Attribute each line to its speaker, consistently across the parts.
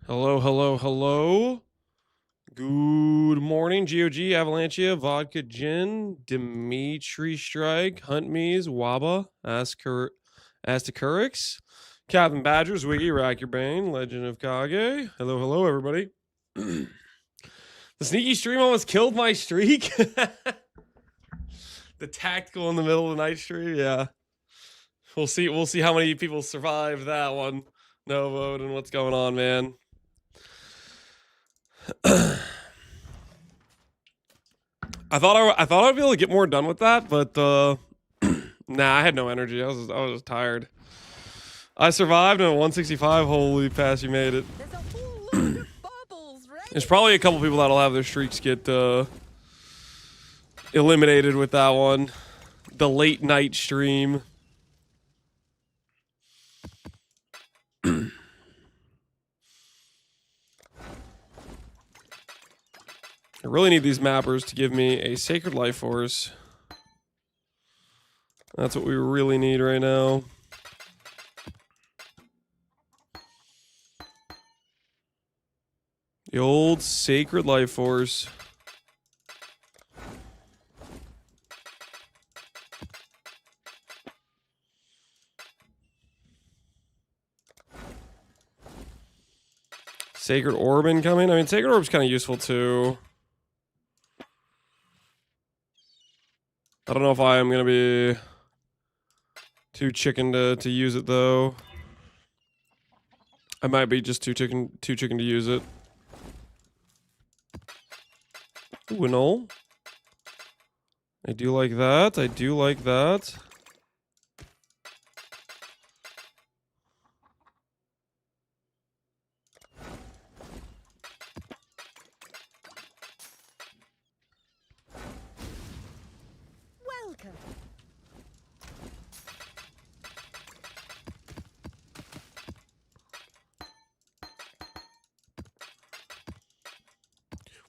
Speaker 1: Hello, hello, hello. Good morning, GOG, Avalanchia, Vodka Gin, Dimitri Strike, Hunt Mees, Waba, Astakurix, Captain Badgers, Wiggy, Rack Your Bane, Legend of Kage. Hello, hello, everybody. The sneaky stream almost killed my streak. The tactical in the middle of the night stream, yeah. We'll see. We'll see how many people survive that one. No vote and what's going on, man. I thought I'd be able to get more done with that, but nah, I had no energy. I was tired. I survived and at 165. Holy pass, you made it.
Speaker 2: There's a whole load of bubbles, right?
Speaker 1: There's probably a couple people that'll have their streaks get eliminated with that one. The late night stream. I really need these mappers to give me a Sacred Life Force. That's what we really need right now. The old Sacred Life Force. Sacred Orb incoming. I mean, Sacred Orb's kind of useful too. I don't know if I am going to be too chicken to use it, though. I might be just too chicken to use it. Ooh, an ul. I do like that. I do like that.
Speaker 2: Welcome.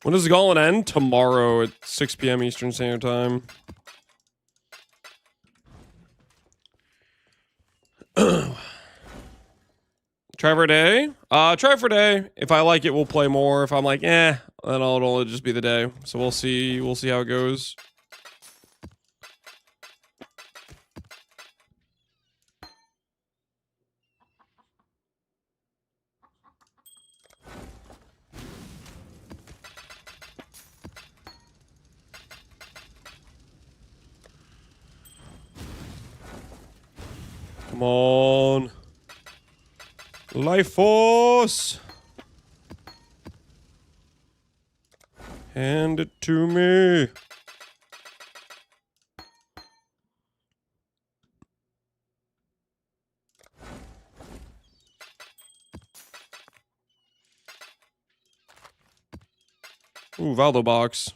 Speaker 1: When does the gauntlet end? Tomorrow at 6 p.m. Eastern Standard Time. Try for a day? Try for a day. If I like it, we'll play more. If I'm like, then it'll just be the day. So we'll see. We'll see how it goes. Come on. Life Force. Hand it to me. Ooh, Valdo box.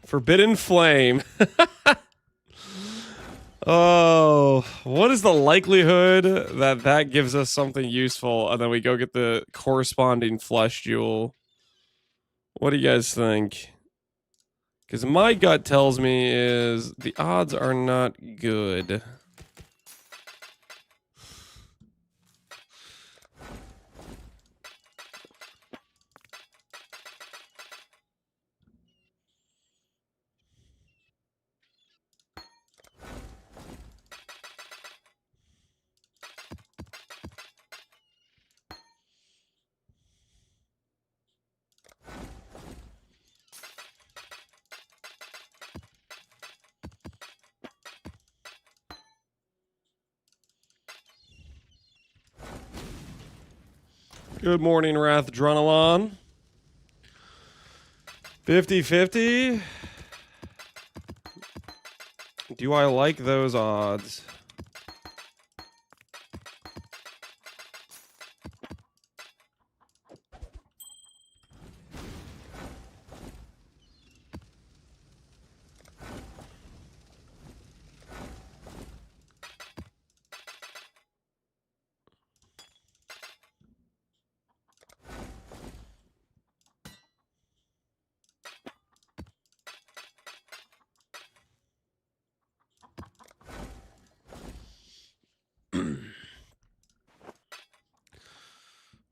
Speaker 1: Forbidden Flame. Oh, what is the likelihood that that gives us something useful and then we go get the corresponding flesh jewel? What do you guys think? Because my gut tells me is the odds are not good. Good morning, Wrath Dronalon. 50-50. Do I like those odds?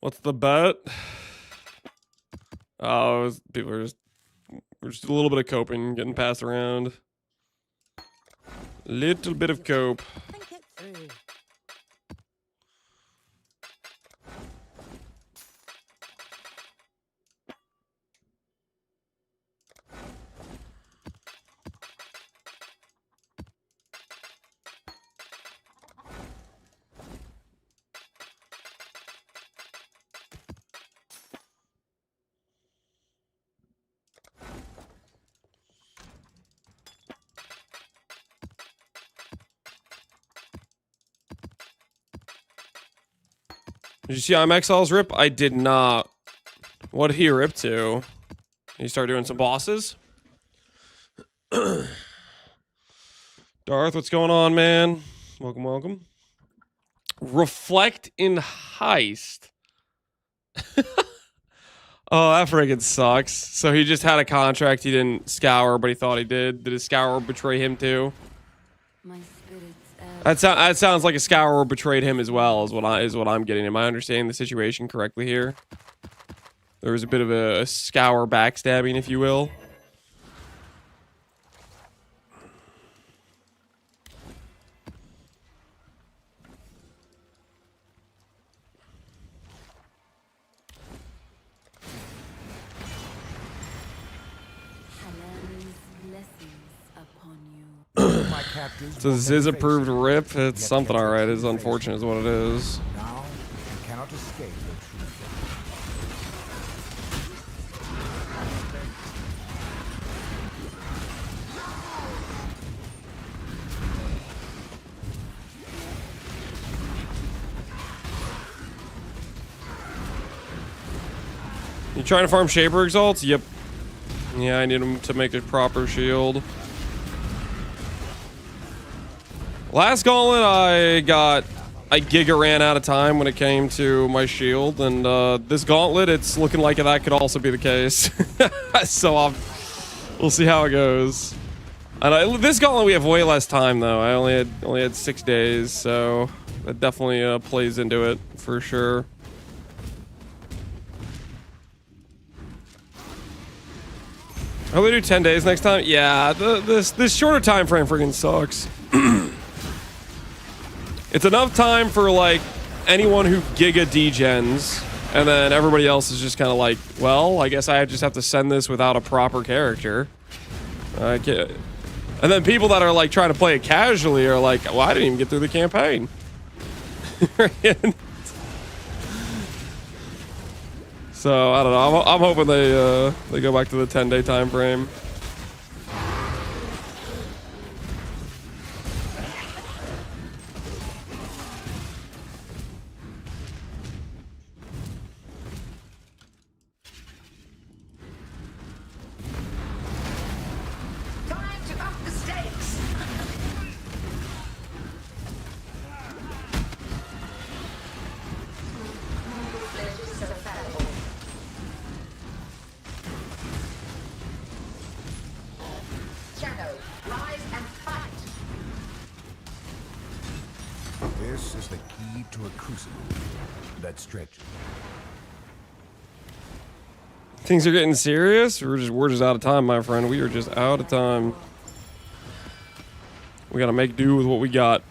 Speaker 1: What's the bet? Oh, people are we're just a little bit of coping, getting passed around. Little bit of cope.
Speaker 2: Think it through.
Speaker 1: Did you see IMXL's rip? I did not. What did he rip to? He start doing some bosses? Darth, what's going on, man? Welcome, welcome. Reflect in Heist. Oh, that friggin' sucks. So he just had a contract he didn't scour, but he thought he did. Did his scour betray him too?
Speaker 3: My spirits
Speaker 1: That sounds like a scour betrayed him as well, is what I'm getting. Am I understanding the situation correctly here? There was a bit of a scour backstabbing, if you will.
Speaker 3: my
Speaker 1: So this is approved rip. It's something alright. It's unfortunate is what it is.
Speaker 4: Now you cannot escape the truth.
Speaker 1: You trying to farm Shaper Exalts? Yep. Yeah, I need him to make a proper shield. Last gauntlet, I giga ran out of time when it came to my shield, and this gauntlet, it's looking like that could also be the case. So we'll see how it goes. And this gauntlet, we have way less time though. I only had 6 days, so that definitely plays into it for sure. I hope we do 10 days next time. Yeah, this shorter time frame freaking sucks. It's enough time for like anyone who giga degens, and then everybody else is just kind of like, well, I guess I just have to send this without a proper character. And then people that are like trying to play it casually are like, well, I didn't even get through the campaign. So I don't know. I'm hoping they go back to the 10-day time frame.
Speaker 2: Time to up the stakes. Shadow, rise and fight.
Speaker 4: This is the key to a crucible that stretches.
Speaker 1: Things are getting serious. We're just out of time, my friend. We are just out of time. We gotta make do with what we got.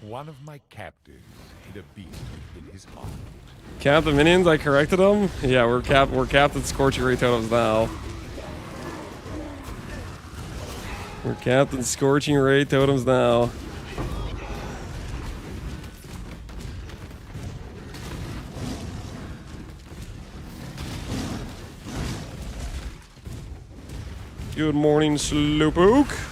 Speaker 4: One of my captives hid a beast in his heart.
Speaker 1: Captain Minions, I corrected them. Yeah, we're Captain Scorching Ray Totems now. We're Captain Scorching Ray Totems now. Good morning, Slowpoke.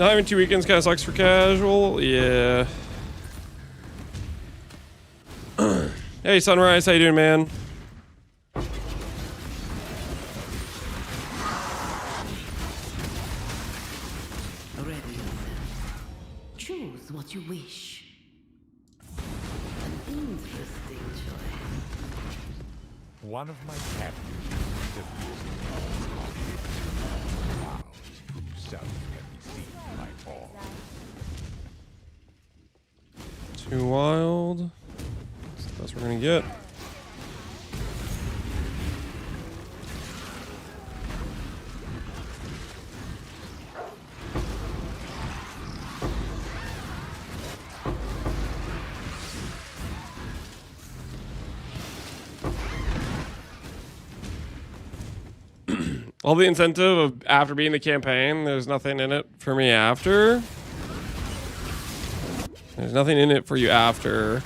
Speaker 1: Not having 2 weekends kind of sucks for casual. Yeah. Hey, Sunrise, how you doing, man?
Speaker 3: Ready. Choose what you wish. An interesting choice.
Speaker 4: One of my captives defeats now himself can be seen by all.
Speaker 1: Too wild. That's what we're gonna get. All the incentive of after being the campaign, there's nothing in it for me after. There's nothing in it for you after.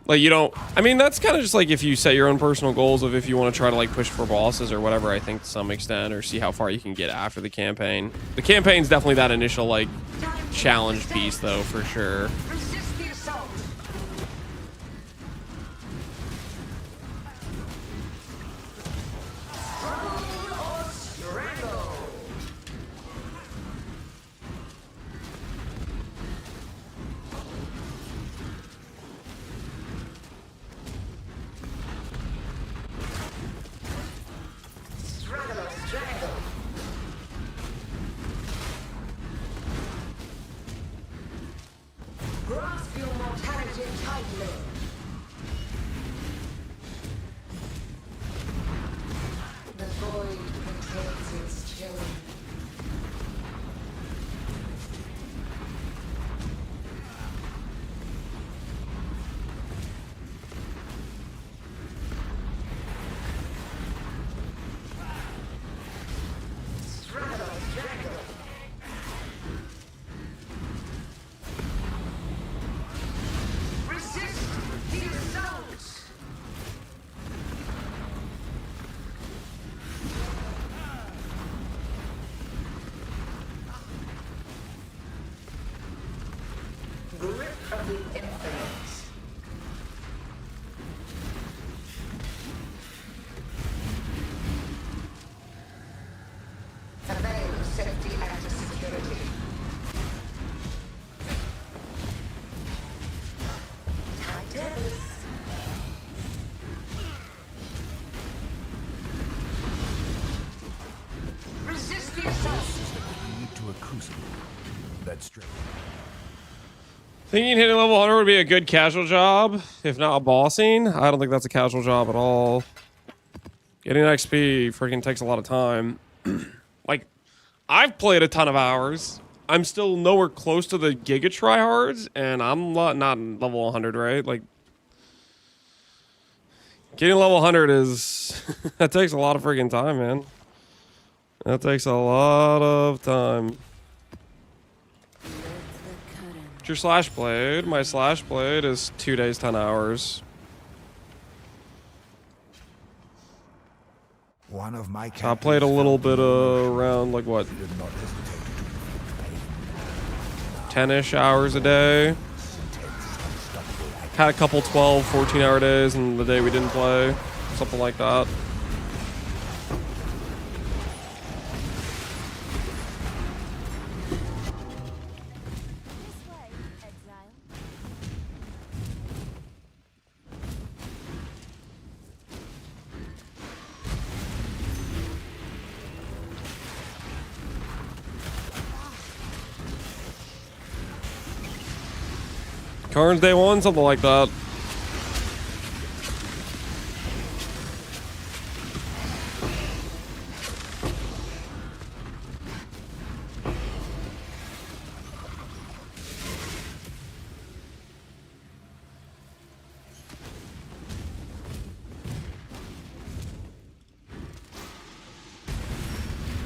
Speaker 1: Like, you don't... I mean, that's kind of just like if you set your own personal goals of if you want to try to, like, push for bosses or whatever, I think, to some extent, or see how far you can get after the campaign. The campaign's definitely that initial, like, challenge piece, though, for sure.
Speaker 2: Resist the assault. Struggle or strangle. Struggle or strangle. Grasp your mortality tightly. The void contains its children. Struggle or strangle. Resist the assault! Grip of the infinite. A veil of safety and security. Titus. Resist the assault!
Speaker 4: This is the key to a crucible that strength.
Speaker 1: Thinking hitting level 100 would be a good casual job, if not a bossing. I don't think that's a casual job at all. Getting XP freaking takes a lot of time. Like, I've played a ton of hours. I'm still nowhere close to the Giga tryhards, and I'm not level 100, right? Like, getting level 100 is... that takes a lot of freaking time, man. That takes a lot of time. What's your slash blade? My slash blade is 2 days, 10 hours.
Speaker 4: One of my
Speaker 1: I played a little bit around, like, what,
Speaker 4: did not hesitate to defeat
Speaker 1: 10-ish hours a day. Had a couple 12, 14-hour days, and the day we didn't play. Something like that. Karn's day one, something like that.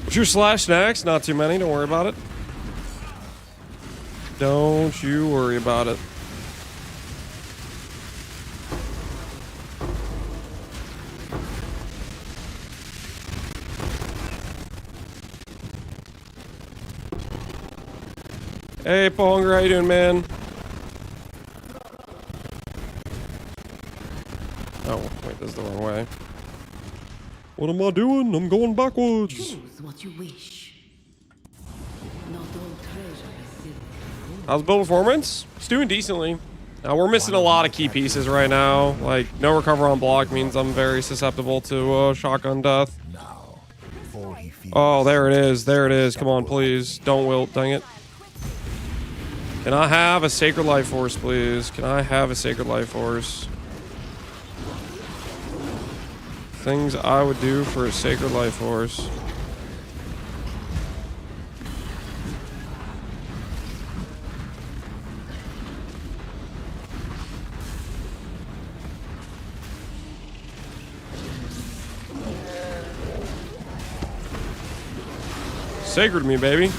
Speaker 1: What's your slash next? Not too many, don't worry about it. Don't you worry about it. Hey, Ponger, how you doing, man? Oh, wait, this is the wrong way. What am I doing? I'm going backwards.
Speaker 3: Choose what you wish. Not all treasure is silver.
Speaker 1: How's build performance? It's doing decently. Now, we're missing a lot of key pieces right now. Like, no recover on block means I'm very susceptible to shotgun death.
Speaker 4: Now, before he feels
Speaker 1: Oh, there it is. There it is. Come on, please. Don't wilt. Dang it. Can I have a Sacred Life Force, please? Can I have a Sacred Life Force? Things I would do for a Sacred Life Force. Sacred me, baby.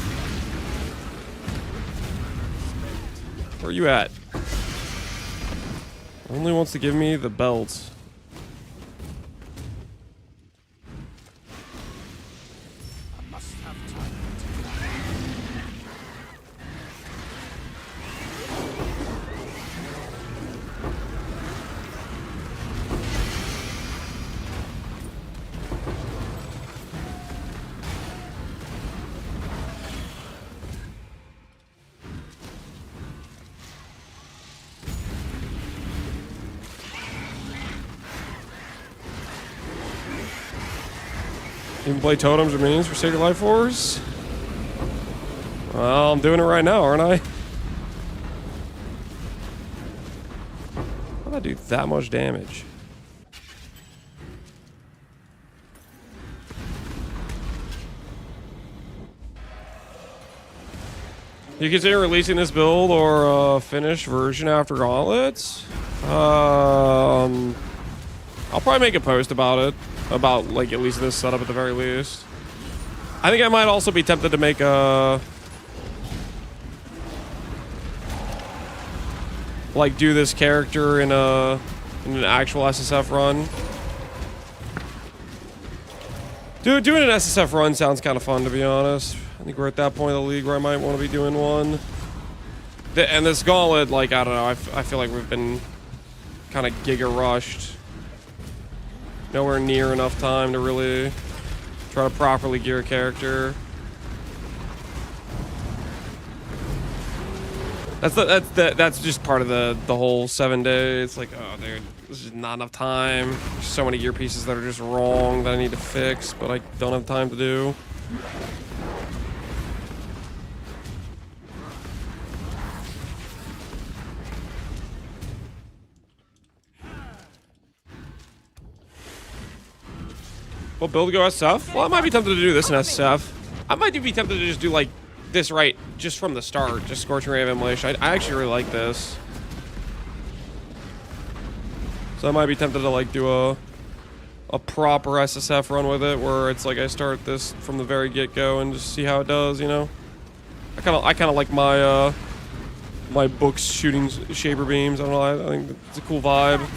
Speaker 1: Where you at? Only wants to give me the belt. Even play totems or minions for Sacred Life Force? Well, I'm doing it right now, aren't I? How do I do that much damage? You consider releasing this build or a finished version after Gauntlets? I'll probably make a post about it. About, like, at least this setup at the very least. I think I might also be tempted to make a... like, do this character in an actual SSF run. Doing an SSF run sounds kind of fun, to be honest. I think we're at that point of the league where I might want to be doing one. And this gauntlet, like, I don't know, I feel like we've been kind of giga rushed. Nowhere near enough time to really try to properly gear a character. That's just part of the whole 7 day. It's like, oh, dude, there's just not enough time. There's so many gear pieces that are just wrong that I need to fix, but I don't have time to do. Well, build go SF? Well, I might be tempted to do this in SF. I might be tempted to just do, like, this right just from the start. Just Scorching Ray of Immolation. I actually really like this. So I might be tempted to, like, do a proper SSF run with it, where it's like I start this from the very get-go and just see how it does, you know? I kind of like my, my books shooting Shaper Beams. I don't know, I think it's a cool vibe.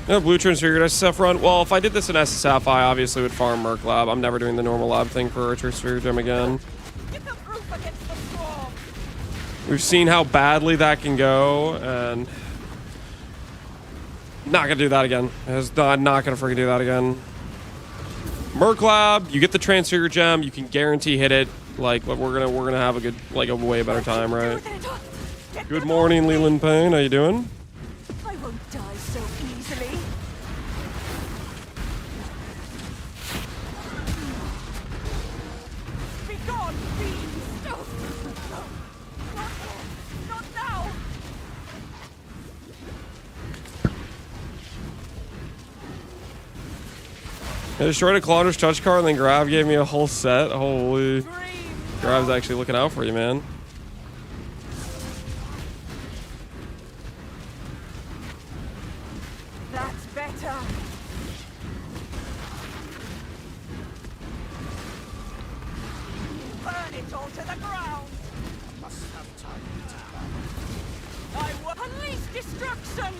Speaker 1: No, Blue Transfigured SSF run. Well, if I did this in SSF, I obviously would farm Merc Lab. I'm never doing the normal lab thing for a Transfigured Gem again. We've seen how badly that can go, and not gonna do that again. I'm not gonna freaking do that again. Merc Lab, you get the Transfigured Gem, you can guarantee hit it. Like, we're gonna have a good, like, a way better time, right? Good morning, Leland Payne. How you doing?
Speaker 5: I won't die so easily. Be gone, beast! Not now!
Speaker 1: I destroyed a Clauder's touch card and then Grav gave me a whole set. Holy. Grav's actually looking out for you, man.
Speaker 5: That's better. Burn it all to the ground.
Speaker 4: must have time to plan.
Speaker 5: I will unleash destruction.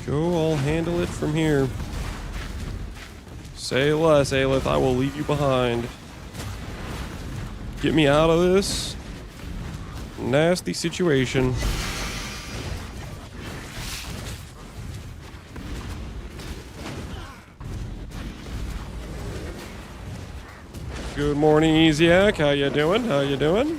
Speaker 1: Go, I'll handle it from here. Say less, Aelith. I will leave you behind. Get me out of this nasty situation. Good morning, Easiac. How you doing? How you doing?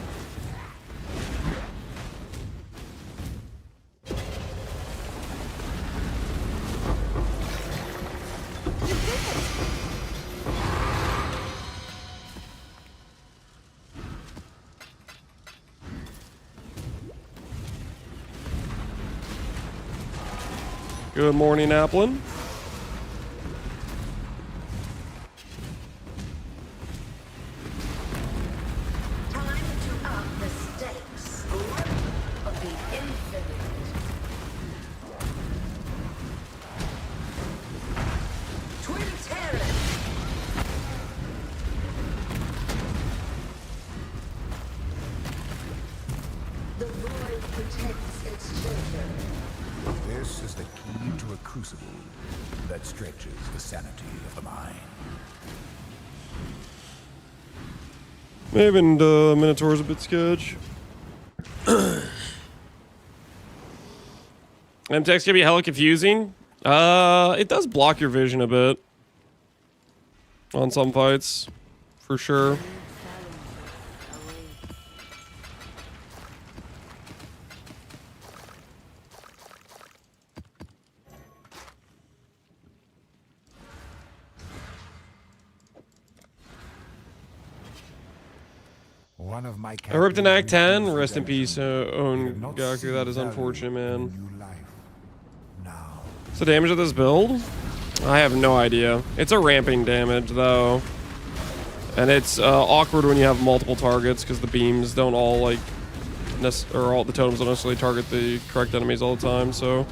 Speaker 1: Good morning, Applin.
Speaker 2: Time to up the stakes. Grip of the infinite. Twin Terror. The void protects its children.
Speaker 4: This is the key to a crucible that stretches the sanity of the mind.
Speaker 1: Maybe Minotaur's a bit sketch. MTX can be hella confusing. It does block your vision a bit on some fights, for sure.
Speaker 4: One of my
Speaker 1: I ripped an Act 10.
Speaker 4: captains
Speaker 1: Rest in peace, own
Speaker 4: did not
Speaker 1: Gaku.
Speaker 4: see
Speaker 1: That is
Speaker 4: value
Speaker 1: unfortunate,
Speaker 4: in
Speaker 1: man.
Speaker 4: new life. Now,
Speaker 1: What's the damage of this build? I have no idea. It's a ramping damage, though. And it's awkward when you have multiple targets, because the beams don't all, like, or all the totems don't necessarily target the correct enemies all the time, so...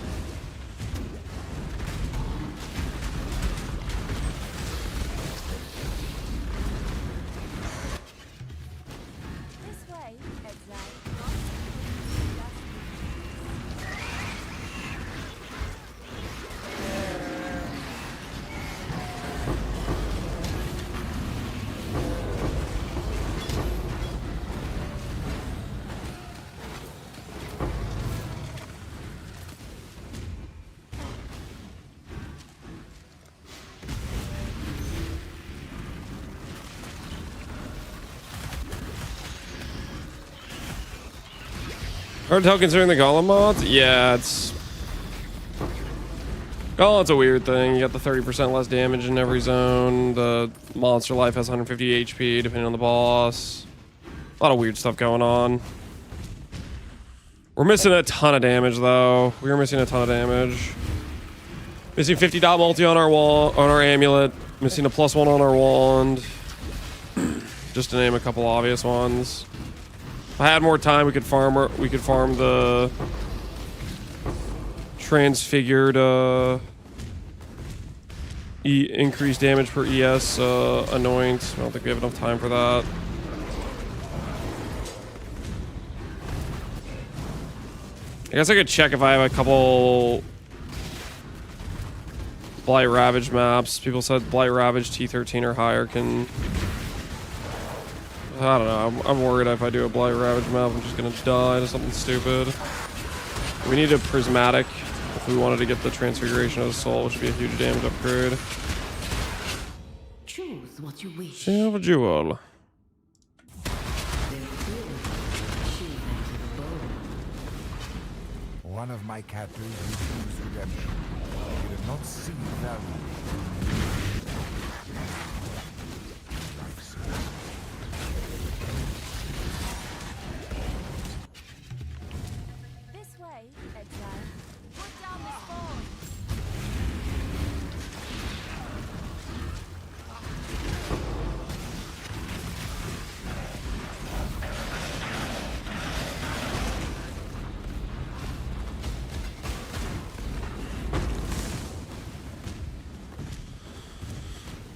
Speaker 5: This way, exile.
Speaker 1: Hard to tell considering the Golem mods? Yeah, it's... Golem's a weird thing. You got the 30% less damage in every zone. The monster life has 150 HP depending on the boss. A lot of weird stuff going on. We're missing a ton of damage, though. We are missing a ton of damage. Missing 50 dot multi on our wall, on our amulet. Missing a +1 on our wand. Just to name a couple obvious ones. If I had more time, we could farm the transfigured increased damage per ES annoyance. I don't think we have enough time for that. I guess I could check if I have a couple Blight Ravage maps. People said Blight Ravage T13 or higher can... I don't know. I'm worried if I do a Blight Ravage map, I'm just gonna die to something stupid. We need a Prismatic if we wanted to get the Transfiguration of the Soul, which would be a huge damage upgrade.
Speaker 3: Choose what you wish.
Speaker 1: Silver Jewel.
Speaker 4: one of my captors refused redemption. He did not see value.
Speaker 5: This way, exile. Put down the spawn.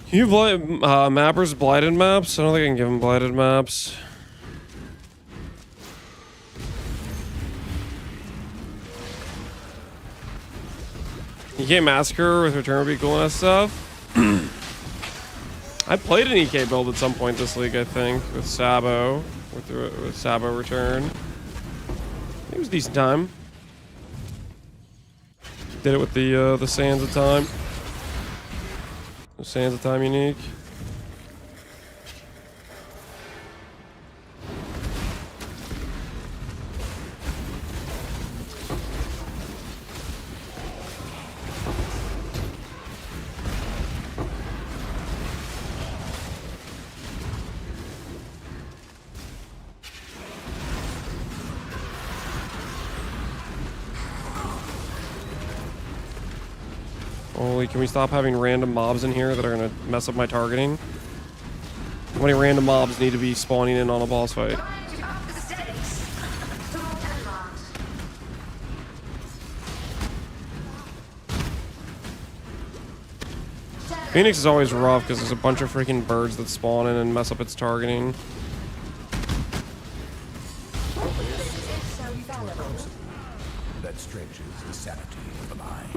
Speaker 1: Can you blight mappers blighted maps? I don't think I can give them blighted maps. EK Massacre with Return would be cool and that stuff. I played an EK build at some point this league, I think, with Sabo, with Sabo Return. It was a decent time. Did it with the Sands of Time. The Sands of Time unique. Holy, can we stop having random mobs in here that are gonna mess up my targeting? How many random mobs need to be spawning in on a boss fight?
Speaker 2: Climbing up the stakes. Through Denmark.
Speaker 1: Phoenix is always rough because there's a bunch of freaking birds that spawn in and mess up its targeting.
Speaker 2: So valuable.
Speaker 4: That stretches the sanity of the mind.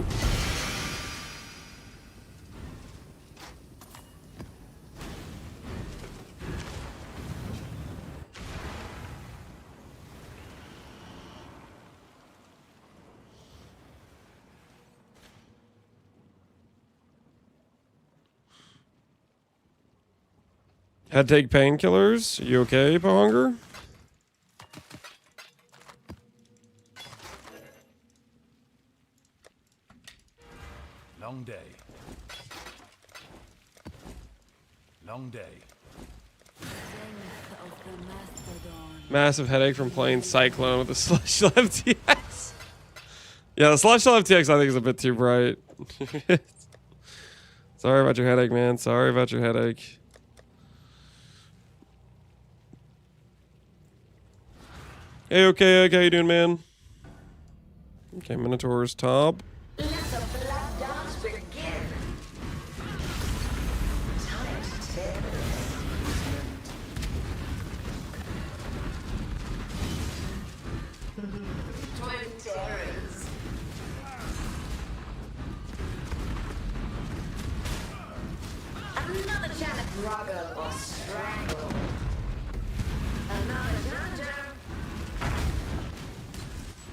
Speaker 1: Head take painkillers. You okay, Pohunger?
Speaker 4: Long day. Long day.
Speaker 3: Strength of the mastodon.
Speaker 1: Massive headache from playing Cyclone with the Celestial FTX. Yeah, the Celestial FTX I think is a bit too bright. Sorry about your headache, man. Sorry about your headache. Hey, okay, how you doing, man? Okay, Minotaur's top.
Speaker 2: Let the blood dance begin. Time to tear Twin terrors. Another Janet Ruggle or Strangle. Another Janet.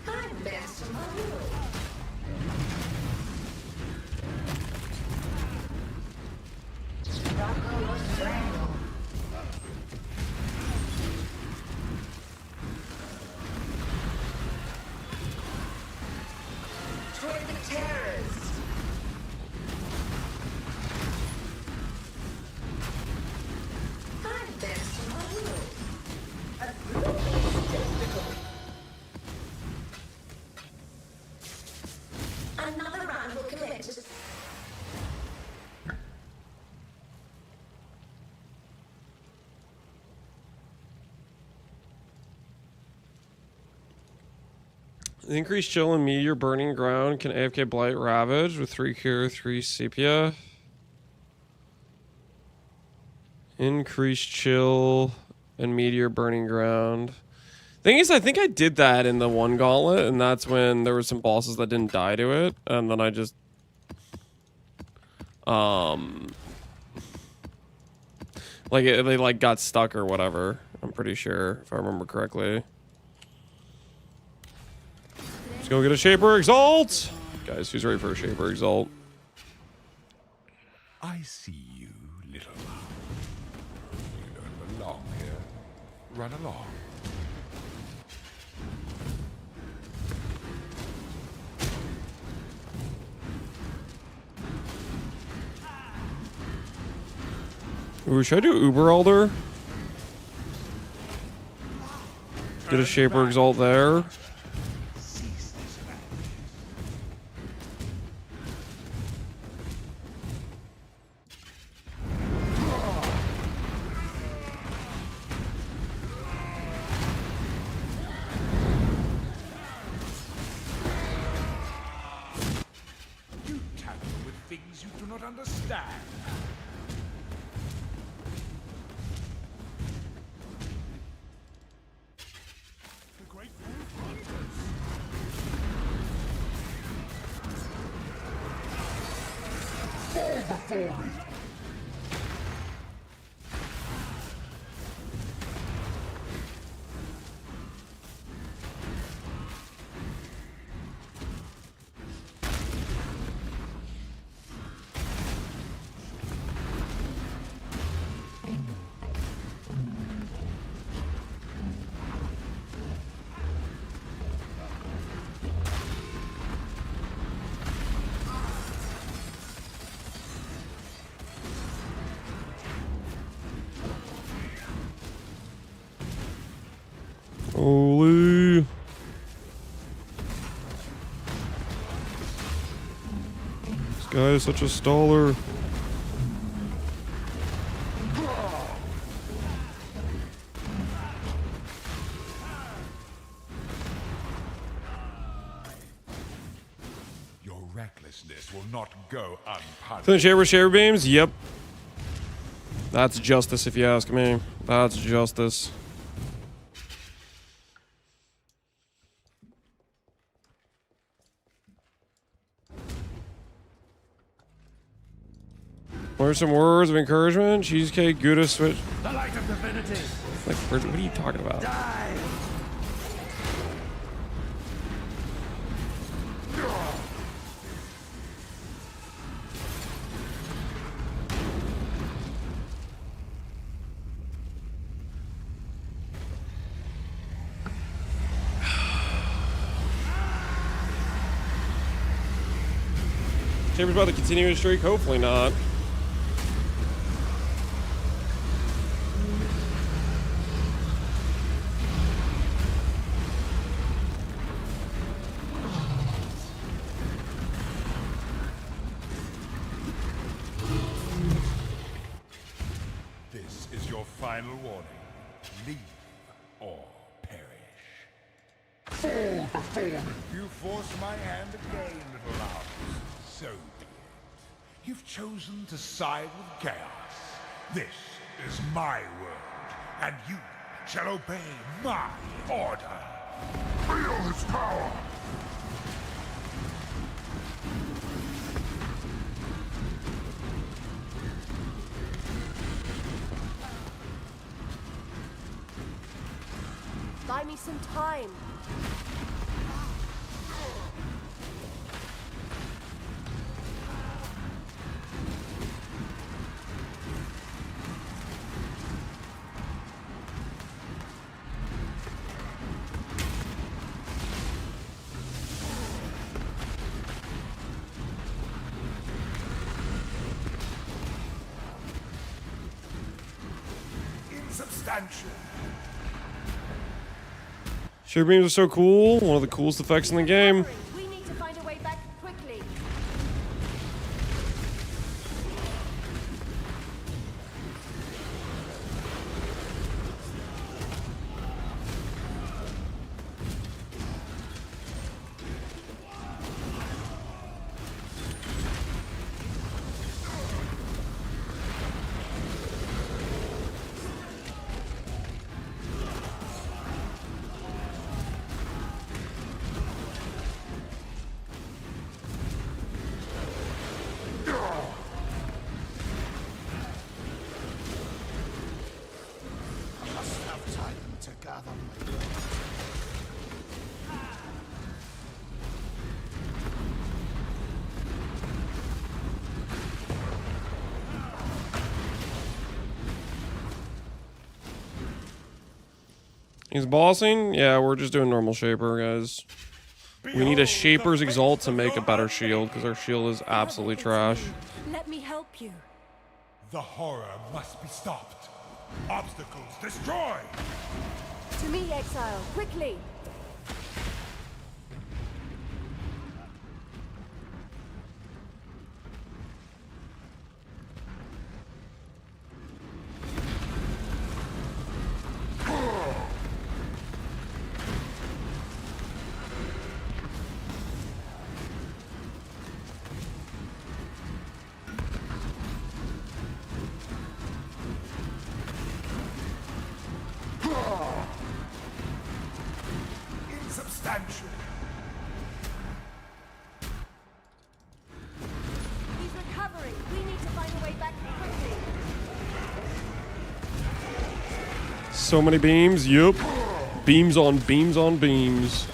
Speaker 2: I'm best of my will. Ruggle or Strangle. Twin terrors. I'm best of my will. A glorious testicle. Another round will commence.
Speaker 1: The increased chill and meteor burning ground can AFK Blight Ravage with 3 cure, 3 sepia. Increased chill and meteor burning ground. Thing is, I think I did that in the one gauntlet, and that's when there were some bosses that didn't die to it, and then I just like they like got stuck or whatever. I'm pretty sure, if I remember correctly. Let's go get a Shaper Exalt! Guys, who's ready for a Shaper Exalt?
Speaker 4: I see you, little one. You don't belong here. Run along.
Speaker 1: Ooh, should I do Uber Elder? Get a Shaper Exalt there.
Speaker 4: You tattle with things you do not understand. The great
Speaker 1: Holy. This guy is such a staller.
Speaker 4: Your recklessness will not go unpunished.
Speaker 1: Finish Shaper Beams? Yep. That's justice if you ask me. That's justice. What are some words of encouragement? Cheesecake, Gouda, switch.
Speaker 6: The light of divinity.
Speaker 1: Like, what are you talking about?
Speaker 6: Die.
Speaker 1: Chamber's about to continue his streak? Hopefully not.
Speaker 4: This is your final warning. Leave or perish. You force my hand again, little loves. So be it. You've chosen to side with chaos. This is my world, and you shall obey my order. Feel his power!
Speaker 5: Buy me some time.
Speaker 4: Insubstantial.
Speaker 1: Shaper Beams are so cool. One of the coolest effects in the game.
Speaker 5: We need to find a way back quickly.
Speaker 1: He's bossing? Yeah, we're just doing normal Shaper, guys. We need a Shaper's Exalt to make a better shield, because our shield is absolutely trash.
Speaker 5: Let me help you.
Speaker 4: The horror must be stopped. Obstacles destroyed.
Speaker 5: To me, exile, quickly.
Speaker 1: So many beams. Yup. Beams on beams on beams.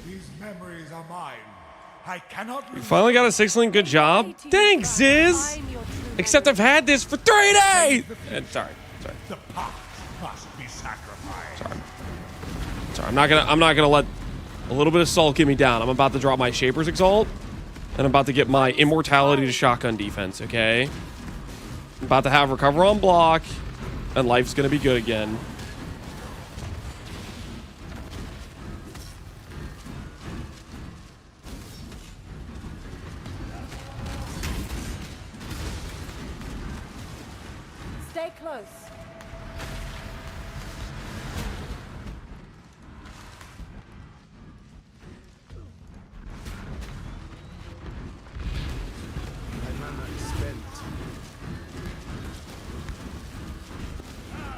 Speaker 4: These memories are mine. I cannot.
Speaker 1: Finally got a 6-link. Good job. Thanks, Ziz.
Speaker 5: I'm your true
Speaker 1: Except I've had this for 3 days. Sorry.
Speaker 4: The past must be sacrificed.
Speaker 1: Sorry. I'm not gonna let a little bit of salt get me down. I'm about to drop my Shaper's Exalt, and I'm about to get my immortality to shotgun defense. Okay. I'm about to have recover on block, and life's gonna be good again.
Speaker 5: Stay close.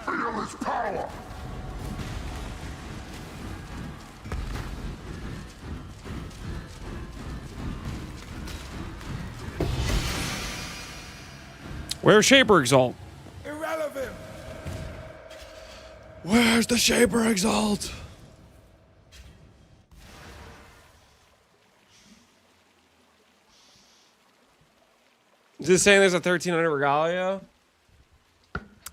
Speaker 4: Feel its power.
Speaker 1: Where's Shaper Exalt?
Speaker 4: Irrelevant.
Speaker 1: Where's the Shaper Exalt? Is this saying there's a 1300 Regalia?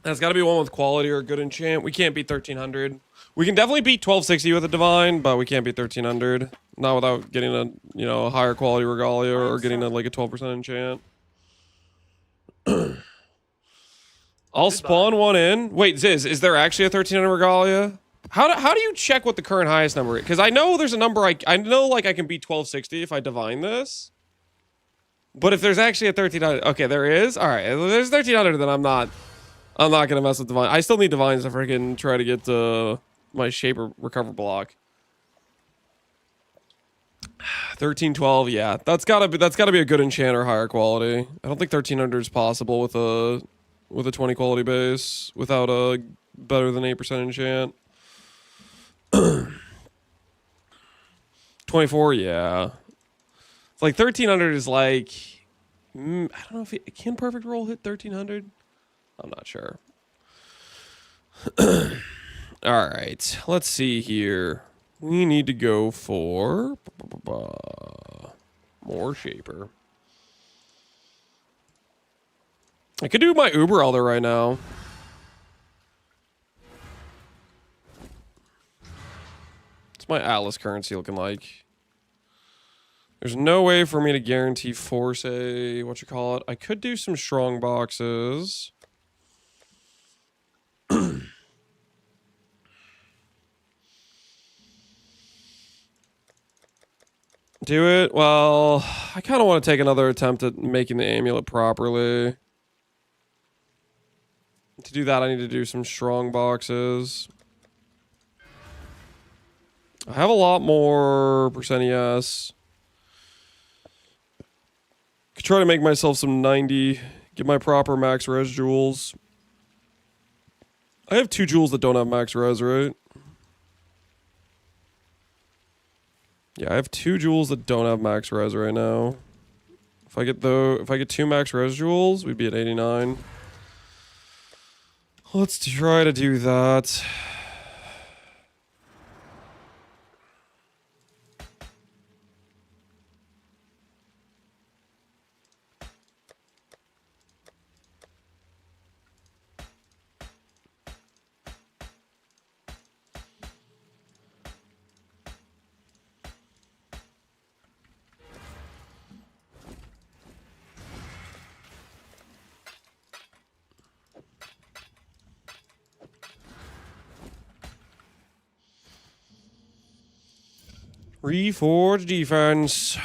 Speaker 1: That's got to be one with quality or a good enchant. We can't beat 1300. We can definitely beat 1260 with a divine, but we can't beat 1300. Not without getting a higher quality Regalia or getting like a 12% enchant. I'll spawn one in. Wait, Ziz, is there actually a 1300 Regalia? How do you check what the current highest number is? Because I know there's a number I know like I can beat 1260 if I divine this. But if there's actually a 1300, okay, there is. All right, if there's 1300, then I'm not gonna mess with divine. I still need divines to freaking try to get my Shaper recover block. 1312, yeah, that's gotta be a good enchant or higher quality. I don't think 1300 is possible with a 20 quality base without a better than 8% enchant. 24, yeah. It's like 1300 is like, I don't know if can perfect roll hit 1300. I'm not sure. All right, let's see here. We need to go for more Shaper. I could do my Uber Elder right now. What's my Atlas currency looking like? There's no way for me to guarantee force a whatchamacallit. I could do some strong boxes. Do it? Well, I kind of want to take another attempt at making the amulet properly. To do that, I need to do some strong boxes. I have a lot more percent ES. Could try to make myself some 90. Get my proper max res jewels. I have 2 jewels that don't have max res, right? Yeah, I have 2 jewels that don't have max res right now. If I get 2 max res jewels, we'd be at 89. Let's try to do that. Reforge defense.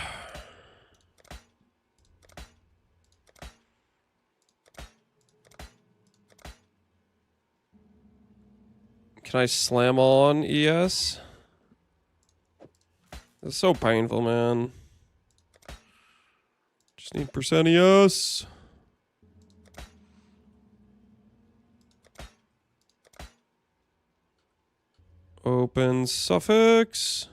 Speaker 1: Can I slam on ES? It's so painful, man. Just need percent ES. Open suffix.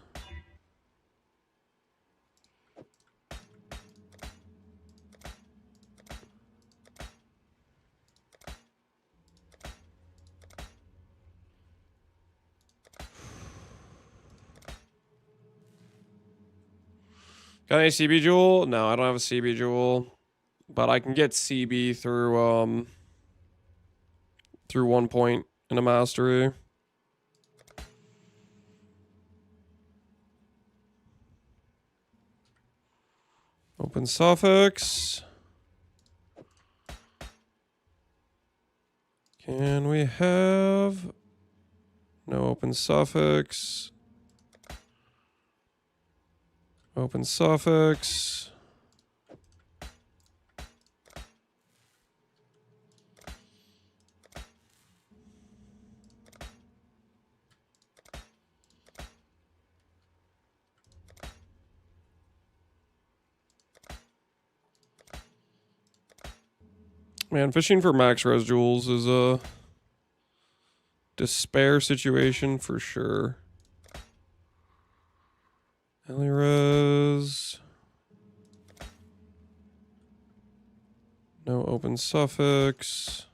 Speaker 1: Got any CB jewel? No, I don't have a CB jewel, but I can get CB through 1 point in a mastery. Open suffix. Can we have no open suffix? Open suffix. Man, fishing for max res jewels is a despair situation for sure. Res. No open suffix.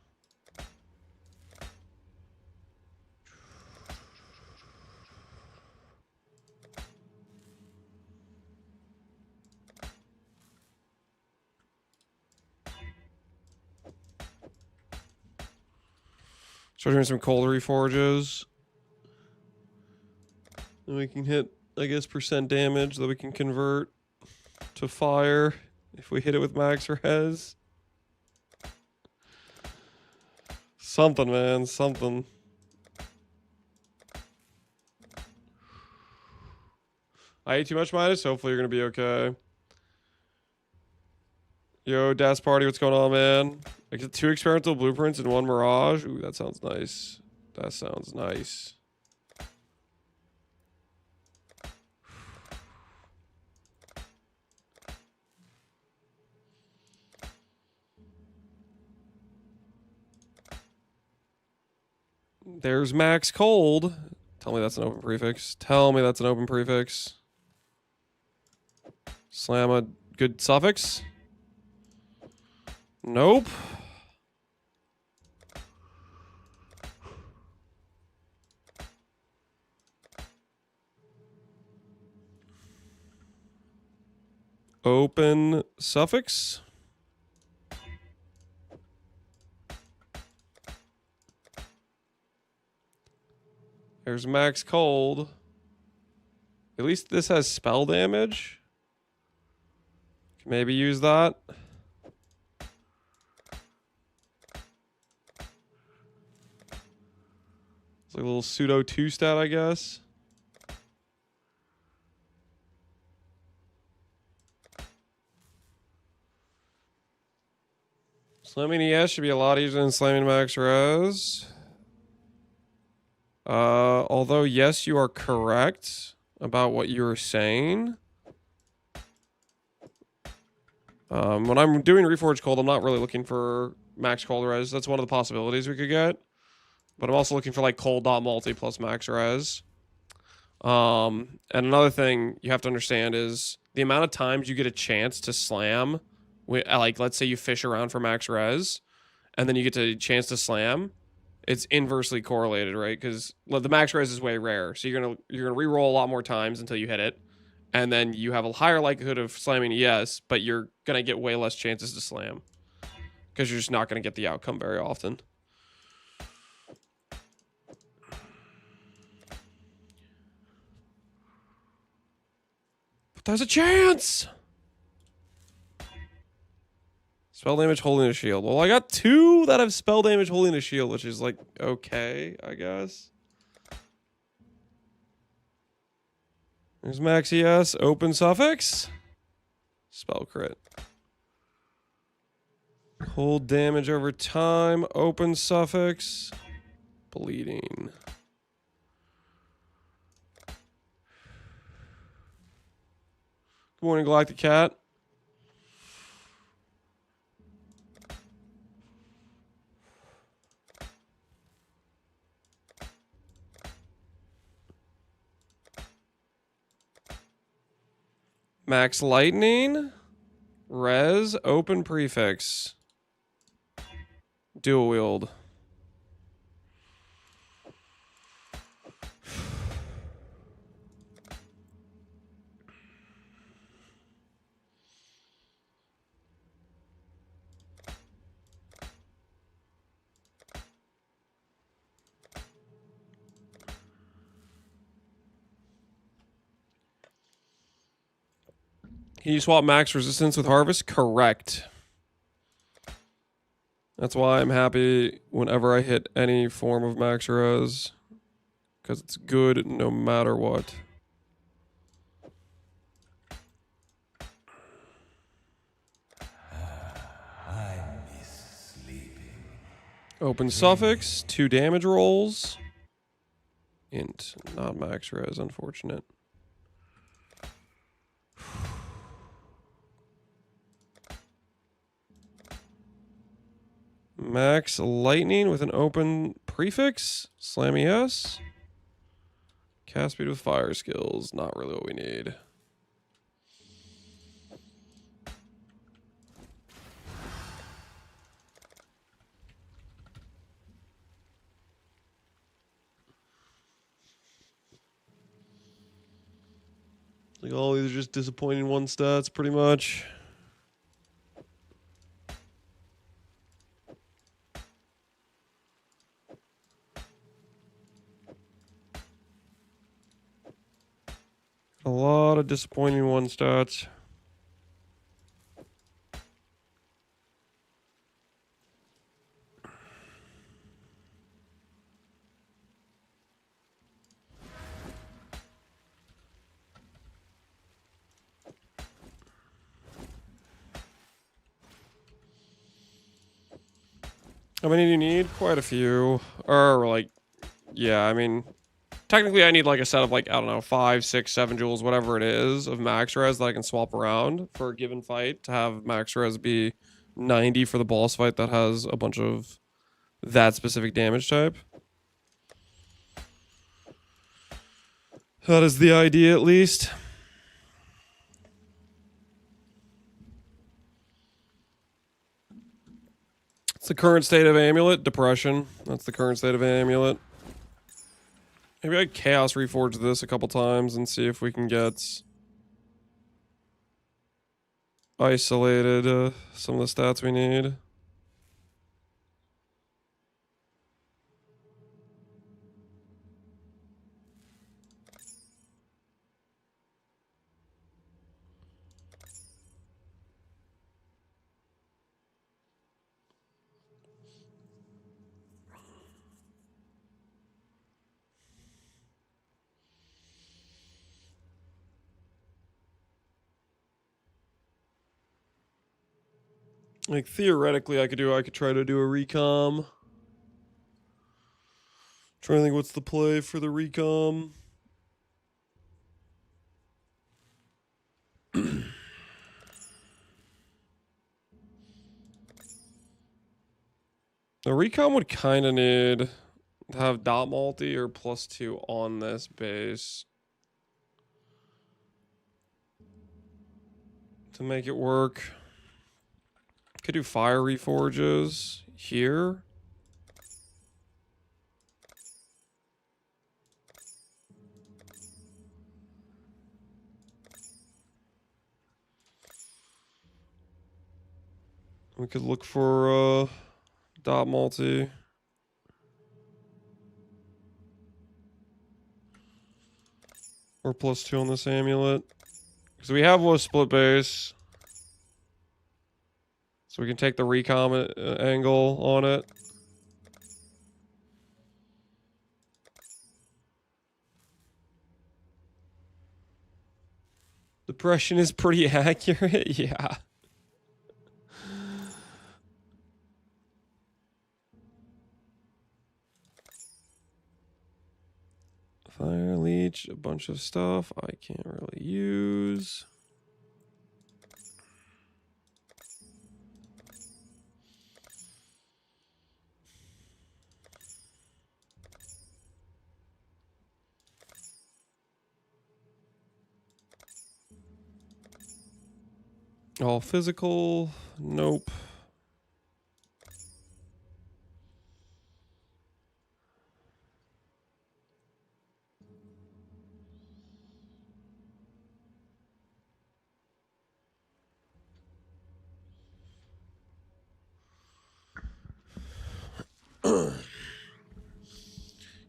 Speaker 1: Start doing some cold reforges. And we can hit, I guess, percent damage that we can convert to fire if we hit it with max res. Something, man, something. I ate too much minus. Hopefully you're gonna be okay. Yo, Das Party, what's going on, man? I get 2 experimental blueprints and 1 mirage. Ooh, that sounds nice. That sounds nice. There's max cold. Tell me that's an open prefix. Tell me that's an open prefix. Slam a good suffix. Nope. Open suffix. There's max cold. At least this has spell damage. Can maybe use that. It's like a little pseudo 2 stat, I guess. Slamming ES should be a lot easier than slamming max res. Although, yes, you are correct about what you were saying. When I'm doing Reforge Cold, I'm not really looking for max cold res. That's one of the possibilities we could get. But I'm also looking for like cold dot multi plus max res. And another thing you have to understand is the amount of times you get a chance to slam. Like, let's say you fish around for max res, and then you get a chance to slam. It's inversely correlated, right? Because the max res is way rare, so you're gonna re-roll a lot more times until you hit it, and then you have a higher likelihood of slamming ES, but you're gonna get way less chances to slam because you're just not gonna get the outcome very often. But there's a chance. Spell damage holding a shield. Well, I got 2 that have spell damage holding a shield, which is like okay, I guess. There's max ES, open suffix. Spell crit. Hold damage over time, open suffix. Bleeding. Good morning, Galactic Cat. Max Lightning. Res. Open prefix. Dual wield. Can you swap max resistance with harvest? Correct. That's why I'm happy whenever I hit any form of max res. Because it's good no matter what. Open suffix, 2 damage rolls. Int, not max res, unfortunate. Max lightning with an open prefix. Slammy yes. Cast speed with fire skills. Not really what we need. Like all these are just disappointing one stats pretty much. A lot of disappointing one stats. How many do you need? Quite a few. Or like, yeah, I mean, technically I need like a set of like, I don't know, 5, 6, 7 joules, whatever it is, of max res that I can swap around for a given fight to have max res be 90 for the boss fight that has a bunch of that specific damage type. That is the idea, at least. It's the current state of Amulet. Depression. That's the current state of Amulet. Maybe I Chaos Reforge this a couple times and see if we can get isolated some of the stats we need. Like theoretically I could try to do a recom. Trying to think what's the play for the recom. The recom would kind of need to have dot multi or +2 on this base to make it work. Could do fire reforges here. We could look for dot multi. Or +2 on this amulet. Because we have low split base. So we can take the recom angle on it. Depression is pretty accurate, yeah. Fire leech, a bunch of stuff I can't really use. All physical. Nope.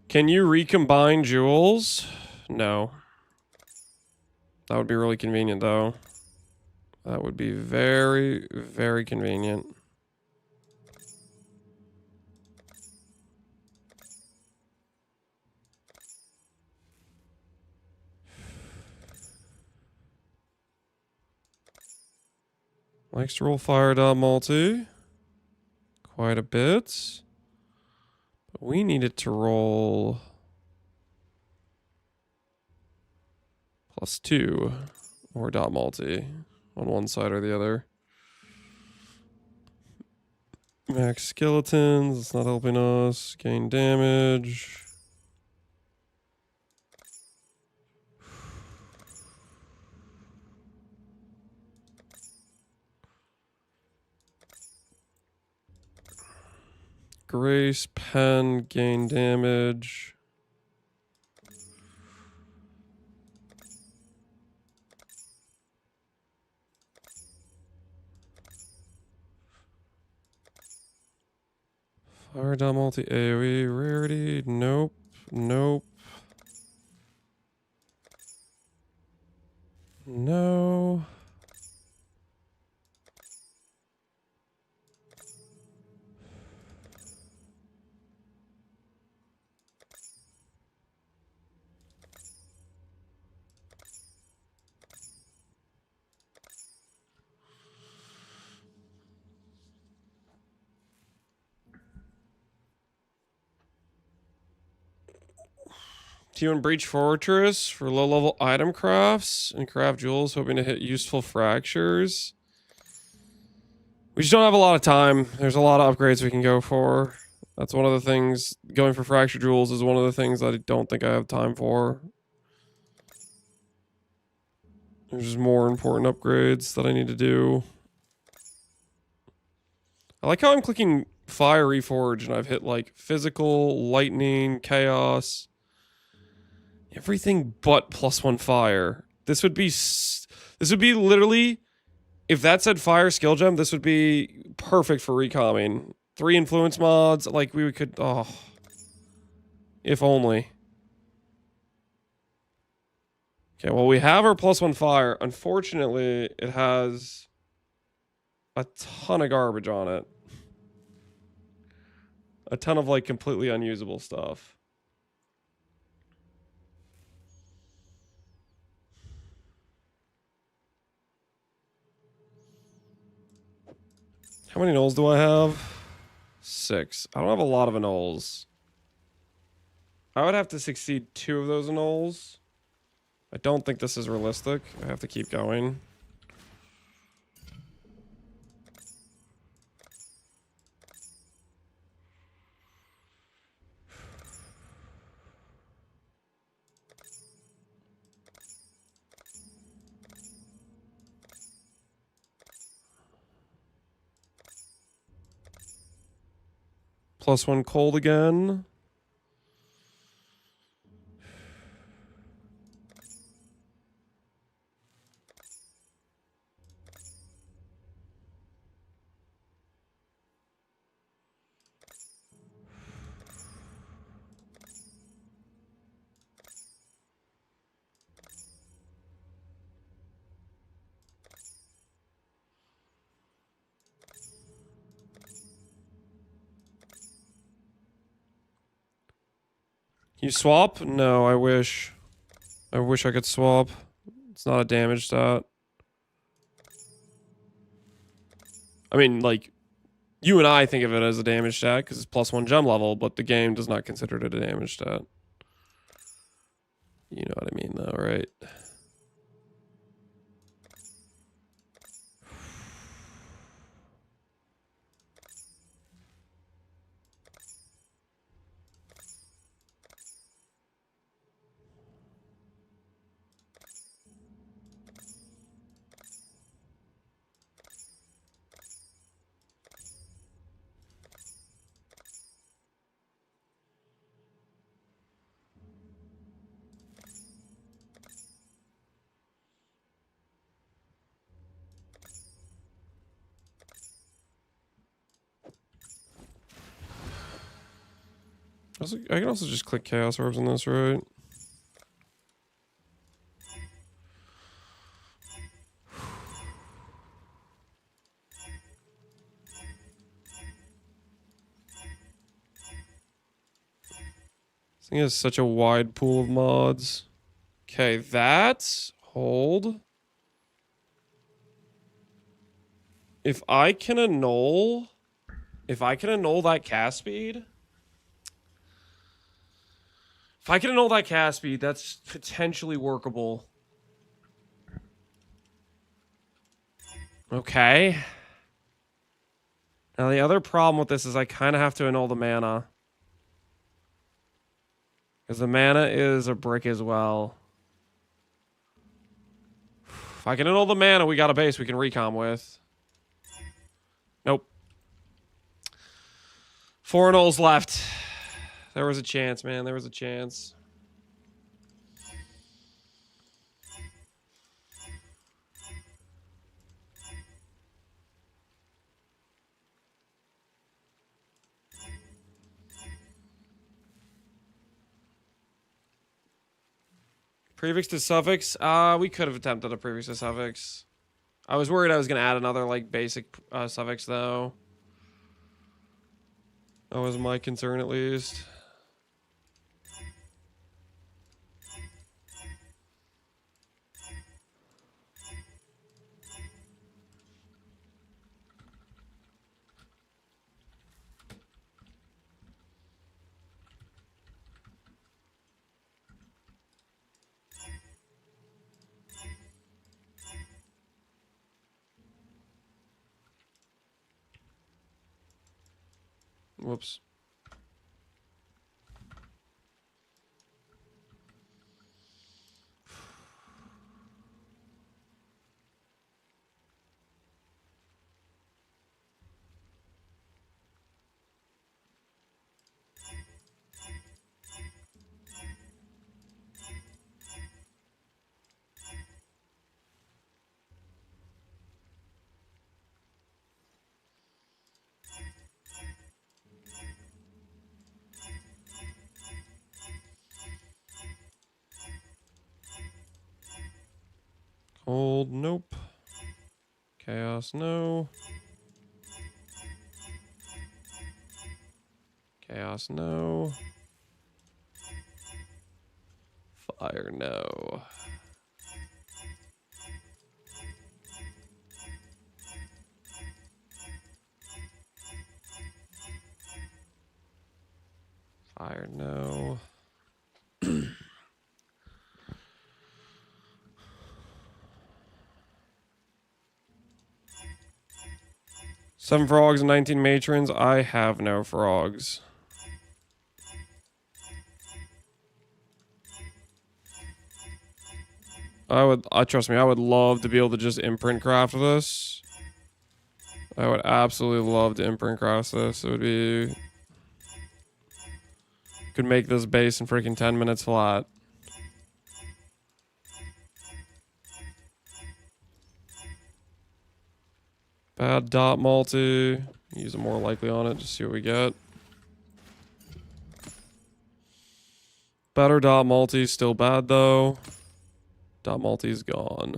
Speaker 1: Can you recombine jewels? No. That would be really convenient, though. That would be very, very convenient. Likes to roll fire dot multi. Quite a bit. But we needed to roll +2 or dot multi on one side or the other. Max skeletons, it's not helping us. Gain damage. Grace, pen, gain damage. Fire dot multi AoE, rarity, nope, nope. No. Q and Breach Fortress for low-level item crafts and craft jewels, hoping to hit useful fractures. We just don't have a lot of time. There's a lot of upgrades we can go for. That's one of the things. Going for fracture jewels is one of the things that I don't think I have time for. There's just more important upgrades that I need to do. I like how I'm clicking Fire Reforge and I've hit like physical, lightning, chaos. Everything but +1 fire. This would be literally, if that said fire skill gem, this would be perfect for recomming. 3 influence mods, like we could, oh. If only. Okay, well we have our +1 fire. Unfortunately, it has a ton of garbage on it. A ton of like completely unusable stuff. How many nulls do I have? 6. I don't have a lot of nulls. I would have to succeed 2 of those nulls. I don't think this is realistic. I have to keep going. +1 cold again. You swap? No, I wish. I wish I could swap. It's not a damage stat. I mean, like, you and I think of it as a damage stat because it's +1 gem level, but the game does not consider it a damage stat. You know what I mean, though, right? I can also just click Chaos Orbs on this, right? This thing has such a wide pool of mods. Okay, that's hold. If I can annul that cast speed. If I can annul that cast speed, that's potentially workable. Okay. Now the other problem with this is I kind of have to annul the mana. Because the mana is a brick as well. If I can annul the mana, we got a base we can recom with. Nope. 4 annuls left. There was a chance, man. There was a chance. Prefix to suffix? We could have attempted a prefix to suffix. I was worried I was going to add another, like, basic suffix, though. That was my concern, at least. Whoops. Cold, nope. Chaos, no. Chaos, no. Fire, no. Fire, no. 7 frogs and 19 matrons. I have no frogs. Trust me, I would love to be able to just imprint craft this. I would absolutely love to imprint craft this. It would be... Could make this base in freaking 10 minutes flat. Bad dot multi. Use it more likely on it, just see what we get. Better dot multi, still bad though. Dot multi is gone.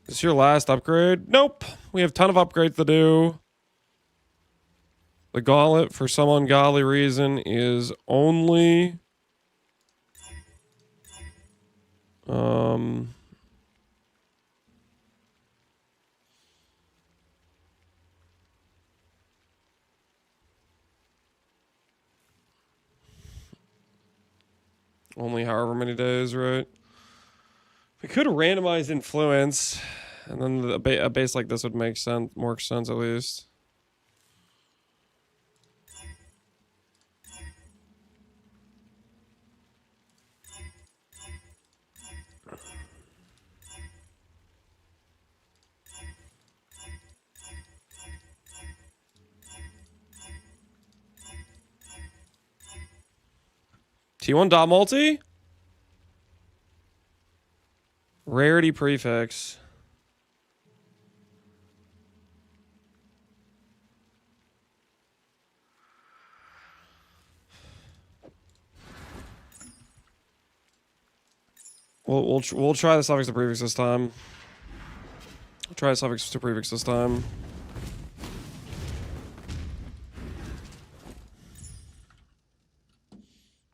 Speaker 1: Is this your last upgrade? Nope. We have a ton of upgrades to do. The gauntlet, for some ungodly reason, is only... Only however many days, right? We could randomize influence, and then a base like this would make more sense at least. T1 dot multi? Rarity prefix. We'll try the suffix to prefix this time. We'll try the suffix to prefix this time.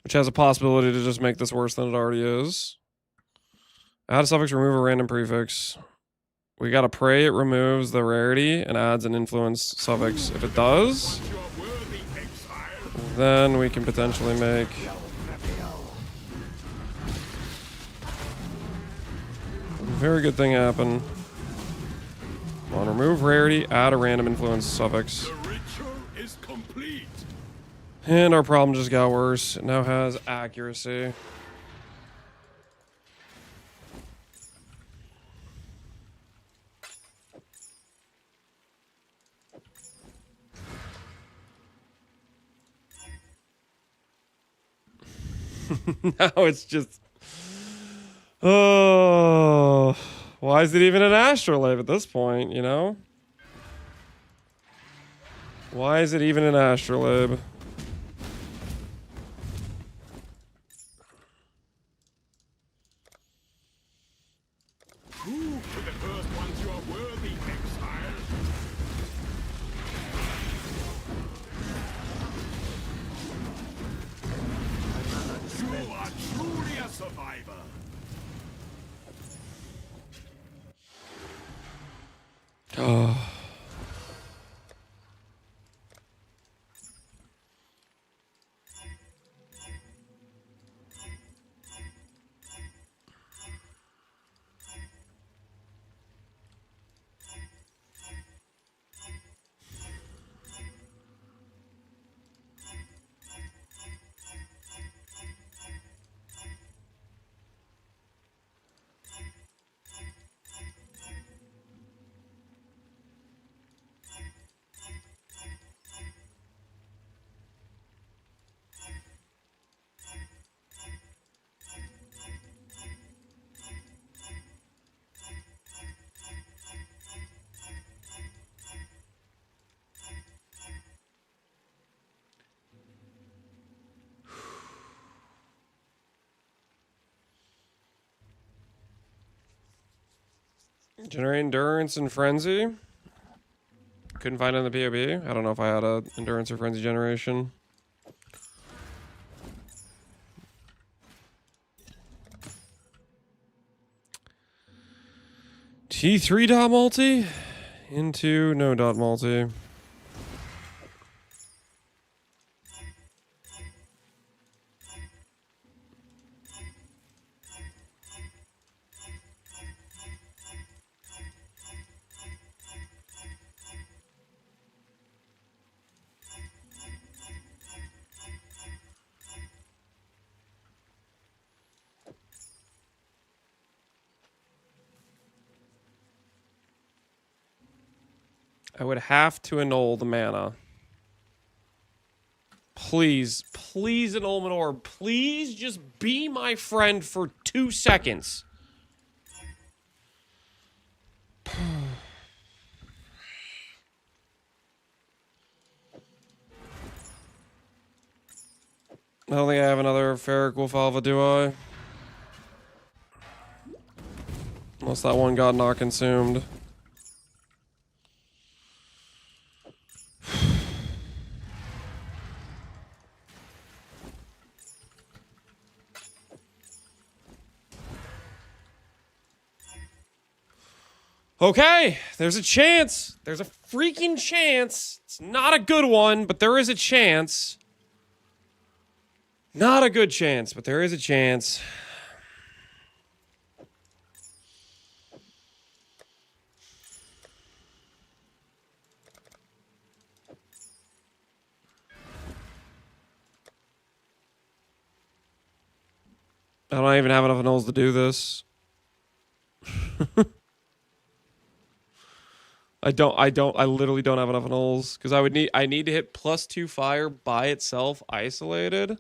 Speaker 1: Which has a possibility to just make this worse than it already is. Add a suffix, remove a random prefix. We gotta pray it removes the rarity and adds an influence suffix. If it does, then we can potentially make a very good thing happen. Come on, remove rarity, add a random influence suffix.
Speaker 4: The ritual is complete.
Speaker 1: And our problem just got worse. It now has accuracy. Now it's just... Oh... Why is it even an astrolabe at this point, you know? Why is it even an astrolabe?
Speaker 4: Prove to the first ones you are worthy, exile. You are truly a survivor.
Speaker 1: Oh. Generate endurance and frenzy. Couldn't find it in the POB. I don't know if I had a endurance or frenzy generation. T3 dot multi into no dot multi. I would have to annul the mana. Please, please annul an orb. Please just be my friend for 2 seconds. I don't think I have another Ferric Wolf Alpha, do I? Unless that one got not consumed. Okay, there's a chance. There's a freaking chance. It's not a good one, but there is a chance. Not a good chance, but there is a chance. I don't even have enough annuls to do this. I literally don't have enough annuls because I need to hit +2 fire by itself isolated.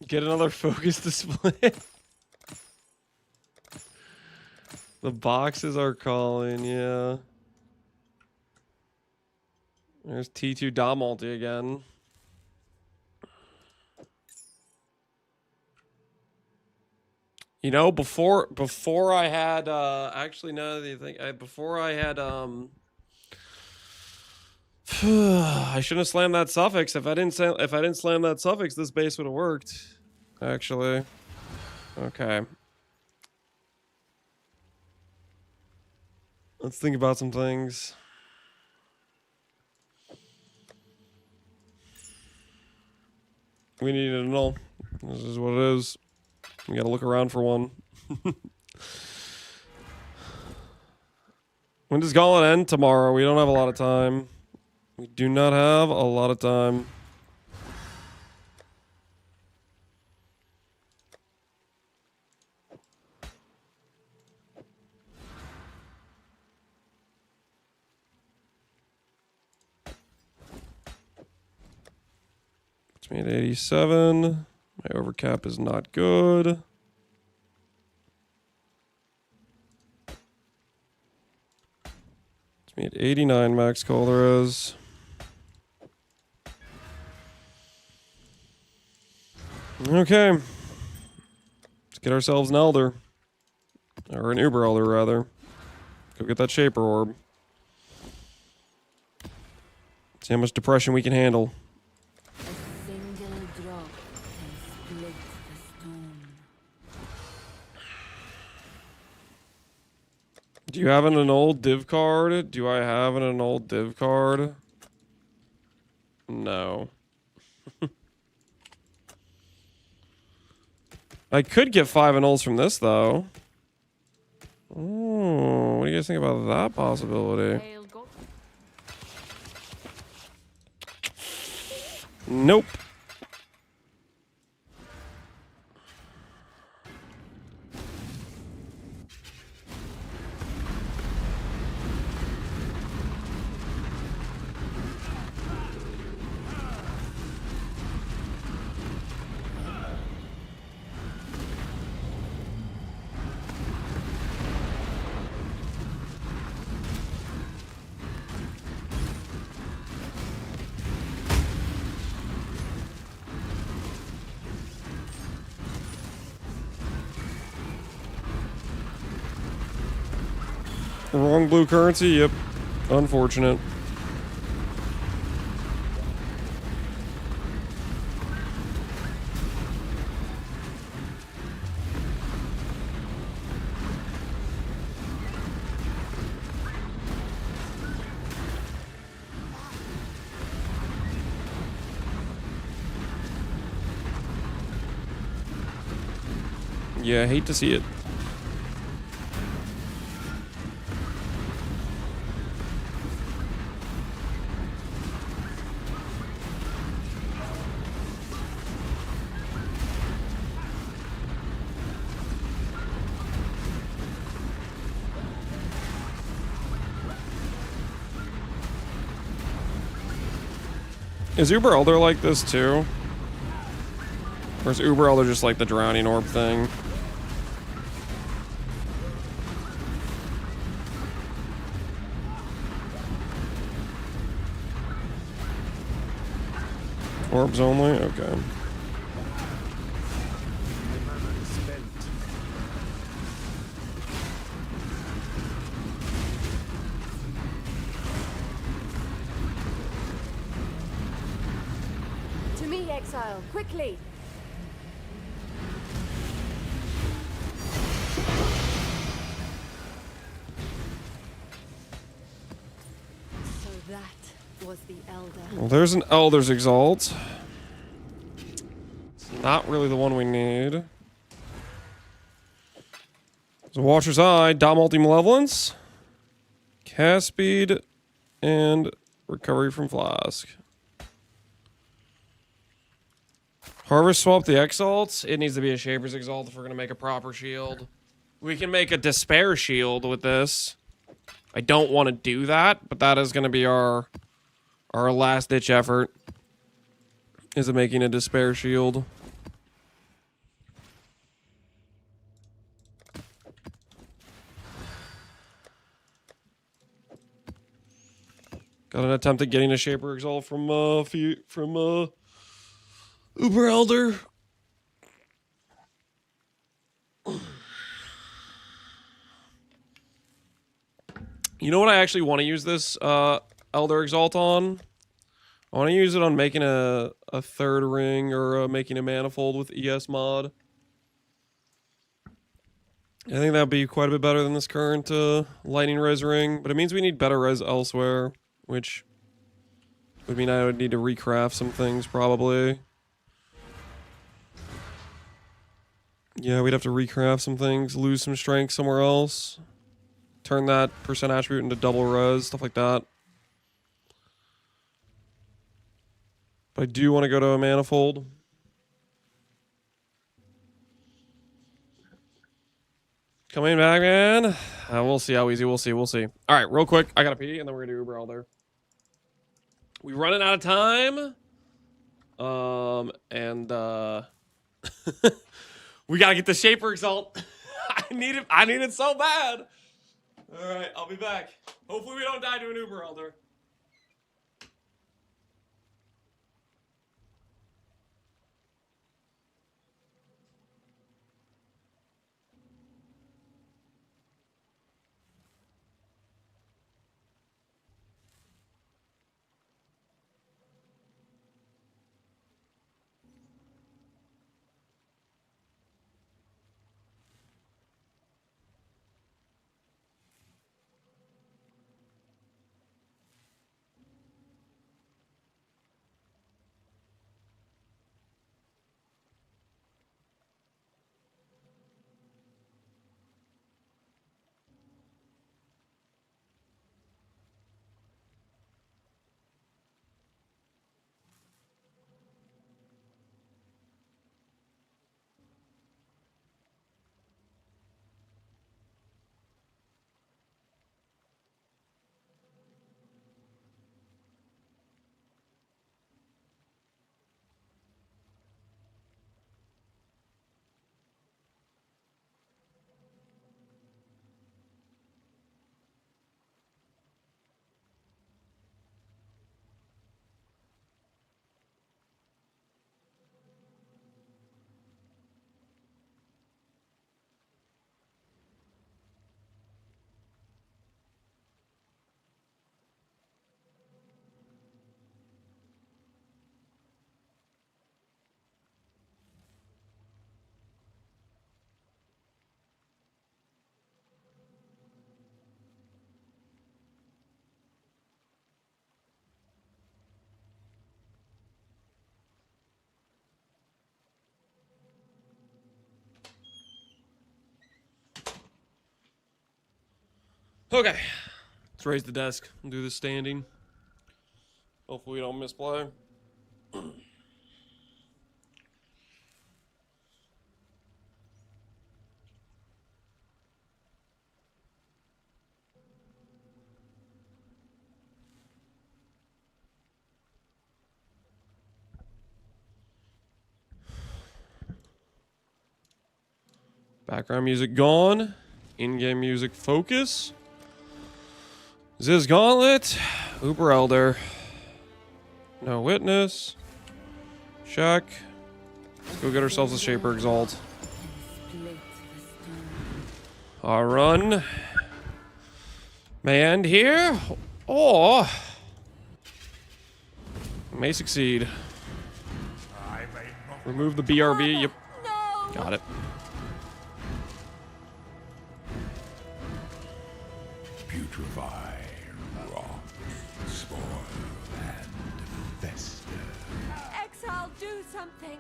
Speaker 1: Get another focus display. The boxes are calling, yeah. There's T2 Dom ulti again. You know, before I had actually now that you think before I had I shouldn't have slammed that suffix. If I didn't slam that suffix, this base would have worked. Actually. Okay. Let's think about some things. We need to know. This is what it is. We gotta look around for one. When does Gauntlet end? Tomorrow. We don't have a lot of time. We do not have a lot of time. It's me at 87. My overcap is not good. It's me at 89 max call there is. Okay. Let's get ourselves an Elder. Or an Uber Elder, rather. Go get that Shaper Orb. See how much depression we can handle.
Speaker 3: A single drop can split the stone.
Speaker 1: Do you have an old div card? Do I have an old div card? No. I could get 5 annuls from this, though. Ooh, what do you guys think about that possibility? Nope. Wrong blue currency? Yep. Unfortunate. Yeah, I hate to see it. Is Uber Elder like this too? Or is Uber Elder just like the Drowning Orb thing? Orbs only? Okay.
Speaker 5: To me, exile, quickly! was the elder.
Speaker 1: Well, there's an Elder's Exalt. It's not really the one we need. So Watcher's Eye, dot multi-malevolence, cast speed, and recovery from flask. Harvest swap the Exalts. It needs to be a Shaper's Exalt if we're going to make a proper shield. We can make a Despair shield with this. I don't want to do that, but that is going to be our last-ditch effort. Is it making a Despair shield? Got an attempt at getting a Shaper Exalt from Uber Elder. You know what I actually want to use this Elder Exalt on? I want to use it on making a third ring or making a manifold with ES mod. I think that'd be quite a bit better than this current lightning res ring, but it means we need better res elsewhere, which would mean I would need to recraft some things probably. Yeah, we'd have to recraft some things, lose some strength somewhere else. Turn that percent attribute into double res, stuff like that. But I do want to go to a manifold. Coming back, man. We'll see how easy. We'll see. All right, real quick. I gotta pee, and then we're gonna do Uber Elder. We running out of time. We gotta get the Shaper Exalt. I need it so bad. All right, I'll be back. Hopefully we don't die to an Uber Elder. Okay, let's raise the desk and do this standing. Hopefully we don't misplay. Background music gone. In-game music focus. Ziz Gauntlet. Uber Elder. No witness. Check. Let's go get ourselves a Shaper Exalt. Our run may end here, or may succeed. Remove the BRB. Yep.
Speaker 5: No!
Speaker 1: Got it.
Speaker 4: Putrefy, rot, spoil,
Speaker 5: something.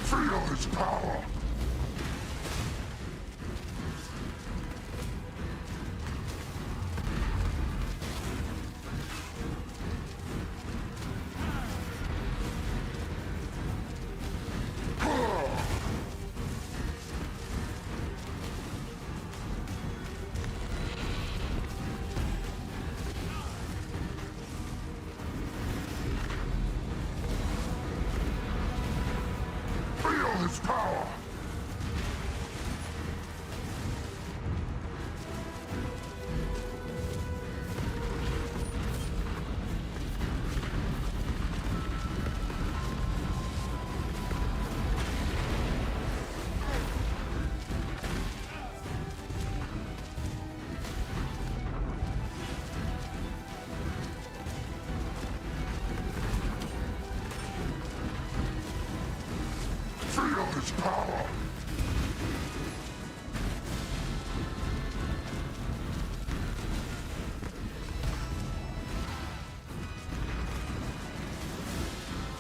Speaker 4: Feel his power! Feel his power! Feel his power!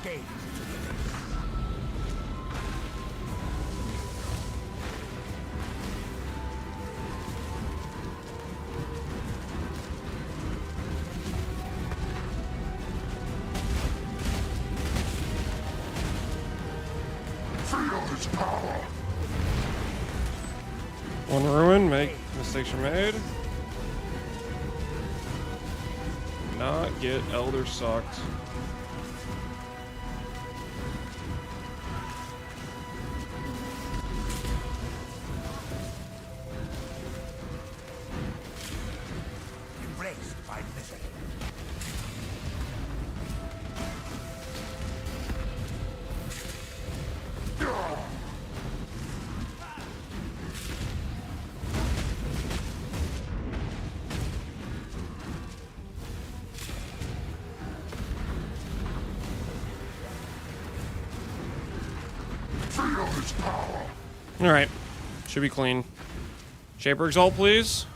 Speaker 4: Gaze into the abyss. Feel his power!
Speaker 1: One ruin, make mistakes are made. Not get Elder sucked.
Speaker 4: Embraced by misery. Feel his power!
Speaker 1: Alright. Should be clean. Shaper Exalt, please.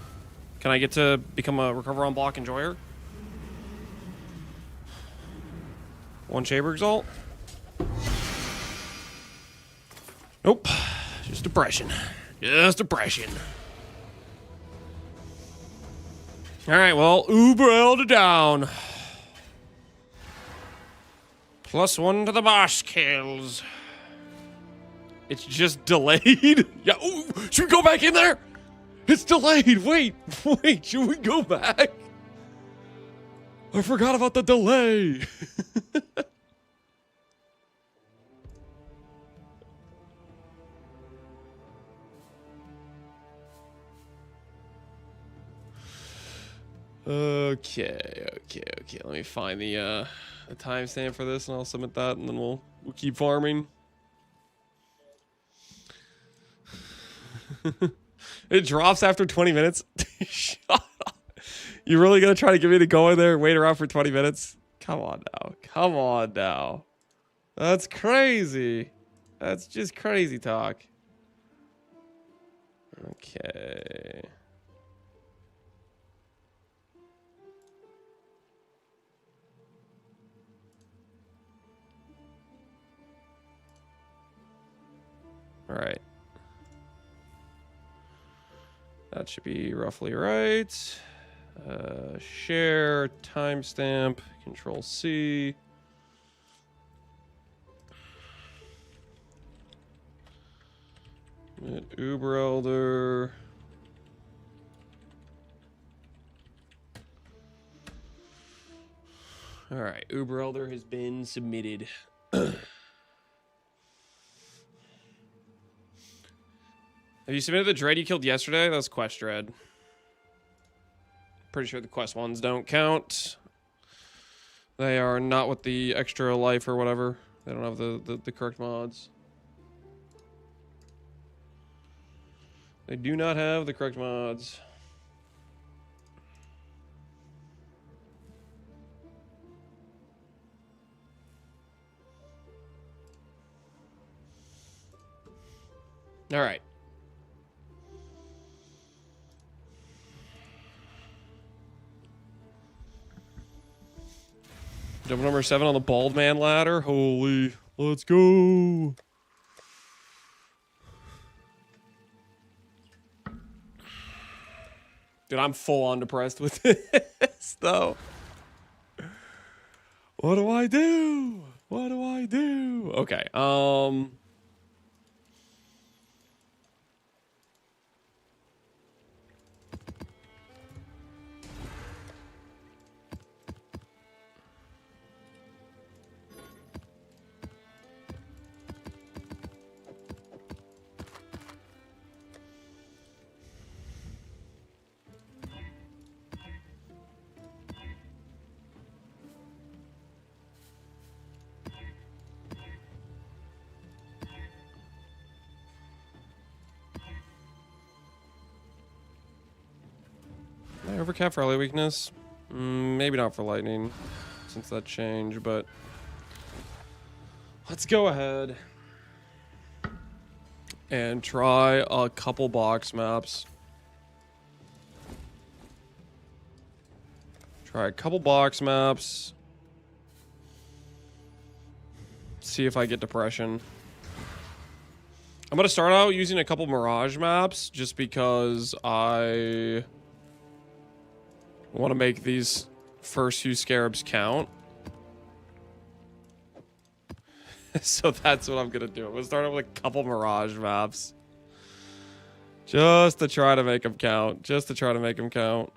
Speaker 1: Can I get to become a Recover on Block Enjoyer? One Shaper Exalt? Nope. Just depression. Just depression. Alright, well, Uber Elder down. +1 to the boss kills. It's just delayed? Yeah, ooh, should we go back in there? It's delayed. Wait, should we go back? I forgot about the delay. Okay. Let me find the timestamp for this, and I'll submit that, and then we'll keep farming. It drops after 20 minutes. Shut up. You really gonna try to get me to go in there and wait around for 20 minutes? Come on now. That's crazy. That's just crazy talk. Okay. All right. That should be roughly right. Share, timestamp, Control C. Uber Elder. All right, Uber Elder has been submitted. Have you submitted the dread you killed yesterday? That's quest dread. Pretty sure the quest ones don't count. They are not with the extra life or whatever. They don't have the correct mods. They do not have the correct mods. All right. Jump number 7 on the bald man ladder. Holy, let's go. Dude, I'm full on depressed with this, though. What do I do? What do I do? Okay, Did I overcap for LA weakness? Maybe not for lightning, since that changed, but let's go ahead and try a couple box maps. Try a couple box maps. See if I get depression. I'm gonna start out using a couple Mirage maps just because I want to make these first few scarabs count. So that's what I'm gonna do. I'm gonna start out with a couple Mirage maps. Just to try to make them count. Just to try to make them count.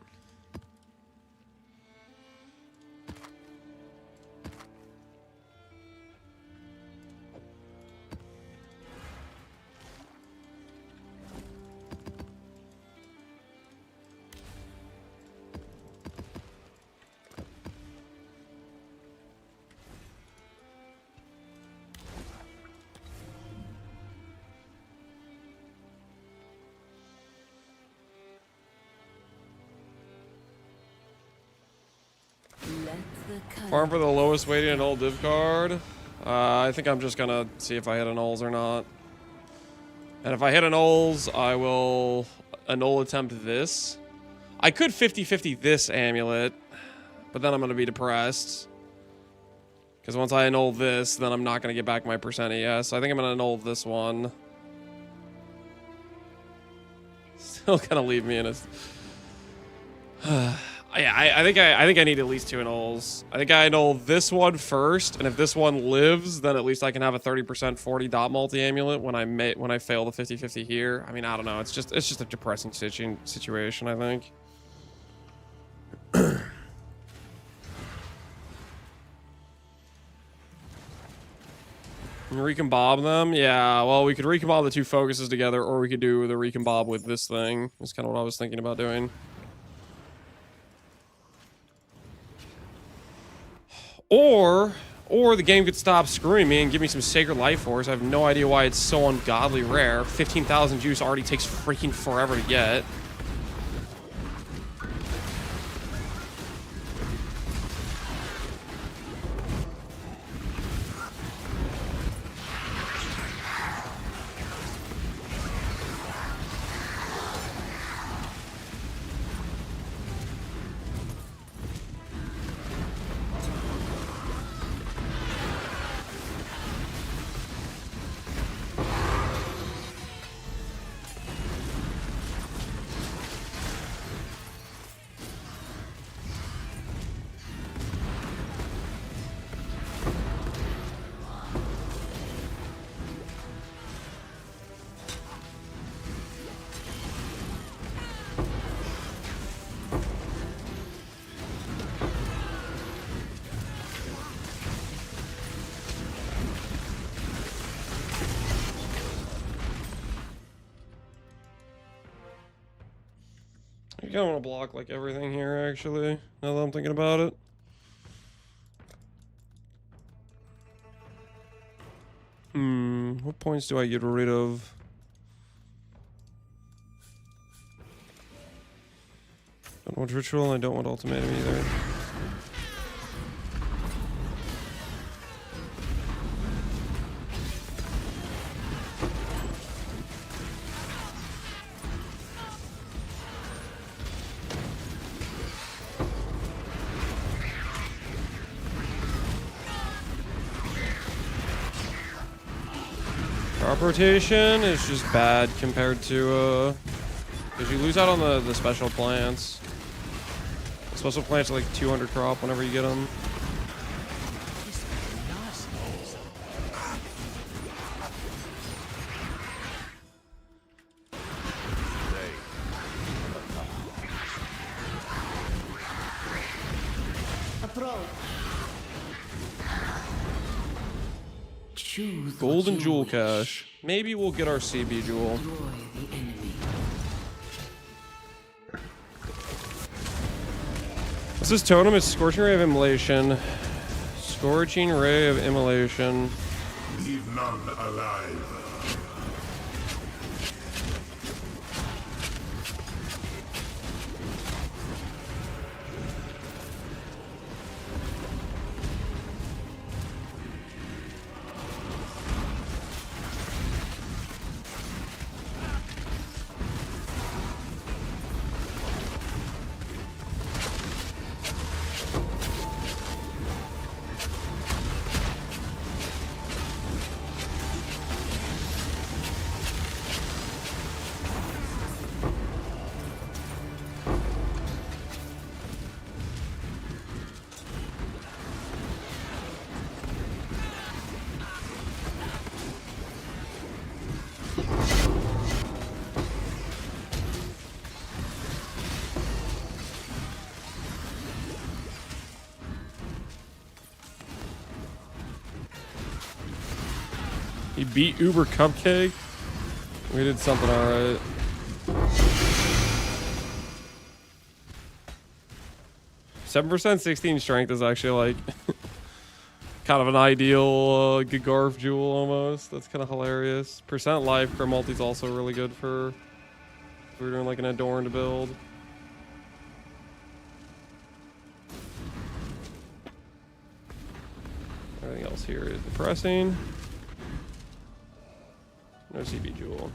Speaker 1: Farm for the lowest weighted and old div card. I think I'm just gonna see if I hit an ulls or not. And if I hit an ulls, I will annul attempt this. I could 50-50 this amulet, but then I'm gonna be depressed. Because once I annul this, then I'm not gonna get back my percent ES. So I think I'm gonna annul this one. Still gonna leave me in a... Yeah, I think I need at least 2 annuls. I think I annul this one first, and if this one lives, then at least I can have a 30% 40 dot multi amulet when I fail the 50-50 here. I mean, I don't know. It's just a depressing situation, I think. Recombob them? Yeah, well, we could recombob the 2 focuses together, or we could do the recombob with this thing. That's kind of what I was thinking about doing. Or the game could stop screwing me and give me some Sacred Life Force. I have no idea why it's so ungodly rare. 15,000 juice already takes freaking forever to get. I kind of want to block like everything here, actually, now that I'm thinking about it. What points do I get rid of? Don't want ritual, and I don't want ultimatum either. Crop rotation is just bad compared to, because you lose out on the special plants. Special plants are like 200 crop whenever you get them.
Speaker 3: Approach. Choose
Speaker 1: Gold and
Speaker 3: what you
Speaker 1: jewel
Speaker 3: wish.
Speaker 1: cache. Maybe we'll get our CB jewel.
Speaker 3: Destroy the enemy.
Speaker 1: What's this totem? It's Scorching Ray of Immolation. Scorching Ray of Immolation.
Speaker 4: Leave none alive.
Speaker 1: He beat Uber Cupcake. We did something alright. %, 16 strength is actually like kind of an ideal Gagarf jewel almost. That's kind of hilarious. % life, Crit Multi's also really good for if we're doing like an Adorned build. Everything else here is depressing. No CB jewel.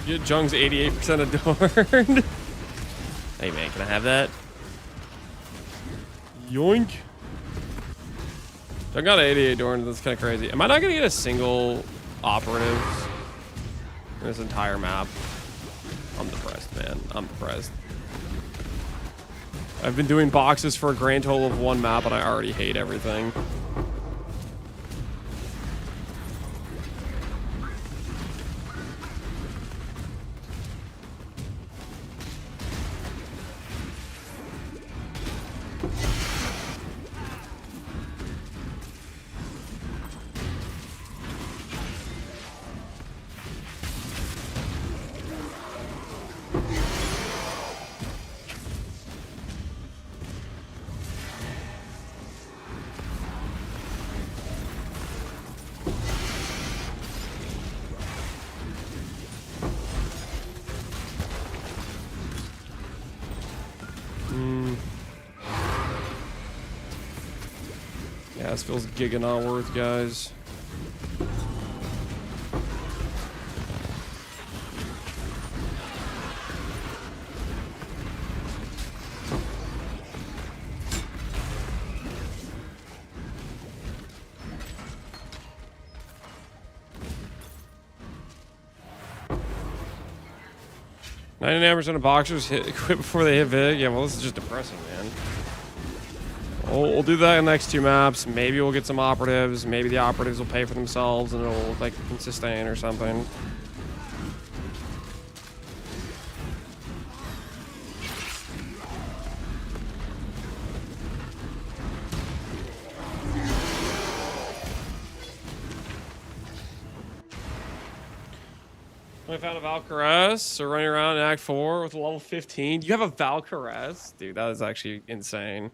Speaker 1: Get Jung's 88% adorned. Hey man, can I have that? Yoink. Jung got 88 adorned, that's kind of crazy. Am I not gonna get a single operative in this entire map? I'm depressed, man. I'm depressed. I've been doing boxes for a grand total of 1 map and I already hate everything. Yeah, this feels giga not worth, guys. % of boxers hit quit before they hit Vig. Yeah, well, this is just depressing, man. We'll do that in the next 2 maps. Maybe we'll get some operatives. Maybe the operatives will pay for themselves and it'll like sustain or something. I found a Valkyries, so running around in Act 4 with a level 15. You have a Valkyries? Dude, that is actually insane.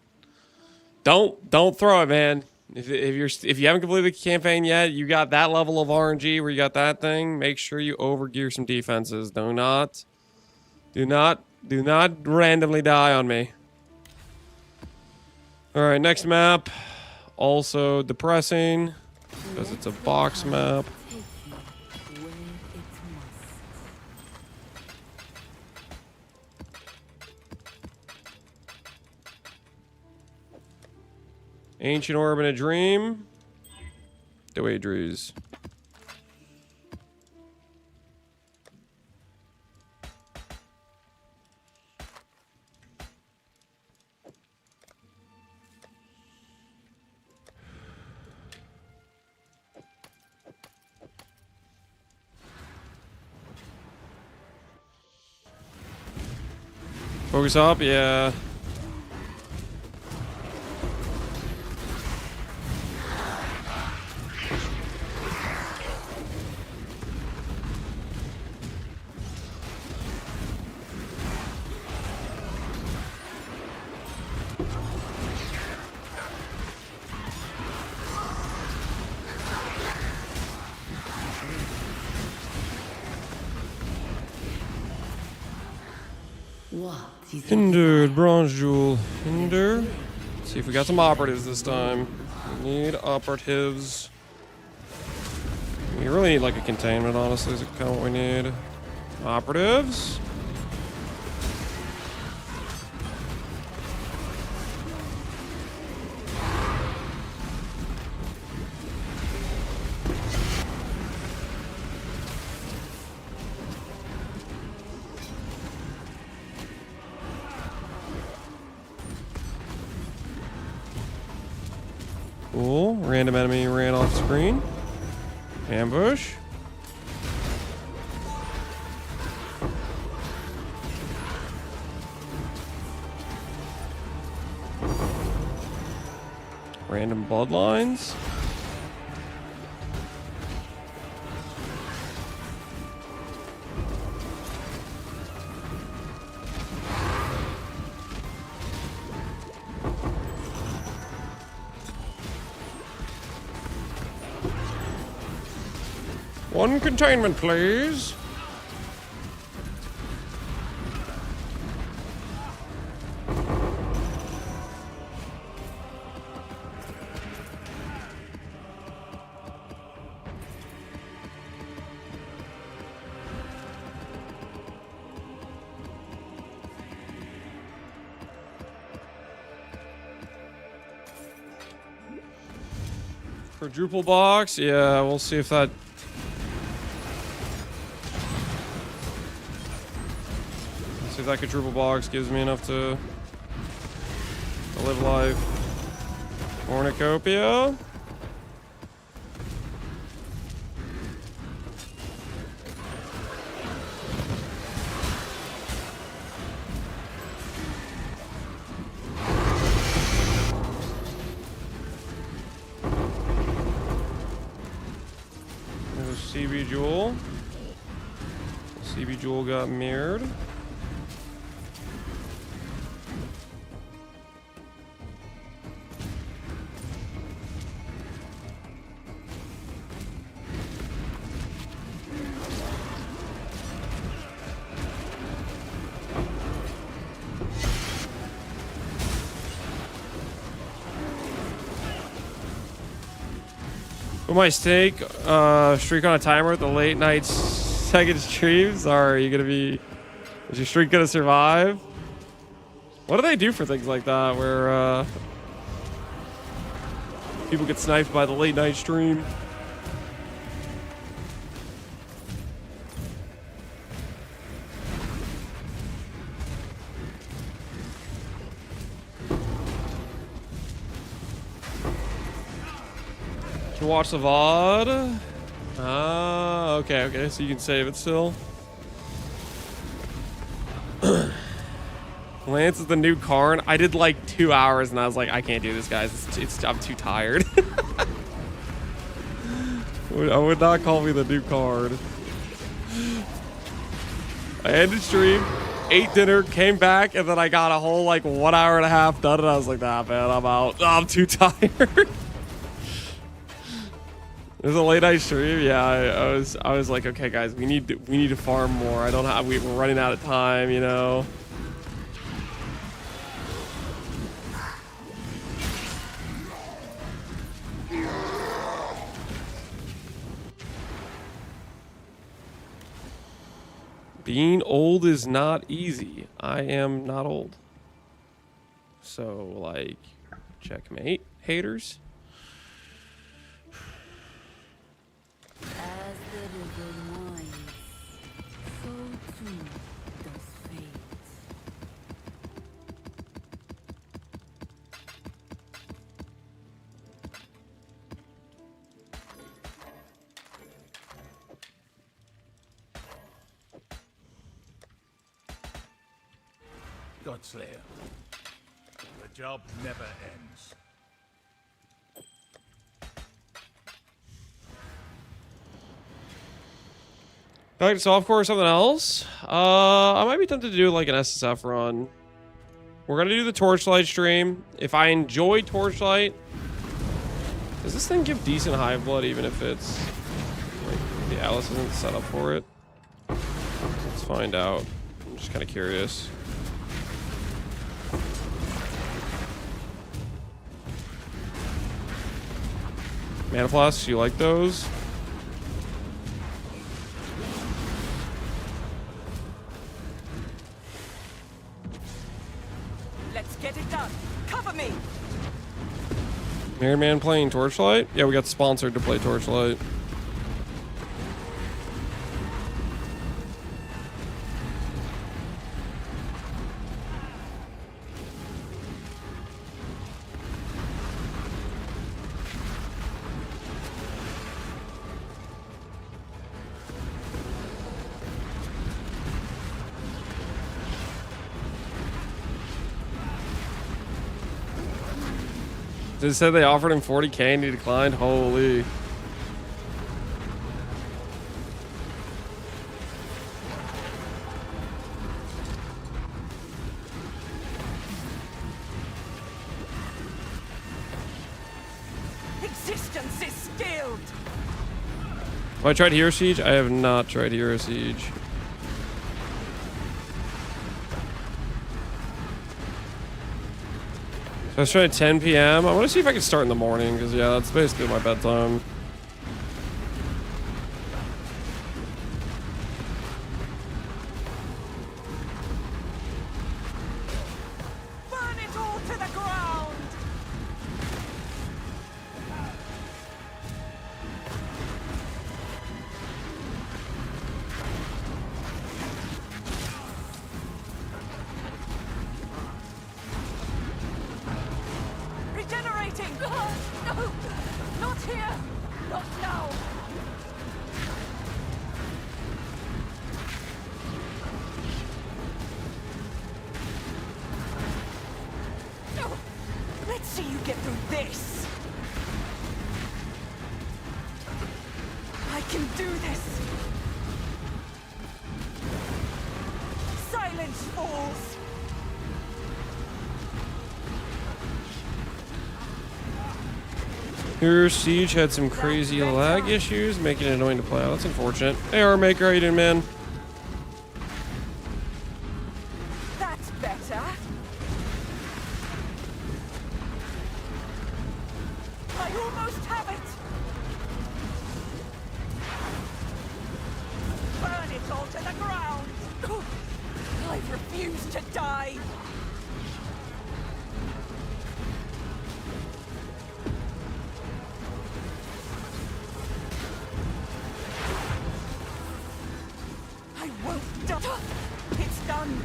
Speaker 1: Don't throw it, man. If you haven't completed the campaign yet, you got that level of RNG where you got that thing. Make sure you overgear some defenses. Do not randomly die on me. All right, next map. Also depressing because it's a box map. Ancient Orb in a Dream. The Wagers. Focus up, yeah.
Speaker 3: What is
Speaker 1: Hindered, Bronze Jewel. Hinder. See if we got some operatives this time. We need operatives. We really need like a containment, honestly, is kind of what we need. Operatives. Cool. Random enemy ran off screen. Ambush. Random bloodlines. One containment, please. Quadruple box, yeah, we'll see if that. See if that quadruple box gives me enough to live life. Cornucopia. There's a CB Jewel. CB Jewel got mirrored. With my streak on a timer with the late night second streams, are you gonna be? Is your streak gonna survive? What do they do for things like that, where people get sniped by the late night stream? Watch the VOD. Ah, okay. So you can save it still. Lance is the new Karn. I did like 2 hours and I was like, I can't do this, guys. I'm too tired. I would not call me the new Karn. I ended stream, ate dinner, came back, and then I got a whole like 1 hour and a half done, and I was like, nah, man, I'm out. I'm too tired. It was a late night stream. Yeah, I was like, okay, guys, we need to farm more. I don't have. We're running out of time, you know. Being old is not easy. I am not old. So, like, checkmate, haters.
Speaker 3: As the river winds, so too does fate.
Speaker 4: Godslayer. The job never ends.
Speaker 1: Alright, so of course something else. I might be tempted to do like an SSF run. We're gonna do the Torchlight stream. If I enjoy Torchlight, does this thing give decent hive blood even if it's like the Alice isn't set up for it? Let's find out. I'm just kind of curious. Mana flasks, you like those?
Speaker 6: Let's get it done. Cover me.
Speaker 1: Iron Man playing Torchlight? Yeah, we got sponsored to play Torchlight. Did it say they offered him 40K and he declined? Holy.
Speaker 6: Existence is stilled.
Speaker 1: Have I tried Hero Siege? I have not tried Hero Siege. So I was trying at 10 p.m. I want to see if I can start in the morning, because yeah, that's basically my bedtime.
Speaker 6: Burn it all to the ground. Regenerating. No, not here. Not now. No. Let's see you get through this. I can do this. Silence, fools.
Speaker 1: Hero Siege had some crazy lag issues, making it annoying to play out. That's unfortunate. Hey, R-Maker, how you doing, man?
Speaker 6: That's better. I almost have it. Burn it all to the ground. I refuse to die. I won't die. It's done.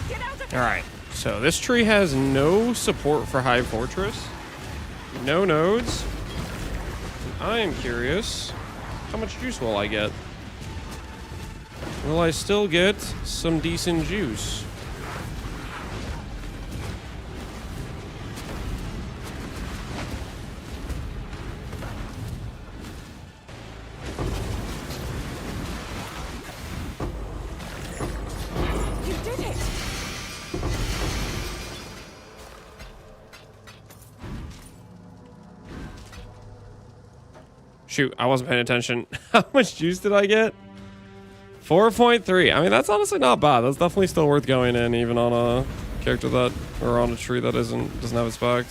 Speaker 6: Get out of here.
Speaker 1: Alright, so this tree has no support for High Fortress. No nodes. I am curious. How much juice will I get? Will I still get some decent juice?
Speaker 6: You did it!
Speaker 1: Shoot, I wasn't paying attention. How much juice did I get? 4.3. I mean, that's honestly not bad. That's definitely still worth going in, even on a character that, or on a tree that doesn't have its back.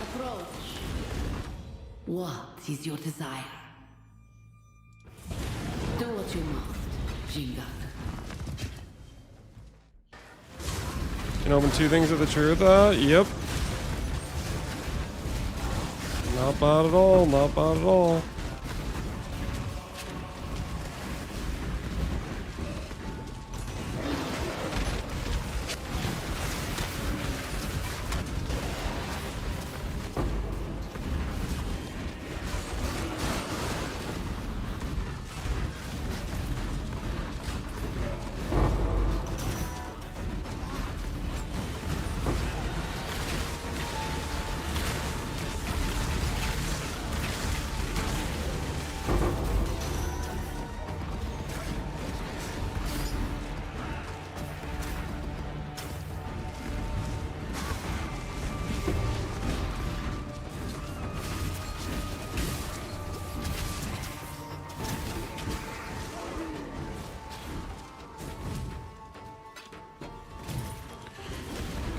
Speaker 3: Approach. What is your desire? Do what you must, Jinga.
Speaker 1: Can open 2 things of the tree with that? Yep. Not bad at all. Not bad at all.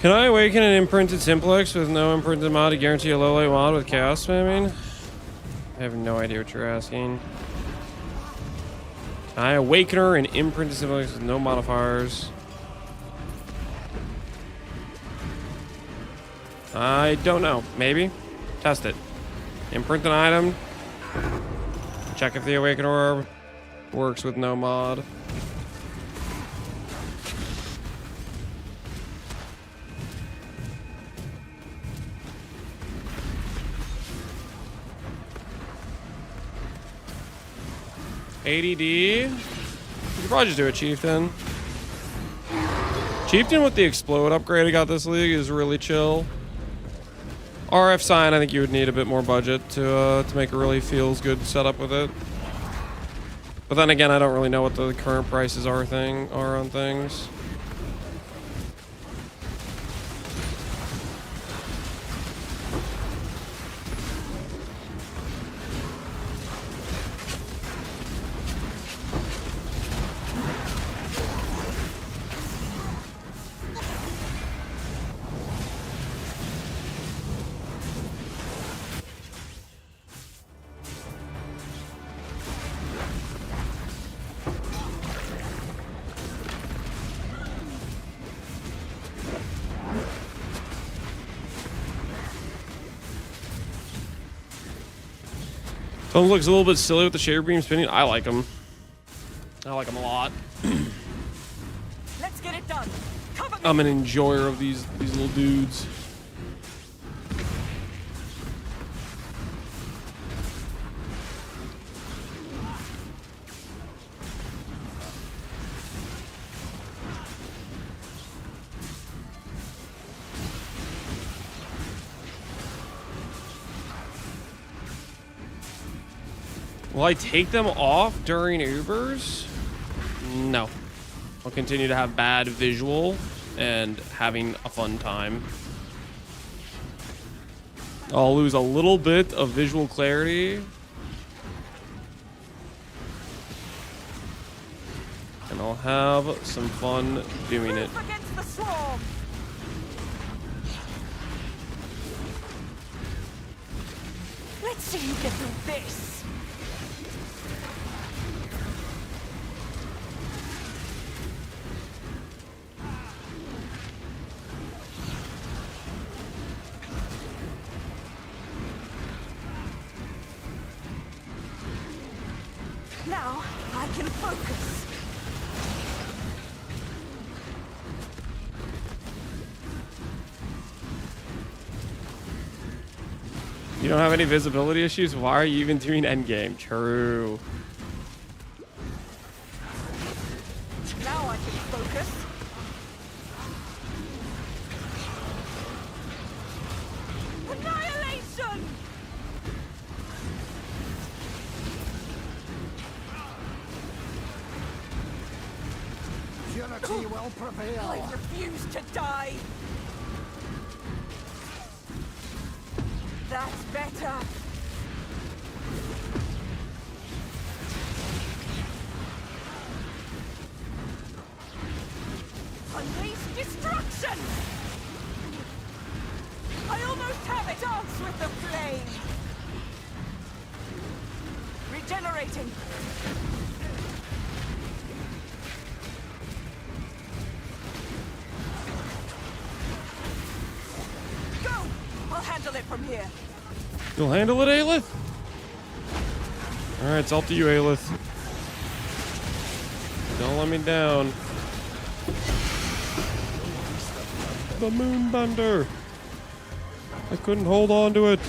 Speaker 1: Can I awaken an imprinted simplex with no imprinted mod to guarantee a low light mod with chaos spamming? I have no idea what you're asking. Can I awaken her an imprinted simplex with no modifiers? I don't know. Maybe. Test it. Imprint an item. Check if the awaken orb works with no mod. ADD. You could probably just do a Chieftain. Chieftain with the Explode upgrade I got this league is really chill. RF Sign, I think you would need a bit more budget to make a really feels good setup with it. But then again, I don't really know what the current prices are on things. Those looks a little bit silly with the Shader Beam spinning. I like them. I like them a lot.
Speaker 6: Let's get it done. Cover me.
Speaker 1: I'm an enjoyer of these little dudes. Will I take them off during Ubers? No. I'll continue to have bad visual and having a fun time. I'll lose a little bit of visual clarity. And I'll have some fun doing it.
Speaker 6: Move against the swarm. Let's see you get through this. Now I can focus.
Speaker 1: You don't have any visibility issues? Why are you even doing endgame? True.
Speaker 6: Now I can focus. Annihilation!
Speaker 4: Unity will prevail.
Speaker 6: I refuse to die. That's better. Unleash destruction! I almost have it. Dance with the flame. Regenerating. Go! I'll handle it from here.
Speaker 1: You'll handle it, Aelith? Alright, it's up to you, Aelith. Don't let me down. The moon thunder. I couldn't hold on to it.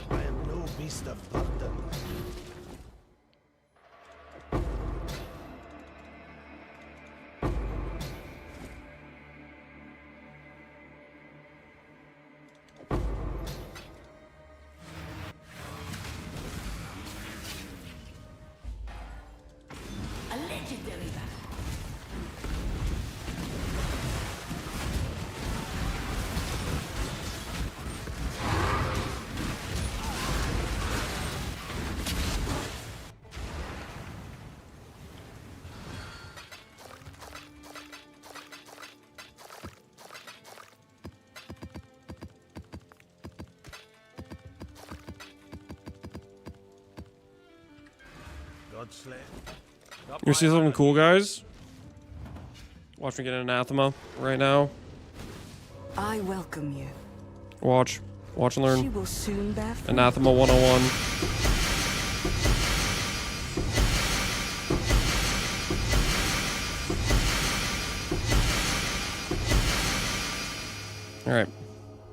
Speaker 7: I am no beast of burden.
Speaker 3: A legendary battle.
Speaker 7: God slay.
Speaker 1: You see something cool, guys? Watch me get an anathema right now.
Speaker 6: I welcome you.
Speaker 1: Watch. Watch and
Speaker 6: She
Speaker 1: learn.
Speaker 6: will soon bear fruit.
Speaker 1: Anathema 101. Alright.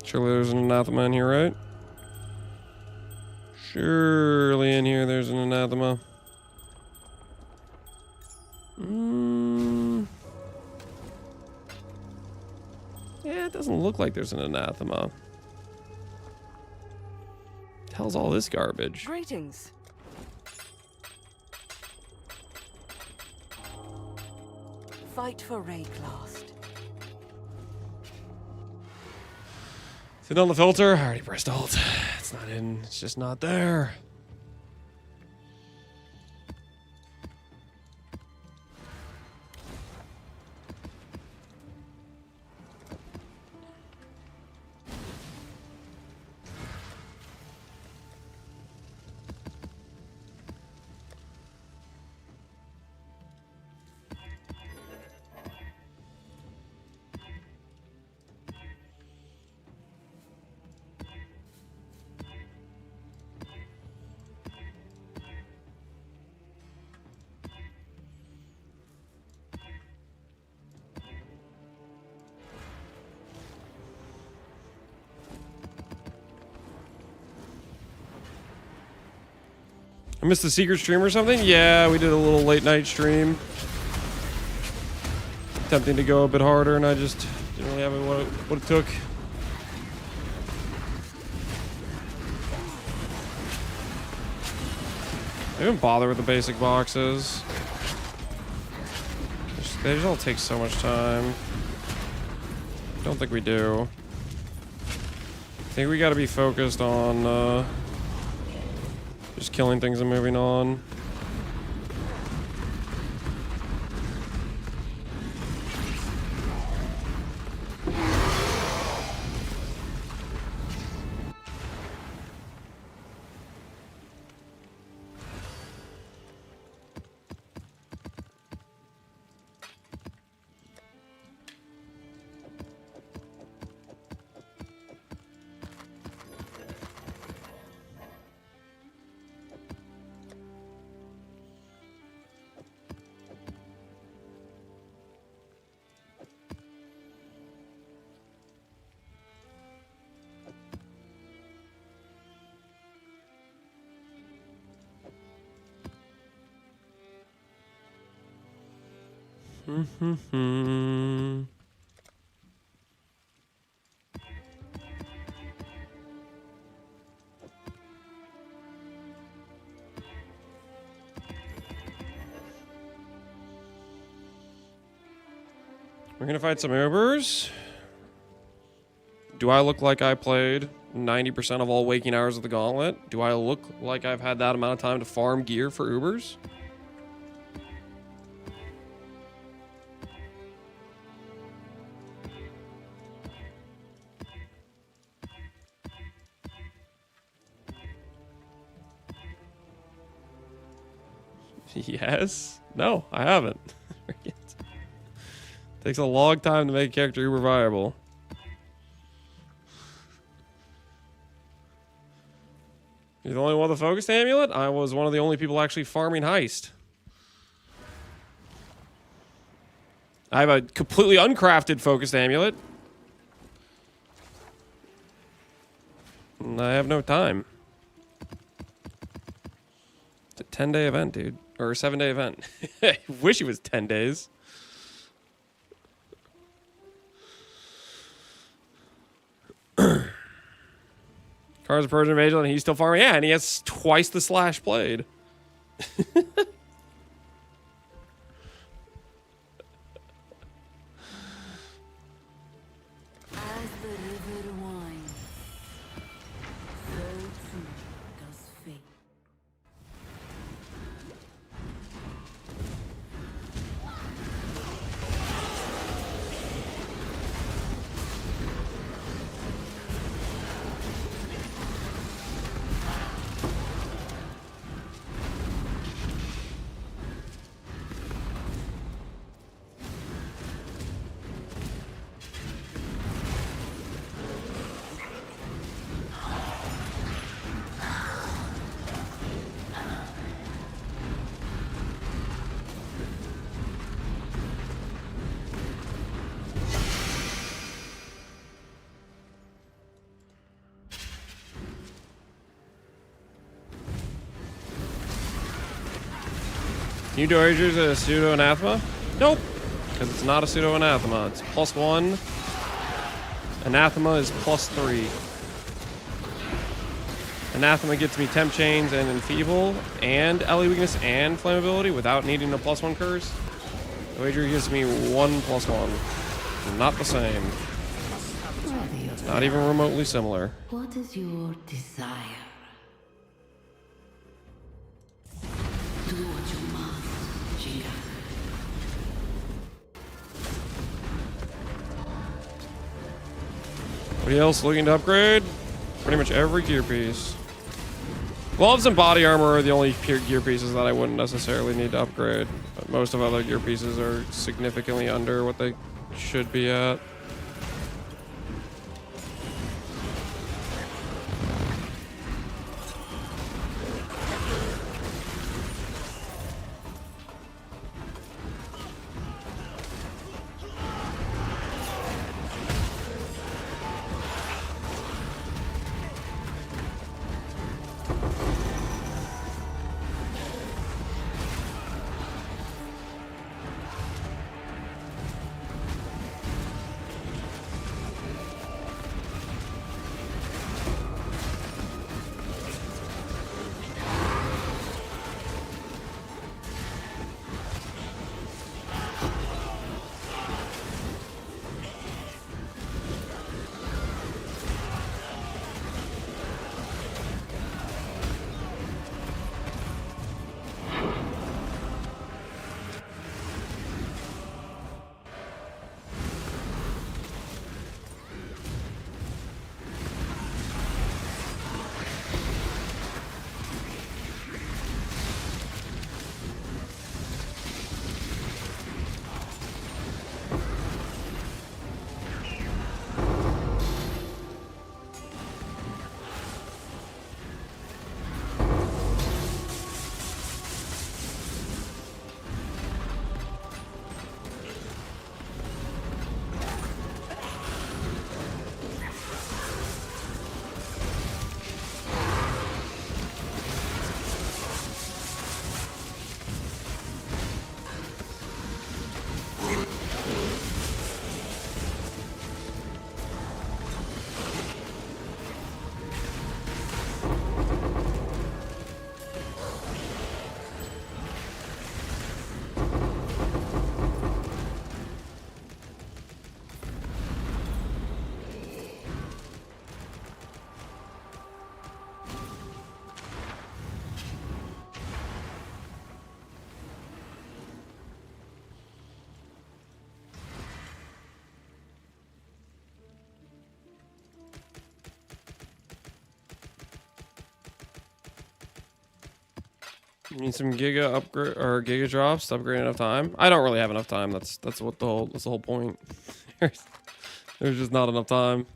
Speaker 1: Surely there's an anathema in here, right? Surely in here there's an anathema. Yeah, it doesn't look like there's an anathema. The hell's all this garbage?
Speaker 6: Greetings. Fight for Rayclast.
Speaker 1: Is it on the filter? I already pressed alt. It's not in. It's just not there. I missed the secret stream or something? Yeah, we did a little late night stream. Attempting to go a bit harder, and I just didn't really have what it took. I didn't bother with the basic boxes. They just all take so much time. Don't think we do. I think we gotta be focused on just killing things and moving on. We're gonna fight some Ubers. Do I look like I played 90% of all waking hours of the Gauntlet? Do I look like I've had that amount of time to farm gear for Ubers? Yes? No, I haven't. Takes a long time to make a character uber viable. You're the only one with a focused amulet? I was one of the only people actually farming heist. I have a completely uncrafted focused amulet. And I have no time. It's a 10-day event, dude. Or a 7-day event. I wish it was 10 days. Car's a Persian Major and he's still farming. Yeah, and he has twice the slash played.
Speaker 3: As the river winds, so too does fate.
Speaker 1: Can you do Ragers a pseudo anathema? Nope, because it's not a pseudo anathema. It's +1. Anathema is +3. Anathema gets me temp chains and enfeeble and LE weakness and flammability without needing a +1 curse. The Wager gives me 1 +1. Not the same. Not even remotely similar.
Speaker 3: What is your desire? Do what you must, Jinga.
Speaker 1: Anybody else looking to upgrade? Pretty much every gear piece. Gloves and body armor are the only pure gear pieces that I wouldn't necessarily need to upgrade. But most of other gear pieces are significantly under what they should be at. Need some giga upgrade or giga drops to upgrade enough time. I don't really have enough time. That's what that's the whole point. There's just not enough time.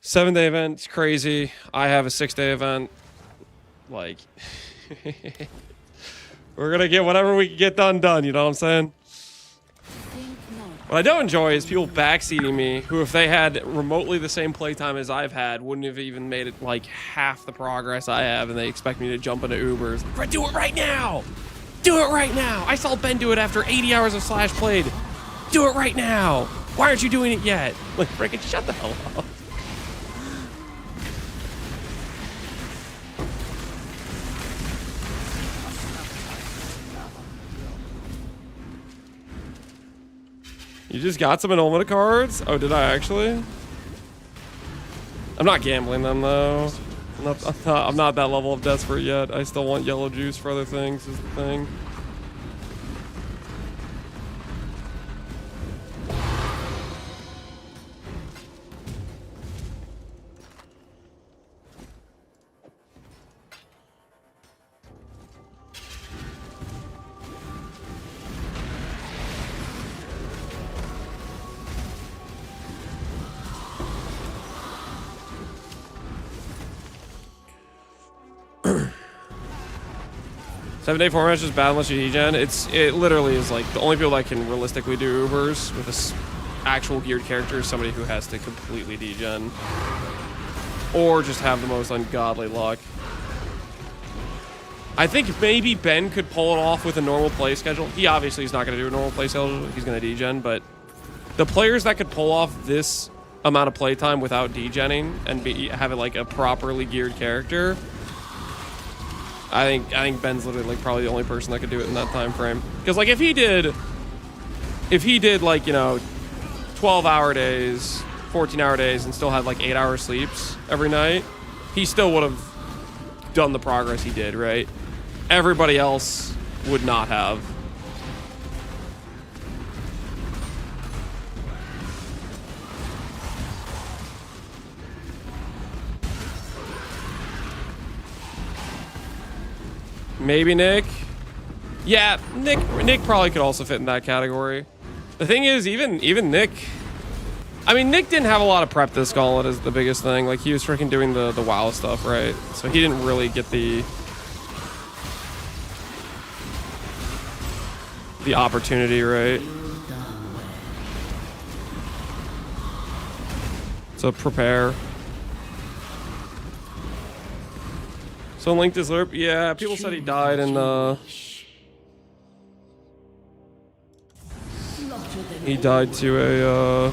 Speaker 1: 7-day event, crazy. I have a 6-day event. Like, we're gonna get whatever we can get done. You know what I'm saying? What I don't enjoy is people backseating me who, if they had remotely the same playtime as I've had, wouldn't have even made it like half the progress I have, and they expect me to jump into Ubers. Do it right now! Do it right now! I saw Ben do it after 80 hours of Slash played. Do it right now! Why aren't you doing it yet? Like, freaking shut the hell up. You just got some enrollment cards? Oh, did I actually? I'm not gambling them though. I'm not that level of desperate yet. I still want yellow juice for other things is the thing. Seven-day format is just bad unless you degen. It literally is like the only people that can realistically do Ubers with this actual geared character is somebody who has to completely degen. Or just have the most ungodly luck. I think maybe Ben could pull it off with a normal play schedule. He obviously is not going to do a normal play schedule. He's going to degen, but the players that could pull off this amount of playtime without degenning and have it like a properly geared character, I think Ben's literally like probably the only person that could do it in that time frame. Because like if he did like, you know, 12-hour days, 14-hour days, and still had like 8-hour sleeps every night, he still would have done the progress he did, right? Everybody else would not have. Maybe Nick. Yeah, Nick probably could also fit in that category. The thing is, even Nick, I mean, Nick didn't have a lot of prep this gauntlet is the biggest thing. Like, he was freaking doing the WoW stuff, right? So he didn't really get the opportunity, right? So prepare. So linked his lerp. Yeah, people said he died in he died to a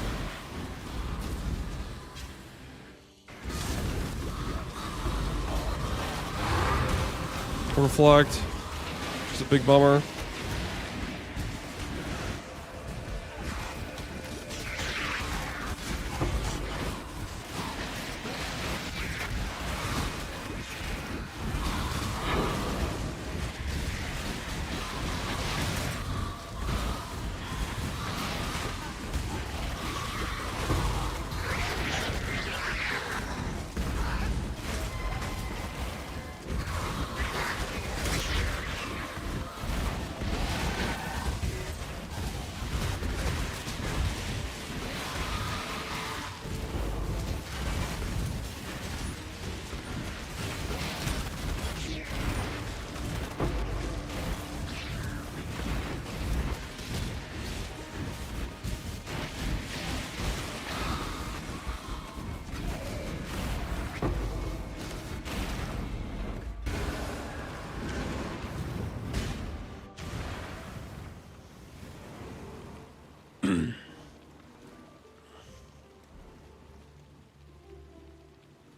Speaker 1: reflect. Which is a big bummer.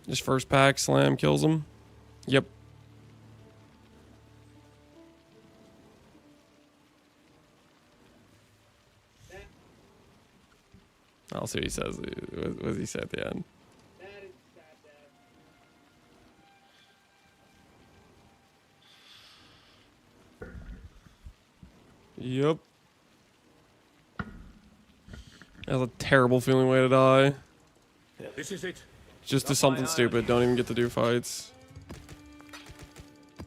Speaker 1: Just first pack slam kills him. Yep. I'll see what he says. What does he say at the end? Yep. That's a terrible feeling way to die.
Speaker 4: This is it.
Speaker 1: Just do something stupid. Don't even get to do fights.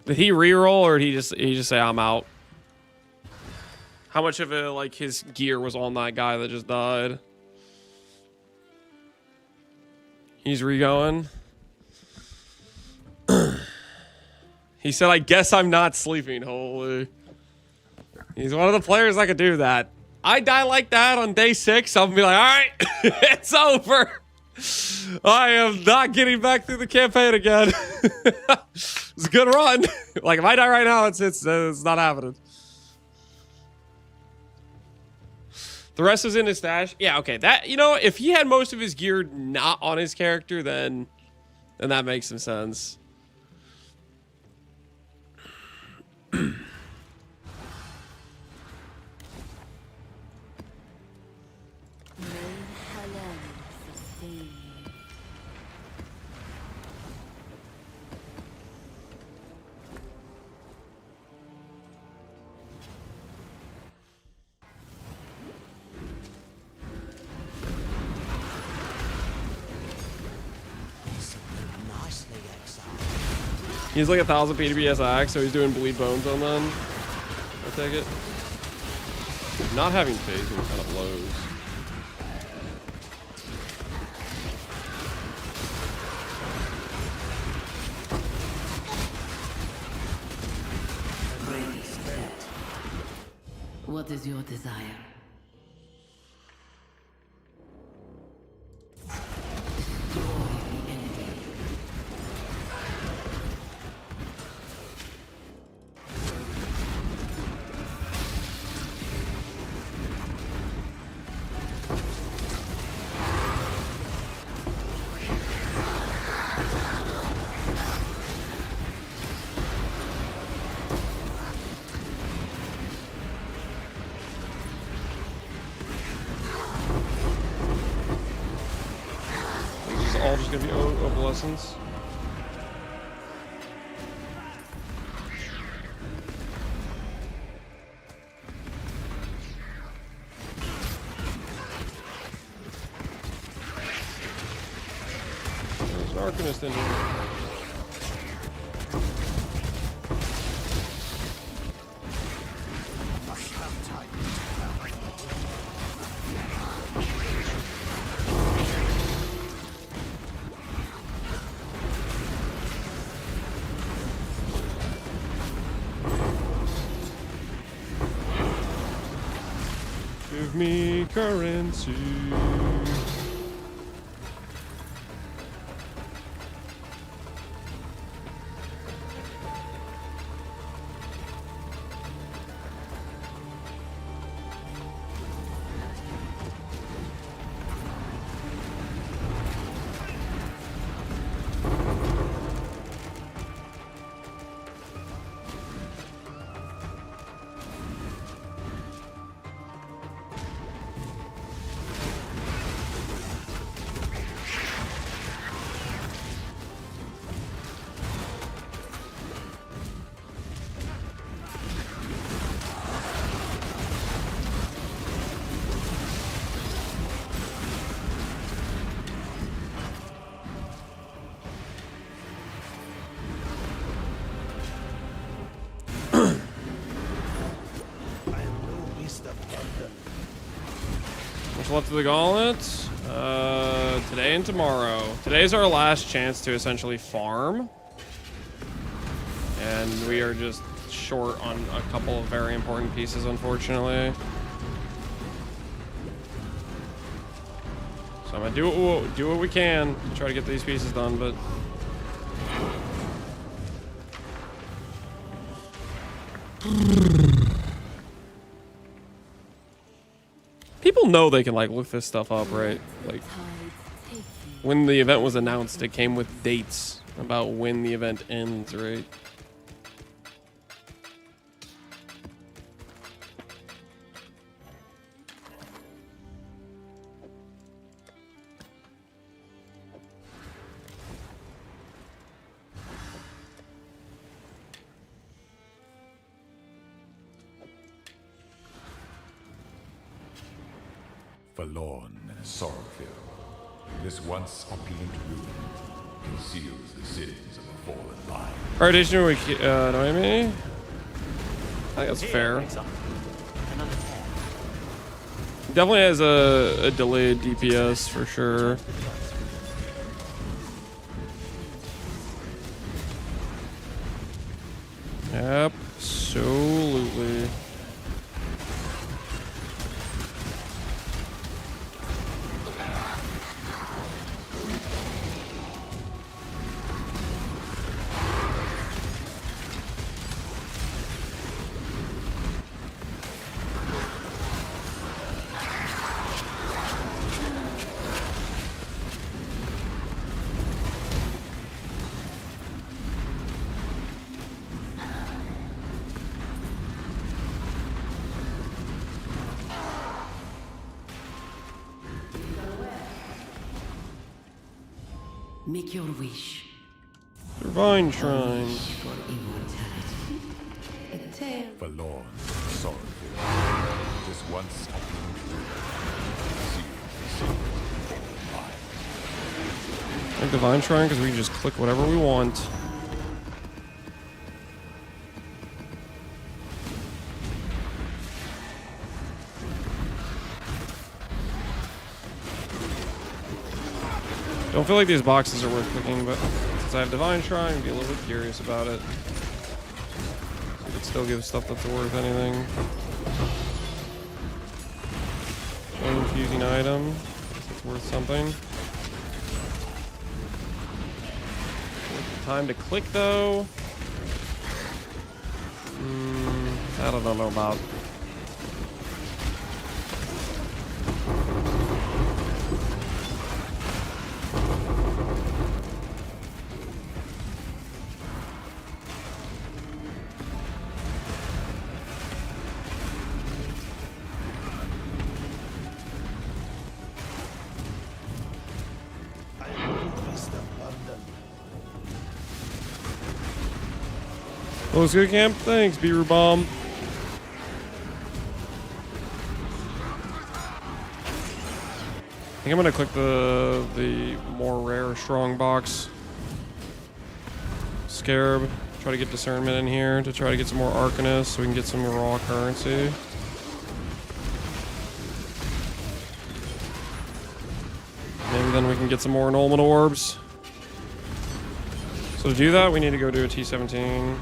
Speaker 1: Did he reroll or did he just say I'm out? How much of it, like, his gear was on that guy that just died? He's re-going. He said, I guess I'm not sleeping. Holy. He's one of the players that could do that. I die like that on day 6. I'll be like, all right, it's over. I am not getting back through the campaign again. It's a good run. Like, if I die right now, it's not happening. The rest is in his stash. Yeah, okay. That, you know, if he had most of his gear not on his character, then that makes some sense. He's like 1,000 PDBSX, so he's doing bleed bones on them. I'll take it. Not having phasing kind of blows.
Speaker 3: What is your desire? Destroy the enemy.
Speaker 1: All just gonna be obsolescence. There's an Arcanist in here. Give me currency. What's left of the gauntlet? Today and tomorrow. Today's our last chance to essentially farm. And we are just short on a couple of very important pieces, unfortunately. So I'm gonna do what we can to try to get these pieces done, but people know they can like look this stuff up, right? Like when the event was announced, it came with dates about when the event ends, right?
Speaker 4: Forlorn and sorrow-filled, this once opulent ruin conceals the sins of a fallen line.
Speaker 1: Alright, did we annoy me? I think that's fair. Definitely has a delayed DPS for sure. Absolutely.
Speaker 3: Make your wish.
Speaker 1: Divine Shrine.
Speaker 3: For immortality. A tale.
Speaker 4: Forlorn, sorrowful. Just one stopping
Speaker 1: Like Divine Shrine because we can just click whatever we want. Don't feel like these boxes are worth clicking, but since I have Divine Shrine, I'd be a little bit curious about it. I could still give stuff that's worth anything. Infusing item. It's worth something. Worth the time to click though. I don't know about.
Speaker 7: I am no beast of burden.
Speaker 1: Well, it's good camp. Thanks, Beaver Bomb. I think I'm gonna click the more rare strong box. Scarab. Try to get discernment in here to try to get some more Arcanist so we can get some raw currency. Maybe then we can get some more annulment orbs. So to do that, we need to go do a T17.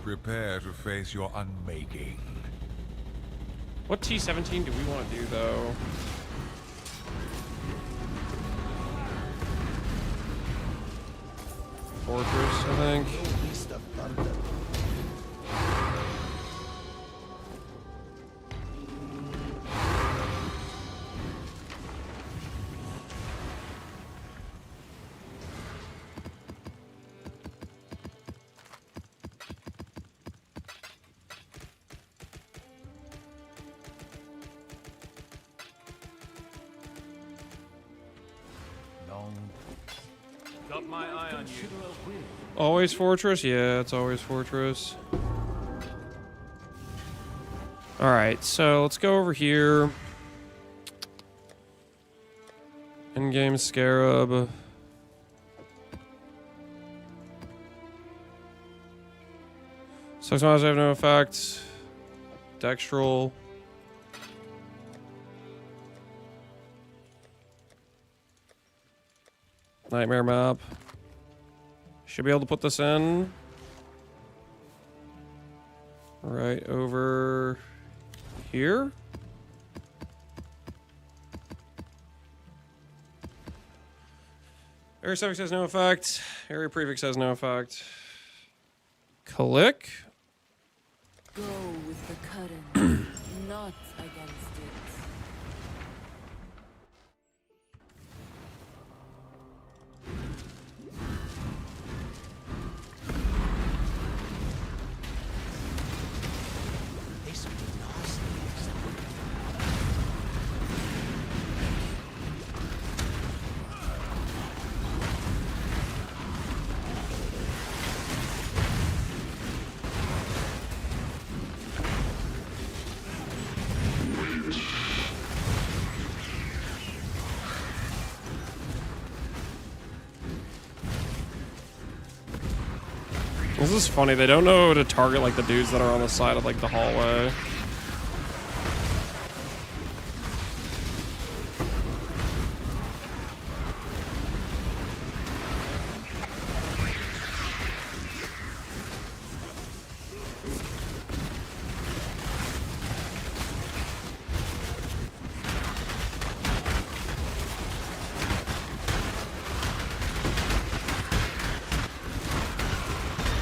Speaker 4: Prepare to face your unmaking.
Speaker 1: What T17 do we want to do though? Fortress, I think.
Speaker 7: No beast of burden.
Speaker 8: Got my eye on you.
Speaker 1: Always Fortress? Yeah, it's always Fortress. Alright, so let's go over here. In-game Scarab. Sucks miles have no effect. Dextral. Nightmare map. Should be able to put this in. Right over here. Area suffix has no effect. Area prefix has no effect. Click.
Speaker 3: Go with the current, not against it.
Speaker 7: This will be nasty.
Speaker 1: This is funny. They don't know to target like the dudes that are on the side of like the hallway.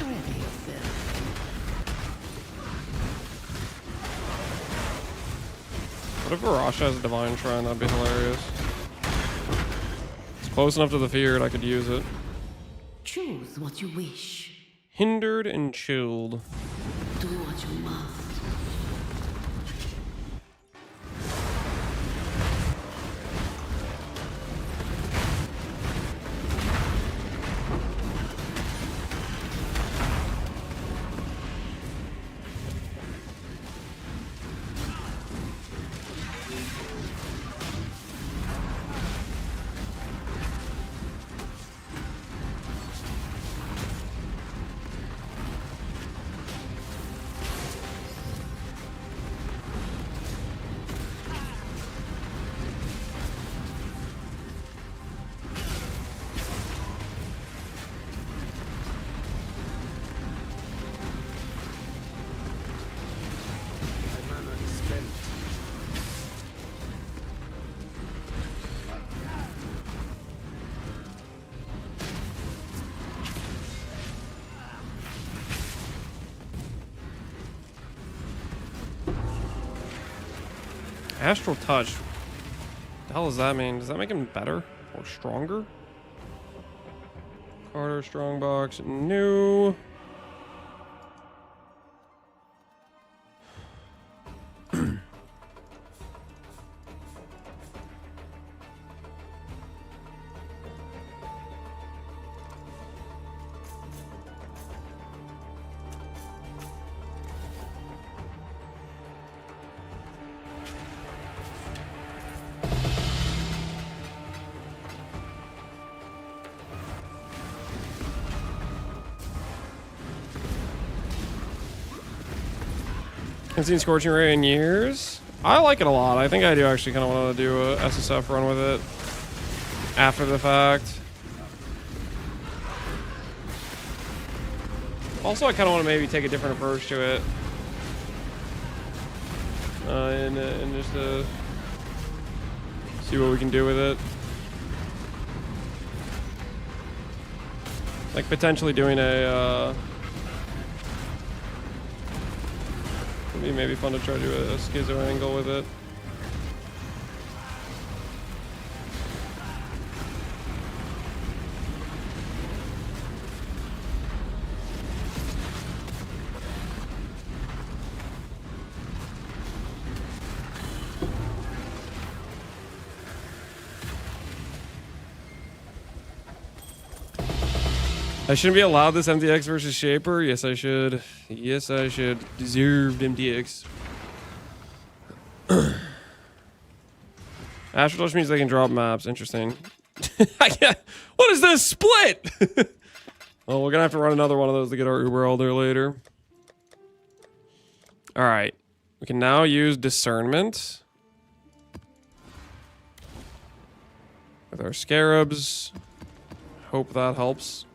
Speaker 3: Ready yourself.
Speaker 1: What if Varasha has a Divine Shrine? That'd be hilarious. It's close enough to the Feared, I could use it.
Speaker 3: Choose what you wish.
Speaker 1: Hindered and chilled.
Speaker 3: Do what you must.
Speaker 7: My mana is spent.
Speaker 1: Astral Touch. The hell does that mean? Does that make him better or stronger? Carter Strongbox. New. Haven't seen Scorching Ray in years. I like it a lot. I think I do actually kind of want to do a SSF run with it after the fact. Also, I kind of want to maybe take a different approach to it. And just see what we can do with it. Like potentially doing a it'd be maybe fun to try to do a schizo angle with it. I shouldn't be allowed this MTX versus Shaper. Yes, I should. Yes, I should. Deserved MTX. Astral Touch means they can drop maps. Interesting. What is this split? Well, we're gonna have to run another one of those to get our Uber Elder later. All right, we can now use Discernment with our Scarabs. Hope that helps.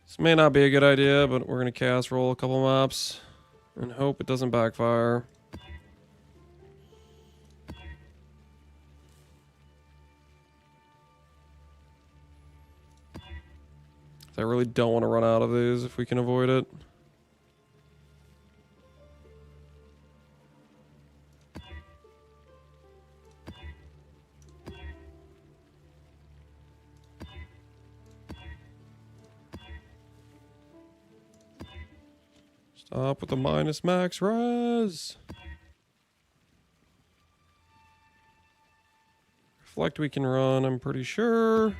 Speaker 1: This may not be a good idea, but we're going to cast roll a couple maps and hope it doesn't backfire. I really don't want to run out of these if we can avoid it. Stop with the minus max res. Reflect we can run, I'm pretty sure.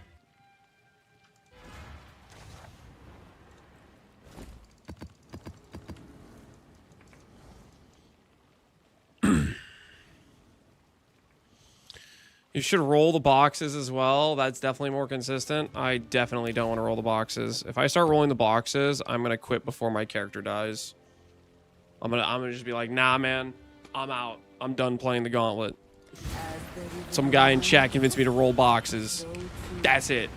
Speaker 1: You should roll the boxes as well. That's definitely more consistent. I definitely don't want to roll the boxes. If I start rolling the boxes, I'm gonna quit before my character dies. I'm gonna just be like, nah, man, I'm out. I'm done playing the gauntlet. Some guy in chat convinced me to roll boxes. That's it.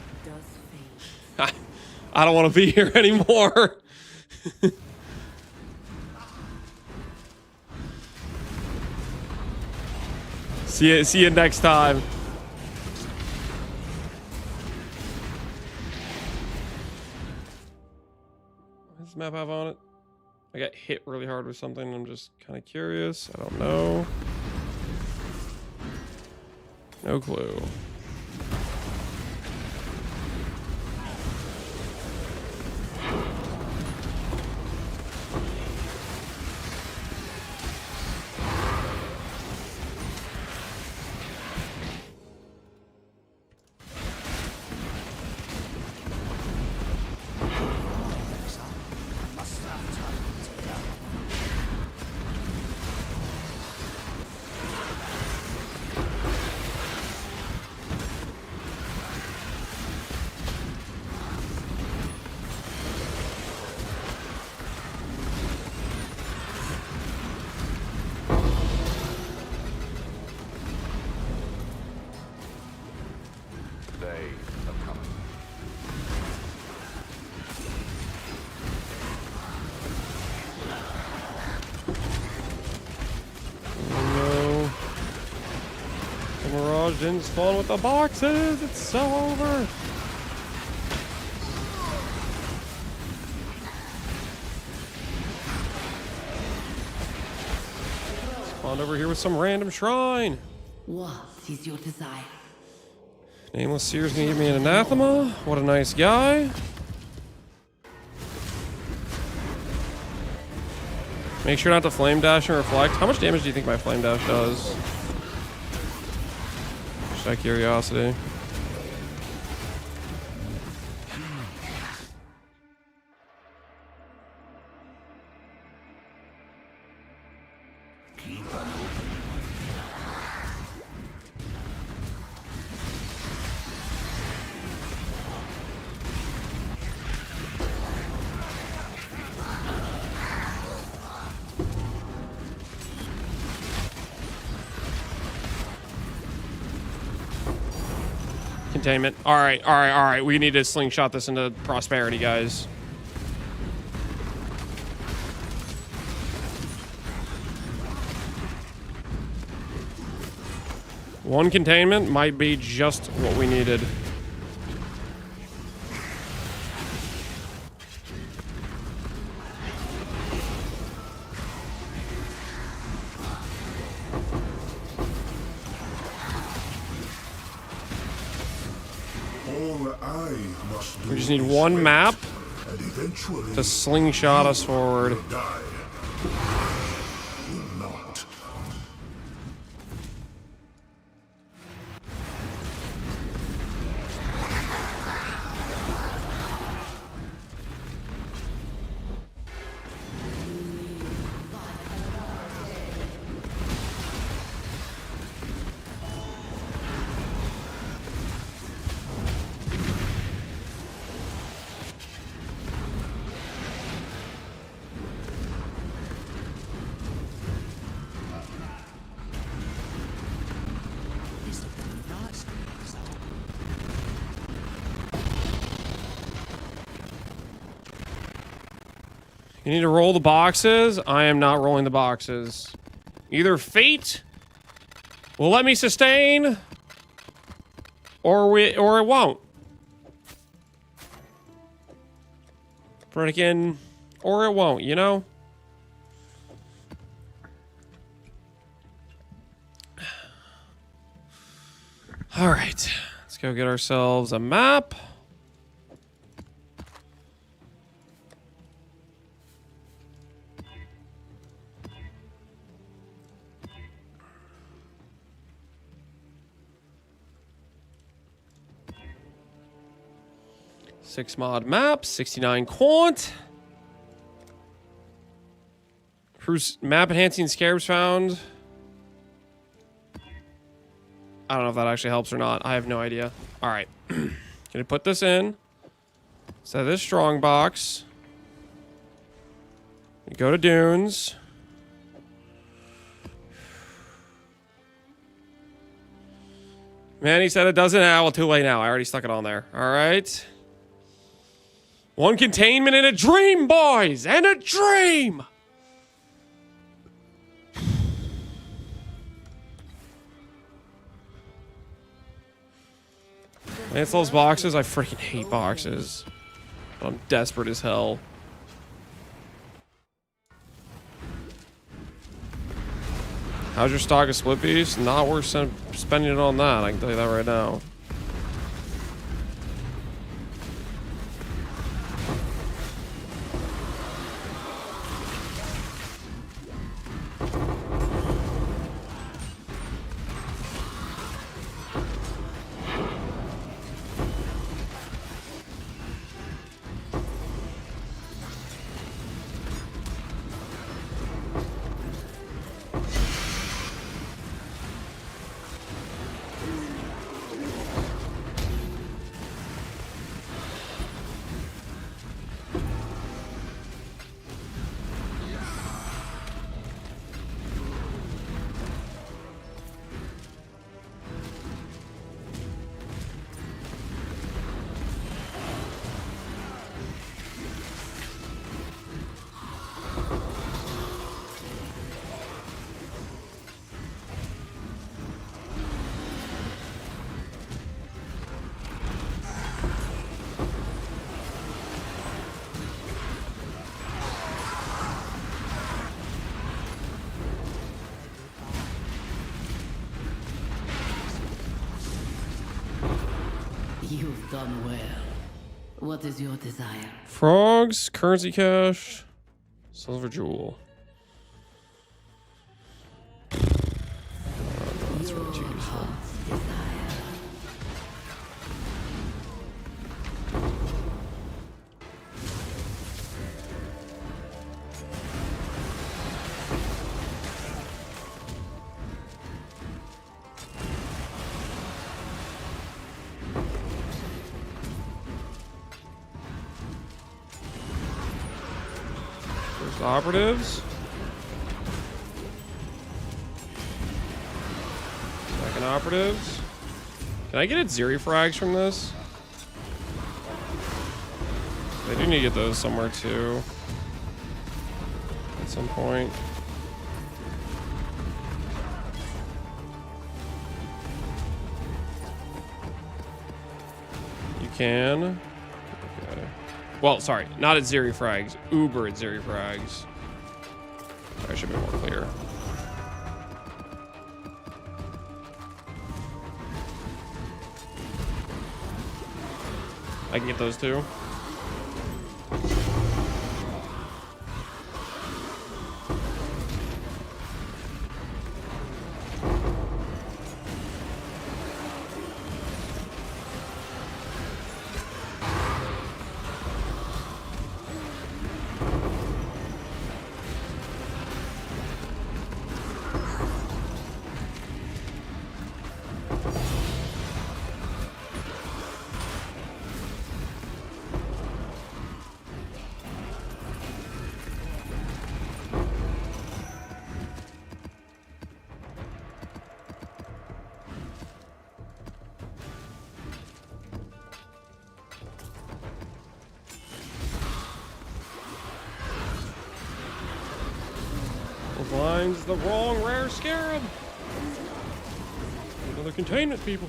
Speaker 1: I don't want to be here anymore. See you next time. What does this map have on it? I got hit really hard with something. I'm just kind of curious. I don't know. No clue. Didn't spawn with the boxes. It's so over. Spawned over here with some random shrine.
Speaker 3: What is your desire?
Speaker 1: Nameless Seer's gonna give me an anathema. What a nice guy. Make sure not to flame dash and reflect. How much damage do you think my flame dash does? Just out of curiosity. Containment. All right. We need to slingshot this into prosperity, guys. One containment might be just what we needed. We just need one map to slingshot us forward. You need to roll the boxes. I am not rolling the boxes. Either fate will let me sustain, or it won't. Freaking, or it won't, you know? All right, let's go get ourselves a map. 6 mod maps, 69 quant. Map enhancing scarabs found. I don't know if that actually helps or not. I have no idea. All right. Gonna put this in. Set this strong box. Go to dunes. Man, he said it doesn't. Ah, well, too late now. I already stuck it on there. All right. 1 containment and a dream, boys! And a dream! It's those boxes. I freaking hate boxes. But I'm desperate as hell. How's your stock of split piece? Not worth spending it on that. I can tell you that right now.
Speaker 3: You've done well. What is your desire?
Speaker 1: Frogs, currency cache, silver jewel. That's really too useful. Operatives. Second operatives. Can I get it Zeri frags from this? I do need to get those somewhere too. At some point. You can. Well, sorry, not at Zeri frags. Uber at Zeri frags. I should be more clear. I can get those too. Blinds the wrong rare scarab. Another containment, people.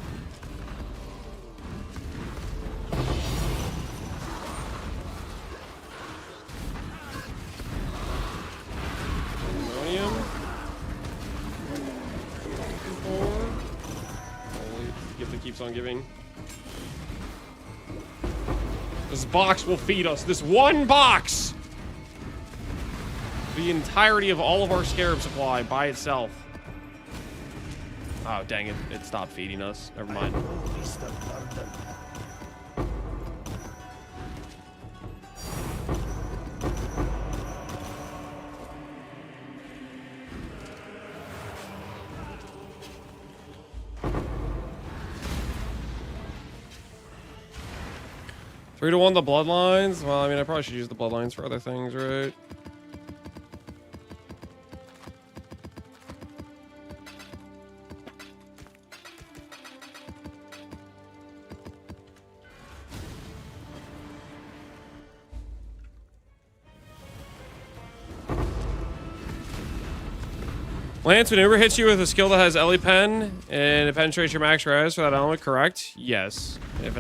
Speaker 1: Ammonium. Holy gift that keeps on giving. This box will feed us. This one box. The entirety of all of our scarab supply by itself. Oh, dang it. It stopped feeding us. Never mind. 3-1 the bloodlines. Well, I mean, I probably should use the bloodlines for other things, right? Lance, when Uber hits you with a skill that has Ellie Pen and it penetrates your max res for that element, correct? Yes. If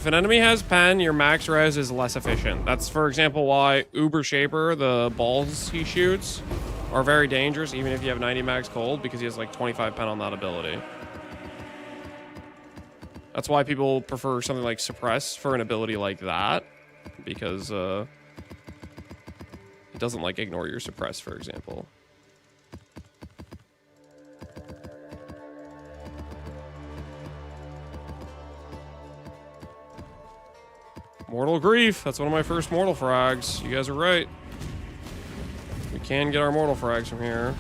Speaker 1: an enemy has Pen, your max res is less efficient. That's, for example, why Uber Shaper, the balls he shoots, are very dangerous, even if you have 90 max cold, because he has like 25 Pen on that ability. That's why people prefer something like Suppress for an ability like that, because it doesn't like ignore your Suppress, for example. Mortal Grief. That's one of my first mortal frags. You guys are right. We can get our mortal frags from here.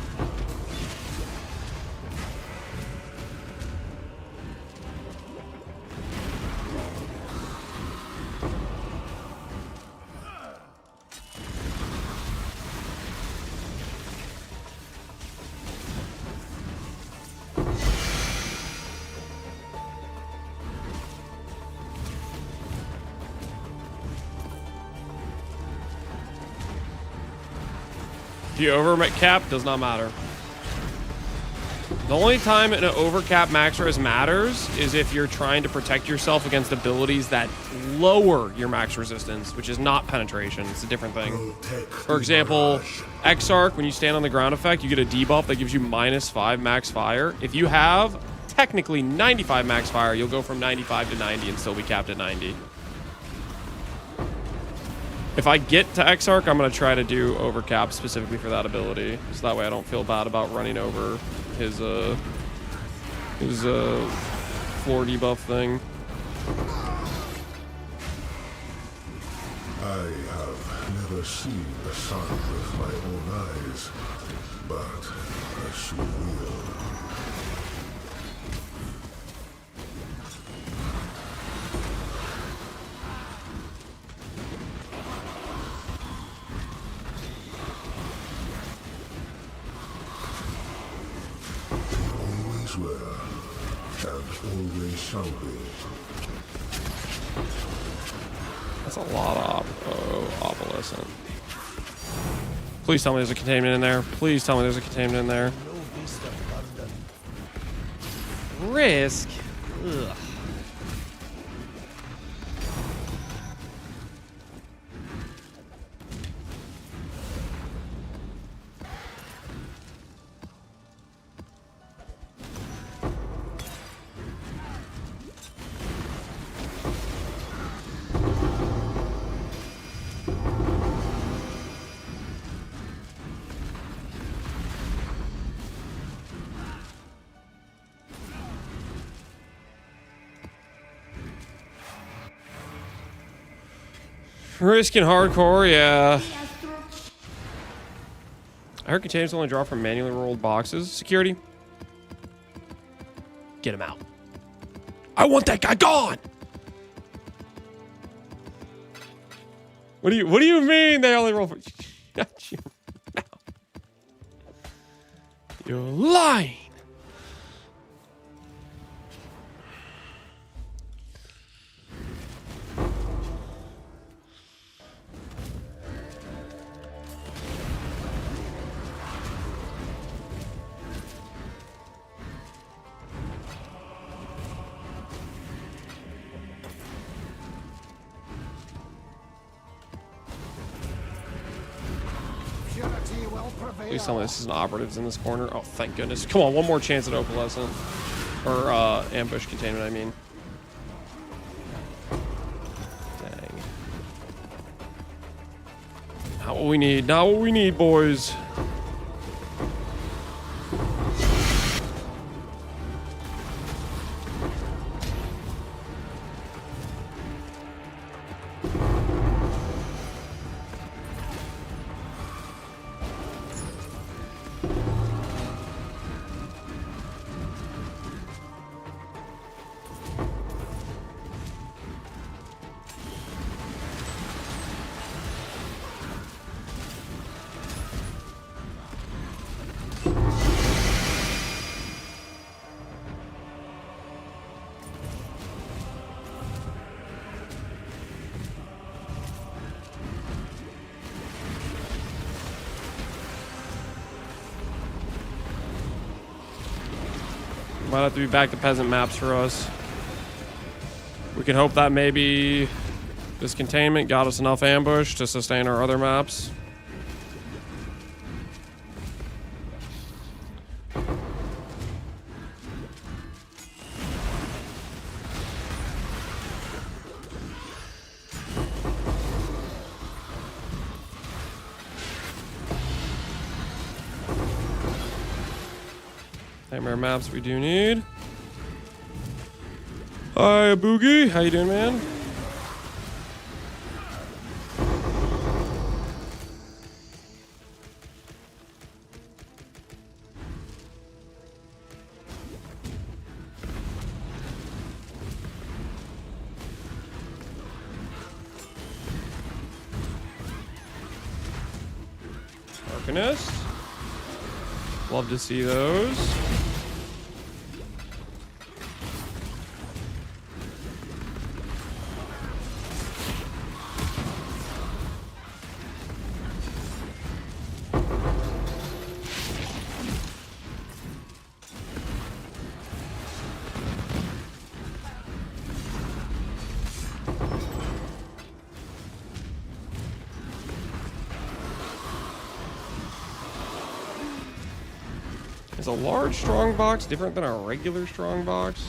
Speaker 1: The overcap does not matter. The only time an overcap max res matters is if you're trying to protect yourself against abilities that lower your max resistance, which is not penetration. It's a different thing. For example, Exarch, when you stand on the ground effect, you get a debuff that gives you -5 max fire. If you have technically 95 max fire, you'll go from 95 to 90 and still be capped at 90. If I get to Exarch, I'm going to try to do overcap specifically for that ability. So that way I don't feel bad about running over his floor debuff thing.
Speaker 8: I have never seen the sun with my own eyes, but I soon will. Always were, and always shall be.
Speaker 1: That's a lot of opalescent. Please tell me there's a containment in there. Please tell me there's a containment in there. Risk? Ugh. Risk and hardcore, yeah. I heard containers only drop from manually rolled boxes. Security. Get him out. I want that guy gone. What do you mean they only roll for You're lying. Please tell me this isn't operatives in this corner. Oh, thank goodness. Come on, one more chance at opalescent. Or, ambush containment, I mean. Dang. Not what we need. Not what we need, boys. Might have to be back to peasant maps for us. We can hope that maybe this containment got us enough ambush to sustain our other maps. Nightmare maps we do need. Hi, Boogie. How you doing, man? Arcanist. Love to see those. Is a large strong box different than a regular strong box?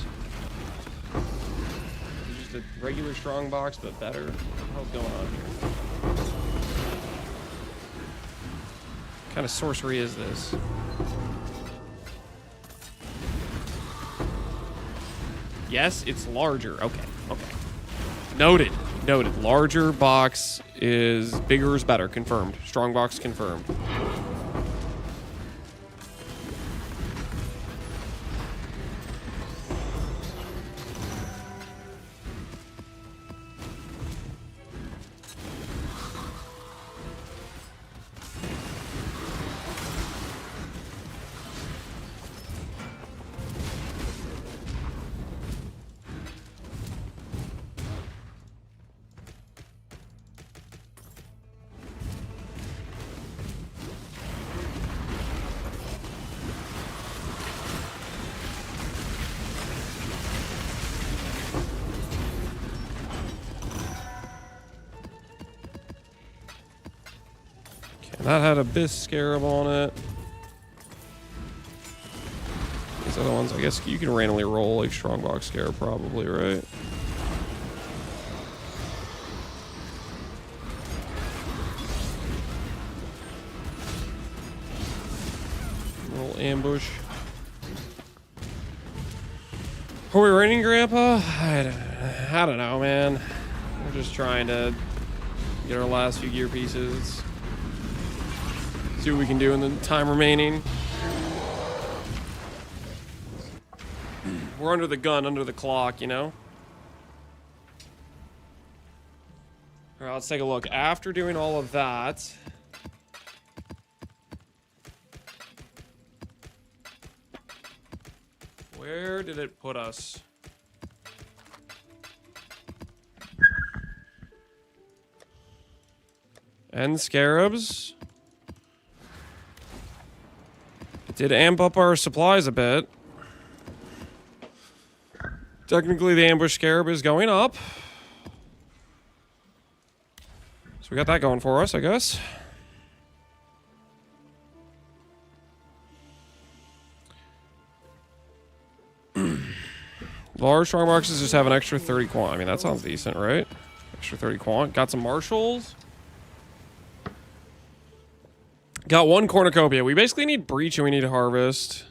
Speaker 1: Is it just a regular strong box but better? What the hell's going on here? What kind of sorcery is this? Yes, it's larger. Okay, okay. Noted. Noted. Larger box is bigger is better. Confirmed. Strong box confirmed. That had Abyss Scarab on it. These other ones, I guess you can randomly roll like Strongbox Scarab probably, right? Roll ambush. Are we raining, Grandpa? I don't know, man. We're just trying to get our last few gear pieces. See what we can do in the time remaining. We're under the gun, under the clock, you know? All right, let's take a look. After doing all of that... where did it put us? And scarabs. It did amp up our supplies a bit. Technically, the ambush scarab is going up. So we got that going for us, I guess. Large strong boxes just have an extra 30 quant. I mean, that sounds decent, right? Extra 30 quant. Got some marshals. Got one cornucopia. We basically need breach and we need harvest.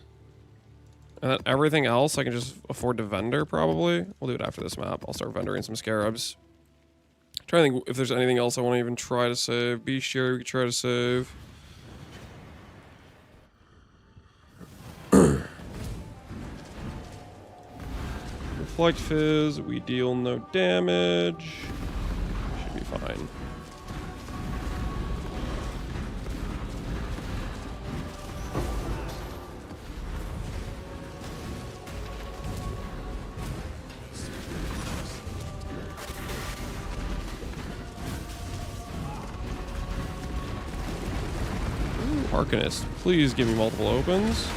Speaker 1: And then everything else I can just afford to vendor, probably. We'll do it after this map. I'll start vendoring some scarabs. Trying to think if there's anything else I want to even try to save. Be sure we can try to save. Reflect Fizz, we deal no damage. Should be fine. Ooh, Arcanist, please give me multiple opens.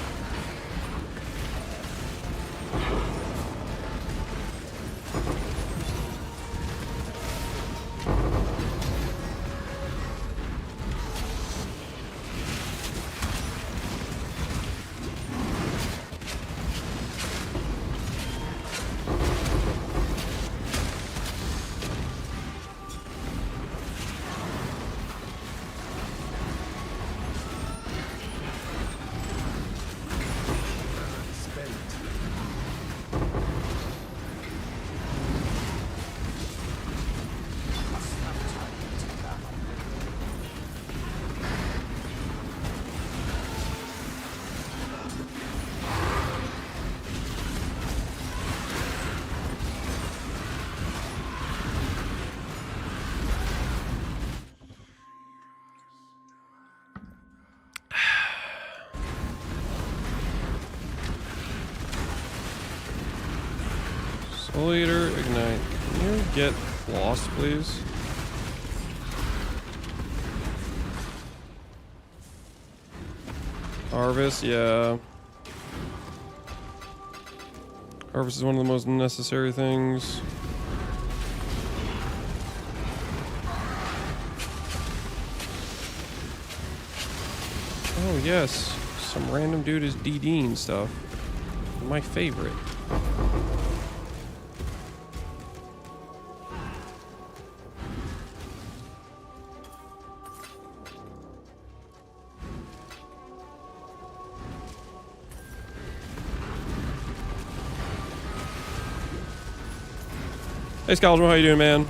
Speaker 1: Exfoliator, ignite. Can you get lost, please? Harvest, yeah. Harvest is one of the most necessary things. Oh yes, some random dude is DDing stuff. My favorite. Hey Scourge, how you doing, man?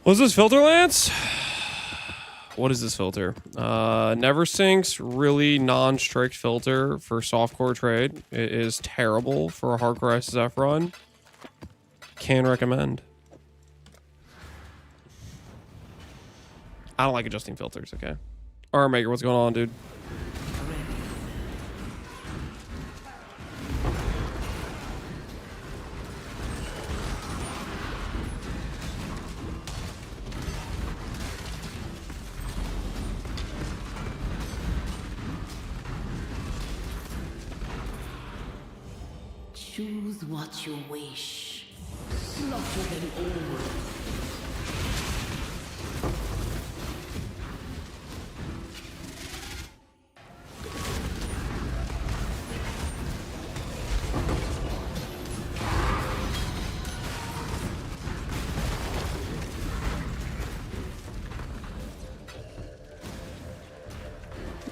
Speaker 1: What's this filter, Lance? What is this filter? Never sinks, really non-strict filter for softcore trade. It is terrible for a hardcore SSF run. Can recommend. I don't like adjusting filters, okay? Alright, Maker, what's going on, dude?
Speaker 3: Choose what you wish. Slaughter them all.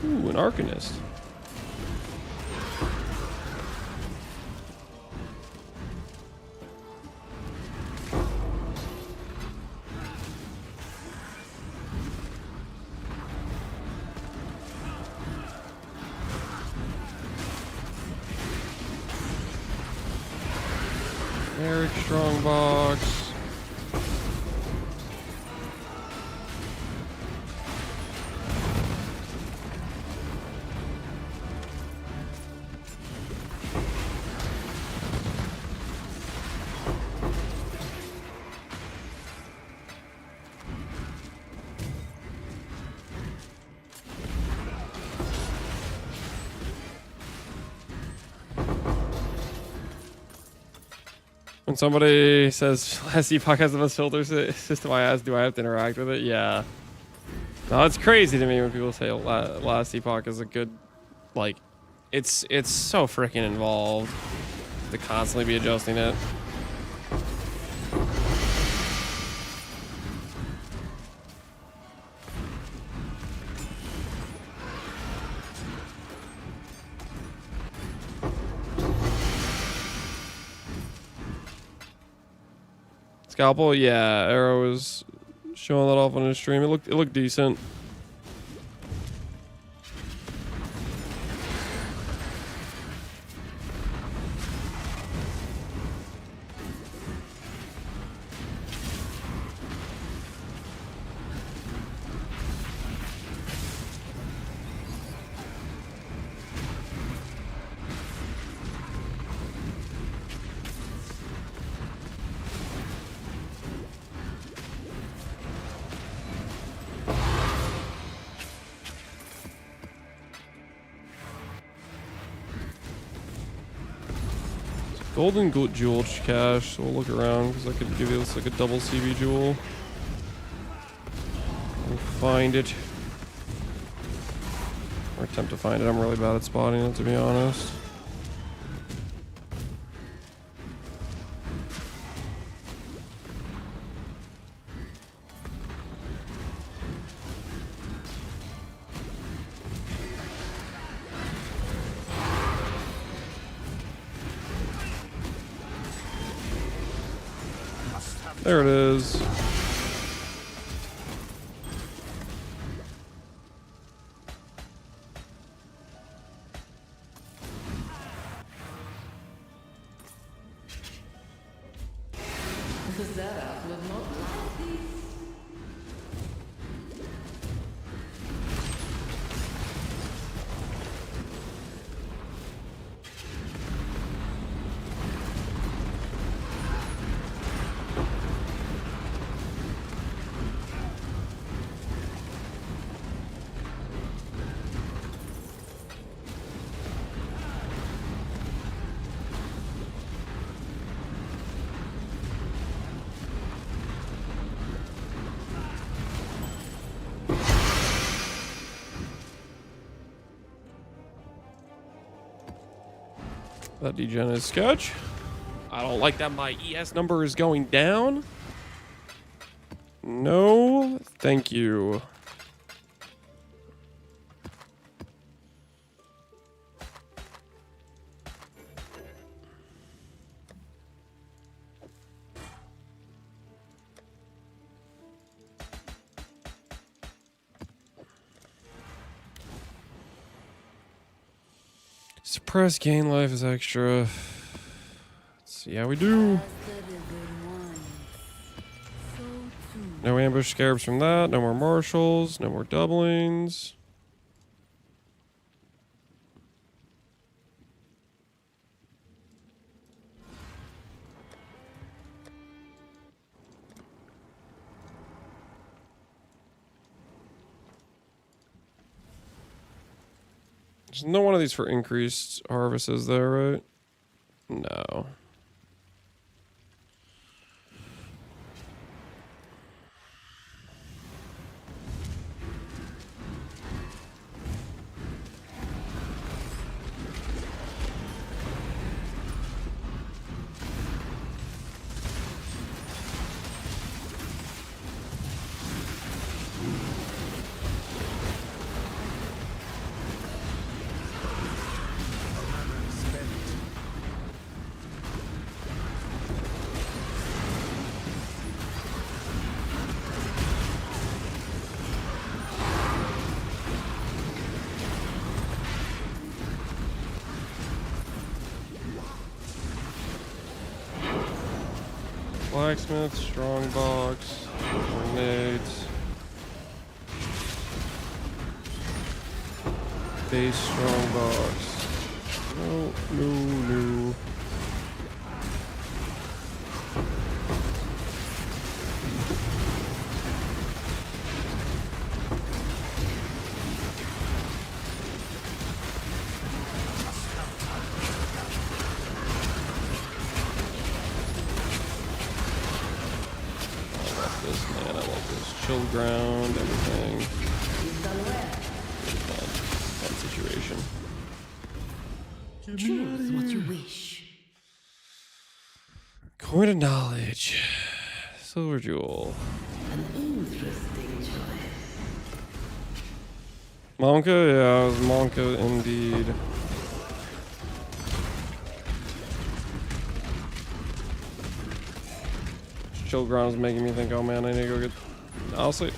Speaker 1: Ooh, an Arcanist. Eric Strongbox. When somebody says last epoch has the best filter system, I ask, do I have to interact with it? Yeah. No, it's crazy to me when people say last epoch is a good, like, it's so freaking involved to constantly be adjusting it. Scalpel, yeah, Arrow was showing that off on his stream. It looked decent. Golden jewel cache. So we'll look around because I could give you this like a double CB jewel. We'll find it. Or attempt to find it. I'm really bad at spotting it, to be honest. There it is.
Speaker 3: Zara would not like this.
Speaker 1: That degen is sketch. I don't like that my ES number is going down. No, thank you. Suppress gain life is extra. Let's see how we do. No ambush scarabs from that. No more marshals. No more doublings. There's no one of these for increased harvest, is there, right? No. Blacksmith, strong box, grenades, base strong box. No, no, no. Chill ground, everything. Fun situation.
Speaker 3: Choose what you wish.
Speaker 1: Coin of knowledge. Silver jewel.
Speaker 3: An interesting choice.
Speaker 1: Monka? Yeah, it was Monka indeed. Chill ground's making me think, oh man, I need to go get. Honestly,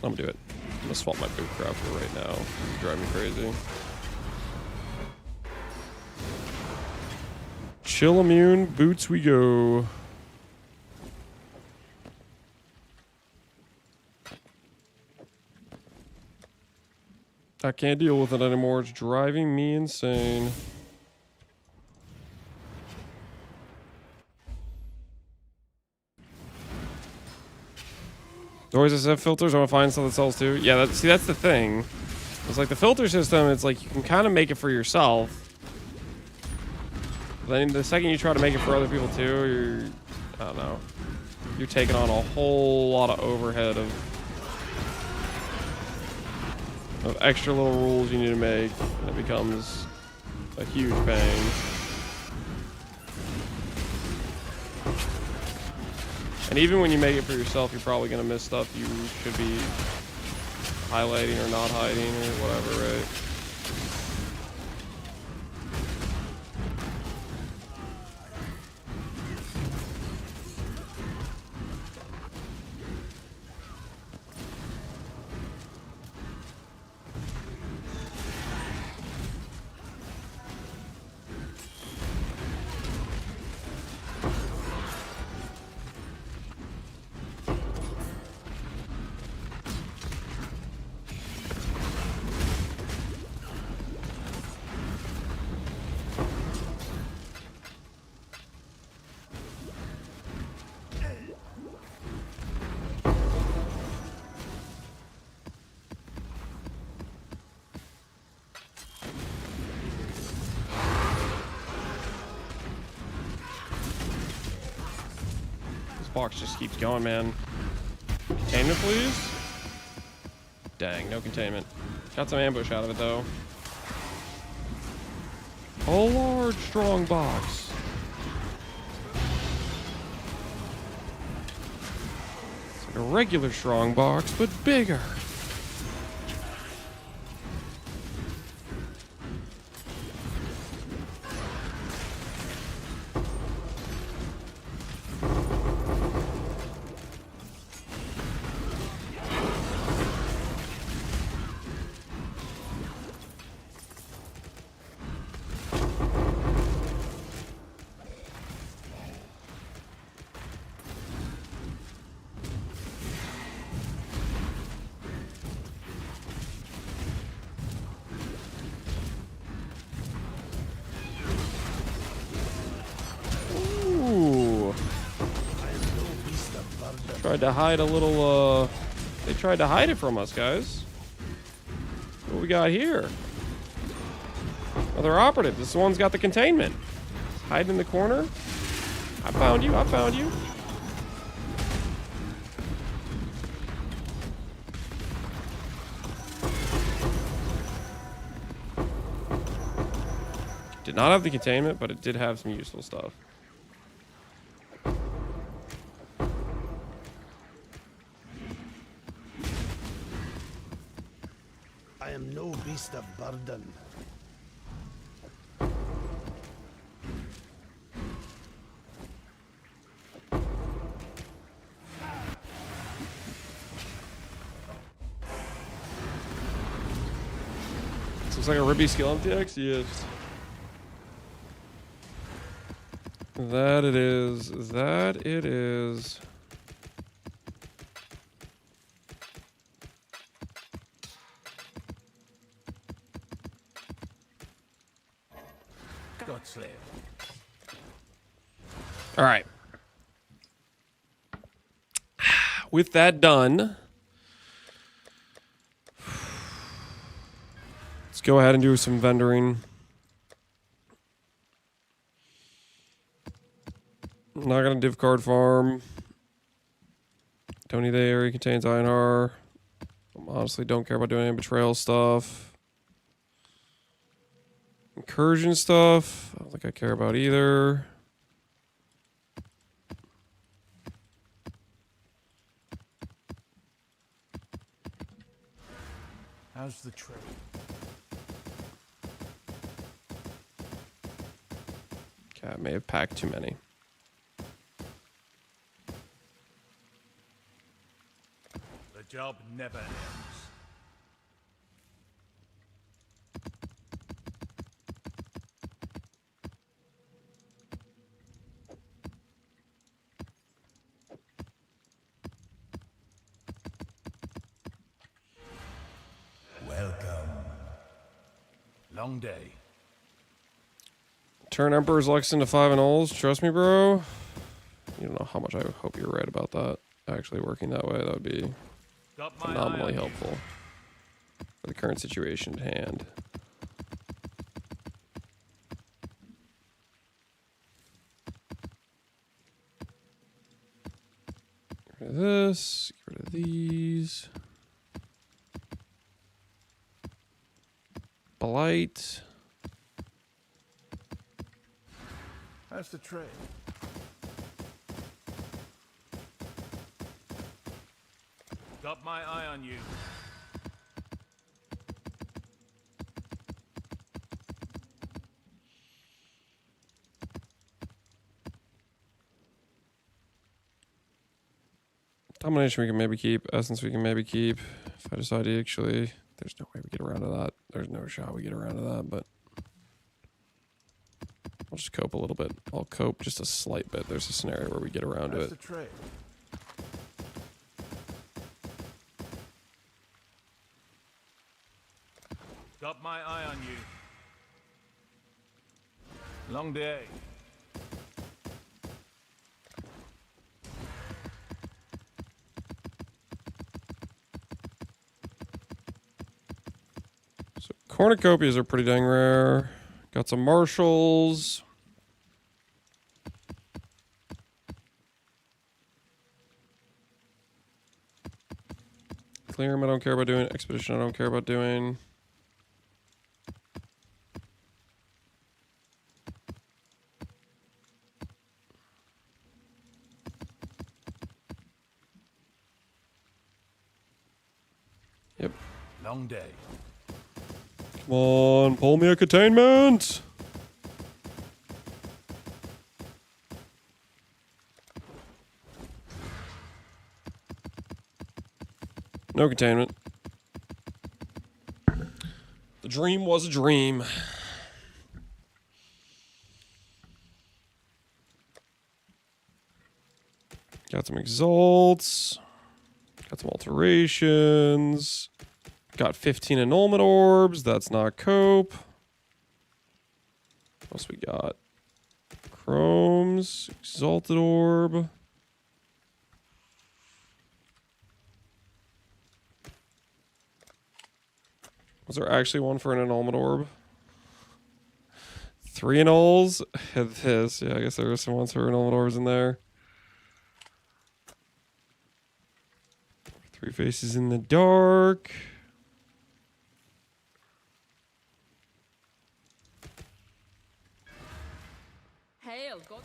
Speaker 1: I'm gonna do it. I'm gonna swap my boot crafter right now. It's driving me crazy. Chill immune, boots we go. I can't deal with it anymore. It's driving me insane. Always SF filters. I want to find stuff that sells too. Yeah, see, that's the thing. It's like the filter system. It's like you can kind of make it for yourself. Then the second you try to make it for other people too, you're, I don't know, you're taking on a whole lot of overhead of extra little rules you need to make, and it becomes a huge pain. And even when you make it for yourself, you're probably gonna miss stuff you should be highlighting or not hiding or whatever, right? Box just keeps going, man. Containment, please. Dang, no containment. Got some ambush out of it, though. A large, strong box. It's like a regular strong box, but bigger. Tried to hide a little, they tried to hide it from us, guys. What we got here? Another operative. This one's got the containment. Hide in the corner. I found you. I found you. Did not have the containment, but it did have some useful stuff.
Speaker 7: I am no beast of burden.
Speaker 1: This looks like a Ribby skill MTX? Yes. That it is. That it is. All right. With that done, let's go ahead and do some vendoring. I'm not gonna div card farm. Don't need the area contains INR. Honestly, don't care about doing any betrayal stuff. Incursion stuff, I don't think I care about either.
Speaker 4: How's the trade?
Speaker 1: Okay, I may have packed too many.
Speaker 4: The job never ends. Welcome. Long day.
Speaker 1: Turn Emperor's Lex into 5 and Ols. Trust me, bro. You don't know how much I hope you're right about that. Actually working that way, that would be phenomenally helpful for the current situation at hand. Get rid of this. Get rid of these. Blight.
Speaker 7: How's the trade?
Speaker 9: Got my eye on you.
Speaker 1: Domination we can maybe keep. Essence we can maybe keep. If I decide to actually... There's no way we get around to that. There's no shot we get around to that, but... I'll just cope a little bit. I'll cope just a slight bit. There's a scenario where we get around to
Speaker 7: How's
Speaker 1: it.
Speaker 7: the trade?
Speaker 9: Got my eye on you. Long day.
Speaker 1: So cornucopias are pretty dang rare. Got some marshals. Clearum I don't care about doing. Expedition I don't care about doing. Yep.
Speaker 9: Long day.
Speaker 1: Come on, pull me a containment. No containment. The dream was a dream. Got some exalts. Got some alterations. Got 15 annulment orbs. That's not cope. What else we got? Chromes. Exalted orb. Was there actually one for an annulment orb? 3 annuls? This. Yeah, I guess there were some ones for annulment orbs in there. 3 faces in the dark.
Speaker 3: Hail, God.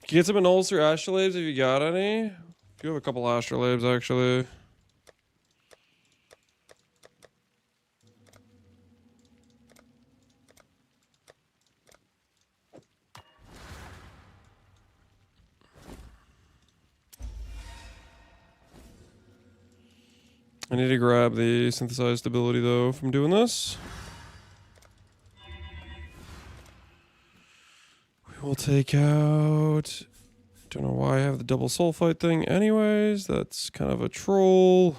Speaker 1: Get some annuls or astrolabes if you got any. Do have a couple astrolabes actually. I need to grab the synthesized ability though from doing this. We will take out... Don't know why I have the double sulfite thing anyways. That's kind of a troll.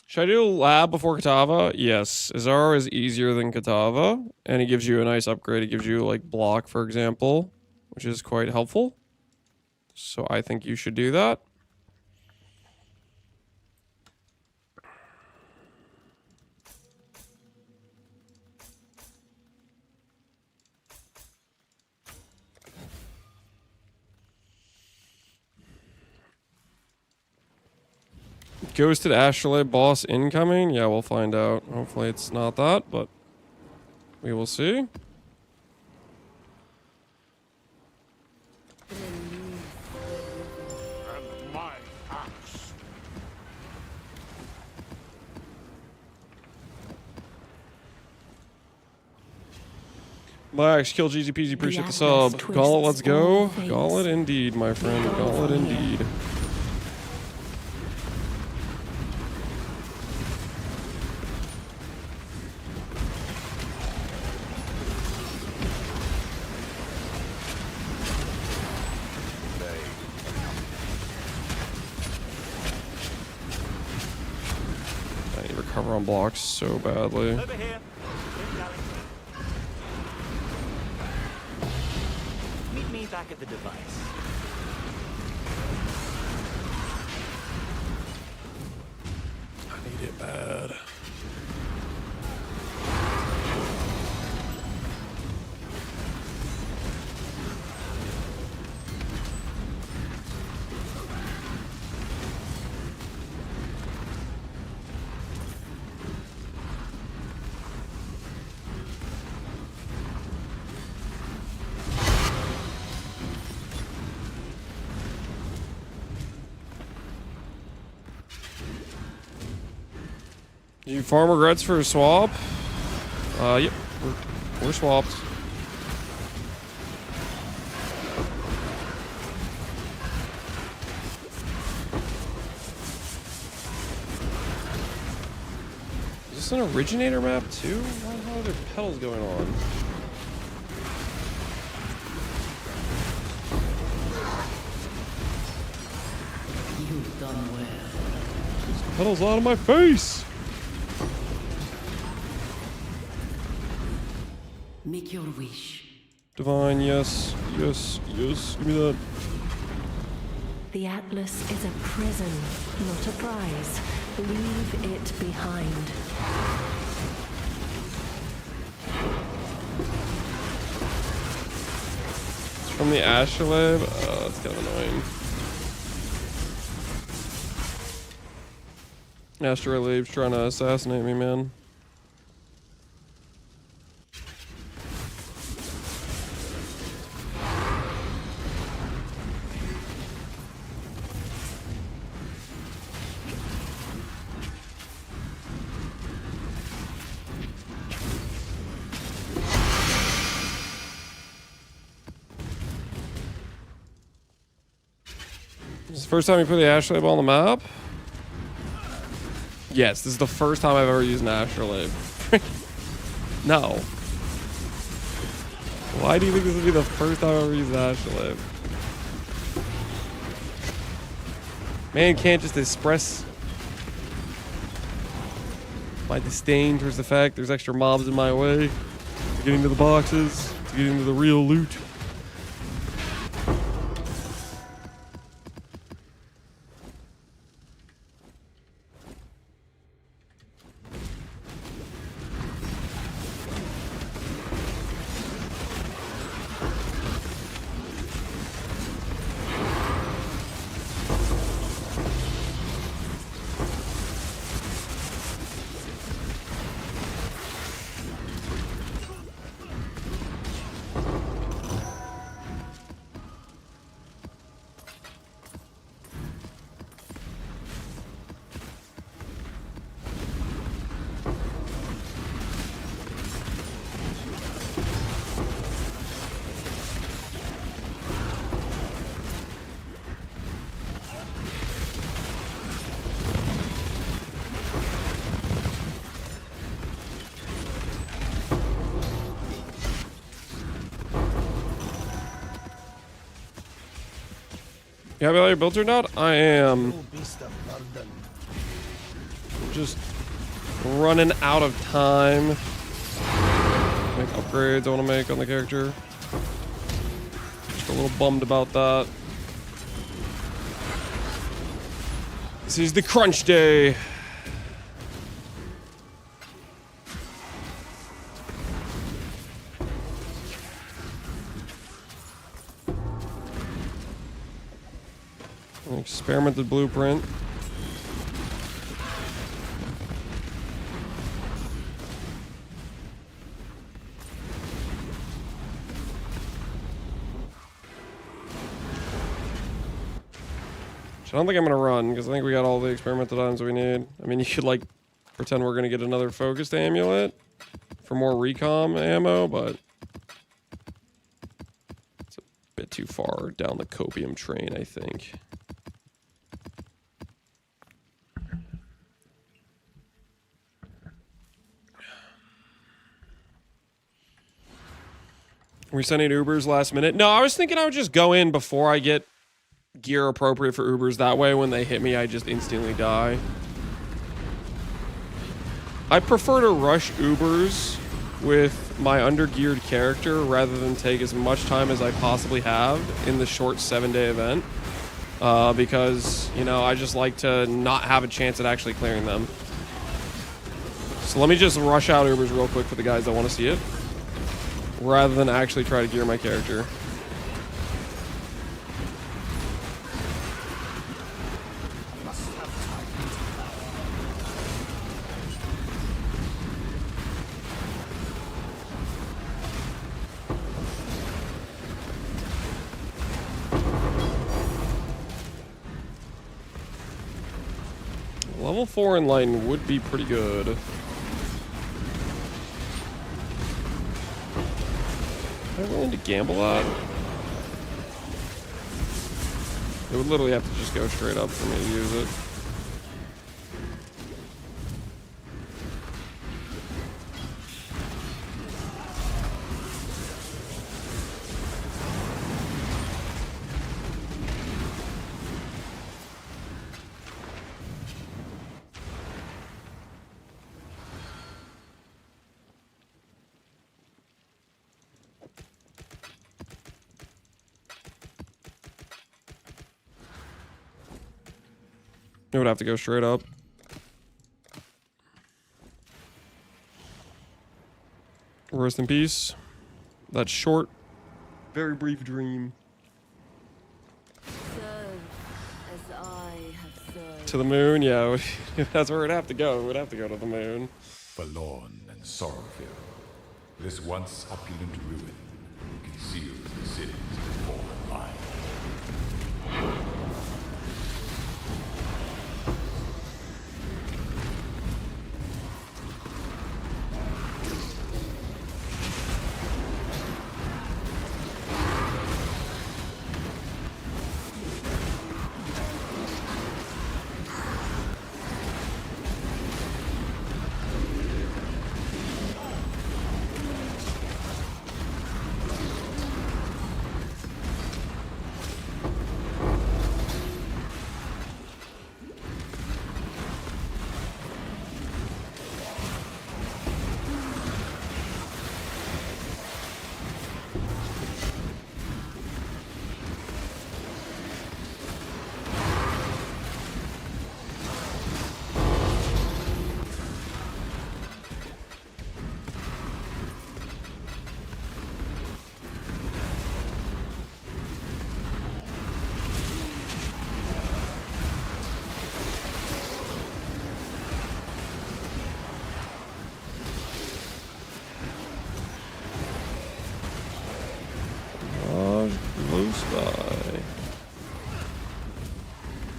Speaker 1: Should I do lab before Katava? Yes. Azar is easier than Katava, and it gives you a nice upgrade. It gives you, like, block, for example, which is quite helpful. So I think you should do that. Ghosted Astrolabe boss incoming? Yeah, we'll find out. Hopefully it's not that, but we will see.
Speaker 4: And my axe.
Speaker 1: Max, kill GGPG, appreciate the sub. Gauntlet, let's go. Gauntlet indeed, my friend. Gauntlet indeed. I need to recover on blocks so badly.
Speaker 9: Over here. Meet me back at the device.
Speaker 1: I need it bad. You farm regrets for a swap? Yep. We're swapped. Is this an originator map too? How are there pedals going on?
Speaker 3: You've done well.
Speaker 1: Pedals out of my face!
Speaker 3: Make your wish.
Speaker 1: Divine, yes, yes, yes, give me that.
Speaker 2: The Atlas is a prison, not a prize. Leave it behind.
Speaker 1: It's from the Astrolabe? That's kind of annoying. Astrolabe's trying to assassinate me, man. This is the first time you put the Astrolabe on the map? Yes, this is the first time I've ever used an Astrolabe. No. Why do you think this would be the first time I've ever used an Astrolabe? Man can't just express my disdain towards the fact there's extra mobs in my way to getting to the boxes, to getting to the real loot. You happy with your builds or not? I am. Just running out of time. Make upgrades I want to make on the character. Just a little bummed about that. This is the crunch day. Experimented blueprint. I don't think I'm gonna run because I think we got all the experimental items we need. I mean, you could like pretend we're gonna get another focused amulet for more recom ammo, but bit too far down the copium train, I think. Are we sending Ubers last minute? No, I was thinking I would just go in before I get gear appropriate for Ubers. That way, when they hit me, I just instantly die. I prefer to rush Ubers with my undergeared character rather than take as much time as I possibly have in the short 7-day event. Because, you know, I just like to not have a chance at actually clearing them. So let me just rush out Ubers real quick for the guys that want to see it, rather than actually try to gear my character. Level 4 Enlighten would be pretty good. Am I willing to gamble that? It would literally have to just go straight up for me to use it. It would have to go straight up. Rest in peace. That short, very brief dream.
Speaker 3: Serve as I have served.
Speaker 1: To the moon, yeah. That's where it'd have to go. It would have to go to the moon.
Speaker 4: Forlorn and sorrowful, this once opulent ruin conceals the city's fallen line.
Speaker 1: Blue sky.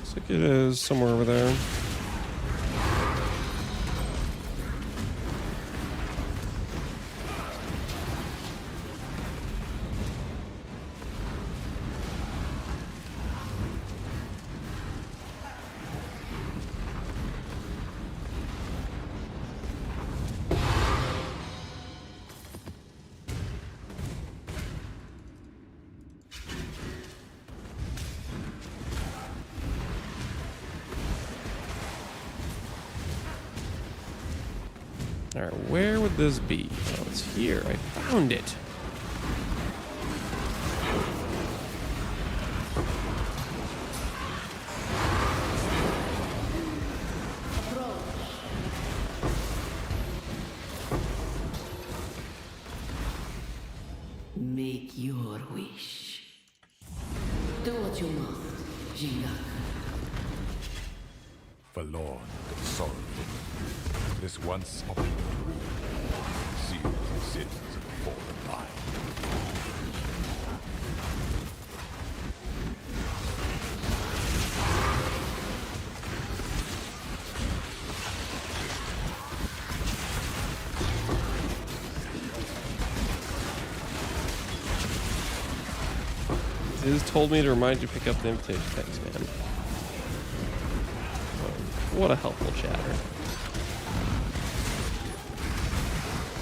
Speaker 1: Looks like it is somewhere over there. Alright, where would this be? Oh, it's here. I found it.
Speaker 3: Make your wish. Do what you must, Jingak.
Speaker 4: Forlorn and sorrowful, this once opulent ruin conceals the city's fallen line.
Speaker 1: Tiz told me to remind you to pick up the invitation. Thanks, man. What a helpful chatter.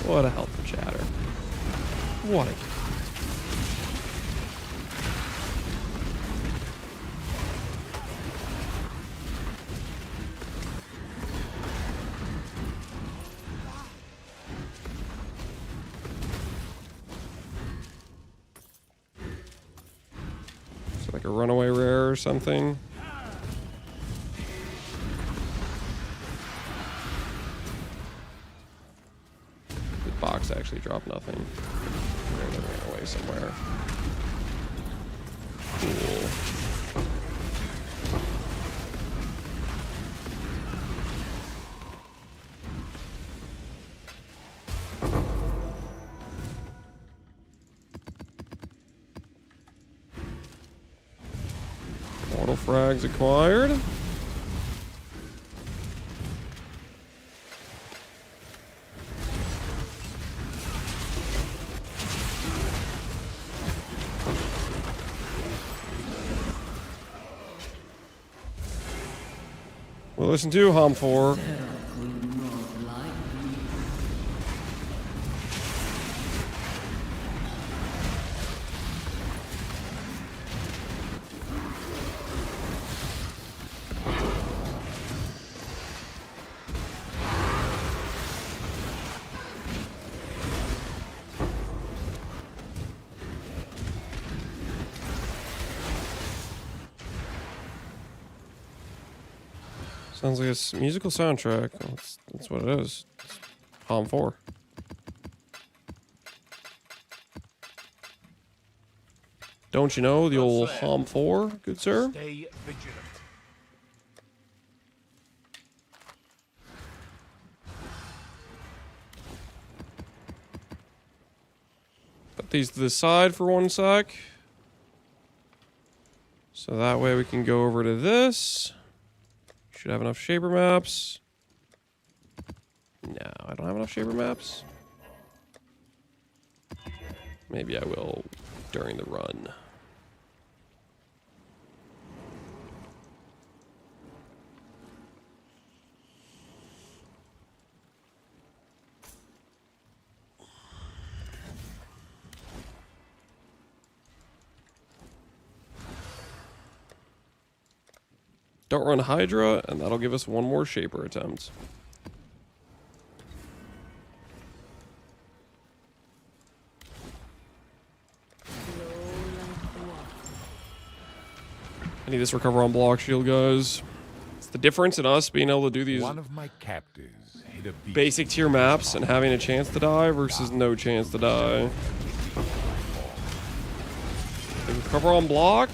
Speaker 1: What a helpful chatter. What a... Like a runaway rare or something. The box actually dropped nothing. Maybe it ran away somewhere. Cool. Mortal frags acquired. We'll listen to Hom 4. Sounds like a musical soundtrack. Well, that's what it is. It's Hom 4. Don't you know the old Hom 4, good sir?
Speaker 4: Stay vigilant.
Speaker 1: Put these to the side for one sec. So that way we can go over to this. Should have enough shaper maps. No, I don't have enough shaper maps. Maybe I will during the run. Don't run Hydra, and that'll give us one more Shaper attempt. I need this recover on block shield, guys. It's the difference in us being able to do these
Speaker 4: One of my captives hit a beast.
Speaker 1: basic tier maps and having a chance to die versus no chance to die. The recover on block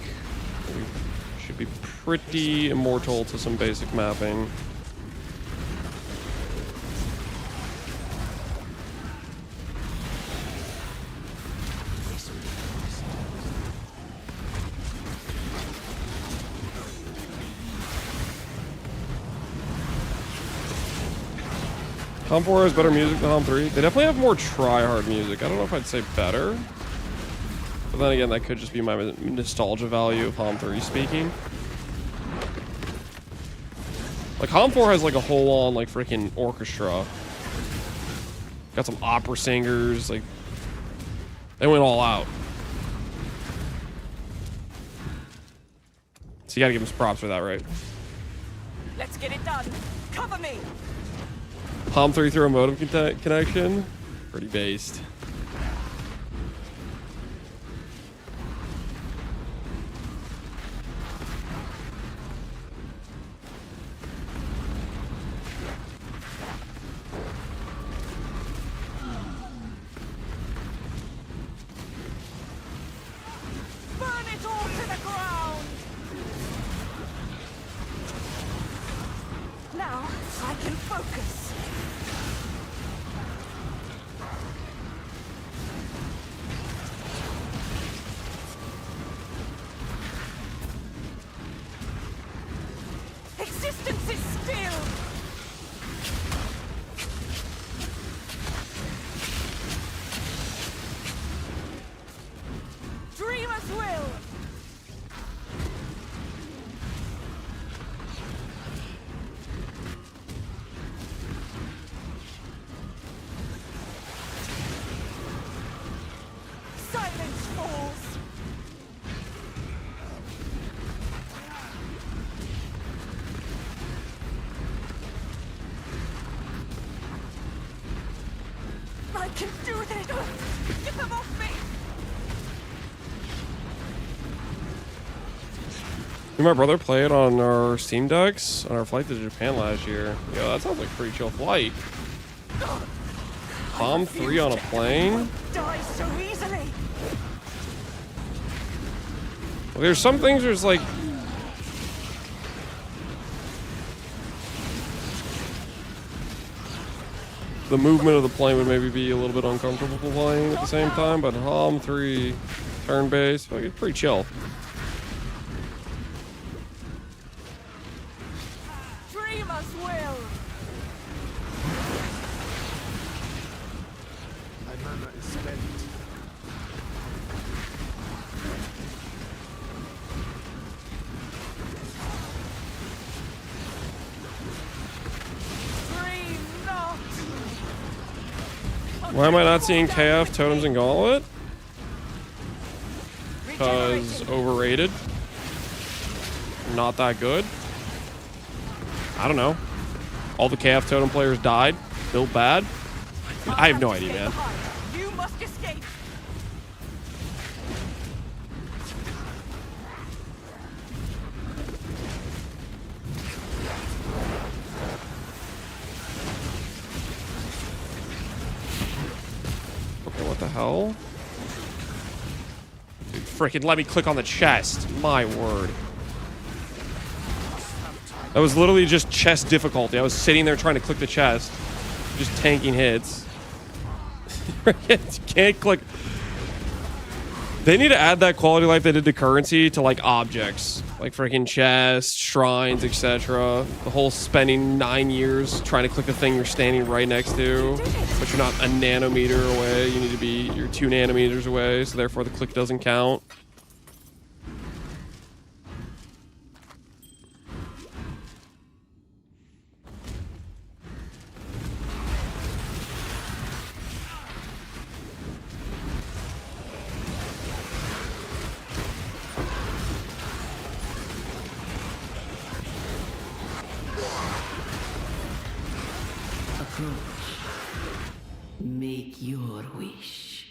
Speaker 1: should be pretty immortal to some basic mapping. Hom 4 has better music than Hom 3. They definitely have more try-hard music. I don't know if I'd say better. But then again, that could just be my nostalgia value of Hom 3 speaking. Like, Hom 4 has, like, a whole-on, like, freaking orchestra. Got some opera singers, like... They went all out. So you gotta give them some props for that, right?
Speaker 6: Let's get it done. Cover me.
Speaker 1: Hom 3 through a modem connection? Pretty based.
Speaker 6: Now I can focus. can do this! Get them off me!
Speaker 1: Me and my brother played on our Steam Decks on our flight to Japan last year. Yo, that sounds like a pretty chill flight. Bomb 3 on a plane?
Speaker 6: Die so easily!
Speaker 1: Well, there's some things there's like... The movement of the plane would maybe be a little bit uncomfortable flying at the same time, but Bomb 3 turn-based, like, it's pretty chill.
Speaker 6: Dreamers will!
Speaker 7: My mana is spent.
Speaker 6: Dream not!
Speaker 1: Why am I not seeing KF, Totems, and Gauntlet? Because overrated. Not that good. I don't know. All the KF Totem players died. Built bad. I have no idea, man.
Speaker 6: You must escape!
Speaker 1: Okay, what the hell? Dude, frickin' let me click on the chest. My word. That was literally just chest difficulty. I was sitting there trying to click the chest. Just tanking hits. Can't click. They need to add that quality of life they did to currency to like objects. Like freaking chests, shrines, etc. The whole spending 9 years trying to click the thing you're standing right next to. But you're not a nanometer away. You need to be, you're 2 nanometers away. So therefore the click doesn't count.
Speaker 3: Make your wish.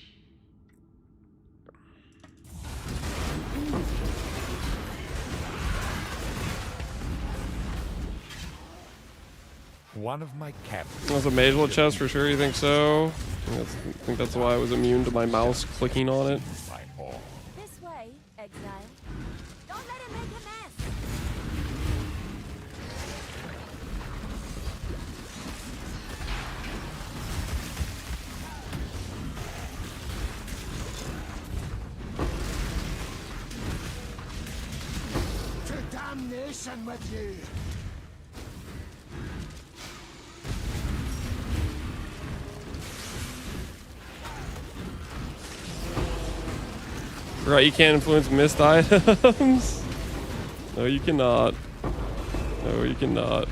Speaker 4: One of my captains.
Speaker 1: That's a Magelet chest for sure, you think so? I think that's why I was immune to my mouse clicking on it.
Speaker 4: My all.
Speaker 5: This way, exile. Don't let him make a mess.
Speaker 7: To damnation with you!
Speaker 1: Right, you can't influence missed items. No, you cannot. No, you cannot.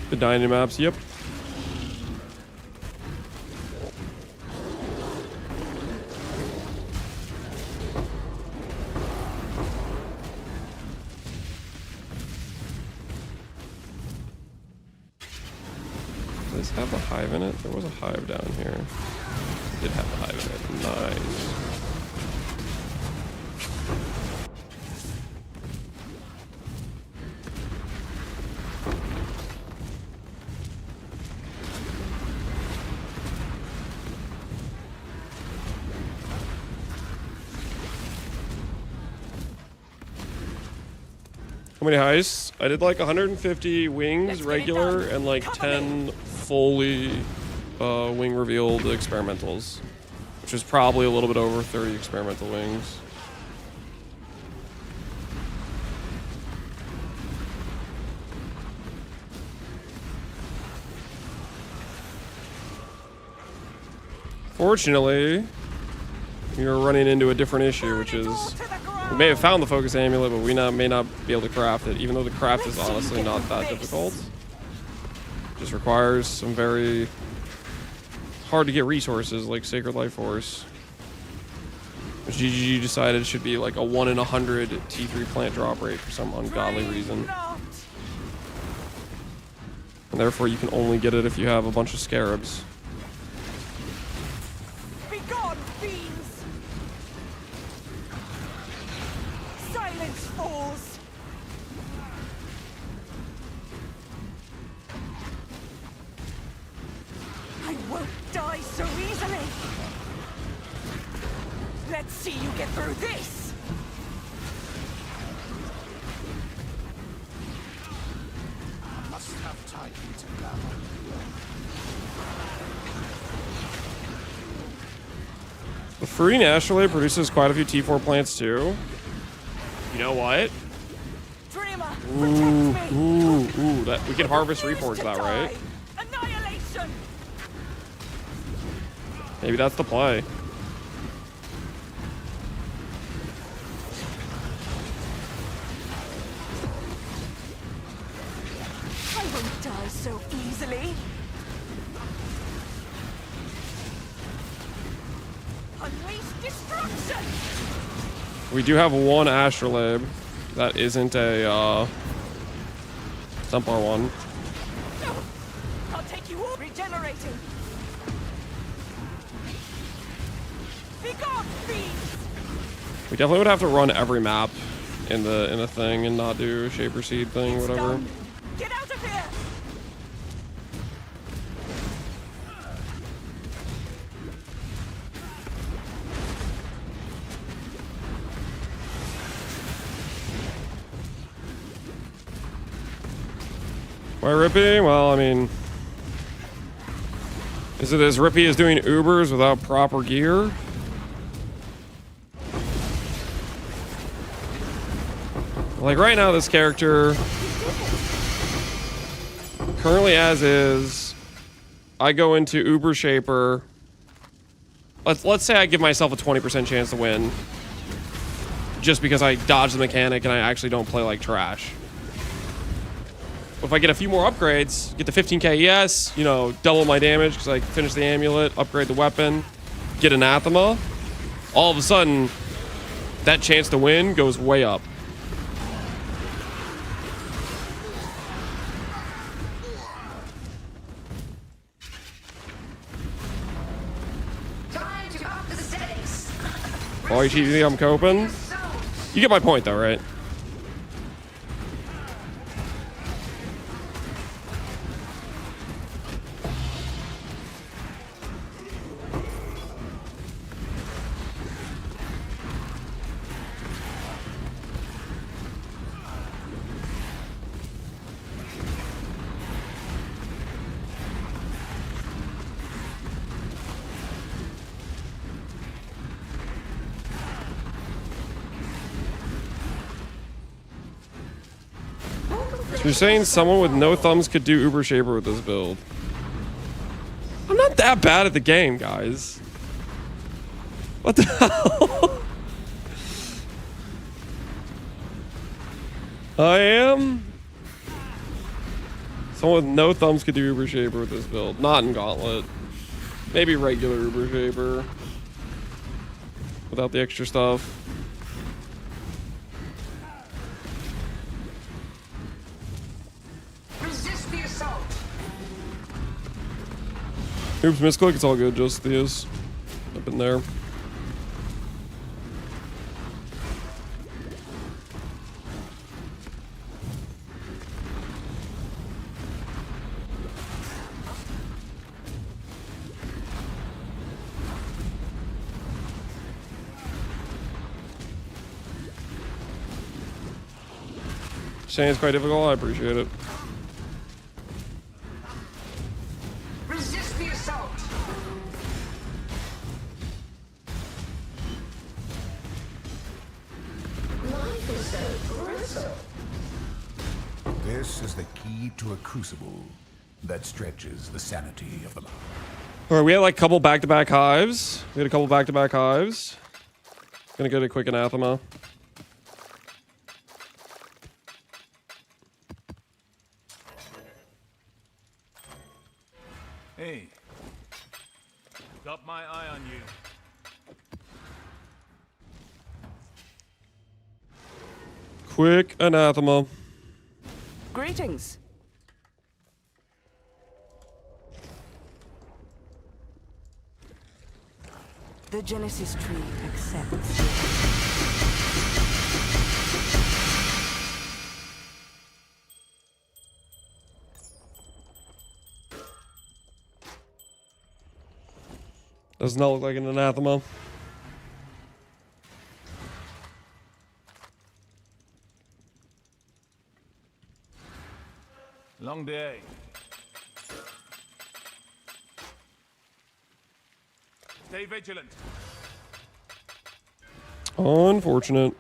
Speaker 1: The Dynamaps, yep. Does this have a hive in it? There was a hive down here. It did have a hive in it. Nice. How many heists? I did like 150 wings regular and like 10 fully wing revealed experimentals, which is probably a little bit over 30 experimental wings. Fortunately, you're running into a different issue, which is we may have found the focus amulet, but we may not be able to craft it, even though the craft is honestly not that difficult. Just requires some very hard to get resources like Sacred Life Force. GGG decided should be like a 1 in 100 T3 plant drop rate for some ungodly reason. And therefore you can only get it if you have a bunch of scarabs.
Speaker 6: Be gone, fiends! Silence, fools! I won't die so easily! Let's see you get through this!
Speaker 7: Must have time to gather.
Speaker 1: The fruiting astrolabe produces quite a few T4 plants too. You know what?
Speaker 6: Dreamer,
Speaker 1: Ooh,
Speaker 6: protect me!
Speaker 1: ooh, that we can harvest reforge that, right?
Speaker 6: Annihilation!
Speaker 1: Maybe that's the play.
Speaker 6: I won't die so easily. Unleash destruction!
Speaker 1: We do have one astrolabe that isn't a Templar one.
Speaker 6: No! I'll take you all regenerating! Be gone, fiends!
Speaker 1: We definitely would have to run every map in the thing and not do Shaper Seed thing,
Speaker 6: It's
Speaker 1: whatever.
Speaker 6: done. Get out of here!
Speaker 1: Why Rippy? Well, I mean, is it as Rippy as doing Ubers without proper gear? Like right now, this character, currently as is, I go into Uber Shaper. Let's say I give myself a 20% chance to win, just because I dodge the mechanic and I actually don't play like trash. If I get a few more upgrades, get the 15k ES, you know, double my damage because I finish the amulet, upgrade the weapon, get anathema, all of a sudden, that chance to win goes way up.
Speaker 10: Time to up the stakes.
Speaker 1: Oh, you think I'm coping? You get my point though, right? So you're saying someone with no thumbs could do Uber Shaper with this build? I'm not that bad at the game, guys. What the hell? I am? Someone with no thumbs could do Uber Shaper with this build. Not in Gauntlet. Maybe regular Uber Shaper. Without the extra stuff.
Speaker 10: Resist the assault.
Speaker 1: Oops, misclick. It's all good. Just these. I've been there. Saying it's quite difficult. I appreciate it.
Speaker 10: Resist the assault. Life is so brittle.
Speaker 4: This is the key to a crucible that stretches the sanity of the mind.
Speaker 1: All right, we had like a couple back-to-back hives. We had a couple back-to-back hives. Gonna get a quick anathema.
Speaker 11: Hey, got my eye on you.
Speaker 1: Quick anathema.
Speaker 6: Greetings. The Genesis tree accepts.
Speaker 1: Does not look like an anathema.
Speaker 4: Long day. Stay vigilant.
Speaker 1: Unfortunate.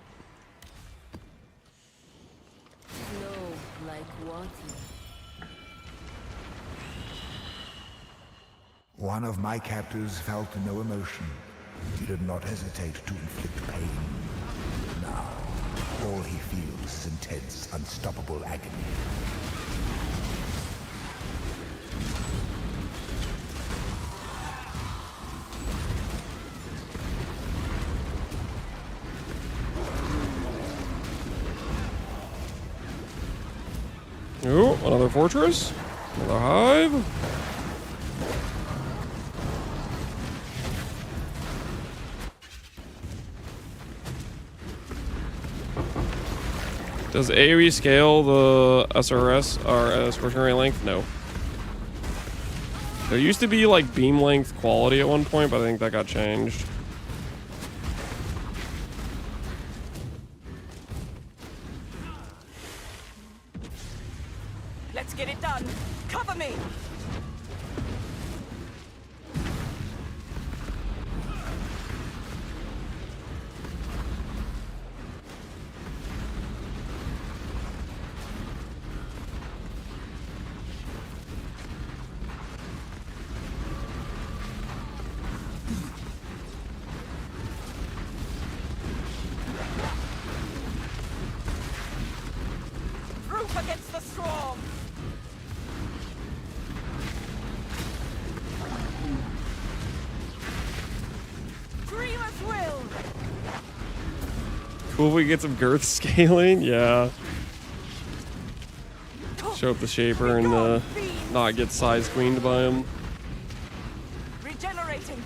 Speaker 3: Flow like water.
Speaker 4: One of my captors felt no emotion. He did not hesitate to inflict pain. Now, all he feels is intense, unstoppable agony.
Speaker 1: Ooh, another fortress. Another hive. Does AoE scale the SRS or Scorching Ray length? No. There used to be like beam length quality at one point, but I think that got changed.
Speaker 6: Let's get it done. Cover me. Proof against the swarm. Dreamer's will.
Speaker 1: Cool if we get some girth scaling. Yeah. Show up the shaper and not get size queened by him.
Speaker 6: Regenerating.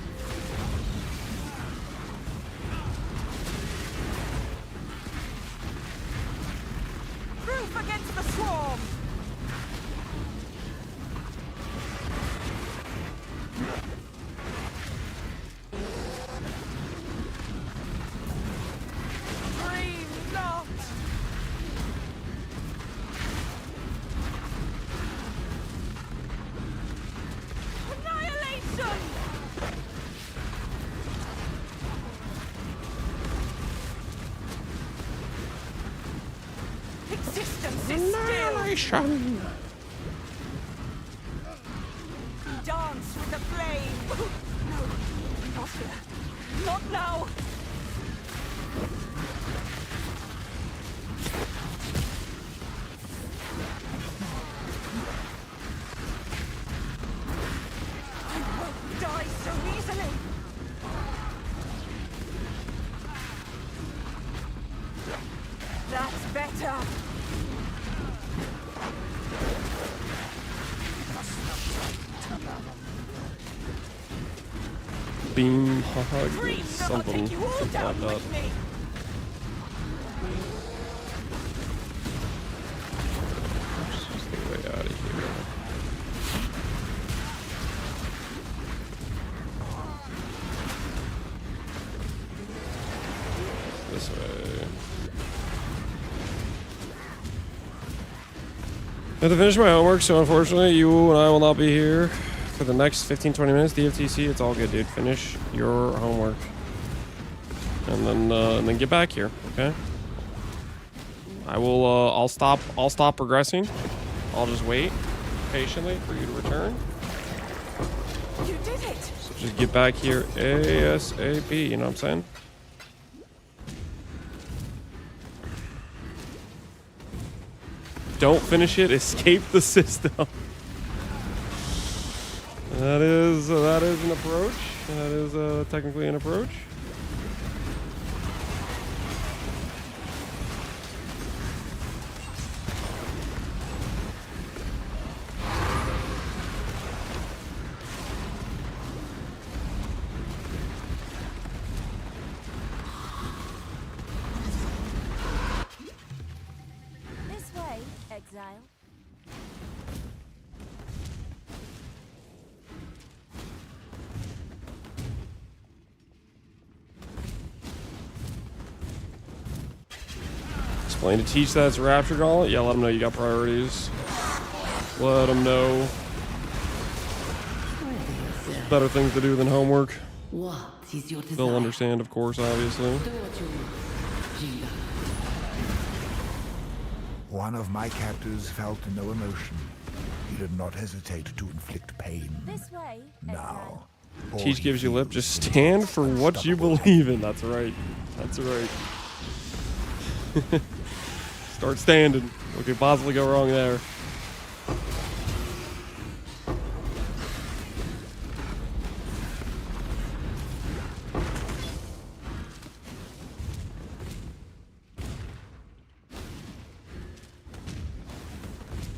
Speaker 6: Proof against the swarm. Dream not. Annihilation. Existence is still. Dance with the flame. No, not here. Not now. I won't die so easily. That's better.
Speaker 1: Beam hug.
Speaker 6: Dream that I'll
Speaker 1: Something.
Speaker 6: take you all
Speaker 1: Something
Speaker 6: down
Speaker 1: like that.
Speaker 6: with me.
Speaker 1: Just get way out of here. This way. I have to finish my homework, so unfortunately you and I will not be here for the next 15-20 minutes. DFTC, it's all good, dude. Finish your homework. And then get back here, okay? I will I'll stop progressing. I'll just wait patiently for you to return.
Speaker 6: You did it.
Speaker 1: So just get back here ASAP, you know what I'm saying? Don't finish it, escape the system. That is an approach. That is technically an approach. Explain to Teach that it's Rapture Gauntlet. Yeah, let him know you got priorities. Let him know. Better things to do than homework.
Speaker 3: What is your desire?
Speaker 1: They'll understand, of course, obviously.
Speaker 3: Do what you want, Jinga.
Speaker 4: One of my captors felt no emotion. He did not hesitate to inflict pain.
Speaker 5: This way.
Speaker 4: Now, all
Speaker 1: Teach
Speaker 4: he
Speaker 1: gives you lip.
Speaker 4: feels
Speaker 1: Just
Speaker 4: is
Speaker 1: stand for what you
Speaker 4: unstoppable.
Speaker 1: believe in. That's right. That's right. Start standing. What could possibly go wrong there?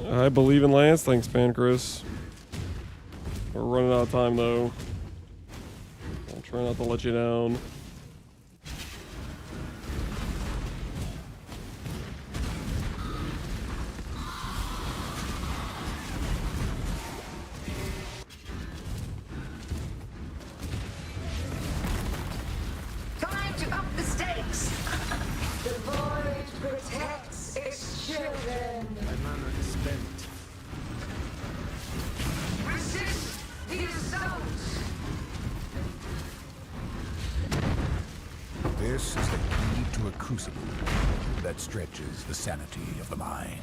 Speaker 1: I believe in Lance. Thanks, Pancras. We're running out of time, though. I'll try not to let you down.
Speaker 10: Time to up the stakes. The void protects its children.
Speaker 7: My mana is spent.
Speaker 10: Resist the assault.
Speaker 4: This is the key to a crucible that stretches the sanity of the mind.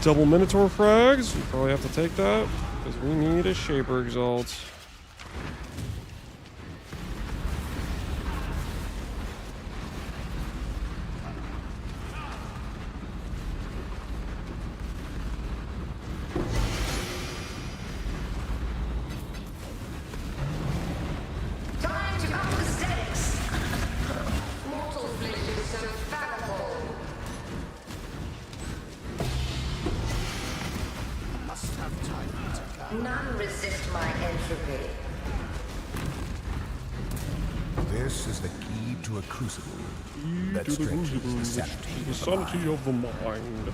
Speaker 1: Double Minotaur frags. We probably have to take that because we need a Shaper Exalt.
Speaker 10: Time to up the stakes. Mortal flesh is so fallible.
Speaker 7: Must have time to come.
Speaker 10: None resist my entropy.
Speaker 4: This is the key to a crucible that
Speaker 1: To the
Speaker 4: stretches the
Speaker 1: crucible,
Speaker 4: sanity
Speaker 1: the
Speaker 4: of the
Speaker 1: sanity
Speaker 4: mind.
Speaker 1: of the mind.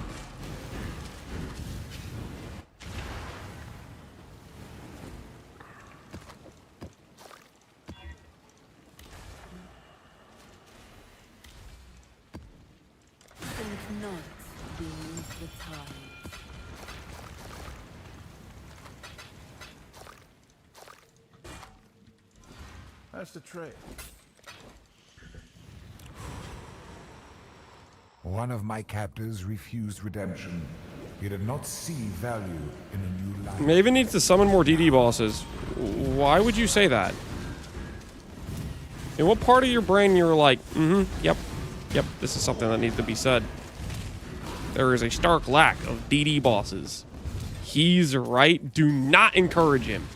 Speaker 3: Think not beneath the tide.
Speaker 7: That's the trade.
Speaker 4: One of my captors refused redemption. He did not see value in a new life.
Speaker 1: Maven needs to summon more DD bosses. Why would you say that? In what part of your brain you're like, yep, this is something that needs to be said. There is a stark lack of DD bosses. He's right. Do not encourage him.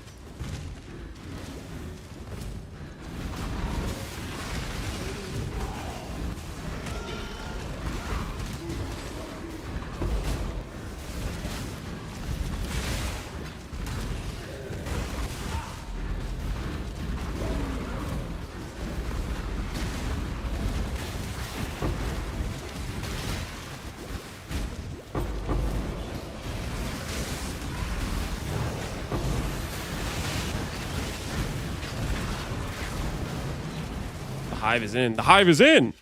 Speaker 1: The hive is in. The hive is in.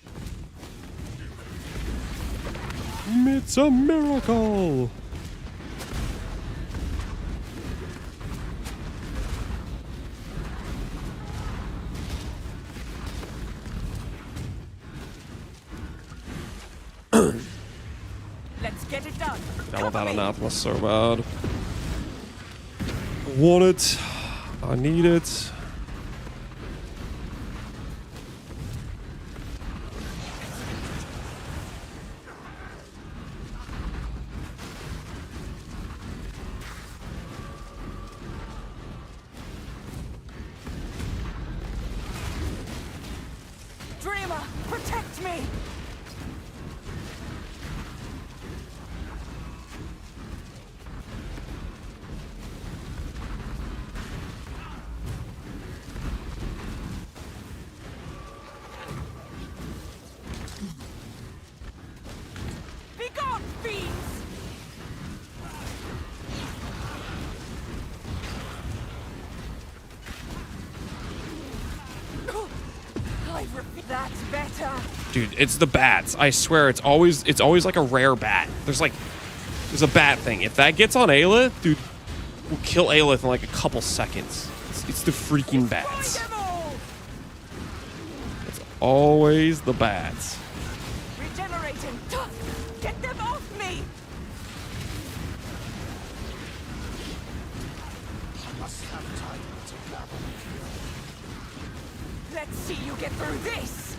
Speaker 1: It's a miracle.
Speaker 6: Let's get it done.
Speaker 1: I want that anathema so bad. I want it. I need it.
Speaker 6: Dreamer, protect me. Be gone, fiends! better.
Speaker 1: Dude, it's the bats. I swear, it's always like a rare bat. There's a bat thing. If that gets on Aelith, dude, we'll kill Aelith in like a couple seconds. It's the freaking bats. It's always the bats.
Speaker 6: Regenerating. Get them off me.
Speaker 7: I must have time to babble.
Speaker 6: Let's see you get through this.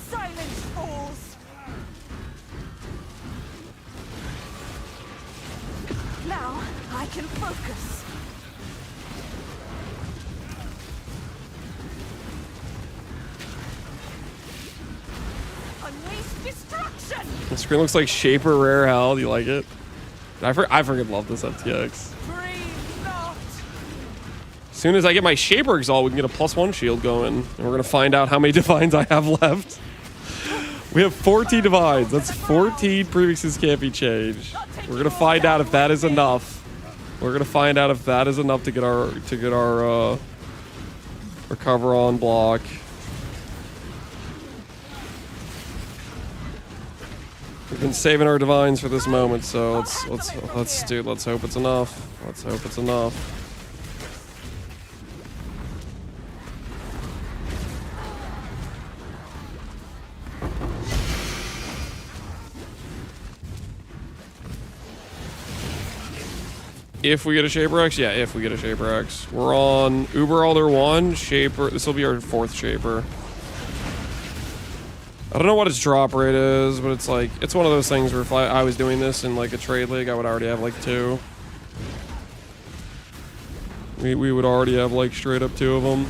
Speaker 6: Silence, fools. Now I can focus. Unleash destruction.
Speaker 1: The screen looks like Shaper Rare Hell. Do you like it? I freaking love this FTX.
Speaker 6: Breathe not.
Speaker 1: As soon as I get my Shaper Exalt, we can get a +1 shield going. And we're going to find out how many Divines I have left. We have 14 Divines. That's 14 prefixes can't be changed. We're going to find out if that is enough. We're going to find out if that is enough to get our recover on block. We've been saving our Divines for this moment, so let's hope it's enough. Let's hope it's enough. If we get a Shaper X? Yeah, if we get a Shaper X. We're on Uber Alder 1, Shaper. This will be our 4th Shaper. I don't know what its drop rate is, but it's like, it's one of those things where if I was doing this in like a trade league, I would already have like 2. We would already have like straight up 2 of them.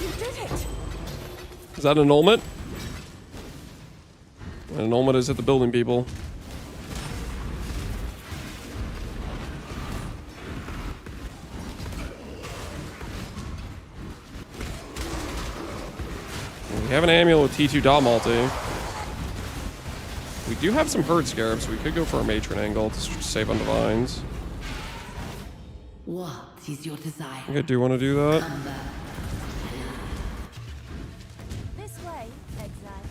Speaker 6: You did it.
Speaker 1: Is that an annulment? An annulment is hit the building, people. We have an amulet with T2 dot multi. We do have some herd scarabs, so we could go for a matron angle to save on divines.
Speaker 3: What is your desire?
Speaker 1: I do want to do that.
Speaker 3: Come back.
Speaker 5: This way, exile.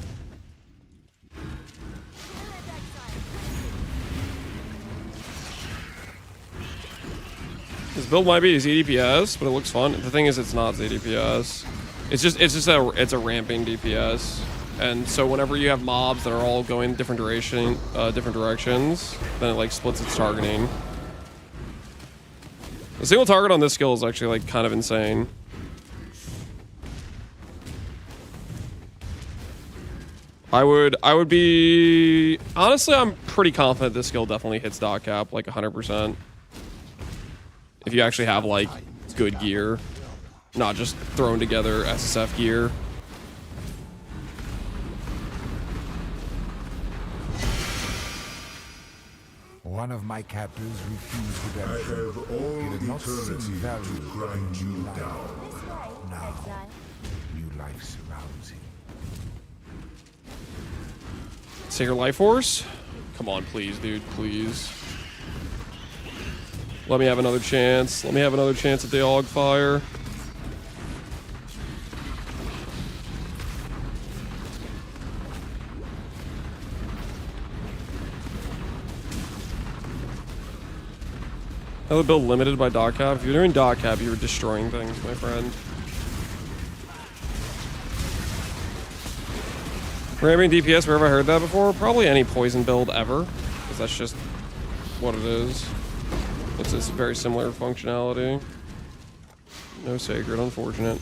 Speaker 1: This build might be ZDPS, but it looks fun. The thing is, it's not ZDPS. It's a ramping DPS, and so whenever you have mobs that are all going different directions, then it like splits its targeting. The single target on this skill is actually like kind of insane. I would be honestly, I'm pretty confident this skill definitely hits dot cap like 100%. If you actually have like good gear, not just thrown together SSF gear.
Speaker 4: One of my captors refused
Speaker 8: I
Speaker 4: redemption.
Speaker 8: have all
Speaker 4: He did not see
Speaker 8: eternity
Speaker 4: value
Speaker 8: to grind
Speaker 4: in
Speaker 8: you
Speaker 4: new life.
Speaker 8: down.
Speaker 5: This way,
Speaker 4: Now.
Speaker 5: exile.
Speaker 4: New life surrounds him.
Speaker 1: Sacred Life Force? Come on, please, dude, please. Let me have another chance. Let me have another chance at the AUG fire. Another build limited by dot cap. If you're doing dot cap, you're destroying things, my friend. Ramming DPS, where have I heard that before? Probably any poison build ever, because that's just what it is. It's a very similar functionality. No sacred, unfortunate.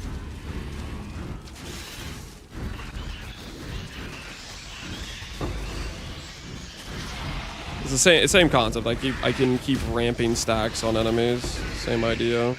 Speaker 1: It's the same concept. I can keep ramping stacks on enemies. Same idea.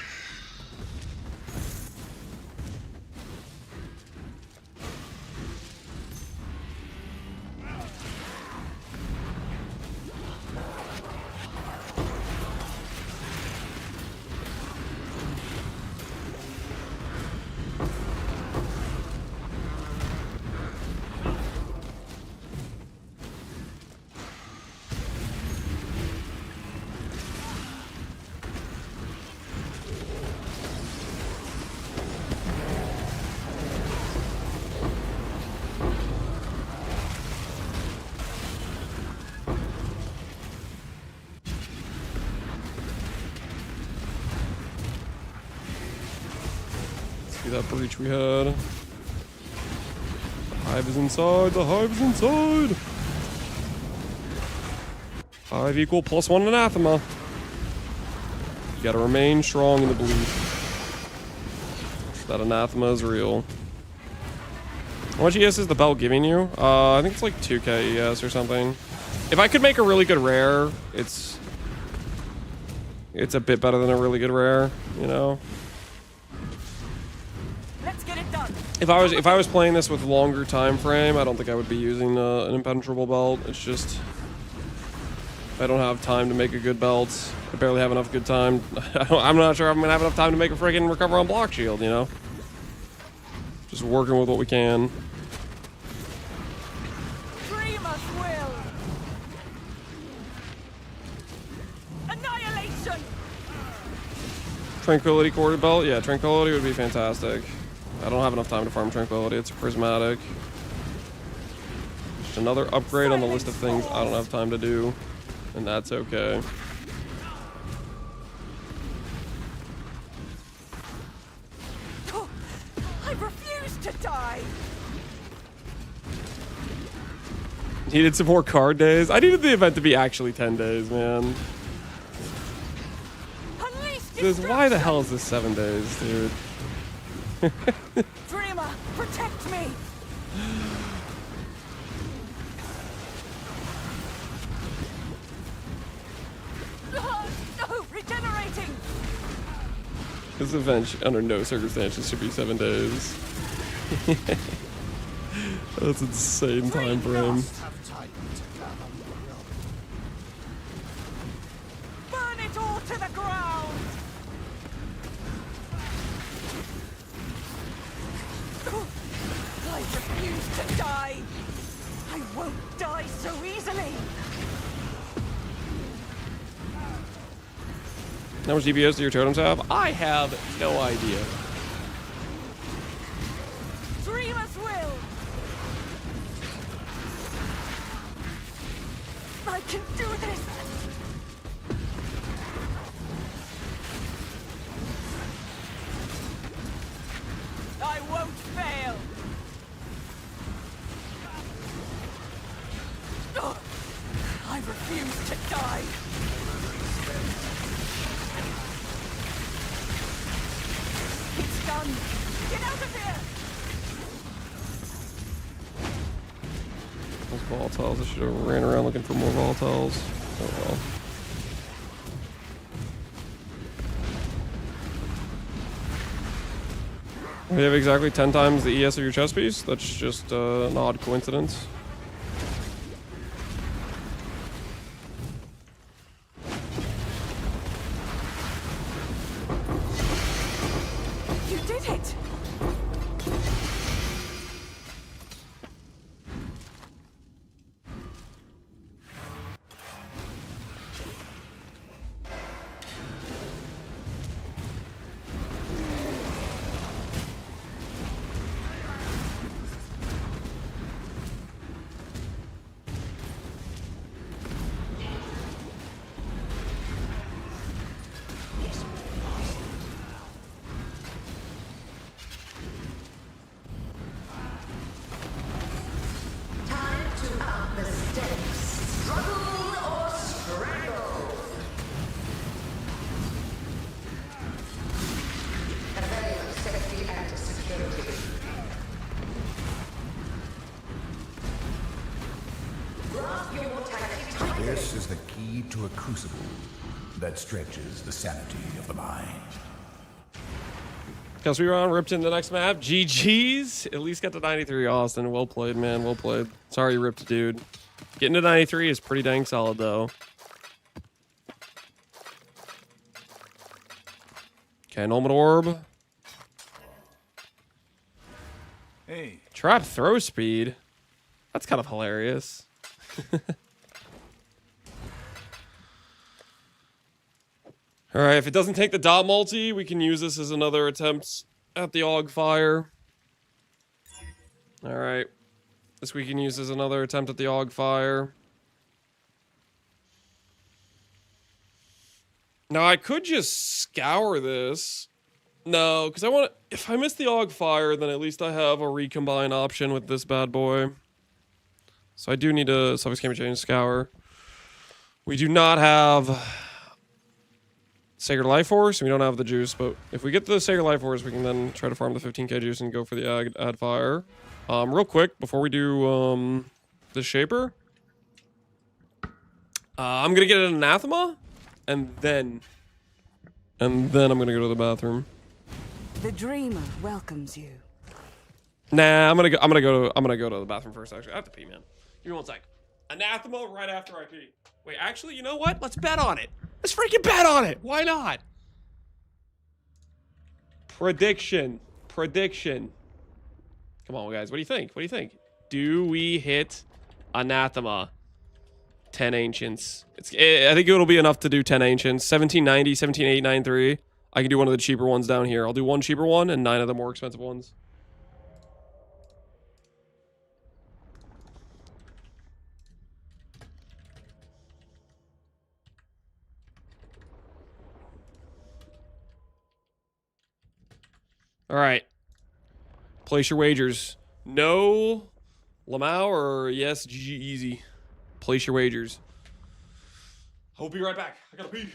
Speaker 1: See that breach we had? The hive is inside. The hive is inside. Hive equal +1 anathema. You gotta remain strong in the belief that anathema is real. How much ES is the belt giving you? I think it's like 2k ES or something. If I could make a really good rare, it's a bit better than a really good rare, you know?
Speaker 6: Let's get it done.
Speaker 1: If I was playing this with longer time frame, I don't think I would be using an impenetrable belt. It's just I don't have time to make a good belt. I barely have enough good time. I'm not sure I'm gonna have enough time to make a friggin' recover on block shield, you know? Just working with what we can.
Speaker 6: Dreamer's will. Annihilation.
Speaker 1: Tranquility corded belt? Yeah, Tranquility would be fantastic. I don't have enough time to farm Tranquility. It's a prismatic. Just another upgrade on the list of things I don't have time to do. And that's okay.
Speaker 6: I refuse to die.
Speaker 1: Needed some more card days. I needed the event to be actually 10 days, man. Why the hell is this 7 days, dude?
Speaker 6: Dreamer, protect me. No, regenerating.
Speaker 1: This event, under no circumstances, should be 7 days. That's insane time frame.
Speaker 6: Burn it all to the ground. I refuse to die. I won't die so easily.
Speaker 1: How much DPS do your totems have? I have no idea.
Speaker 6: Dreamer's will. I can do this. I won't fail. Oh, I refuse to die. It's done. Get out of here.
Speaker 1: Those volatiles, I should have ran around looking for more volatiles. Oh well. We have exactly 10 times the ES of your chest piece. That's just an odd coincidence.
Speaker 6: You did it.
Speaker 10: Time to up the stakes. Struggle or strangle. Avail of safety and security. Grasp your tactic tightly.
Speaker 4: This is the key to a crucible that stretches the sanity of the mind.
Speaker 1: Guess we were on ripped in the next map. GG's. At least got to 93, Austin. Well played, man. Well played. Sorry you ripped, dude. Getting to 93 is pretty dang solid, though. Okay, Norman Orb.
Speaker 4: Hey,
Speaker 1: Trap throw speed. That's kind of hilarious. All right, if it doesn't take the dot multi, we can use this as another attempt at the AUG fire. All right. This we can use as another attempt at the AUG fire. Now, I could just scour this No, because I want to... If I miss the Aug Fire, then at least I have a recombine option with this bad boy. So I do need a Suffix Camera Change Scour. We do not have Sacred Life Force. We don't have the juice, but if we get the Sacred Life Force, we can then try to farm the 15k juice and go for the Ad Fire. Real quick, before we do the Shaper, I'm going to get an Anathema, and then I'm going to go to the bathroom.
Speaker 6: The dreamer welcomes you.
Speaker 1: Nah, I'm gonna go to the bathroom first. Actually, I have to pee, man. Give me one sec. Anathema right after I pee. Wait, actually, you know what? Let's bet on it. Let's freaking bet on it. Why not? Prediction. Come on, guys. What do you think? Do we hit Anathema? 10 Ancients. I think it'll be enough to do 10 Ancients. 1790, 17893. I can do one of the cheaper ones down here. I'll do one cheaper one and 9 of the more expensive ones. All right. Place your wagers. No Lamau or yes, GG easy. Place your wagers. I'll be right back. I gotta pee.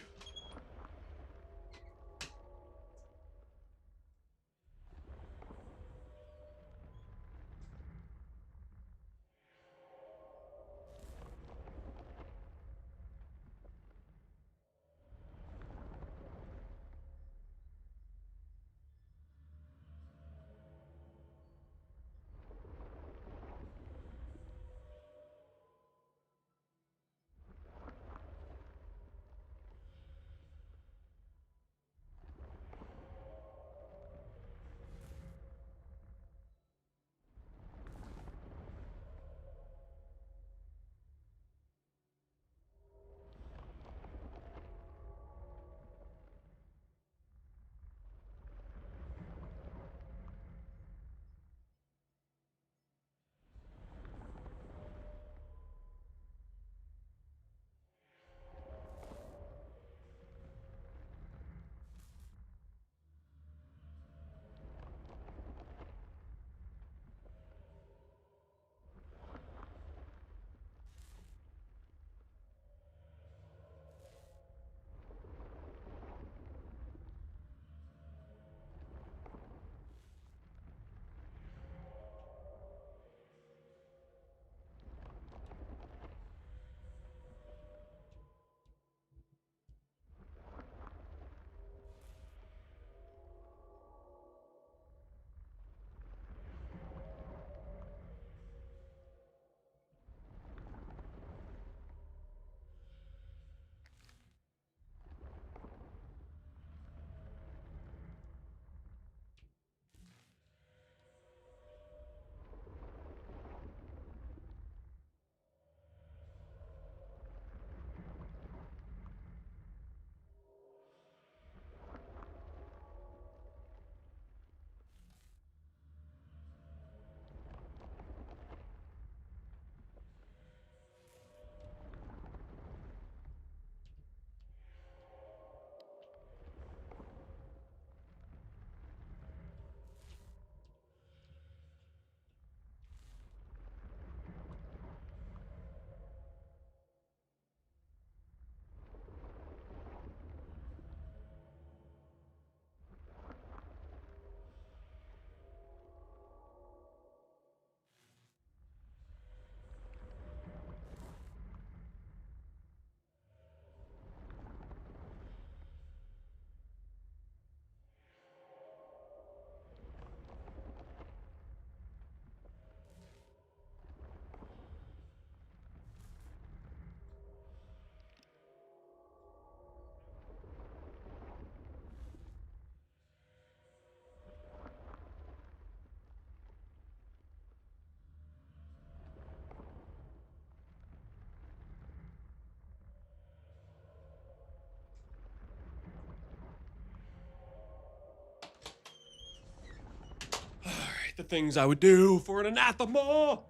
Speaker 1: The things I would do for an Anathema.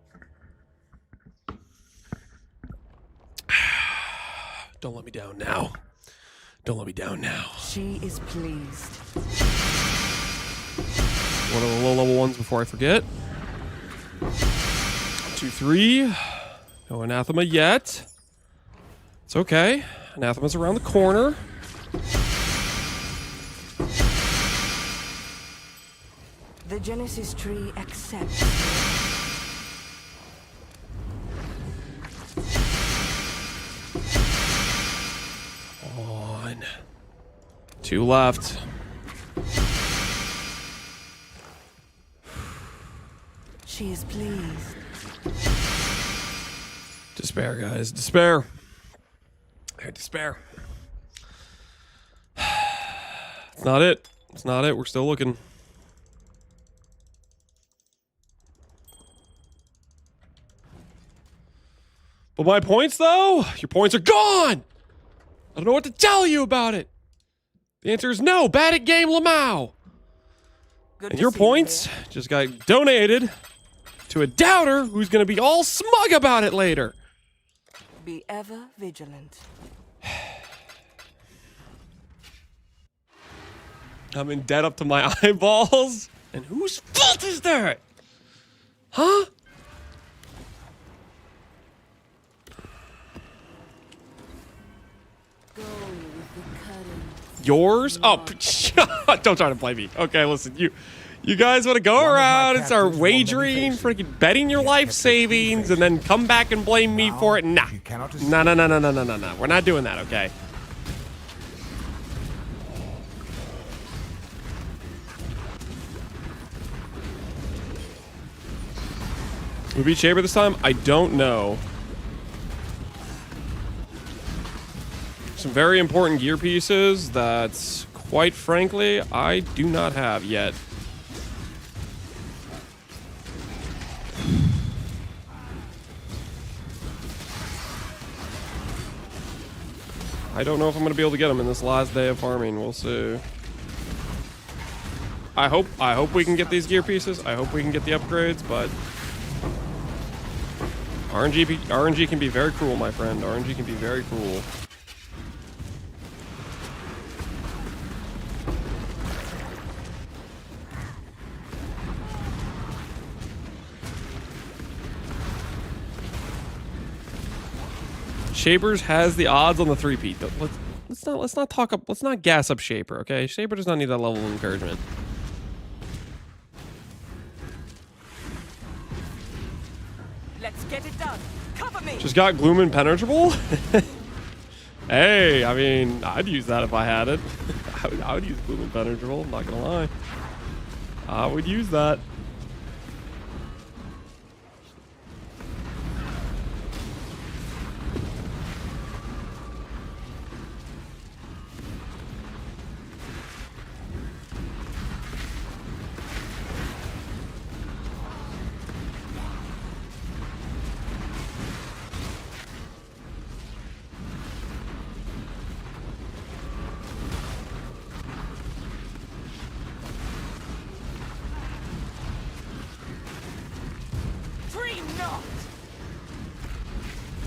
Speaker 1: Don't let me down now. Don't let me down now.
Speaker 6: She is pleased.
Speaker 1: One of the low-level ones before I forget. 2, 3. No anathema yet. It's okay. Anathema's around the corner.
Speaker 6: The Genesis tree accepts.
Speaker 1: On. 2 left.
Speaker 6: She is pleased.
Speaker 1: Despair, guys. Despair. I despair. It's not it. It's not it. We're still looking. But my points, though? Your points are gone! I don't know what to tell you about it. The answer is no. Bad at game, Lamau. And your points just got donated to a doubter who's going to be all smug about it later.
Speaker 6: Be ever vigilant.
Speaker 1: I'm in debt up to my eyeballs. And whose fault is that? Huh?
Speaker 3: Go with the cutting.
Speaker 1: Yours? Oh, don't try to play me. Okay, listen, you guys want to go around and start wagering, freaking betting your life savings, and then come back and blame me for it? Nah. No. We're not doing that, okay? We beat Shaper this time? I don't know. Some very important gear pieces that, quite frankly, I do not have yet. I don't know if I'm going to be able to get them in this last day of farming. We'll see. I hope we can get these gear pieces. I hope we can get the upgrades, but RNG can be very cruel, my friend. RNG can be very cruel. Shapers has the odds on the 3-peat. Let's not gas up Shaper, okay? Shaper does not need that level of encouragement.
Speaker 6: Let's get it done. Cover me.
Speaker 1: Just got Gloom Impenetrable? Hey, I mean, I'd use that if I had it. I would use Gloom Impenetrable, I'm not gonna lie. I would use that.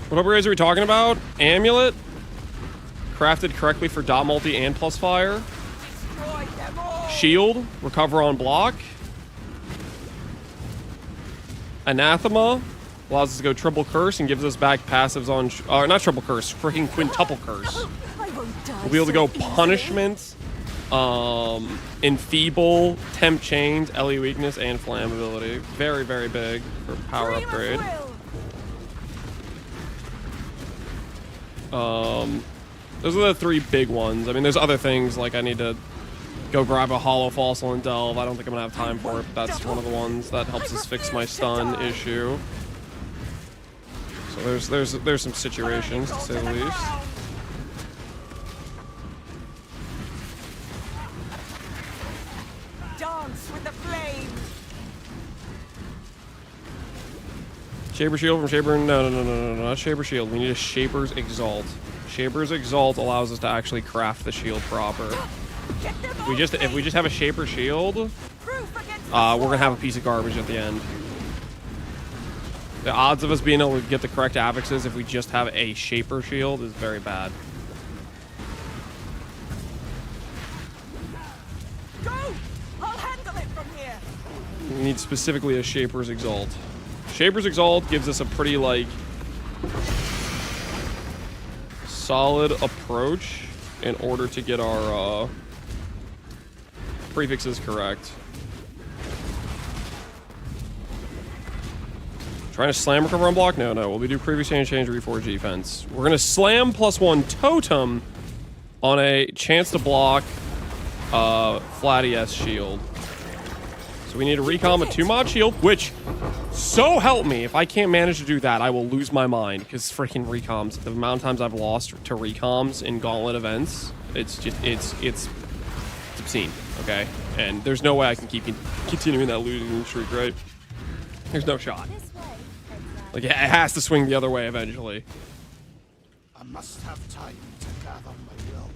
Speaker 1: What upgrades are we talking about? Amulet. Crafted correctly for dot multi and plus fire. Shield. Recover on block. Anathema. Allows us to go triple curse and gives us back passives on... not triple curse. Freaking quintuple curse. We'll be able to go punishment. Enfeeble. Temp chains. LE weakness. And flammability. Very, very big for power upgrade. Those are the 3 big ones. I mean, there's other things, like I need to go grab a hollow fossil and delve. I don't think I'm gonna have time for it, but that's one of the ones that helps us fix my stun issue. So there's some situations, to say the least.
Speaker 6: Dance with the flame.
Speaker 1: Shaper Shield from Shaper. No, not Shaper Shield. We need a Shaper's Exalt. Shaper's Exalt allows us to actually craft the shield proper. If we just have a Shaper Shield, we're gonna have a piece of garbage at the end. The odds of us being able to get the correct affixes if we just have a Shaper Shield is very bad.
Speaker 6: Go! I'll handle it from here.
Speaker 1: need specifically a Shaper's Exalt. Shaper's Exalt gives us a pretty, like, solid approach in order to get our prefixes correct. Trying to slam, recover, unblock? No, no. We'll be do prefix change, reforge defense. We're going to slam +1 totem on a chance to block flat ES shield. So we need a recon with 2-mod shield, which, so help me, if I can't manage to do that, I will lose my mind. Because freaking recoms, the amount of times I've lost to recoms in gauntlet events, it's just, it's obscene, okay? And there's no way I can keep continuing that losing streak, right? There's no shot. Like, it has to swing the other way eventually.
Speaker 7: I must have time to gather my will.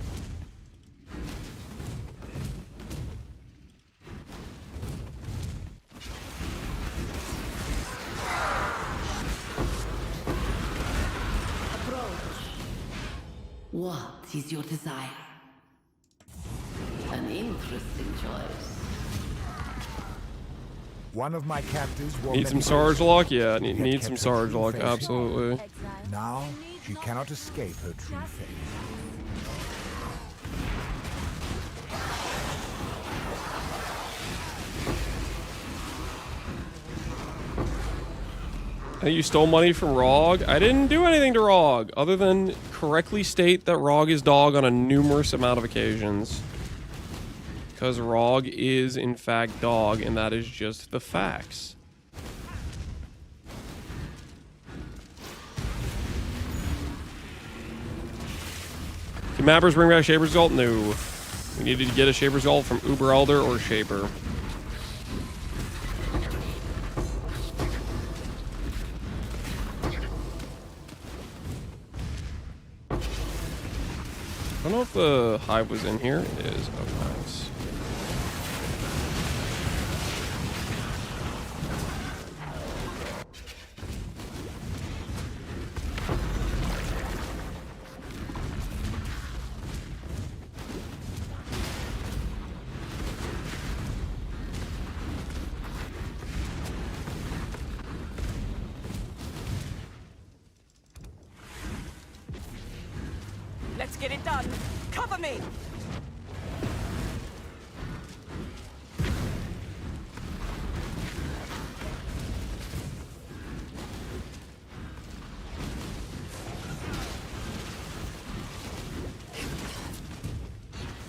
Speaker 3: What is your desire? An interesting choice.
Speaker 4: One of my captives wore
Speaker 1: Need some
Speaker 4: many
Speaker 1: Sarge
Speaker 4: faces,
Speaker 1: lock? Yeah,
Speaker 4: yet
Speaker 1: need
Speaker 4: kept
Speaker 1: some
Speaker 4: her
Speaker 1: Sarge
Speaker 4: true
Speaker 1: lock,
Speaker 4: face.
Speaker 1: absolutely.
Speaker 4: Now, she cannot escape her true face.
Speaker 1: You stole money from Rog? I didn't do anything to Rog, other than correctly state that Rog is dog on a numerous amount of occasions. Because Rog is, in fact, dog, and that is just the facts. Can Mappers bring back Shaper's Exalt? No. We needed to get a Shaper's Exalt from Uber Elder or Shaper. I don't know if the hive was in here. It is. Oh, nice.
Speaker 6: Let's get it done. Cover me.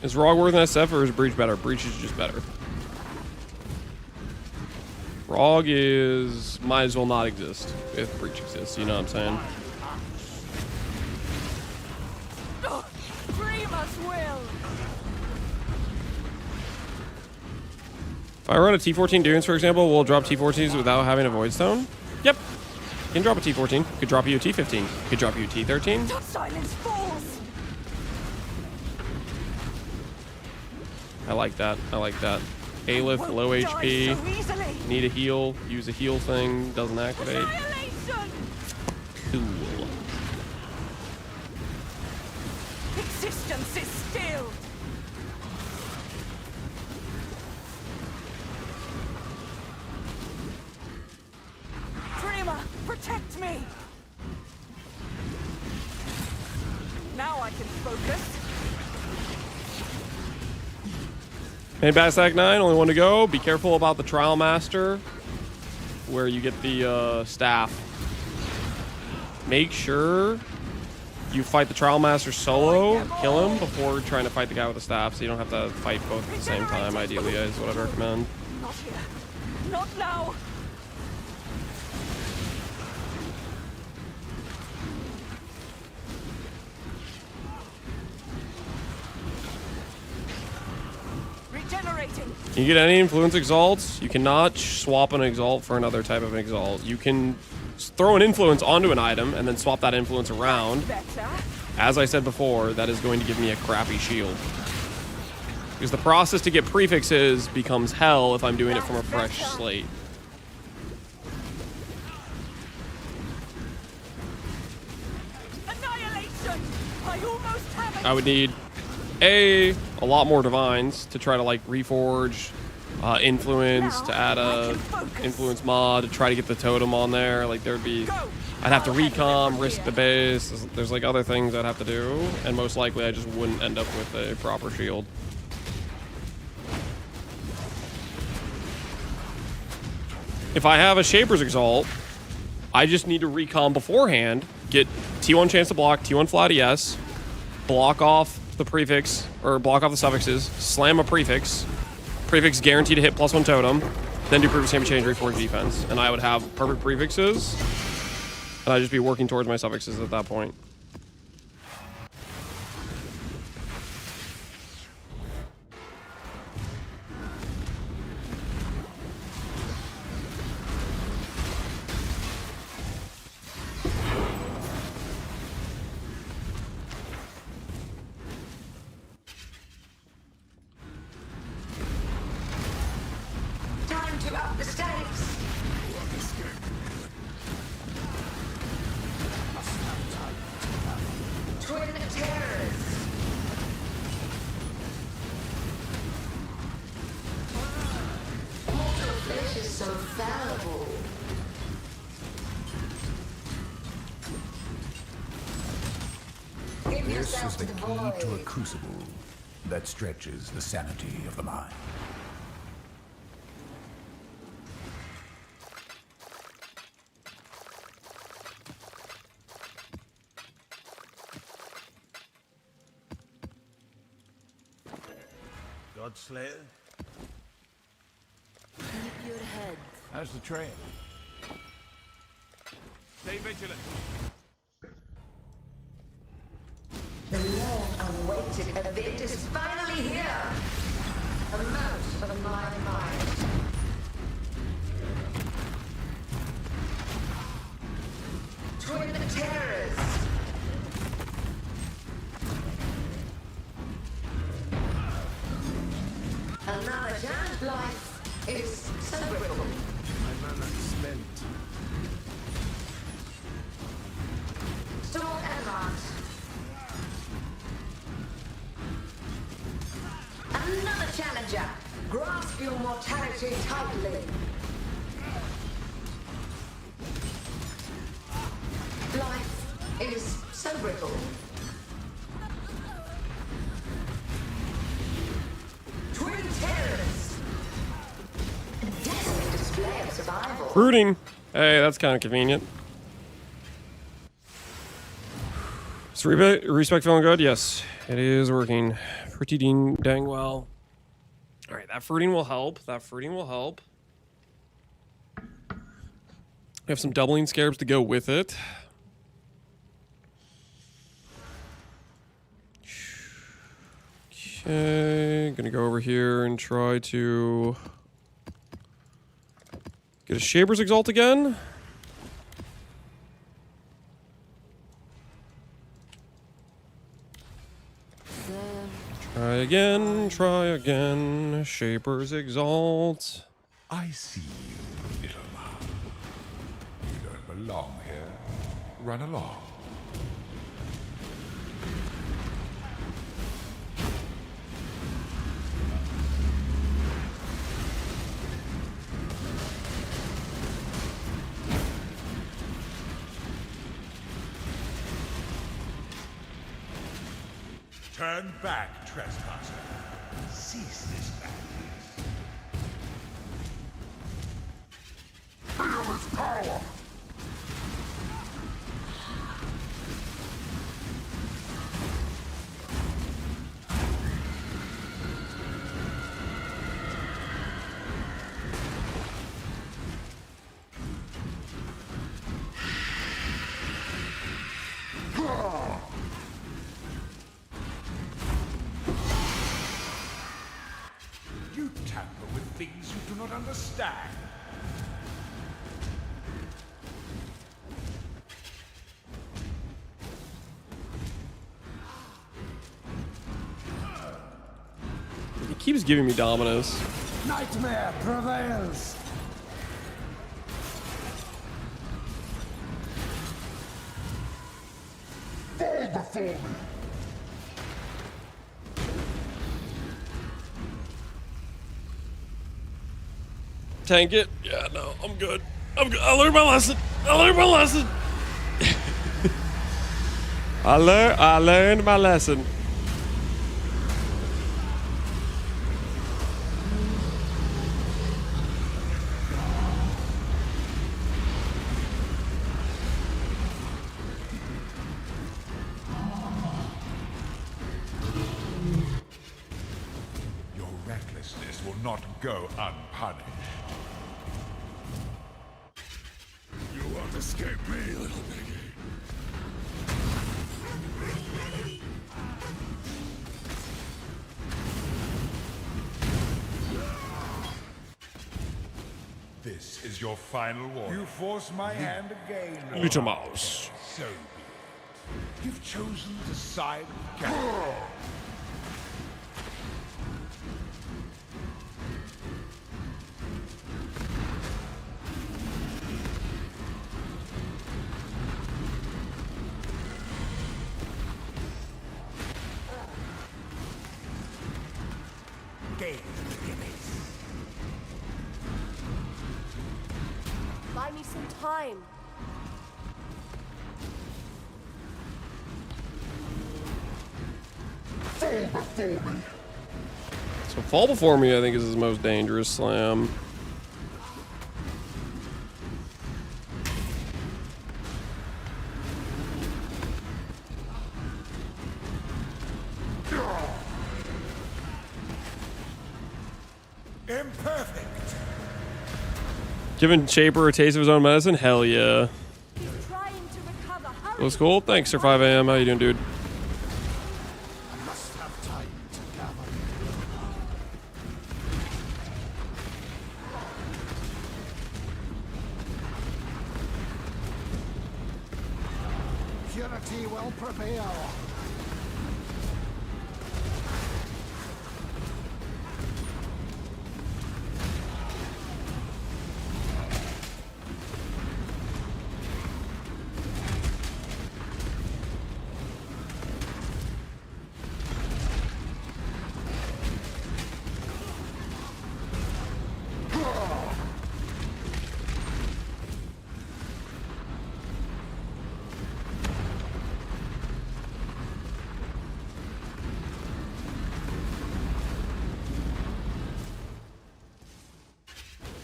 Speaker 1: Is Rog worth an SF or is Breach better? Breach is just better. Rog is... might as well not exist if Breach exists, you know what I'm saying? If I run a T14 Dunes, for example, we'll drop T14s without having a Void Stone? Yep. You can drop a T14. Could drop you a T15. Could drop you a T13.
Speaker 6: Silence falls.
Speaker 1: I like that. I like that. Aleph, low HP.
Speaker 6: So
Speaker 1: Need a heal. Use a heal thing. Doesn't activate. Cool.
Speaker 6: Existence is still. Dreamer, protect me. Now I can focus.
Speaker 1: Main Bass Act 9, only one to go. Be careful about the Trial Master, where you get the staff. Make sure you fight the Trial Master solo, kill him before trying to fight the guy with the staff, so you don't have to fight both at the same time, ideally, is what I'd recommend.
Speaker 6: Not here. Not now. Regenerating.
Speaker 1: Can you get any Influence Exalts? You cannot swap an Exalt for another type of Exalt. You can throw an Influence onto an item and then swap that Influence around.
Speaker 6: Better.
Speaker 1: As I said before, that is going to give me a crappy shield. Because the process to get prefixes becomes hell if I'm doing it from a fresh slate.
Speaker 6: Annihilation. I almost have it.
Speaker 1: I would need a lot more divines to try to like reforge influence to add a influence mod to try to get the totem on there. Like there'd be, I'd have to recom, risk the base. There's like other things I'd have to do, and most likely I just wouldn't end up with a proper shield. If I have a Shaper's Exalt, I just need to recom beforehand, get T1 chance to block, T1 flat ES, block off the prefix, or block off the suffixes, slam a prefix guaranteed to hit +1 totem, then do prefix damage change for defense. And I would have perfect prefixes, and I'd just be working towards my suffixes at that point.
Speaker 10: Time to up the stakes. Twin terrors. Mortal flesh is so fallible. Give
Speaker 4: This
Speaker 10: yourself
Speaker 4: is the
Speaker 10: to the
Speaker 4: key to a
Speaker 10: void.
Speaker 4: crucible that stretches the sanity of the mind.
Speaker 7: Godslayer?
Speaker 3: Keep your head.
Speaker 4: How's the trail? Stay vigilant.
Speaker 10: The long-awaited event is finally here. A mouse of my mind. Twin terrors. Another giant life is so brittle.
Speaker 7: My mana is spent.
Speaker 10: Sword and heart. Another challenger. Grasp your mortality tightly. Life is so brittle. Twin terrors. Dazzling display of survival.
Speaker 1: Brooding. Hey, that's kind of convenient. Is respect feeling good? Yes, it is working pretty dang well. All right, that fruiting will help. That fruiting will help. We have some doubling scarabs to go with it. Okay, gonna go over here and try to get a Shaper's Exalt again. Try again. Shaper's Exalt.
Speaker 4: I see you, little one. You don't belong here. Run along. Turn back, trespasser. Cease this madness. Feel its power! You tamper with things you do not understand.
Speaker 1: He keeps giving me Dominus.
Speaker 7: Nightmare prevails!
Speaker 8: Fall before me!
Speaker 1: Tank it. Yeah, no, I'm good. I'm good. I learned my lesson. I learned my lesson. I learned my lesson.
Speaker 4: Your recklessness will not go unpunished. You won't escape me, little piggy. This is your final warning. You force my hand again.
Speaker 1: Little mouse.
Speaker 4: So be it. You've chosen to side with Chaos.
Speaker 5: Buy me some time.
Speaker 1: So fall before me, I think, is his most dangerous slam.
Speaker 4: Imperfect.
Speaker 1: Giving Shaper a taste of his own medicine? Hell yeah.
Speaker 5: He's trying to recover. Hurry.
Speaker 1: Looks cool. Thanks, Sir 5 AM. How you doing, dude?
Speaker 7: I must have time to gather. Purity will prevail.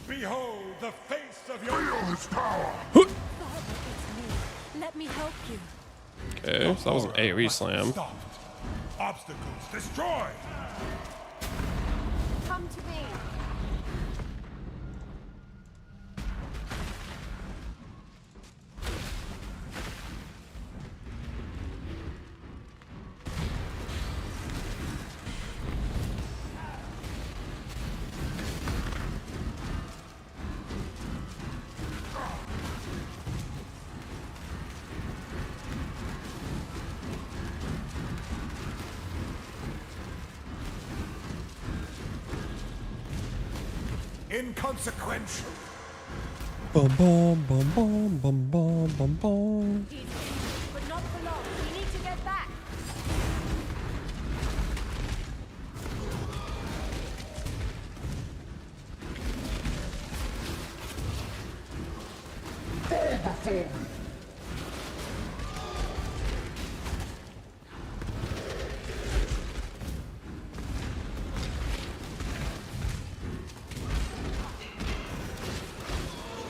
Speaker 4: Behold the face of your
Speaker 8: Feel its power!
Speaker 5: Let me help you.
Speaker 1: Okay, so that was an AoE slam.
Speaker 4: Stopped. Obstacles destroyed.
Speaker 5: Come to me.
Speaker 4: Inconsequential.
Speaker 1: Bum bum bum bum bum bum bum bum.
Speaker 5: He's in, but not for long. We need to get back.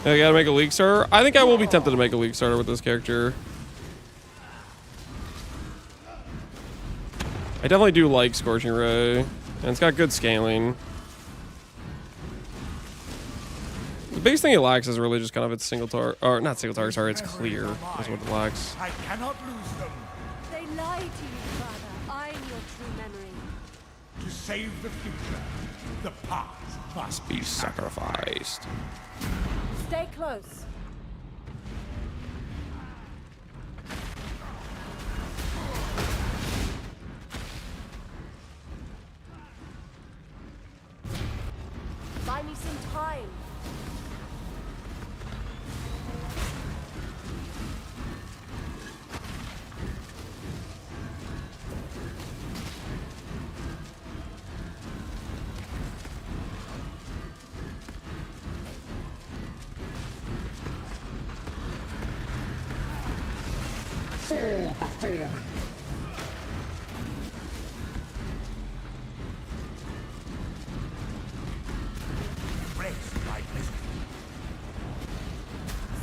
Speaker 1: I gotta make a League Starter. I think I will be tempted to make a League Starter with this character. I definitely do like Scorching Ray, and it's got good scaling. The biggest thing it lacks is really just kind of its single target, or not single target, sorry, it's clear is what it lacks.
Speaker 4: I cannot lose them.
Speaker 5: They lied to you, father. I'm your true memory.
Speaker 4: To save the future, the past must
Speaker 1: Be sacrificed.
Speaker 5: Stay close. Buy me some time.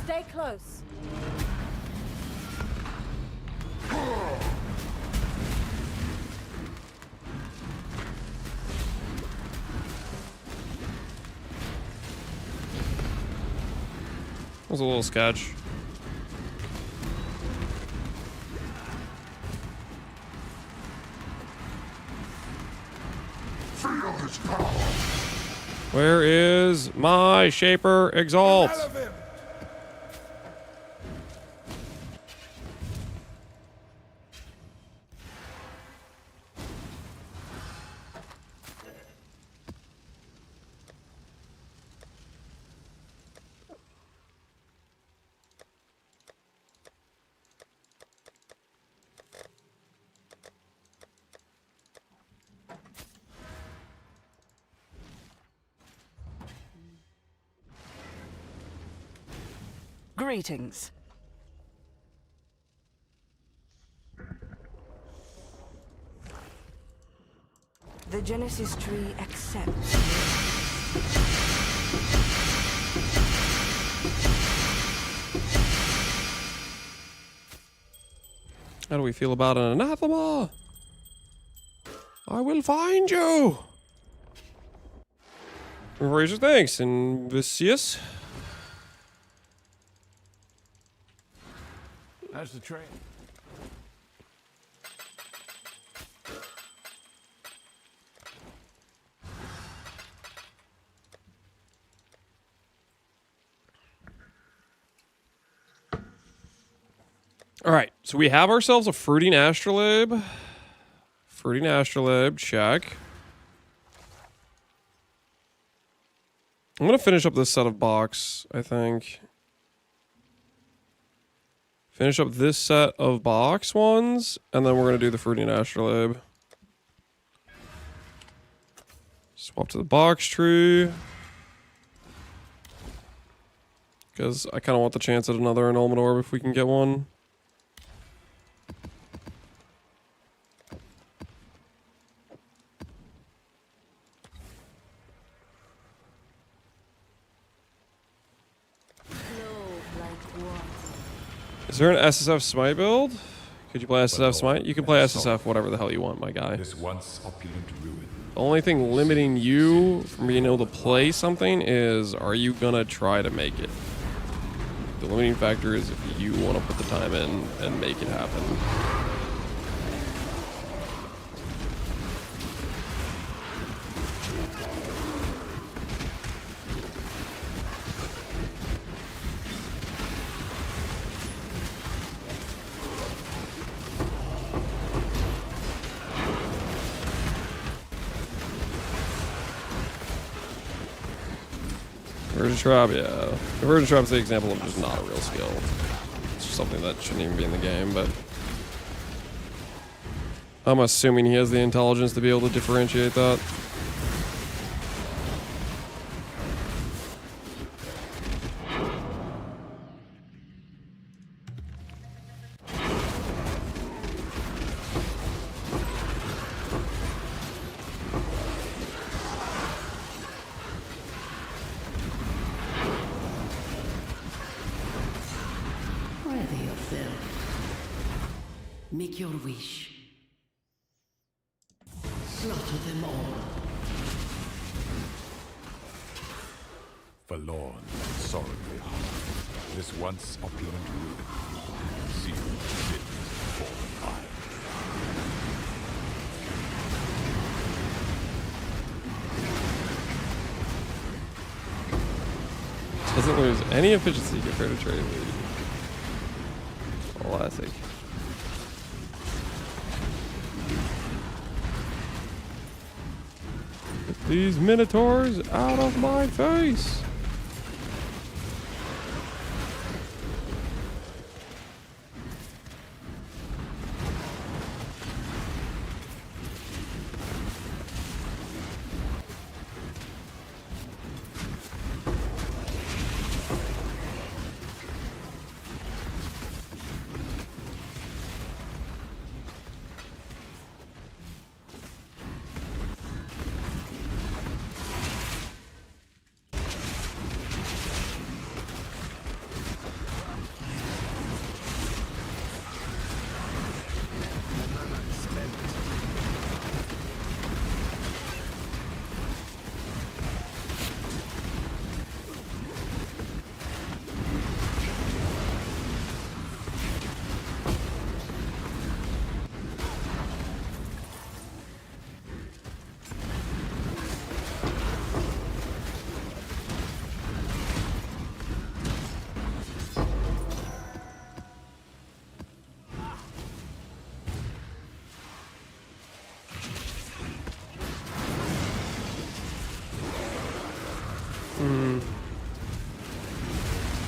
Speaker 5: Stay close.
Speaker 1: That was a little sketch.
Speaker 8: Feel his power.
Speaker 1: Where is my Shaper Exalt?
Speaker 6: Greetings. The Genesis tree accepts.
Speaker 1: How do we feel about an anathema? I will find you. Raise your thanks, and Vicious.
Speaker 4: How's the train?
Speaker 1: All right, so we have ourselves a fruiting astrolabe. Fruiting astrolabe, check. I'm gonna finish up this set of box, I think. Finish up this set of box ones, and then we're gonna do the fruiting astrolabe. Swap to the box tree. Because I kind of want the chance at another annulment orb if we can get one. Is there an SSF Smite build? Could you play SSF Smite? You can play SSF whatever the hell you want, my guy.
Speaker 4: This once opulent ruin.
Speaker 1: The only thing limiting you from being able to play something is, are you gonna try to make it? The limiting factor is if you want to put the time in and make it happen. Version Trap, yeah. The Version Trap's the example of just not a real skill. It's just something that shouldn't even be in the game, but I'm assuming he has the intelligence to be able to differentiate that.
Speaker 3: Ready yourself. Make your wish. Slaughter them all.
Speaker 4: Forlorn and sorrowfully heart. This once opulent ruin. Sealed fit for fire.
Speaker 1: Doesn't lose any efficiency compared to trading lead. Classic. Get these minotaurs out of my face.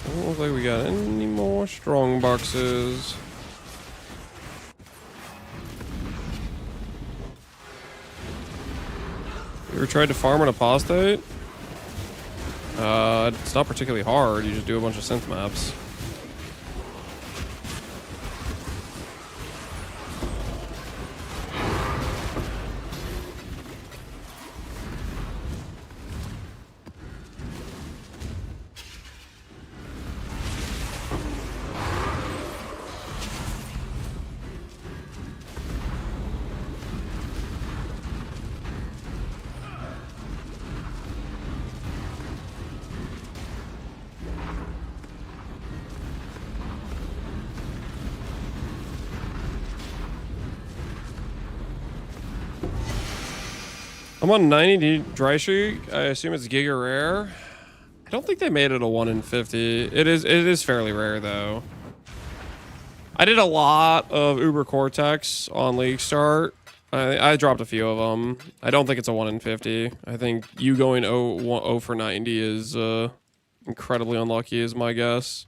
Speaker 1: Doesn't look like we got any more strong boxes. You ever tried to farm an apostate? It's not particularly hard. You just do a bunch of synth maps. I'm on 90 dry streak. I assume it's Giga Rare. I don't think they made it a 1 in 50. It is fairly rare though. I did a lot of Uber Cortex on League Start. I dropped a few of them. I don't think it's a 1 in 50. I think you going 0 for 90 is incredibly unlucky is my guess.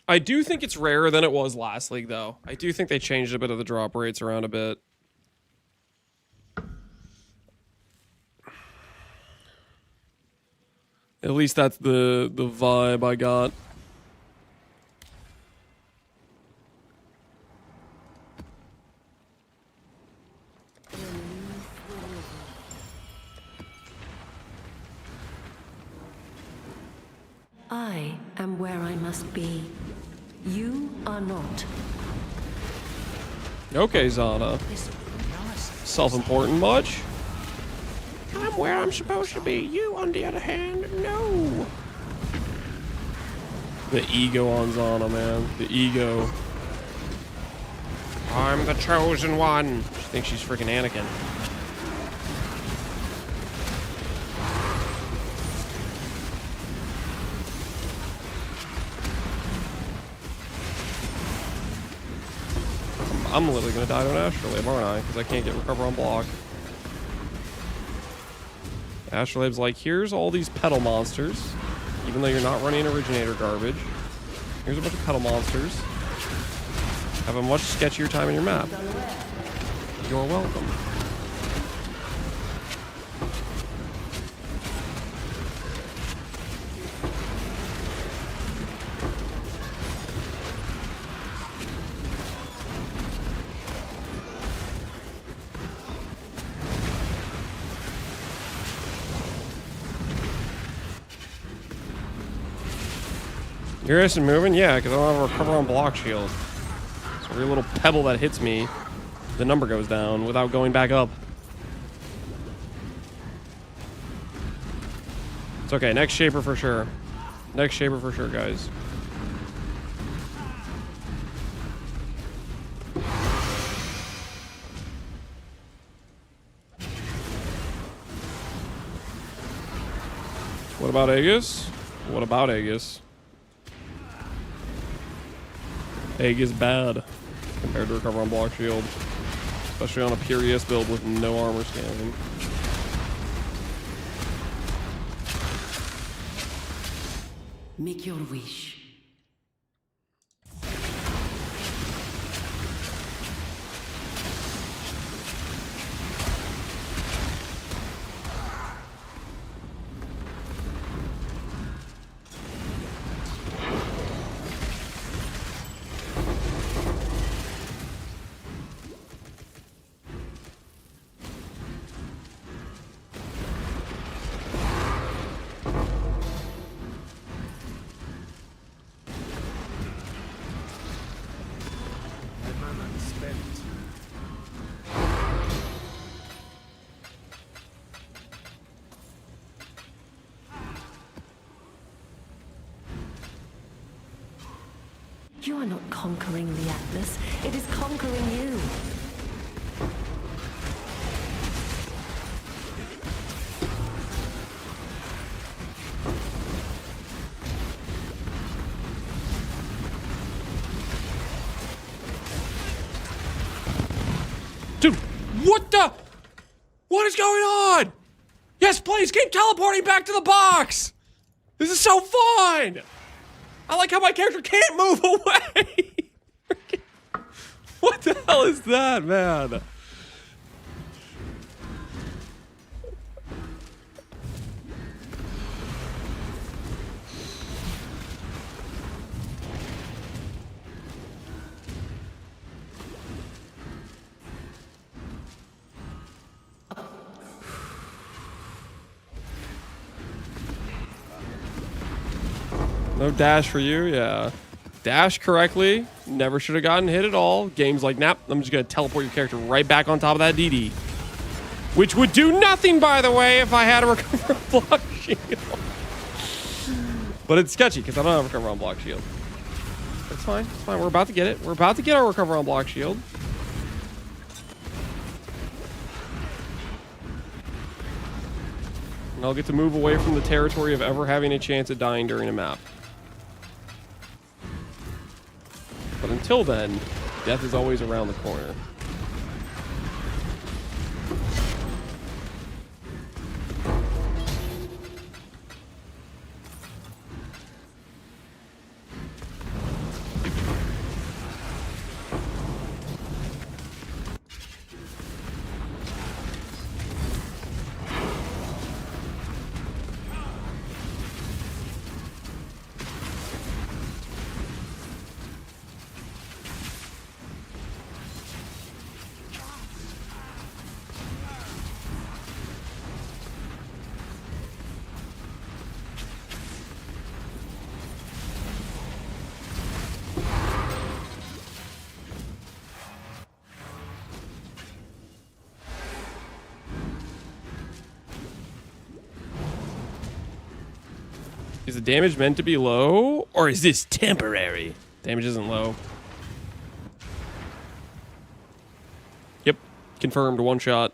Speaker 1: I do think it's rarer than it was last league though. I do think they changed a bit of the drop rates around a bit. At least that's the vibe I got.
Speaker 2: I am where I must be. You are not.
Speaker 1: Okay, Zana. Self-important much? I'm where I'm supposed to be. You, on the other hand, no. The ego on Zana, man. The ego. I'm the chosen one. She thinks she's freaking Anakin. I'm literally gonna die to an astrolabe, aren't I? Because I can't get recover on block. Astrolabe's like, here's all these petal monsters. Even though you're not running originator garbage. Here's a bunch of petal monsters. Have a much sketchier time in your map. You're welcome. Your ass is moving? Yeah, because I don't have a recover on block shield. So every little pebble that hits me, the number goes down without going back up. It's okay. Next Shaper for sure. Next Shaper for sure, guys. What about Aegis? What about Aegis? Egg is bad compared to recover on block shield, especially on a pure ES build with no armor scaling.
Speaker 3: Make your wish.
Speaker 2: You are not conquering the Atlas. It is conquering you.
Speaker 1: Dude, what the? What is going on? Yes, please keep teleporting back to the box. This is so fun. I like how my character can't move away. What the hell is that, man? No dash for you, yeah. Dash correctly. Never should have gotten hit at all. Game's like, nap, I'm just going to teleport your character right back on top of that DD. Which would do nothing, by the way, if I had a recover on block shield. But it's sketchy, because I don't have a recover on block shield. That's fine. It's fine. We're about to get it. We're about to get our recover on block shield. And I'll get to move away from the territory of ever having a chance at dying during a map. But until then, death is always around the corner. Is the damage meant to be low? Or is this temporary? Damage isn't low. Yep. Confirmed. One shot.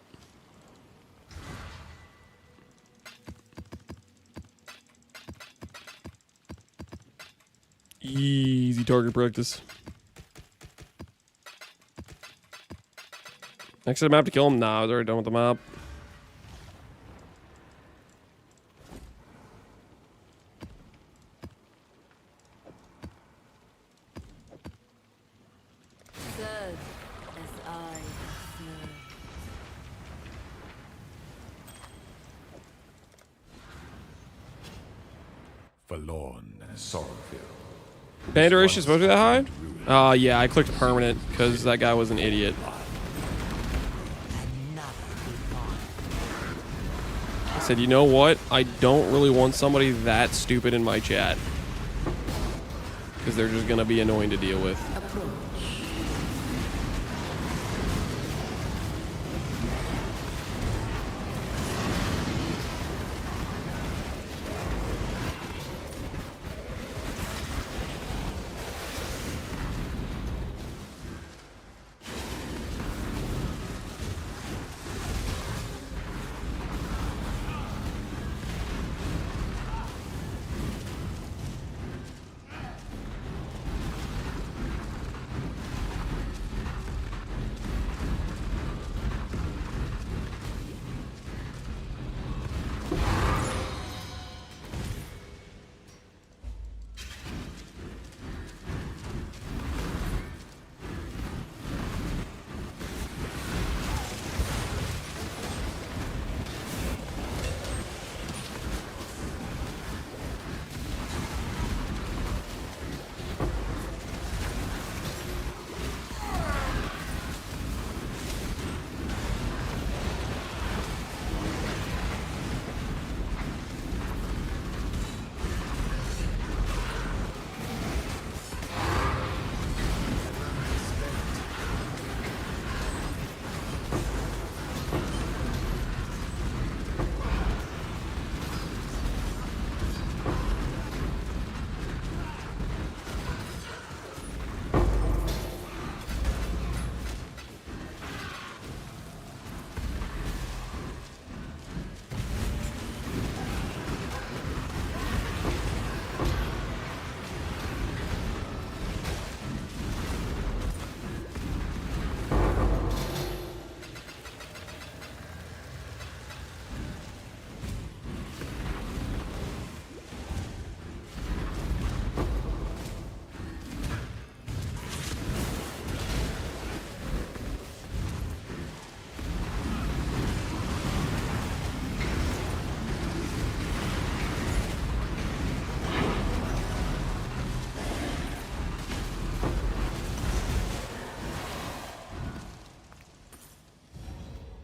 Speaker 1: Easy target practice. Next to the map to kill him? Nah, I was already done with the map.
Speaker 4: Forlorn and sorrowful.
Speaker 1: Banderish is supposed to be that high? Yeah, I clicked permanent because that guy was an idiot. I said, you know what? I don't really want somebody that stupid in my chat. Because they're just going to be annoying to deal with.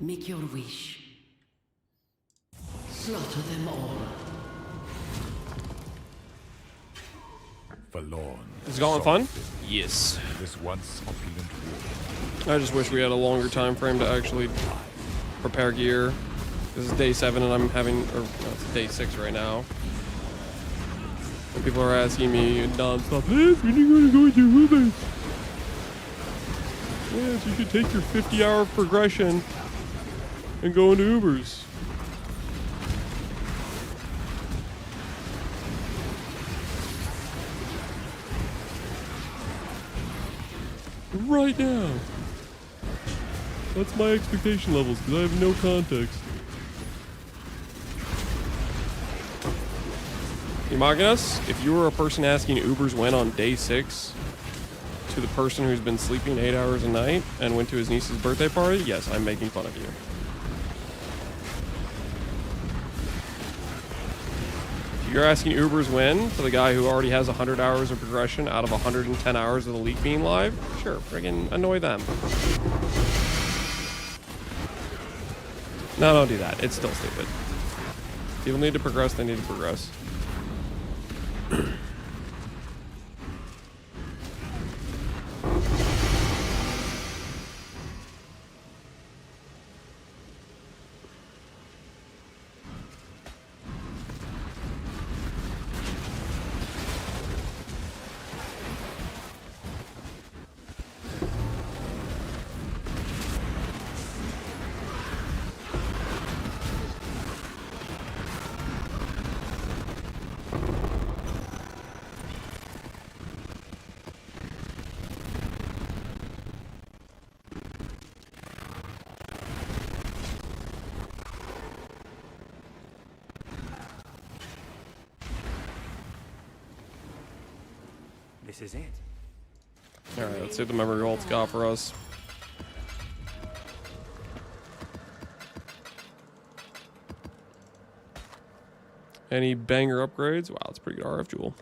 Speaker 3: Make your wish. Slaughter them all.
Speaker 4: Forlorn.
Speaker 1: Is Gauntlet fun? Yes.
Speaker 4: This once opulent war.
Speaker 1: I just wish we had a longer time frame to actually prepare gear. This is day 7 and I'm having, or no, it's day 6 right now. And people are asking me non-stop, hey, when are you gonna go into Ubers? Yes, you should take your 50-hour progression and go into Ubers. Right now. That's my expectation levels because I have no context. Imaginas, if you were a person asking Ubers when on day 6 to the person who's been sleeping 8 hours a night and went to his niece's birthday party, yes, I'm making fun of you. If you're asking Ubers when to the guy who already has 100 hours of progression out of 110 hours of the league being live, sure, friggin' annoy them. No, don't do that. It's still stupid. People need to progress, they need to progress.
Speaker 9: This is it.
Speaker 1: Alright, let's see what the memory vault's got for us. Any banger upgrades? Wow, that's pretty good RF jewel.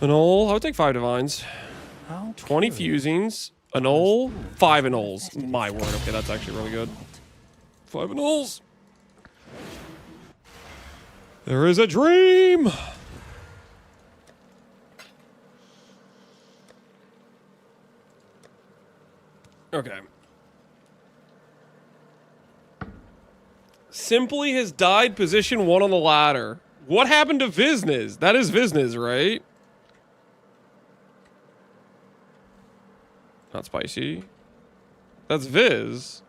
Speaker 1: An ol, I would take 5 divines. 20 fusings. An ol, 5 anols. My word, okay, that's actually really good. 5 anols. There is a dream! Okay. Simply has died position 1 on the ladder. What happened to Vizniz? That is Vizniz, right? Not spicy. That's Viz.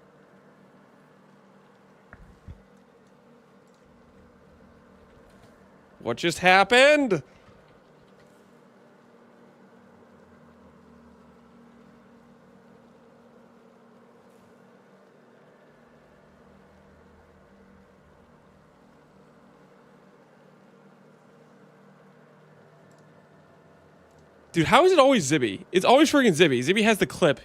Speaker 1: What just happened? Dude, how is it always Zibby? It's always freaking Zibby. Zibby has the clip.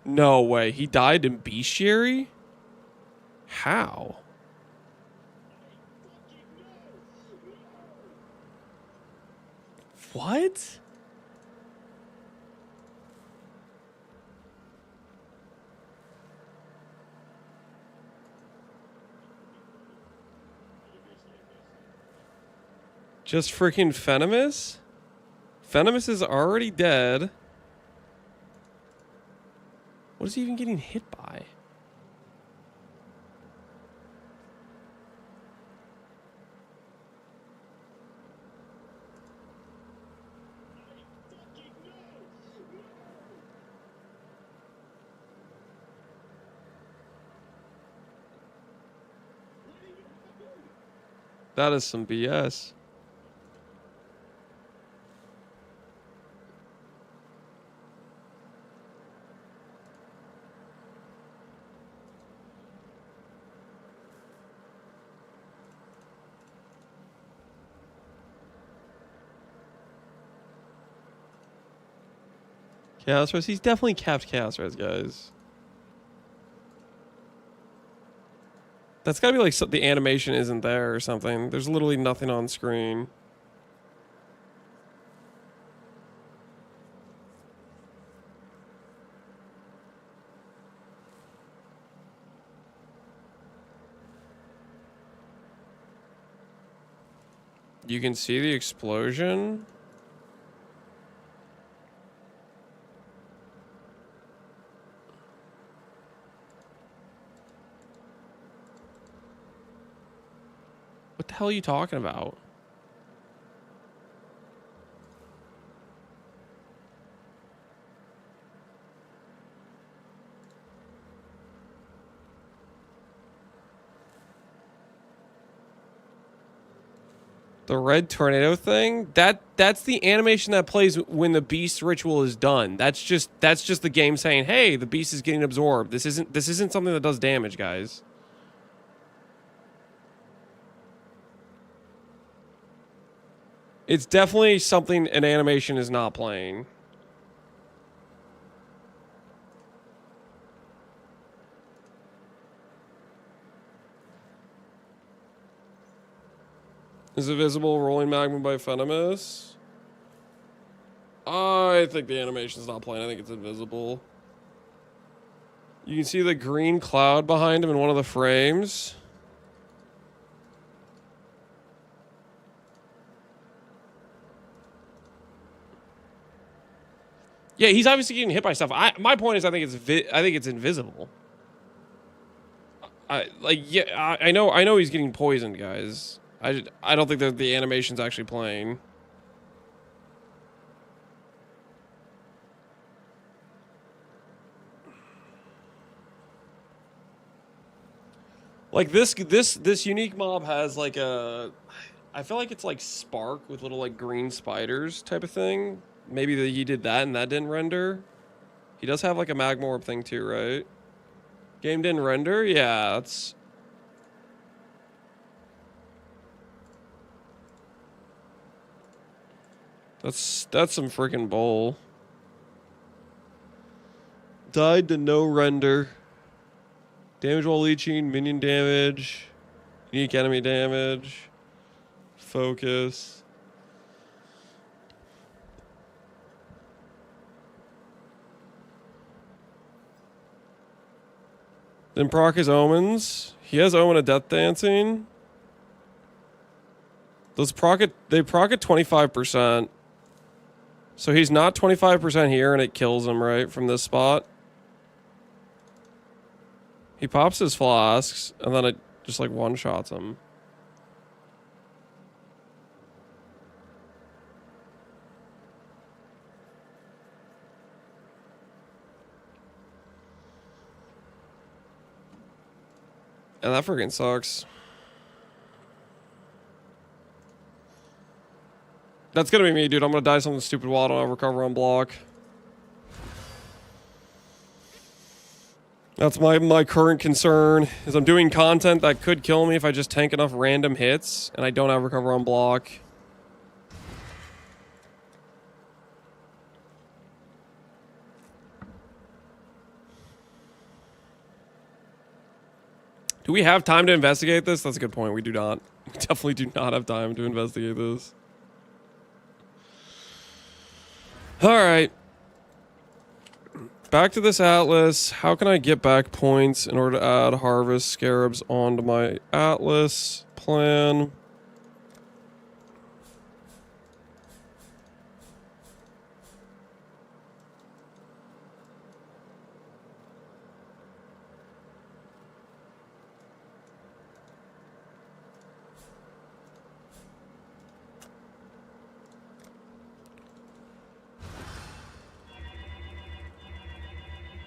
Speaker 1: No way. He died in bestiary? How? What? Just freaking Venomous? Venomous is already dead. What is he even getting hit by? That is some BS. Chaos Res, he's definitely capped Chaos Res, guys. That's gotta be like the animation isn't there or something. There's literally nothing on screen. You can see the explosion. What the hell are you talking about? The red tornado thing? That's the animation that plays when the beast ritual is done. That's just the game saying, "Hey, the beast is getting absorbed." This isn't something that does damage, guys. It's definitely something an animation is not playing. Is it visible rolling magma by Venomous? I think the animation's not playing. I think it's invisible. You can see the green cloud behind him in one of the frames. Yeah, he's obviously getting hit by stuff. My point is, I think it's invisible. I know he's getting poisoned, guys. I don't think that the animation's actually playing. Like this unique mob has like a, I feel like it's like spark with little like green spiders type of thing. Maybe he did that and that didn't render. He does have like a magma orb thing too, right? Game didn't render? Yeah, that's some freaking bull. Died to no render. Damage while leeching, minion damage, unique enemy damage, focus. Then proc his omens. He has Omen of Death Dancing. Those they proc at 25%. So he's not 25% here and it kills him, right, from this spot. He pops his flasks and then it just like one-shots him. And that freaking sucks. That's gonna be me, dude. I'm gonna die something stupid while I don't have recover on block. That's my current concern, is I'm doing content that could kill me if I just tank enough random hits, and I don't have recover on block. Do we have time to investigate this? That's a good point. We do not. We definitely do not have time to investigate this. Alright. Back to this atlas. How can I get back points in order to add harvest scarabs onto my atlas plan?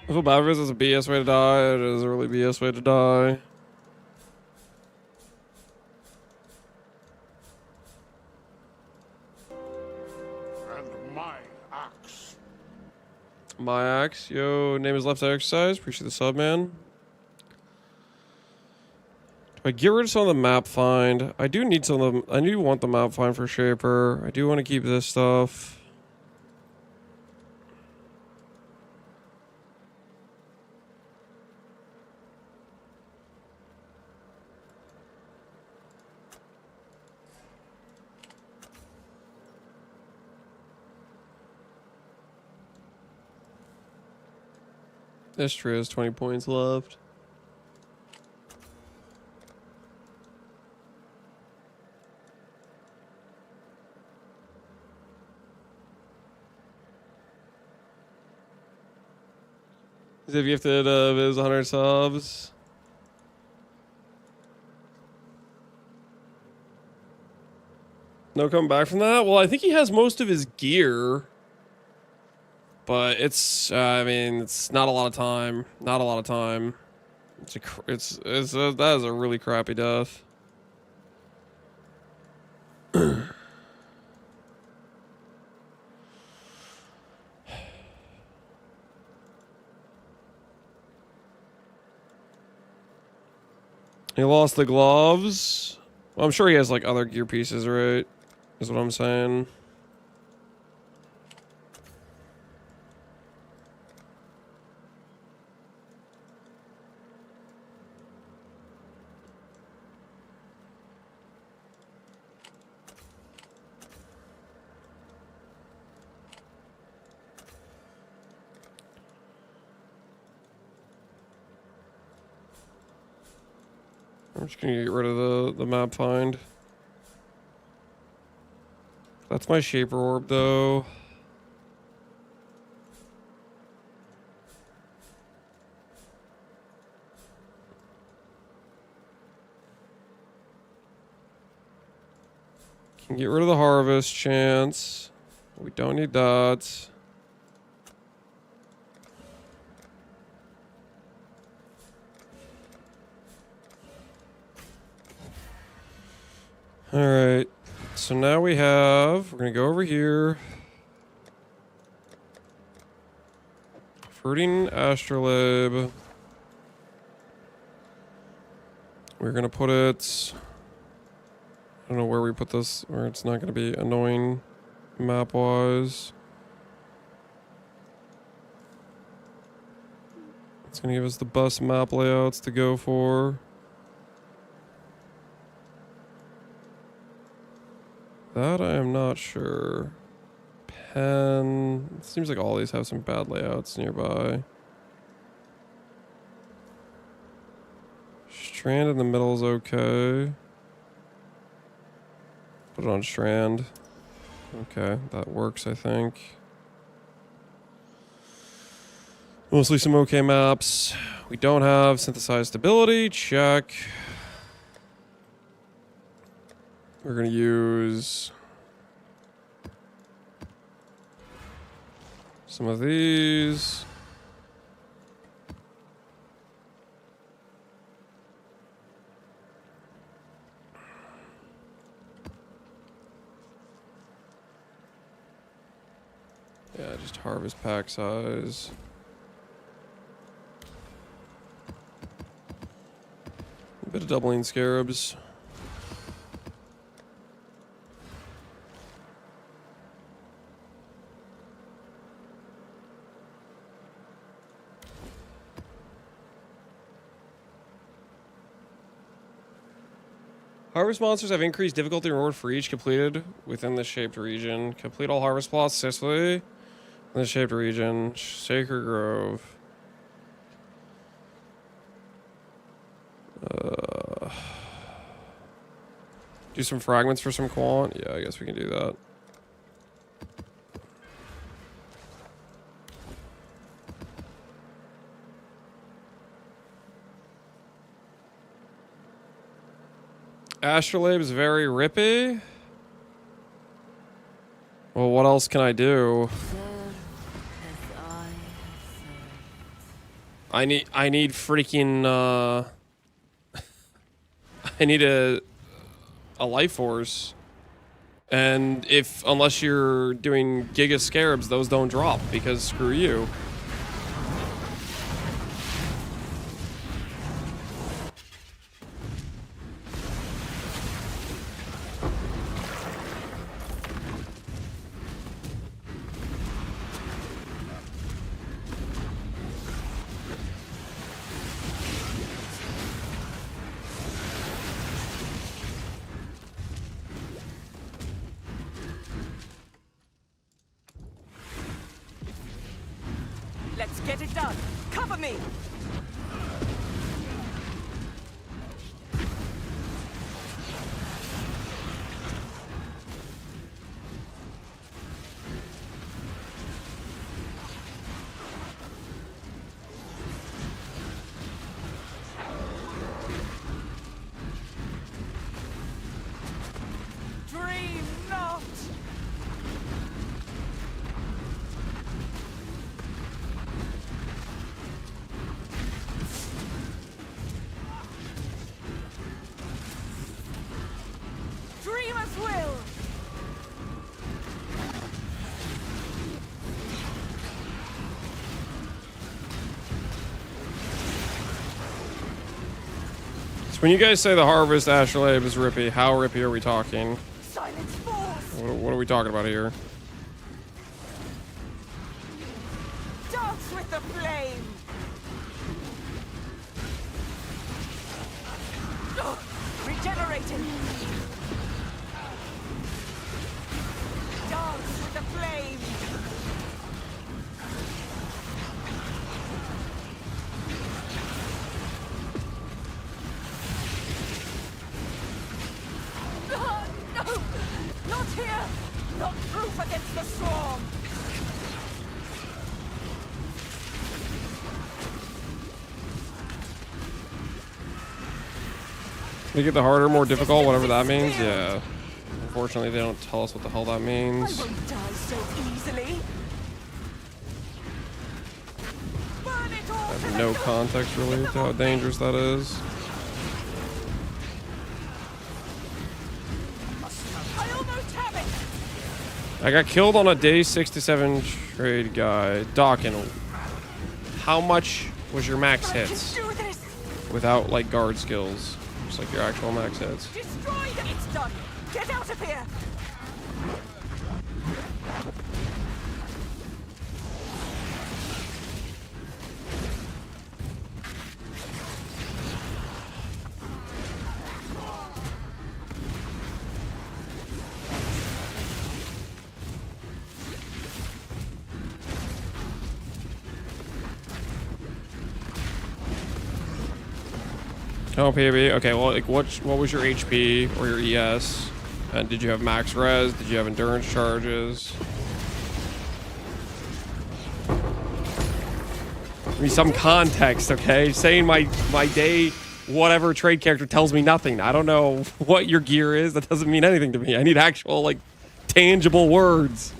Speaker 1: I feel bad if it's a BS way to die. It is a really BS way to die.
Speaker 4: And my axe.
Speaker 1: My axe. Yo, name is Left Eye Exercise. Appreciate the sub, man. Do I get rid of some of the map find? I do need some of them. I do want the map find for Shaper. I do want to keep this stuff. This tree has 20 points left. They've gifted Viz 100 subs. No coming back from that? Well, I think he has most of his gear. But it's, I mean, it's not a lot of time. Not a lot of time. That is a really crappy death. He lost the gloves. Well, I'm sure he has like other gear pieces, right? Is what I'm saying. I'm just gonna get rid of the map find. That's my shaper orb though. Can get rid of the harvest chance. We don't need that. All right. So now we're gonna go over here. Fruiting astrolabe. We're gonna put it, I don't know where we put this, where it's not gonna be annoying map wise. It's gonna give us the best map layouts to go for. That I am not sure. Pen. It seems like all these have some bad layouts nearby. Strand in the middle is okay. Put it on Strand. Okay, that works, I think. Mostly some okay maps. We don't have synthesized stability. Check. We're going to use some of these. Yeah, just harvest pack size. A bit of doubling scarabs. Harvest monsters have increased difficulty reward for each completed within the shaped region. Complete all harvest plots successfully in the shaped region. Sacred Grove. Do some fragments for some quant? Yeah, I guess we can do that. Astrolabe is very rippy. Well, what else can I do? I need freaking I need a life force. And unless you're doing Giga Scarabs, those don't drop because screw you.
Speaker 6: Let's get it done. Cover me.
Speaker 1: When you guys say the harvest astrolabe is rippy, how rippy are we talking?
Speaker 6: Silence force!
Speaker 1: What are we talking about here?
Speaker 6: Dance with the flame! Ugh, regenerating! Dance with the flame! No! Not here! Not proof against the swarm!
Speaker 1: Make it the harder, more difficult, whatever that means. Yeah. Unfortunately, they don't tell us what the hell that
Speaker 6: I
Speaker 1: means.
Speaker 6: won't die so easily! Burn it all
Speaker 1: I
Speaker 6: to
Speaker 1: have
Speaker 6: the
Speaker 1: no
Speaker 6: dust.
Speaker 1: context really to how dangerous that is.
Speaker 6: I almost have it!
Speaker 1: I got killed on a day 67 trade guy. Dawkin, how much was your max
Speaker 6: I can
Speaker 1: hits
Speaker 6: do this!
Speaker 1: without like guard skills? Just like your actual max hits.
Speaker 6: Destroy them! It's done! Get out of here!
Speaker 1: Oh, PB. Okay, well, like, what was your HP or your ES? And did you have max res? Did you have endurance charges? Give me some context, okay? Saying my day whatever trade character tells me nothing. I don't know what your gear is. That doesn't mean anything to me. I need actual, like, tangible words.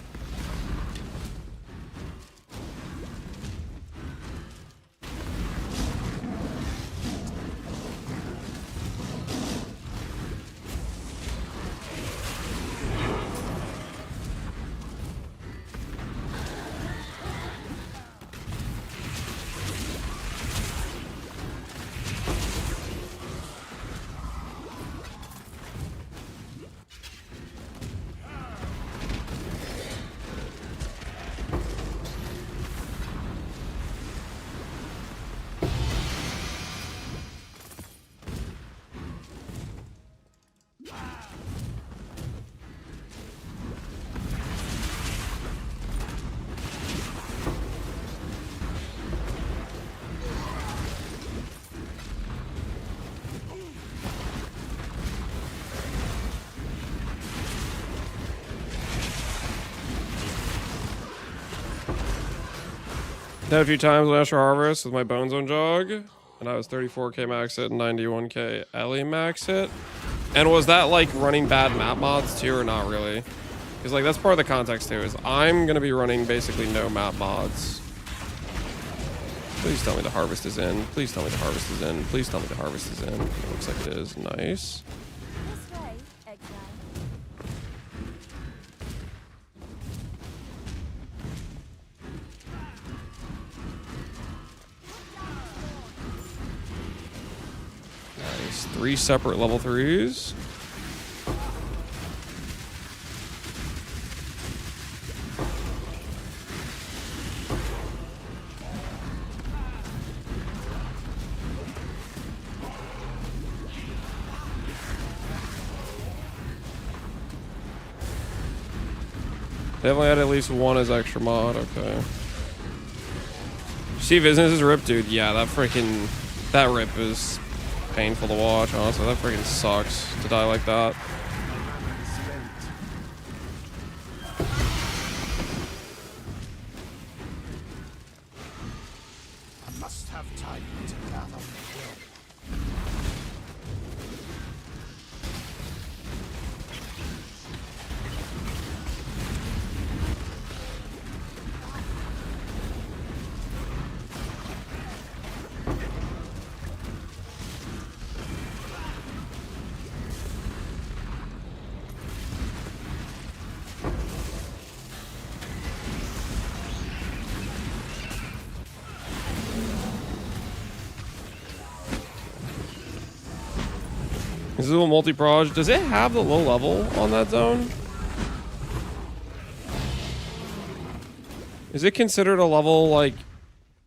Speaker 1: Did a few times last harvest with my Bone Zone jog, and I was 34k max hit and 91k Ellie max hit. And was that like running bad map mods too, or not really? Because like that's part of the context too. Is I'm gonna be running basically no map mods. Please tell me the harvest is in. Please tell me the harvest is in. Please tell me the harvest is in. It looks like it is. Nice.
Speaker 5: This way, exile.
Speaker 1: Nice. 3 separate level 3s. Definitely had at least one as extra mod, okay. See business is ripped, dude. Yeah, that rip is painful to watch, honestly. That freaking sucks to die like that.
Speaker 7: I must have time to gather my will.
Speaker 1: Is it a multi-proj? Does it have the low level on that zone? Is it considered a level like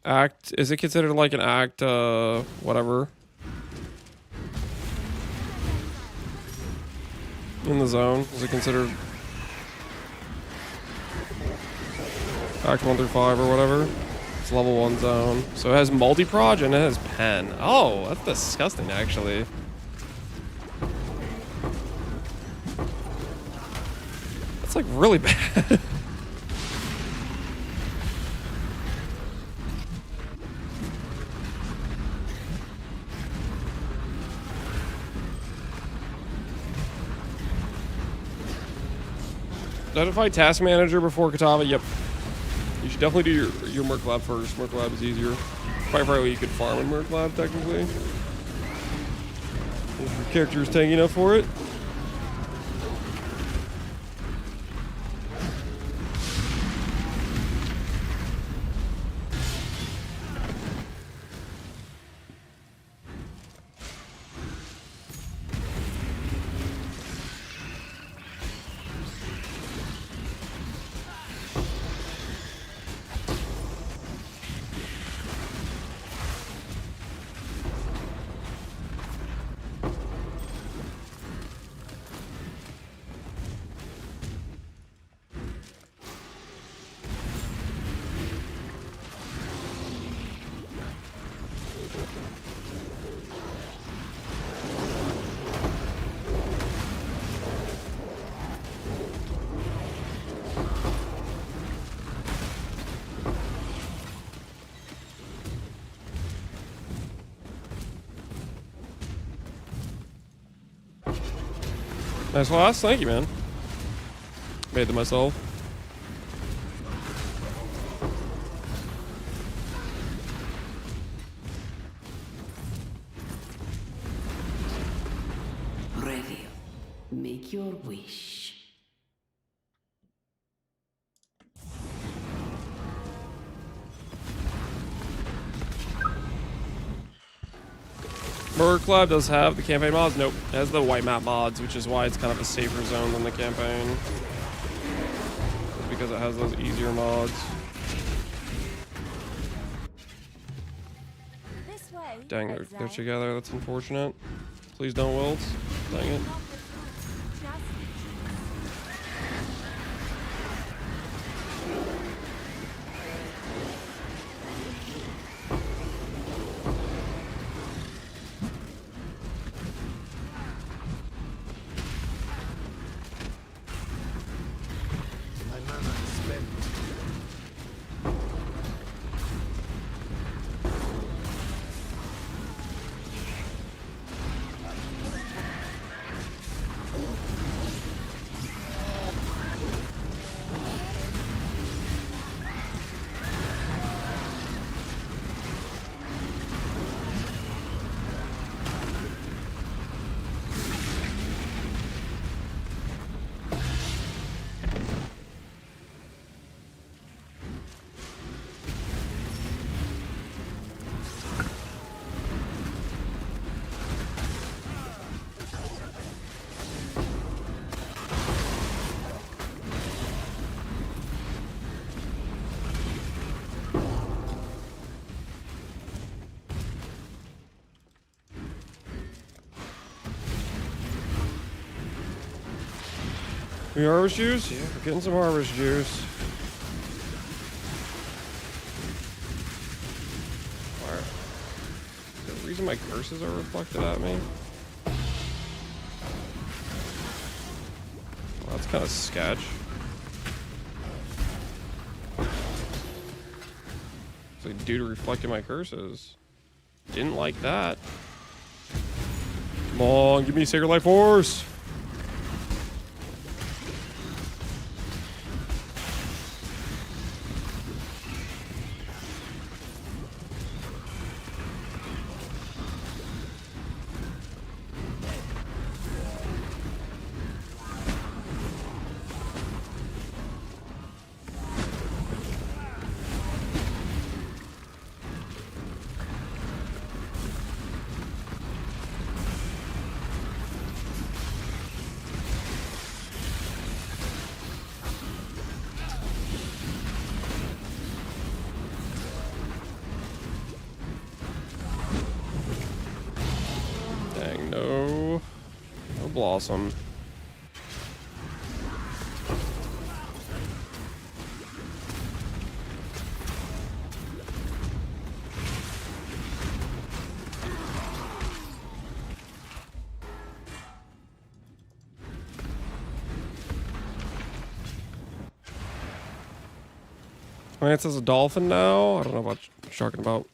Speaker 1: act? Is it considered like an act, whatever? In the zone? Is it considered act 1 through 5 or whatever? It's level 1 zone. So it has multi-proj and it has pen. Oh, that's disgusting actually. That's like really bad. Identify task manager before Katava. Yep. You should definitely do your Merc Lab first. Merc Lab is easier. Probably you could farm in Merc Lab technically. If your character is tanky enough for it. Nice loss. Thank you, man. Made them myself.
Speaker 3: Ready. Make your wish.
Speaker 1: Merc Lab does have the campaign mods. Nope. It has the white map mods, which is why it's kind of a safer zone than the campaign. It's because it has those easier mods.
Speaker 5: This way.
Speaker 1: Dang, they're
Speaker 5: exile.
Speaker 1: together. That's unfortunate. Please don't wilt. Dang it.
Speaker 7: My mana is spent.
Speaker 1: We harvest juice? Yeah, we're getting some harvest juice. Alright. The reason my curses are reflected at me? Well, that's kind of sketch. It's like, dude reflected my curses. Didn't like that. Come on, give me Sacred Life Force! Blossom. Lance is a dolphin now? I don't know what you're talking about.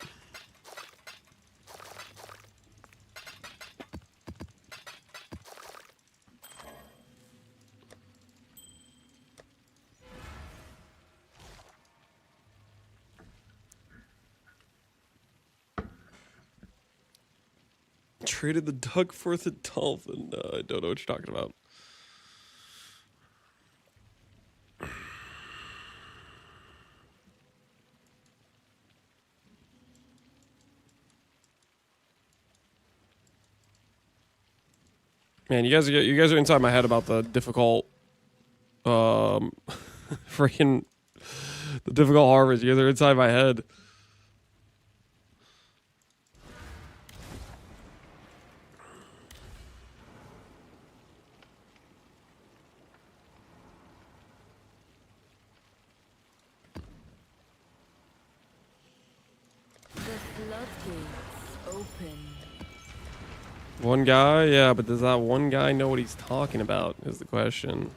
Speaker 1: Traded the duck for the dolphin. I don't know what you're talking about. Man, you guys are inside my head about the difficult, freaking the difficult harvest. You guys are inside my head. One guy? Yeah, but does that one guy know what he's talking about is the question.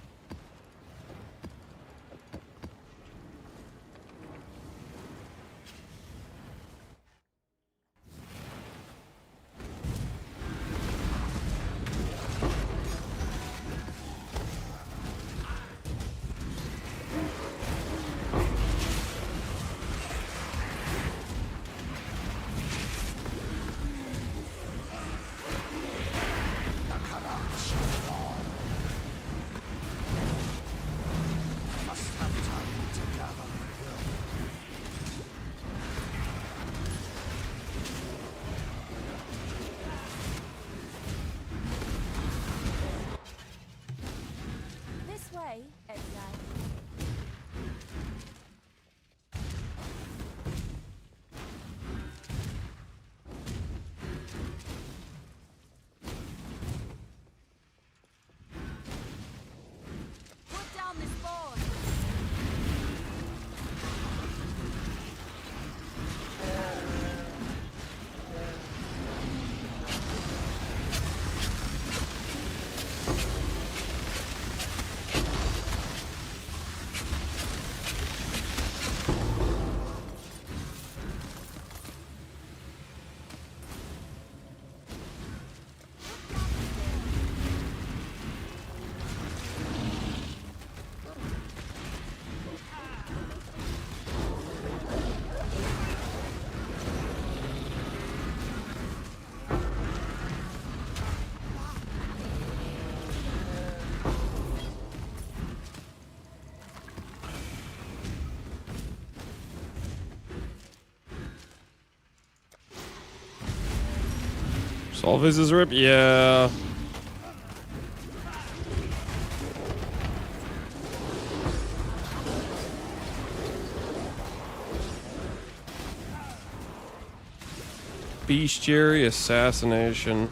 Speaker 1: Solve his rip? Yeah. Bestiary assassination.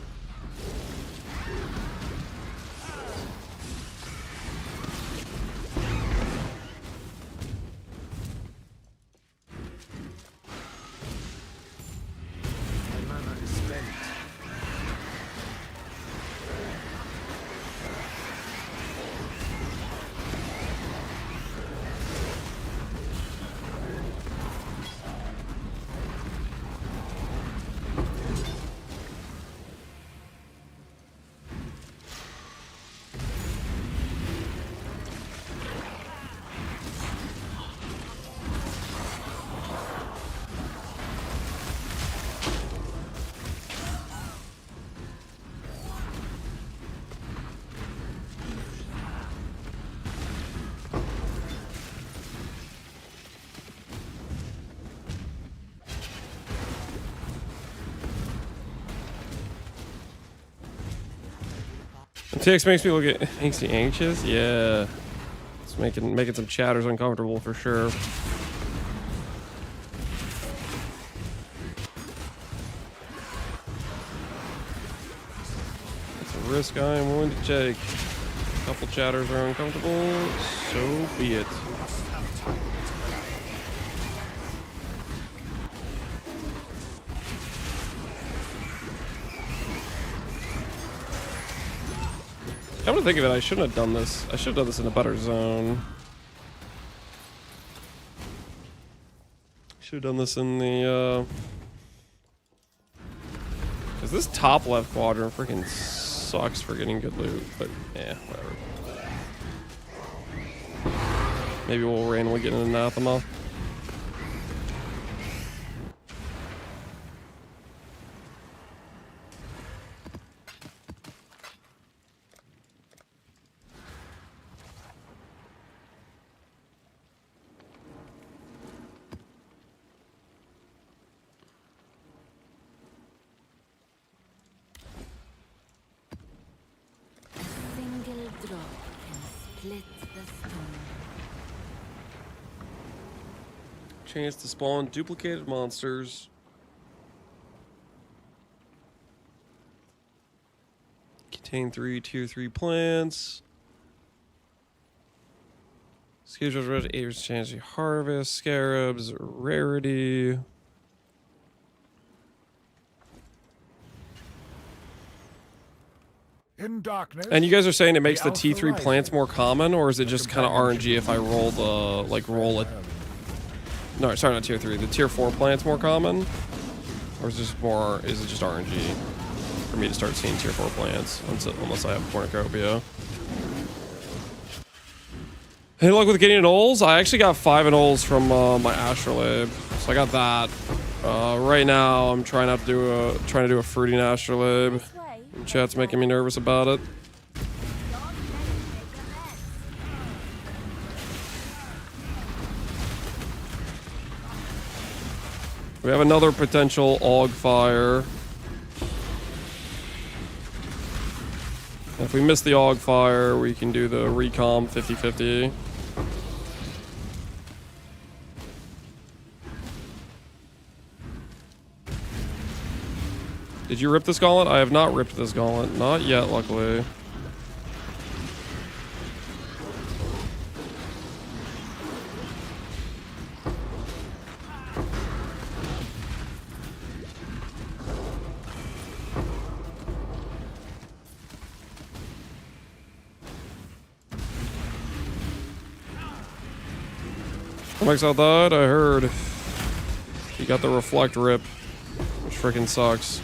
Speaker 1: TX makes me look at makes me anxious. Yeah, it's making some chatters uncomfortable for sure. It's risk I am willing to take. A couple chatters are uncomfortable, so be it. Come to think of it, I shouldn't have done this. I should have done this in a better zone. Should have done this in the, Cause this top left quadrant freaking sucks for getting good loot, but yeah, whatever. Maybe we'll randomly get an anathema. Chance to spawn duplicated monsters. Contain 3 tier 3 plants. Schedules red 8% chance to harvest. Scarabs, rarity.
Speaker 4: In darkness.
Speaker 1: And you guys are saying it makes the T3 plants more common, or is it just kind of RNG if I roll the, like, roll it? No, sorry, not tier 3. The tier 4 plants more common? Or is it just more, is it just RNG for me to start seeing tier 4 plants? Unless I have cornucopia. Any luck with getting anoles? I actually got 5 anoles from my astrolabe. So I got that. Right now, I'm trying to do a fruiting astrolabe. Chat's making me nervous about it. We have another potential AUG fire. If we miss the AUG fire, we can do the recom 50-50. Did you rip this gauntlet? I have not ripped this gauntlet. Not yet, luckily. Max died, I heard. He got the reflect rip, which freaking sucks.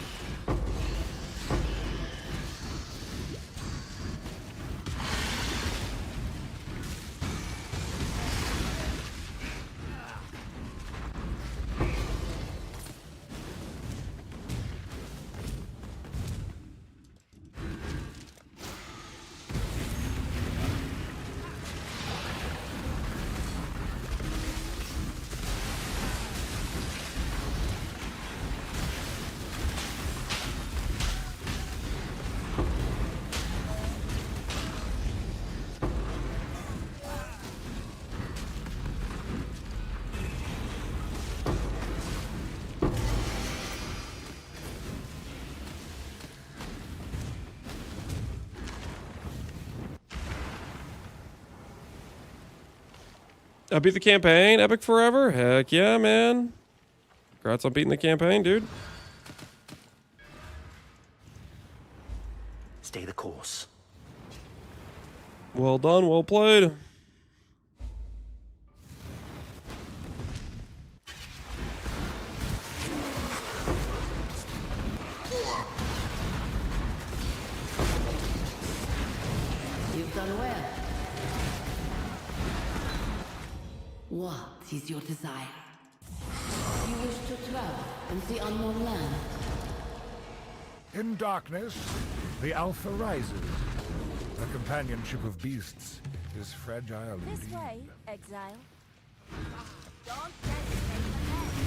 Speaker 1: I beat the campaign? Epic forever? Heck yeah, man. Congrats on beating the campaign, dude.
Speaker 9: Stay the course.
Speaker 1: Well done, well played.
Speaker 3: You've done well. What is your desire? You wish to travel and see unknown land?
Speaker 4: In darkness, the Alpha rises. The companionship of beasts is fragile
Speaker 5: This
Speaker 4: indeed.
Speaker 5: way, exile. Don't hesitate to mess.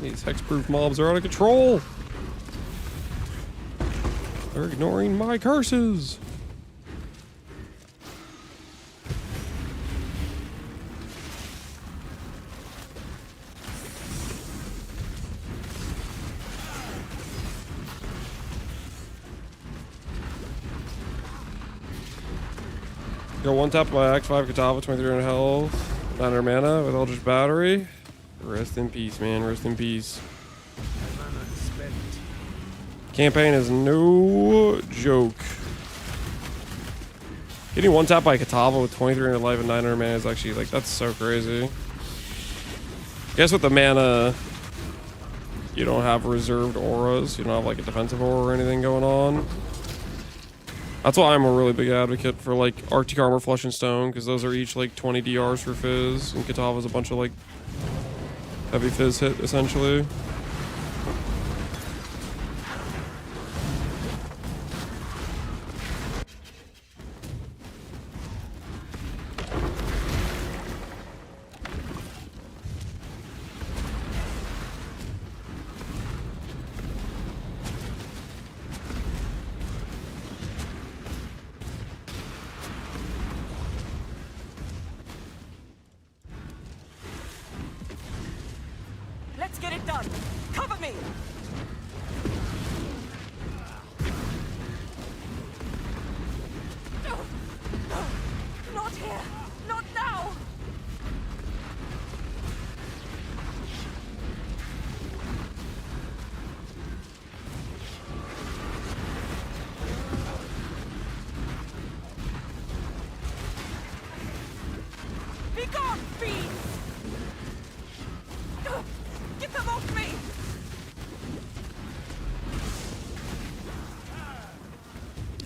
Speaker 1: These hexproof mobs are out of control. They're ignoring my curses. Go one tap my Act 5 Katava, 2300 health, 900 mana with Eldritch Battery. Rest in peace, man. Rest in peace. Campaign is no joke. Getting one tap by Katava with 2300 life and 900 mana is actually like, that's so crazy. I guess with the mana, you don't have reserved auras. You don't have like a defensive aura or anything going on. That's why I'm a really big advocate for like Arctic Armor, Flesh and Stone, because those are each like 20 DRs for Fizz, and Katava's a bunch of like heavy Fizz hit essentially.
Speaker 6: Let's get it done. Cover me. Not here. Not now. Be gone, fiends! Get them off me!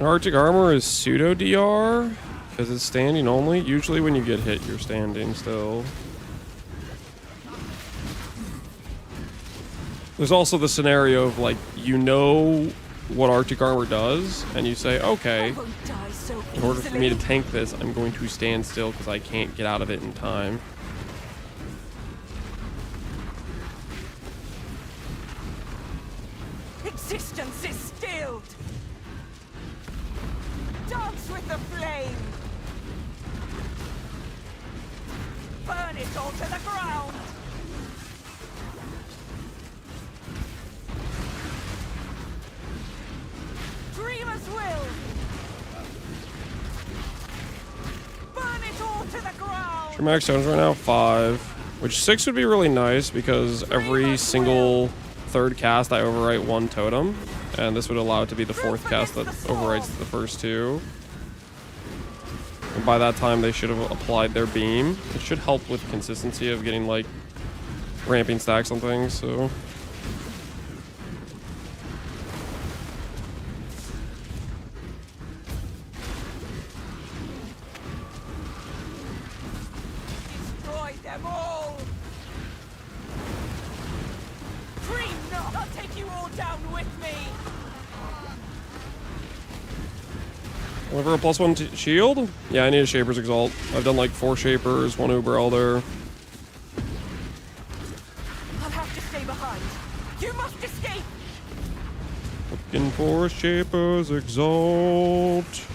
Speaker 1: Arctic Armor is pseudo DR because it's standing only. Usually when you get hit, you're standing still. There's also the scenario of like, you know what Arctic Armor does, and you say, okay, in order for me to tank this, I'm going to stand still because I can't get out of it in time.
Speaker 6: Existence is stilled. Dance with the flame. Burn it all to the ground. Dreamers will. Burn it all to the ground.
Speaker 1: Dramatic Stones right now 5, which 6 would be really nice because every single third cast I overwrite 1 totem, and this would allow it to be the 4th cast that overwrites the first 2. And by that time they should have applied their beam. It should help with consistency of getting like ramping stacks on things, so
Speaker 6: Destroy them all. Dream not. I'll take you all down with me.
Speaker 1: Deliver a +1 shield? Yeah, I need a Shaper's Exalt. I've done like 4 Shapers, 1 Uber Elder.
Speaker 6: I'll have to stay behind. You must escape.
Speaker 1: Looking for a Shaper's Exalt.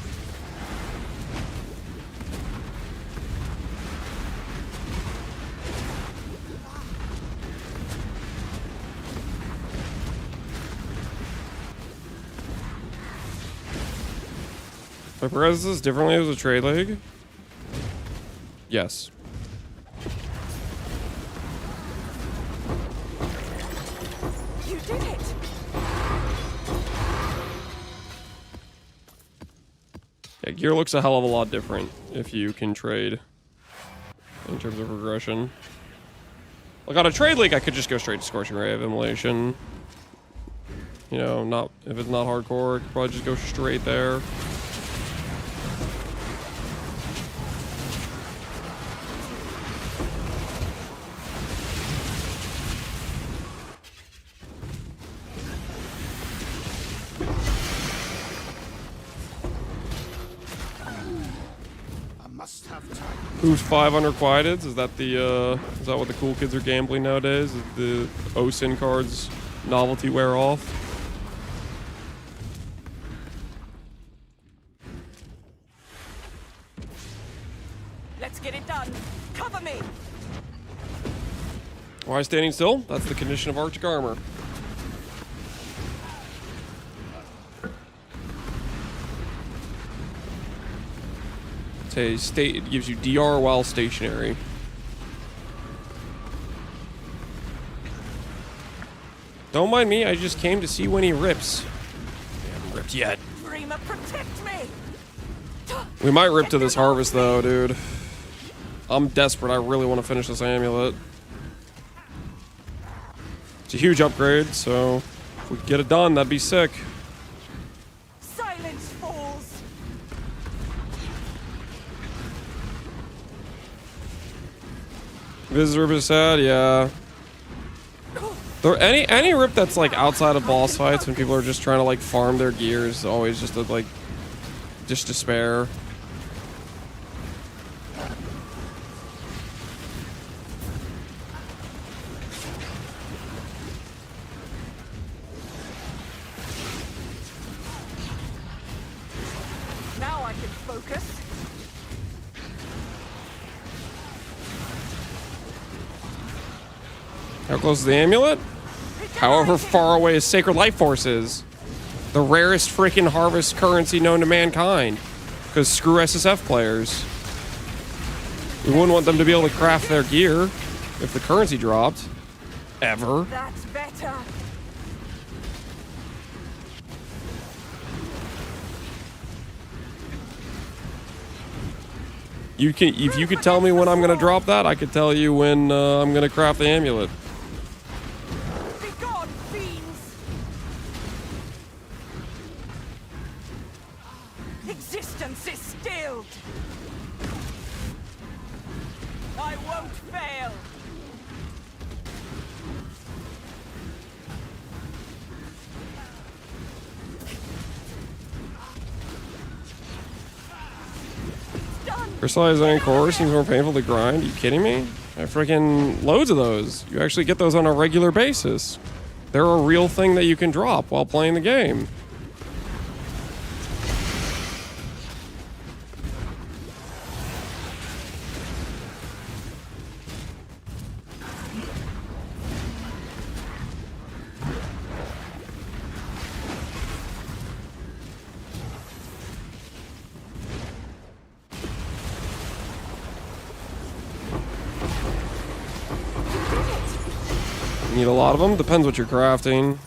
Speaker 1: If I progress this differently as a trade league? Yes.
Speaker 6: You did it.
Speaker 1: Yeah, gear looks a hell of a lot different if you can trade in terms of progression. Like on a trade league, I could just go straight to Scorching Ray of Immolation. You know, not if it's not hardcore, I could probably just go straight there.
Speaker 7: I must have time.
Speaker 1: Who's 5 unrequiteds? Is that the is that what the cool kids are gambling nowadays? Is the OSIN cards novelty wear off?
Speaker 6: Let's get it done. Cover me.
Speaker 1: Why standing still? That's the condition of Arctic armor. It gives you DR while stationary. Don't mind me, I just came to see when he rips. They haven't ripped yet.
Speaker 6: Dreamer, protect me.
Speaker 1: We might rip to this harvest though, dude. I'm desperate, I really want to finish this amulet. It's a huge upgrade, so if we could get it done, that'd be sick.
Speaker 6: Silence falls.
Speaker 1: Visitor is sad, yeah. There any rip that's like outside of boss fights when people are just trying to like farm their gear is always just a, like just despair.
Speaker 6: Now I can focus.
Speaker 1: How close is the amulet? However far away is Sacred Life Force is. The rarest freaking harvest currency known to mankind. Because screw SSF players. We wouldn't want them to be able to craft their gear if the currency dropped. Ever.
Speaker 6: That's better.
Speaker 1: If you could tell me when I'm gonna drop that, I could tell you when I'm gonna craft the amulet.
Speaker 6: Be gone, fiends. Existence is stilled. I won't fail.
Speaker 1: Crystallizing core seems more painful to grind. Are you kidding me? I freaking loads of those. You actually get those on a regular basis. They're a real thing that you can drop while playing the game. Need a lot of them? Depends what you're crafting.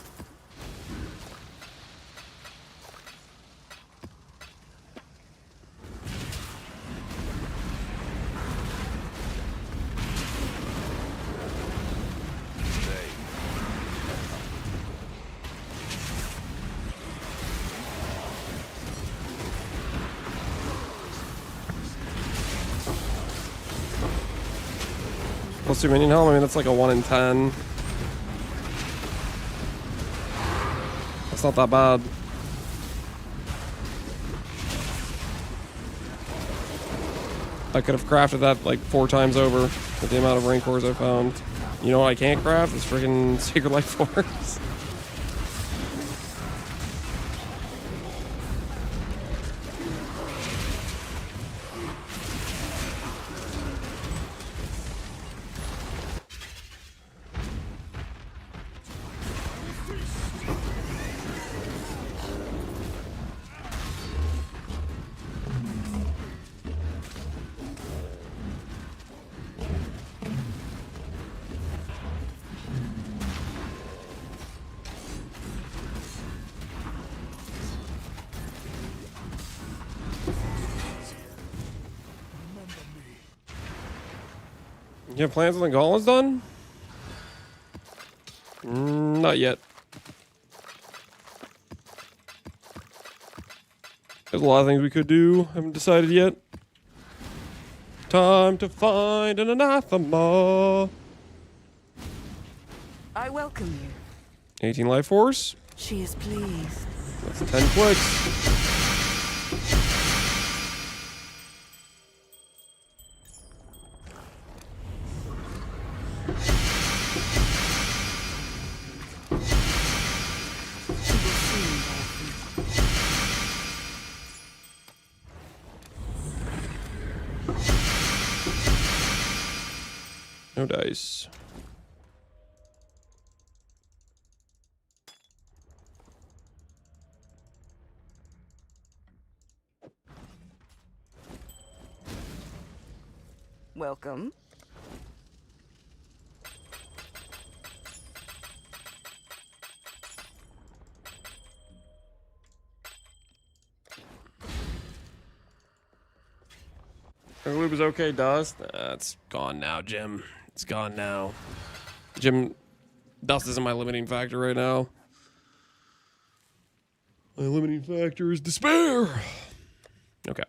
Speaker 1: Plus 2 minion helm, I mean that's like a 1 in 10. It's not that bad. I could have crafted that like 4 times over with the amount of rank cores I found. You know what I can't craft? This freaking Sacred Life Force. You have plans on the gauntlets done? Not yet. There's a lot of things we could do. Haven't decided yet. Time to find an anathema.
Speaker 6: I welcome you.
Speaker 1: 18 life force.
Speaker 6: She is pleased.
Speaker 1: That's 10 clicks. No dice.
Speaker 6: Welcome.
Speaker 1: Loop is okay, Dust. It's gone now, Jim. It's gone now. Jim, Dust isn't my limiting factor right now. My limiting factor is despair. Okay.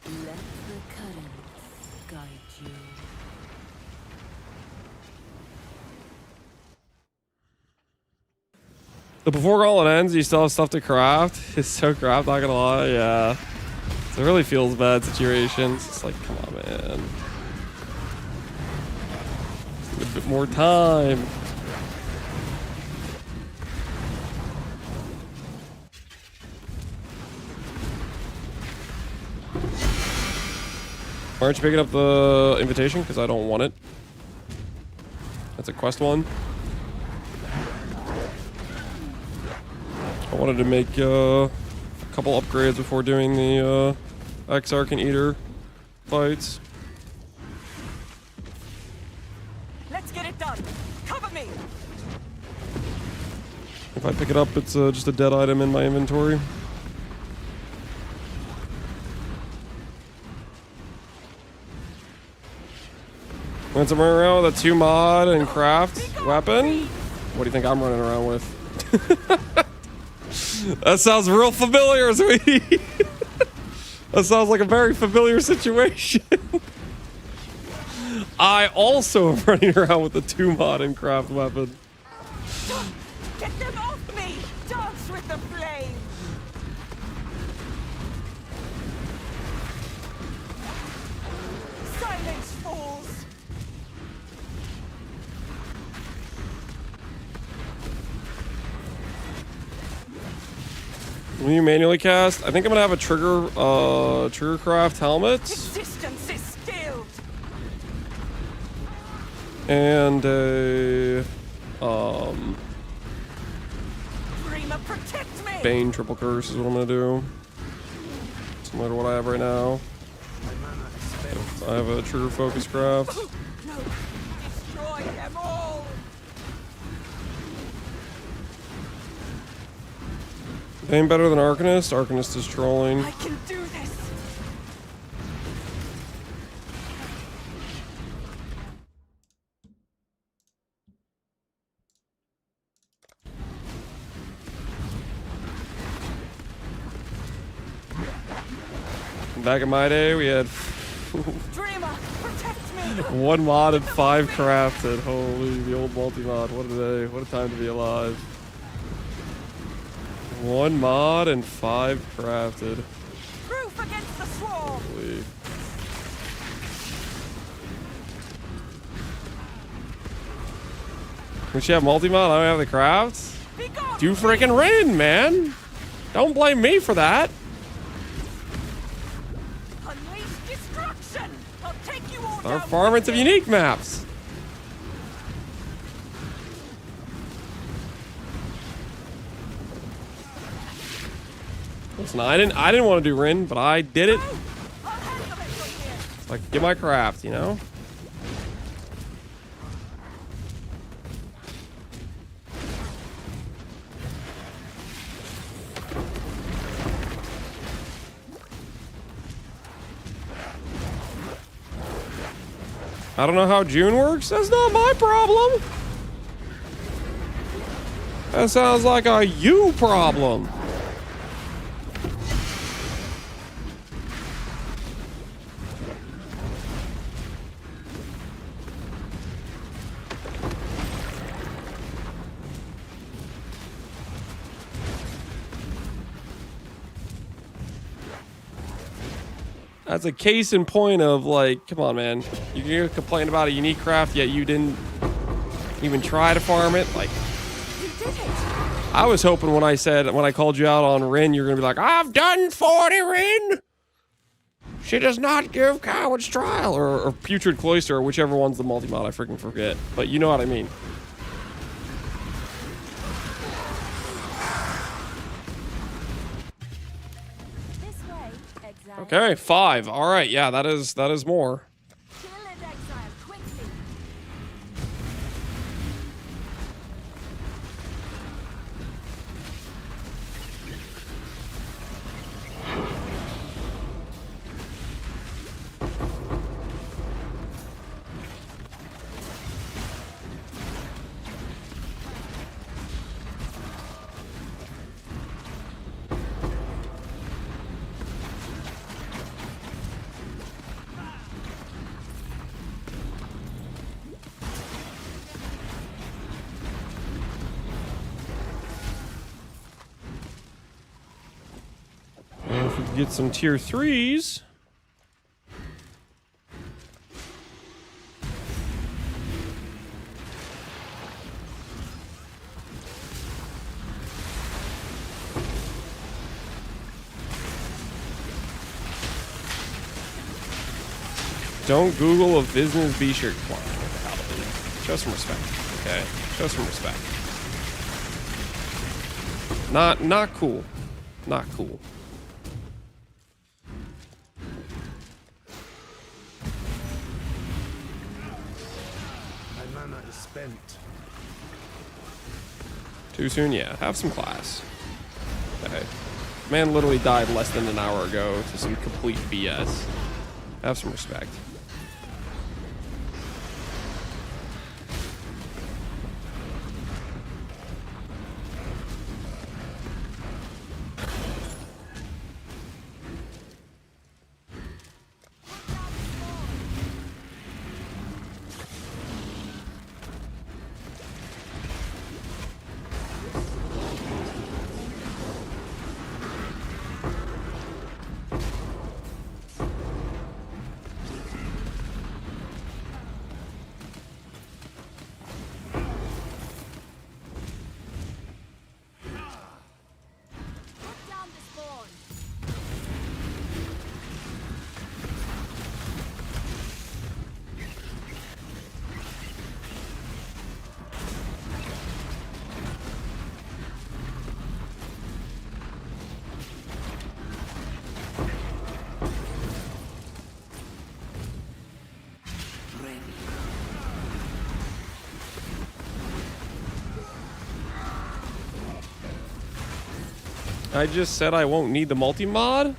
Speaker 3: Let the currents guide you.
Speaker 1: But before all it ends, you still have stuff to craft. It's so crap, not gonna lie. Yeah. It really feels bad situations. It's like, come on, man. Just need a bit more time. Why aren't you picking up the invitation? Because I don't want it. That's a quest one. I wanted to make a couple upgrades before doing the Exarch and Eater fights.
Speaker 6: Let's get it done. Cover me.
Speaker 1: If I pick it up, it's just a dead item in my inventory. Once I'm running around with a 2 mod and craft weapon, what do you think I'm running around with? That sounds real familiar, sweetie. That sounds like a very familiar situation. I also am running around with a 2 mod and craft weapon.
Speaker 6: Get them off me. Dance with the flame. Silence, fools.
Speaker 1: When you manually cast, I think I'm gonna have a trigger craft helmet
Speaker 6: Resistance is stilled.
Speaker 1: and a
Speaker 6: Dreamer, protect me.
Speaker 1: Bane triple curse is what I'm gonna do. Similar to what I have right now. I have a trigger focus craft.
Speaker 6: No, destroy them all.
Speaker 1: Bane better than Arcanist. Arcanist is trolling.
Speaker 6: I can do this.
Speaker 1: Back in my day, we had
Speaker 6: Dreamer, protect me.
Speaker 1: 1 mod and 5 crafted. Holy, the old multi-mod. What a day. What a time to be alive. 1 mod and 5 crafted.
Speaker 6: Proof against the swarm.
Speaker 1: Holy. We should have multi-mod. I don't have the crafts.
Speaker 6: Be gone.
Speaker 1: Do freaking Rin, man. Don't blame me for that.
Speaker 6: Unleash destruction. I'll take you all
Speaker 1: Our
Speaker 6: down.
Speaker 1: farmers of unique maps. Listen, I didn't want to do Rin, but I did it.
Speaker 6: I'll handle it from here.
Speaker 1: Like, get my craft, you know? I don't know how June works. That's not my problem. That sounds like a you problem. That's a case in point of like, come on, man. You're gonna complain about a unique craft, yet you didn't even try to farm it. Like,
Speaker 6: You did it!
Speaker 1: I was hoping when I called you out on Rin, you're gonna be like, I've done 40 Rin. She does not give Coward's Trial or Putrid Cloister, or whichever one's the multi-mod. I freaking forget, but you know what I mean.
Speaker 5: This way, exile.
Speaker 1: Okay, 5. All right, yeah, that is more.
Speaker 5: Kill and exile quickly.
Speaker 1: And if we could get some tier 3s. Don't Google a business B-shirt client. Show some respect, okay? Show some respect. Not cool. Not cool.
Speaker 7: My mana is spent.
Speaker 1: Too soon? Yeah. Have some class. Okay. Man literally died less than an hour ago to some complete BS. Have some respect.
Speaker 5: Put down the spawn.
Speaker 3: Ready.
Speaker 1: I just said I won't need the multi-mod?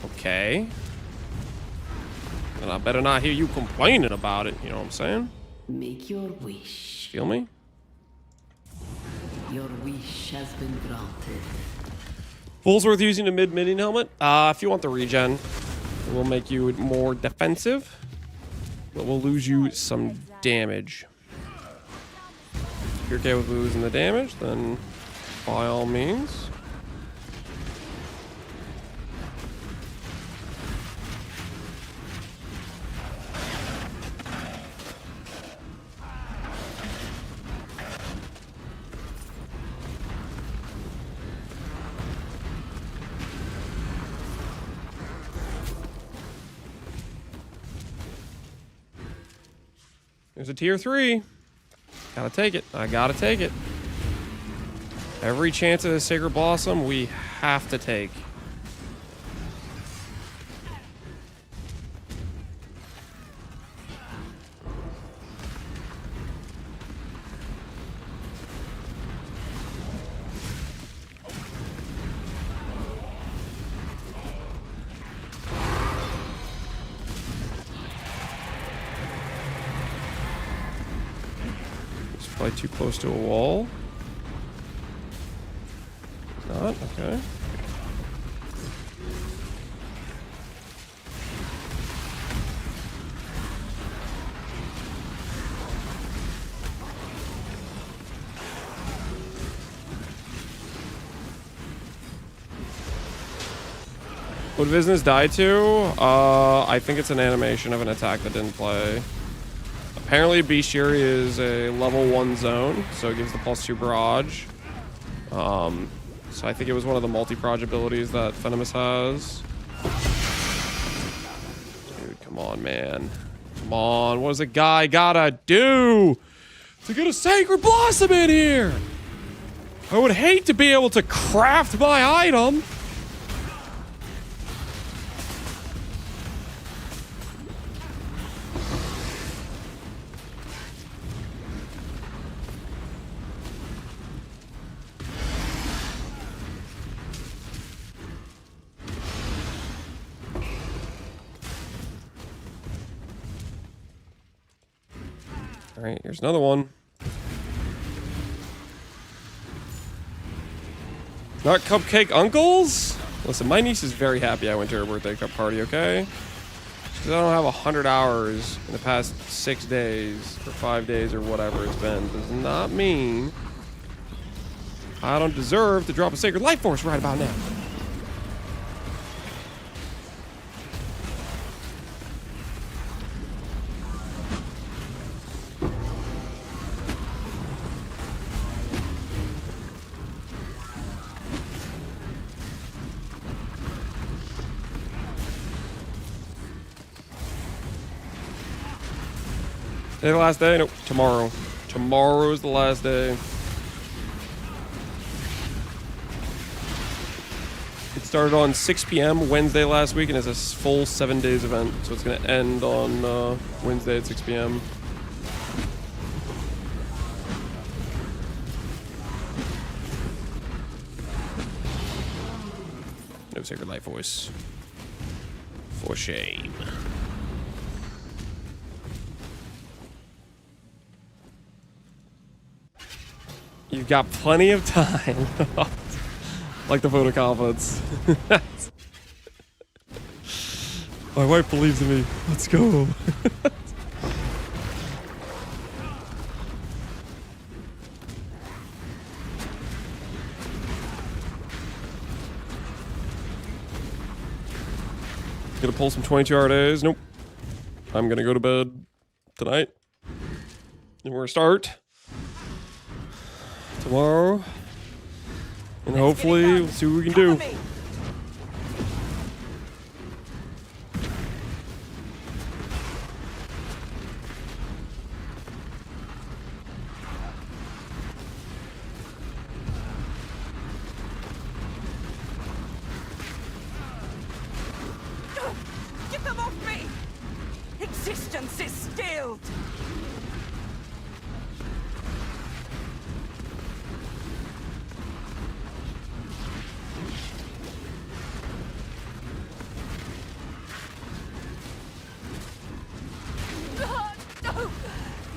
Speaker 1: Okay. And I better not hear you complaining about it, you know what I'm saying?
Speaker 3: Make your wish.
Speaker 1: Feel me?
Speaker 3: Your wish has been granted.
Speaker 1: Full's worth using a mid-midding helmet? If you want the regen, it will make you more defensive, but we'll lose you some damage. If you're okay with losing the damage, then by all means. There's a tier 3. Gotta take it. I gotta take it. Every chance at a Sacred Blossom, we have to take. It's probably too close to a wall. Not? Okay. Would business die to? I think it's an animation of an attack that didn't play. Apparently, Bestiary is a level 1 zone, so it gives the +2 barrage. So I think it was one of the multi-proj abilities that Venomous has. Dude, come on, man. Come on, what does a guy gotta do to get a Sacred Blossom in here? I would hate to be able to craft my item. All right, here's another one. Not cupcake uncles? Listen, my niece is very happy I went to her birthday cup party, okay? Because I don't have 100 hours in the past 6 days or 5 days or whatever it's been. Does not mean I don't deserve to drop a Sacred Life Force right about now. Today the last day? Nope. Tomorrow. Tomorrow is the last day. It started on 6 p.m. Wednesday last week and it's a full 7 days event. So it's going to end on Wednesday at 6 p.m. No Sacred Life Voice. For shame. You've got plenty of time. Like the vote of confidence. My wife believes in me. Let's go. Gonna pull some 22-hour days. Nope. I'm gonna go to bed tonight. And we're gonna start tomorrow, and hopefully we'll see what we can do.
Speaker 6: Get them off me! Existence is stilled! No!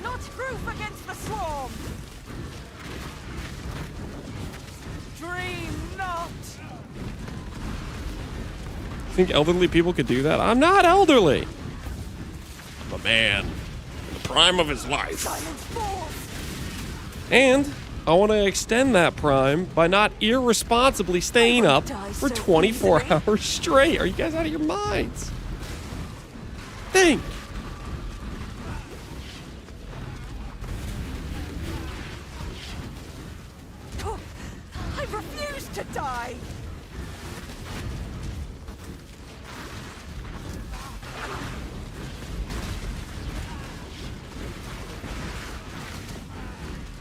Speaker 6: Not proof against the swarm! Dream not!
Speaker 1: Think elderly people could do that? I'm not elderly. I'm a man in the prime of his life.
Speaker 6: Silence falls!
Speaker 1: And I want to extend that prime by not irresponsibly staying up for 24 hours straight. Are you guys out of your minds? Think.
Speaker 6: I refuse to die!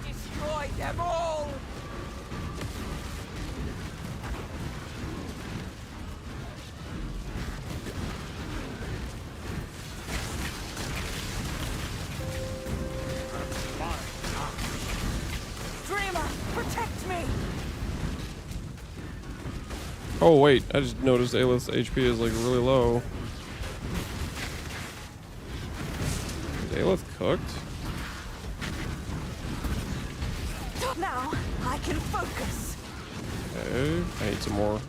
Speaker 6: Destroy them all! Dreamer, protect me!
Speaker 1: Oh wait, I just noticed Aelith's HP is like really low. Is Aelith cooked?
Speaker 6: Now I can focus.
Speaker 1: Okay, I need some more.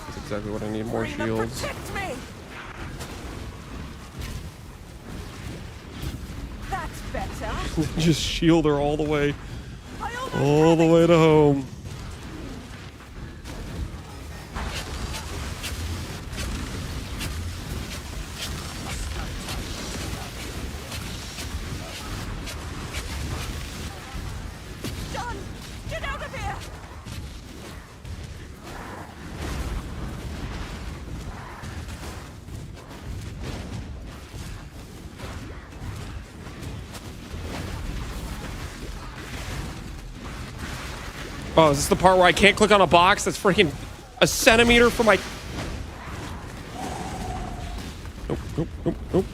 Speaker 1: That's exactly what I need, more
Speaker 6: Dreamer,
Speaker 1: shields.
Speaker 6: protect me! That's better.
Speaker 1: Just shield her all the way.
Speaker 6: I almost
Speaker 1: All the
Speaker 6: had it.
Speaker 1: way to home. Oh, is this the part where I can't click on a box that's freaking a centimeter from my... Nope, nope, nope, nope.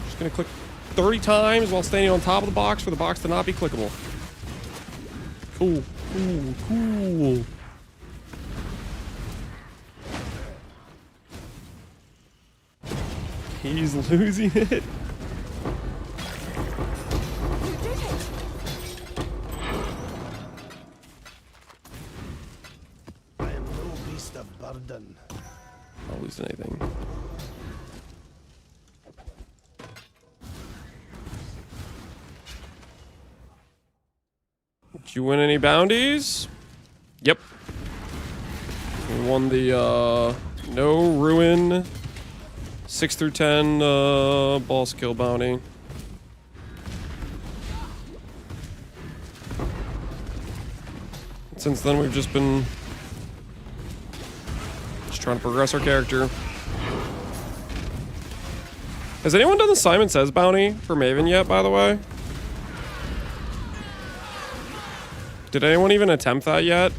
Speaker 1: Just gonna click 30 times while standing on top of the box for the box to not be clickable. Cool, cool, cool. He's losing it.
Speaker 7: I am no beast of burden.
Speaker 1: I'll lose anything. Did you win any bounties? Yep. We won the no ruin 6 through 10 ball skill bounty. Since then we've just been trying to progress our character. Has anyone done the Simon Says bounty for Maven yet, by the way? Did anyone even attempt that yet?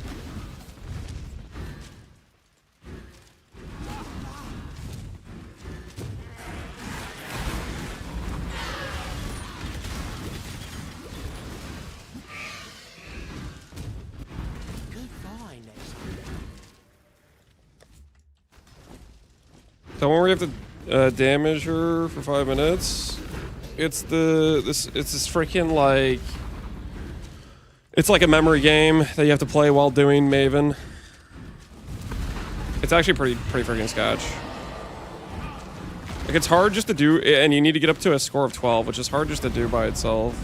Speaker 1: The one where you have to damage her for 5 minutes. It's this freaking like, it's like a memory game that you have to play while doing Maven. It's actually pretty freaking sketch. Like it's hard just to do, and you need to get up to a score of 12, which is hard just to do by itself.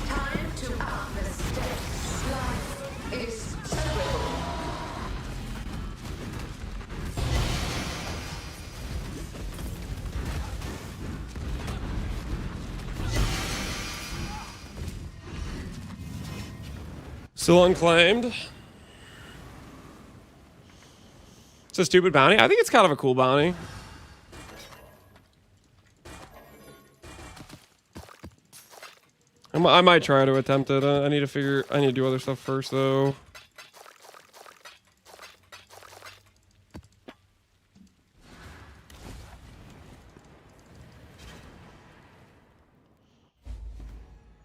Speaker 10: Time to up the stakes. Life is celebrable.
Speaker 1: Still unclaimed. It's a stupid bounty. I think it's kind of a cool bounty. I might try to attempt it. I need to do other stuff first, though.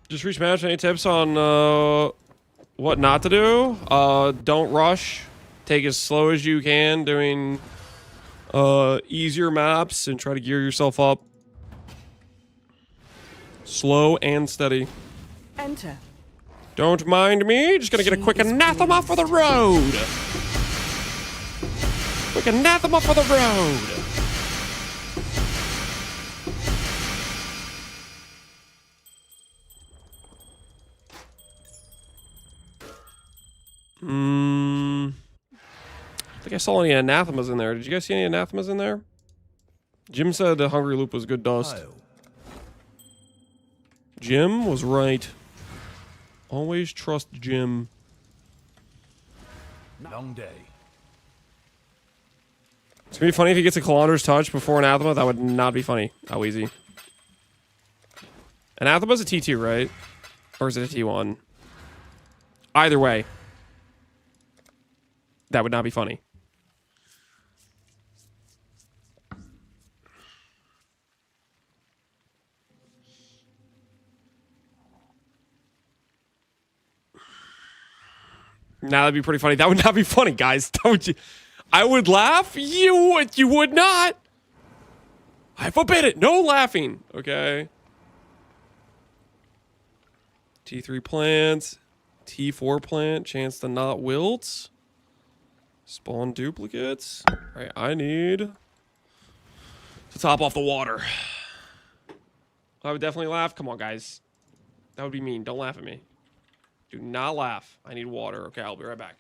Speaker 1: Just reach match. Any tips on what not to do? Don't rush. Take as slow as you can doing easier maps and try to gear yourself up. Slow and steady.
Speaker 6: Enter.
Speaker 1: Don't mind me. Just gonna get a quick anathema for the road. Quick anathema for the road. I think I saw any anathemas in there. Did you guys see any anathemas in there? Jim said the Hungry Loop was good dust. Jim was right. Always trust Jim.
Speaker 4: Long day.
Speaker 1: It's gonna be funny if he gets a Kilometer's Touch before Anathema. That would not be funny. How easy. Anathema's a T2, right? Or is it a T1? Either way. That would not be funny. Now that'd be pretty funny. That would not be funny, guys. Don't you? I would laugh. You would not. I forbid it. No laughing. Okay. T3 plant. T4 plant. Chance to not wilt. Spawn duplicates. All right. I need to top off the water. I would definitely laugh. Come on, guys. That would be mean. Don't laugh at me. Do not laugh. I need water. Okay, I'll be right back.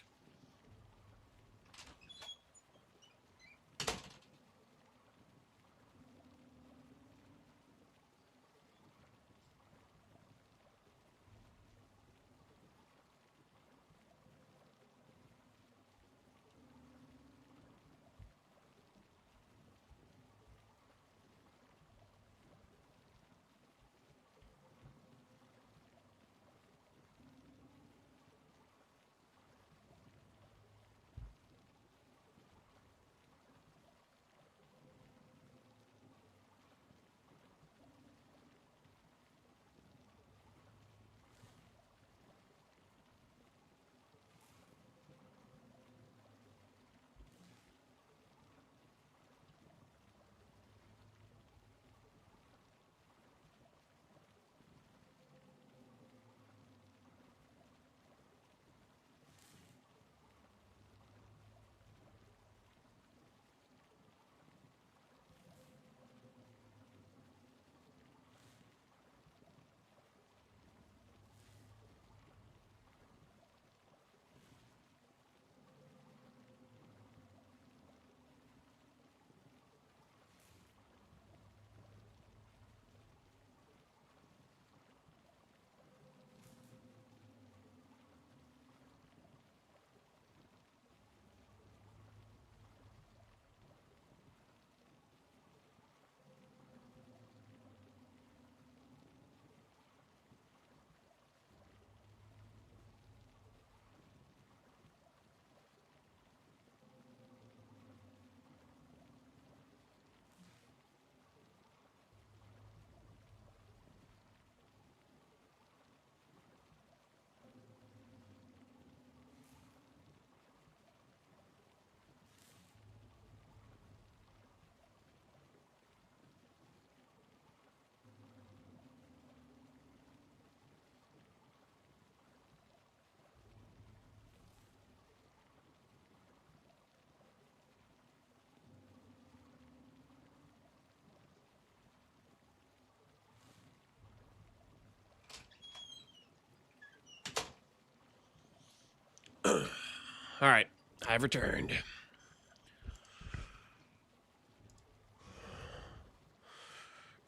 Speaker 1: All right, I've returned.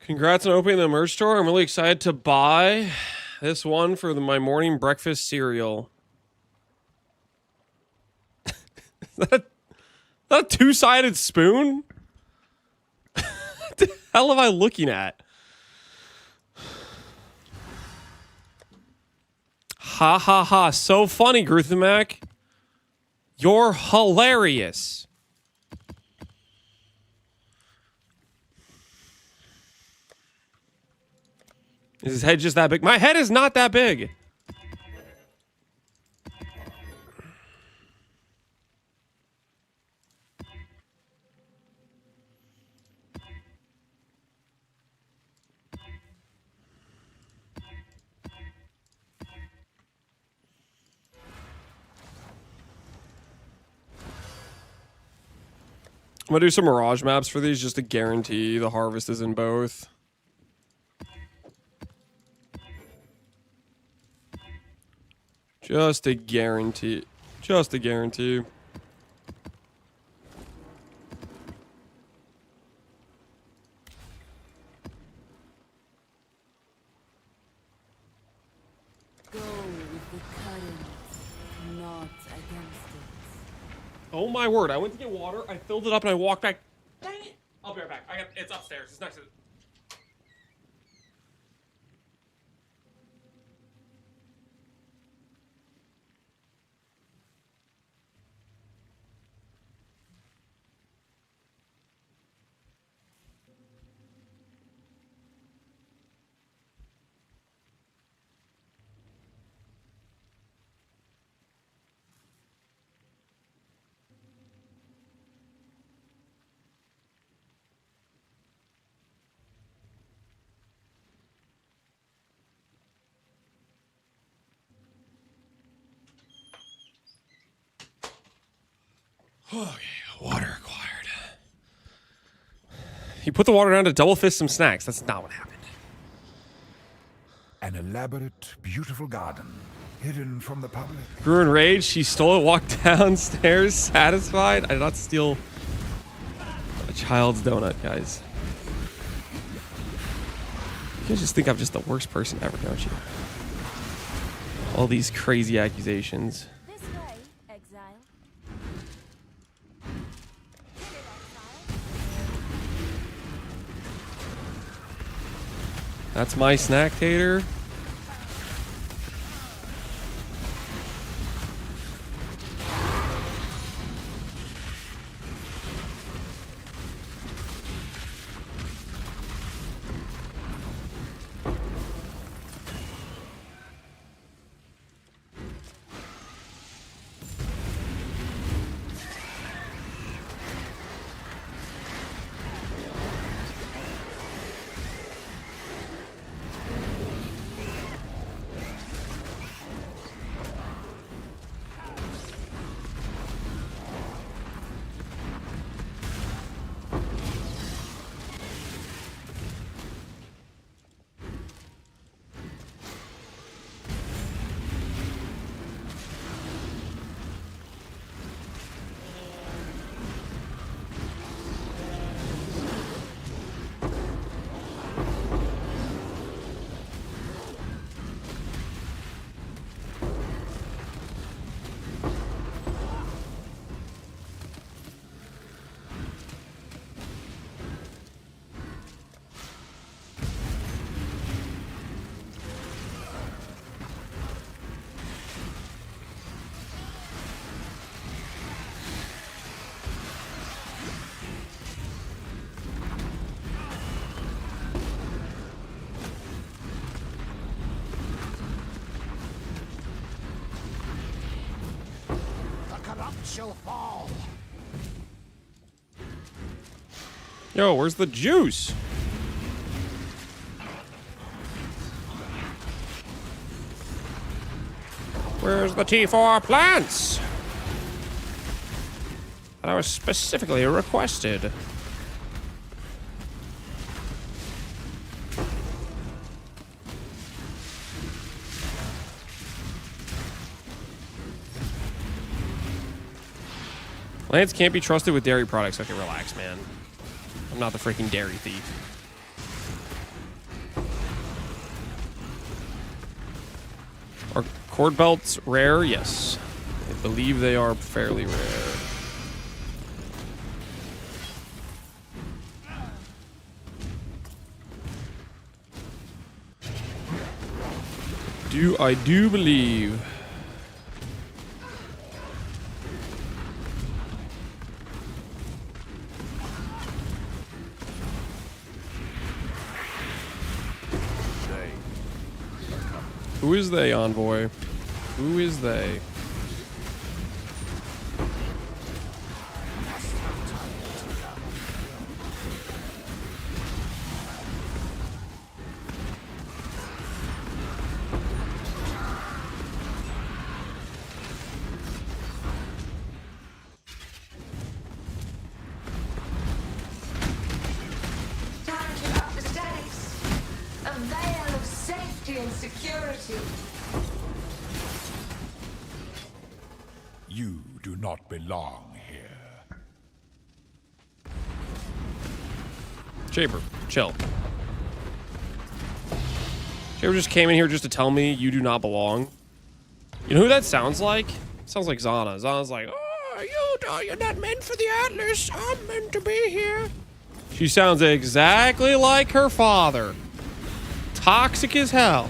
Speaker 1: Congrats on opening the merch store. I'm really excited to buy this one for my morning breakfast cereal. Is that a two-sided spoon? What the hell am I looking at? Ha ha ha. So funny, Gruthamac. You're hilarious. Is his head just that big? My head is not that big. I'm gonna do some mirage maps for these just to guarantee the harvest is in both. Just to guarantee. Just to guarantee.
Speaker 3: Go with the current, not against it.
Speaker 1: Oh my word, I went to get water, I filled it up and I walked back. Dang it! I'll be right back. It's upstairs. It's next to the... Okay, water acquired. He put the water down to double fist some snacks. That's not what happened.
Speaker 4: An elaborate, beautiful garden, hidden from the public.
Speaker 1: Grew in rage, she stole it, walked downstairs, satisfied. I did not steal a child's donut, guys. You guys just think I'm just the worst person ever, don't you? All these crazy accusations.
Speaker 5: This way, exile.
Speaker 1: That's my snack tater.
Speaker 4: Shall fall.
Speaker 1: Yo, where's the juice? Where's the T4 plants? That was specifically requested. Lance can't be trusted with dairy products. Okay, relax, man. I'm not the freaking dairy thief. Are cord belts rare? Yes. I believe they are fairly rare. I do believe. Who is they, envoy? Who is they?
Speaker 10: Time to up the stakes. A veil of safety and security.
Speaker 4: You do not belong here.
Speaker 1: Shaper, chill. Shaper just came in here just to tell me you do not belong. You know who that sounds like? Sounds like Zana. Zana's like, oh, you're not meant for the Atlas. I'm meant to be here. She sounds exactly like her father. Toxic as hell.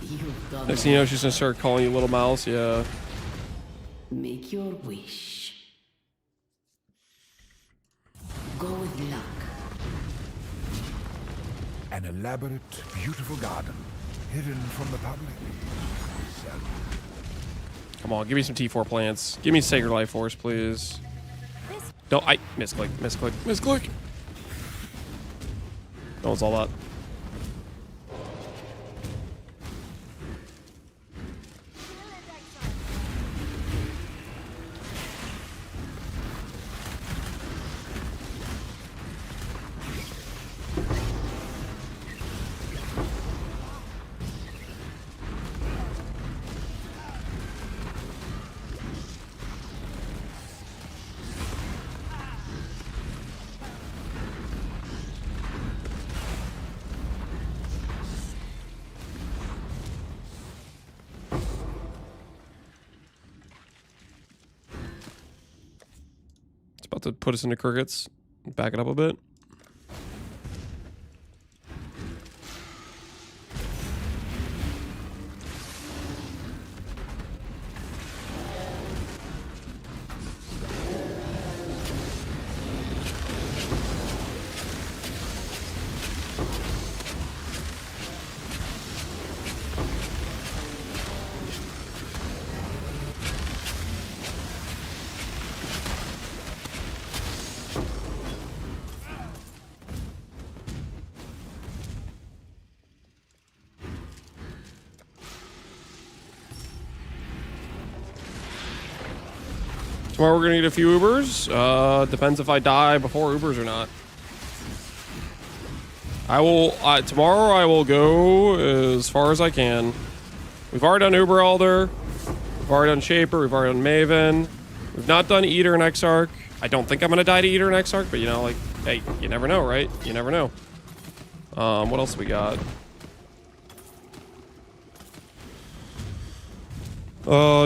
Speaker 3: You've done
Speaker 1: Next thing you know, she's gonna start calling you little mouse. Yeah.
Speaker 3: Make your wish. Go with luck.
Speaker 4: An elaborate, beautiful garden, hidden from the public.
Speaker 1: Come on, give me some T4 plants. Give me Sacred Life Force, please. Don't I misclick, misclick, misclick. That was all that. It's about to put us into crickets. Back it up a bit. Tomorrow we're gonna get a few Ubers. Depends if I die before Ubers or not. I will tomorrow I will go as far as I can. We've already done Uber Elder. We've already done Shaper. We've already done Maven. We've not done Eater and Exarch. I don't think I'm gonna die to Eater and Exarch, but you know, like, hey, you never know, right? You never know. What else we got?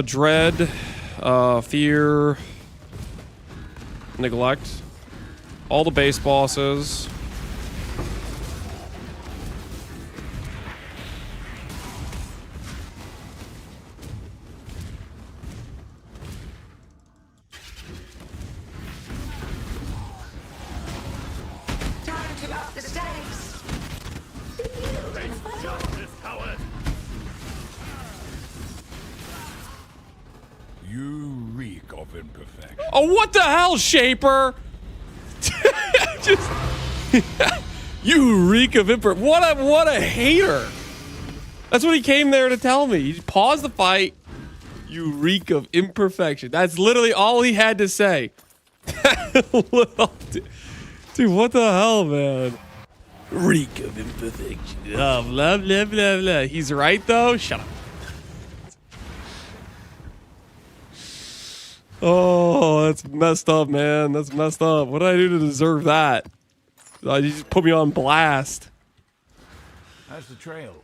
Speaker 1: Dread. Fear, Neglect, all the base bosses.
Speaker 10: Time to up the stakes.
Speaker 4: You reek of imperfection.
Speaker 1: Oh, what the hell, Shaper? Just You reek of what a hater. That's what he came there to tell me. He paused the fight. You reek of imperfection. That's literally all he had to say. Dude, what the hell, man? Reek of imperfection. Oh, blah, blah, blah, blah. He's right, though. Shut up. Oh, that's messed up, man. That's messed up. What did I do to deserve that? You just put me on blast.
Speaker 4: How's the trail?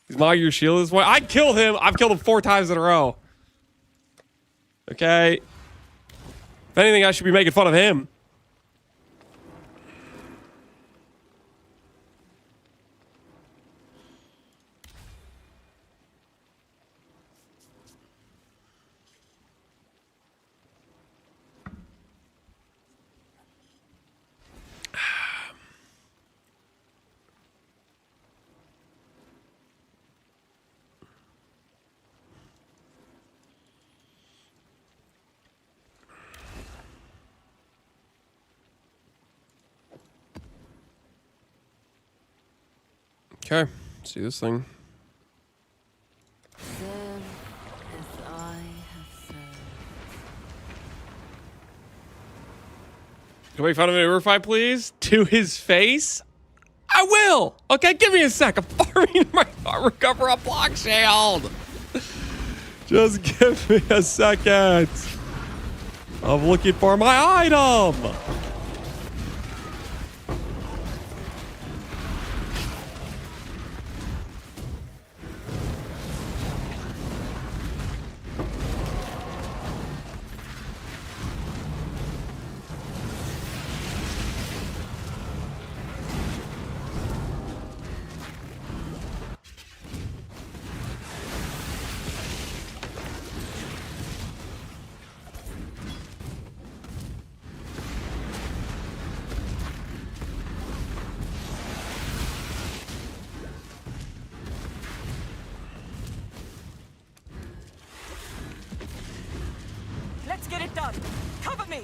Speaker 1: He's mocking your shield this way. I killed him. I've killed him 4 times in a row. Okay. If anything, I should be making fun of him. Okay, let's see this thing.
Speaker 3: Serve as I have served.
Speaker 1: Can we make fun of him in a river fight, please? To his face? I will! Okay, give me a sec. I'm farming my recover a block shield. Just give me a second. I'm looking for my item.
Speaker 6: Let's get it done. Cover me.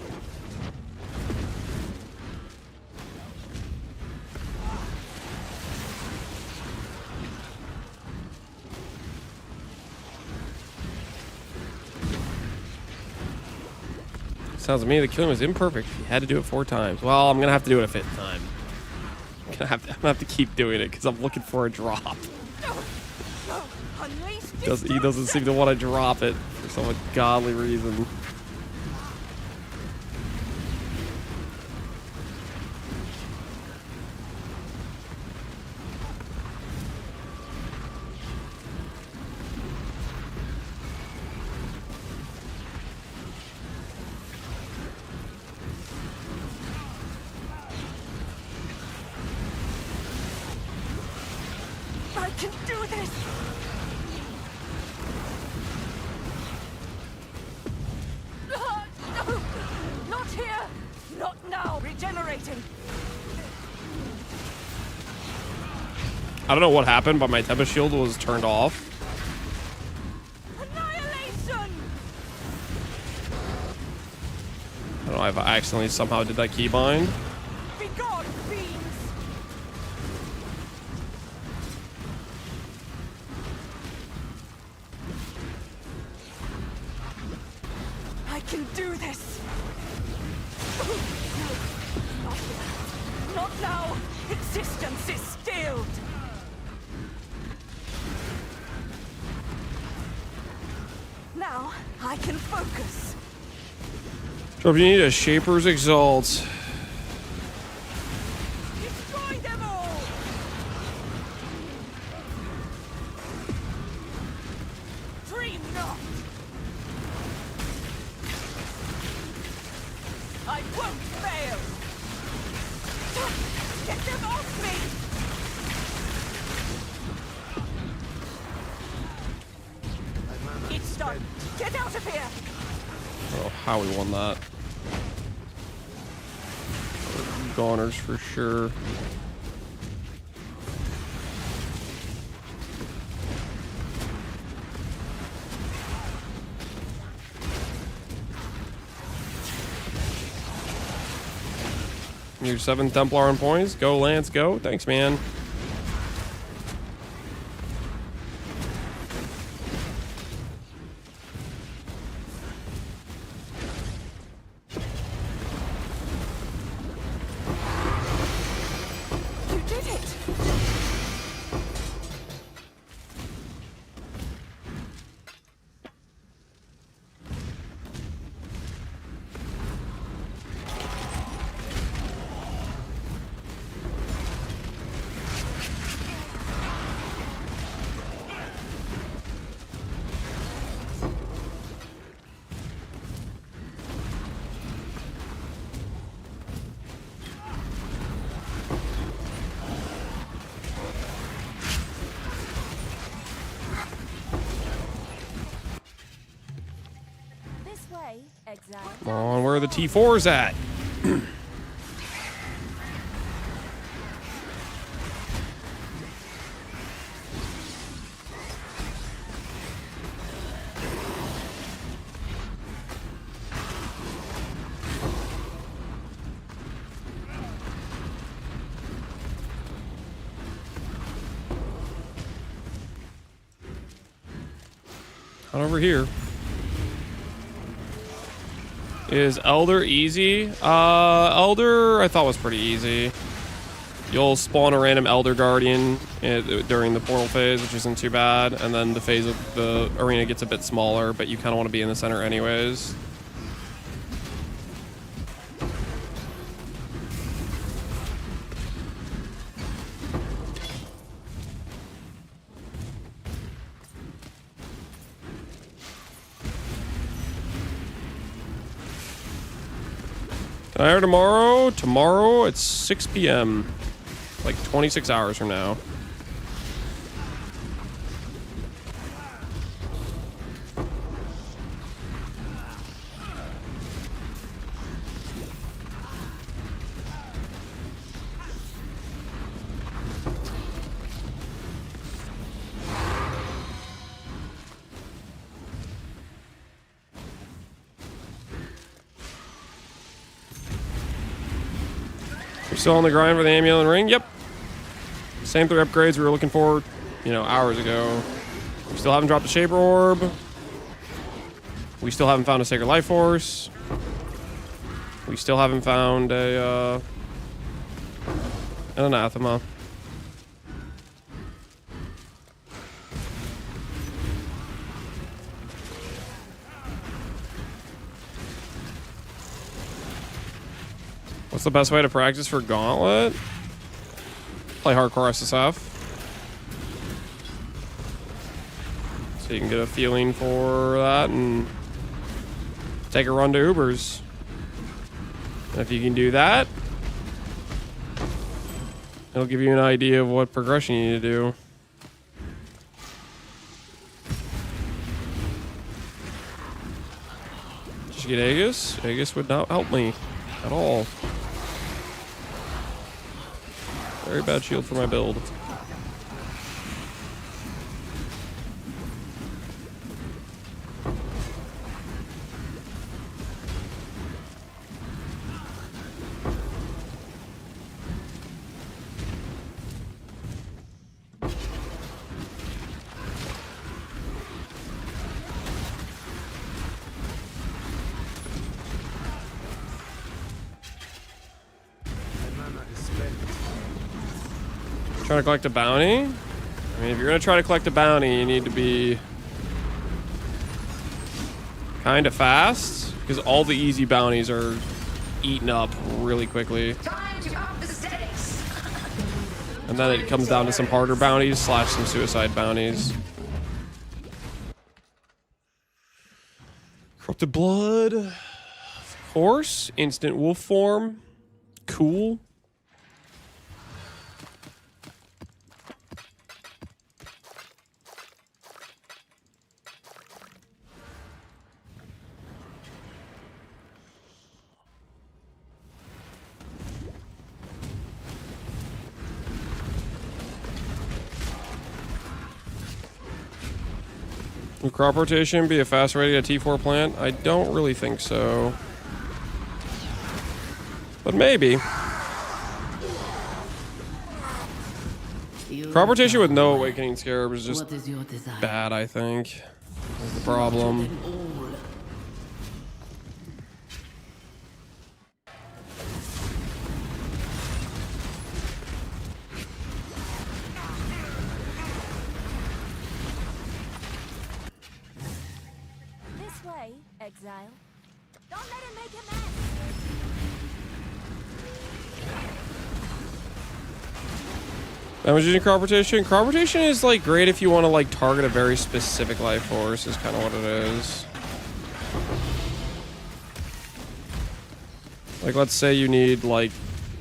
Speaker 1: Sounds to me the killing was imperfect. You had to do it 4 times. Well, I'm gonna have to do it a 5th time. I'm gonna have to keep doing it because I'm looking for a drop. He doesn't seem to want to drop it for some ungodly reason.
Speaker 6: I can do this. No, not here. Not now. Regenerating.
Speaker 1: I don't know what happened, but my Tempest shield was turned off.
Speaker 6: Annihilation.
Speaker 1: I don't know if I accidentally somehow did that keybind.
Speaker 6: Be gone, fiends. I can do this. Not yet. Not now. Existence is stilled. Now I can focus.
Speaker 1: Drop, you need a Shaper's Exalt.
Speaker 6: Destroy them all. Dream not. I won't fail. Get them off me. It's done. Get out of here.
Speaker 1: I don't know how we won that. Goners for sure. Your 7th Templar on points. Go, Lance, go. Thanks, man.
Speaker 6: You did it!
Speaker 5: This way, exile.
Speaker 1: Come on, where are the T4s at? Not over here. Is Elder easy? Elder I thought was pretty easy. You'll spawn a random Elder Guardian during the portal phase, which isn't too bad, and then the phase of the arena gets a bit smaller, but you kind of want to be in the center anyways. Tonight or tomorrow? Tomorrow at 6 p.m. Like 26 hours from now. We're still on the grind for the Amulet Ring? Yep. Same 3 upgrades we were looking for, hours ago. We still haven't dropped the Shaper Orb. We still haven't found a Sacred Life Force. We still haven't found an Anathema. What's the best way to practice for Gauntlet? Play hardcore SSF. So you can get a feeling for that and take a run to Ubers. And if you can do that, it'll give you an idea of what progression you need to do. Did you get Aegis? Aegis would not help me at all. Very bad shield for my build. Trying to collect a bounty? I mean, if you're gonna try to collect a bounty, you need to be kind of fast, because all the easy bounties are eaten up really quickly.
Speaker 10: Time to up the stakes.
Speaker 1: And then it comes down to some harder bounties / some suicide bounties. Corrupted Blood. Of course. Instant wolf form. Cool. Will crop rotation be a fast way to get a T4 plant? I don't really think so. But maybe. Crop rotation with no awakening scarab is just
Speaker 3: What is your desire?
Speaker 1: bad, I think. That's the problem.
Speaker 3: All.
Speaker 5: This way, exile. Don't let him make a mess.
Speaker 1: Damage using crop rotation. Crop rotation is like great if you want to like target a very specific life force. Is kind of what it is. Like, let's say you need like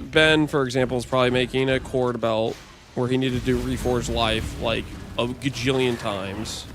Speaker 1: Ben, for example, is probably making a cord belt where he needed to do reforged life like a gajillion times.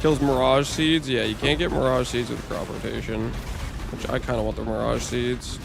Speaker 1: Kills Mirage Seeds. Yeah, you can't get Mirage Seeds with crop rotation. Which I kind of want the Mirage Seeds.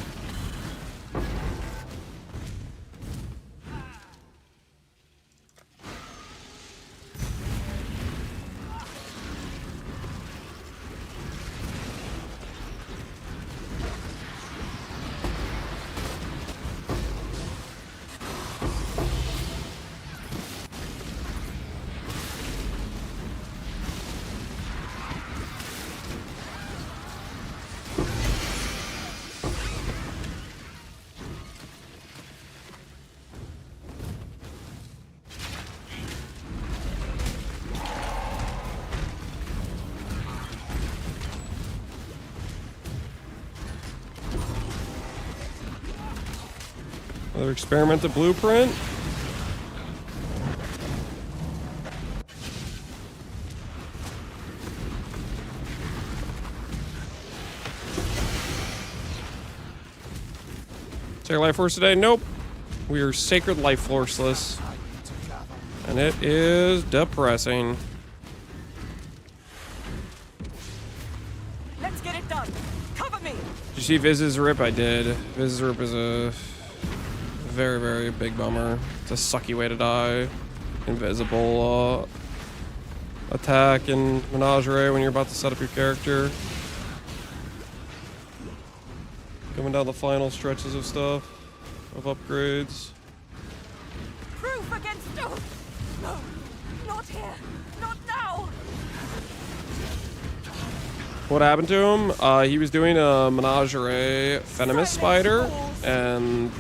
Speaker 1: Another experimental blueprint. Take life force today? Nope. We are sacred life forceless. And it is depressing.
Speaker 6: Let's get it done. Cover me.
Speaker 1: Did you see Viz's rip? I did. Viz's rip is a very, very big bummer. It's a sucky way to die. Invisible attack in Menagerie when you're about to set up your character. Coming down the final stretches of stuff, of upgrades.
Speaker 6: Proof against... Oh, no, not here. Not now.
Speaker 1: What happened to him? He was doing a Menagerie Venomous Spider, and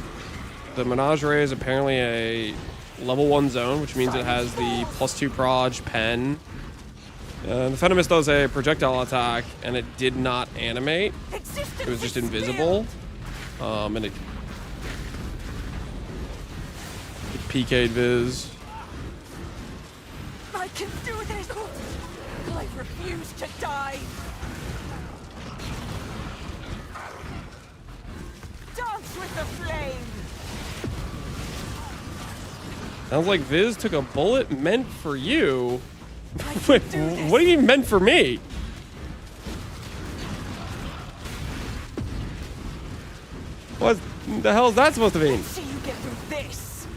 Speaker 1: the Menagerie is apparently a level 1 zone, which means it has the +2 proj pen. The Venomous does a projectile attack, and it did not animate. It was just invisible. And it PK'd Viz.
Speaker 6: I can do this. I refuse to die. Dance with the flame.
Speaker 1: Sounds like Viz took a bullet meant for you. Wait, what do you mean meant for me? What the hell is that supposed to mean?
Speaker 6: Let's see you get through this.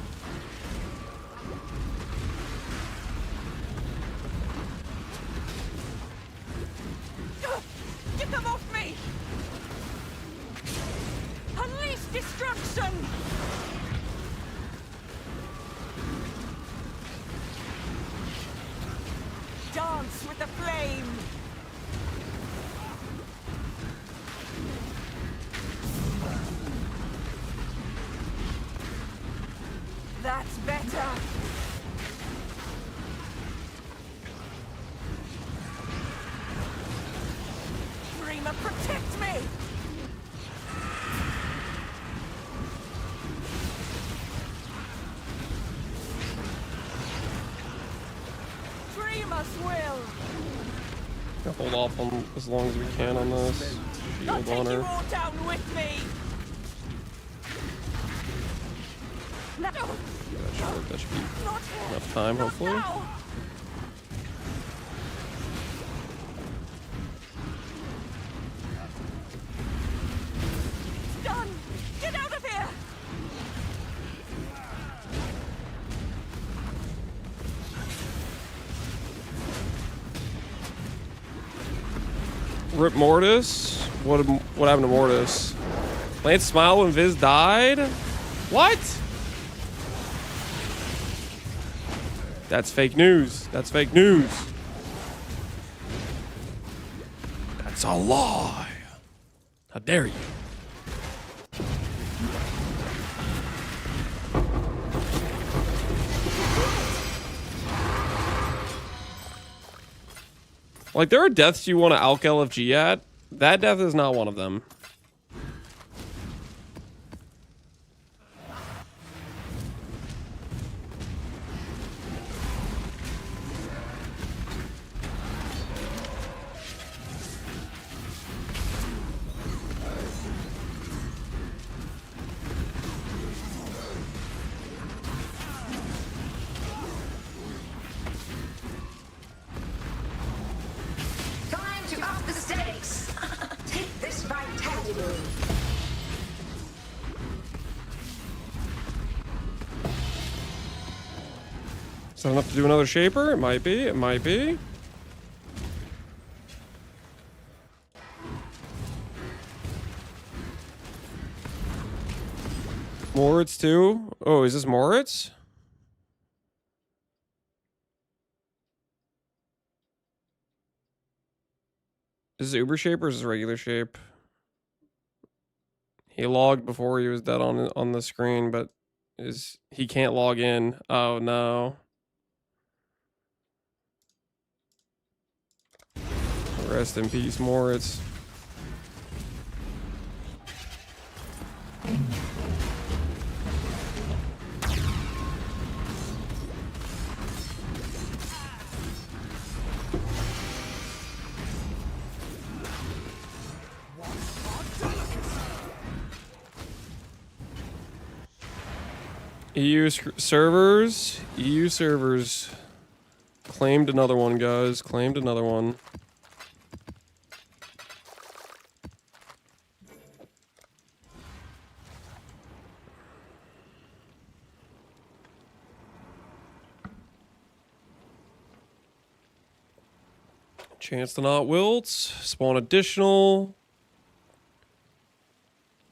Speaker 6: Get them off me. Unleash destruction. Dance with the flame. That's better. Dreamer, protect me. Dreamer.
Speaker 1: off on as long as we can on this.
Speaker 6: I'll
Speaker 1: Shield
Speaker 6: take
Speaker 1: on
Speaker 6: you
Speaker 1: her.
Speaker 6: all down with me. No,
Speaker 1: That should be
Speaker 6: not here.
Speaker 1: enough time,
Speaker 6: Not
Speaker 1: hopefully.
Speaker 6: now. Done. Get out of here.
Speaker 1: Rip Mortis. What happened to Mortis? Lance smiled when Viz died? What? That's fake news. That's fake news. That's a lie. How dare you? Like, there are deaths you want to alk LFG at. That death is not one of them.
Speaker 10: Time to up the stakes. Take this vitality balloon.
Speaker 1: Is that enough to do another shaper? It might be. It might be. Moritz too? Oh, is this Moritz? Is this Uber shape or is this regular shape? He logged before he was dead on the screen, but he can't log in. Oh no. Rest in peace, Moritz. EU servers claimed another one, guys. Claimed another one. Chance to not wilt. Spawn additional.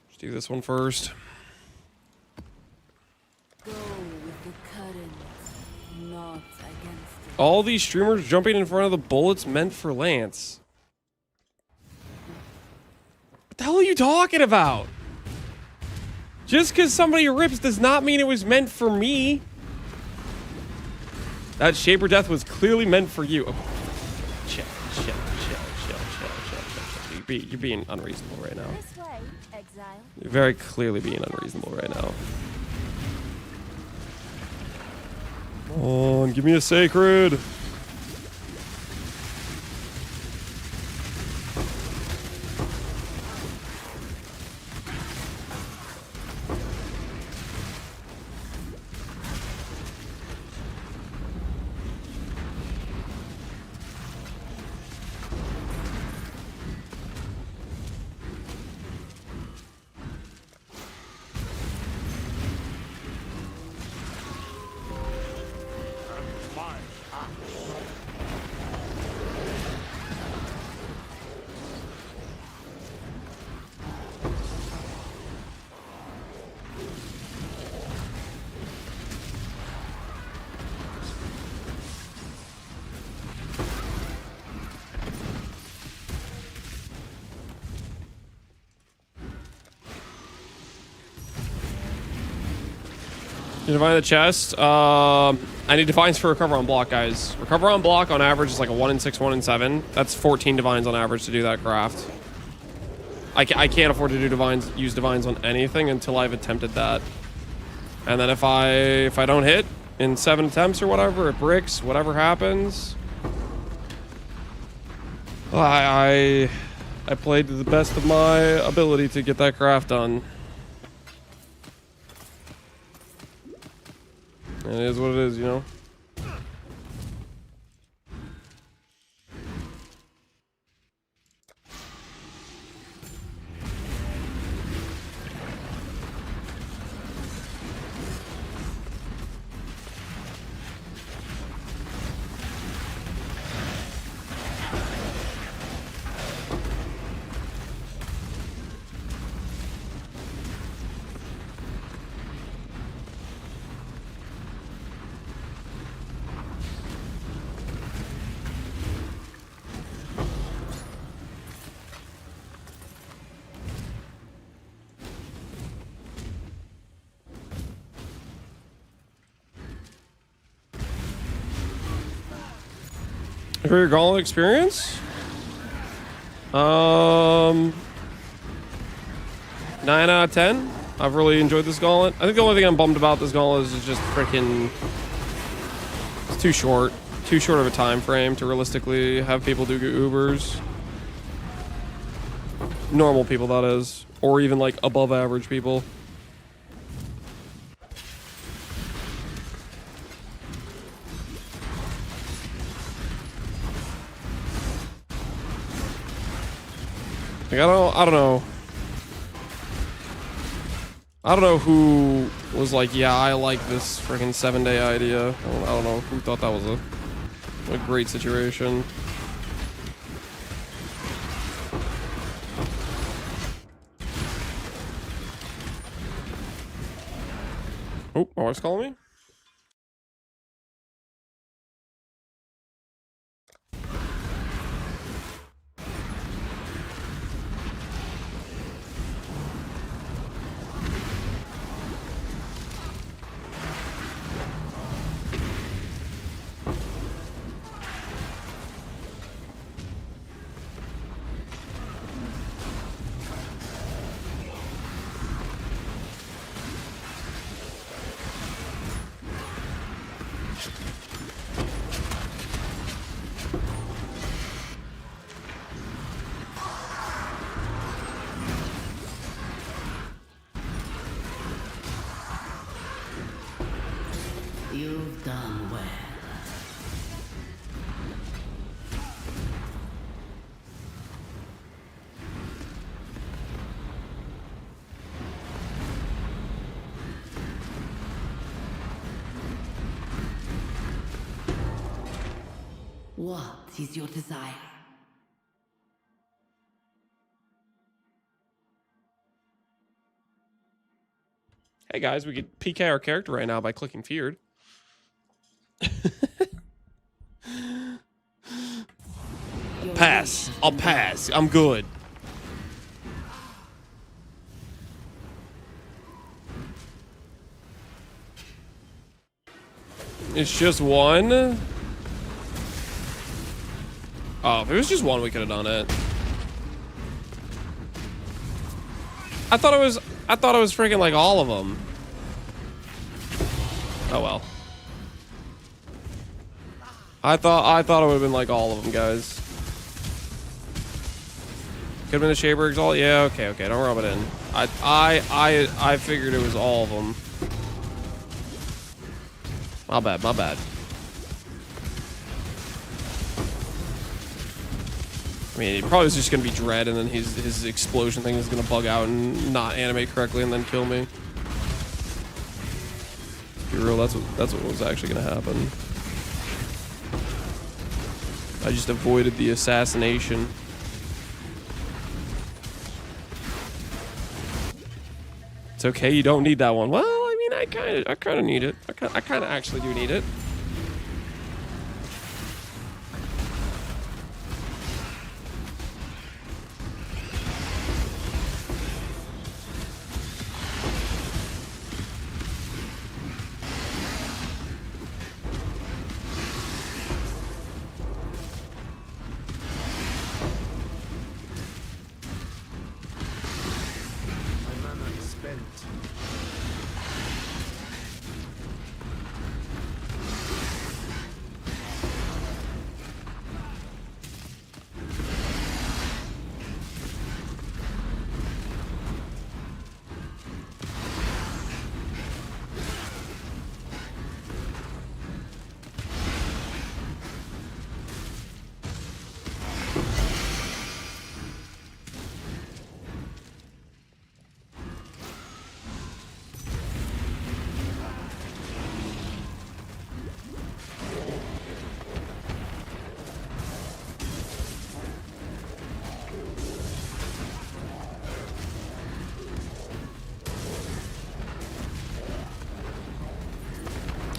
Speaker 1: Let's do this one first.
Speaker 3: Go with the current, not against it.
Speaker 1: All these streamers jumping in front of the bullets meant for Lance. What the hell are you talking about? Just because somebody rips does not mean it was meant for me. That Shaper Death was clearly meant for you. Oh, chill. You're being unreasonable right now.
Speaker 5: This way, exile.
Speaker 1: You're very clearly being unreasonable right now. Come on, give me a sacred. You divine the chest. I need divines for recover on block, guys. Recover on block on average is like a 1 in 6, 1 in 7. That's 14 divines on average to do that craft. I can't afford to do use divines on anything until I've attempted that. And then if I don't hit in 7 attempts or whatever, it bricks, whatever happens. I played to the best of my ability to get that craft done. It is what it is, you know? For your gauntlet experience? 9 out of 10. I've really enjoyed this gauntlet. I think the only thing I'm bummed about this gauntlet is just freaking... It's too short. Too short of a time frame to realistically have people do Ubers. Normal people, that is. Or even like above average people. Like, I don't know. I don't know who was like, yeah, I like this freaking 7-day idea. I don't know who thought that was a great situation. Oh, my wife's calling me?
Speaker 3: You've done well. What is your desire?
Speaker 1: Hey guys, we could PK our character right now by clicking feared. Pass. I'll pass. I'm good. It's just one? Oh, if it was just one, we could have done it. I thought it was freaking like all of them. Oh well. I thought it would have been like all of them, guys. Could have been a Shaper Exalt. Yeah, okay, don't rub it in. I figured it was all of them. My bad. I mean, it probably was just gonna be Dread, and then his explosion thing is gonna bug out and not animate correctly, and then kill me. To be real, that's what was actually gonna happen. I just avoided the assassination. It's okay, you don't need that one. Well, I mean, I kind of need it. I kind of actually do need it.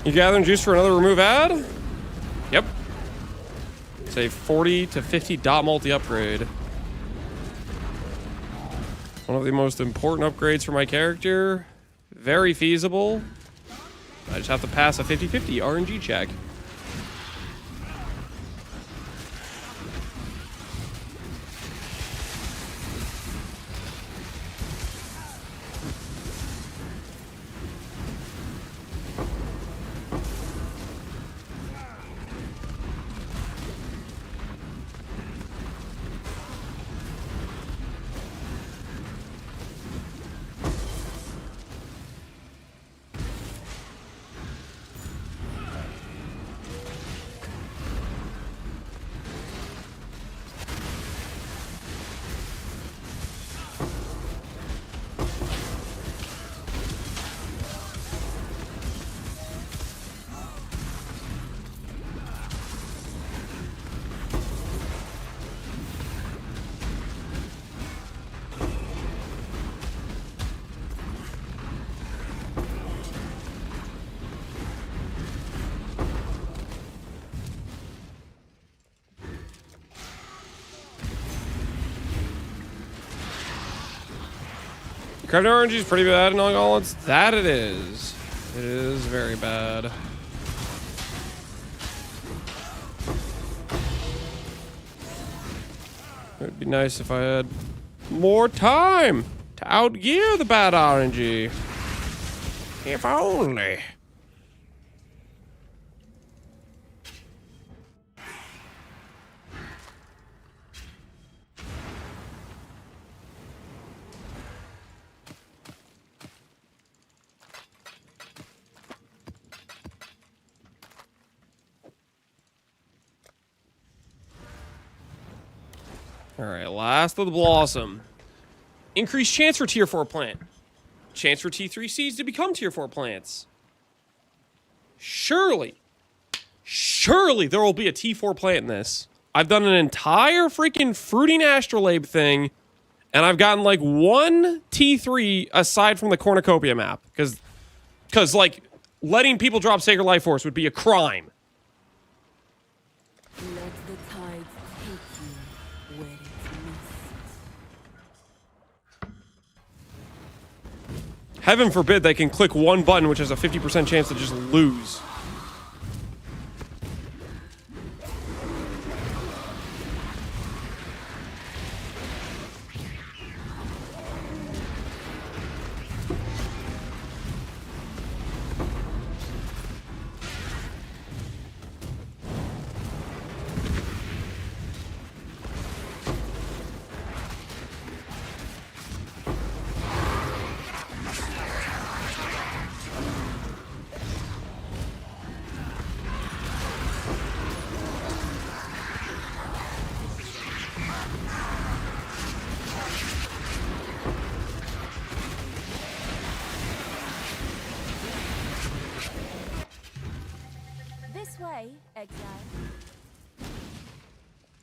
Speaker 1: You gathering juice for another remove ad? Yep. Say 40 to 50 dot multi upgrade. One of the most important upgrades for my character. Very feasible. I just have to pass a 50-50 RNG check. Crafting RNG is pretty bad in all gauntlets. That it is. It is very bad. It'd be nice if I had more time to outgear the bad RNG. If only. Alright, last of the Blossom. Increased chance for tier 4 plant. Chance for T3 seeds to become tier 4 plants. Surely there will be a T4 plant in this. I've done an entire freaking fruiting astrolabe thing, and I've gotten like one T3 aside from the cornucopia map. Because like, letting people drop Sacred Life Force would be a crime.
Speaker 3: Let the tides take you where it must.
Speaker 1: Heaven forbid they can click one button, which has a 50% chance to just lose.
Speaker 5: This way, exile.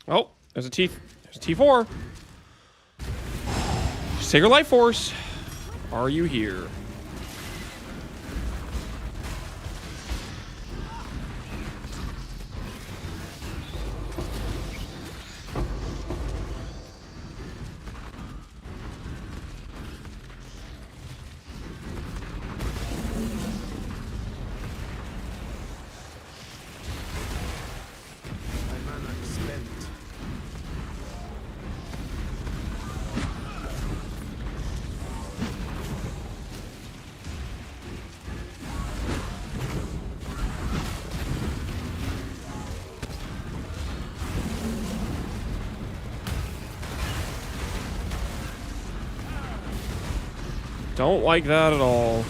Speaker 1: Oh, there's a T4. Sacred Life Force. Are you here?
Speaker 7: My mana is spent.
Speaker 1: Don't like that at all.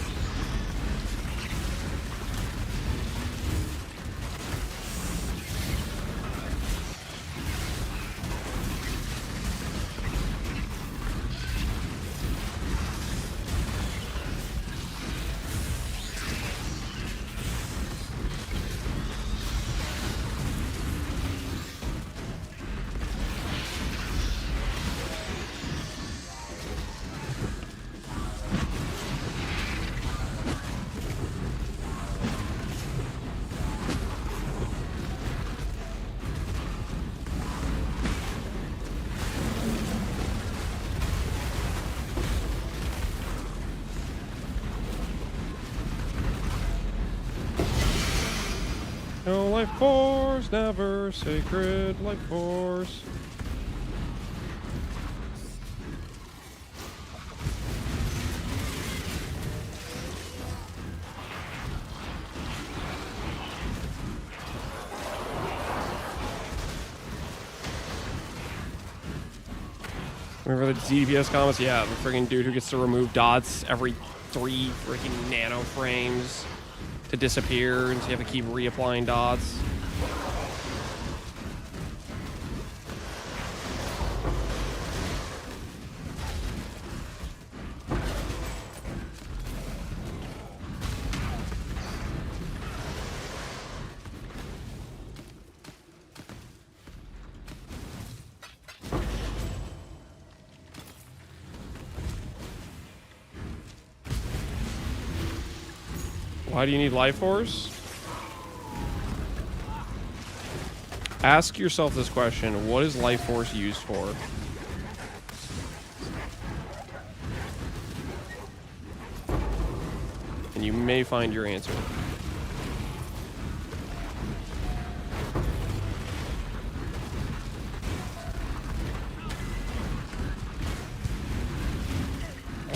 Speaker 1: life force, never sacred life force. Remember the DPS comments? Yeah, the freaking dude who gets to remove dots every 3 freaking nano frames to disappear, and so you have to keep reapplying dots. Why do you need life force? Ask yourself this question. What is life force used for? And you may find your answer.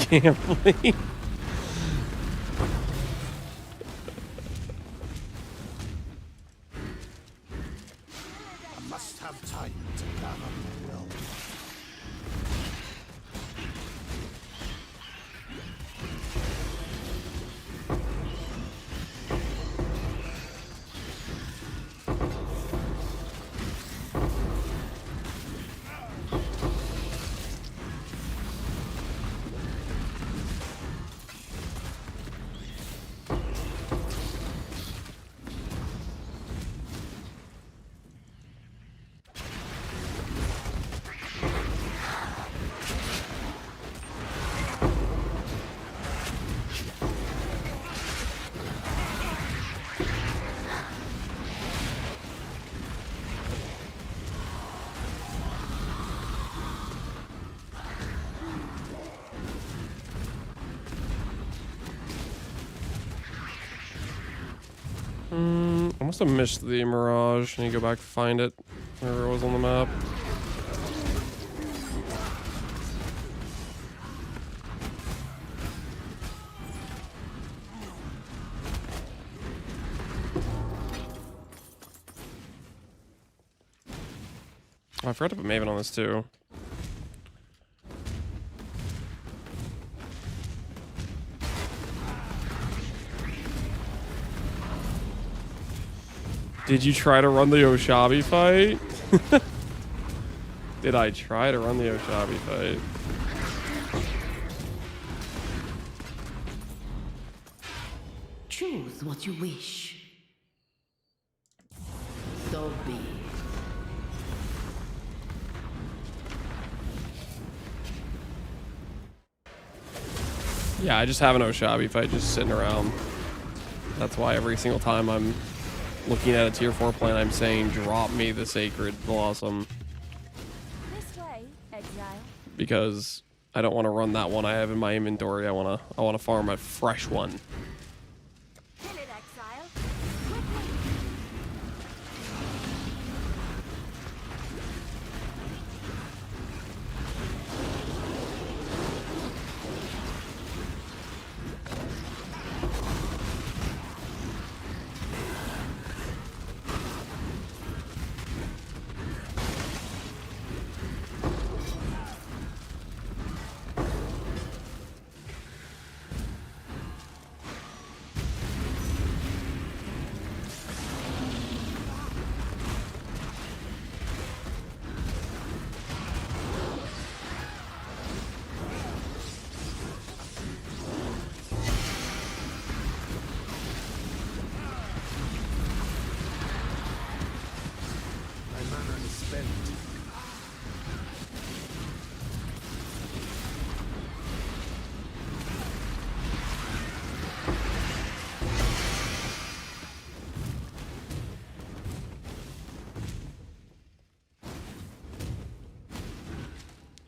Speaker 1: Gambling.
Speaker 7: Time to gather my will.
Speaker 1: I must have missed the Mirage. I need to go back to find it. Wherever it was on the map. Oh, I forgot to put Maven on this too. Did you try to run the Oshabi fight? Did I try to run the Oshabi fight?
Speaker 3: Choose what you wish. So be it.
Speaker 1: Yeah, I just have an Oshabi fight just sitting around. That's why every single time I'm looking at a tier 4 plan, I'm saying drop me the Sacred Blossom.
Speaker 5: This way, exile.
Speaker 1: Because I don't want to run that one I have in my inventory. I wanna farm a fresh one.
Speaker 5: Kill it, exile.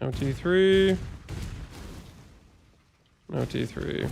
Speaker 1: No T3. No T3.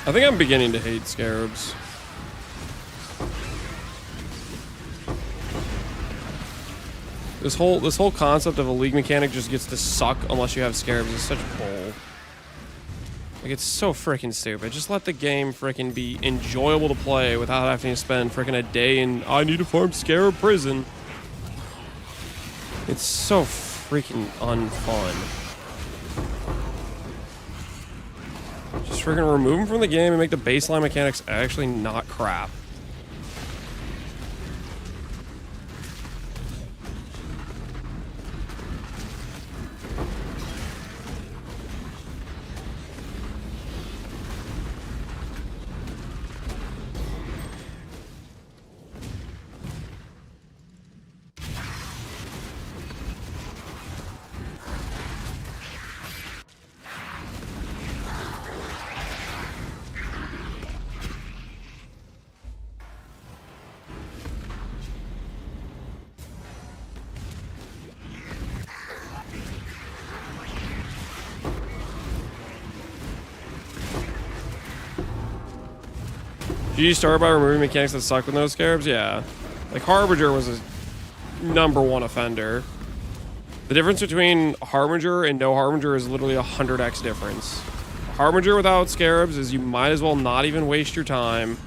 Speaker 1: I think I'm beginning to hate scarabs. This whole concept of a league mechanic just gets to suck unless you have scarabs is such bull. Like, it's so freaking stupid. Just let the game freaking be enjoyable to play without having to spend freaking a day in, I need to farm scarab prison. It's so freaking unfun. Just freaking remove them from the game and make the baseline mechanics actually not crap. Did you start by removing mechanics that suck with no scarabs? Yeah. Like, Harbinger was a #1 offender. The difference between Harbinger and no Harbinger is literally 100x difference. Harbinger without scarabs is you might as well not even waste your time.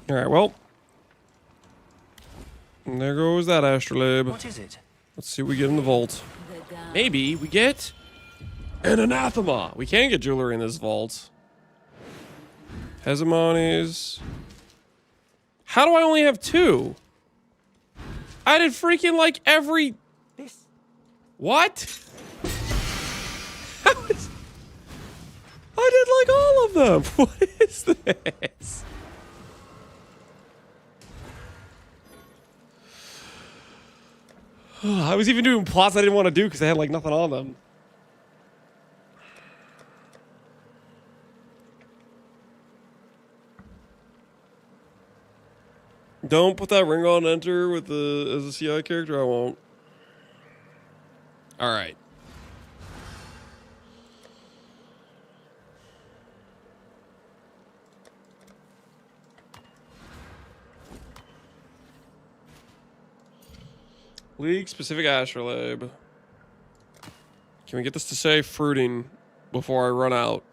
Speaker 1: Alright, well. And there goes that astrolabe.
Speaker 9: What is it?
Speaker 1: Let's see what we get in the vault. Maybe we get an anathema. We can get jewelry in this vault. Hegemonies. How do I only have 2? I did freaking like every... What? I did like all of them. What is this? I was even doing plots I didn't want to do because they had like nothing on them. Don't put that ring on enter with the as a CI character. I won't. All right. League specific astrolabe. Can we get this to say fruiting before I run out?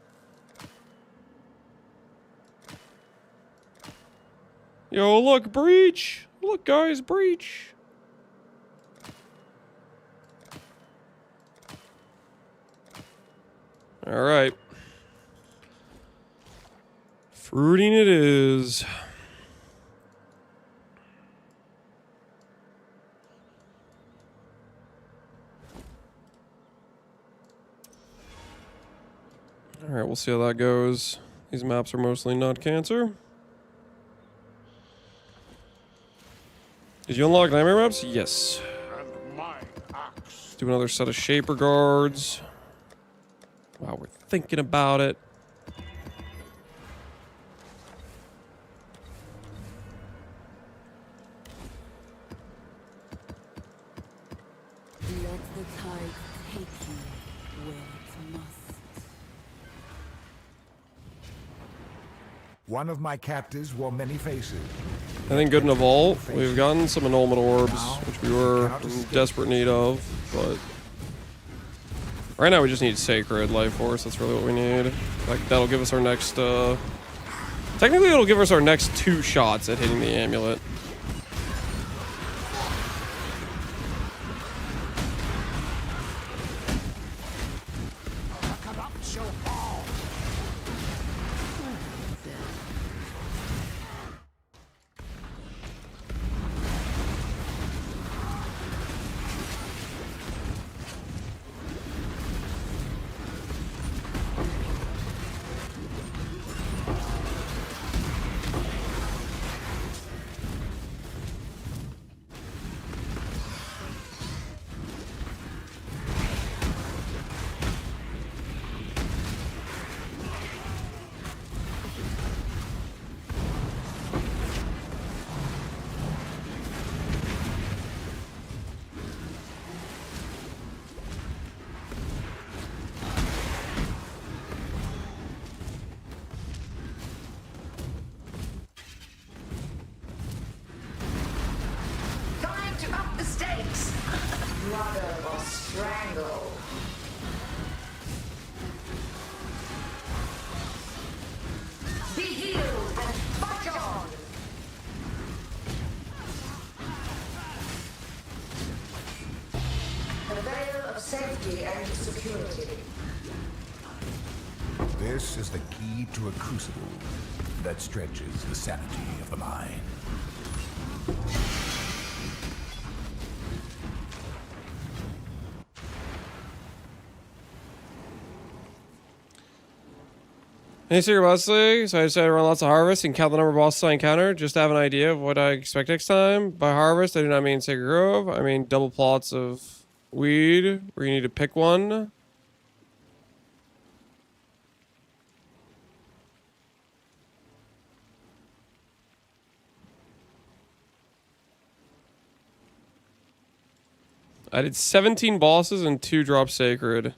Speaker 1: Yo, look, breach. Look, guys, breach. All right. Fruiting it is. Alright, we'll see how that goes. These maps are mostly not cancer. Did you unlock nightmare maps? Yes.
Speaker 4: And my axe.
Speaker 1: Do another set of shaper guards. Wow, we're thinking about it.
Speaker 3: Let the tide take you where it must.
Speaker 4: One of my captives wore many faces.
Speaker 1: I think good in a vault. We've gotten some annulment orbs, which we were in desperate need of, but right now we just need sacred life force. That's really what we need. Like, that'll give us our next technically it'll give us our next 2 shots at hitting the amulet.
Speaker 10: security.
Speaker 4: This is the key to a crucible that stretches the sanity of the mind.
Speaker 1: Hey, Secret Boss League. So I decided to run lots of harvest and count the number of bosses I encounter just to have an idea of what I expect next time. By harvest, I do not mean Sacred Grove. I mean double plots of weed where you need to pick one. I did 17 bosses and 2 drop sacred.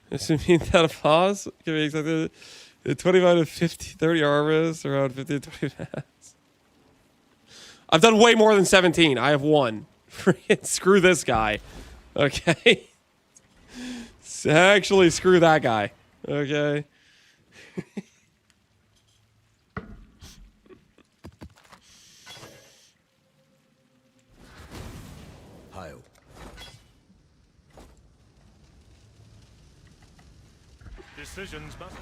Speaker 1: Does it mean that a boss can be expected 25 to 50, 30 harvests, around 50 to 20 mats? I've done way more than 17. I have 1. Screw this guy. Okay. Actually, screw that guy. Okay.
Speaker 7: Hiero.
Speaker 11: Decisions must...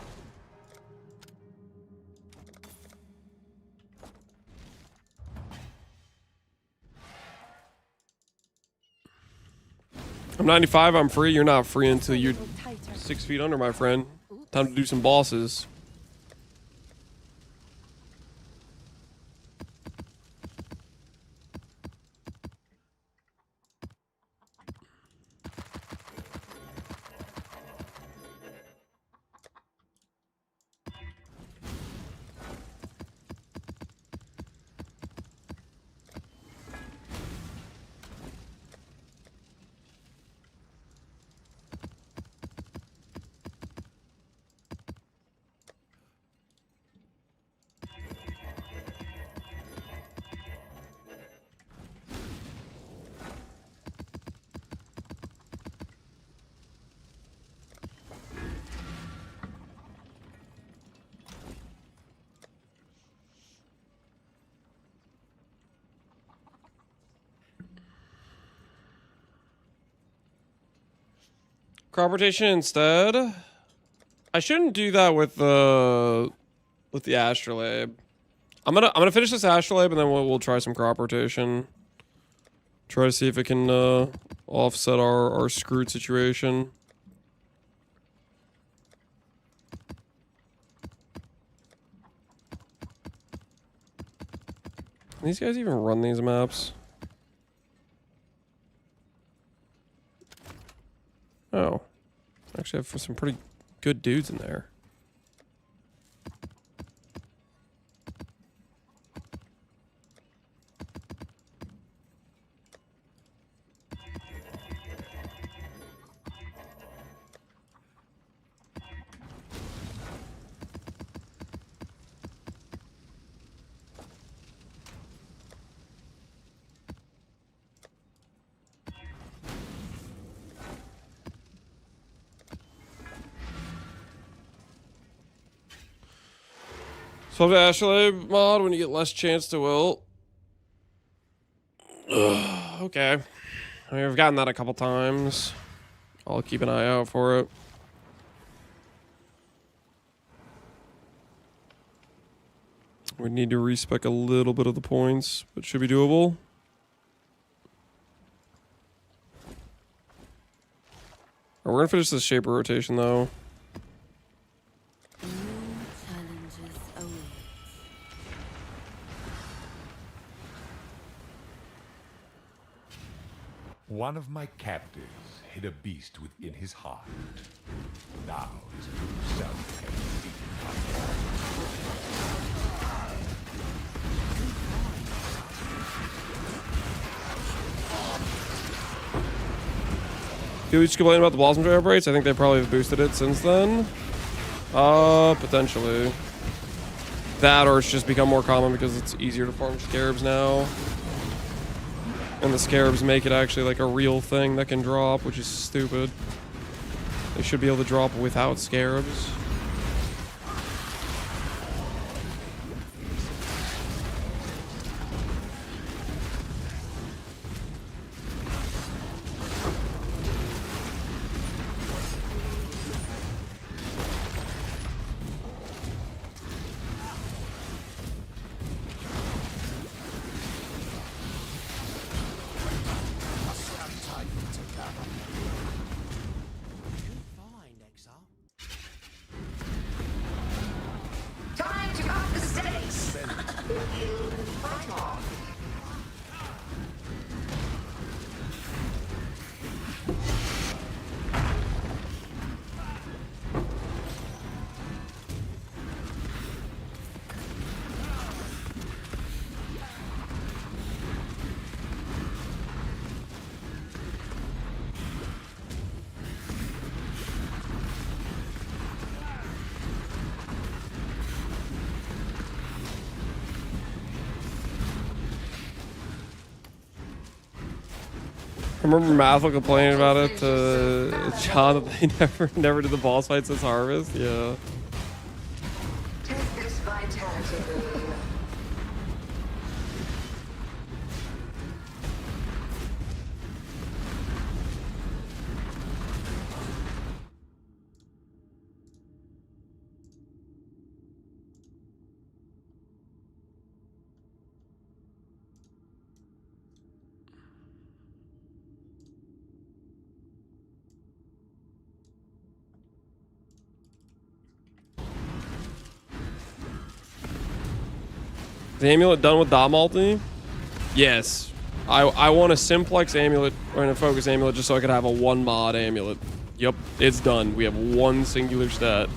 Speaker 1: I'm 95. I'm free. You're not free until you're 6 feet under, my friend. Time to do some bosses. Crop rotation instead. I shouldn't do that with the astrolabe. I'm gonna finish this astrolabe and then we'll try some crop rotation. Try to see if it can offset our screwed situation. Can these guys even run these maps? Oh. Actually have some pretty good dudes in there. So the astrolabe mod when you get less chance to wilt. Okay. I mean, I've gotten that a couple times. I'll keep an eye out for it. We need to respec a little bit of the points, but should be doable. We're gonna finish this shaper rotation though.
Speaker 4: One of my captives hid a beast within his heart. Now his true self can be
Speaker 1: People just complain about the Blossom Trap rates. I think they probably have boosted it since then. Potentially. That or it's just become more common because it's easier to farm scarabs now. And the scarabs make it actually like a real thing that can drop, which is stupid. They should be able to drop without scarabs.
Speaker 10: fight on.
Speaker 1: I remember Mathel complaining about it to John that they never did the boss fight since Harvest. Yeah.
Speaker 10: Take this vitality beam.
Speaker 1: The amulet done with Dom ulti? Yes. I want a simplex amulet or a focus amulet just so I could have a one mod amulet. Yep, it's done. We have one singular stat.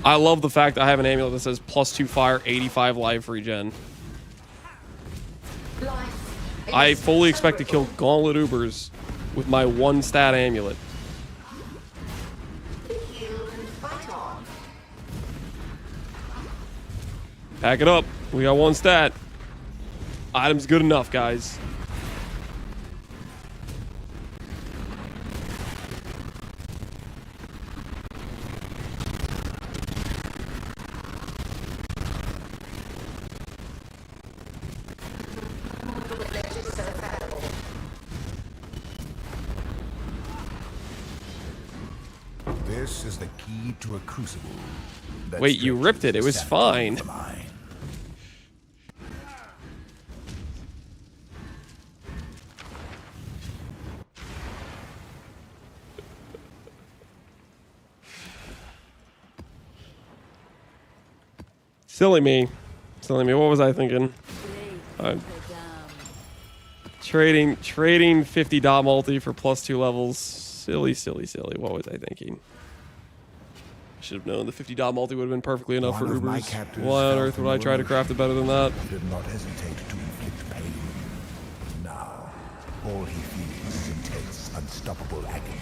Speaker 1: I love the fact I have an amulet that says +2 fire, 85 life regen. I fully expect to kill Gauntlet Ubers with my one stat amulet. Pack it up. We got one stat. Item's good enough, guys.
Speaker 4: This is the key to a crucible. that
Speaker 1: Wait, you ripped it. It was
Speaker 4: stretches
Speaker 1: fine.
Speaker 4: the line.
Speaker 1: Silly me. Silly me. What was I thinking? Trading 50 dot multi for +2 levels. Silly, silly, silly. What was I thinking? I should have known the 50 dot multi would have been perfectly enough
Speaker 4: One
Speaker 1: for
Speaker 4: of my
Speaker 1: Ubers.
Speaker 4: captors
Speaker 1: Why on
Speaker 4: fell
Speaker 1: earth
Speaker 4: from
Speaker 1: would I
Speaker 4: the
Speaker 1: try to craft it better than that?
Speaker 4: He did not hesitate to inflict pain. Now, all he feels is intense, unstoppable agony.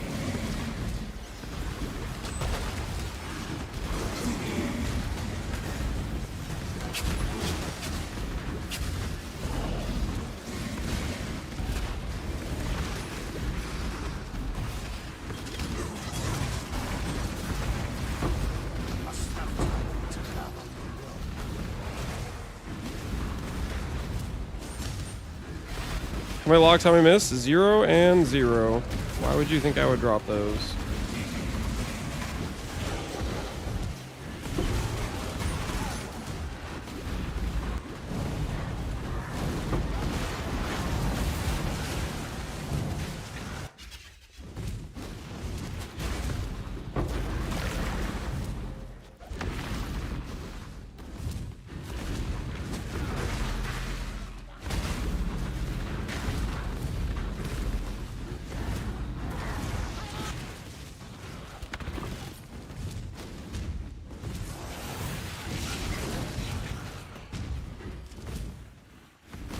Speaker 1: How many locks have I missed? 0 and 0. Why would you think I would drop those?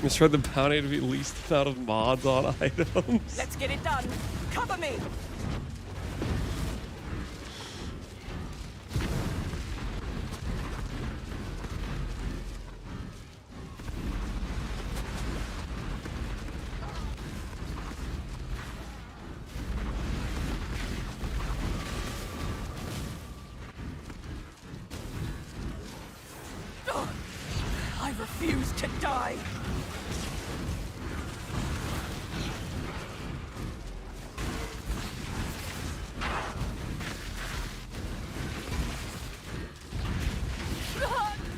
Speaker 1: Misread the bounty to be least amount of mods on items.
Speaker 6: Let's get it done. Cover me. Ugh. I refuse to die.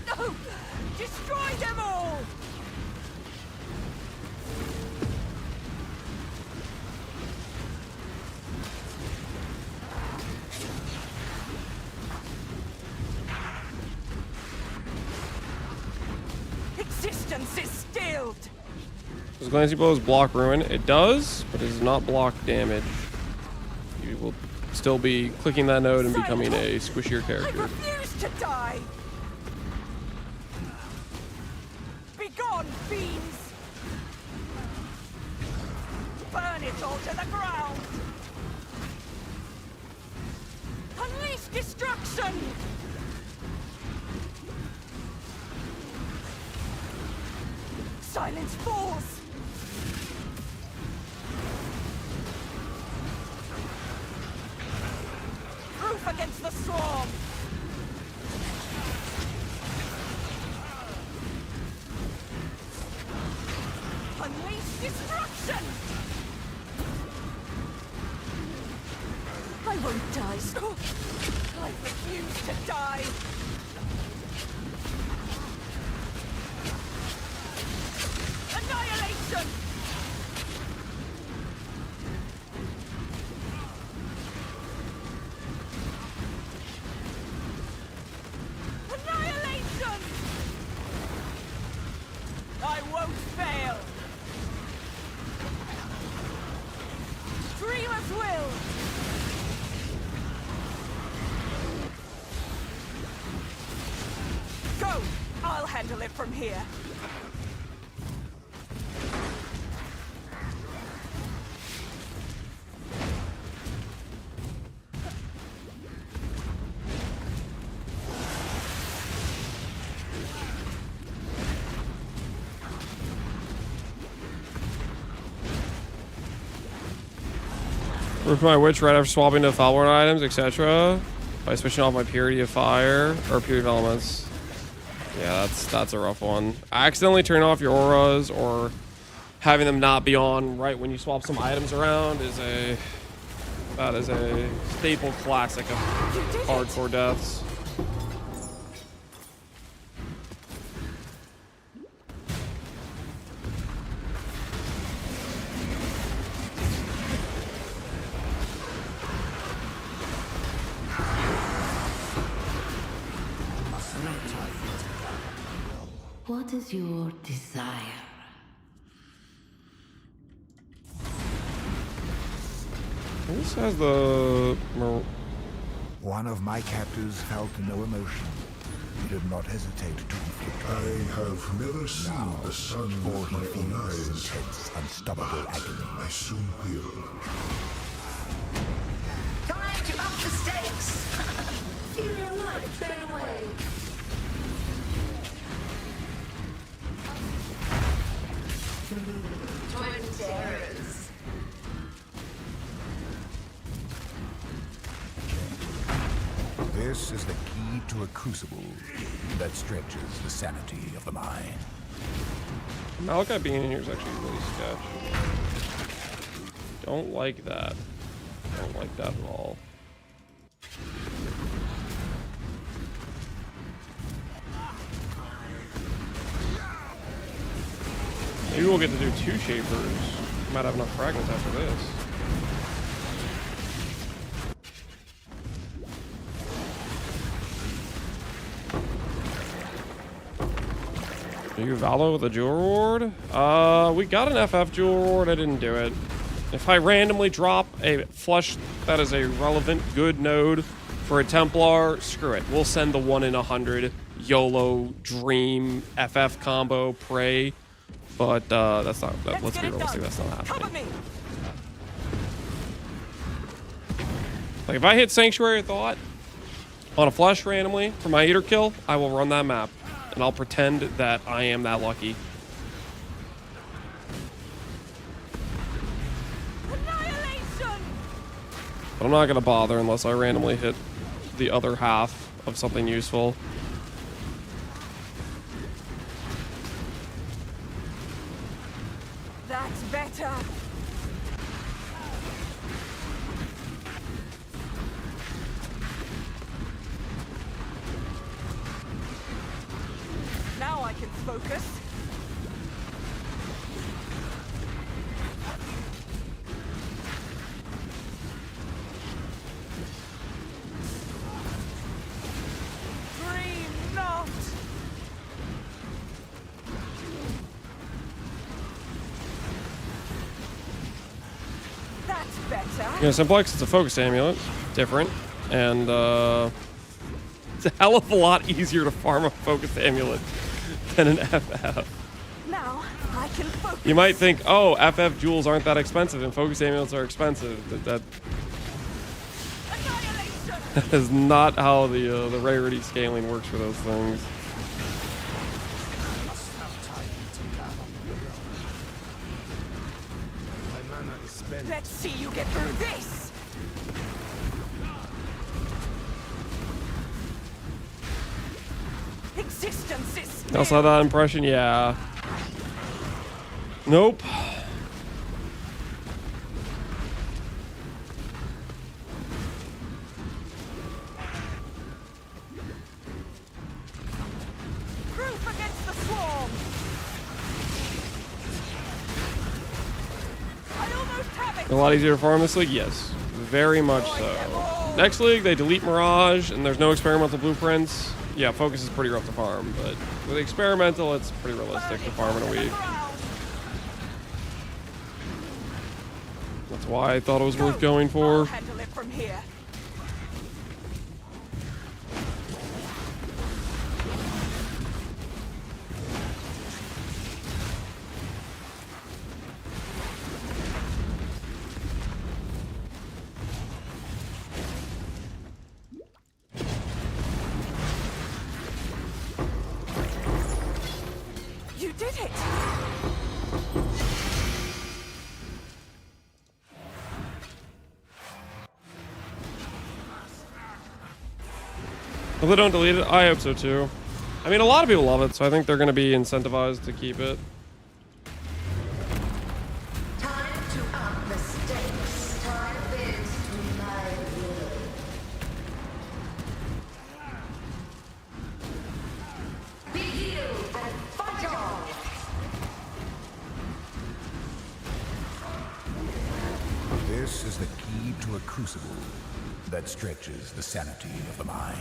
Speaker 6: No! Destroy them all! resistance is stilled.
Speaker 1: Does glancing blows block ruin? It does, but it does not block damage. You will still be clicking that node and becoming a squishier
Speaker 6: I
Speaker 1: character.
Speaker 6: refuse to die. Begone, fiends! Burn it all to the ground! Unleash destruction! Silence falls! Proof against the swarm! Unleash destruction! I won't die. I refuse to die. Annihilation! Annihilation! I won't fail. Dreamer's will! Go! I'll handle it from here.
Speaker 1: Roof my witch right after swapping to Foulborn items, etc. By switching off my purity of fire or purity of elements. Yeah, that's a rough one. Accidentally turn off your auras or having them not be on right when you swap some items around is a staple classic of hardcore deaths.
Speaker 3: What is your desire?
Speaker 1: This has the...
Speaker 4: One of my captors felt no emotion. He did not hesitate to inflict.
Speaker 8: I have never seen the sun with my own eyes.
Speaker 4: Intense, unstoppable agony.
Speaker 8: I soon will.
Speaker 10: Time to up the stakes! Feel your life burn away. Twin terrors.
Speaker 4: This is the key to a crucible that stretches the sanity of the mind.
Speaker 1: Malachi being in here is actually really sketch. Don't like that. Don't like that at all. Maybe we'll get to do 2 shapers. Might have enough fragments after this. Are you Valo with a jewel reward? We got an FF jewel reward. I didn't do it. If I randomly drop a flush that is a relevant good node for a Templar, screw it. We'll send the 1 in 100 YOLO Dream FF combo Prey. But that's not. Let's be realistic. That's not happening. Like if I hit Sanctuary of Thought on a flush randomly for my Eater kill, I will run that map. And I'll pretend that I am that lucky.
Speaker 6: Annihilation!
Speaker 1: But I'm not gonna bother unless I randomly hit the other half of something useful.
Speaker 6: That's better. Now I can focus. Dream not.
Speaker 1: Yeah, Simplex, it's a focus amulet. Different. And it's a hell of a lot easier to farm a focus amulet than an FF.
Speaker 6: Now I can focus.
Speaker 1: You might think, oh, FF jewels aren't that expensive and focus amulets are expensive. That is not how the rarity scaling works for those things.
Speaker 6: Let's see you get through this. Existence is
Speaker 1: You also had that impression, yeah. Nope.
Speaker 6: proof against the swarm. I almost have it.
Speaker 1: A lot easier to farm this league? Yes. Very much so. Next league, they delete Mirage, and there's no experimental blueprints. Yeah, focus is pretty rough to farm, but with experimental, it's pretty realistic to farm in a week. That's why I thought it was worth going
Speaker 6: I'll
Speaker 1: for.
Speaker 6: handle it from here. You did it!
Speaker 1: If they don't delete it, I hope so too. I mean, a lot of people love it, so I think they're going to be incentivized to keep it.
Speaker 10: Time to up the stakes. Time is to my will. Be healed and fight on!
Speaker 4: This is the key to a crucible that stretches the sanity of the mind.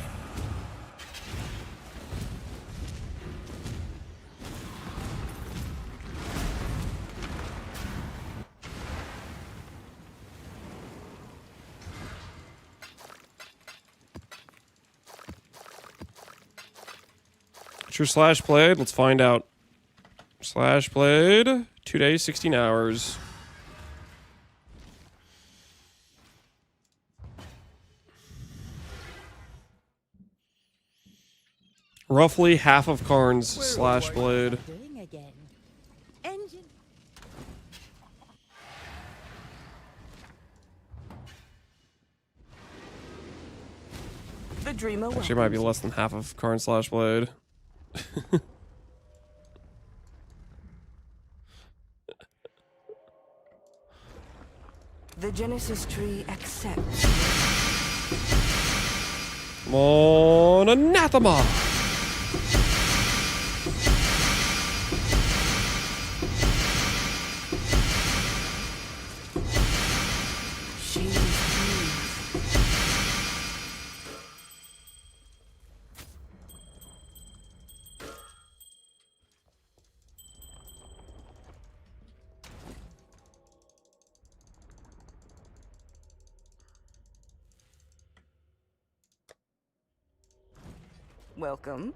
Speaker 1: True slash played? Let's find out. Slash played. 2 days, 16 hours. Roughly half of Karn's slash blade.
Speaker 5: Doing again. Engine.
Speaker 6: The dreamer
Speaker 1: Actually, it might be less than half of Karn's slash blade.
Speaker 6: The Genesis tree accepts.
Speaker 1: Come on, anathema!
Speaker 6: She is free. Welcome.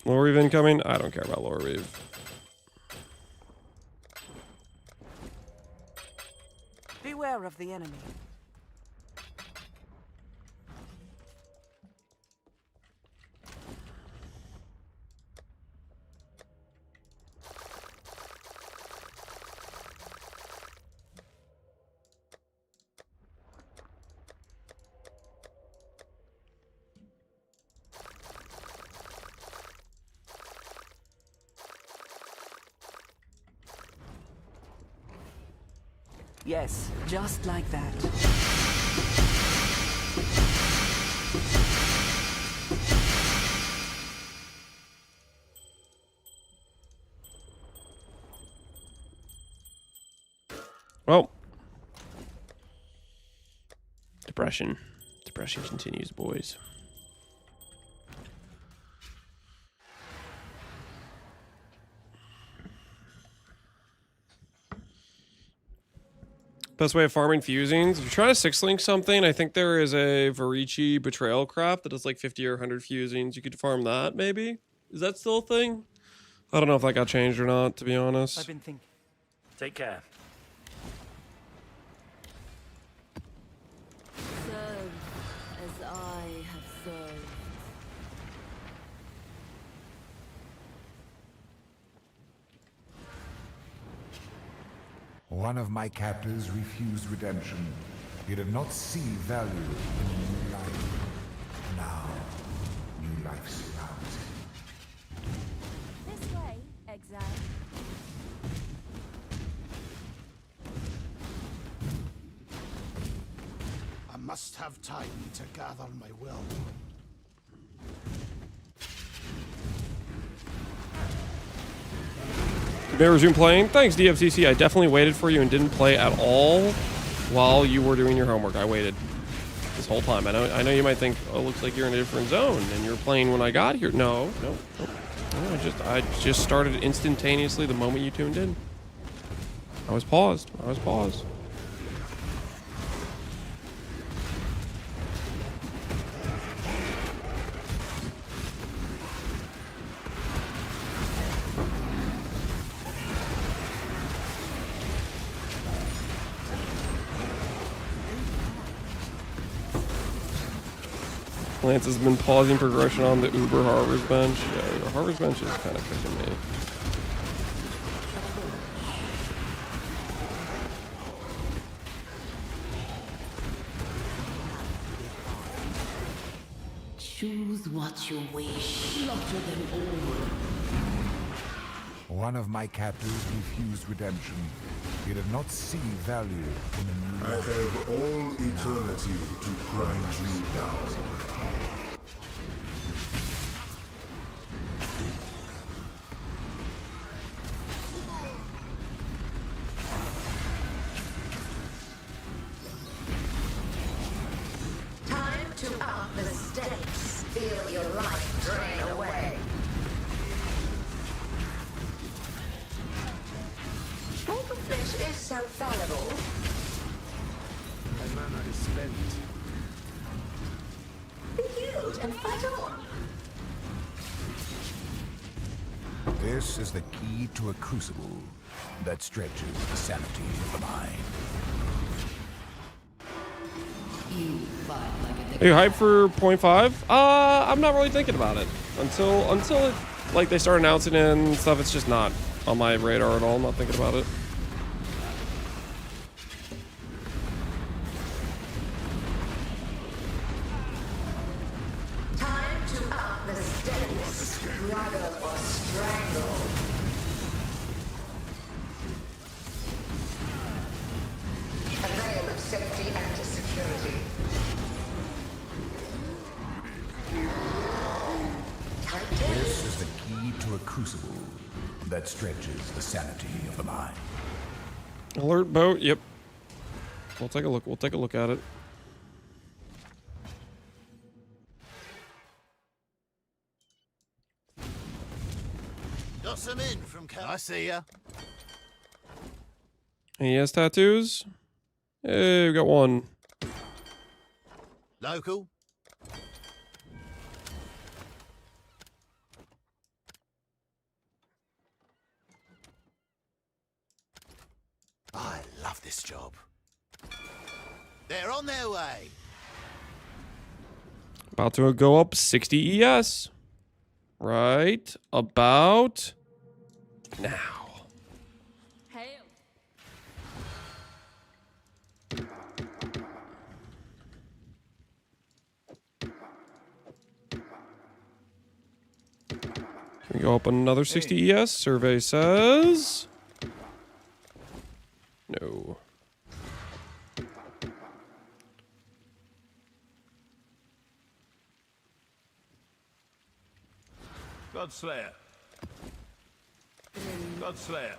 Speaker 1: Lower Reeve incoming? I don't care about Lower Reeve.
Speaker 6: Beware of the enemy. Yes, just like that.
Speaker 1: Well. Depression. Depression continues, boys. Best way of farming fusings. If you're trying to 6-link something, I think there is a Varici betrayal craft that does like 50 or 100 fusings. You could farm that, maybe? Is that still a thing? I don't know if that got changed or not, to be honest.
Speaker 9: I've been thinking. Take care.
Speaker 6: Serve as I have served.
Speaker 4: One of my captors refused redemption. He did not see value in a new life. Now, new life surrounds him.
Speaker 5: This way, exile.
Speaker 7: I must have time to gather my will.
Speaker 1: You may resume playing. Thanks, DFCC. I definitely waited for you and didn't play at all while you were doing your homework. I waited this whole time. I know you might think, oh, it looks like you're in a different zone and you're playing when I got here. No. I just started instantaneously the moment you tuned in. I was paused. Lance has been pausing progression on the Uber Harvest bench. Yeah, the Harvest bench is kind of kicking me.
Speaker 3: Choose what you wish. Slaughter them all.
Speaker 4: One of my captors refused redemption. He did not see value in a new
Speaker 8: I
Speaker 4: life.
Speaker 8: have all eternity to grind you down.
Speaker 10: Time to up the stakes. Feel your life drain away. Mortal flesh is so fallible.
Speaker 7: My mana is spent.
Speaker 10: Be healed and fight on.
Speaker 4: This is the key to a crucible that stretches the sanity of the mind.
Speaker 3: You fight like a
Speaker 1: Are you hyped for 0.5? I'm not really thinking about it until it, like, they start announcing it and stuff. It's just not on my radar at all. I'm not thinking about it.
Speaker 10: Time to up the stakes. Struggle or strangle. A veil of safety and security.
Speaker 4: This is the key to a crucible that stretches the sanity of the mind.
Speaker 1: Alert boat. Yep. We'll take a look. We'll take a look at it.
Speaker 7: Got some in from I see ya.
Speaker 1: And he has tattoos. Hey, we got one.
Speaker 7: Local. I love this job. They're on their way.
Speaker 1: About to go up 60 ES. Right about now.
Speaker 6: Hail.
Speaker 1: Can we go up another 60 ES? Survey says no.
Speaker 11: Godslayer. Godslayer.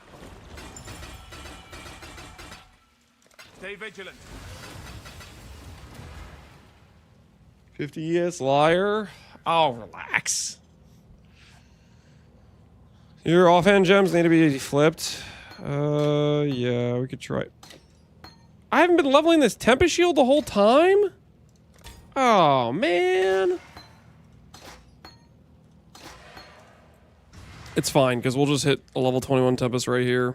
Speaker 11: Stay vigilant.
Speaker 1: 50 ES liar. Oh, relax. Your offhand gems need to be flipped. Yeah, we could try. I haven't been leveling this Tempest Shield the whole time? Oh, man. It's fine, because we'll just hit a level 21 Tempest right here.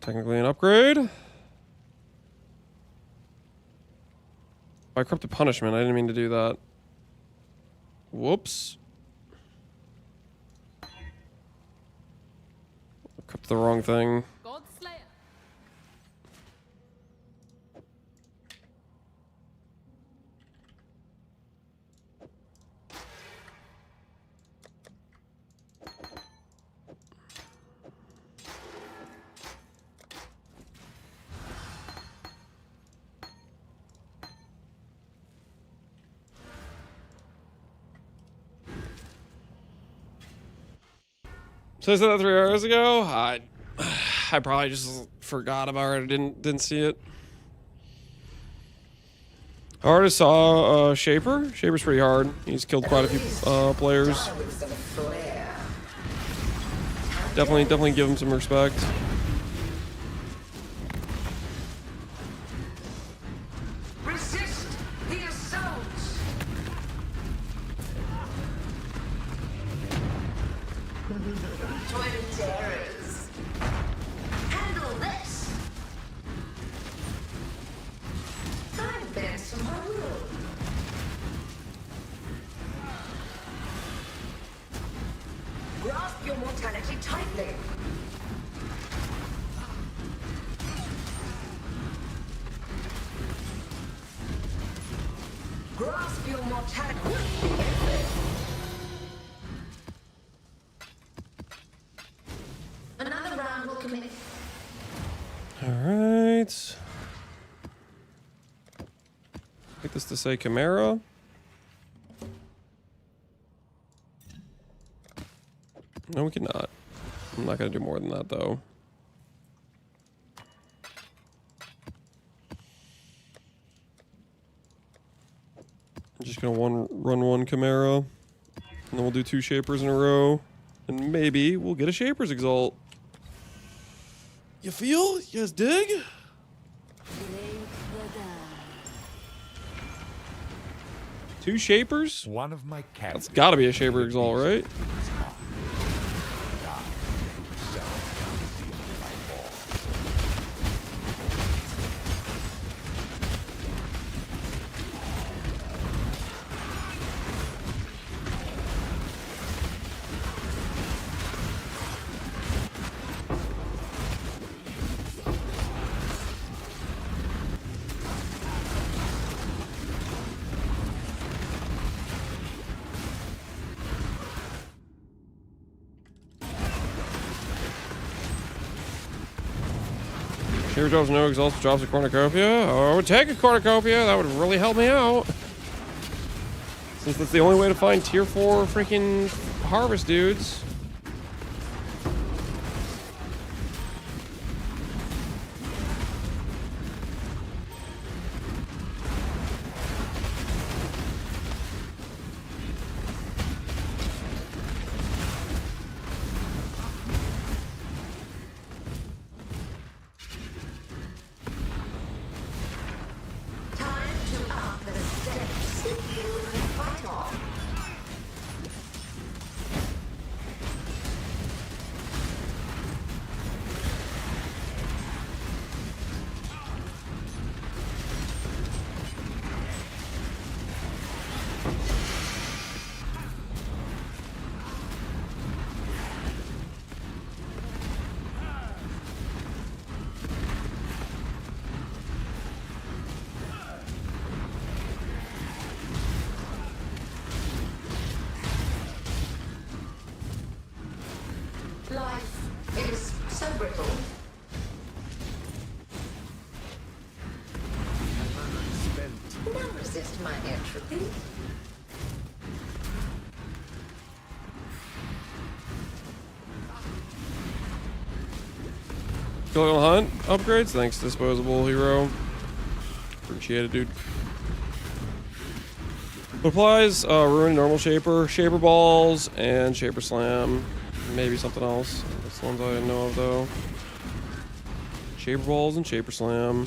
Speaker 1: Technically an upgrade. I corrupted punishment. I didn't mean to do that. Whoops. Corrupted the wrong thing.
Speaker 6: God Slayer.
Speaker 1: So I said that 3 hours ago. I probably just forgot about it. I didn't see it. I already saw Shaper. Shaper's pretty hard. He's killed quite a few players. Definitely give him some respect.
Speaker 10: Resist the assaults. Twin terrors. Handle this. Time bends to my will. Grasp your mortality tightly. Grasp your mortality. Another round will commit.
Speaker 1: Alright. Take this to say Chimera. No, we cannot. I'm not going to do more than that, though. I'm just going to run one Chimera. And then we'll do 2 Shapers in a row. And maybe we'll get a Shaper's Exalt. You feel? You guys dig? Two Shapers?
Speaker 4: One of my cats.
Speaker 1: That's gotta be a Shaper Exalt, right? Shaper drops no exalts, drops a cornucopia. Oh, I would take a cornucopia. That would really help me out. Since that's the only way to find tier 4 freaking harvest dudes.
Speaker 10: Life is so brittle. Don't resist my entropy.
Speaker 1: Kill Hunt upgrades. Thanks, disposable hero. Appreciate it, dude. What applies? Ruin, normal shaper, shaper balls, and shaper slam. Maybe something else. That's the ones I know of though. Shaper balls and shaper slam.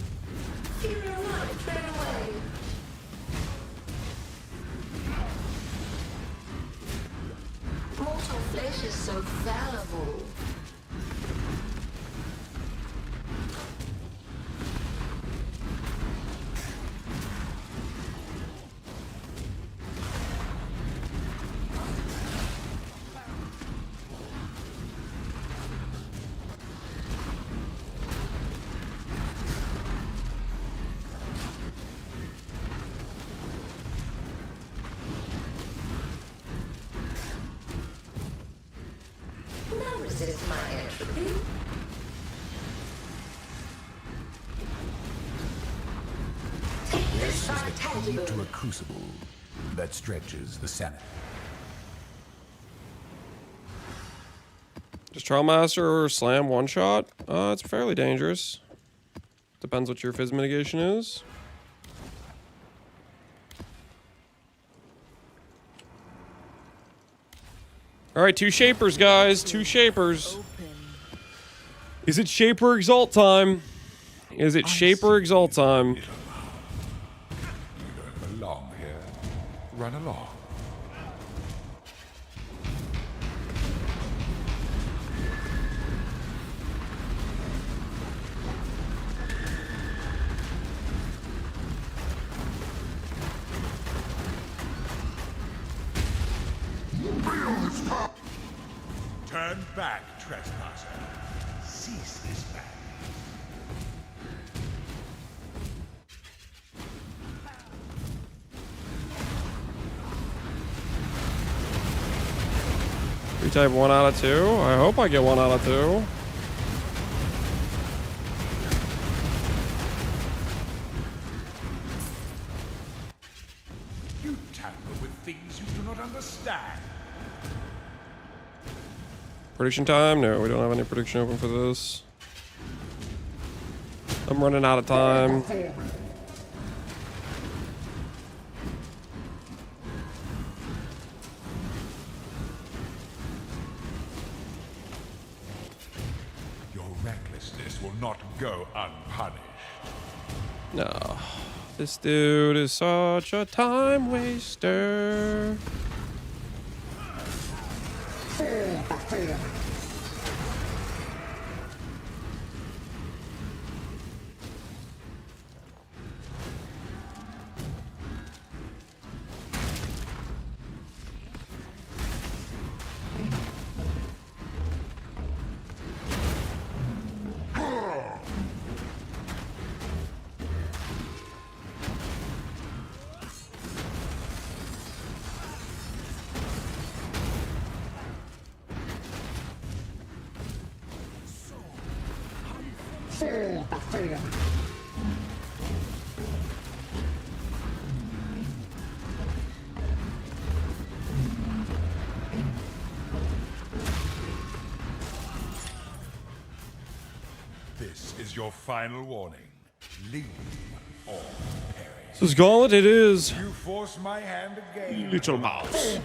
Speaker 10: Mortal flesh is so fallible. Now resist my entropy. Take this vitality
Speaker 4: To a crucible that stretches the Senate.
Speaker 1: Does Trial Master or Slam one shot? It's fairly dangerous. Depends what your Fizz mitigation is. Alright, 2 Shapers, guys. 2 Shapers. Is it Shaper Exalt time? Is it Shaper Exalt time?
Speaker 4: Along here. Run along. Turn back, trespasser. Cease this man.
Speaker 1: Retype 1 out of 2. I hope I get 1 out of 2.
Speaker 4: You tamper with things you do not understand.
Speaker 1: Prediction time? No, we don't have any prediction open for this. I'm running out of time.
Speaker 4: Your recklessness will not go unpunished.
Speaker 1: No. This dude is such a time waster.
Speaker 4: This is your final warning. Leave or perish.
Speaker 1: This is Gauntlet, it is.
Speaker 4: You force my hand again.
Speaker 1: Little mouse.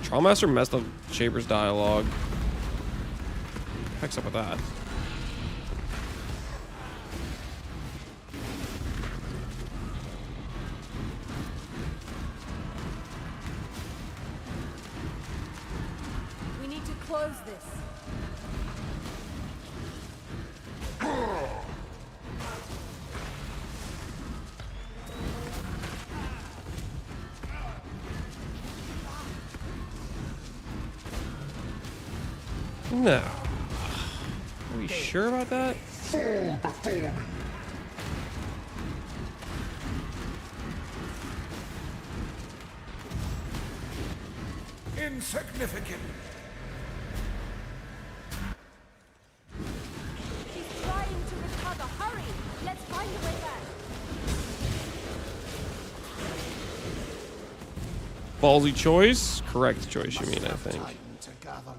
Speaker 1: Trial Master messed up Shaper's dialogue. Heck's up with that?
Speaker 6: We need to close this.
Speaker 1: No. Are we sure about that?
Speaker 4: Insignificant.
Speaker 5: He's trying to recover. Hurry! Let's find a way back.
Speaker 1: Ballsy choice? Correct choice, you mean, I think.
Speaker 7: Time to gather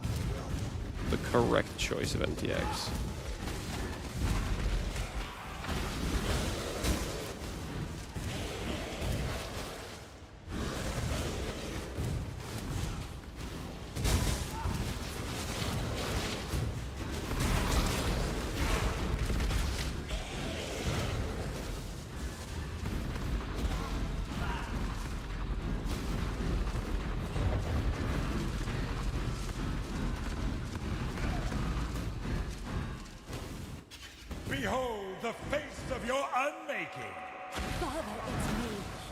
Speaker 1: The correct choice of MTX.
Speaker 4: Behold the face of your unmaking.
Speaker 5: Father, it's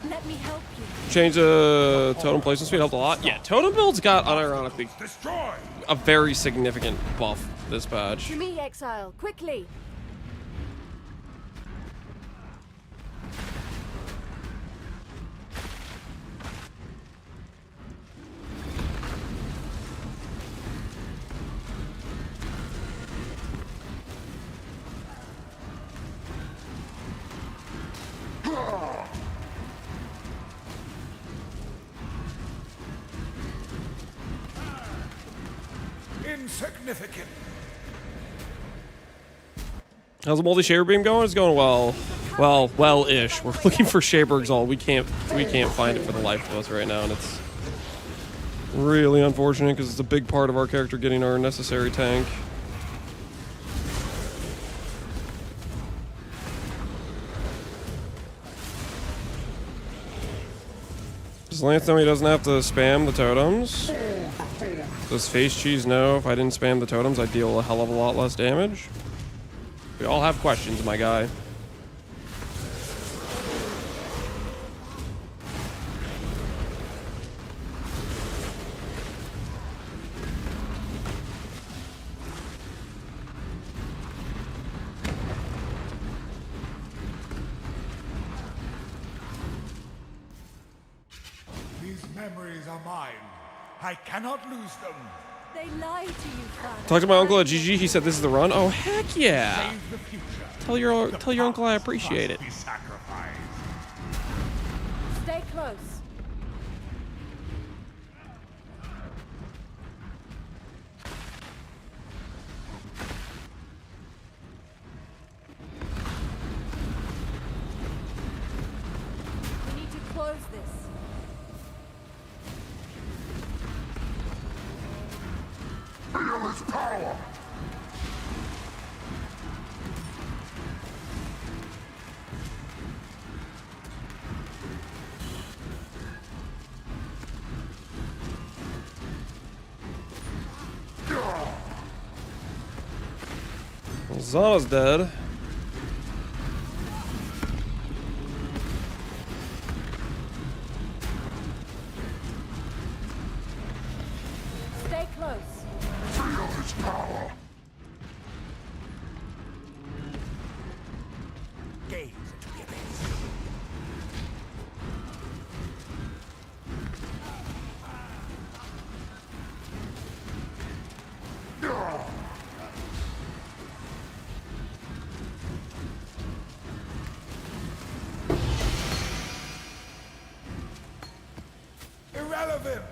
Speaker 5: me. Let me help you.
Speaker 1: Change the totem placement speed helped a lot. Yeah, totem builds got unironically
Speaker 4: Destroy.
Speaker 1: a very significant buff this patch.
Speaker 5: To me, exile, quickly.
Speaker 4: Insignificant.
Speaker 1: How's the multi-shaper beam going? It's going well. Well-ish. We're looking for Shaper Exalt. We can't find it for the life of us right now, and it's really unfortunate because it's a big part of our character getting our necessary tank. Does Lance know he doesn't have to spam the totems? Does Face Cheese know if I didn't spam the totems, I'd deal a hell of a lot less damage? We all have questions, my guy.
Speaker 4: These memories are mine. I cannot lose them.
Speaker 5: They lie to you, Father.
Speaker 1: Talk to my uncle at GG. He said this is the run. Oh heck yeah!
Speaker 4: Save the future.
Speaker 1: Tell your uncle I appreciate it.
Speaker 4: Must be sacrificed.
Speaker 5: Stay close. We need to close this.
Speaker 8: Feel its power!
Speaker 1: Zana's dead.
Speaker 5: Stay close.
Speaker 8: Feel its power!
Speaker 4: Gaze into the abyss. Irrelevant.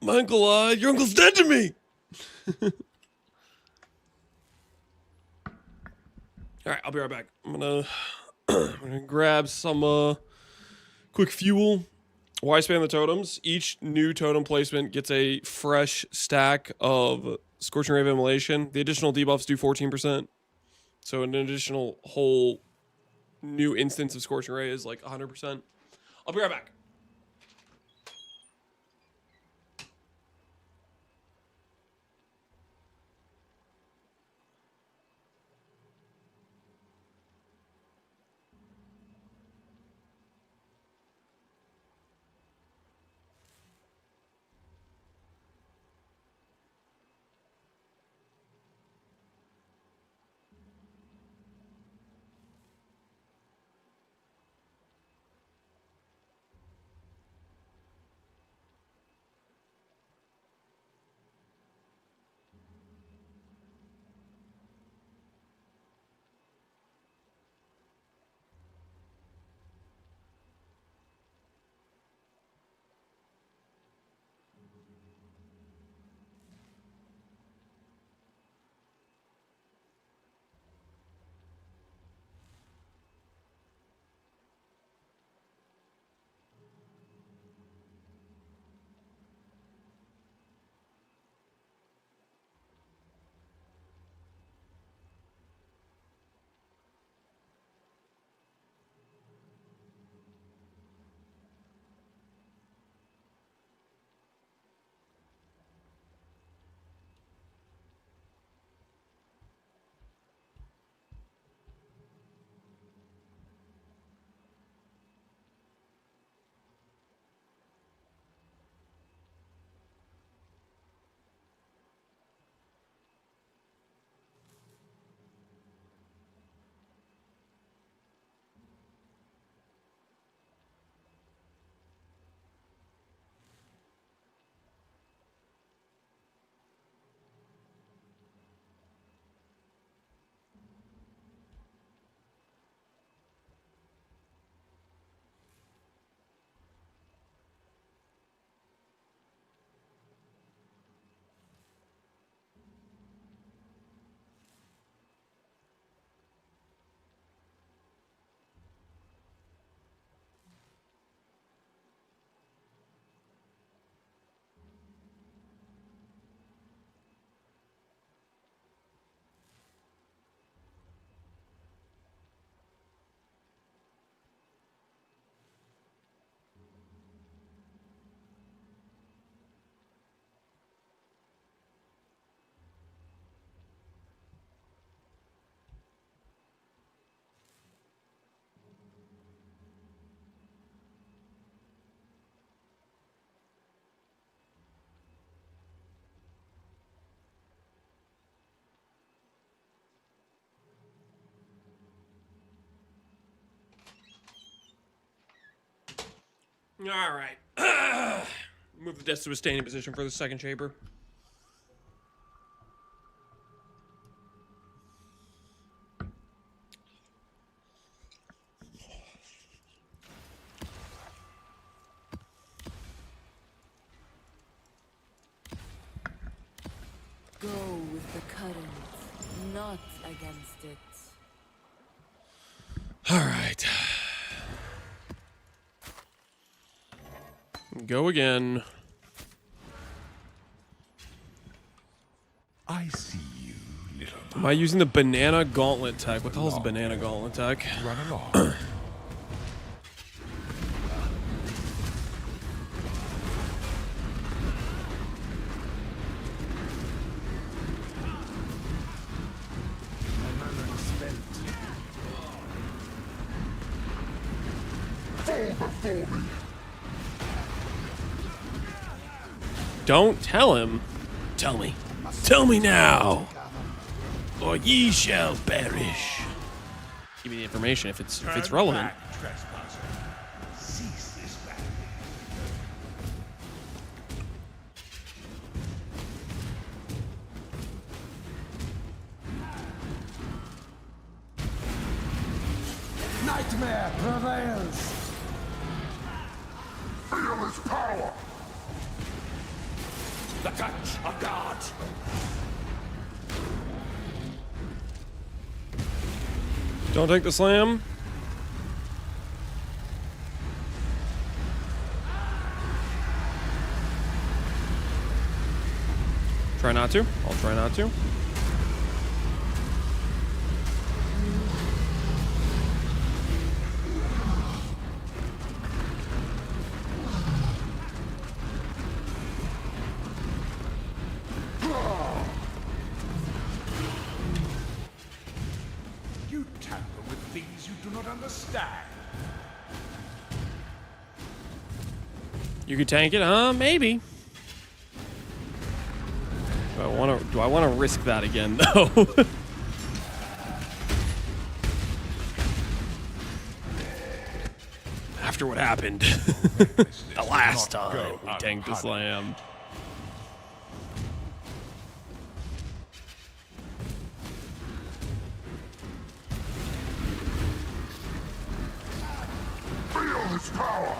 Speaker 1: My uncle lied. Your uncle's dead to me. All right, I'll be right back. I'm gonna grab some quick fuel. Why spam the totems? Each new totem placement gets a fresh stack of Scorching Ray of Immolation. The additional debuffs do 14%. So an additional whole new instance of Scorching Ray is like 100%. I'll be right back. All right. Move the desk to a standing position for the second chamber.
Speaker 6: Go with the current, not against it.
Speaker 1: All right. Go again.
Speaker 4: I see you, little
Speaker 1: Am I using the banana gauntlet tech? What the hell is the banana gauntlet tech?
Speaker 4: Run along.
Speaker 7: My mana is spent.
Speaker 1: Don't tell him. Tell me. Tell me now, or ye shall perish. Give me the information if it's relevant.
Speaker 4: Back, trespasser. Cease this madness.
Speaker 7: Nightmare prevails.
Speaker 8: Feel its power!
Speaker 4: The touch of God.
Speaker 1: Don't take the slam. Try not to. I'll try not to.
Speaker 4: You tamper with things you do not understand.
Speaker 1: You could tank it, maybe. Do I want to risk that again, though? After what happened the last time we tanked the slam.
Speaker 8: Feel its power!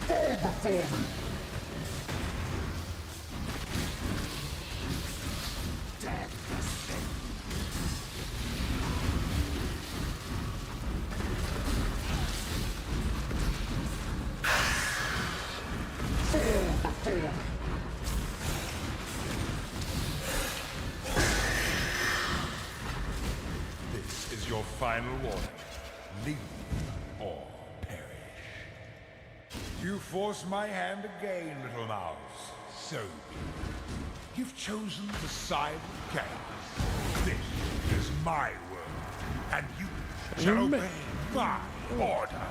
Speaker 8: Fall before me!
Speaker 4: This is your final warning. Leave or perish. You force my hand again, little mouse. So be it. You've chosen to side with chaos. This is my world, and you shall obey my order.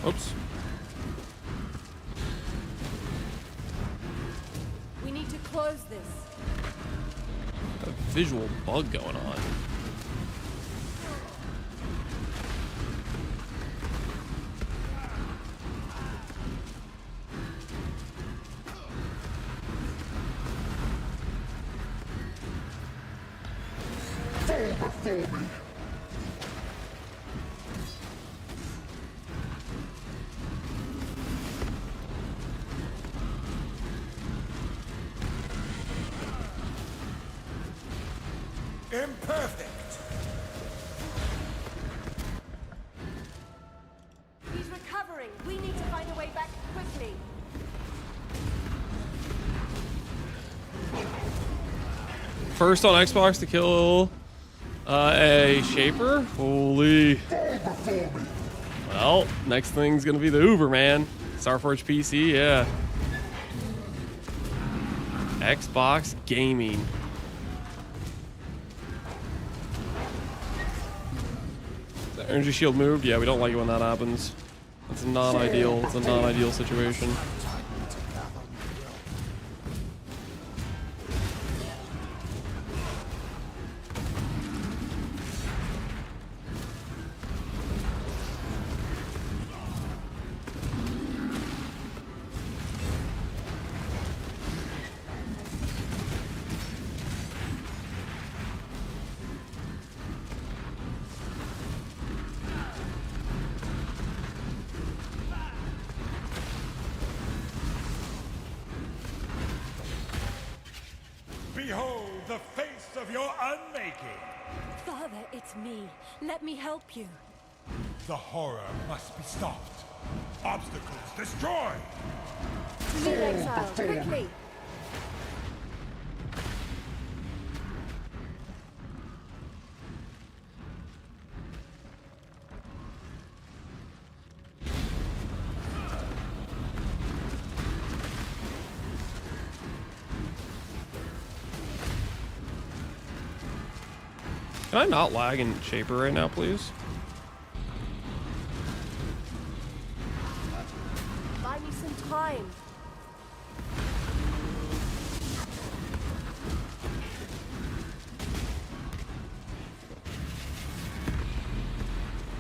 Speaker 1: Oops.
Speaker 6: We need to close this.
Speaker 1: A visual bug going on.
Speaker 8: Fall before me!
Speaker 4: Imperfect.
Speaker 5: He's recovering. We need to find a way back quickly.
Speaker 1: First on Xbox to kill a Shaper? Holy. Well, next thing's gonna be the Uber, man. Starforge PC, yeah. Xbox gaming. The energy shield moved? Yeah, we don't like it when that happens. It's not ideal. It's a non-ideal situation.
Speaker 4: Behold the face of your unmaking!
Speaker 5: Father, it's me. Let me help you.
Speaker 4: The horror must be stopped. Obstacles destroyed!
Speaker 5: Leave exile, quickly!
Speaker 1: Can I not lag in Shaper right now, please?
Speaker 5: Buy me some time.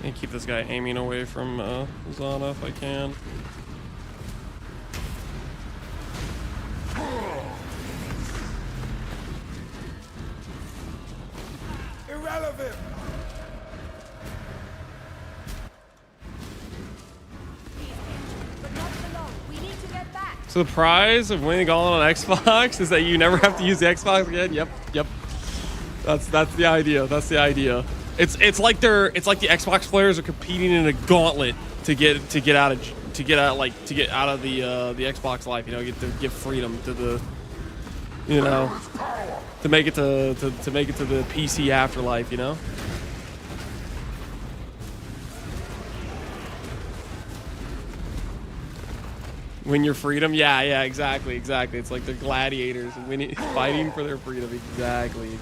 Speaker 1: And keep this guy aiming away from Zana if I can.
Speaker 4: Irrelevant!
Speaker 5: But not for long. We need to get back.
Speaker 1: So the prize of winning Gauntlet on Xbox is that you never have to use the Xbox again. Yep. That's the idea. That's the idea. It's like the Xbox players are competing in a gauntlet to get out of the Xbox life. You know, get to give freedom to the, you know, to make it to the PC afterlife. You know. Win your freedom? Yeah, exactly. It's like the gladiators winning, fighting for their freedom. Exactly.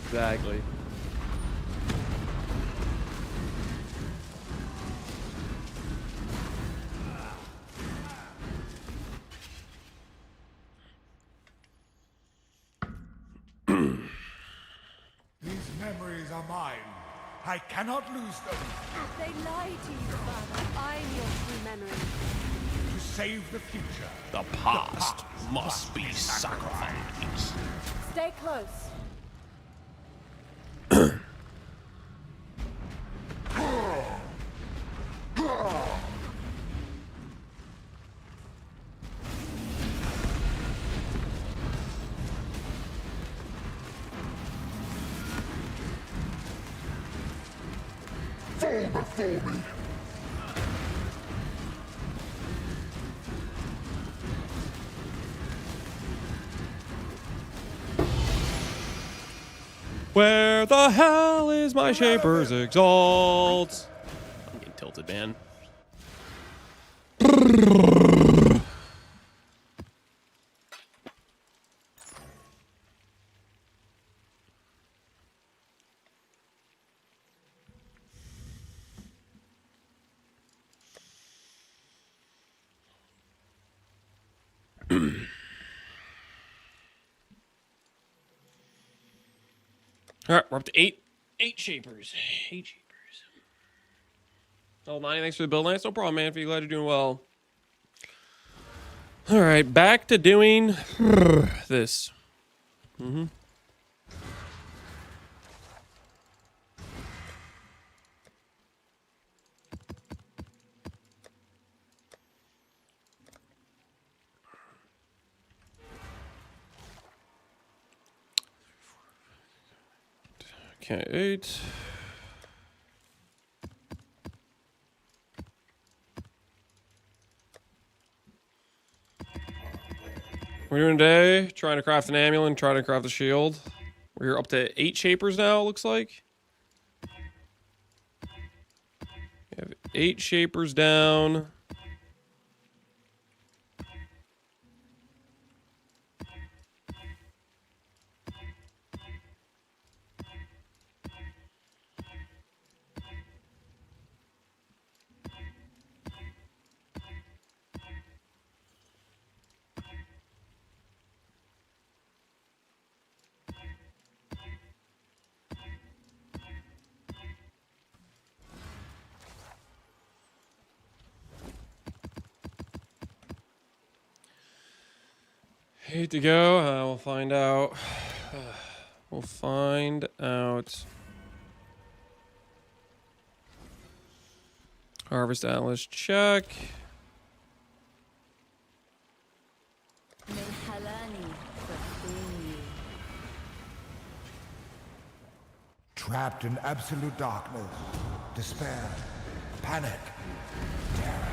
Speaker 4: These memories are mine. I cannot lose them.
Speaker 5: They lie to you, Father. I'm your true memory.
Speaker 4: To save the future.
Speaker 1: The past must be sacrificed.
Speaker 5: Stay close.
Speaker 8: Fall before me.
Speaker 1: Where the hell is my Shaper's Exalt? I'm getting tilted, man. All right, we're up to eight Shapers. 8 Shapers. Oh, Lonnie, thanks for the build. Nice, no problem, man. Glad you're doing well. All right, back to doing this. Okay, 8. We're doing today, trying to craft an amulet, trying to craft a shield. We're up to 8 Shapers now, it looks like. We have 8 Shapers down. Hate to go. We'll find out. We'll find out. Harvest Atlas check.
Speaker 5: May Halani sustain you.
Speaker 4: Trapped in absolute darkness, despair, panic, terror.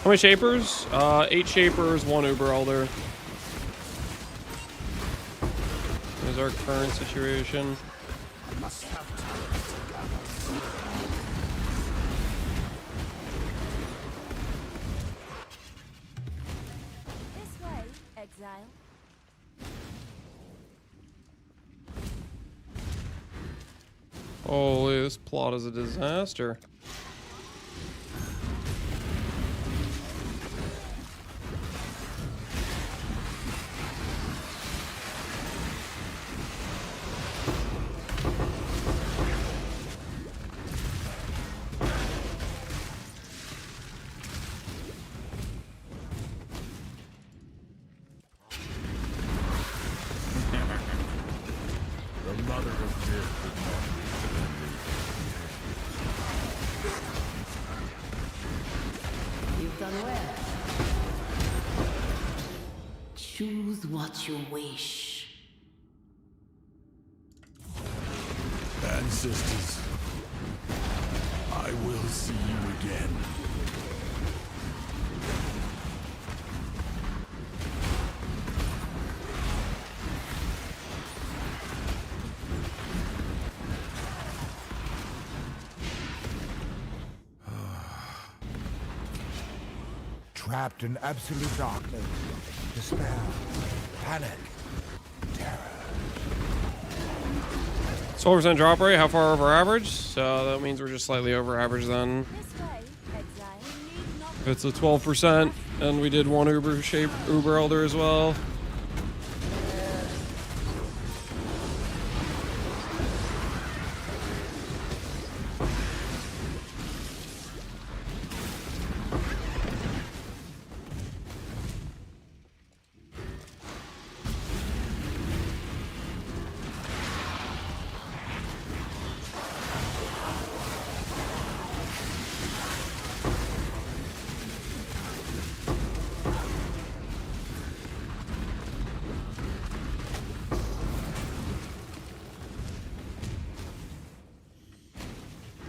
Speaker 1: How many shapers? 8 shapers, 1 Uber Elder. Is our current situation.
Speaker 7: Must have time to gather.
Speaker 5: This way, exile.
Speaker 1: Holy, this plot is a disaster.
Speaker 8: The mother of death did not.
Speaker 3: You've done well. Choose what you wish.
Speaker 8: Ancestors, I will see you again.
Speaker 4: Trapped in absolute darkness, despair, panic, terror.
Speaker 1: 12% drop rate, how far over average? So that means we're just slightly over average then.
Speaker 5: This way, exile. You need not
Speaker 1: If it's a 12%, and we did 1 Uber Elder as well.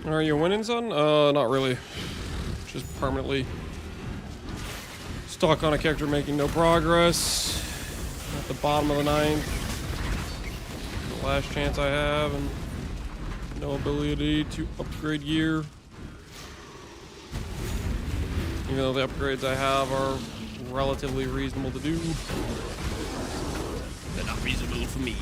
Speaker 1: Are you winning, son? Not really. Just permanently stuck on a character making no progress. At the bottom of the 9th. The last chance I have, and no ability to upgrade gear. Even though the upgrades I have are relatively reasonable to do. They're not reasonable for me.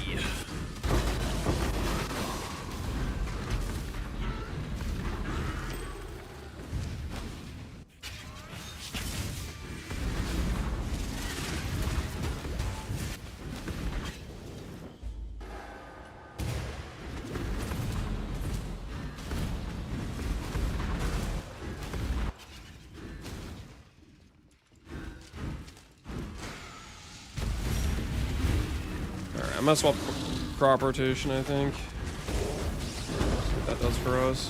Speaker 1: I might swap crop rotation, I think. See what that does for us.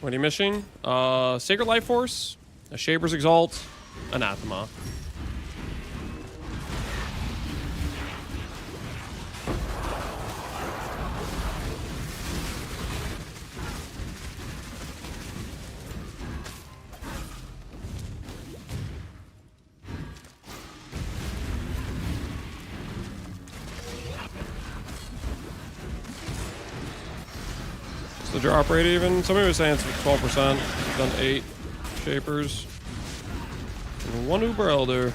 Speaker 1: What are you missing? Sacred Life Force, a Shaper's Exalt, Anathema. The drop rate even? Somebody was saying it's 12%. We've done 8 Shapers. And 1 Uber Elder.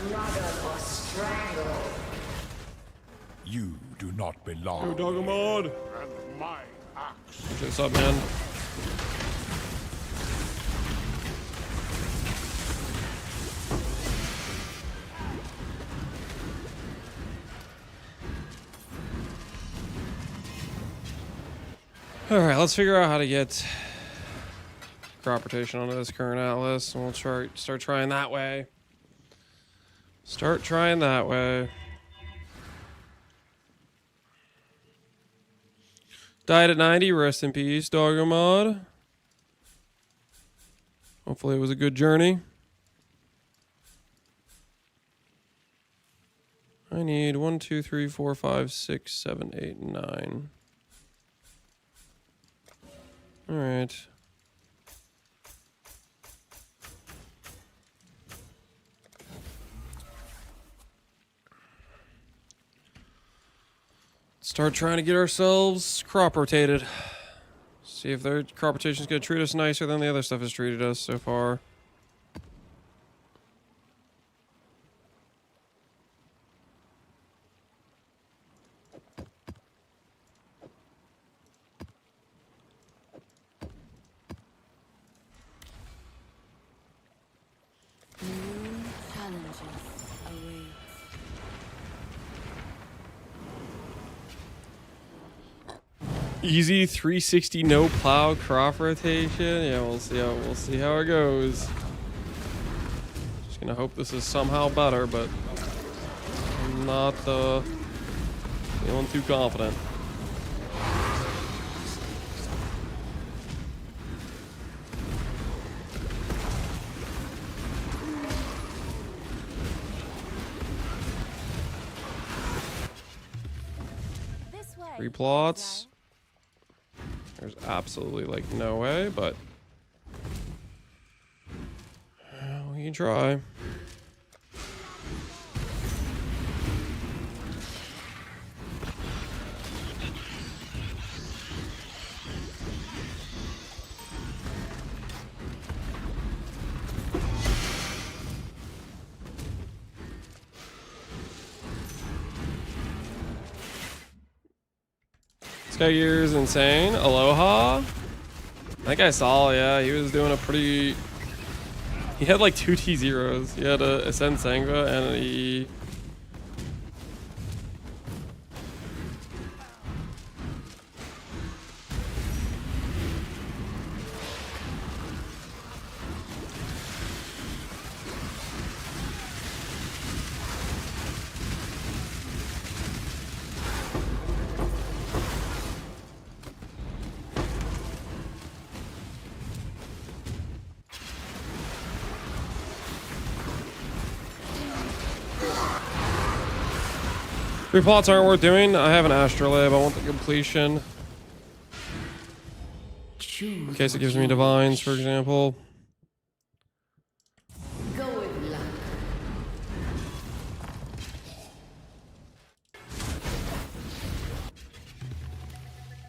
Speaker 10: smuggled or strangled.
Speaker 4: You do not belong.
Speaker 1: Yo, doggo mod.
Speaker 4: And my axe.
Speaker 1: What's up, man? All right, let's figure out how to get crop rotation onto this current atlas, and we'll start trying that way. Start trying that way. Died at 90. Rest in peace, doggo mod. Hopefully, it was a good journey. I need 1, 2, 3, 4, 5, 6, 7, 8, 9. All right. Start trying to get ourselves crop rotated. See if their crop rotation is going to treat us nicer than the other stuff has treated us so far.
Speaker 3: New challenges await.
Speaker 1: Easy 360 no plow crop rotation. Yeah, we'll see how it goes. Just gonna hope this is somehow better, but I'm not feeling too confident.
Speaker 5: This way.
Speaker 1: 3 plots. There's absolutely like no way, but we can try. Sky Gear is insane. Aloha. I think I saw, yeah, he was doing a pretty... He had like 2 T0s. He had a Ascend Sangva and he... Three plots aren't worth doing. I have an astrolabe. I want the completion. In case it gives me divines, for example.
Speaker 3: Go with luck.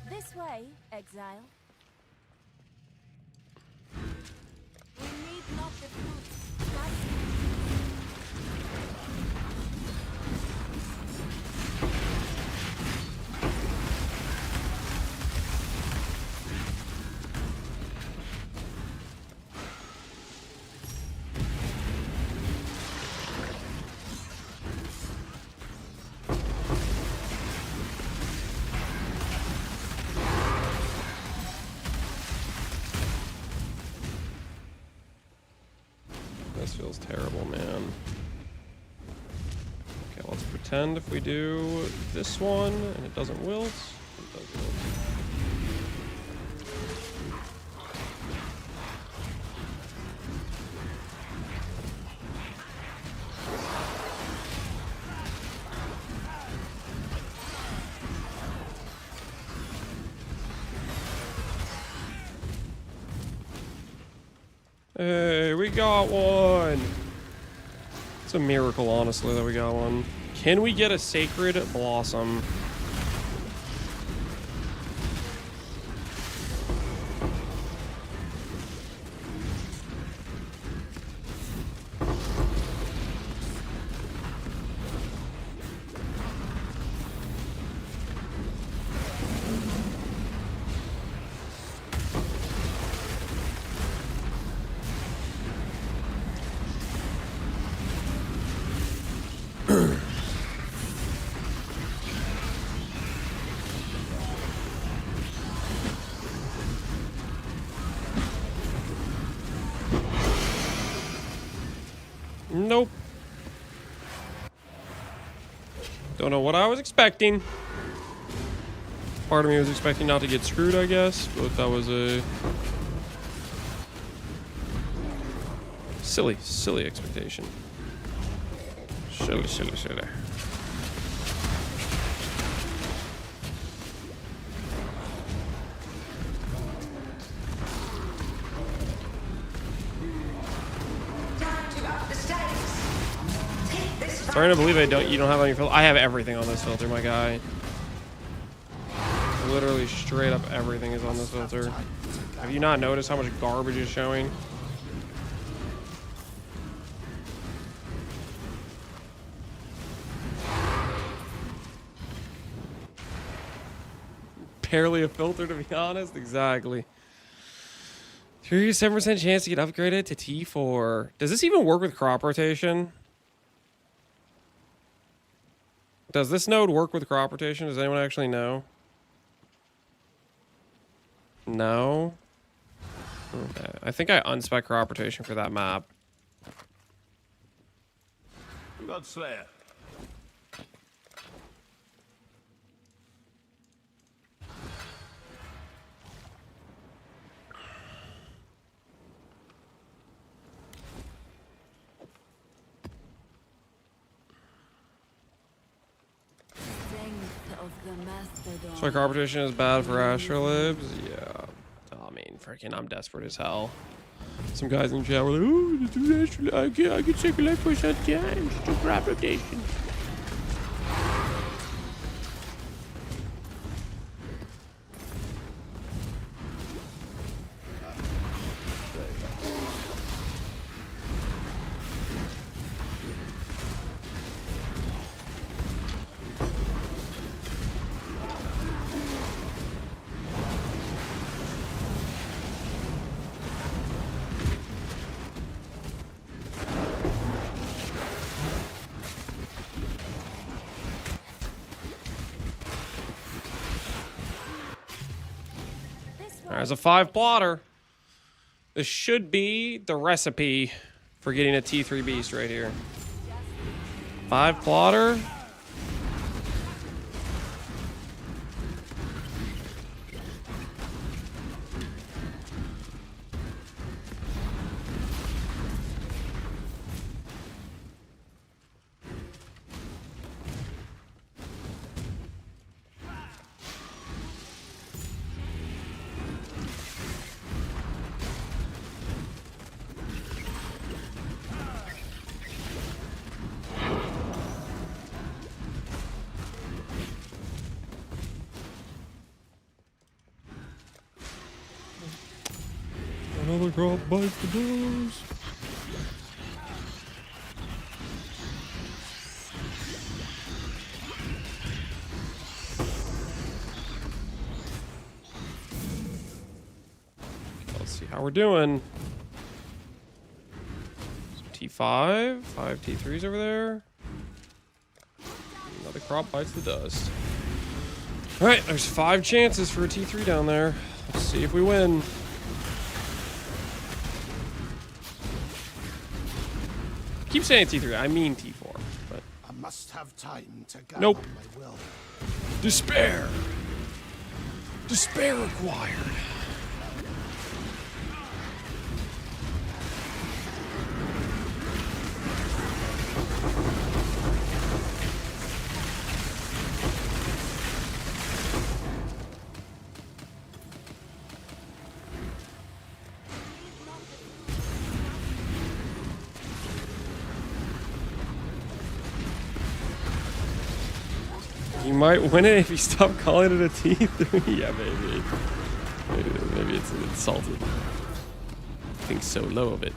Speaker 5: This way, exile. We need not the fruits.
Speaker 1: This feels terrible, man. Okay, let's pretend if we do this one and it doesn't wilt. It does wilt. Hey, we got one! It's a miracle, honestly, that we got one. Can we get a Sacred Blossom? Nope. Don't know what I was expecting. Part of me was expecting not to get screwed, I guess, but that was a silly expectation. Silly. Starting to believe you don't have any filter. I have everything on this filter, my guy. Literally straight up everything is on this filter. Have you not noticed how much garbage is showing? Barely a filter, to be honest. Exactly. 37% chance to get upgraded to T4. Does this even work with crop rotation? Does this node work with crop rotation? Does anyone actually know? No? Okay. I think I unspec crop rotation for that map.
Speaker 11: God Slayer.
Speaker 1: So crop rotation is bad for astrolabes? Yeah. I mean, freaking, I'm desperate as hell. Some guys in chat were like, oh, do astrolabe. I can take a life push at times. Do crop rotation. There's a 5 plotter. This should be the recipe for getting a T3 beast right here. 5 plotter. Another crop bites the dust. Let's see how we're doing. T5, 5 T3s over there. Another crop bites the dust. All right, there's 5 chances for a T3 down there. Let's see if we win. Keep saying T3, I mean T4, but
Speaker 7: I must have time to gather
Speaker 1: nope.
Speaker 7: my will.
Speaker 1: Despair. Despair required. You might win it if you stop calling it a T3. Yeah, maybe. Maybe it's insulted. Think so low of it.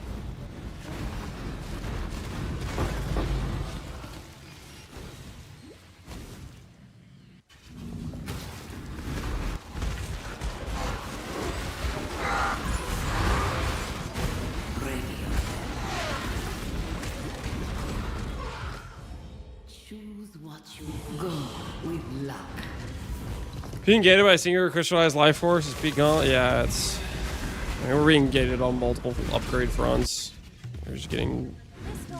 Speaker 1: If you can get it by singular crystallized life force, it's beat gauntlet. Yeah, it's. I mean, we're being gated on multiple upgrade fronts. We're just getting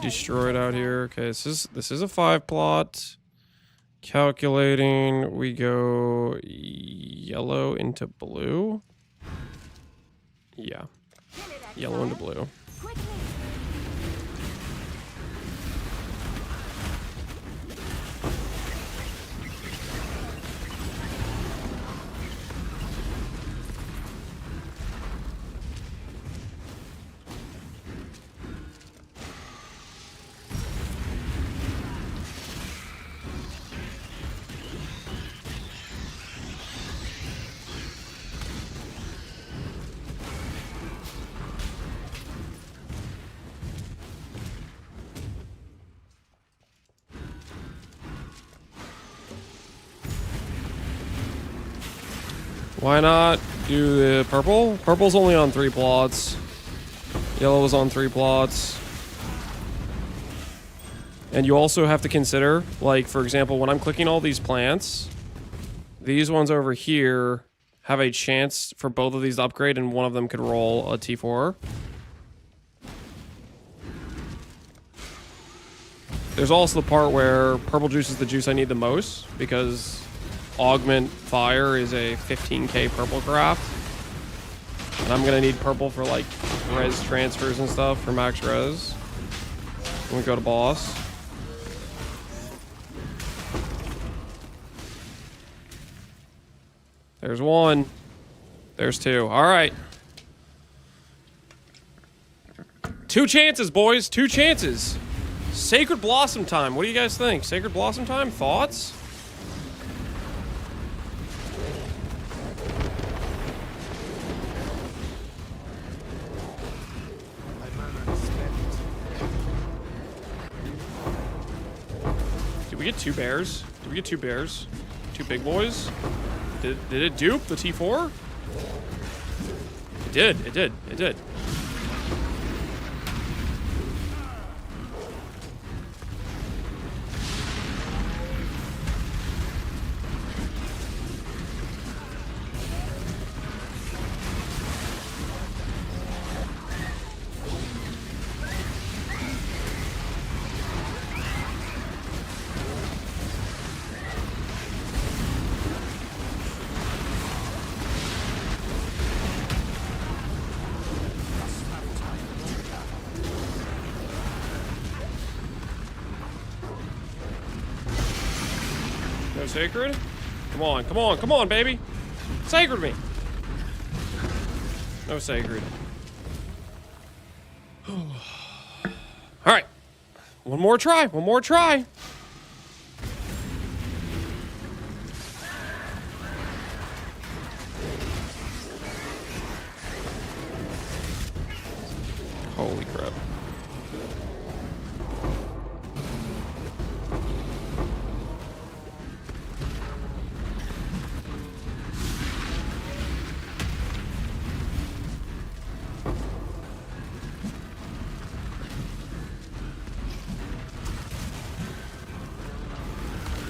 Speaker 1: destroyed out here. Okay, this is a 5 plot. Calculating, we go yellow into blue. Yeah, yellow into blue. Why not do the purple? Purple's only on 3 plots. Yellow is on 3 plots. And you also have to consider, like, for example, when I'm clicking all these plants, these ones over here have a chance for both of these to upgrade, and one of them could roll a T4. There's also the part where purple juice is the juice I need the most, because Augment Fire is a 15k purple craft. And I'm gonna need purple for like res transfers and stuff for max res. When we go to boss. There's 1. There's 2. Alright. 2 chances, boys. 2 chances. Sacred Blossom time. What do you guys think? Sacred Blossom time? Thoughts? Did we get 2 bears? Did we get 2 bears? 2 big boys? Did it dupe the T4? It did. It did. It did. No sacred? Come on, come on, come on, baby. Sacred me. No sacred. Alright. One more try. One more try. Holy crap.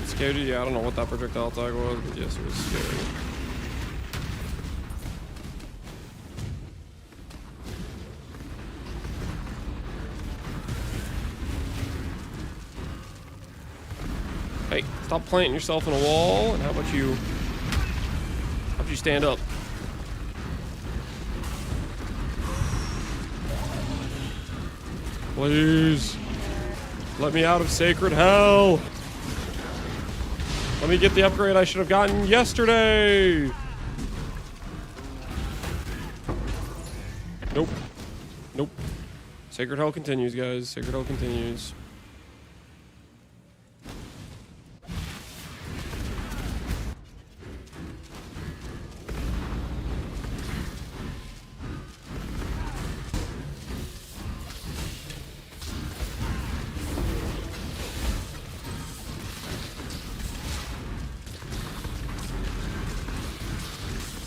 Speaker 1: Scared you? Yeah, I don't know what that projectile tag was, but yes, it was scary. Hey, stop planting yourself in a wall, and how about you stand up? Please, let me out of sacred hell. Let me get the upgrade I should have gotten yesterday. Nope. Nope. Sacred hell continues, guys. Sacred hell continues.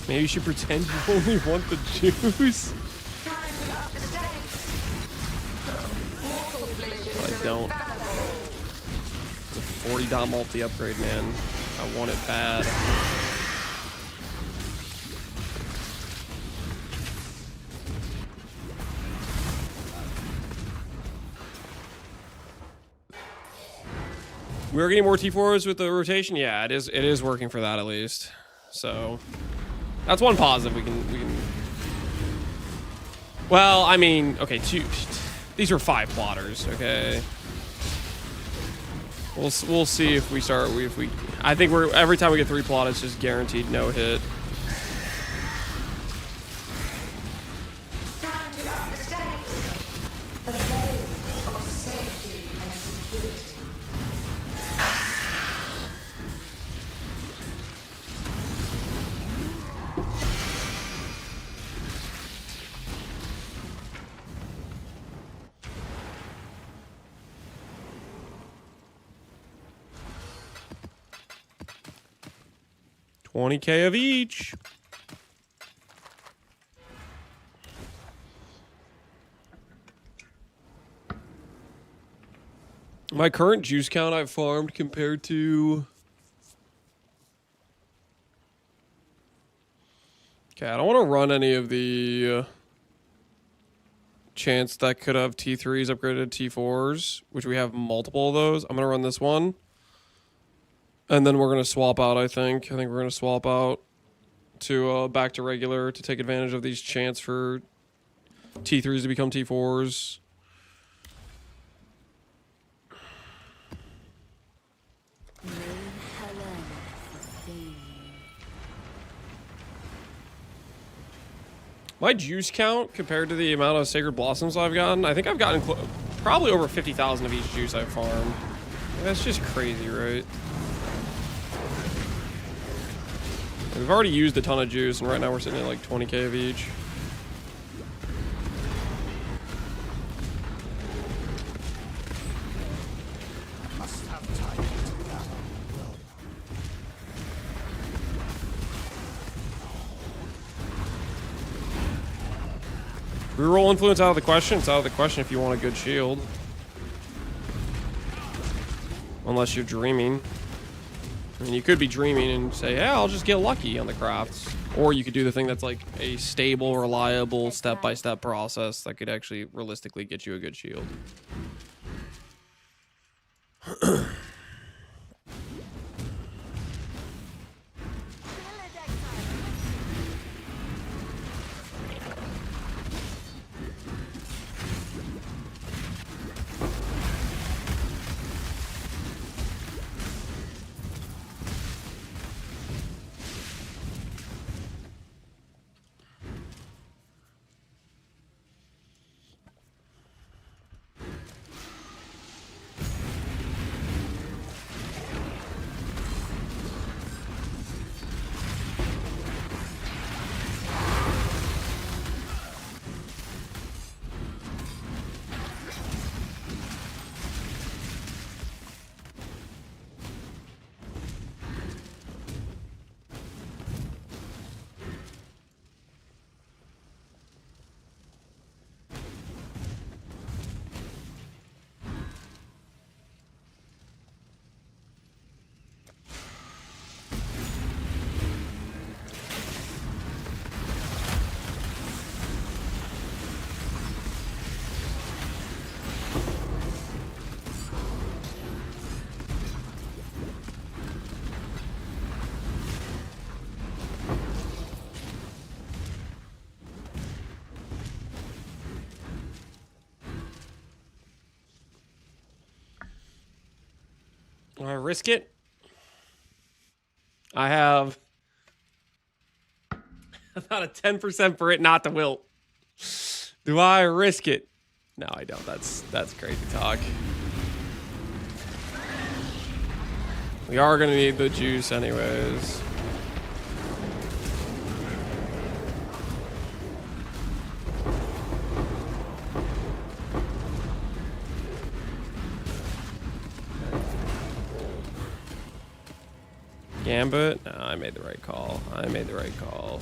Speaker 1: Maybe you should pretend you only want the juice. But I don't. It's a 40 dot multi upgrade, man. I want it bad. We're getting more T4s with the rotation. Yeah, it is working for that at least. So that's one positive we can. Well, I mean, okay, these are 5 plotters. Okay, we'll see if we start. I think every time we get 3 plot, it's just guaranteed no hit. $20K of each. My current juice count I've farmed compared to... Okay, I don't want to run any of the chance that could have T3s upgraded to T4s, which we have multiple of those. I'm going to run this one. And then we're going to swap out, I think. I think we're going to swap out to back to regular to take advantage of these chance for T3s to become T4s. My juice count compared to the amount of Sacred Blossoms I've gotten, I think I've gotten probably over 50,000 of each juice I've farmed. That's just crazy, right? We've already used a ton of juice, and right now we're sitting at like 20K of each. Reroll influence out of the question. It's out of the question if you want a good shield. Unless you're dreaming. I mean, you could be dreaming and say, yeah, I'll just get lucky on the crafts. Or you could do the thing that's like a stable, reliable, step-by-step process that could actually realistically get you a good shield. Do I risk it? I have about a 10% for it not to wilt. Do I risk it? No, I don't. That's crazy talk. We are going to need the juice anyways. Gambit? No, I made the right call. I made the right call.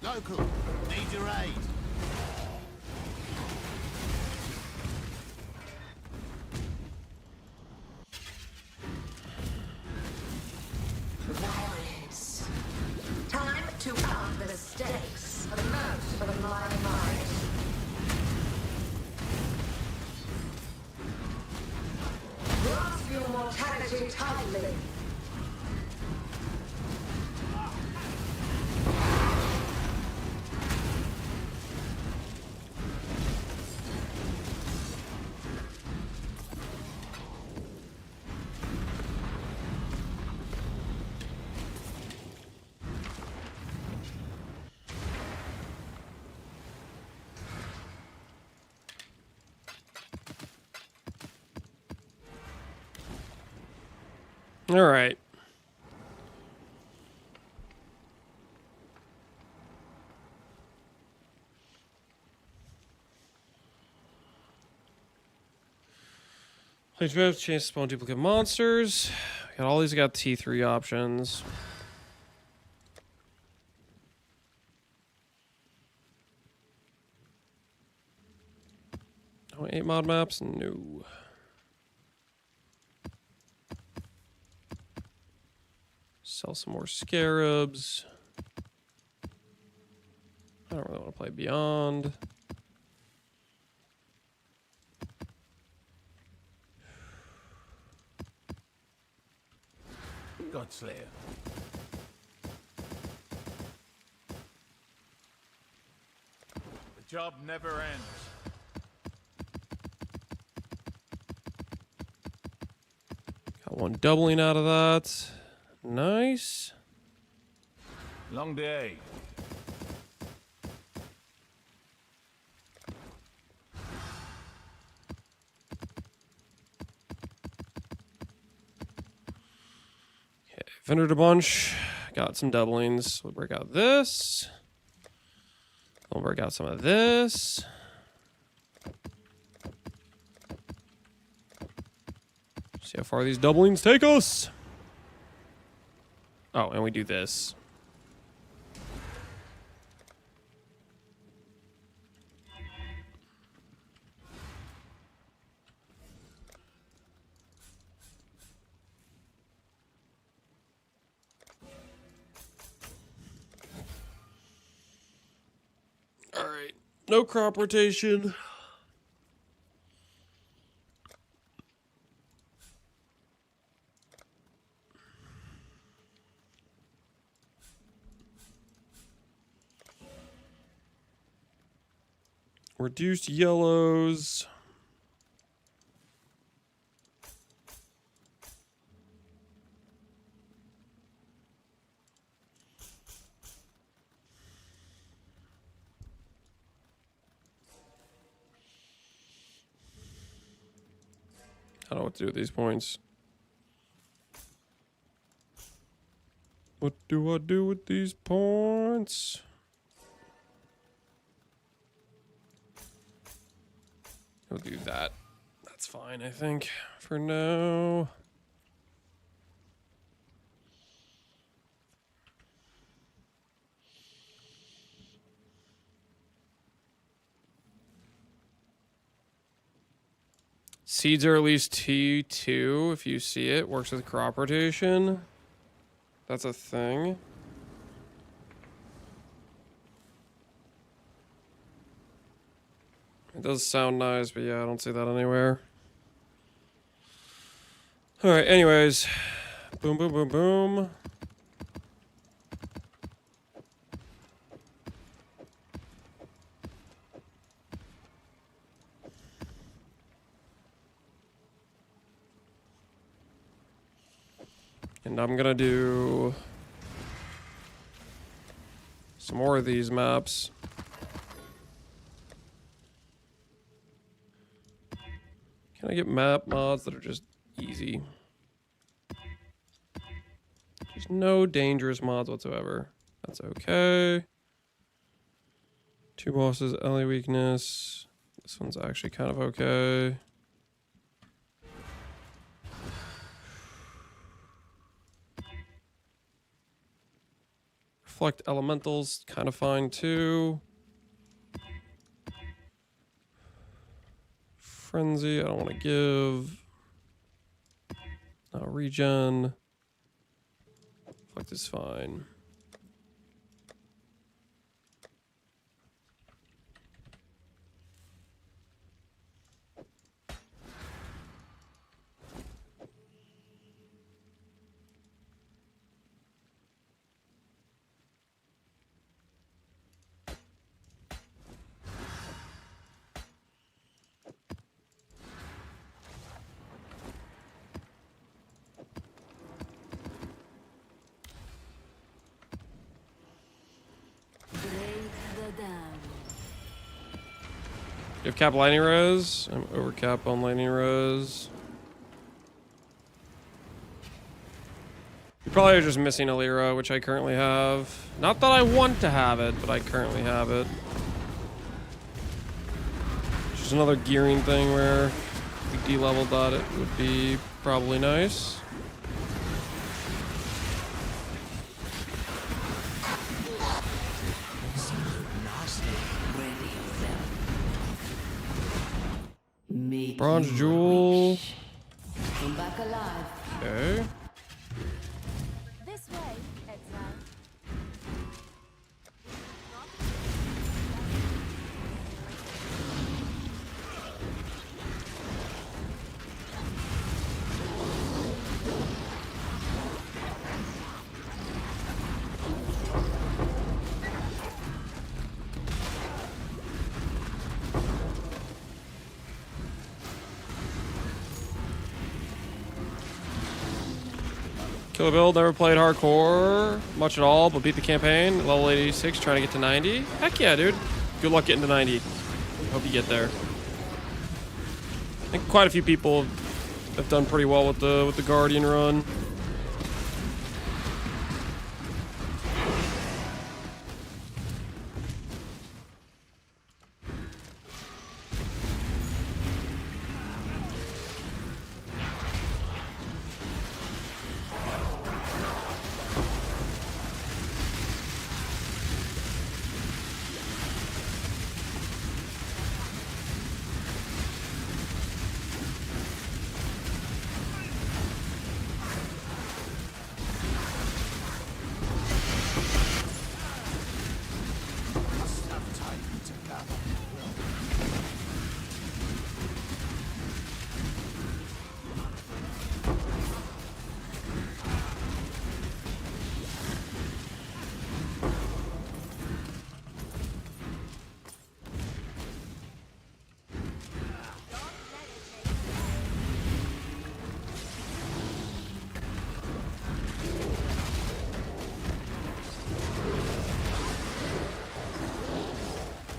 Speaker 7: Goku, need your aid.
Speaker 10: Valleys. Time to up the stakes. The most of my mind. Grasp your mortality tightly.
Speaker 1: All right. Play draft, chance to spawn duplicate monsters. Got all these. Got T3 options. Oh, 8 mod maps? No. Sell some more scarabs. I don't really want to play Beyond.
Speaker 11: Godslayer. The job never ends.
Speaker 1: Got one doubling out of that. Nice.
Speaker 11: Long day.
Speaker 1: Okay, vended a bunch. Got some doublings. We'll break out this. We'll break out some of this. See how far these doublings take us. Oh, and we do this. All right, no crop rotation. Reduced yellows. I don't know what to do with these points. What do I do with these points? We'll do that. That's fine, I think, for now. Seeds are at least T2 if you see it. Works with crop rotation. That's a thing. It does sound nice, but yeah, I don't see that anywhere. Alright, anyways. Boom, boom, boom, boom. And I'm gonna do some more of these maps. Can I get map mods that are just easy? There's no dangerous mods whatsoever. That's okay. 2 bosses, LA weakness. This one's actually kind of okay. Reflect elementals, kind of fine too. Frenzy, I don't want to give. Regen. Reflect is fine. You have cap lightning rose. I'm over cap on lightning rose. You probably are just missing a Lyra, which I currently have. Not that I want to have it, but I currently have it. Just another gearing thing where if we de-leveled that, it would be probably nice. Bronze jewel.
Speaker 3: Come back alive.
Speaker 1: Okay.
Speaker 5: This way, exile.
Speaker 1: Killer build, never played hardcore much at all, but beat the campaign. Level 86, trying to get to 90. Heck yeah, dude. Good luck getting to 90. Hope you get there. I think quite a few people have done pretty well with the Guardian run.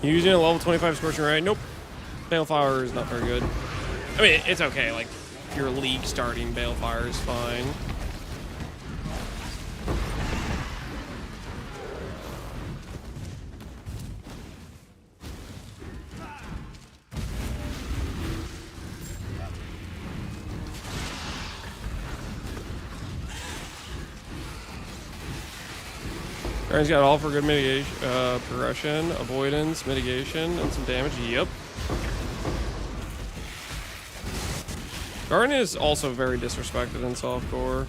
Speaker 1: Using a level 25 Scorching Ray? Nope. Balefire is not very good. I mean, it's okay. Like, if you're league starting, Balefire is fine. Guardian's got all for good mitigation, progression, avoidance, mitigation, and some damage. Yep. Guardian is also very disrespected in softcore.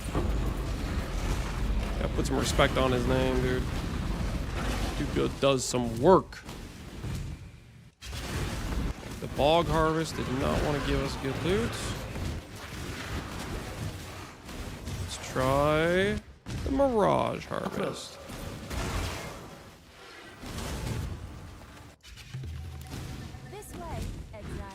Speaker 1: Yeah, put some respect on his name, dude. Dude does some work. The Bog Harvest did not want to give us good loot. Let's try the Mirage Harvest.
Speaker 5: This way, exile.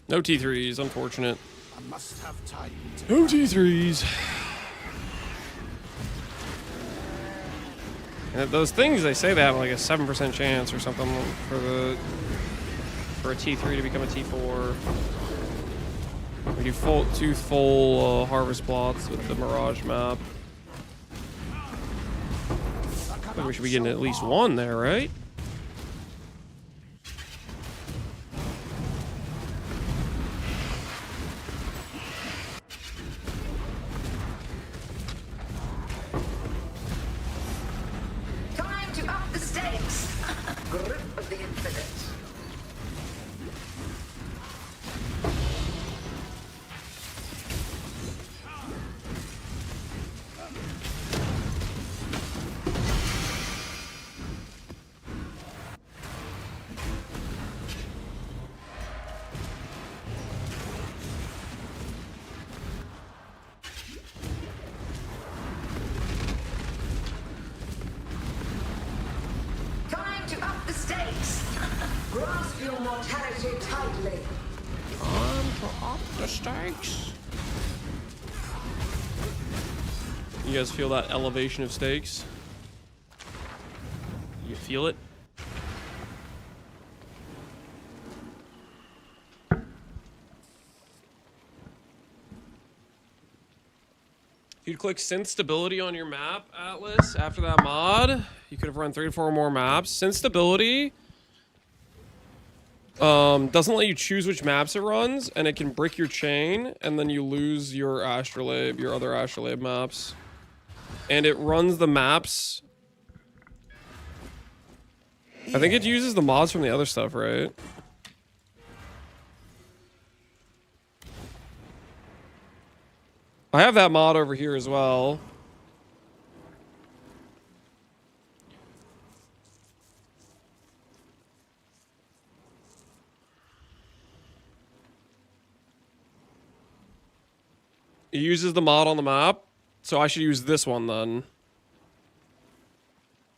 Speaker 1: No T3s, unfortunate.
Speaker 7: I must have time to
Speaker 1: No T3s. And those things, they say they have like a 7% chance or something for a T3 to become a T4. We do two full harvest plots with the Mirage map. I think we should be getting at least one there, right?
Speaker 10: Time to up the stakes. Grip of the infinite. Time to up the stakes. Grasp your mortality tightly.
Speaker 1: On to up the stakes. You guys feel that elevation of stakes? You feel it? If you'd click synth stability on your map, Atlas, after that mod, you could have run 3 to 4 more maps. Synth stability doesn't let you choose which maps it runs, and it can brick your chain, and then you lose your astrolabe, your other astrolabe maps. And it runs the maps. I think it uses the mods from the other stuff, right? I have that mod over here as well. It uses the mod on the map, so I should use this one then.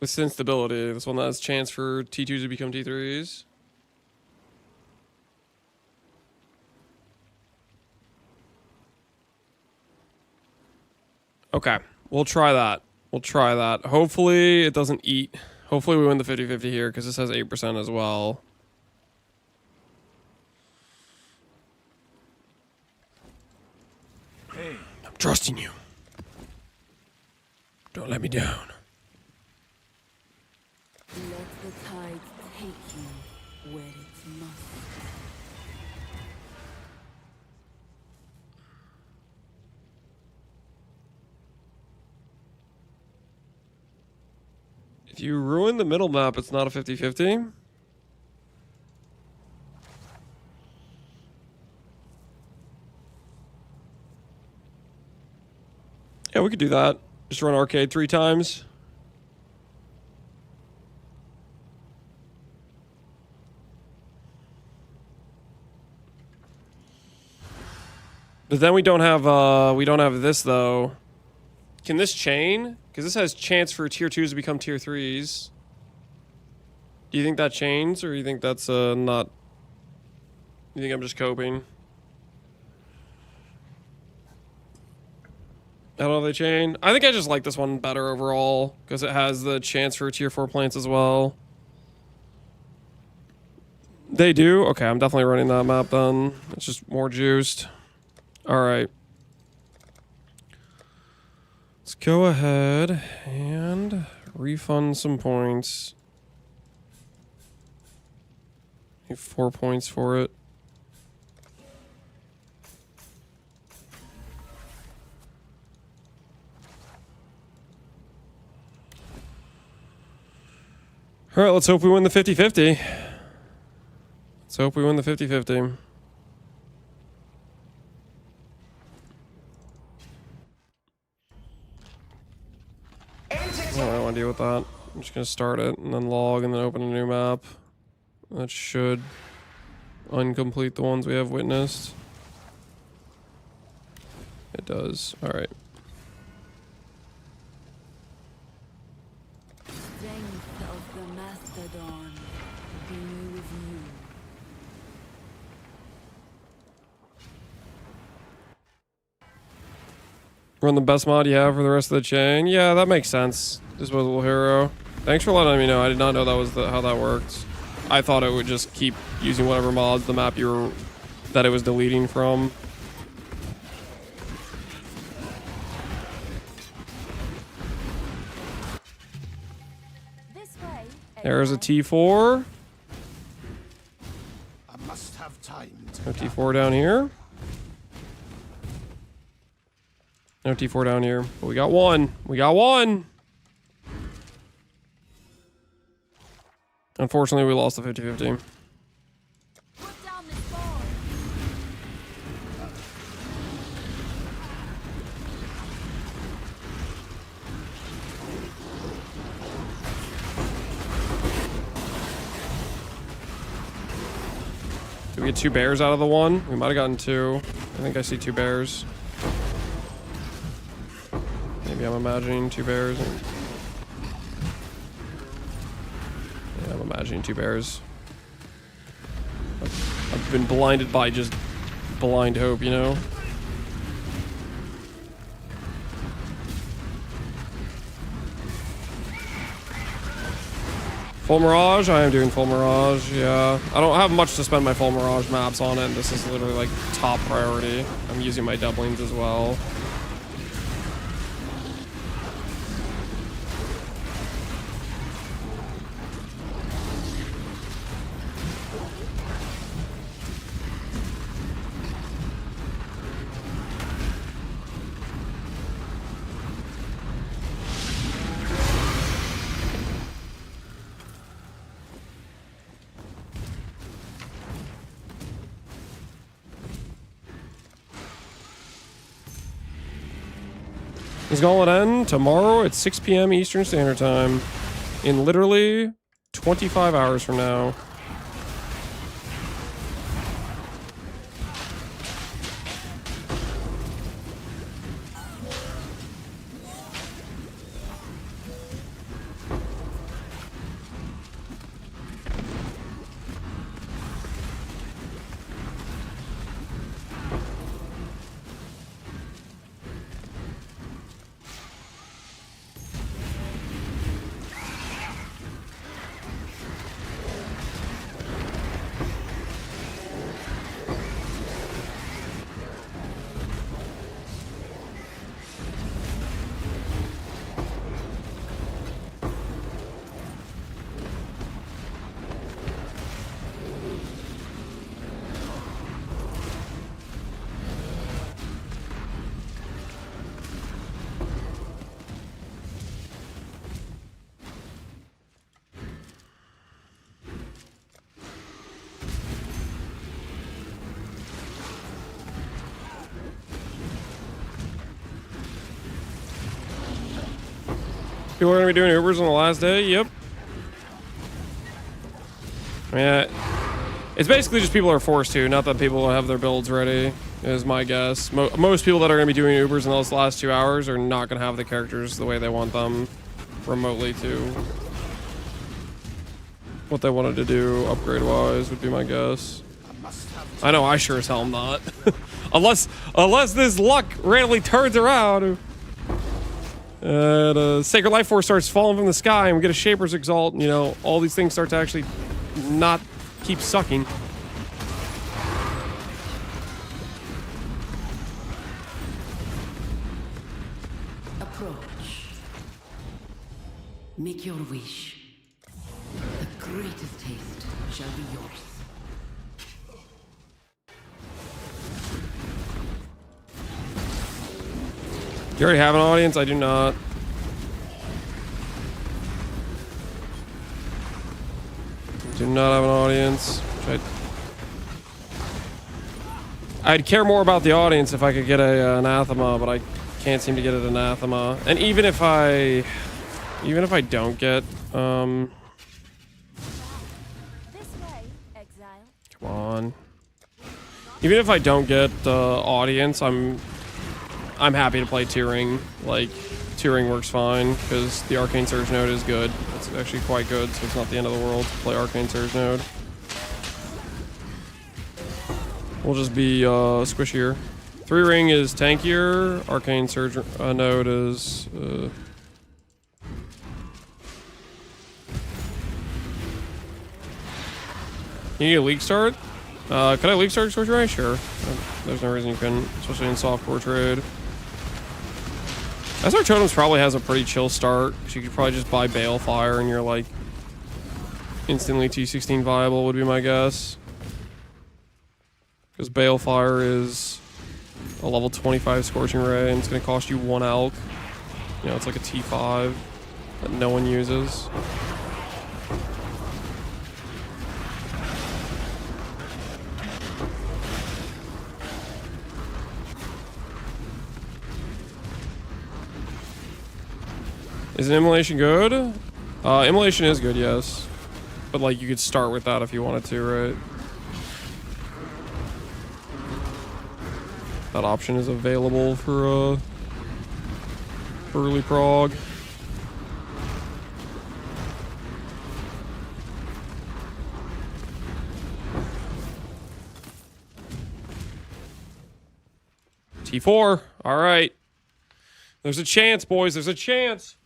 Speaker 1: With synth stability, this one that has chance for T2s to become T3s. Okay, we'll try that. We'll try that. Hopefully it doesn't eat. Hopefully we win the 50-50 here, because this has 8% as well.
Speaker 11: Hey.
Speaker 1: I'm trusting you. Don't let me down.
Speaker 3: Let the tide take you where it must.
Speaker 1: If you ruin the middle map, it's not a 50-50. Yeah, we could do that. Just run arcade 3 times. But then we don't have this though. Can this chain? Because this has chance for tier 2s to become tier 3s. Do you think that chains, or you think that's not? You think I'm just coping? I don't know if they chain. I think I just like this one better overall because it has the chance for tier 4 plants as well. They do? Okay, I'm definitely running that map then. It's just more juiced. Alright. Let's go ahead and refund some points. Need 4 points for it. Alright, let's hope we win the 50-50. Let's hope we win the 50-50. I don't want to deal with that. I'm just going to start it and then log and then open a new map. That should uncomplete the ones we have witnessed. It does. Alright.
Speaker 3: Strength of the Mastodon be with you.
Speaker 1: Run the best mod you have for the rest of the chain. Yeah, that makes sense. Disposable Hero. Thanks for letting me know. I did not know that was how that worked. I thought it would just keep using whatever mods the map that it was deleting from.
Speaker 5: This way.
Speaker 1: There's a T4.
Speaker 7: I must have time to
Speaker 1: No T4 down here. No T4 down here. But we got one. We got one. Unfortunately, we lost the 50-50.
Speaker 5: Put down this ball.
Speaker 1: Did we get 2 bears out of the one? We might have gotten 2. I think I see 2 bears. Maybe I'm imagining 2 bears. Yeah, I'm imagining 2 bears. I've been blinded by just blind hope, you know? Full Mirage? I am doing Full Mirage, yeah. I don't have much to spend my Full Mirage maps on it. This is literally like top priority. I'm using my doublings as well. He's going to end tomorrow at 6 p.m. Eastern Standard Time. In literally 25 hours from now. People are going to be doing Ubers on the last day? Yep. I mean, it's basically just people are forced to, not that people have their builds ready, is my guess. Most people that are going to be doing Ubers in those last 2 hours are not going to have the characters the way they want them remotely to what they wanted to do upgrade-wise, would be my guess. I know I sure as hell am not. unless this luck randomly turns around. Sacred Life Force starts falling from the sky and we get a Shaper's Exalt, you know, all these things start to actually not keep sucking.
Speaker 3: Approach. Make your wish. The greatest taste shall be yours.
Speaker 1: You already have an audience? I do not. Do not have an audience. I'd care more about the audience if I could get a anathema, but I can't seem to get an anathema. And even if I don't get
Speaker 5: This way, exile.
Speaker 1: come on. Even if I don't get audience, I'm happy to play tiering. Like, tiering works fine, because the Arcane Surge node is good. It's actually quite good, so it's not the end of the world to play Arcane Surge node. We'll just be squishier. 3 ring is tankier. Arcane Surge node is. You need a league start? Could I league start Scorching Ray? Sure. There's no reason you couldn't, especially in softcore trade. SR Totems probably has a pretty chill start. So you could probably just buy Balefire and you're like instantly T16 viable would be my guess. Because Balefire is a level 25 Scorching Ray and it's going to cost you 1 alch. You know, it's like a T5 that no one uses. Is an immolation good? Immolation is good, yes. But like you could start with that if you wanted to, right? That option is available for early prog. T4. All right. There's a chance, boys. There's a chance.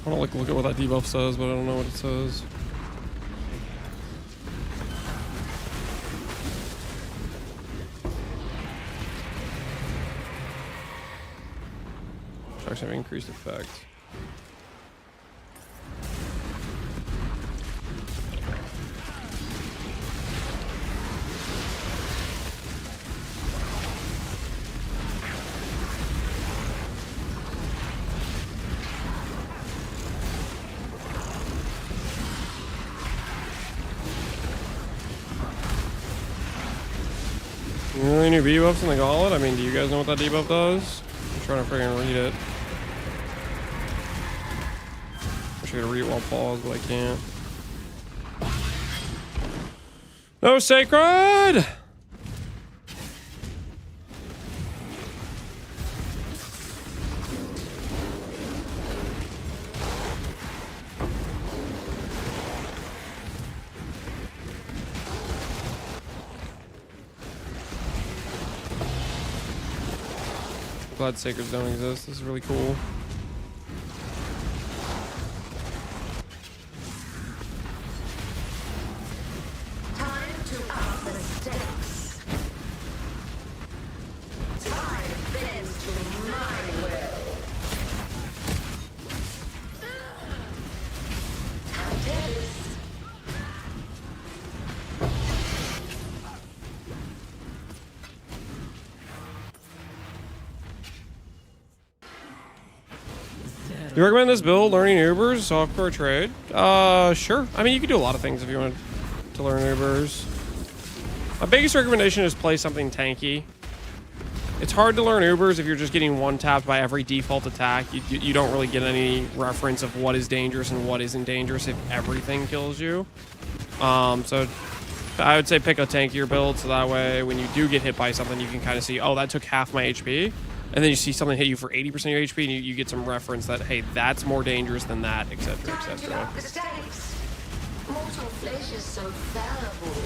Speaker 1: I want to look at what that debuff says, but I don't know what it says. Sharks have increased effect. Any new debuffs in the gauntlet? I mean, do you guys know what that debuff does? I'm trying to freaking read it. Wish I could read it while paused, but I can't. No sacred! Glad sacreds don't exist. This is really cool.
Speaker 10: Time to up the stakes. Time bends to my will. Countess.
Speaker 1: You recommend this build, learning Ubers, softcore trade? Sure. I mean, you can do a lot of things if you want to learn Ubers. My biggest recommendation is play something tanky. It's hard to learn Ubers if you're just getting one-tapped by every default attack. You don't really get any reference of what is dangerous and what isn't dangerous if everything kills you. So I would say pick a tankier build so that way when you do get hit by something, you can kind of see, oh, that took half my HP. And then you see something hit you for 80% of your HP, and you get some reference that, hey, that's more dangerous than that, etc., etc.
Speaker 10: The stakes. Mortal flesh is so fallible.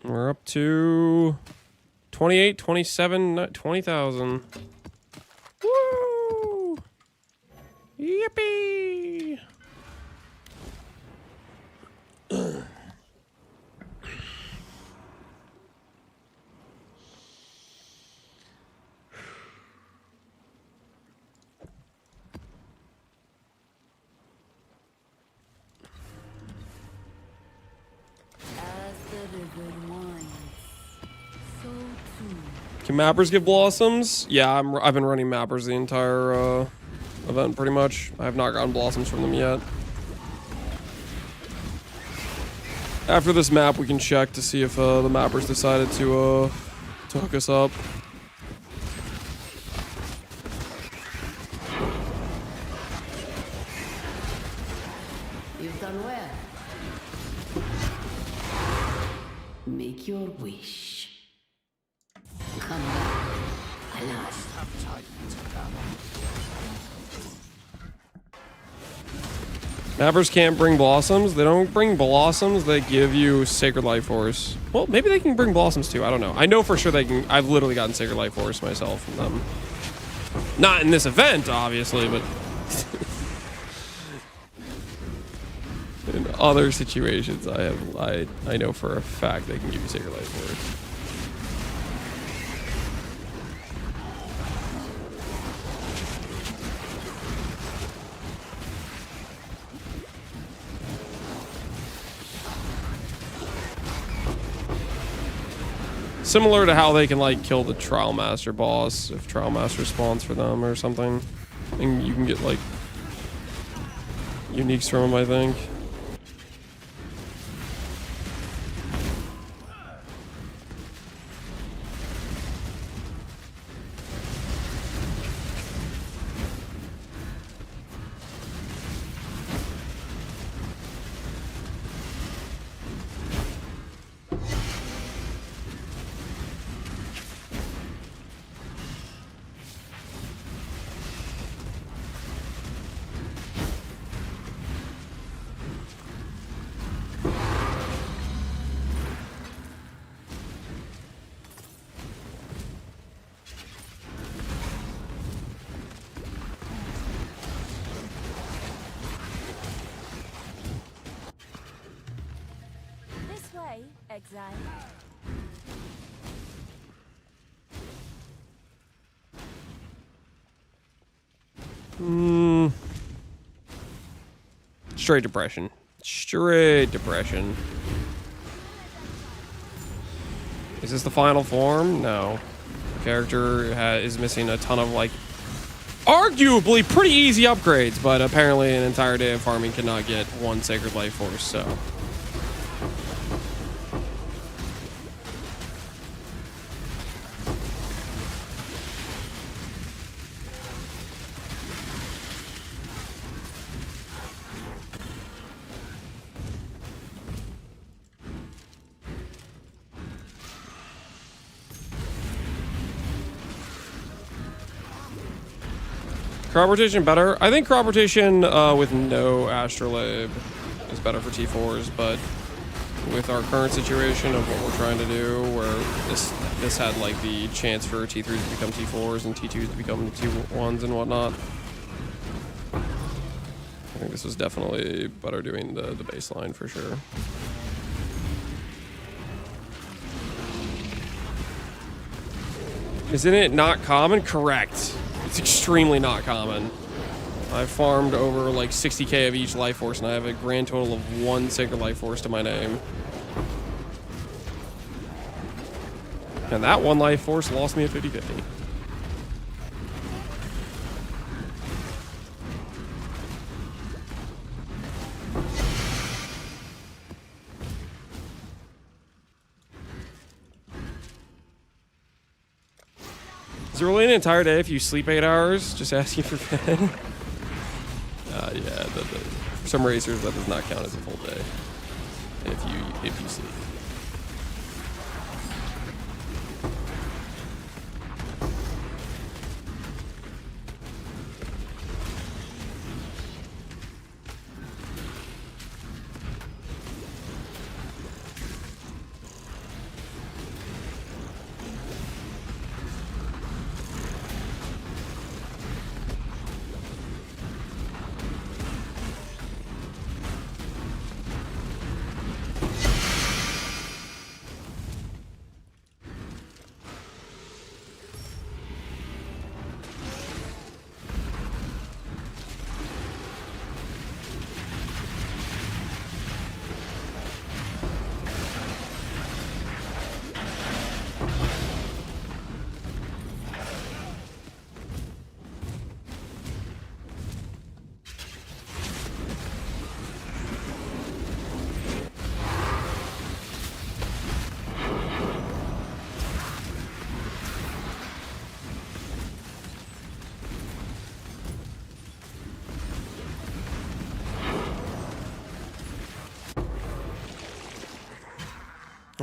Speaker 1: We're up to 28, 27, 20,000. Woo! Yippee!
Speaker 3: good wine. So too.
Speaker 1: Can mappers give blossoms? Yeah, I've been running mappers the entire event pretty much. I have not gotten blossoms from them yet. After this map, we can check to see if the mappers decided to hook us up.
Speaker 3: You've done well. Make your wish. Come back. Alas.
Speaker 1: Mappers can't bring blossoms. They don't bring blossoms. They give you Sacred Life Force. Well, maybe they can bring blossoms too. I don't know. I know for sure they can. I've literally gotten Sacred Life Force myself from them. Not in this event, obviously, but in other situations, I know for a fact they can give you Sacred Life Force. Similar to how they can like kill the Trial Master boss if Trial Master spawns for them or something. And you can get like uniques from them, I think.
Speaker 5: This way, exile.
Speaker 1: Straight depression. Straight depression. Is this the final form? No. The character is missing a ton of, like, arguably pretty easy upgrades, but apparently an entire day of farming cannot get one Sacred Life Force, so. Crop rotation better? I think crop rotation with no Astrolabe is better for T4s, but with our current situation of what we're trying to do, where this had like the chance for T3s to become T4s and T2s to become T1s and whatnot, I think this was definitely better doing the baseline for sure. Isn't it not common? Correct. It's extremely not common. I've farmed over like 60k of each life force, and I have a grand total of 1 Sacred Life Force to my name. And that 1 life force lost me at 50-50. Is it really an entire day if you sleep 8 hours? Just asking for bed. Yeah, for some racers that does not count as a full day if you sleep.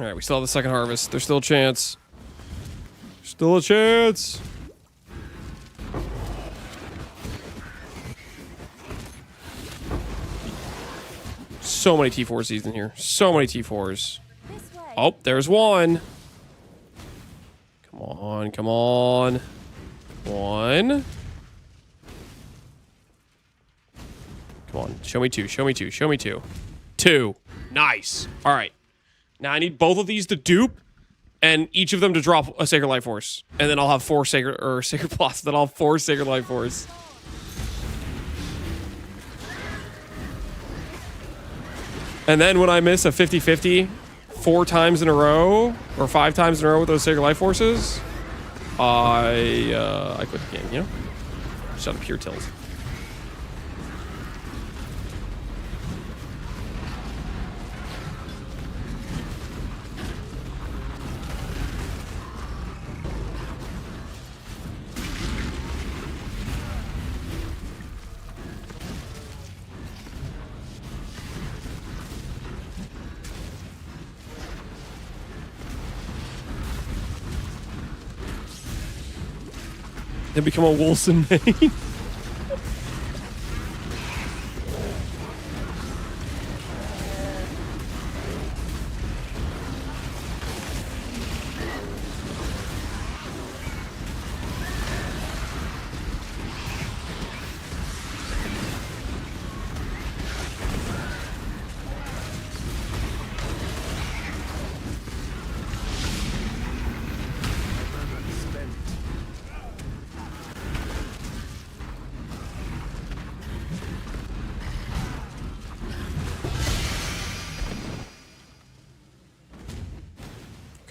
Speaker 1: All right, we still have the second harvest. There's still a chance. Still a chance. So many T4s in here. So many T4s. Oh, there's one. Come on, come on. One. Come on, show me two, show me two, show me two. Two. Nice. All right. Now I need both of these to dupe and each of them to drop a Sacred Life Force. And then I'll have four Sacred Plots. Then I'll have 4 Sacred Life Force. And then when I miss a 50-50 4 times in a row or 5 times in a row with those Sacred Life Forces, I quit the game, you know? Just out of pure tilt. They become a Wilson main.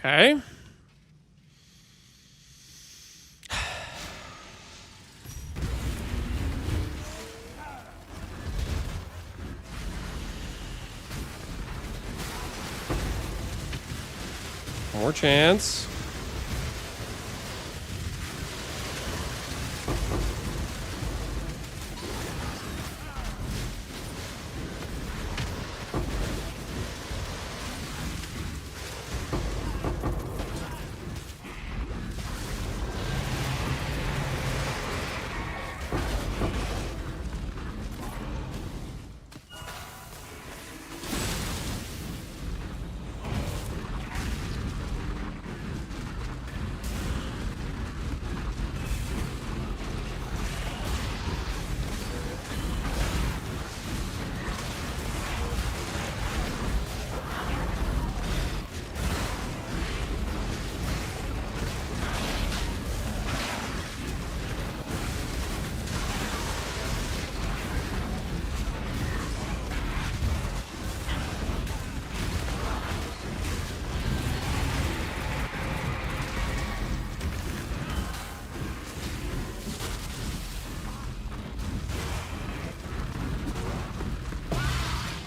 Speaker 1: Okay. More chance.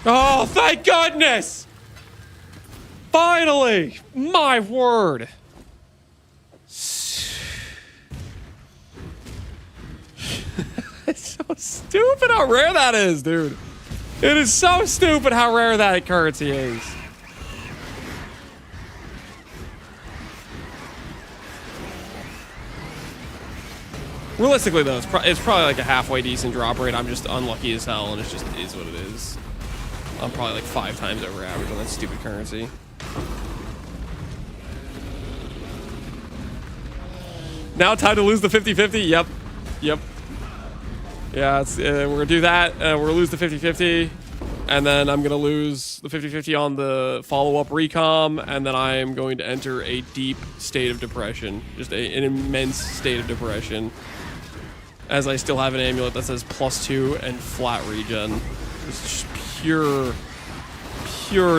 Speaker 1: Oh, thank goodness! Finally! My word! It's so stupid how rare that is, dude. It is so stupid how rare that currency is. Realistically, though, it's probably like a halfway decent drop rate. I'm just unlucky as hell, and it just is what it is. I'm probably like 5 times over average on that stupid currency. Now time to lose the 50-50? Yep. Yep. Yeah, it's, we're going to do that. We're going to lose the 50-50. And then I'm going to lose the 50-50 on the follow-up recom. And then I am going to enter a deep state of depression. Just an immense state of depression. As I still have an amulet that says +2 and flat regen. It's just pure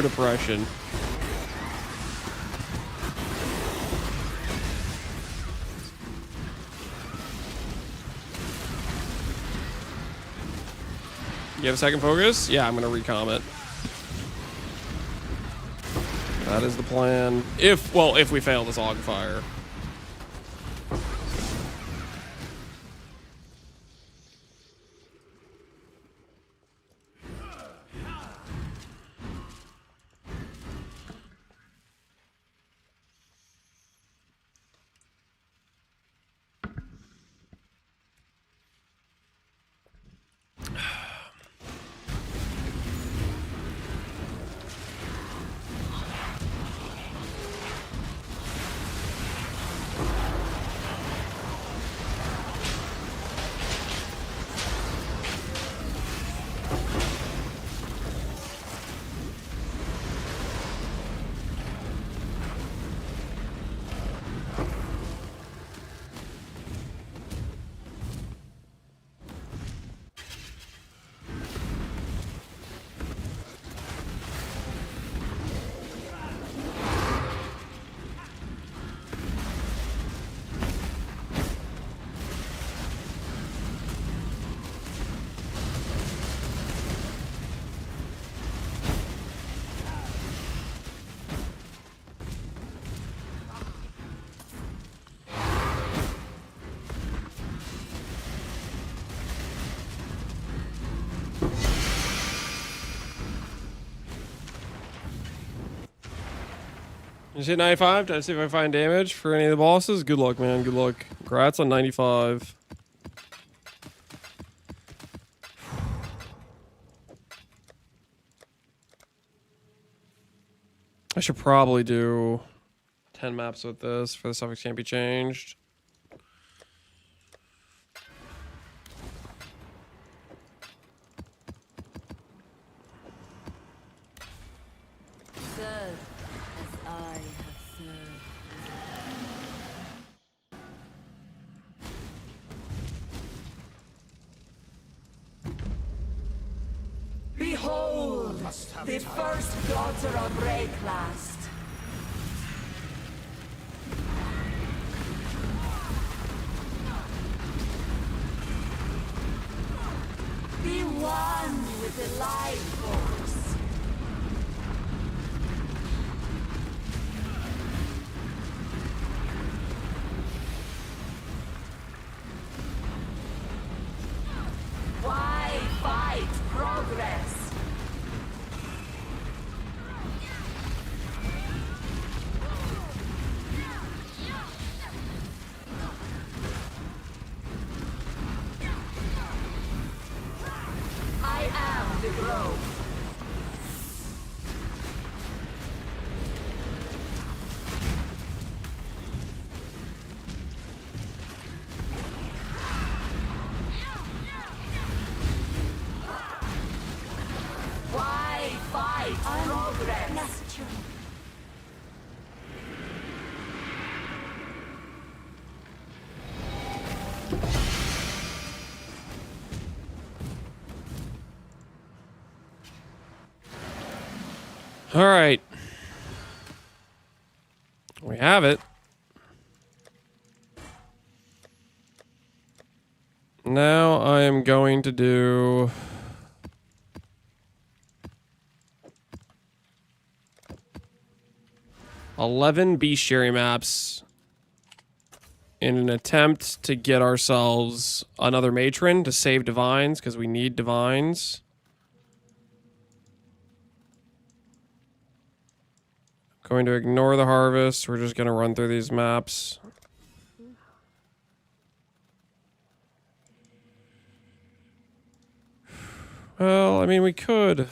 Speaker 1: depression. You have a second focus? Yeah, I'm gonna recom it. That is the plan. If we fail this Aug Fire. Just hit 95. Try to see if I find damage for any of the bosses. Good luck, man. Good luck. Congrats on 95. I should probably do 10 maps with this for the suffix can't be changed.
Speaker 3: Serve as I have served.
Speaker 6: Behold, the first daughter of Rayclast. Be one with the life force. Why fight progress? I am the grove. Why fight progress?
Speaker 1: All right. We have it. Now I am going to do... $11 bestiary maps in an attempt to get ourselves another matron to save divines, because we need divines. Going to ignore the harvest. We're just going to run through these maps. Well, I mean, we could.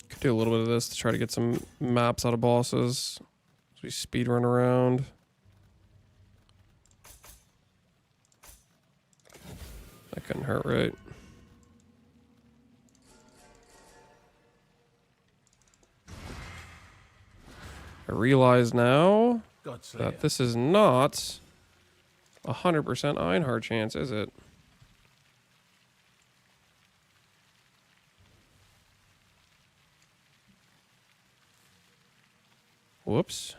Speaker 1: Could do a little bit of this to try to get some maps out of bosses as we speed run around. That couldn't hurt, right? I realize now that this is not 100% Einhard chance, is it? Whoops.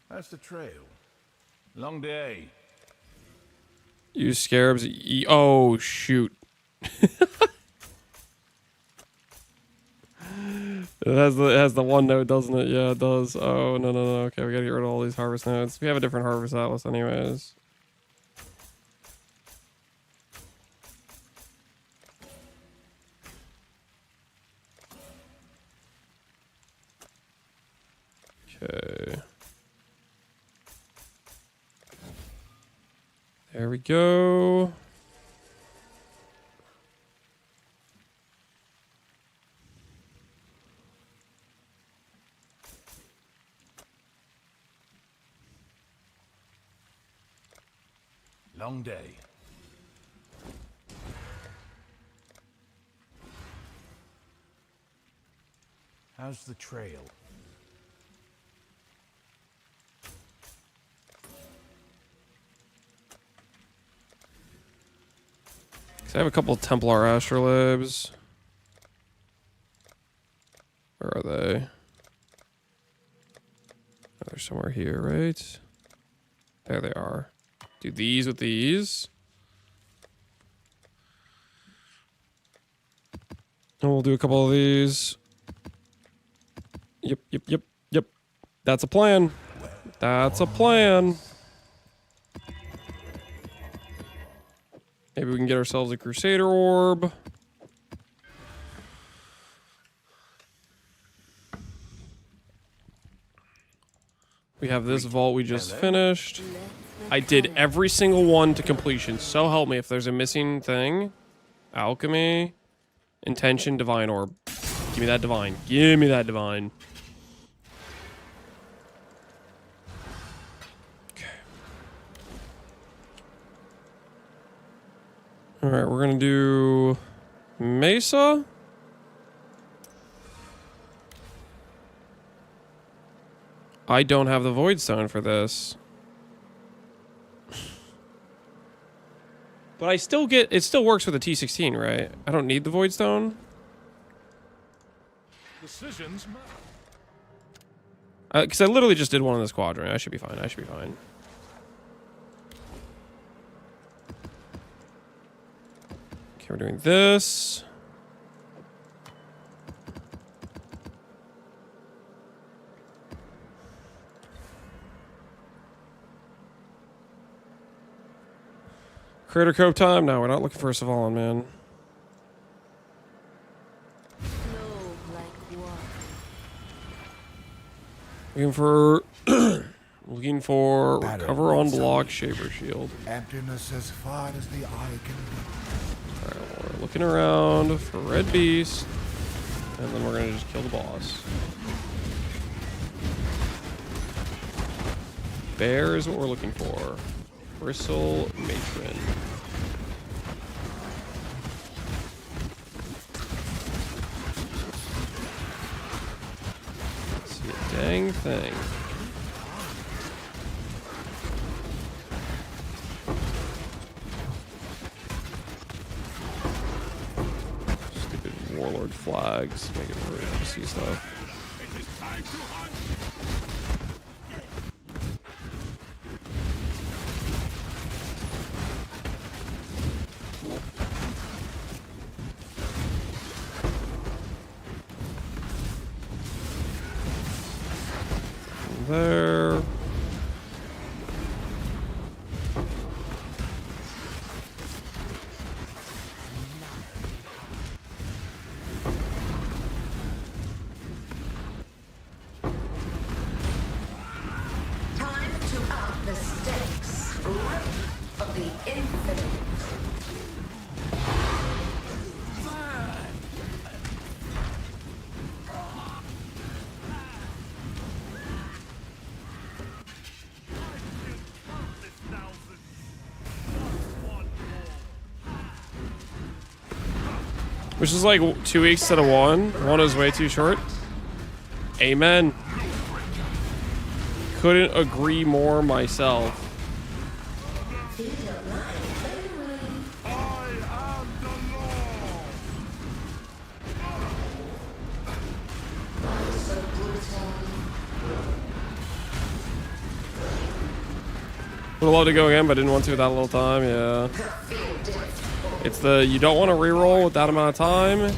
Speaker 11: How's the trail? Long day.
Speaker 1: Use scarabs. Oh, shoot. It has the one note, doesn't it? Yeah, it does. Oh, no. Okay, we gotta get rid of all these harvest notes. We have a different harvest atlas anyways. Okay. There we go.
Speaker 11: Long day. How's the trail?
Speaker 1: I have a couple of Templar astrolabes. Where are they? Oh, they're somewhere here, right? There they are. Do these with these. And we'll do a couple of these. Yep. That's a plan. That's a plan. Maybe we can get ourselves a Crusader Orb. We have this vault we just finished. I did every single one to completion. So help me if there's a missing thing. Alchemy. Intention, Divine Orb. Give me that Divine. Give me that Divine. Okay. Alright, we're gonna do Mesa. I don't have the Void Stone for this. But I still get, it still works with a T16, right? I don't need the Void Stone.
Speaker 4: Decisions.
Speaker 1: Because I literally just did one in this quadrant. I should be fine. I should be fine. Okay, we're doing this. Crater Cove time? No, we're not looking for a Savalon, man. Looking for looking for recover on block Shaper Shield.
Speaker 4: Emptiness as far as the eye can reach.
Speaker 1: Alright, we're looking around for Red Beast, and then we're gonna just kill the boss. Bear is what we're looking for. Bristle Matron. See a dang thing. Stupid warlord flags make it hard to see stuff. There.
Speaker 10: Time to up the stakes. Wrath of the infinite.
Speaker 1: Which is like 2 weeks instead of one. One is way too short. Amen. Couldn't agree more myself. Would have loved to go again, but didn't want to with that little time. Yeah. It's the, you don't want to reroll with that amount of time,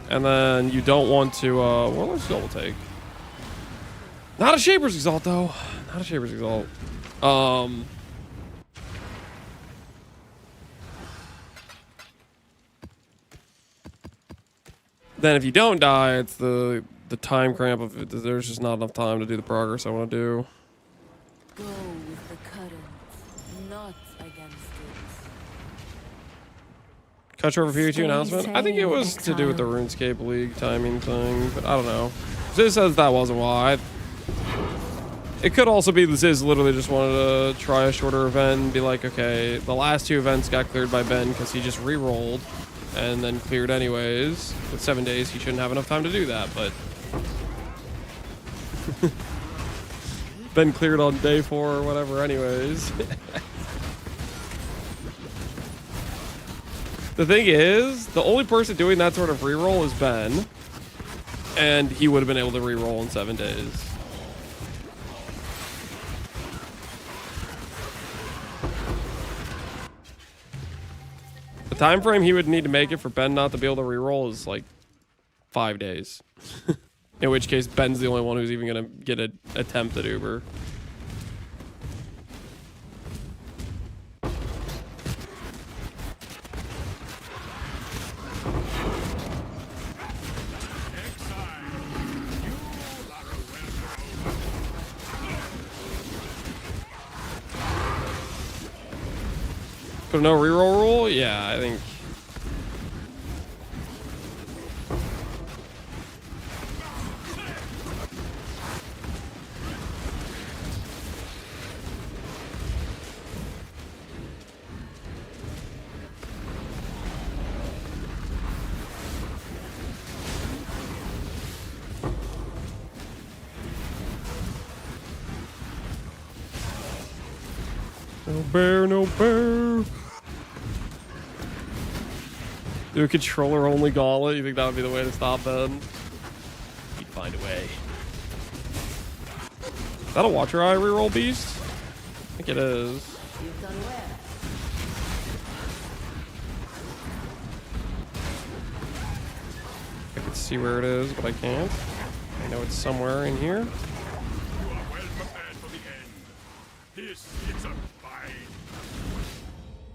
Speaker 1: and then you don't want to, Warlord's Exalt will take. Not a Shaper's Exalt, though. Not a Shaper's Exalt. Then if you don't die, it's the time cramp of it. There's just not enough time to do the progress I want to do.
Speaker 6: Go with the current, not against it.
Speaker 1: Cut short for PvP
Speaker 2: Stay
Speaker 1: announcement? I think it was
Speaker 2: safe,
Speaker 1: to do with the RuneScape League timing thing, but I don't know. Ziz says that wasn't why. It could also be that Ziz literally just wanted to try a shorter event and be like, okay, the last 2 events got cleared by Ben because he just re-rolled and then cleared anyways. With 7 days, he shouldn't have enough time to do that, but... Ben cleared on day 4 or whatever anyways. The thing is, the only person doing that sort of reroll is Ben, and he would have been able to reroll in 7 days. The time frame he would need to make it for Ben not to be able to reroll is like 5 days. In which case, Ben's the only one who's even gonna get an attempt at Uber. But no reroll rule? Yeah, I think. No bear, no bear. Do a controller only gauntlet. You think that would be the way to stop them? He'd find a way. Is that a Watcher Eye reroll beast? I think it is.
Speaker 3: You've done well.
Speaker 1: I can see where it is, but I can't. I know it's somewhere in here.
Speaker 4: You are well prepared for the end. This is a fight.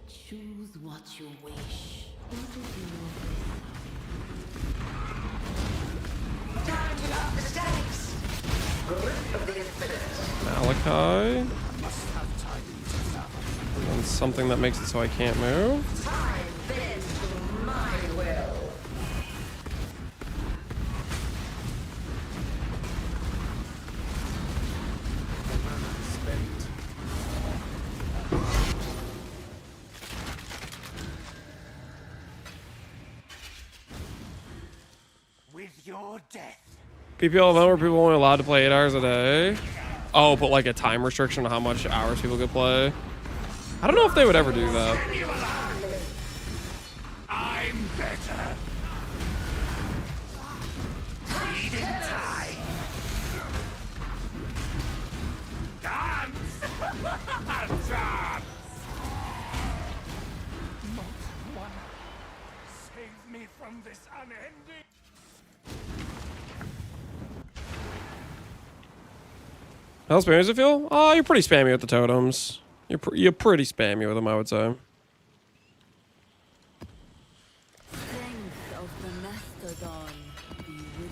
Speaker 3: Choose what you wish.
Speaker 10: Time to up the stakes. Grip of the infinite.
Speaker 1: Malachi. And something that makes it so I can't move.
Speaker 10: Time bends to my will.
Speaker 4: With your death.
Speaker 1: PPL event where people are only allowed to play 8 hours a day. Oh, but like a time restriction on how much hours people could play. I don't know if they would ever do that.
Speaker 4: I'm better. Bleed in time. Dance. Dance. Not one. Save me from this unending.
Speaker 1: How spammy does it feel? Oh, you're pretty spammy with the totems. You're pretty spammy with them, I would say.
Speaker 6: Strength of the Mastodon be with you.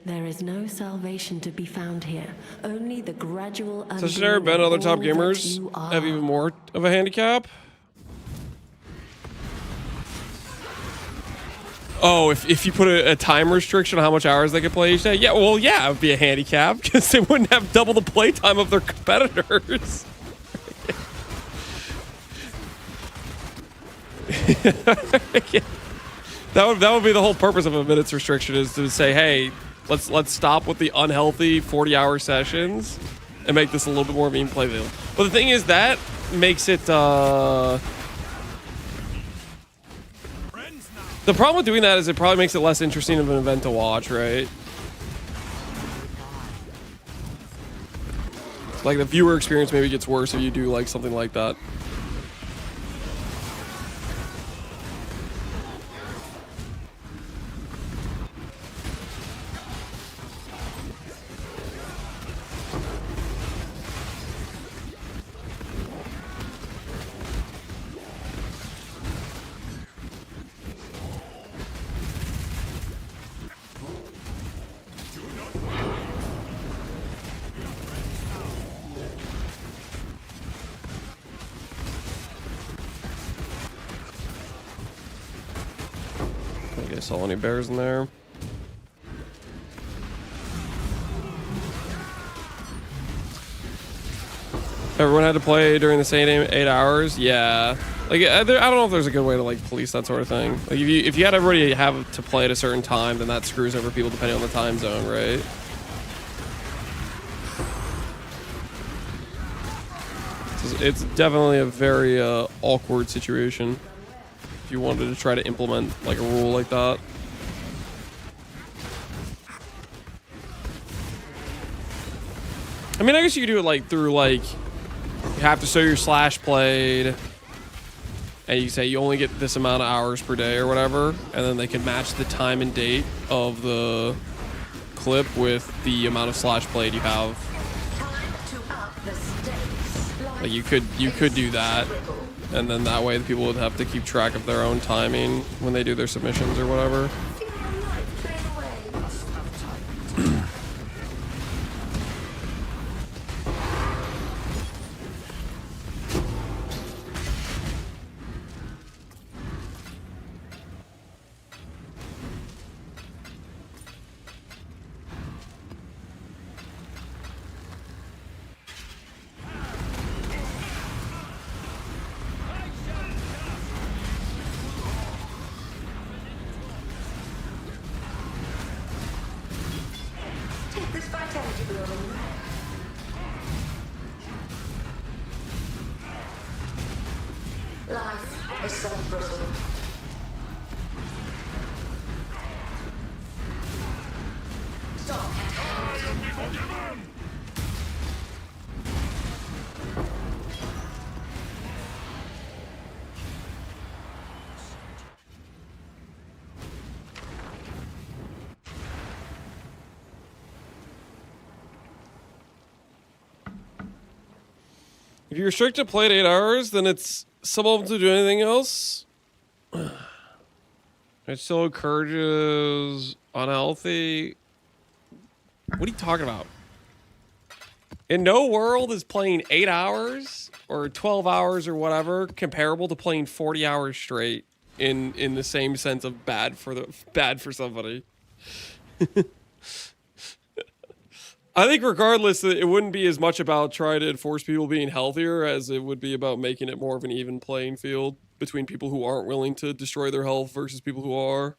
Speaker 2: There is no salvation to be found here. Only the gradual
Speaker 1: So should there have been other top
Speaker 2: undoing of all that
Speaker 1: gamers
Speaker 2: you are.
Speaker 1: have even more of a handicap? Oh, if you put a time restriction on how much hours they could play each day? Yeah, well, yeah, it would be a handicap because they wouldn't have double the play time of their competitors. That would be the whole purpose of a minutes restriction, is to say, hey, let's stop with the unhealthy 40-hour sessions and make this a little bit more meme play field. But the thing is, that makes it the problem with doing that is it probably makes it less interesting of an event to watch, right? Like the viewer experience maybe gets worse if you do like something like that. I saw any bears in there. Everyone had to play during the same 8 hours. Yeah, like I don't know if there's a good way to like police that sort of thing. Like if you had everybody have to play at a certain time, then that screws over people depending on the time zone, right? It's definitely a very awkward situation if you wanted to try to implement like a rule like that. I mean, I guess you could do it like through like you have to show your slash played, and you say you only get this amount of hours per day or whatever, and then they can match the time and date of the clip with the amount of slash played you have. Like you could do that, and then that way the people would have to keep track of their own timing when they do their submissions or whatever.
Speaker 10: is so brittle. Stop at hand.
Speaker 1: If you restrict a play to 8 hours, then it's suboptimal to do anything else. It still encourages unhealthy. What are you talking about? In no world is playing 8 hours or 12 hours or whatever comparable to playing 40 hours straight in the same sense of bad for somebody. I think regardless, it wouldn't be as much about trying to enforce people being healthier as it would be about making it more of an even playing field between people who aren't willing to destroy their health versus people who are.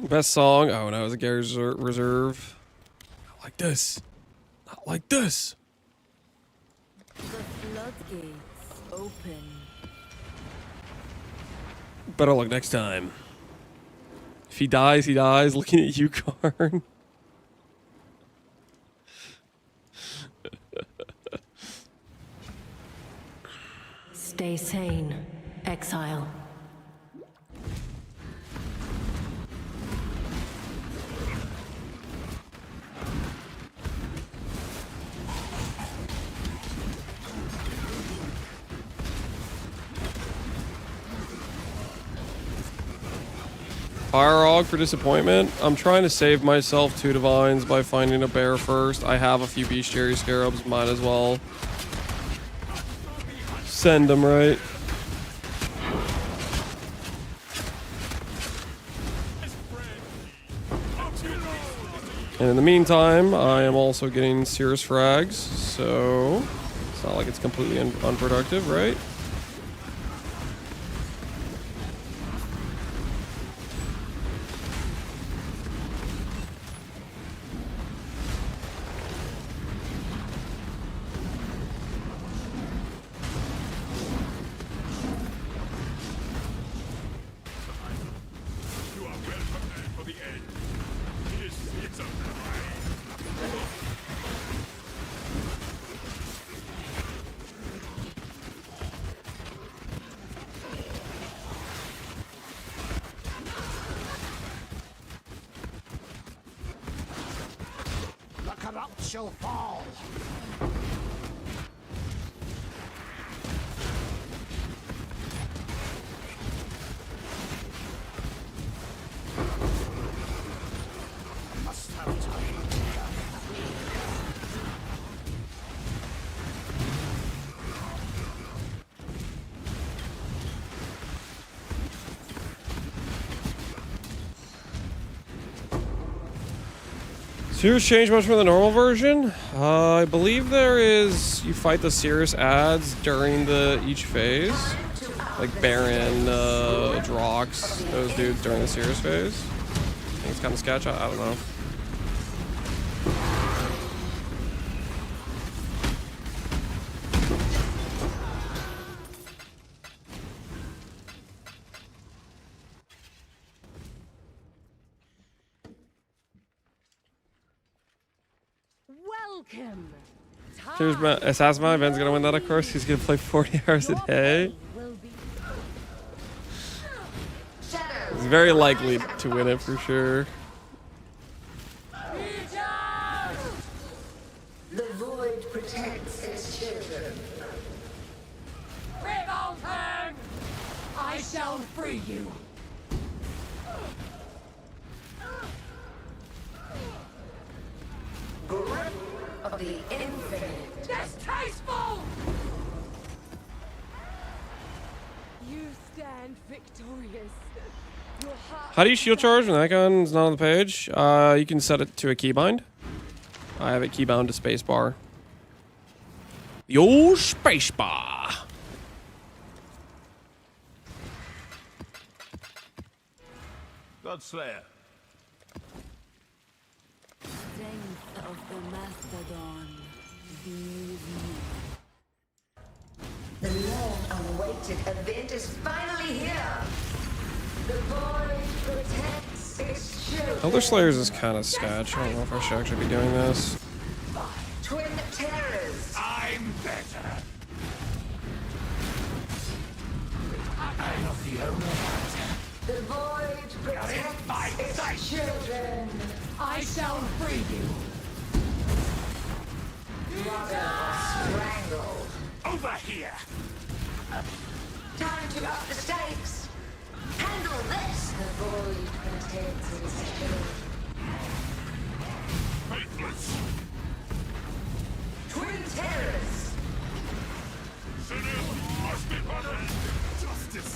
Speaker 1: Best song? Oh no, it was a Gary's Reserve. Not like this. Not like this.
Speaker 6: The floodgates open.
Speaker 1: Better luck next time. If he dies, he dies. Looking at you, Karn.
Speaker 2: Stay sane, exile.
Speaker 1: Fire Hog for disappointment. I'm trying to save myself 2 divines by finding a bear first. I have a few bestiary scarabs. Might as well send them, right? And in the meantime, I am also getting Cirrus frags, so it's not like it's completely unproductive, right?
Speaker 4: Shall fall. Must have time.
Speaker 1: Cirrus change much from the normal version? I believe there is. You fight the Cirrus ads during each phase, like Baron, Drox, those dudes during the Cirrus phase. I think it's kind of sketch. I don't know.
Speaker 6: Welcome.
Speaker 1: Here's my Assassin. Ben's gonna win that, of course. He's gonna play 40 hours a day. He's very likely to win it for sure.
Speaker 10: The void protects its children.
Speaker 6: Revolting! I shall free you.
Speaker 10: Grip of the infinite.
Speaker 6: Distasteful! You stand victorious. Your heart.
Speaker 1: How do you shield charge when that gun's not on the page? You can set it to a keybind. I have it keybound to spacebar. The old spacebar.
Speaker 11: Godslayer.
Speaker 3: Strength of the Mastodon. Be with me.
Speaker 10: The long-awaited event is finally here. The void protects its children.
Speaker 1: Elder Slayers is kind of sketch. I don't know if I should actually be doing this.
Speaker 10: Twin terrors.
Speaker 4: I'm better.
Speaker 10: The void protects its children.
Speaker 6: I shall free you.
Speaker 10: Brother strangled.
Speaker 4: Over here.
Speaker 10: Time to up the stakes. Handle this. The void protects its children.
Speaker 4: Faithless.
Speaker 10: Twin terrors.
Speaker 4: Sinners must be punished. Justice.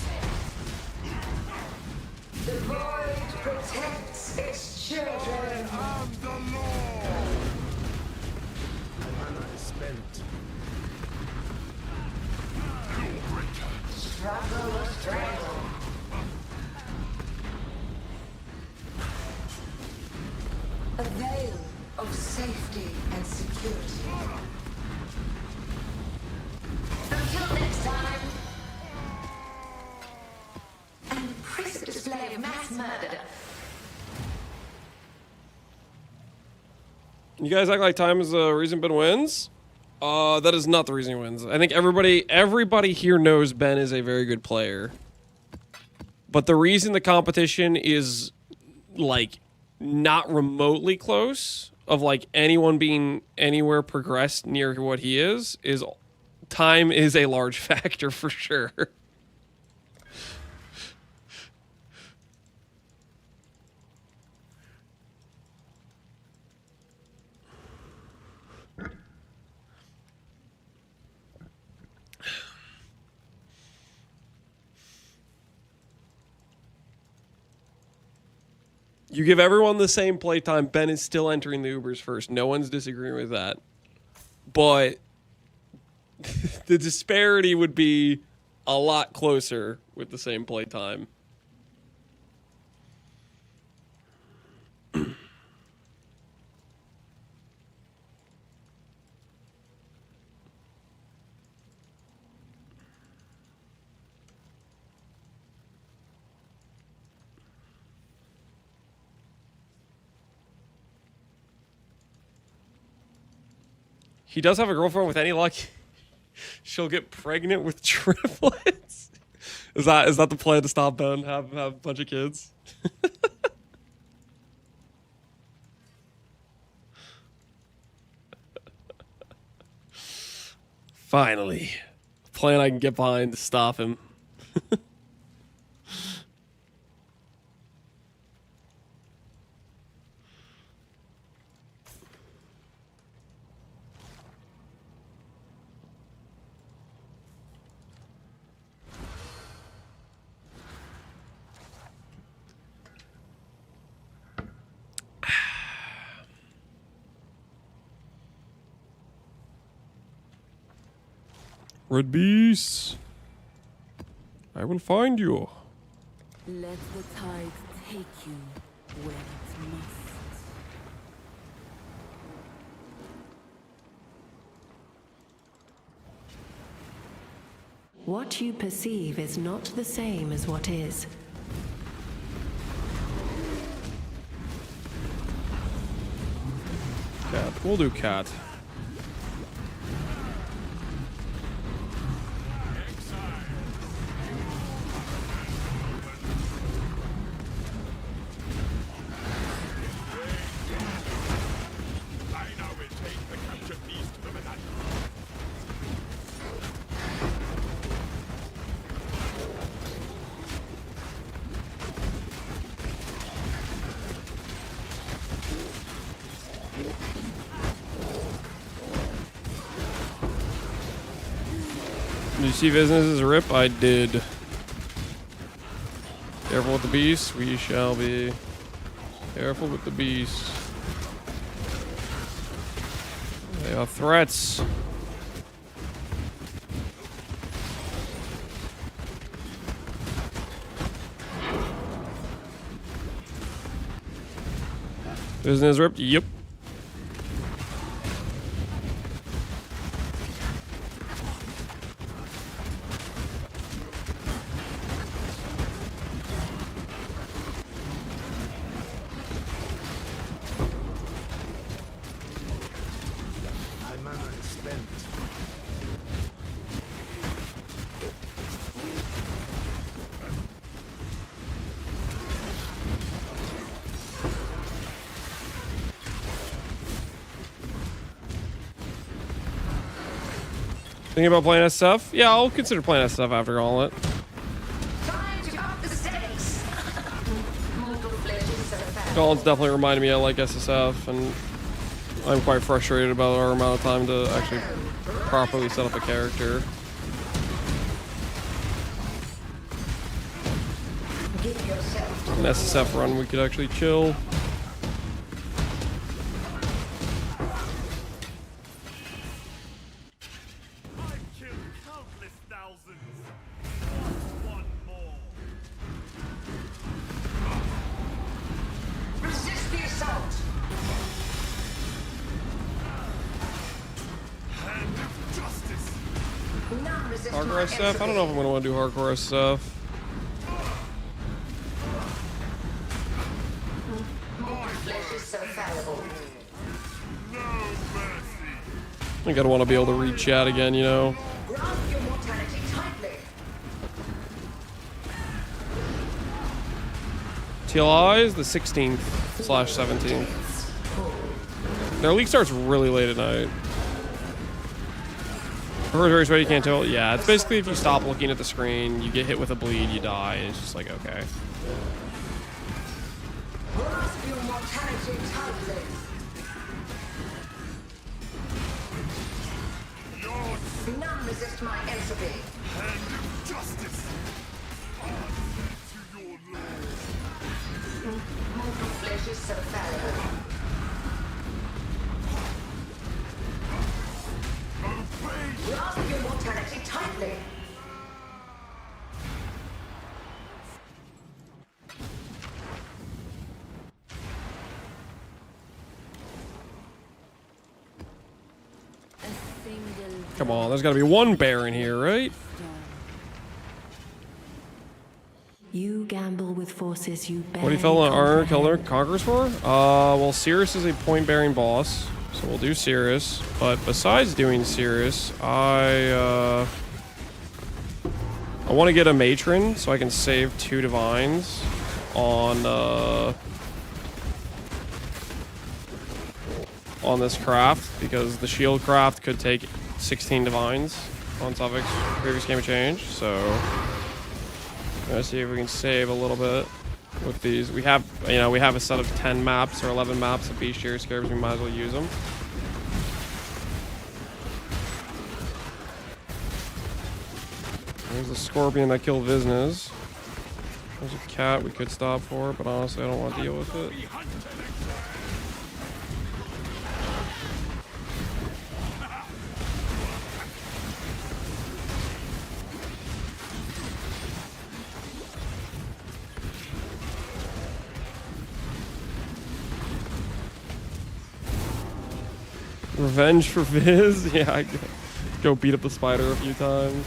Speaker 10: The void protects its children.
Speaker 4: I'm the law.
Speaker 7: My mana is spent.
Speaker 10: Struggle or strangle. A veil of safety and security. Until next time. An impressive display of mass murder.
Speaker 1: You guys act like time is the reason Ben wins? That is not the reason he wins. I think everybody here knows Ben is a very good player. But the reason the competition is, like, not remotely close, of, like, anyone being anywhere progressed near what he is time is a large factor for sure. You give everyone the same playtime. Ben is still entering the Ubers first. No one's disagreeing with that. But the disparity would be a lot closer with the same playtime. He does have a girlfriend. With any luck, she'll get pregnant with triplets. Is that the plan to stop Ben? Have a bunch of kids? Finally, a plan I can get behind to stop him. Red Beast, I will find you.
Speaker 3: Let the tide take you where it must.
Speaker 2: What you perceive is not the same as what is.
Speaker 1: Cat, we'll do cat. Did you see businesses rip? I did. Careful with the beast. We shall be careful with the beast. They are threats. Business ripped. Yep.
Speaker 7: My mana is spent.
Speaker 1: Thinking about playing SF? Yeah, I'll consider playing SF after Gauntlet.
Speaker 10: Time to up the stakes. Mortal flesh is so fat.
Speaker 1: Gauntlet's definitely reminded me I like SSF, and I'm quite frustrated about our amount of time to actually properly set up a character.
Speaker 10: Give yourself
Speaker 1: An SSF run, we could actually chill.
Speaker 10: resist the assault. None resist
Speaker 1: Hardcore
Speaker 10: my
Speaker 1: SF? I don't know if I'm gonna want to do hardcore SF.
Speaker 10: Mortal flesh is so fallible.
Speaker 1: I think I'd want to be able to read chat again, you know.
Speaker 10: Grasp your mortality tightly.
Speaker 1: TLI is the 16th/17th. Their league starts really late at night. Refrigerator's ready, you can't tell. Yeah, it's basically if you stop looking at the screen, you get hit with a bleed, you die, and it's just like, okay.
Speaker 10: Grasp your mortality tightly. None resist my entropy. Mortal flesh is so fallible. Grasp your mortality tightly.
Speaker 1: Come on, there's gotta be one bear in here, right?
Speaker 2: You gamble with forces you
Speaker 1: What do you feel on Honor Killer Conquerors for? Well, Cirrus is a point-bearing boss, so we'll do Cirrus. But besides doing Cirrus, I want to get a Matron so I can save 2 Divines on this craft, because the shield craft could take 16 Divines on Suffolk's previous game of change. So let's see if we can save a little bit with these. We have, we have a set of 10 maps or 11 maps of Bestiary Scarabs. We might as well use them. There's the Scorpion that killed Viznes. There's a cat we could stop for, but honestly, I don't want to deal with it. Revenge for Viz? Yeah, I go beat up the spider a few times.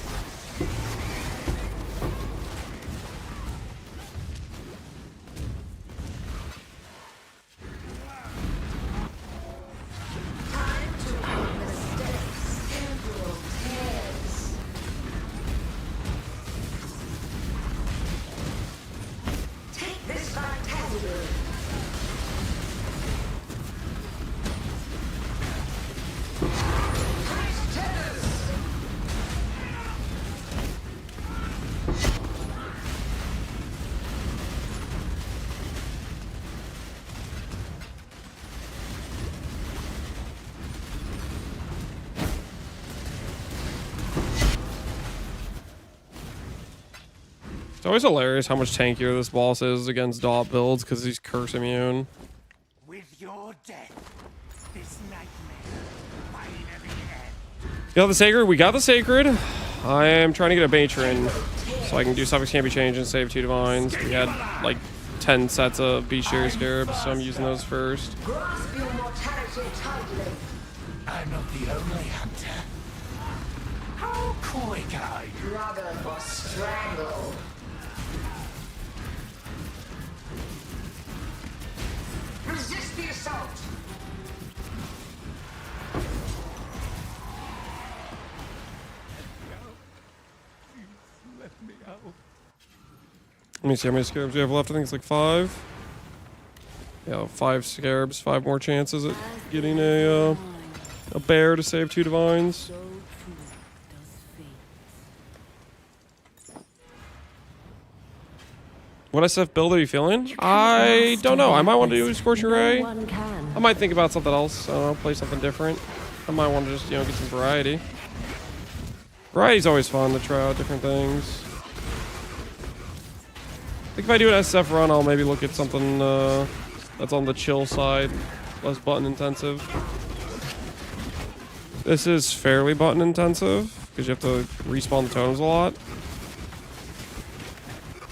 Speaker 10: Time to up the stakes. Temporal tears. Take this phantasmal.
Speaker 1: It's always hilarious how much tankier this boss is against dot builds because he's curse immune.
Speaker 7: With your death, this nightmare might never end.
Speaker 1: You got the Sacred? We got the Sacred. I am trying to get a Matron so I can do Suffolk's Can't Be Changed and save 2 Divines. We had like 10 sets of bestiary scarabs, so I'm using those first.
Speaker 10: Grasp your mortality tightly.
Speaker 4: I'm not the only hunter. How quick are you?
Speaker 10: Struggle or strangle. Resist the assault.
Speaker 1: Let me see how many scarabs we have left. I think it's like 5. Yeah, 5 scarabs, 5 more chances at getting a bear to save 2 divines. What SF build are you feeling? I don't know. I might want to do Scorching Ray. I might think about something else. I don't know, play something different. I might want to just, get some variety. Variety's always fun to try out different things. I think if I do an SF run, I'll maybe look at something that's on the chill side, less button intensive. This is fairly button intensive because you have to respawn the totems a lot.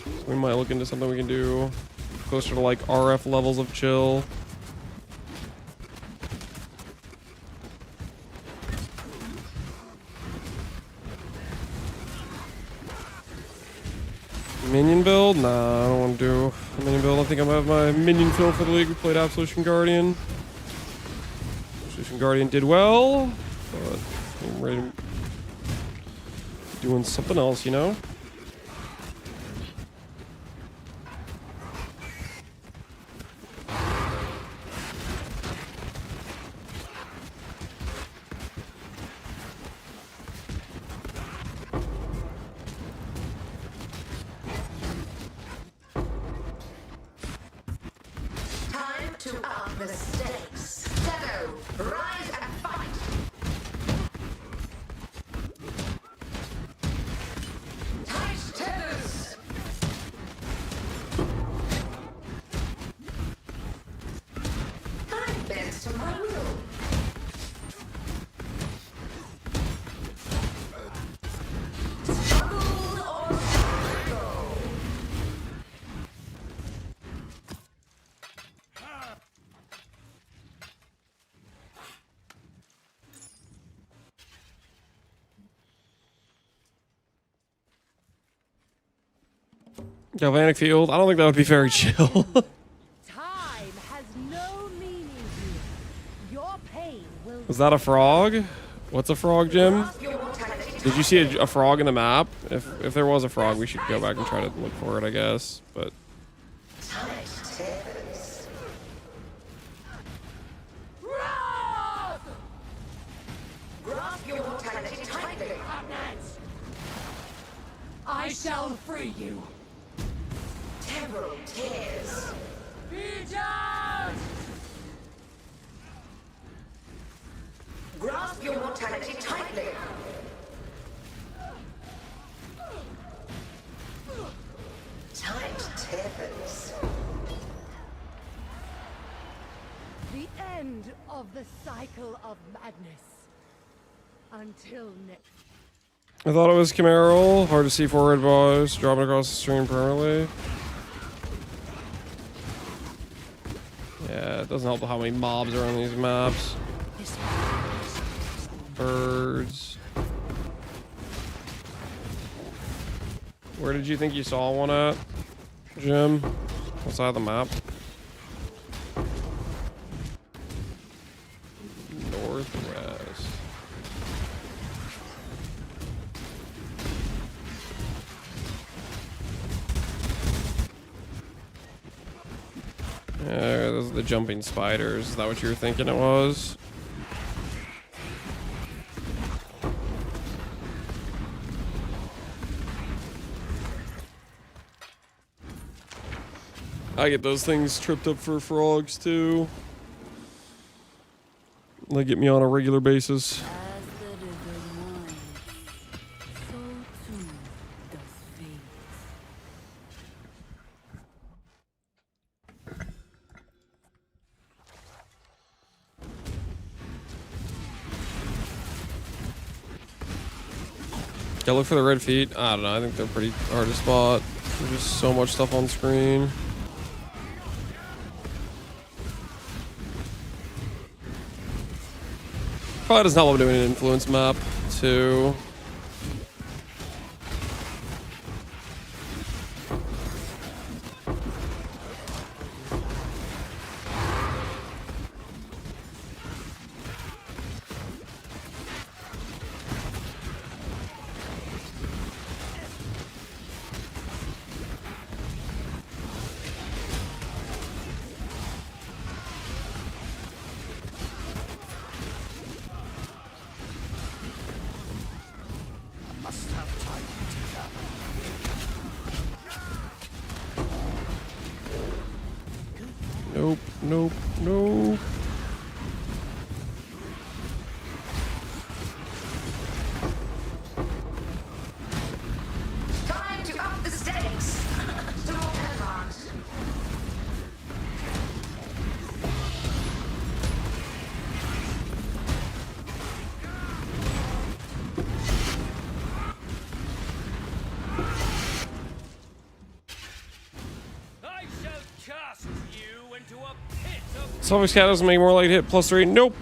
Speaker 1: So we might look into something we can do closer to like RF levels of chill. Minion build? Nah, I don't want to do a minion build. I think I'm gonna have my minion fill for the league. We played Absolution Guardian. Absolution Guardian did well, but I'm ready to doing something else, you know?
Speaker 10: To up the stakes. Shadow, rise and fight. Tight tethers. I'm bent to my will. Struggle or struggle.
Speaker 1: Galvanic Field? I don't think that would be very chill.
Speaker 6: Time has no meaning here. Your pain will.
Speaker 1: Was that a frog? What's a frog, Jim? Did you see a frog in the map? If there was a frog, we should go back and try to look for it, I guess. But
Speaker 10: Grasp your mortality tightly.
Speaker 6: I shall free you.
Speaker 10: Temporal tears.
Speaker 6: Be down!
Speaker 10: Grasp your mortality tightly. Tight tethers.
Speaker 6: The end of the cycle of madness. Until next.
Speaker 1: I thought it was Camaro. Hard to see 4 red bars dropping across the stream permanently. Yeah, it doesn't help how many mobs are on these maps. Birds. Where did you think you saw one at, Jim? What side of the map? Northwest. Yeah, those are the jumping spiders. Is that what you were thinking it was? I get those things tripped up for frogs too. They get me on a regular basis.
Speaker 3: As the river winds, so too does fate.
Speaker 1: Yeah, look for the red feet. I don't know. I think they're pretty hard to spot. There's just so much stuff on screen. Probably doesn't help I'm doing an influence map, too. Nope, nope, nope.
Speaker 10: Time to up the stakes. Storm advanced.
Speaker 9: I shall cast you into a pit of
Speaker 1: Selfish cat doesn't make more like hit +3. Nope.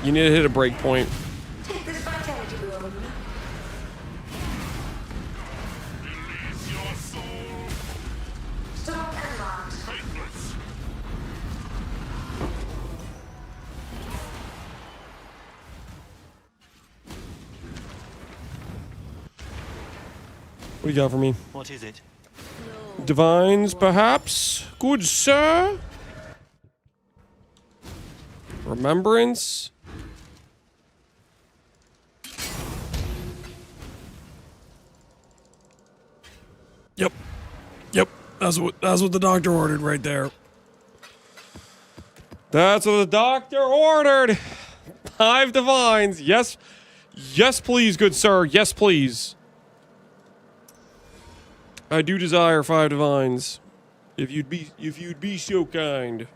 Speaker 1: You need to hit a break point.
Speaker 10: Take this vitality bloom.
Speaker 4: Release your soul.
Speaker 10: Storm advanced.
Speaker 4: Faithless.
Speaker 1: What do you got for me?
Speaker 7: What is it?
Speaker 1: Divines, perhaps? Good sir? Remembrance? Yep. Yep. That's what the doctor ordered right there. That's what the doctor ordered. 5 divines. Yes. Yes, please, good sir. Yes, please. I do desire 5 divines. If you'd be so kind.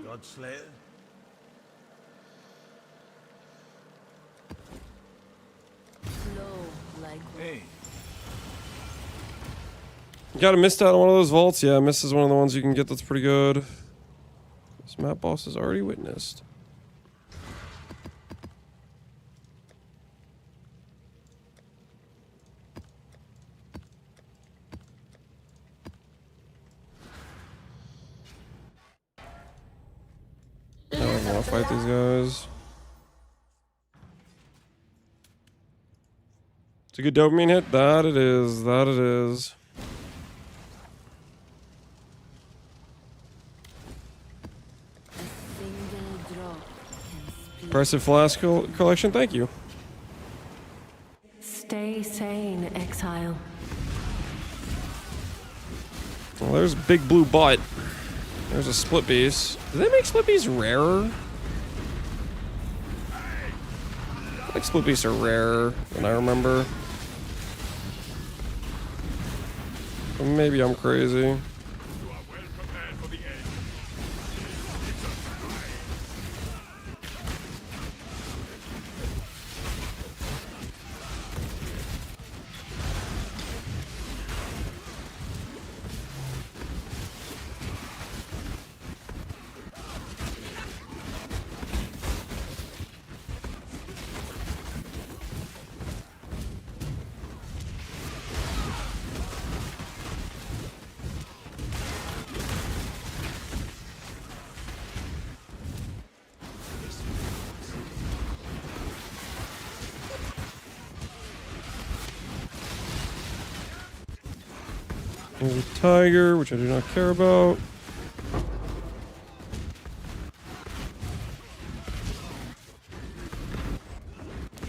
Speaker 11: Godslayer?
Speaker 6: Flow like
Speaker 11: Hey,
Speaker 1: You got a mist out on one of those vaults? Yeah, mist is one of the ones you can get that's pretty good. This map boss is already witnessed. I don't want to fight these guys. It's a good dopamine hit. That it is. That it is.
Speaker 6: single drop can split.
Speaker 1: Impressive flask collection. Thank you.
Speaker 2: Stay sane, exile.
Speaker 1: Well, there's a big blue butt. There's a split piece. Do they make split piece rarer? I feel like split piece are rarer than I remember. But maybe I'm crazy.
Speaker 4: You are well prepared for the end.
Speaker 1: There's a tiger, which I do not care about.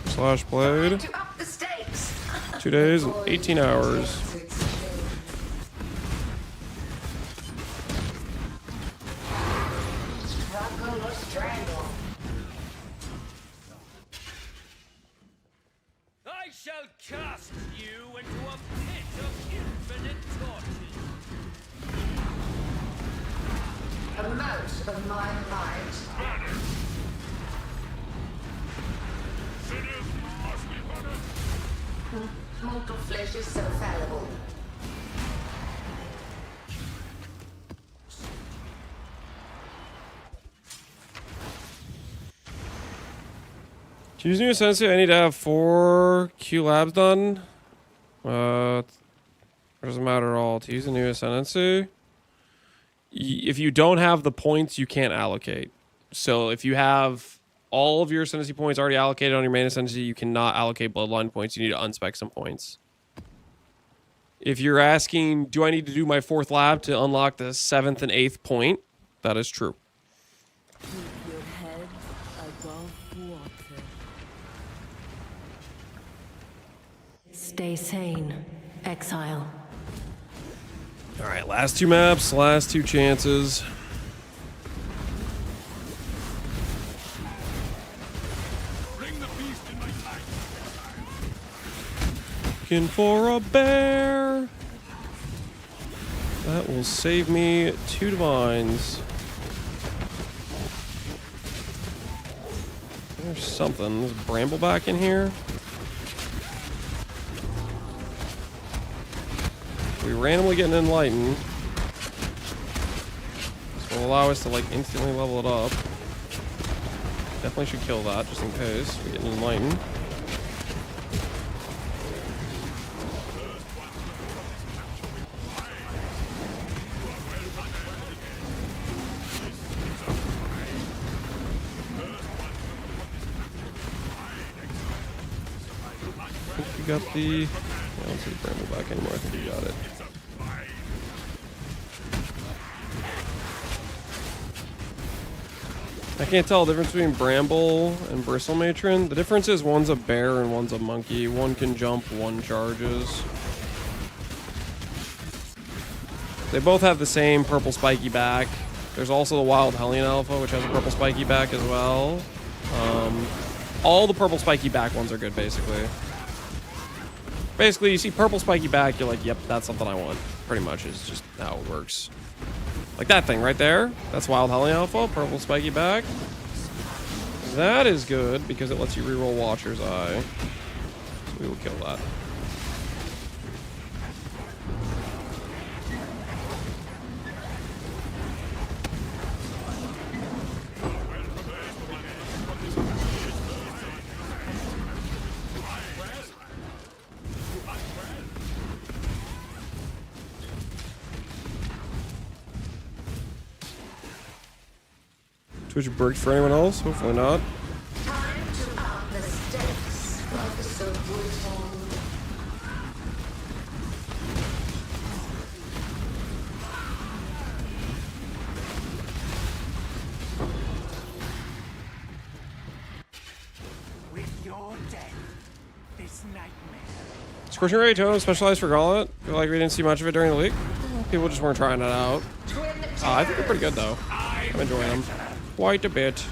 Speaker 1: Slash blade.
Speaker 10: To up the stakes.
Speaker 1: 2 days and 18 hours.
Speaker 10: Struggle or strangle.
Speaker 9: I shall cast you into a pit of infinite torture.
Speaker 10: A mote of my mind. flesh is so fallible.
Speaker 1: To use new Ascendancy, I need to have 4 Q labs done. It doesn't matter at all. To use a new Ascendancy, if you don't have the points, you can't allocate. So if you have all of your Ascendancy points already allocated on your main Ascendancy, you cannot allocate Bloodline points. You need to unspec some points. If you're asking, do I need to do my 4th lab to unlock the 7th and 8th point? That is true.
Speaker 6: Keep your head above water.
Speaker 2: Stay sane, exile.
Speaker 1: All right, last 2 maps, last 2 chances. Looking for a bear. That will save me 2 divines. There's something. There's Brambleback in here. We randomly get an Enlighten. This will allow us to like instantly level it up. Definitely should kill that just in case we get an Enlighten. Got the... I don't see the Brambleback anymore. I think we got it. I can't tell the difference between Bramble and Bristle Matron. The difference is one's a bear and one's a monkey. One can jump, one charges. They both have the same purple spiky back. There's also the Wild Hellion Alpha, which has a purple spiky back as well. All the purple spiky back ones are good, basically. Basically, you see purple spiky back, you're like, yep, that's something I want. Pretty much is just how it works. Like that thing right there. That's Wild Hellion Alpha, purple spiky back. That is good because it lets you reroll Watcher's Eye. So we will kill that. Twitch bricked for anyone else? Hopefully not.
Speaker 10: Time to up the stakes of the Silkwood Hall.
Speaker 7: With your death, this nightmare.
Speaker 1: Scorching Ray Totem, specialized for Gauntlet. Feel like we didn't see much of it during the league. People just weren't trying it out. I think they're pretty good though. I'm enjoying them quite a bit.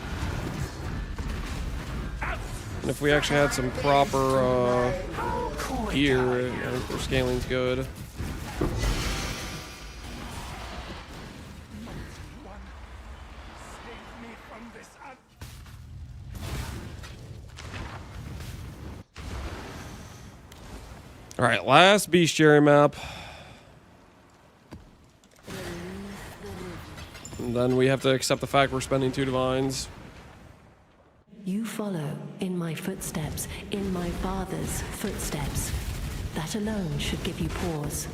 Speaker 1: And if we actually had some proper gear, I think their scaling's good. All right, last bestiary map. And then we have to accept the fact we're spending 2 divines.
Speaker 2: You follow in my footsteps, in my father's footsteps. That alone should give you pause.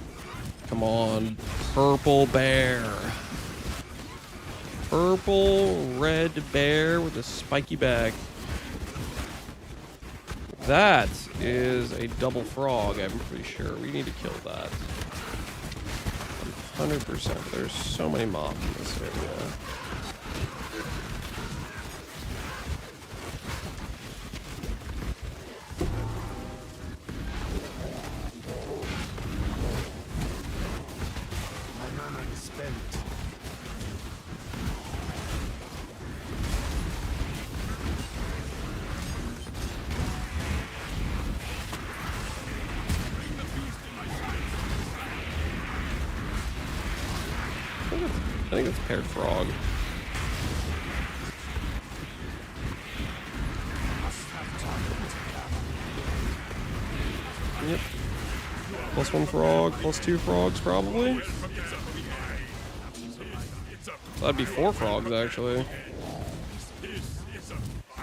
Speaker 1: Come on, purple bear. Purple red bear with a spiky back. That is a double frog, I'm pretty sure. We need to kill that. 100%. There's so many mobs in this area.
Speaker 7: My mana is spent.
Speaker 1: I think it's paired frog. Yep. +1 frog, +2 frogs, probably. That'd be 4 frogs, actually.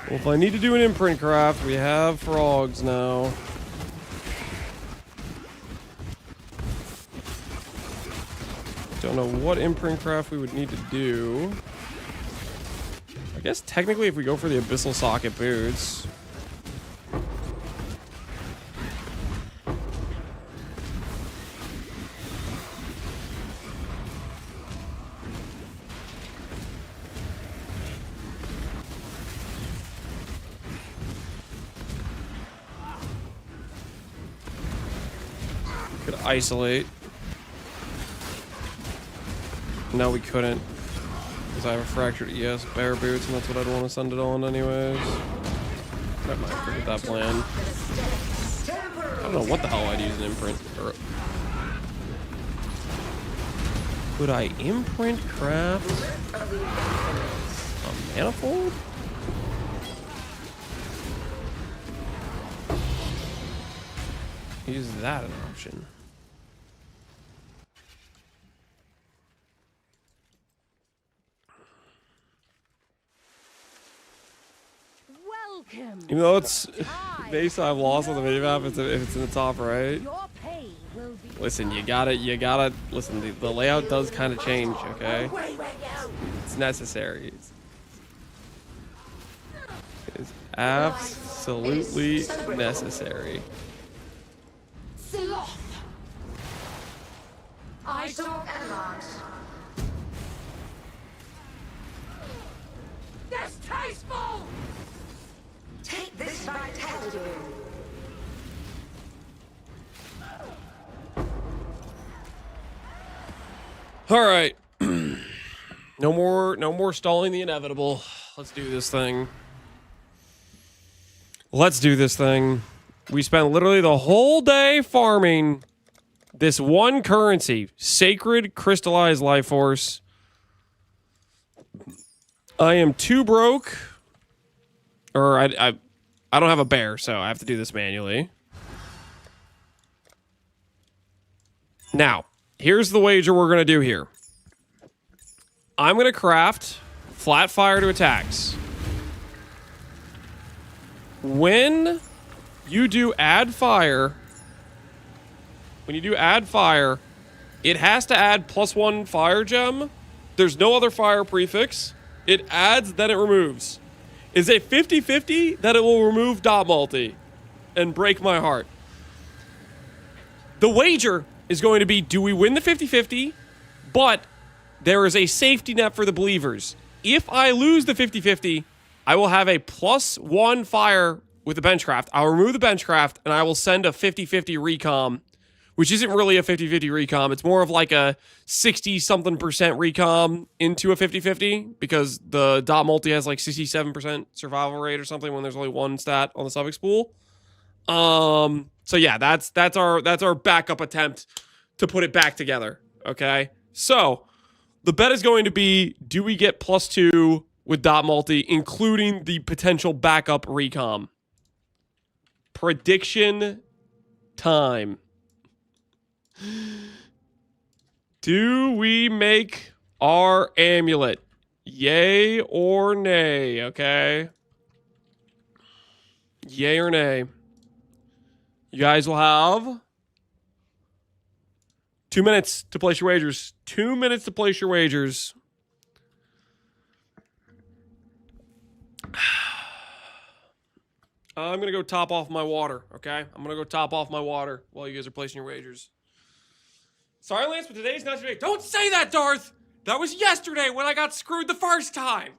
Speaker 1: Well, if I need to do an imprint craft, we have frogs now. Don't know what imprint craft we would need to do. I guess technically if we go for the abyssal socket boots. Could isolate. No, we couldn't. Because I have a fractured ES bear boots, and that's what I'd want to send it on anyways. I might forget that plan. I don't know what the hell I'd use an imprint. Or would I imprint craft a manifold? Is that an option?
Speaker 6: Welcome.
Speaker 1: Even though it's base I've lost on the minimap, if it's in the top right.
Speaker 6: Your pain will be
Speaker 1: Listen, you gotta listen, the layout does kind of change, okay? It's necessary. It's absolutely necessary.
Speaker 10: Sloth. I saw Emlot.
Speaker 6: distasteful.
Speaker 10: Take this vitality.
Speaker 1: All right. No more stalling the inevitable. Let's do this thing. Let's do this thing. We spent literally the whole day farming this one currency, sacred crystallized life force. I am too broke, or I don't have a bear, so I have to do this manually. Now, here's the wager we're gonna do here. I'm gonna craft flat fire to attacks. When you do add fire, it has to add +1 fire gem. There's no other fire prefix. It adds, then it removes. Is a 50-50 that it will remove dot multi and break my heart. The wager is going to be, do we win the 50-50? But there is a safety net for the believers. If I lose the 50-50, I will have a +1 fire with the benchcraft. I'll remove the benchcraft, and I will send a 50-50 recom, which isn't really a 50-50 recom. It's more of like a 60-something% recom into a 50-50, because the dot multi has like 67% survival rate or something when there's only one stat on the suffix pool. So yeah, that's our backup attempt to put it back together. Okay, so the bet is going to be, do we get +2 with dot multi, including the potential backup recom? Prediction time. Do we make our amulet? Yay or nay, okay? Yay or nay. You guys will have 2 minutes to place your wagers. 2 minutes to place your wagers. I'm going to go top off my water, okay? I'm going to go top off my water while you guys are placing your wagers. Sorry, Lance, but today's not today. Don't say that, Darth! That was yesterday when I got screwed the first time!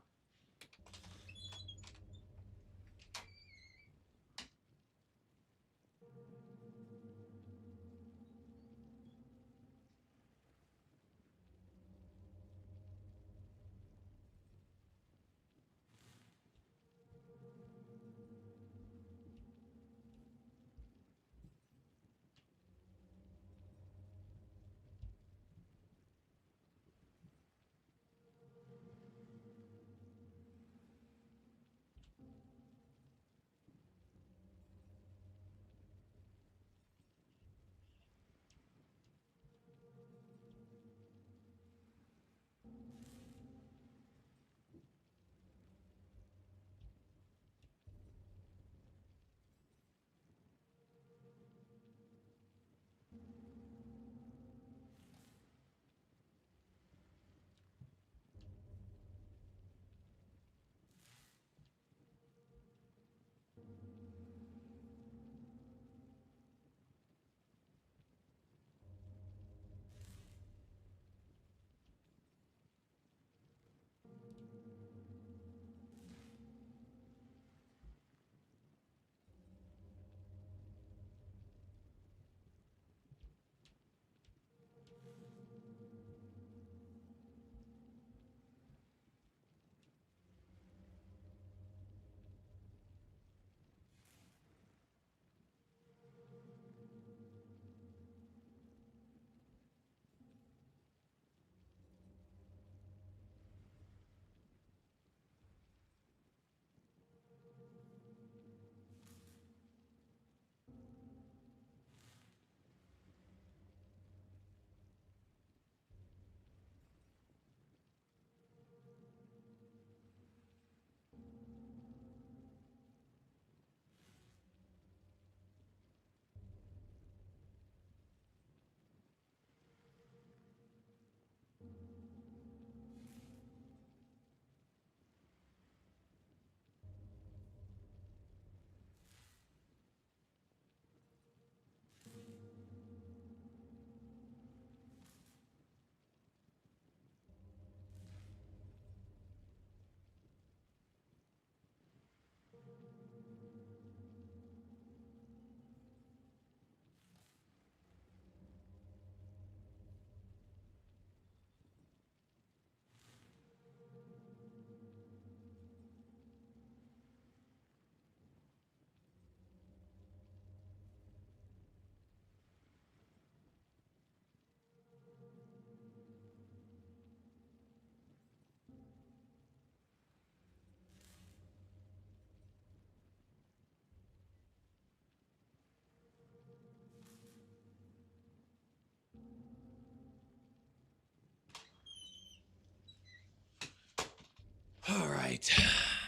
Speaker 1: right.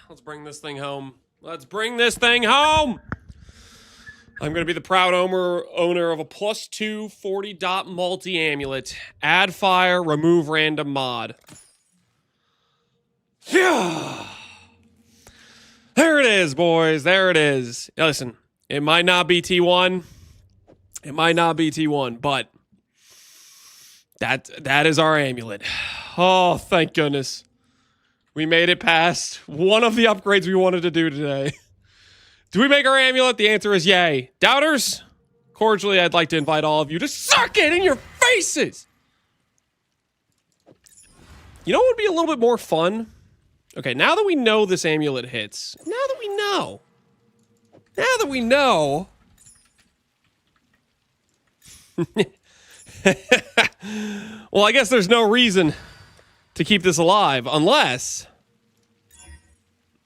Speaker 1: Let's bring this thing home. Let's bring this thing home! I'm going to be the proud owner of a +2 40-dot multi-amulet. Add fire, remove random mod. Yeah! There it is, boys. There it is. Now, listen, it might not be T1. It might not be T1, but that is our amulet. Oh, thank goodness. We made it past one of the upgrades we wanted to do today. Do we make our amulet? The answer is yay. Doubters? Cordially, I'd like to invite all of you to suck it in your faces! You know what would be a little bit more fun? Okay, now that we know this amulet hits, now that we know, well, I guess there's no reason to keep this alive unless...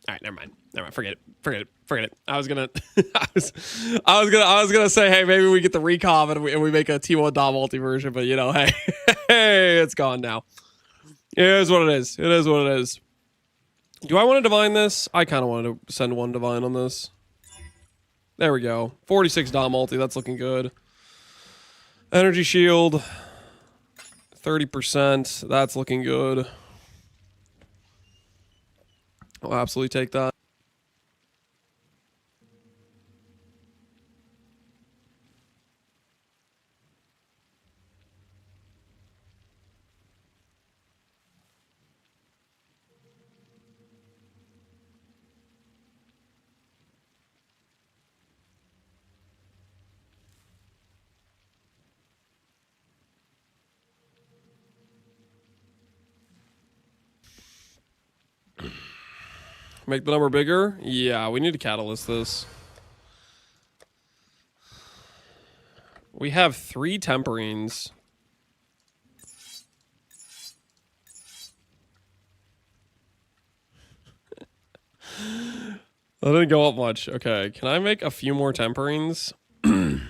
Speaker 1: All right, never mind. Forget it. I was gonna, I was gonna say, hey, maybe we get the recom and we make a T1 dot multi version, but you know, hey, hey, it's gone now. It is what it is. It is what it is. Do I want to divine this? I kind of want to send one divine on this. There we go. 46 dot multi. That's looking good. Energy shield. 30%. That's looking good. I'll absolutely take that. Make the number bigger? Yeah, we need to catalyst this. We have 3 temperines. That didn't go up much. Okay, can I make a few more temperines? 3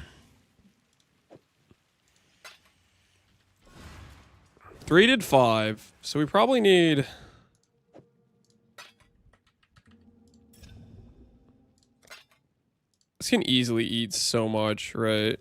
Speaker 1: did 5, so we probably need... This can easily eat so much, right?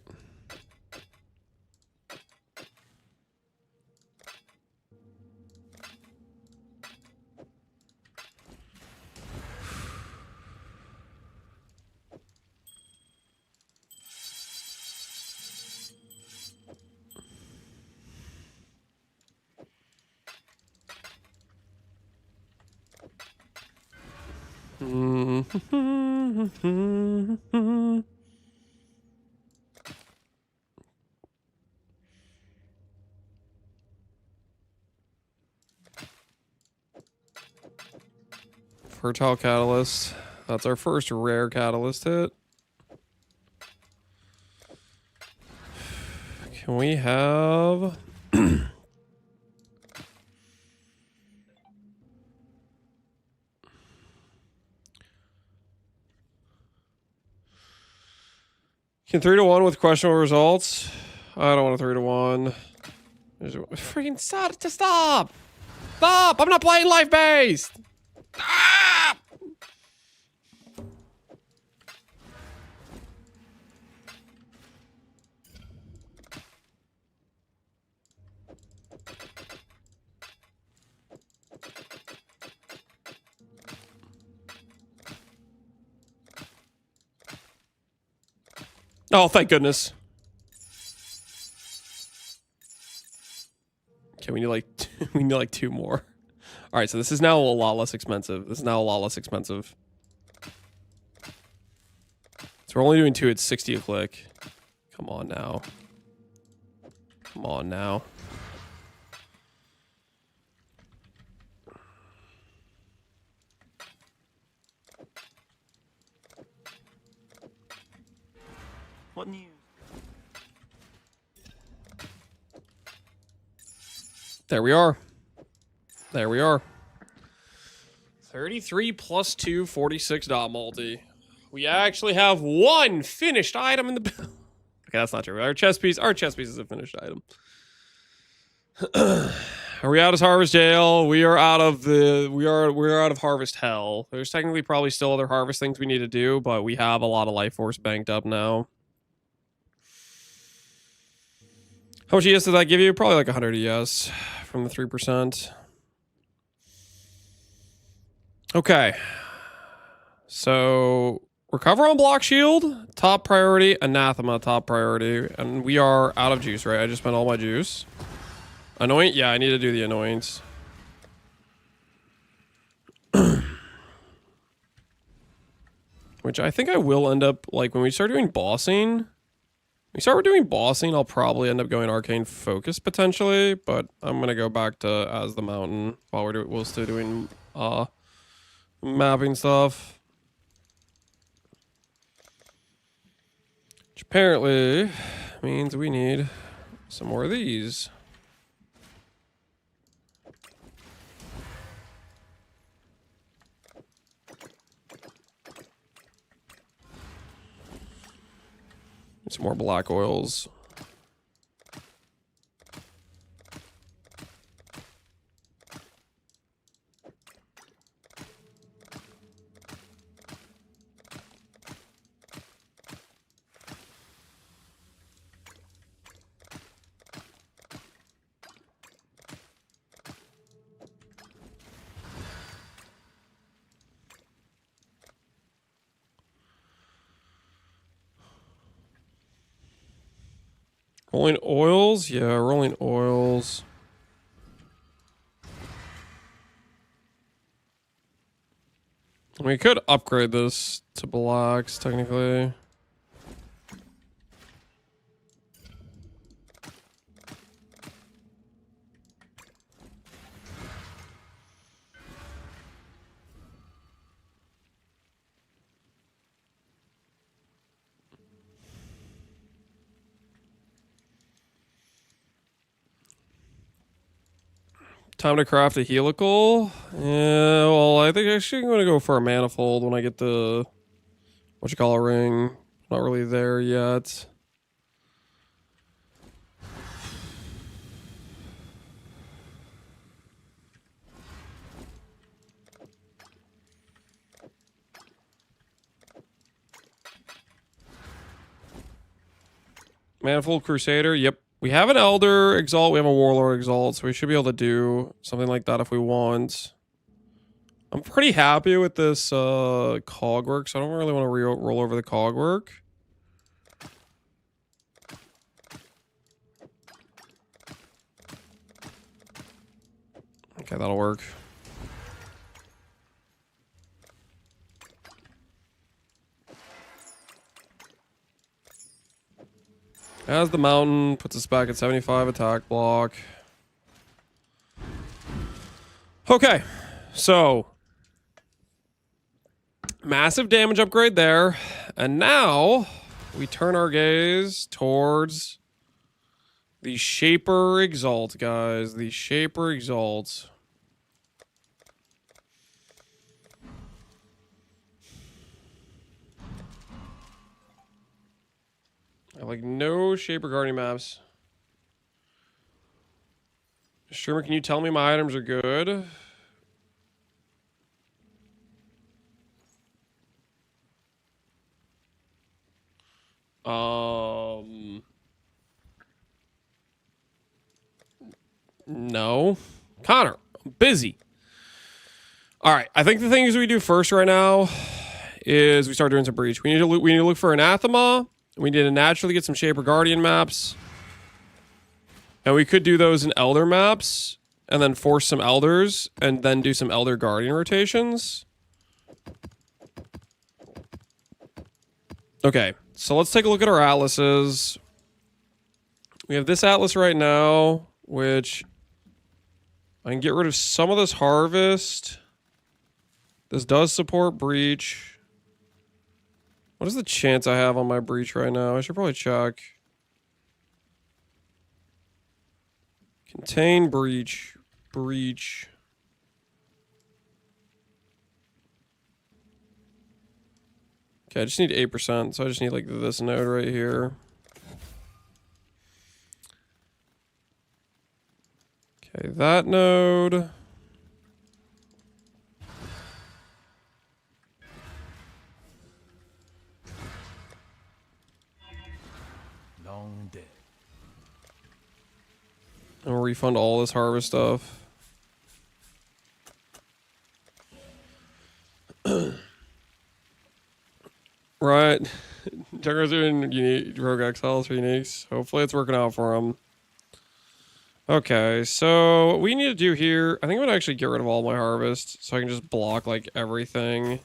Speaker 1: Fertile catalyst. That's our first rare catalyst hit. Can we have... Can 3 to 1 with questionable results? I don't want a 3 to 1. Freaking stop! Stop! Stop! I'm not playing life based. Ah! Oh, thank goodness. Okay, we need like we need like 2 more. All right, so this is now a lot less expensive. So we're only doing 2 at 60 a click. Come on now. Come on now.
Speaker 7: What news?
Speaker 1: There we are. There we are. 33 plus 2, 46 dot multi. We actually have 1 finished item in the... Okay, that's not true. Our chess piece is a finished item. Are we out of harvest jail? We are out of the we're out of harvest hell. There's technically probably still other harvest things we need to do, but we have a lot of life force banked up now. How much ES did that give you? Probably like 100 ES from the 3%. Okay. So recover on block shield, top priority, anathema, top priority, and we are out of juice, right? I just spent all my juice. Anoint? Yeah, I need to do the anoints. Which I think I will end up, like, when we start doing bossing, I'll probably end up going arcane focus potentially, but I'm gonna go back to as the mountain while we're still doing mapping stuff. Which apparently means we need some more of these. Some more black oils. Rolling oils? Yeah, rolling oils. We could upgrade this to blacks, technically. Time to craft a helical. Yeah, well, I think actually I'm going to go for a manifold when I get the ring. Not really there yet. Manifold Crusader, yep. We have an Elder Exalt, we have a Warlord Exalt, so we should be able to do something like that if we want. I'm pretty happy with this cog work, so I don't really want to roll over the cog work. Okay, that'll work. As the mountain puts us back at 75 attack block. Okay, so massive damage upgrade there. And now we turn our gaze towards the Shaper Exalt, guys. The Shaper Exalt. I have like no Shaper Guardian maps. Streamer, can you tell me my items are good? No. Connor, I'm busy. All right, I think the things we do first right now is we start doing some breach. We need to look for anathema. We need to naturally get some Shaper Guardian maps. And we could do those in Elder maps and then force some Elders and then do some Elder Guardian rotations. Okay, so let's take a look at our atlases. We have this atlas right now, which I can get rid of some of this harvest. This does support breach. What is the chance I have on my breach right now? I should probably check. Contain breach. Breach. Okay, I just need 8%, so I just need like this node right here. Okay, that node.
Speaker 11: Long day.
Speaker 1: And we'll refund all this harvest stuff. Right. Junker's doing unique rogue exiles for uniques. Hopefully it's working out for him. Okay, so what we need to do here, I think I'm gonna actually get rid of all my harvest so I can just block like everything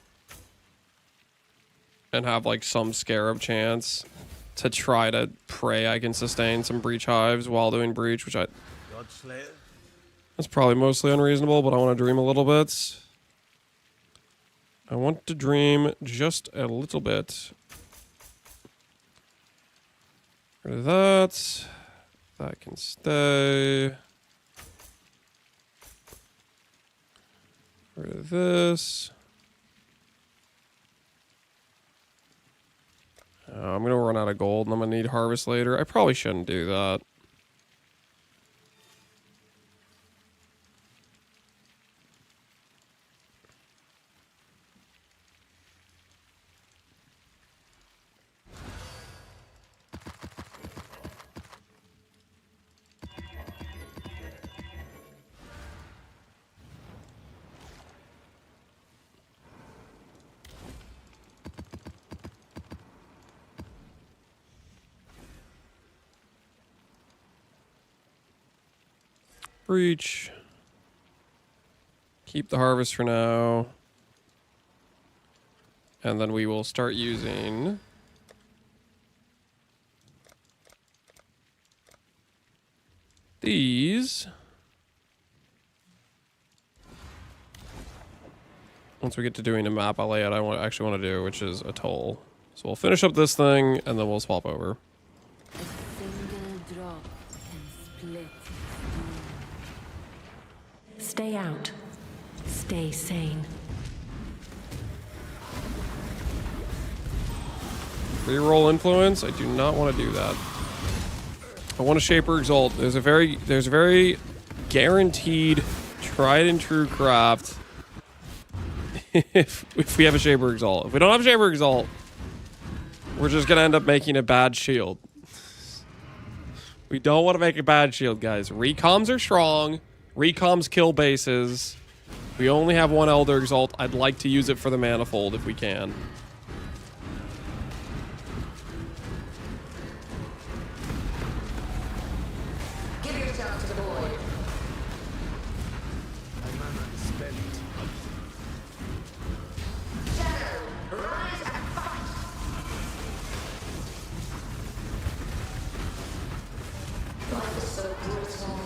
Speaker 1: and have like some scarab chance to try to pray I can sustain some breach hives while doing breach, which
Speaker 11: Godslayer?
Speaker 1: that's probably mostly unreasonable, but I want to dream a little bit. I want to dream just a little bit. Rid of that. That can stay. Rid of this. I'm going to run out of gold and I'm going to need harvest later. I probably shouldn't do that. Breach. Keep the harvest for now. And then we will start using these. Once we get to doing a map layout I actually want to do, which is a toll. So we'll finish up this thing and then we'll swap over.
Speaker 3: A single drop can split.
Speaker 2: Stay out. Stay sane.
Speaker 1: Reroll influence. I do not want to do that. I want to Shaper Exalt. There's a very guaranteed, tried and true craft. if we have a Shaper Exalt. If we don't have Shaper Exalt, we're just gonna end up making a bad shield. We don't want to make a bad shield, guys. Recoms are strong. Recoms kill bases. We only have one Elder Exalt. I'd like to use it for the Manifold if we can.
Speaker 10: Give yourself to the void.
Speaker 11: My mana is spent.
Speaker 10: Shadow, rise and fight. Life is so brutal.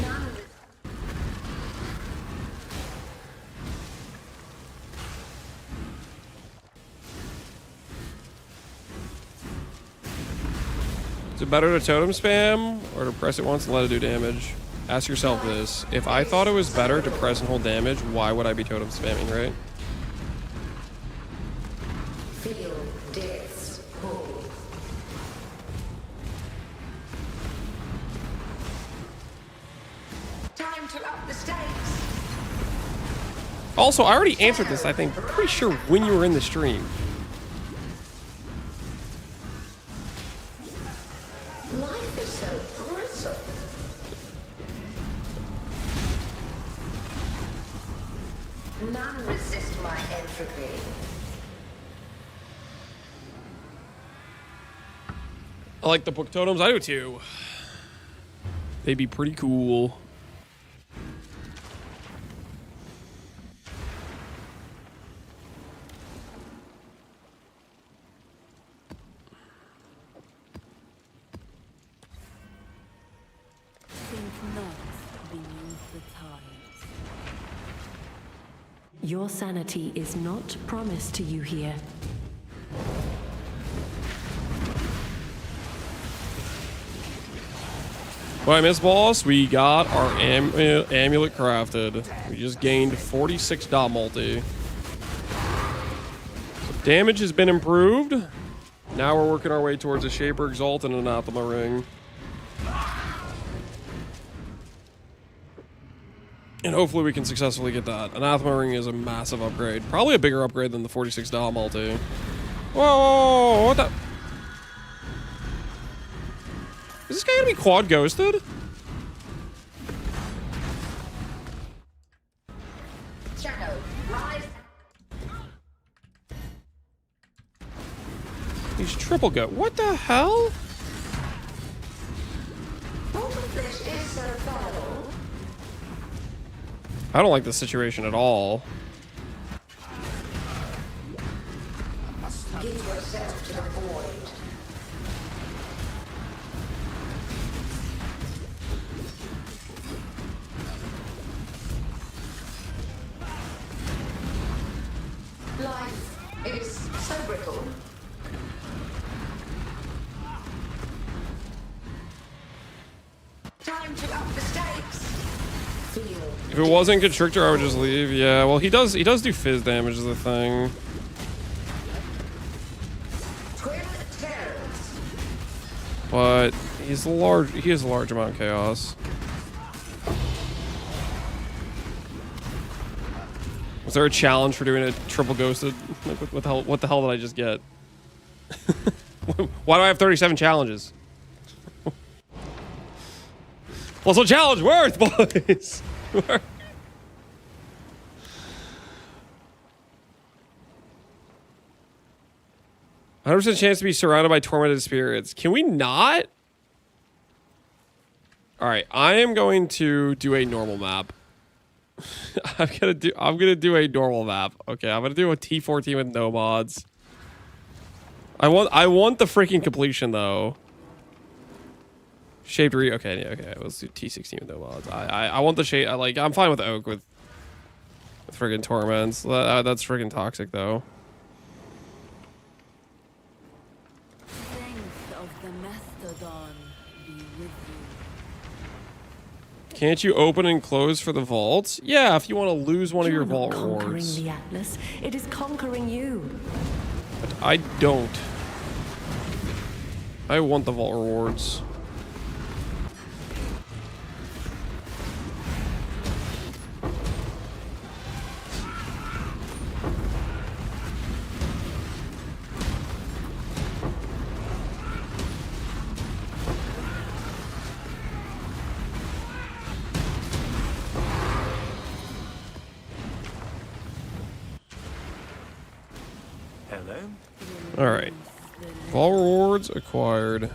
Speaker 10: None of it.
Speaker 1: Is it better to totem spam or to press it once and let it do damage? Ask yourself this. If I thought it was better to press and hold damage, why would I be totem spamming, right?
Speaker 10: Feel death's pull. Time to up the stakes.
Speaker 1: Also, I already answered this, I think, pretty sure when you were in the stream.
Speaker 10: Life is so brittle. None resist my entropy.
Speaker 1: I like the book totems. I do too. They'd be pretty cool.
Speaker 3: Think not beneath the tides.
Speaker 2: Your sanity is not promised to you here.
Speaker 1: Well, I missed, boss. We got our amulet crafted. We just gained 46 dot multi. So Damage has been improved. Now we're working our way towards a Shaper Exalt and an Anathema Ring. And hopefully we can successfully get that. Anathema Ring is a massive upgrade. Probably a bigger upgrade than the 46 Dom multi. Whoa, what the? Is this guy gonna be quad ghosted?
Speaker 10: Shadow, rise.
Speaker 1: He's triple go. What the hell?
Speaker 10: Open flesh is so fallible.
Speaker 1: I don't like this situation at all.
Speaker 10: Give yourself to the void. Life is so brittle. Time to up the stakes. Feel.
Speaker 1: If it wasn't Constrictor, I would just leave. Yeah, well, he does do fizz damage is the thing.
Speaker 10: Twin terrors.
Speaker 1: But he has a large amount of chaos. Was there a challenge for doing a triple ghosted? Like, what the hell did I just get? Why do I have 37 challenges? What's the challenge worth, boys? 100% chance to be surrounded by tormented spirits. Can we not? All right, I am going to do a normal map. I'm gonna do a normal map. Okay, I'm gonna do a T14 with no mods. I want the freaking completion though. Shaped re. Okay, yeah, okay. Let's do T16 with no mods. I want the shape. I'm fine with Oak with friggin' torments. That's friggin' toxic though.
Speaker 6: Strength of the Mastodon be with you.
Speaker 1: Can't you open and close for the vaults? Yeah, if you want to lose one of your vault
Speaker 2: conquering
Speaker 1: rewards.
Speaker 2: the Atlas. It is conquering you.
Speaker 1: But I don't. I want the vault rewards.
Speaker 11: Hello?
Speaker 1: Alright. Vault rewards acquired.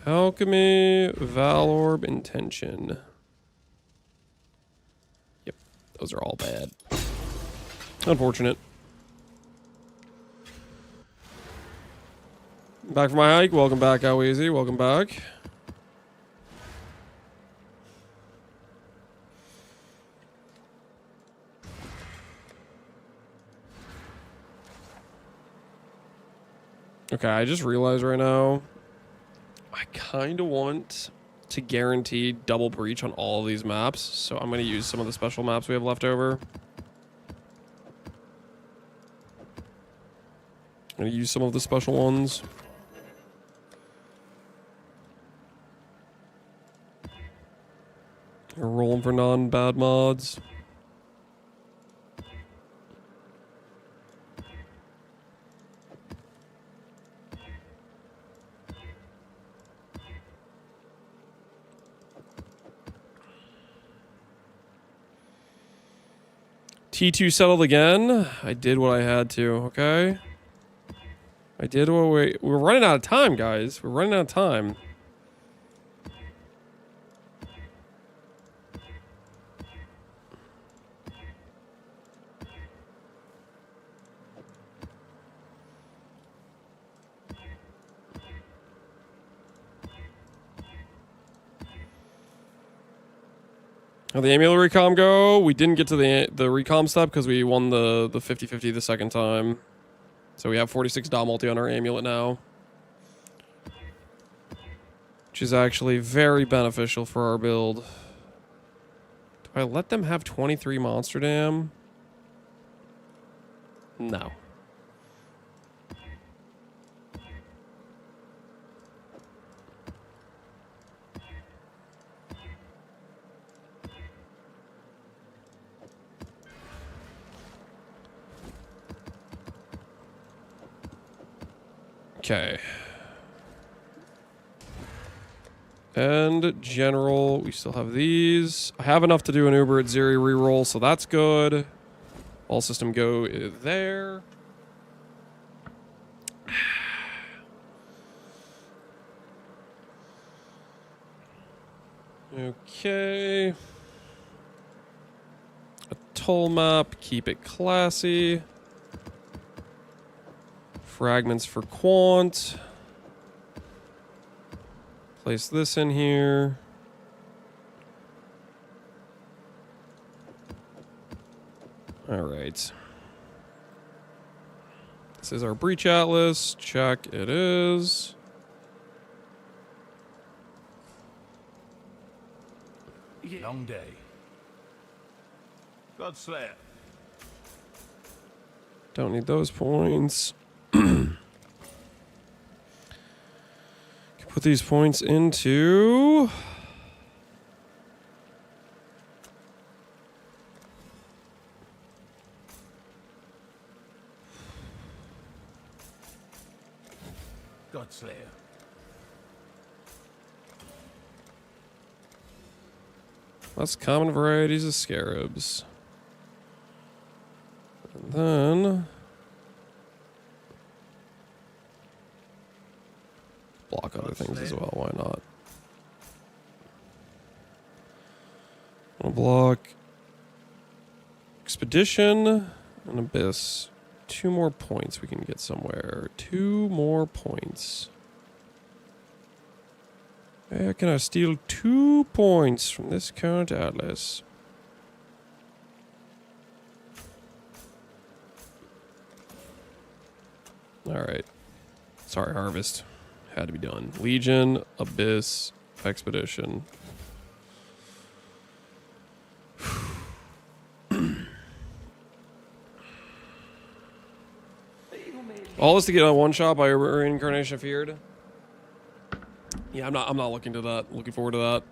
Speaker 1: Alchemy, Valorb, Intention. Yep, those are all bad. Unfortunate. Back from my hike. Welcome back, How Easy. Welcome back. Okay, I just realized right now, I kind of want to guarantee double breach on all of these maps, so I'm going to use some of the special maps we have left over. I'm going to use some of the special ones. We're rolling for non-bad mods. T2 settled again. I did what I had to, okay? I did what we're running out of time, guys. We're running out of time. How the amulet recom go? We didn't get to the recom step because we won the 50-50 the second time. So we have 46 dot multi on our amulet now. Which is actually very beneficial for our build. Do I let them have 23 Monster Dam? No. Okay. And general, we still have these. I have enough to do an Uber at Zeri reroll, so that's good. All system go there. Okay. A toll map, keep it classy. Fragments for quant. Place this in here. All right. This is our breach atlas. Check it is.
Speaker 11: Long day. Godslayer.
Speaker 1: Don't need those points. Put these points into...
Speaker 11: Godslayer.
Speaker 1: That's common varieties of scarabs. And then... block other things as well, why not? I'll block Expedition and Abyss. 2 more points we can get somewhere. 2 more points. Where can I steal 2 points from this current atlas? Alright. Sorry, Harvest. Had to be done. Legion, Abyss, Expedition. All this to get a one shot by Reincarnation of Feared. Yeah, I'm not looking to that. Looking forward to that.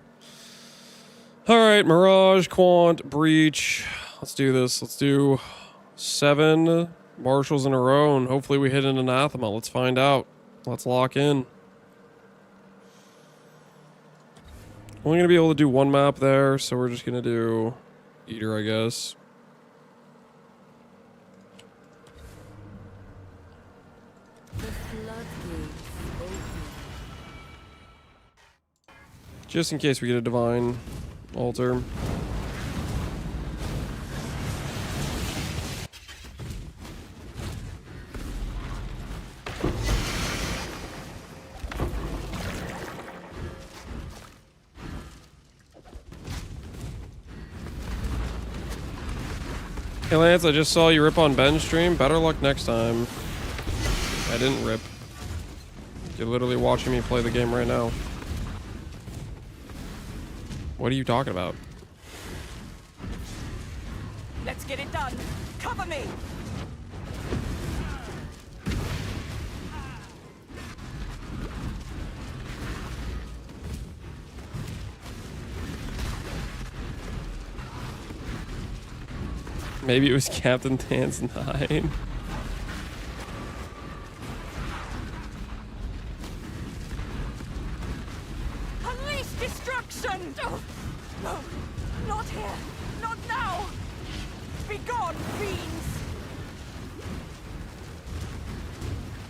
Speaker 1: Alright, Mirage, Quant, Breach. Let's do this. Let's do 7 marshals in a row, and hopefully we hit an anathema. Let's find out. Let's lock in. Only gonna be able to do 1 map there, so we're just gonna do Eater, I guess. Just in case we get a divine altar. Hey Lance, I just saw you rip on Ben's stream. Better luck next time. I didn't rip. You're literally watching me play the game right now. What are you talking about?
Speaker 6: Let's get it done. Cover me.
Speaker 1: Maybe it was Captain Dan's 9.
Speaker 6: Unleash destruction! Oh, no, not here. Not now. Be gone, fiends.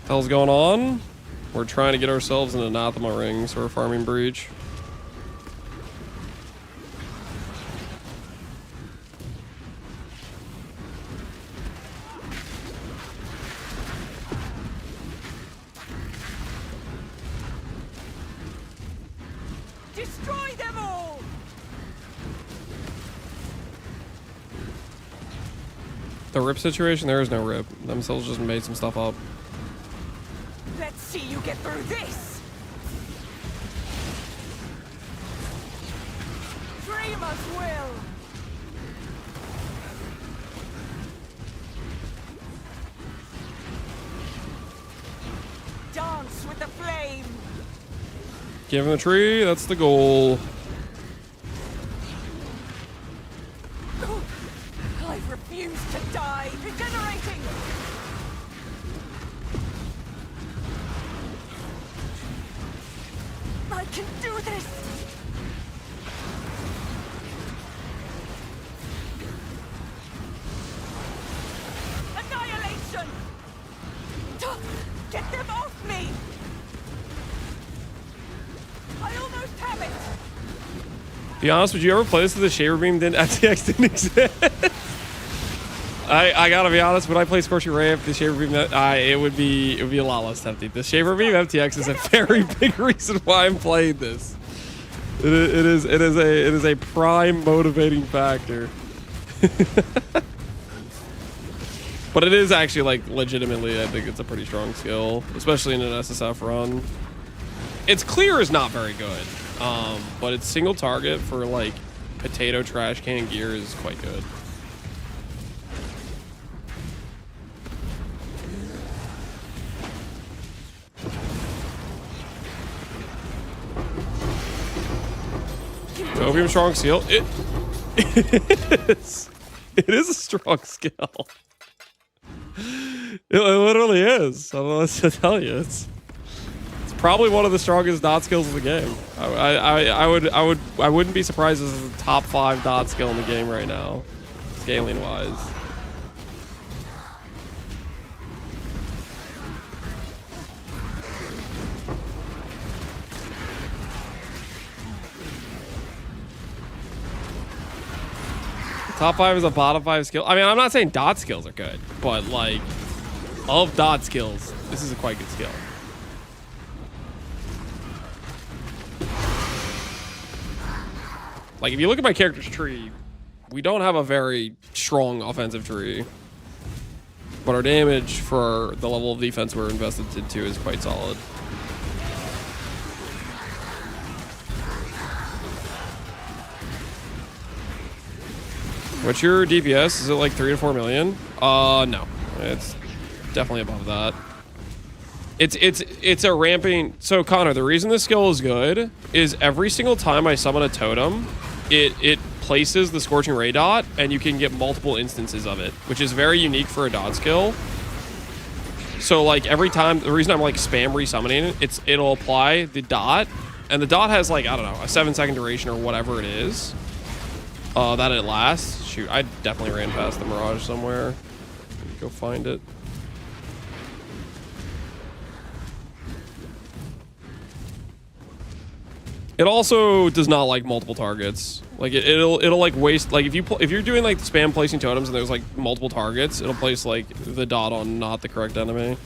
Speaker 1: Hell's going on? We're trying to get ourselves an anathema ring, so we're farming breach.
Speaker 6: Destroy them all!
Speaker 1: The rip situation? There is no rip. Themselves just made some stuff up.
Speaker 6: Let's see you get through this! Dreamers will! game.
Speaker 1: Give him the tree. That's the goal.
Speaker 6: I refuse to die. Regenerating. I can do this. Annihilation. Get them off me. I almost have it.
Speaker 1: Be honest, would you ever play this if the Shaver Beam FTX didn't exist? I gotta be honest, when I play Scorching Ray, if the Shaver Beam, it would be a lot less tempting. The Shaver Beam FTX is a very big reason why I'm playing this. It is a prime motivating factor. But it is actually, like, legitimately, I think it's a pretty strong skill, especially in an SSF run. Its clear is not very good, but its single target for, like, potato trash can gear is quite good. Opium strong skill. It is a strong skill. It literally is. I don't know what to tell you. It's probably one of the strongest dot skills in the game. I wouldn't be surprised if it's the top 5 dot skill in the game right now, scaling wise. Top 5 is a bottom 5 skill. I mean, I'm not saying dot skills are good, but like, of dot skills, this is a quite good skill. Like, if you look at my character's tree, we don't have a very strong offensive tree, but our damage for the level of defense we're invested into is quite solid. What's your DPS? Is it like 3 to 4 million? No. It's definitely above that. It's a ramping. So Connor, the reason this skill is good is every single time I summon a totem, it places the Scorching Ray dot, and you can get multiple instances of it, which is very unique for a dot skill. So like every time, the reason I'm like spam resummoning it, it'll apply the dot, and the dot has like, I don't know, a 7-second duration or whatever it is. That it lasts. Shoot, I definitely ran past the Mirage somewhere. Go find it. It also does not like multiple targets. Like it'll like waste, like if you're doing like spam placing totems and there's like multiple targets, it'll place like the dot on not the correct enemy.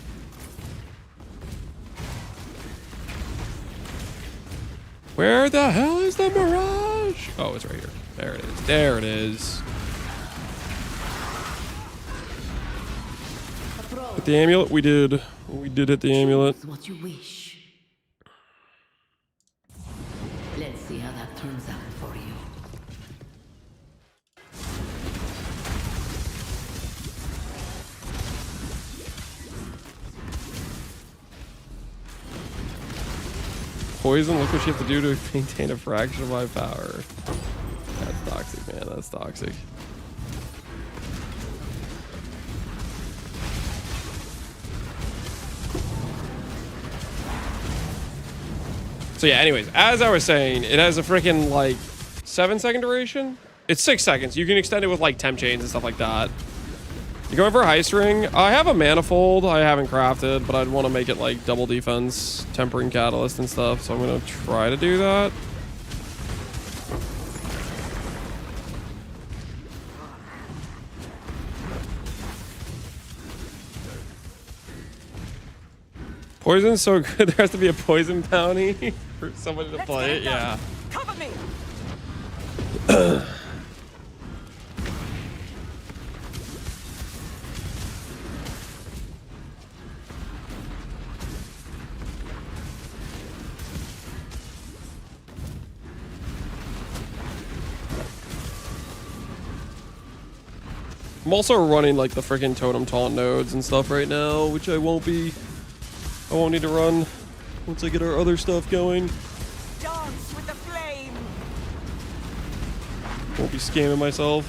Speaker 1: Where the hell is the Mirage? Oh, it's right here. There it is. There it is. Hit the amulet. We did hit the amulet.
Speaker 3: What you wish. Let's see how that turns out for you.
Speaker 1: Poison. Look what you have to do to maintain a fraction of my power. That's toxic, man. That's toxic. So yeah, anyways, as I was saying, it has a freaking like 7-second duration. It's 6 seconds. You can extend it with like temp chains and stuff like that. You going for a high string? I have a manifold I haven't crafted, but I'd want to make it like double defense, tempering catalyst and stuff. So I'm gonna try to do that. Poison's so good. There has to be a poison bounty for somebody to play it. Yeah.
Speaker 6: Cover me.
Speaker 1: I'm also running like the freaking totem taunt nodes and stuff right now, which I won't need to run. Once I get our other stuff going.
Speaker 6: Dance with the flame.
Speaker 1: Won't be scamming myself.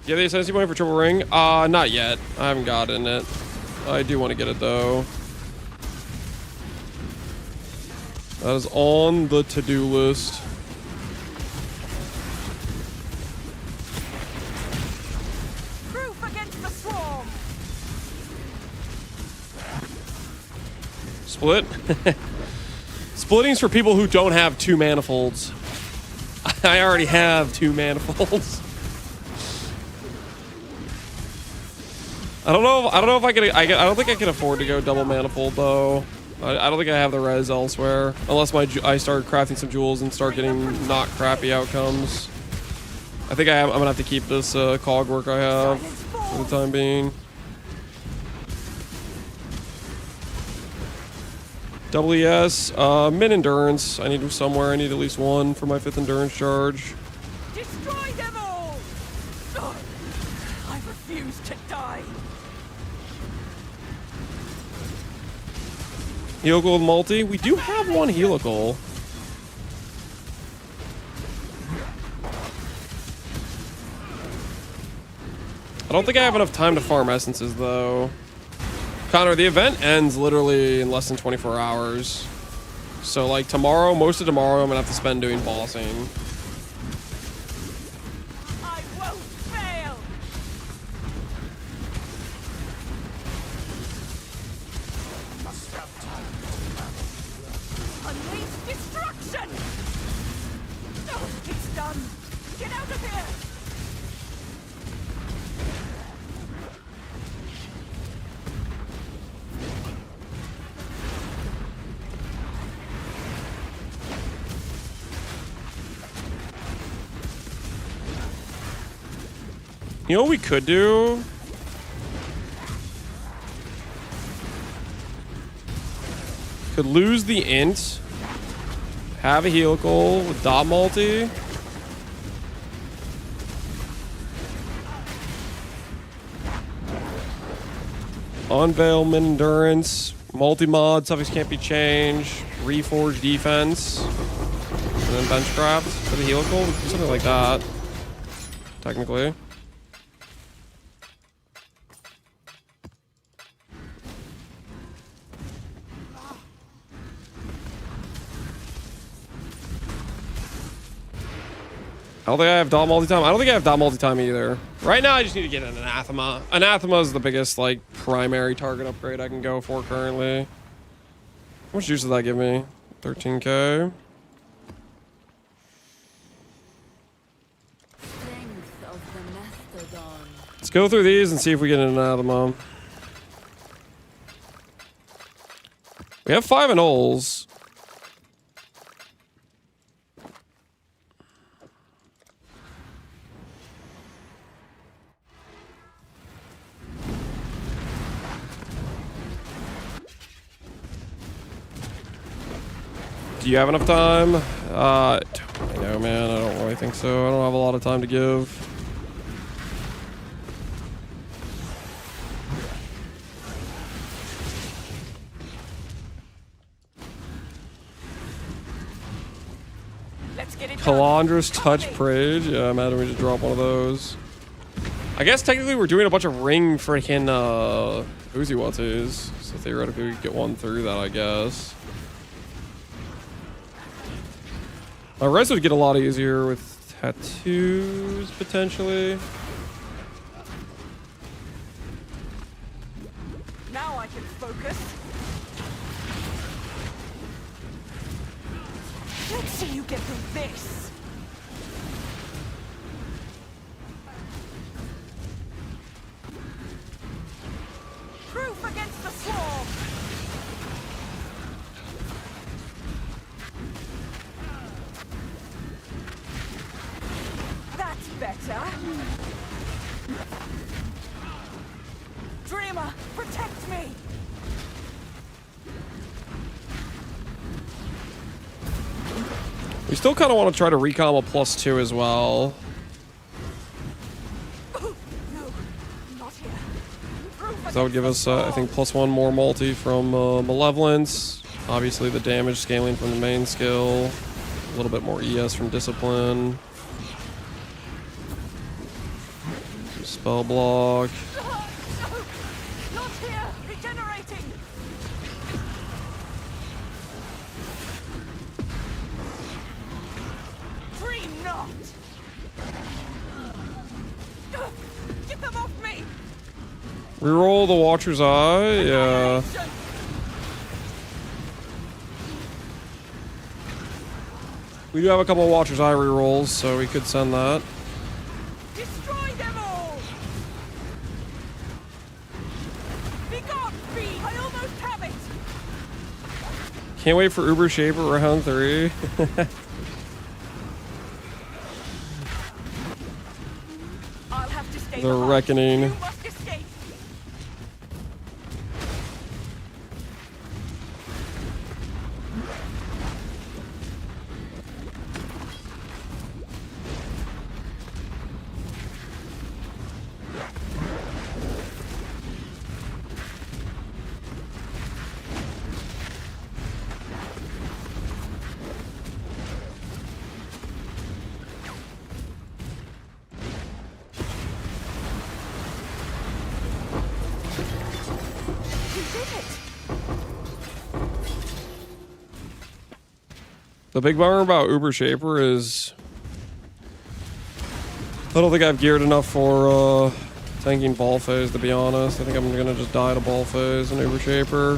Speaker 1: You have the Ascendancy point for Triple Ring? Not yet. I haven't gotten it. I do want to get it though. That is on the to-do list.
Speaker 6: Proof against the swarm.
Speaker 1: Split? Splitting's for people who don't have 2 manifolds. I already have 2 manifolds. I don't know if I can. I don't think I can afford to go double manifold though. I don't think I have the res elsewhere, unless I start crafting some jewels and start getting not crappy outcomes. I think I'm gonna have to keep this cog work I have for the time being. Double ES, mid endurance. I need somewhere. I need at least 1 for my 5th endurance charge.
Speaker 6: Destroy them all! Oh, I refuse to die.
Speaker 1: Helical with multi. We do have 1 helical. I don't think I have enough time to farm essences though. Connor, the event ends literally in less than 24 hours. So like tomorrow, most of tomorrow, I'm gonna have to spend doing bossing.
Speaker 6: I won't fail. Unleash destruction. Oh, it's done. Get out of here.
Speaker 1: You know what we could do? Could lose the int. Have a helical with dot multi. Unveil min endurance. Multi-mod, suffix can't be changed. Reforge defense. And then benchcraft for the helical. Something like that. Technically. I don't think I have dot multi-time. I don't think I have dot multi-time either. Right now, I just need to get an anathema. Anathema is the biggest, like, primary target upgrade I can go for currently. How much juice did that give me? 13k.
Speaker 3: Strength of the mastodon.
Speaker 1: Let's go through these and see if we get an anathema. We have 5 anoles. Do you have enough time? I know, man. I don't really think so. I don't have a lot of time to give.
Speaker 6: Let's get it
Speaker 1: Calandra's Touch Parade. Yeah, imagine we just drop one of those. I guess technically we're doing a bunch of ring freaking Uzi Watus. So theoretically we could get one through that, I guess. My res would get a lot easier with tattoos, potentially.
Speaker 6: Now I can focus. Let's see you get through this. Proof against the swarm. That's better. Dreamer, protect me.
Speaker 1: We still kind of want to try to recom a +2 as well.
Speaker 6: No, not here. Proof
Speaker 1: That would give us,
Speaker 6: against the
Speaker 1: I think,
Speaker 6: swarm.
Speaker 1: +1 more multi from Malevolence. Obviously, the damage scaling from the main skill. A little bit more ES from Discipline. Spell block.
Speaker 6: Not here! Regenerating! Dream not! Get them off me!
Speaker 1: Reroll the Watcher's Eye. Yeah. We do have a couple of Watcher's Eye rerolls, so we could send that.
Speaker 6: Destroy them all! Be gone, fiend! I almost have it!
Speaker 1: Can't wait for Uber Shaper round 3.
Speaker 6: I'll have to stay
Speaker 1: The
Speaker 6: behind.
Speaker 1: Reckoning.
Speaker 6: You must escape!
Speaker 1: The big bummer about Uber Shaper is I don't think I've geared enough for tanking ball phase, to be honest. I think I'm gonna just die to ball phase and Uber Shaper.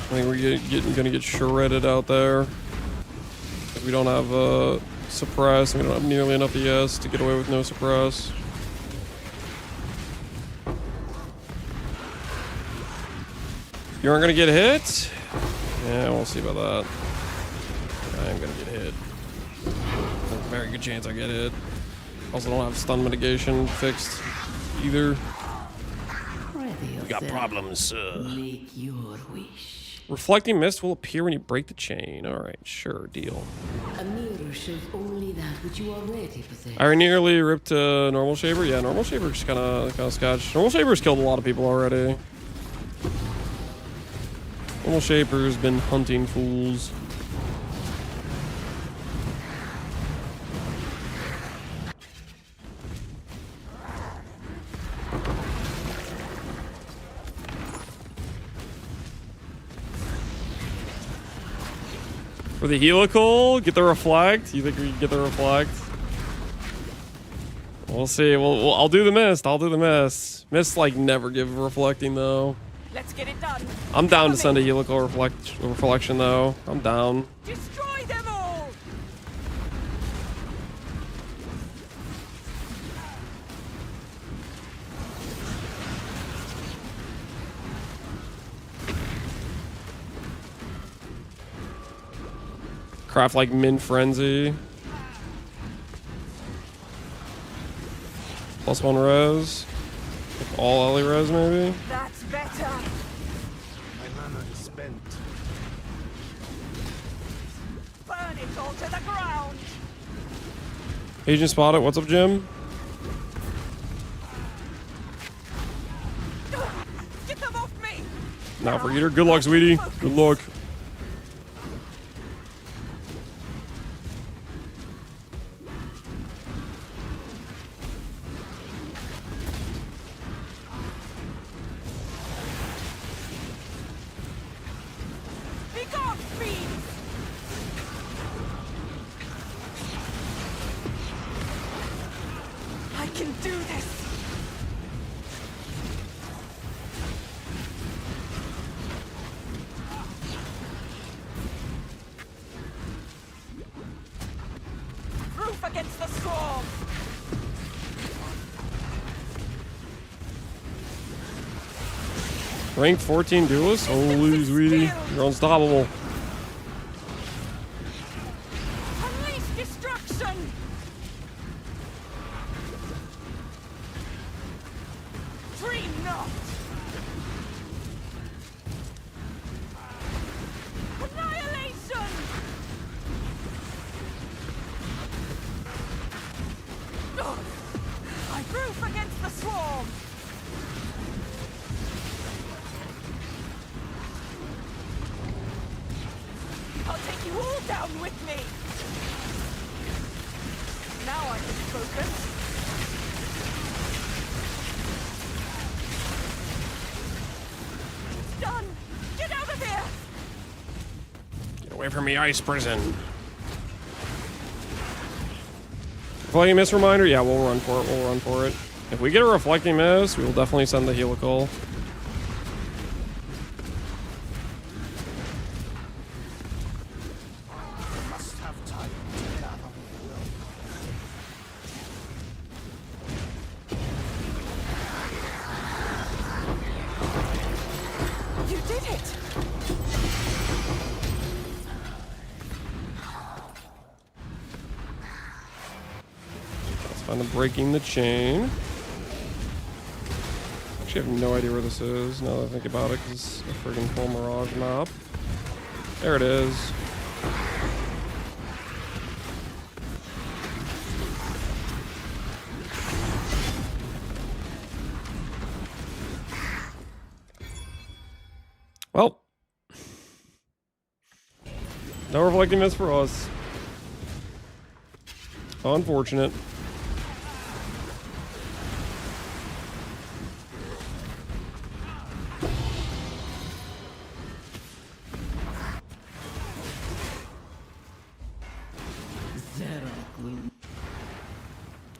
Speaker 1: I think we're gonna get shredded out there. We don't have suppress, and we don't have nearly enough ES to get away with no suppress. You aren't gonna get hit? Yeah, we'll see about that. I am gonna get hit. There's a very good chance I get hit. Also don't have stun mitigation fixed either.
Speaker 3: We
Speaker 1: got problems.
Speaker 3: Make your wish.
Speaker 1: Reflecting mist will appear when you break the chain. Alright, sure, deal.
Speaker 3: A mirror shows only that which you already possess.
Speaker 1: I nearly ripped Normal Shaper. Yeah, Normal Shaper's kinda sketch. Normal Shaper's killed a lot of people already. Normal Shaper's been hunting fools. For the helical, get the reflect. You think we can get the reflect? We'll see. I'll do the mist. I'll do the mist. Mist like never give reflecting though.
Speaker 6: Let's get it done.
Speaker 1: I'm down to send a helical reflection though. I'm down.
Speaker 6: Destroy them all.
Speaker 1: Craft like Min Frenzy. +1 res. Like all Ellie res maybe.
Speaker 6: That's better.
Speaker 7: My mana is spent.
Speaker 6: Burn it all to the ground.
Speaker 1: Agent spotted. What's up, Jim?
Speaker 6: Get them off me.
Speaker 1: Now for eater. Good luck, sweetie. Good luck.
Speaker 6: Be gone, fiends. I can do this. Proof against the swarm.
Speaker 1: Rank 14 duelist? Holy sweetie. You're unstoppable.
Speaker 6: Unleash destruction. Dream not. Annihilation. I proof against the swarm. movement. It's done. Get out of here.
Speaker 1: Get away from me, ice prison. Reflecting miss reminder? Yeah, we'll run for it. We'll run for it. If we get a reflecting miss, we will definitely send the helical.
Speaker 7: Must have time to gather.
Speaker 6: You did it.
Speaker 1: Let's find the breaking the chain. Actually, I have no idea where this is now that I think about it, because it's a friggin' full Mirage map. There it is. Well, no reflecting miss for us. Unfortunate.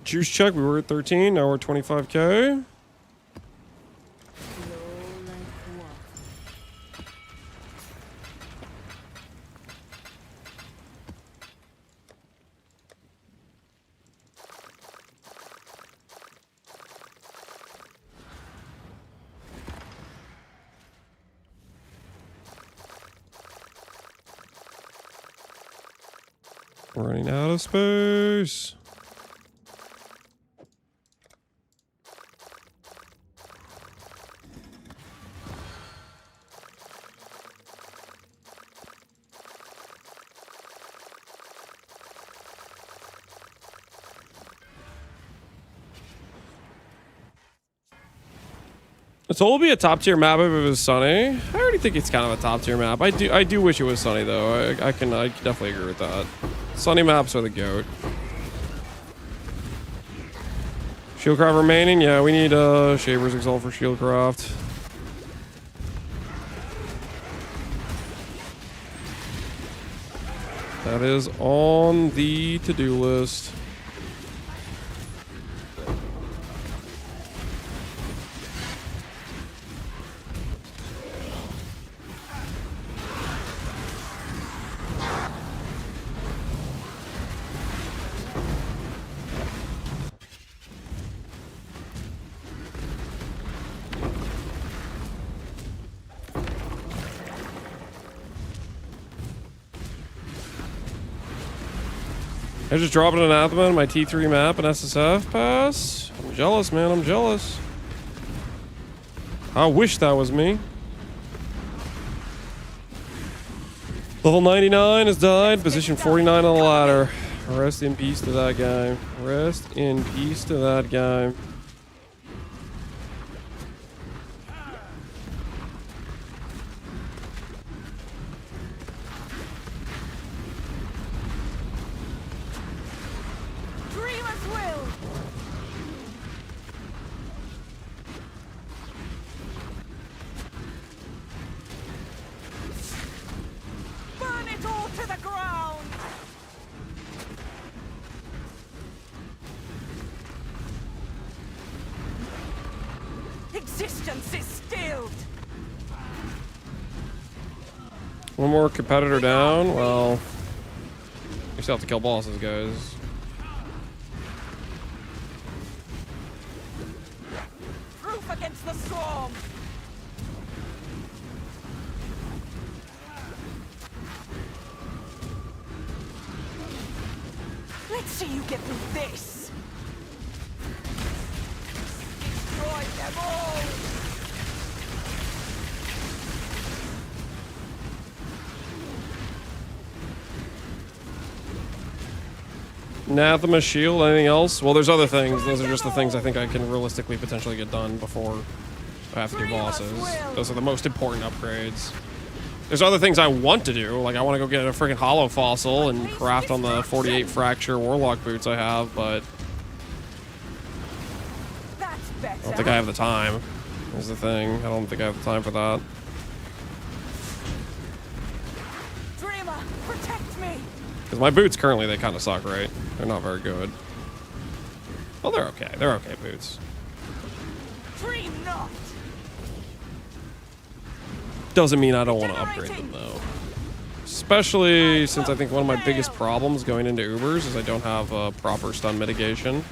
Speaker 1: Juice check, we were at 13, now we're at 25k. Running out of space. So it'll be a top tier map if it was sunny. I already think it's kind of a top tier map. I do wish it was sunny though. I can definitely agree with that. Sunny maps are the GOAT. Shieldcraft remaining? Yeah, we need Shaver's Exalt for Shieldcraft. That is on the to-do list. I just dropped an Anathema in my T3 map and SSF pass. I'm jealous, man. I'm jealous. I wish that was me. Level 99 has died. Position 49 on the ladder. Rest in peace to that guy. Rest in peace to that guy.
Speaker 6: Existence is stilled.
Speaker 1: One more competitor down. Well, we still have to kill bosses, guys.
Speaker 6: Proof against the storm. Let's see you get through this. Destroy them all.
Speaker 1: Anathema shield, anything else? Well, there's other things. Those are just the things I think I can realistically potentially get done before I have to do bosses. Those are the most important upgrades. There's other things I want to do, like I want to go get a freaking hollow fossil and craft on the 48 fracture warlock boots I have, but don't think I have the time. Is the thing. I don't think I have the time for that.
Speaker 6: Dreamer, protect me.
Speaker 1: Because my boots currently, they kind of suck, right? They're not very good. Well, they're okay. They're okay boots.
Speaker 6: Dream not.
Speaker 1: Doesn't mean I don't want to upgrade them, though. Especially since I think one of my biggest problems going into Ubers is I don't have proper stun mitigation.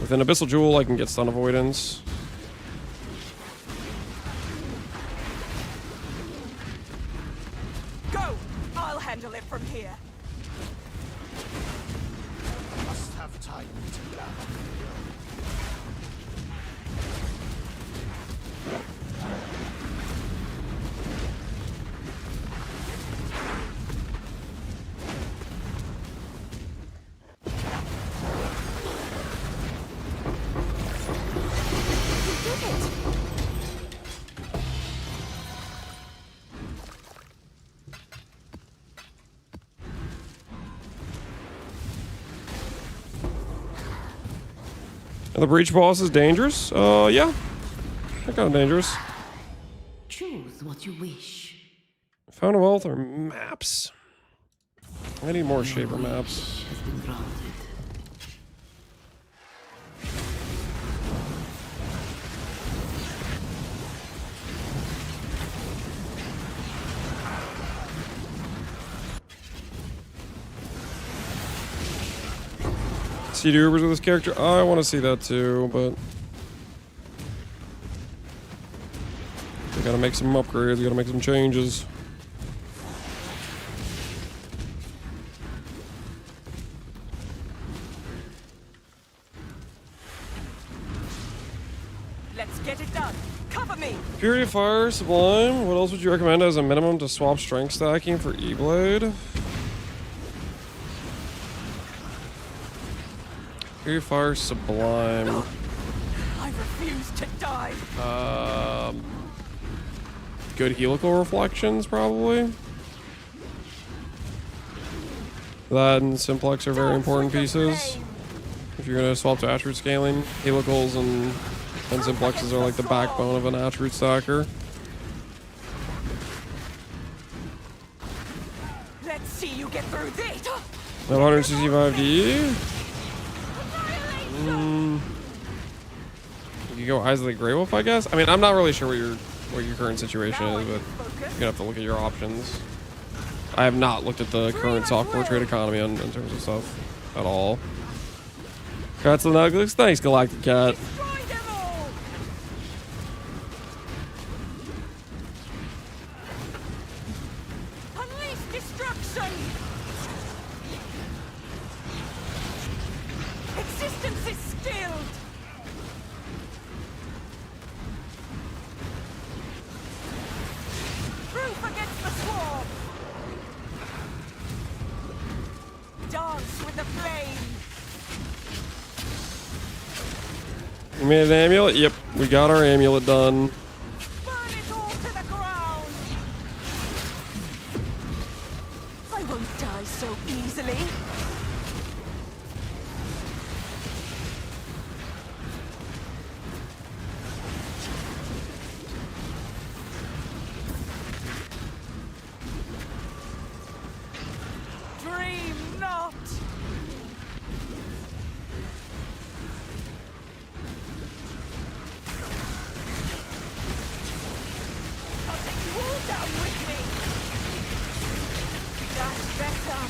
Speaker 1: With an Abyssal Jewel, I can get stun avoidance.
Speaker 6: Go! I'll handle it from here.
Speaker 7: Must have time to gather.
Speaker 1: And the breach boss is dangerous? Yeah. They're kind of dangerous.
Speaker 3: Choose what you wish.
Speaker 1: Found a wealth or maps? I need more shaper maps.
Speaker 3: Has been granted.
Speaker 1: See the Ubers with this character? I want to see that too, but we gotta make some upgrades. We gotta make some changes.
Speaker 6: Let's get it done. Cover me.
Speaker 1: Purifier, Sublime. What else would you recommend as a minimum to swap strength stacking for E-Blade? Purifier, Sublime.
Speaker 6: I refuse to die.
Speaker 1: Good helical reflections, probably. That and Simplex are very important pieces. If you're gonna swap to attribute scaling, helicals and Simplexes are like the backbone of an attribute stacker.
Speaker 6: Let's see you get through this.
Speaker 1: 165D. You go Eyes of the Grey Wolf, I guess. I mean, I'm not really sure what your current situation is, but you're gonna have to look at your options. I have not looked at the current software trade economy in terms of stuff at all. Cats and Nuggets. Thanks, Galactic Cat.
Speaker 6: Destroy them all. Unleash destruction. Existence is stilled. Proof against the swarm. Dance with the flame.
Speaker 1: We made an amulet? Yep, we got our amulet done.
Speaker 6: Burn it all to the ground. I won't die so easily. Dream not. I'll take you all down with me. That's better.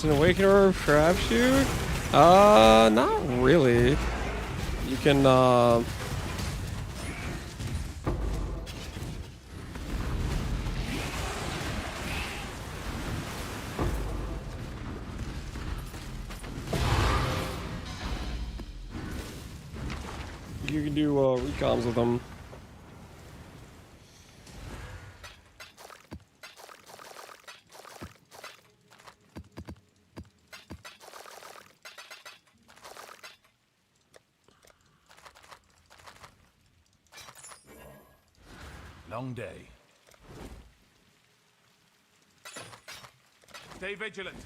Speaker 1: Instant Awakener or Crapshoot? Not really. You can, you can do, recoms with them.
Speaker 11: Long day. Stay vigilant.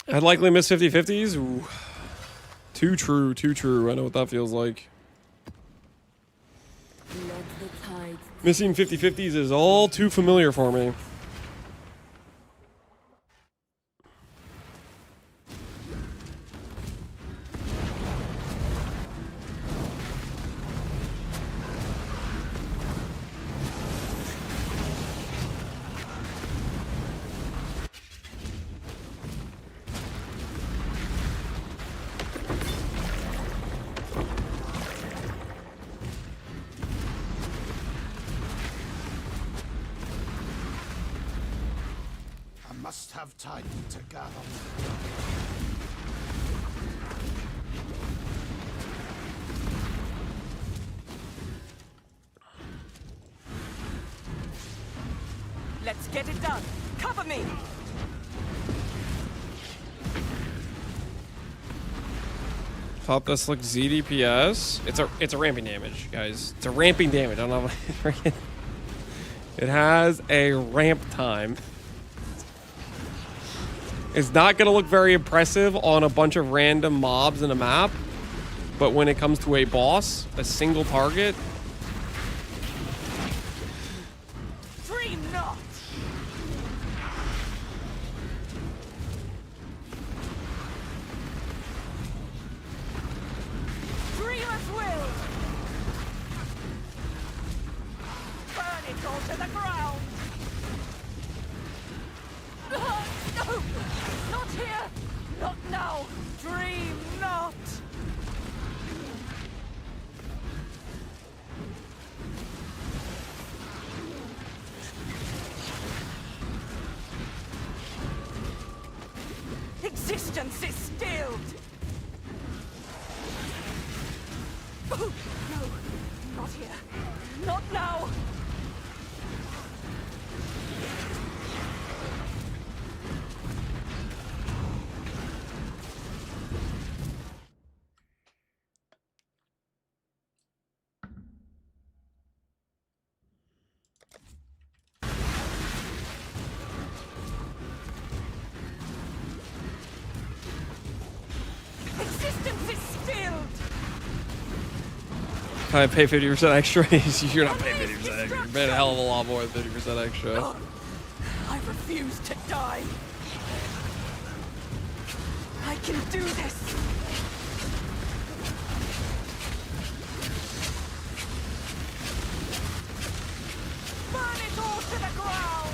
Speaker 1: I'd likely miss 50-50s. Ooh. Too true, too true. I know what that feels like.
Speaker 3: Let the tides
Speaker 1: Missing 50-50s is all too familiar for me.
Speaker 7: Must have time to gather.
Speaker 6: Let's get it done. Cover me.
Speaker 1: Thought this looked ZDPS. It's a ramping damage, guys. It's a ramping damage. I don't know. It has a ramp time. It's not gonna look very impressive on a bunch of random mobs in a map, but when it comes to a boss, a single target.
Speaker 6: Dream not. Dreamer's will. Burn it all to the ground. No! Not here! Not now! Dream not! Existence is stilled! Oh, no! Not here! Not now! Existence is stilled!
Speaker 1: I pay 50% extra. You're not paying 50% extra. You're paying a hell of a lot more than 50% extra.
Speaker 6: I refuse to die. I can do this. Burn it all to the ground.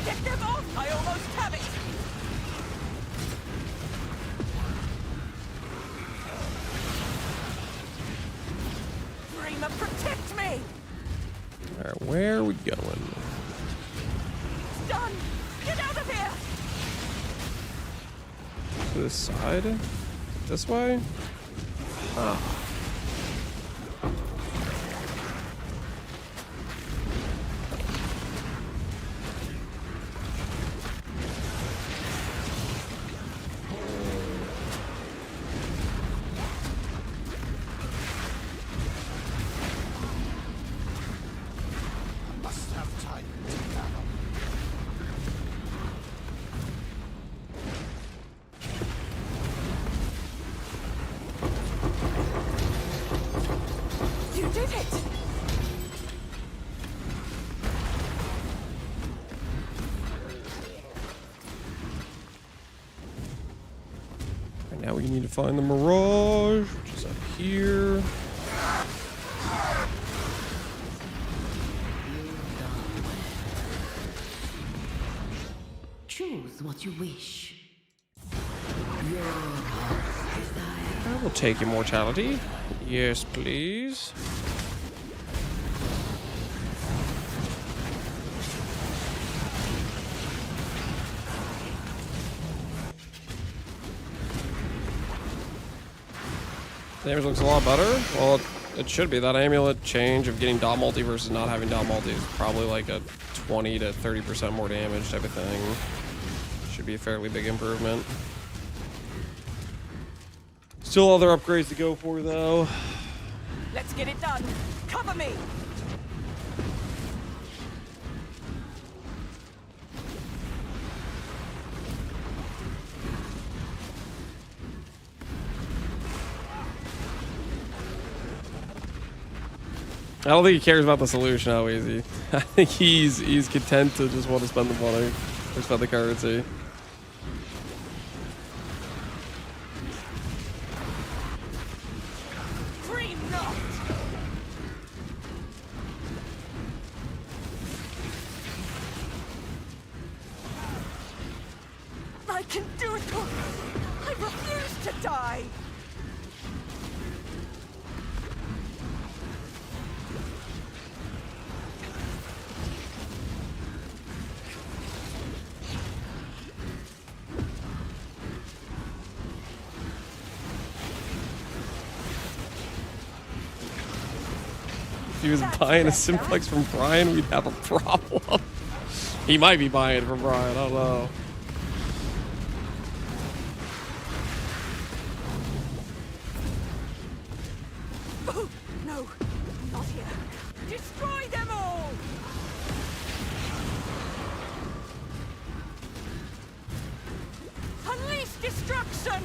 Speaker 6: Get them off! I almost have it. Dreamer, protect me!
Speaker 1: Alright, where are we going?
Speaker 6: It's done! Get out of here!
Speaker 1: To this side? This way? Ah.
Speaker 7: Must have time to gather.
Speaker 6: You did it!
Speaker 1: Right now we need to find the Mirage, which is up here.
Speaker 3: Choose what you wish. Your heart's desire.
Speaker 1: I will take immortality. Yes, please. Damage looks a lot better. Well, it should be. That amulet change of getting dot multi versus not having dot multi is probably like a 20 to 30% more damage type of thing. Should be a fairly big improvement. Still other upgrades to go for though.
Speaker 6: Let's get it done. Cover me.
Speaker 1: I don't think he cares about the solution, how easy. I think he's content to just want to spend the money or spend the currency.
Speaker 6: Dream not. I can do it. I refuse to die.
Speaker 1: If he was buying a simplex from Brian, we'd have a problem. He might be buying it from Brian, I don't know.
Speaker 6: Oh, no, not here. Destroy them all! Unleash destruction!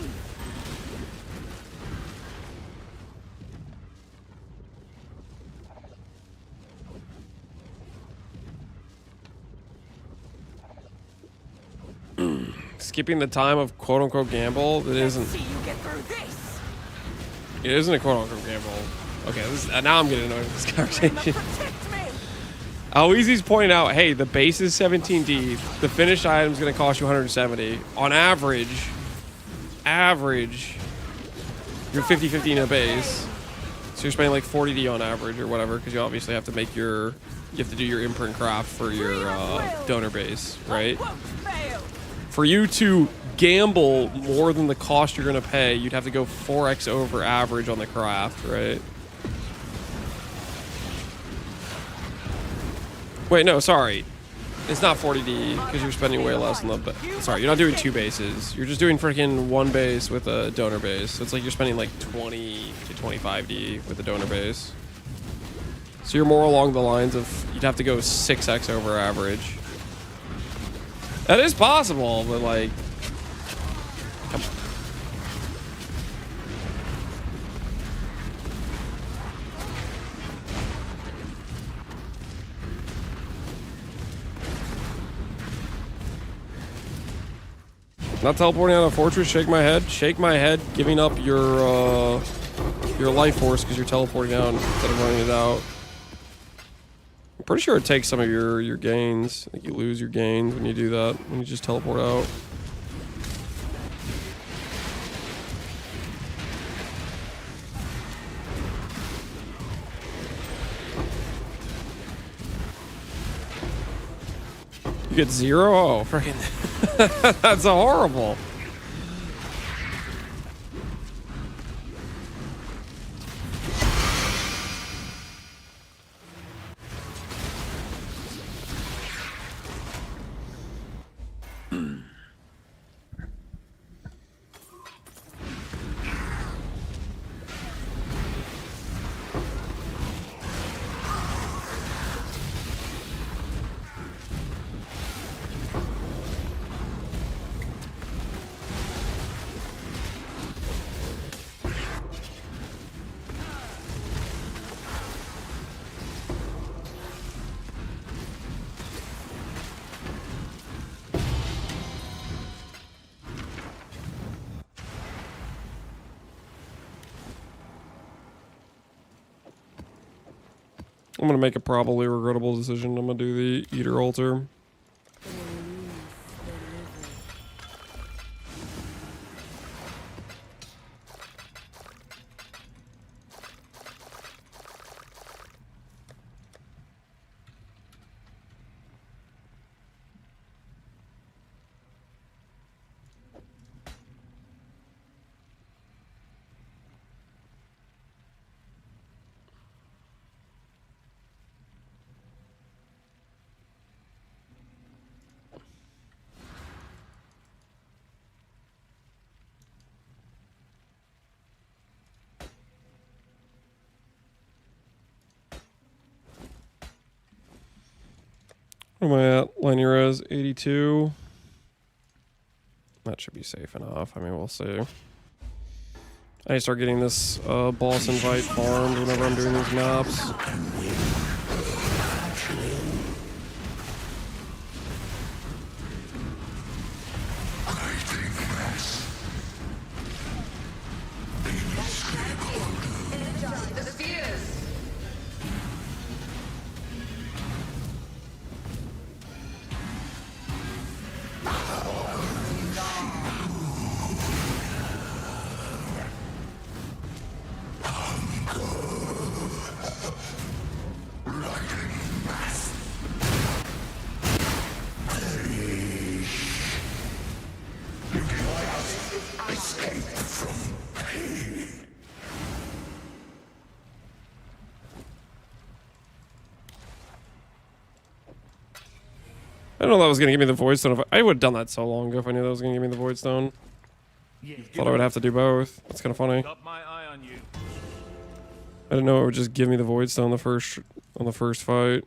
Speaker 1: Skipping the time of quote-unquote gamble, it isn't.
Speaker 6: See you get through this.
Speaker 1: It isn't a quote-unquote gamble. Okay, now I'm getting annoyed with this conversation.
Speaker 6: Protect me.
Speaker 1: Easy's pointing out, hey, the base is 17D. The finished item is going to cost you 170. On average, you're 50-50 in a base. So you're spending like 40D on average or whatever, because you obviously have to make you have to do your imprint craft for your donor base, right? For you to gamble more than the cost you're going to pay, you'd have to go 4x over average on the craft, right? Wait, no, sorry. It's not 40D because you're spending way less on the... Sorry, you're not doing two bases. You're just doing freaking one base with a donor base. So it's like you're spending like 20 to 25D with a donor base. So you're more along the lines of you'd have to go 6x over average. That is possible, but like... Not teleporting out of fortress, shake my head. Shake my head, giving up your life force because you're teleporting out instead of running it out. I'm pretty sure it takes some of your gains. I think you lose your gains when you do that, when you just teleport out. You get 0? Oh, freaking... That's horrible. I'm gonna make a probably regrettable decision. I'm gonna do the Eater altar. What am I at? Linear res 82. That should be safe enough. I mean, we'll see. I need to start getting this boss invite farmed whenever I'm doing these maps. I didn't know that was gonna give me the Void Stone. I would have done that so long ago if I knew that was gonna give me the Void Stone. Thought I would have to do both. That's kind of funny.
Speaker 11: Got my eye on you.
Speaker 1: I didn't know it would just give me the Void Stone on the first fight.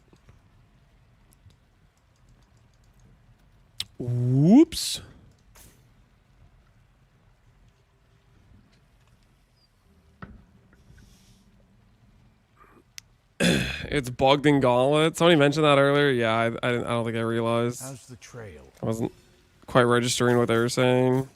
Speaker 1: Whoops. It's bugged in Gauntlet. Somebody mentioned that earlier. Yeah, I don't think I realized.
Speaker 11: How's the trail?
Speaker 1: I wasn't quite registering what they were saying.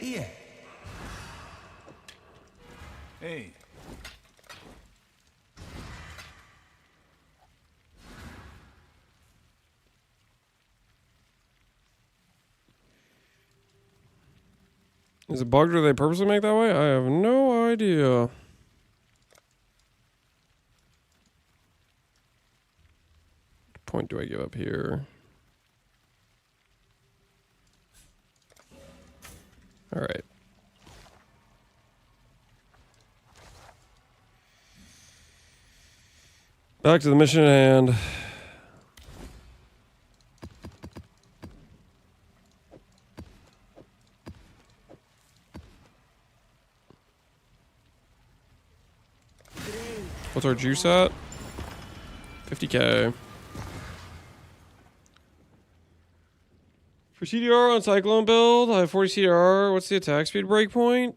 Speaker 11: Yeah. Hey.
Speaker 1: Is it bugged or they purposely make that way? I have no idea. What point do I give up here? All right. Back to the mission at hand. What's our juice at? 50k. For CDR on Cyclone build, I have 40 CDR. What's the attack speed breakpoint?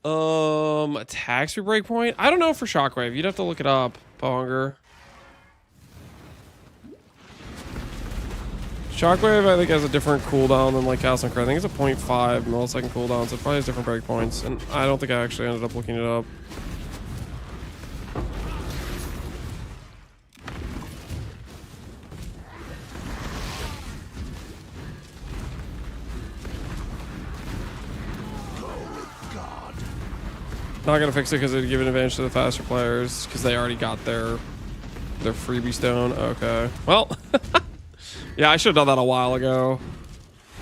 Speaker 1: Attack speed breakpoint? I don't know for Shockwave. You'd have to look it up, Ponger. Shockwave, I think, has a different cooldown than like Castle and Crit. I think it's a 0.5 millisecond cooldown, so it probably has different breakpoints. And I don't think I actually ended up looking it up. Not gonna fix it because it'd give an advantage to the faster players because they already got their freebie stone. Okay, well, yeah, I should have done that a while ago.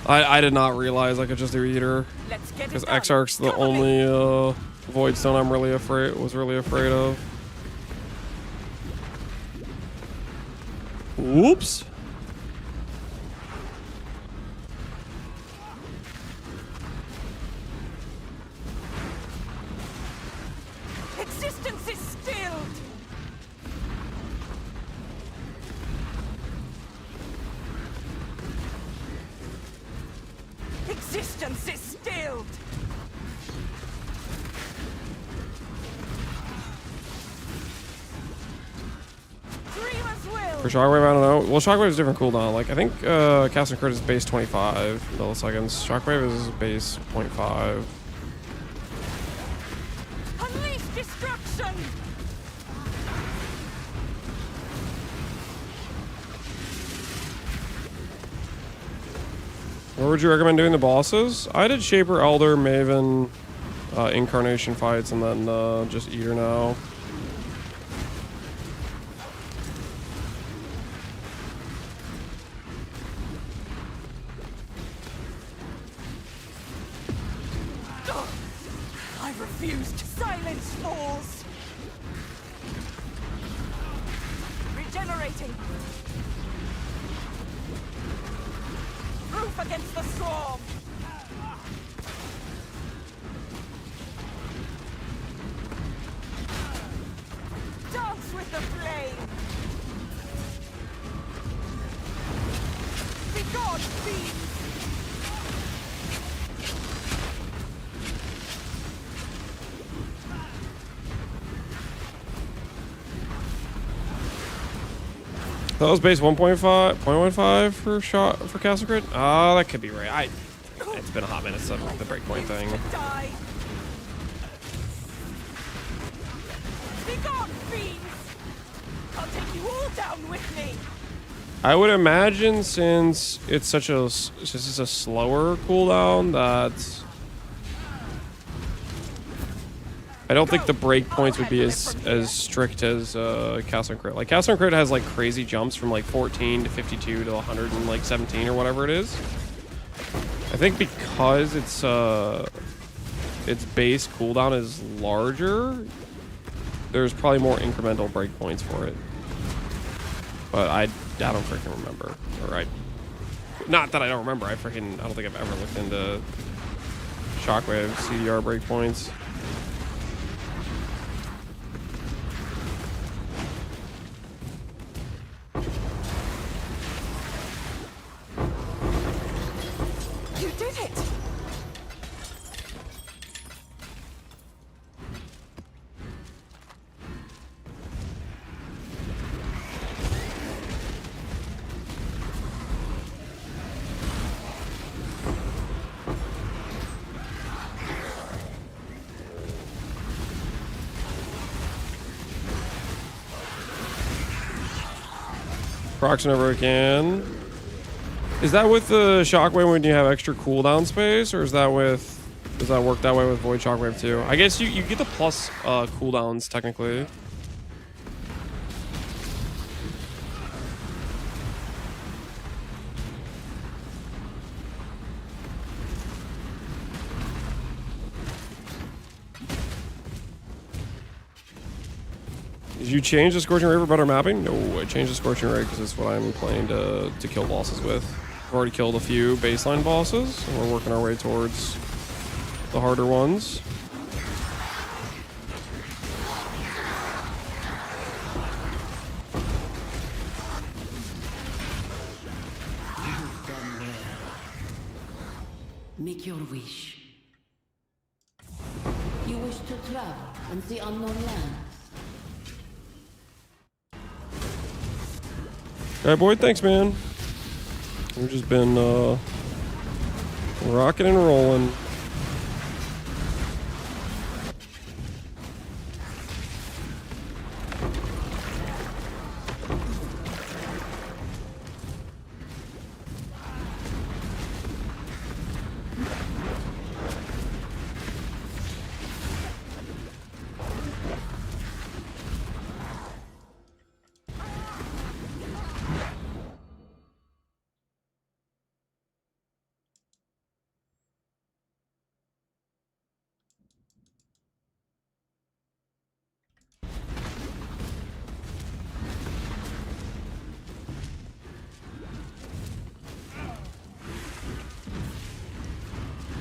Speaker 1: I did not realize I could just do Eater because Exarch's the only Void Stone I'm really afraid of. Whoops.
Speaker 6: Existence is stilled. Existence is stilled. Dreamer's will.
Speaker 1: For Shockwave, I don't know. Well, Shockwave is different cooldown. Like, I think Cast and Crit is base 25 milliseconds. Shockwave is base 0.5.
Speaker 6: Unleash destruction.
Speaker 1: Where would you recommend doing the bosses? I did Shaper, Elder, Maven, Incarnation fights, and then just Eater now.
Speaker 6: I refuse to silence fools. Regenerating. proof against the storm. Dance with the flame. Be gone, fiends!
Speaker 1: That was base 1.15 for shot for Castle Crit. Oh, that could be right. It's been a hot minute since the breakpoint thing.
Speaker 6: Die. Be gone, fiends! I'll take you all down with me.
Speaker 1: I would imagine since it's such a slower cooldown that I don't think the breakpoints would be as strict as Castle and Crit. Like Castle and Crit has like crazy jumps from like 14 to 52 to 117 or whatever it is. I think because its base cooldown is larger, there's probably more incremental breakpoints for it. But I don't freaking remember. Or not that I don't remember. I don't think I've ever looked into Shockwave CDR breakpoints.
Speaker 6: You did it!
Speaker 1: Procs whenever I can. Is that with the Shockwave when you have extra cooldown space, or does that work that way with Void Shockwave too? I guess you get the plus cooldowns technically. Did you change the Scorching Ray for better mapping? No, I changed the Scorching Ray because it's what I'm playing to kill bosses with. I've already killed a few baseline bosses, and we're working our way towards the harder ones.
Speaker 3: You've done well. Make your wish. You wish to travel and see unknown lands?
Speaker 1: Alright, Boyd, thanks, man. We've just been rocking and rolling.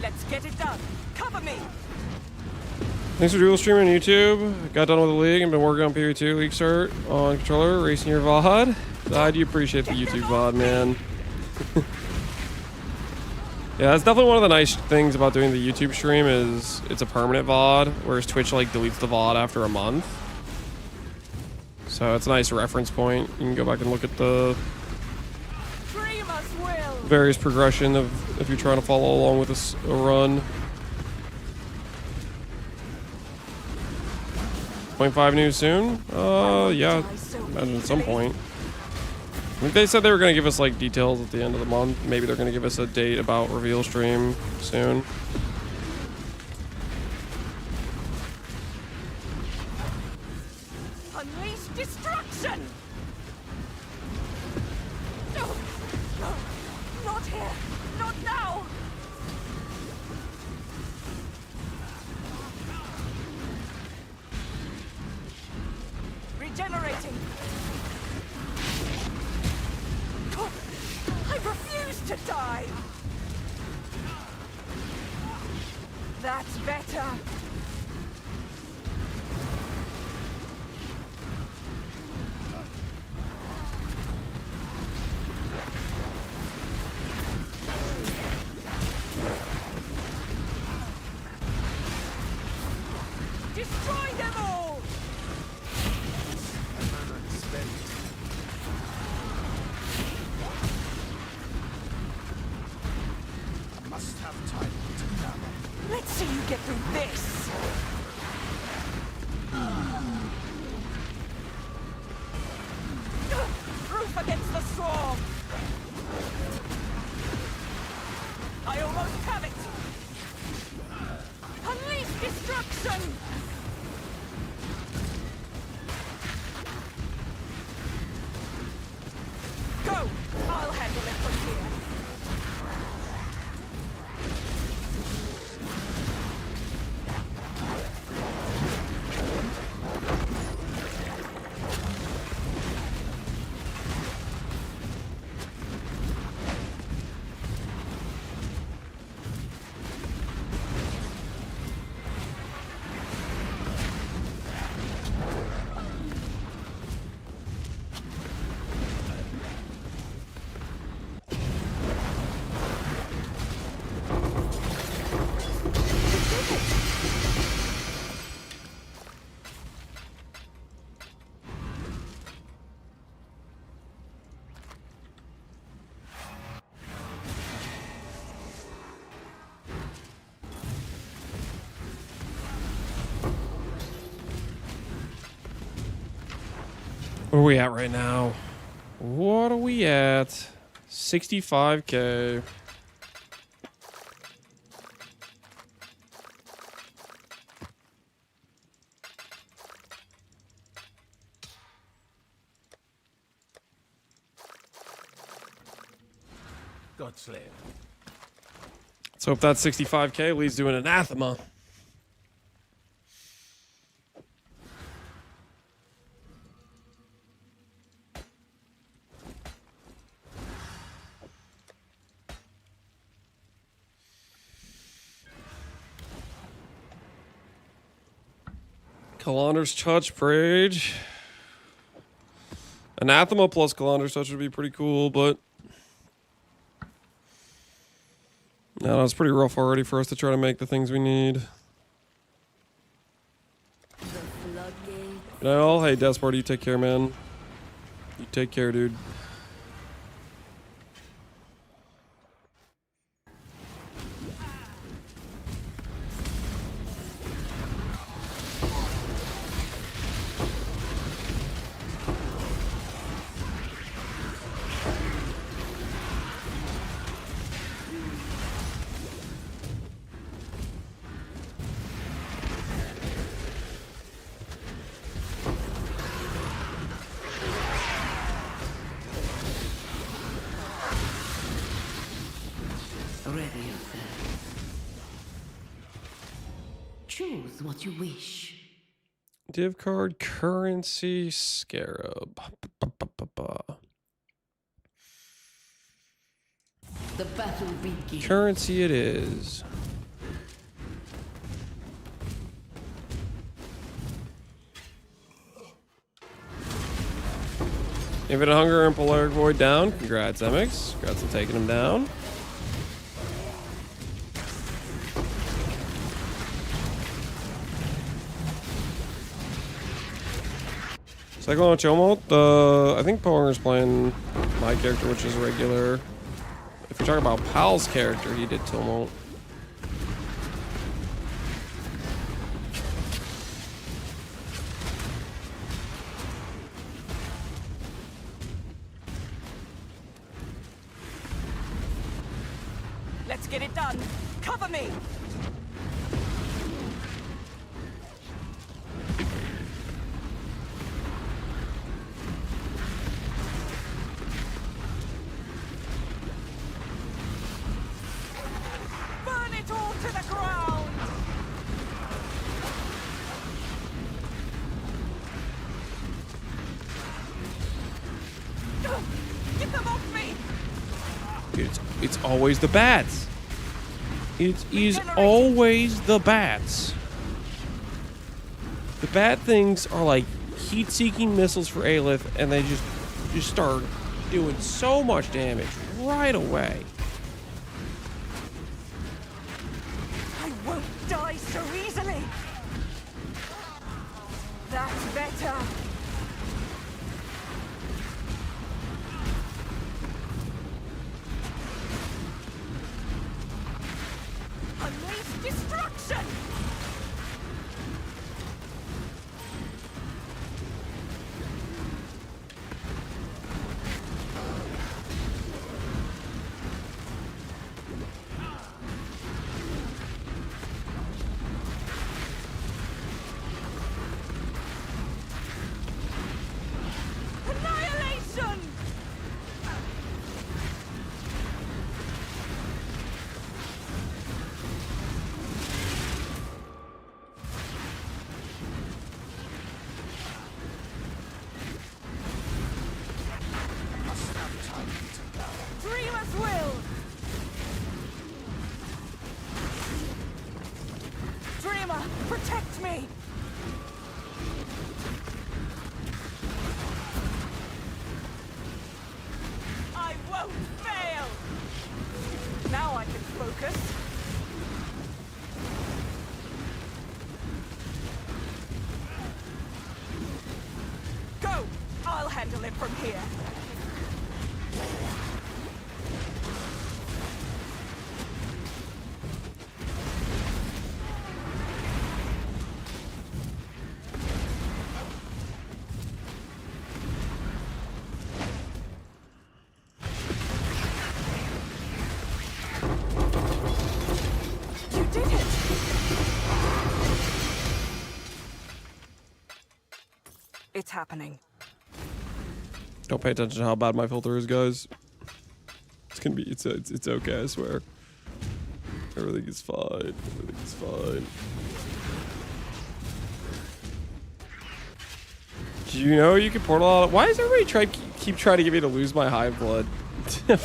Speaker 6: Let's get it done. Cover me.
Speaker 1: Thanks for dual streaming on YouTube. Got done with the league and been working on PV2 league start on controller, racing your VOD. I do appreciate the YouTube VOD, man. Yeah, that's definitely one of the nice things about doing the YouTube stream is it's a permanent VOD, whereas Twitch like deletes the VOD after a month. So it's a nice reference point. You can go back and look at the various progression of if you're trying to follow along with a run. 0.5 news soon? Yeah, at some point. I think they said they were going to give us like details at the end of the month. Maybe they're going to give us a date about reveal stream soon.
Speaker 6: Unleash destruction! No! No! Not here! Not now! Regenerating! I refuse to die! That's better. Destroy them all!
Speaker 7: I must have time to nap.
Speaker 6: Let's see you get through this! Roof against the swarm! I almost have it! Unleash destruction! Go! I'll handle it from here.
Speaker 1: Where are we at right now? What are we at? 65K.
Speaker 11: Godslayer.
Speaker 1: Let's hope that 65K leads to an anathema. Kalander's Touch Rage. Anathema plus Kalander's Touch would be pretty cool, but no, it's pretty rough already for us to try to make the things we need. Well, hey, Despard, you take care, man. You take care, dude.
Speaker 3: Ready yourself. Choose what you wish.
Speaker 1: Div card, currency, scarab.
Speaker 3: The battle begins.
Speaker 1: Currency it is. Infinite Hunger and Polaric Void down. Congrats, MX. Congrats on taking him down. Cyclone Chomo, I think Power's playing my character, which is regular. If you're talking about Pal's character, he did Tumult.
Speaker 6: Let's get it done. Cover me! Burn it all to the ground! Get them off me!
Speaker 1: Dude, it's always the bats. It is always the bats. The bat things are like heat-seeking missiles for Aelith, and they just start doing so much damage right away.
Speaker 6: I won't die so easily. That's better. Unleash destruction! Annihilation! Dreamer's will! Dreamer, protect me! I won't fail! Now I can focus. Go! I'll handle it from here. You did it! It's happening.
Speaker 1: Don't pay attention to how bad my filter is, guys. It's gonna be, it's okay, I swear. Everything is fine. Everything is fine. Do you know you can portal out? Why does everybody keep trying to get me to lose my hive blood?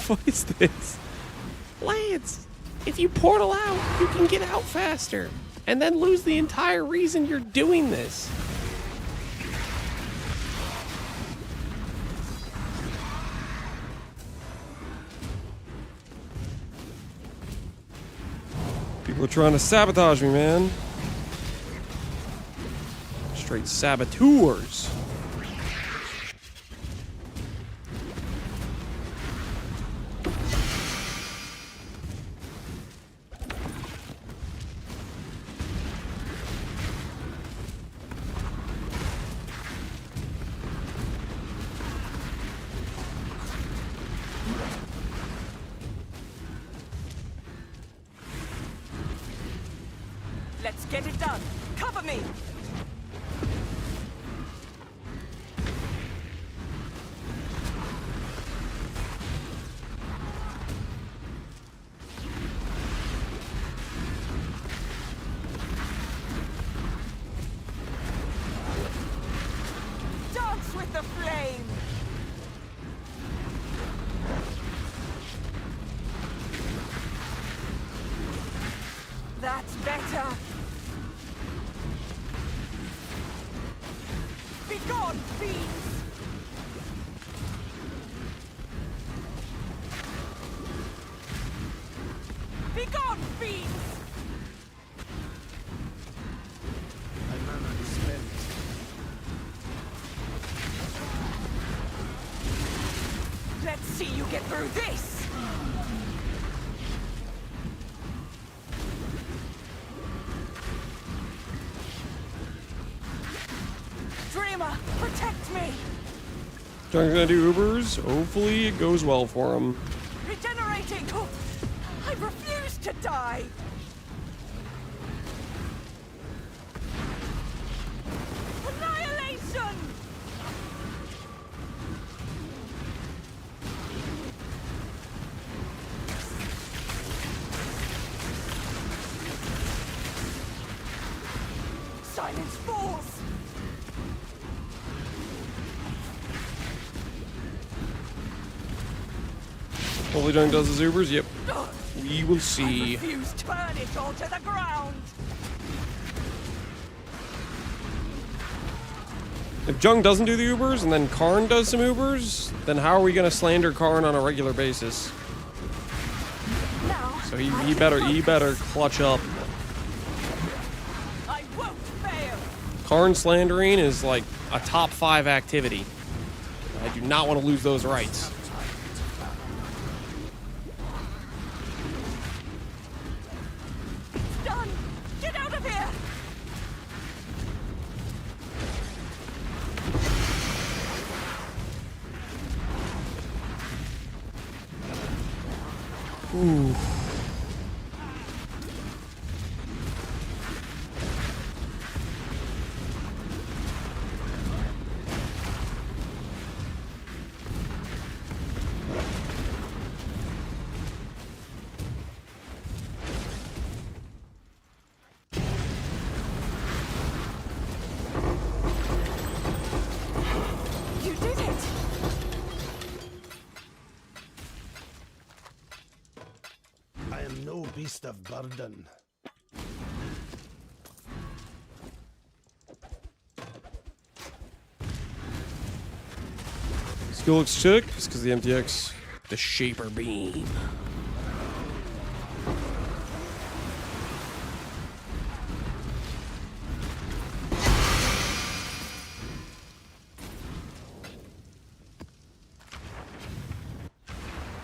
Speaker 1: What is this? Lance, if you portal out, you can get out faster. And then lose the entire reason you're doing this. People are trying to sabotage me, man. Straight saboteurs.
Speaker 6: Let's get it done. Cover me! Dance with the flame! That's better! Be gone, fiends! Be gone, fiends!
Speaker 7: My mana is spent.
Speaker 6: Let's see you get through this! Dreamer, protect me!
Speaker 1: John's gonna do Ubers. Hopefully it goes well for him.
Speaker 6: Regenerating! Oh, I refuse to die! Annihilation! Silence falls!
Speaker 1: Hopefully Junk does the Ubers. Yep. We will
Speaker 6: I
Speaker 1: see.
Speaker 6: refuse to burn it all to the ground.
Speaker 1: If Jung doesn't do the Ubers and then Karn does some Ubers, then how are we gonna slander Karn on a regular basis?
Speaker 6: Now,
Speaker 1: So he better clutch up.
Speaker 6: I won't fail.
Speaker 1: Karn slandering is like a top 5 activity. I do not want to lose those rights.
Speaker 6: It's done. Get out of here.
Speaker 1: Ooh.
Speaker 6: You did it.
Speaker 7: I am no beast of burden.
Speaker 1: Skill looks sick. It's because the MTX, the Shaper Beam.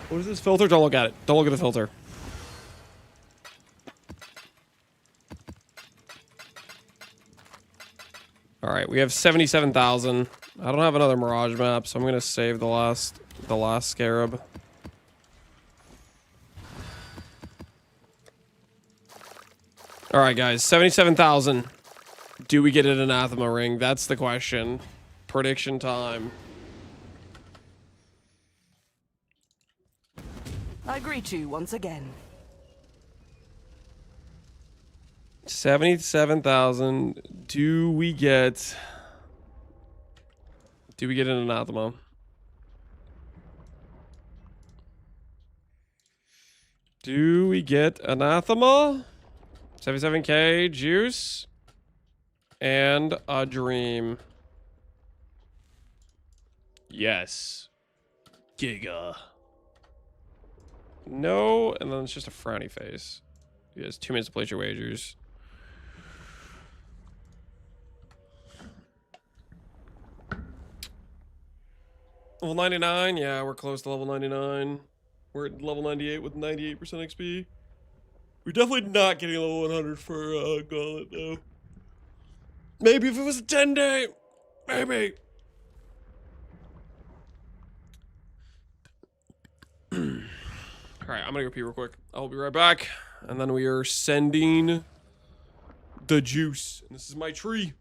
Speaker 1: What is this filter? Don't look at it. Don't look at the filter. All right, we have 77,000. I don't have another Mirage map, so I'm gonna save the last Scarab. All right, guys, 77,000. Do we get an Anathema ring? That's the question. Prediction time.
Speaker 6: I greet you once again.
Speaker 1: 77,000. Do we get an Anathema? Do we get Anathema? 77k juice and a dream. Yes. Giga. No, and then it's just a frowny face. You guys, 2 minutes to place your wagers. Level 99? Yeah, we're close to level 99. We're at level 98 with 98% XP. We're definitely not getting level 100 for Gauntlet, though. Maybe if it was a 10-day. Maybe. Alright, I'm gonna go pee real quick. I'll be right back. And then we are sending the juice. And this is my tree.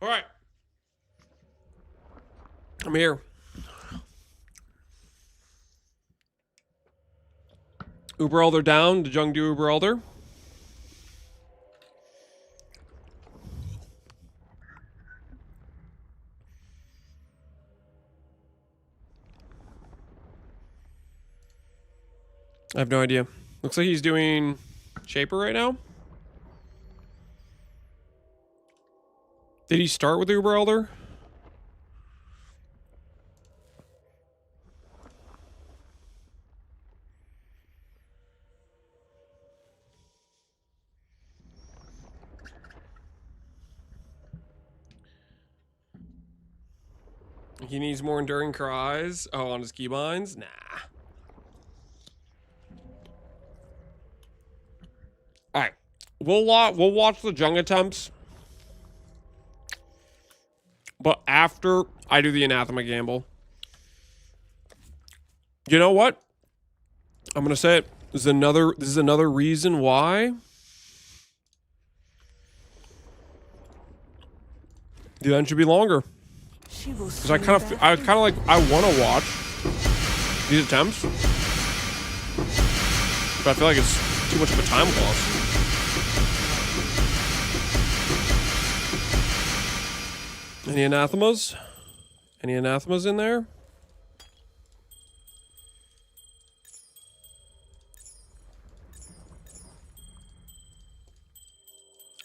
Speaker 1: All right. I'm here. Uber Elder down. Did Jung do Uber Elder? I have no idea. Looks like he's doing Shaper right now. Did he start with Uber Elder? He needs more enduring cries. Oh, on his keybinds? Nah. Alright. We'll watch the Jung attempts. But after I do the Anathema gamble. You know what? I'm gonna say it. This is another reason why the event should be longer. Because I want to watch these attempts, but I feel like it's too much of a time loss. Any anathemas? Any anathemas in there?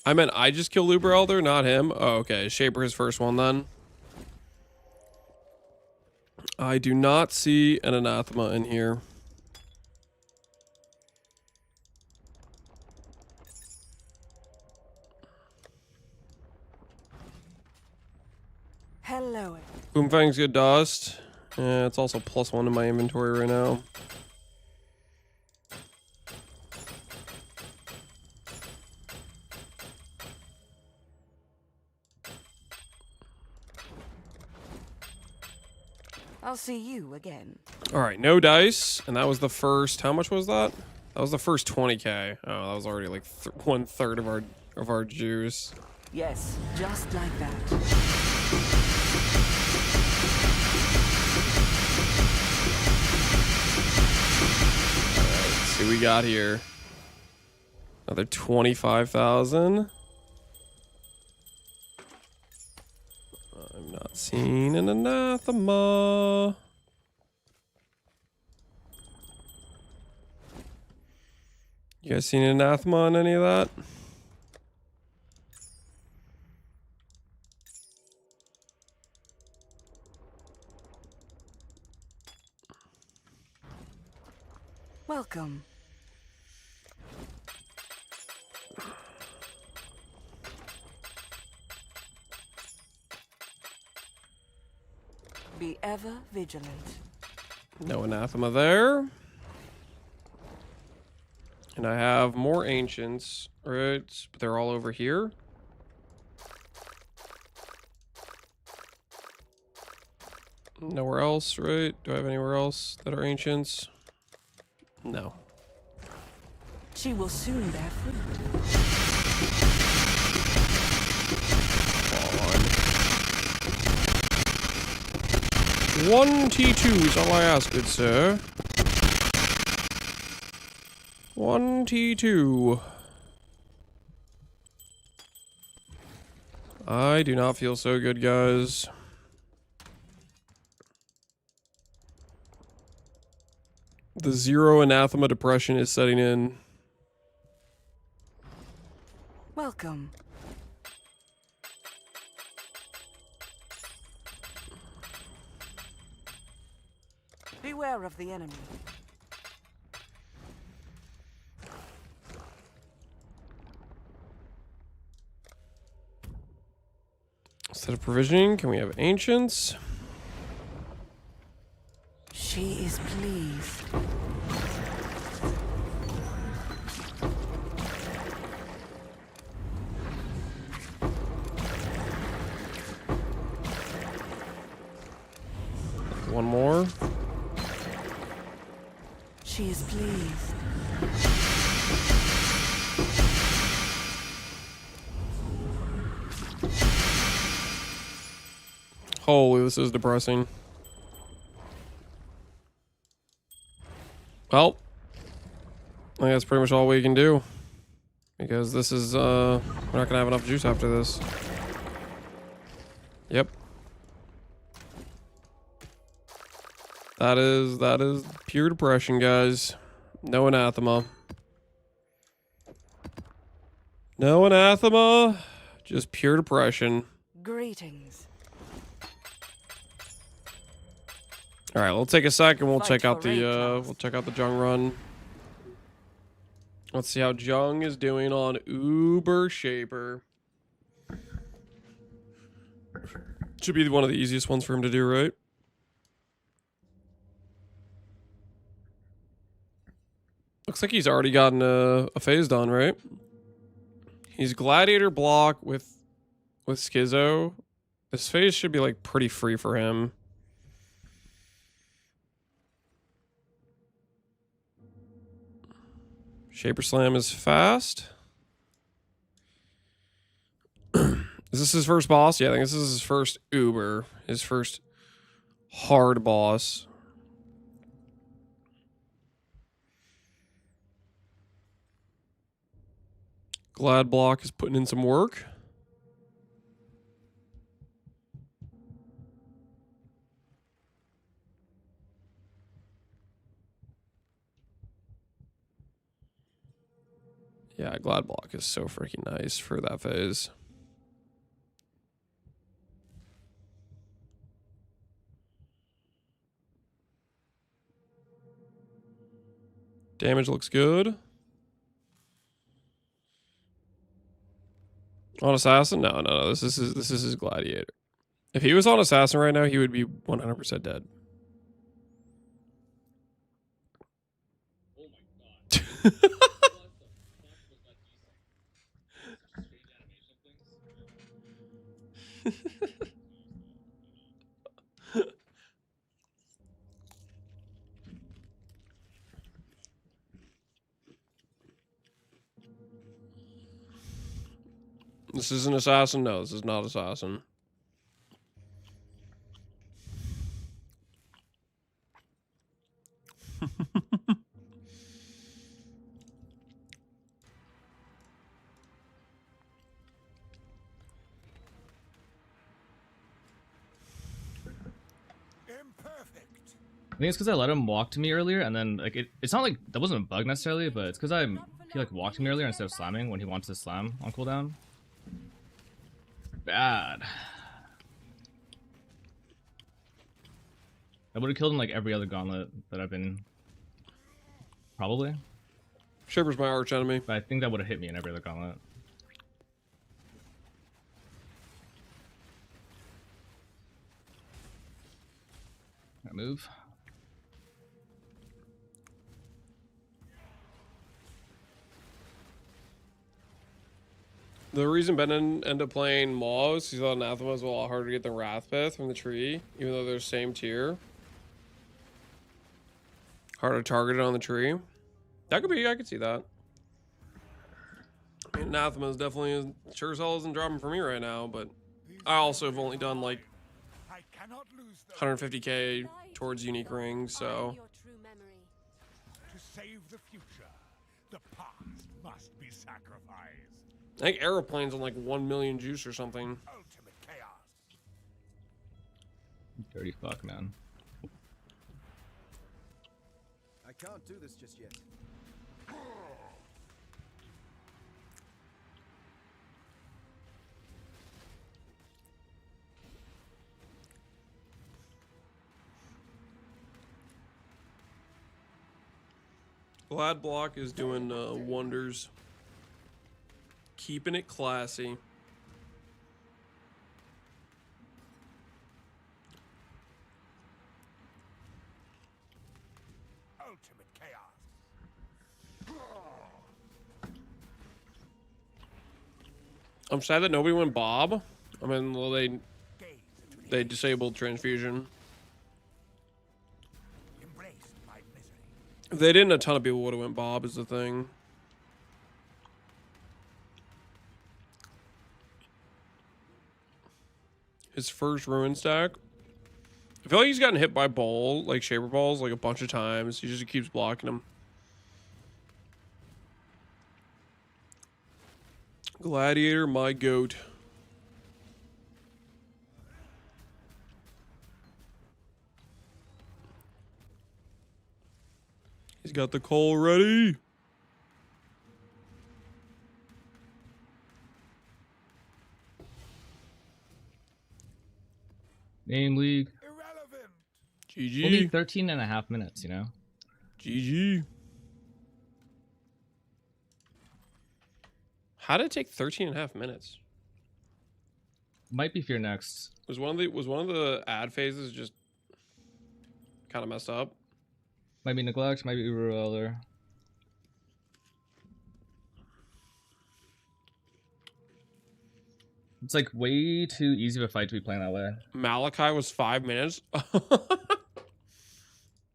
Speaker 1: I meant I just killed Uber Elder, not him. Oh, okay. Shaper his first one then. I do not see an anathema in here.
Speaker 6: Hello.
Speaker 1: Boomfang's good dust. Yeah, it's also +1 in my inventory right now.
Speaker 6: I'll see you again.
Speaker 1: All right, no dice, and that was the first. How much was that? That was the first 20k. Oh, that was already like 1/3 of our juice.
Speaker 6: Yes, just like that.
Speaker 1: Let's see what we got here. Another 25,000. I'm not seeing an anathema. You guys seen an anathema on any of that?
Speaker 6: Welcome. Be ever vigilant.
Speaker 1: No anathema there. And I have more ancients, right? But they're all over here. Nowhere else, right? Do I have anywhere else that are ancients? No.
Speaker 6: She will soon bear fruit.
Speaker 1: One T2 is all I ask, good sir. One T2. I do not feel so good, guys. The 0 anathema depression is setting in.
Speaker 6: Welcome. Beware of the enemy.
Speaker 1: Instead of provisioning, can we have ancients?
Speaker 6: She is pleased.
Speaker 1: One more.
Speaker 6: She is pleased.
Speaker 1: Holy, this is depressing. Well, I think that's pretty much all we can do. Because this is, we're not gonna have enough juice after this. Yep. That is pure depression, guys. No anathema. No anathema. Just pure depression.
Speaker 6: Greetings.
Speaker 1: All right, we'll take a sec and we'll
Speaker 6: Fight
Speaker 1: check out
Speaker 6: for
Speaker 1: the
Speaker 6: raid
Speaker 1: we'll check out the Jung run. Let's see how Jung is doing on Uber Shaper. Should be one of the easiest ones for him to do, right? Looks like he's already gotten a phase done, right? He's Gladiator block with Schizo. This phase should be like pretty free for him. Shaper Slam is fast. Is this his first boss? Yeah, I think this is his first Uber. His first hard boss. Glad block is putting in some work. Yeah, Glad block is so freaking nice for that phase. Damage looks good. On Assassin? No. This is his Gladiator. If he was on Assassin right now, he would be 100% dead. Oh my god. This is an Assassin? No, this is not Assassin.
Speaker 12: I think it's because I let him walk to me earlier, and then like it's not like that wasn't a bug necessarily, but it's because he like walked to me earlier instead of slamming when he wants to slam on cooldown. Bad. I would have killed him like every other gauntlet that I've been. Probably.
Speaker 1: Shaper's my arch enemy.
Speaker 12: But I think that would have hit me in every other gauntlet. I move.
Speaker 1: The reason Ben ended up playing Maw is he thought Anathema was a lot harder to get than Wrathpith from the tree, even though they're the same tier. Harder targeted on the tree. That could be, I could see that. I mean, Anathema is definitely, sure as hell isn't dropping for me right now, but I also have only done like 150k towards unique rings, so.
Speaker 4: To save the future, the past must be sacrificed.
Speaker 1: I think Aeroplane's on like 1 million juice or something.
Speaker 4: Ultimate chaos.
Speaker 12: Dirty fuck, man.
Speaker 7: I can't do this just yet.
Speaker 1: Glad Block is doing wonders. Keeping it classy.
Speaker 4: Ultimate chaos.
Speaker 1: I'm sad that nobody went Bob. I mean, well, they disabled transfusion. If they didn't, a ton of people would have went Bob is the thing. His first ruin stack. I feel like he's gotten hit by ball, like shaper balls, like a bunch of times. He just keeps blocking them. Gladiator, my goat. He's got the coal ready.
Speaker 12: Name league.
Speaker 4: Irrelevant.
Speaker 1: GG.
Speaker 12: Only 13.5 minutes, you know?
Speaker 1: GG. How did it take 13.5 minutes?
Speaker 12: Might be Fear next.
Speaker 1: Was one of the ad phases just kind of messed up?
Speaker 12: Might be Neglect, might be Uber Elder. It's like way too easy of a fight to be playing that way.
Speaker 1: Malachi was 5 minutes.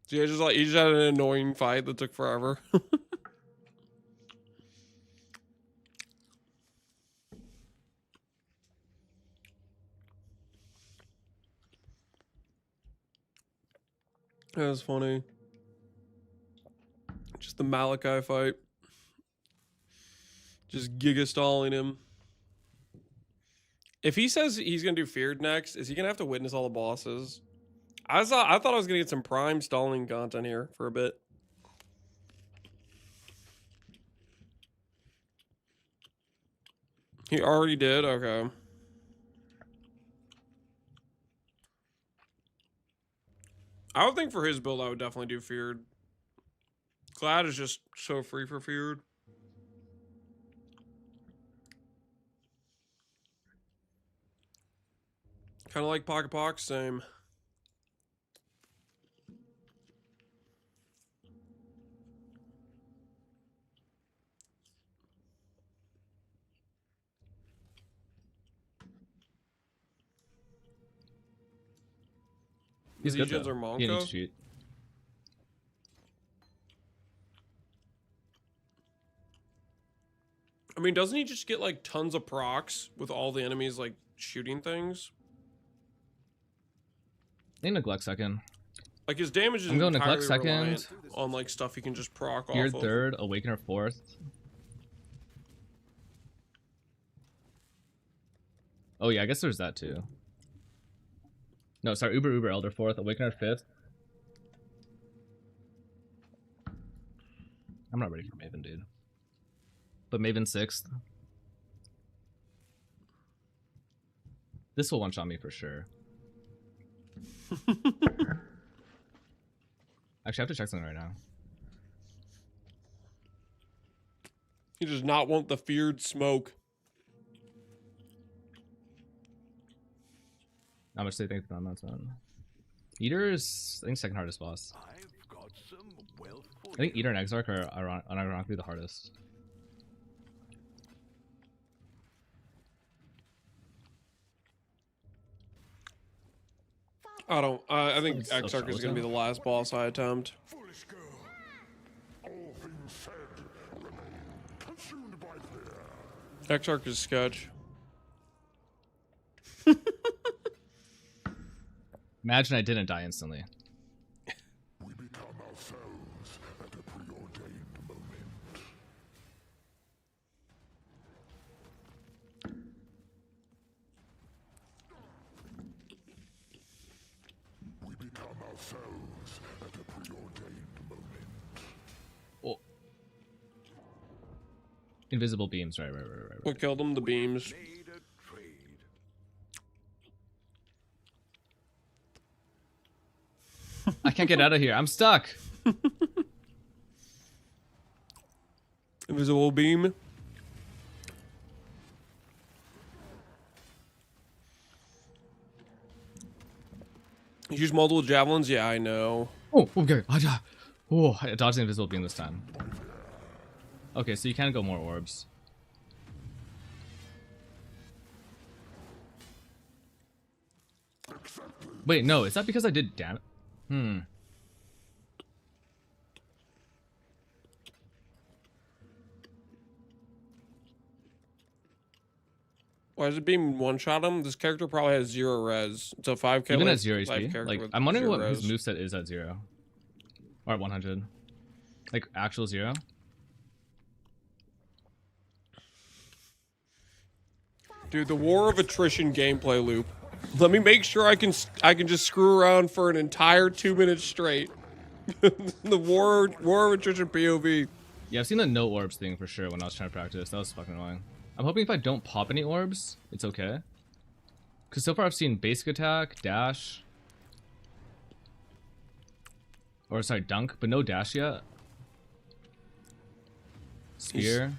Speaker 1: So he just had an annoying fight that took forever. That was funny. Just the Malachi fight. Just giga stalling him. If he says he's gonna do Feared next, is he gonna have to witness all the bosses? I thought I was gonna get some prime stalling content here for a bit. He already did? Okay. I would think for his build I would definitely do Feared. Glad is just so free for Feared. Kind of like Pocket Pox, same.
Speaker 12: He's good
Speaker 1: Legions
Speaker 12: though.
Speaker 1: or
Speaker 12: He
Speaker 1: Monko?
Speaker 12: needs to cheat.
Speaker 1: I mean, doesn't he just get like tons of procs with all the enemies like shooting things?
Speaker 12: I think Neglect second.
Speaker 1: Like his damage is
Speaker 12: I'm going
Speaker 1: entirely
Speaker 12: Neglect
Speaker 1: reliant
Speaker 12: second.
Speaker 1: on like stuff he can just proc
Speaker 12: Fear
Speaker 1: off of.
Speaker 12: third, Awakener fourth. Oh yeah, I guess there's that too. No, sorry, Uber Elder fourth, Awakener fifth. I'm not ready for Maven, dude. But Maven sixth. This will one-shot me for sure. Actually, I have to check something right now.
Speaker 1: He does not want the feared smoke.
Speaker 12: How much do they think on that one? Eater is, I think, second hardest boss.
Speaker 4: I've got some wealth for
Speaker 12: I think Eater and Exarch are unironically the hardest.
Speaker 1: I think Exarch is going to be the last boss I attempt.
Speaker 8: Foolish girl. All things said remain consumed by fear.
Speaker 1: Exarch is sketch.
Speaker 12: Imagine I didn't die instantly.
Speaker 8: We become ourselves at a preordained moment. We become ourselves at a preordained moment.
Speaker 12: Oh. Invisible beams, right.
Speaker 1: What killed him? The beams.
Speaker 12: I can't get out of here. I'm stuck.
Speaker 1: Invisible beam. You use multiple javelins? Yeah, I know.
Speaker 12: Oh, okay. Oh, I dodged the invisible beam this time. Okay, so you can go more orbs. Wait, no. Is that because I did damage?
Speaker 1: Why does it beam one-shot him? This character probably has 0 res. It's a 5k
Speaker 12: Even
Speaker 1: life,
Speaker 12: at 0
Speaker 1: life
Speaker 12: HP.
Speaker 1: character
Speaker 12: Like,
Speaker 1: with
Speaker 12: I'm wondering
Speaker 1: 0
Speaker 12: what his
Speaker 1: res.
Speaker 12: moveset is at 0. Or at 100. Like, actual 0.
Speaker 1: Dude, the war of attrition gameplay loop. Let me make sure I can just screw around for an entire 2 minutes straight. The war of attrition POV.
Speaker 12: Yeah, I've seen the no orbs thing for sure when I was trying to practice. That was fucking annoying. I'm hoping if I don't pop any orbs, it's okay. Because so far I've seen basic attack, dash. Or sorry, dunk, but no dash yet. Spear.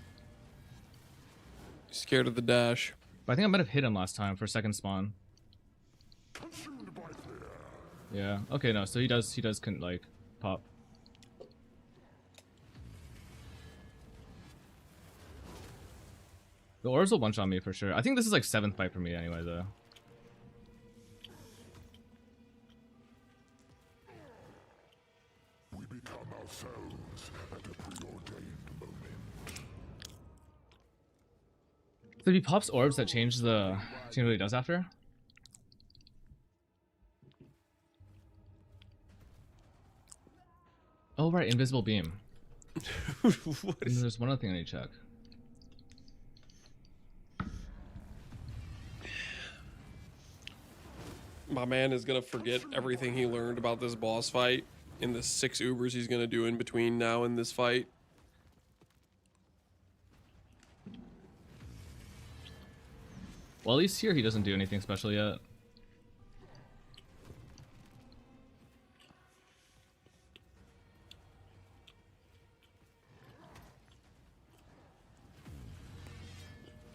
Speaker 1: Scared of the dash.
Speaker 12: But I think I might have hit him last time for second spawn. Yeah. Okay, no, so he does like pop. The orbs will one-shot me for sure. I think this is like 7th fight for me anyway, though.
Speaker 8: We become ourselves at a preordained moment.
Speaker 12: So if he pops orbs that change what he does after? Oh, right, invisible beam. And there's one other thing I need to check.
Speaker 1: My man is gonna forget everything he learned about this boss fight in the 6 Ubers he's gonna do in between now and this fight.
Speaker 12: Well, at least here he doesn't do anything special yet.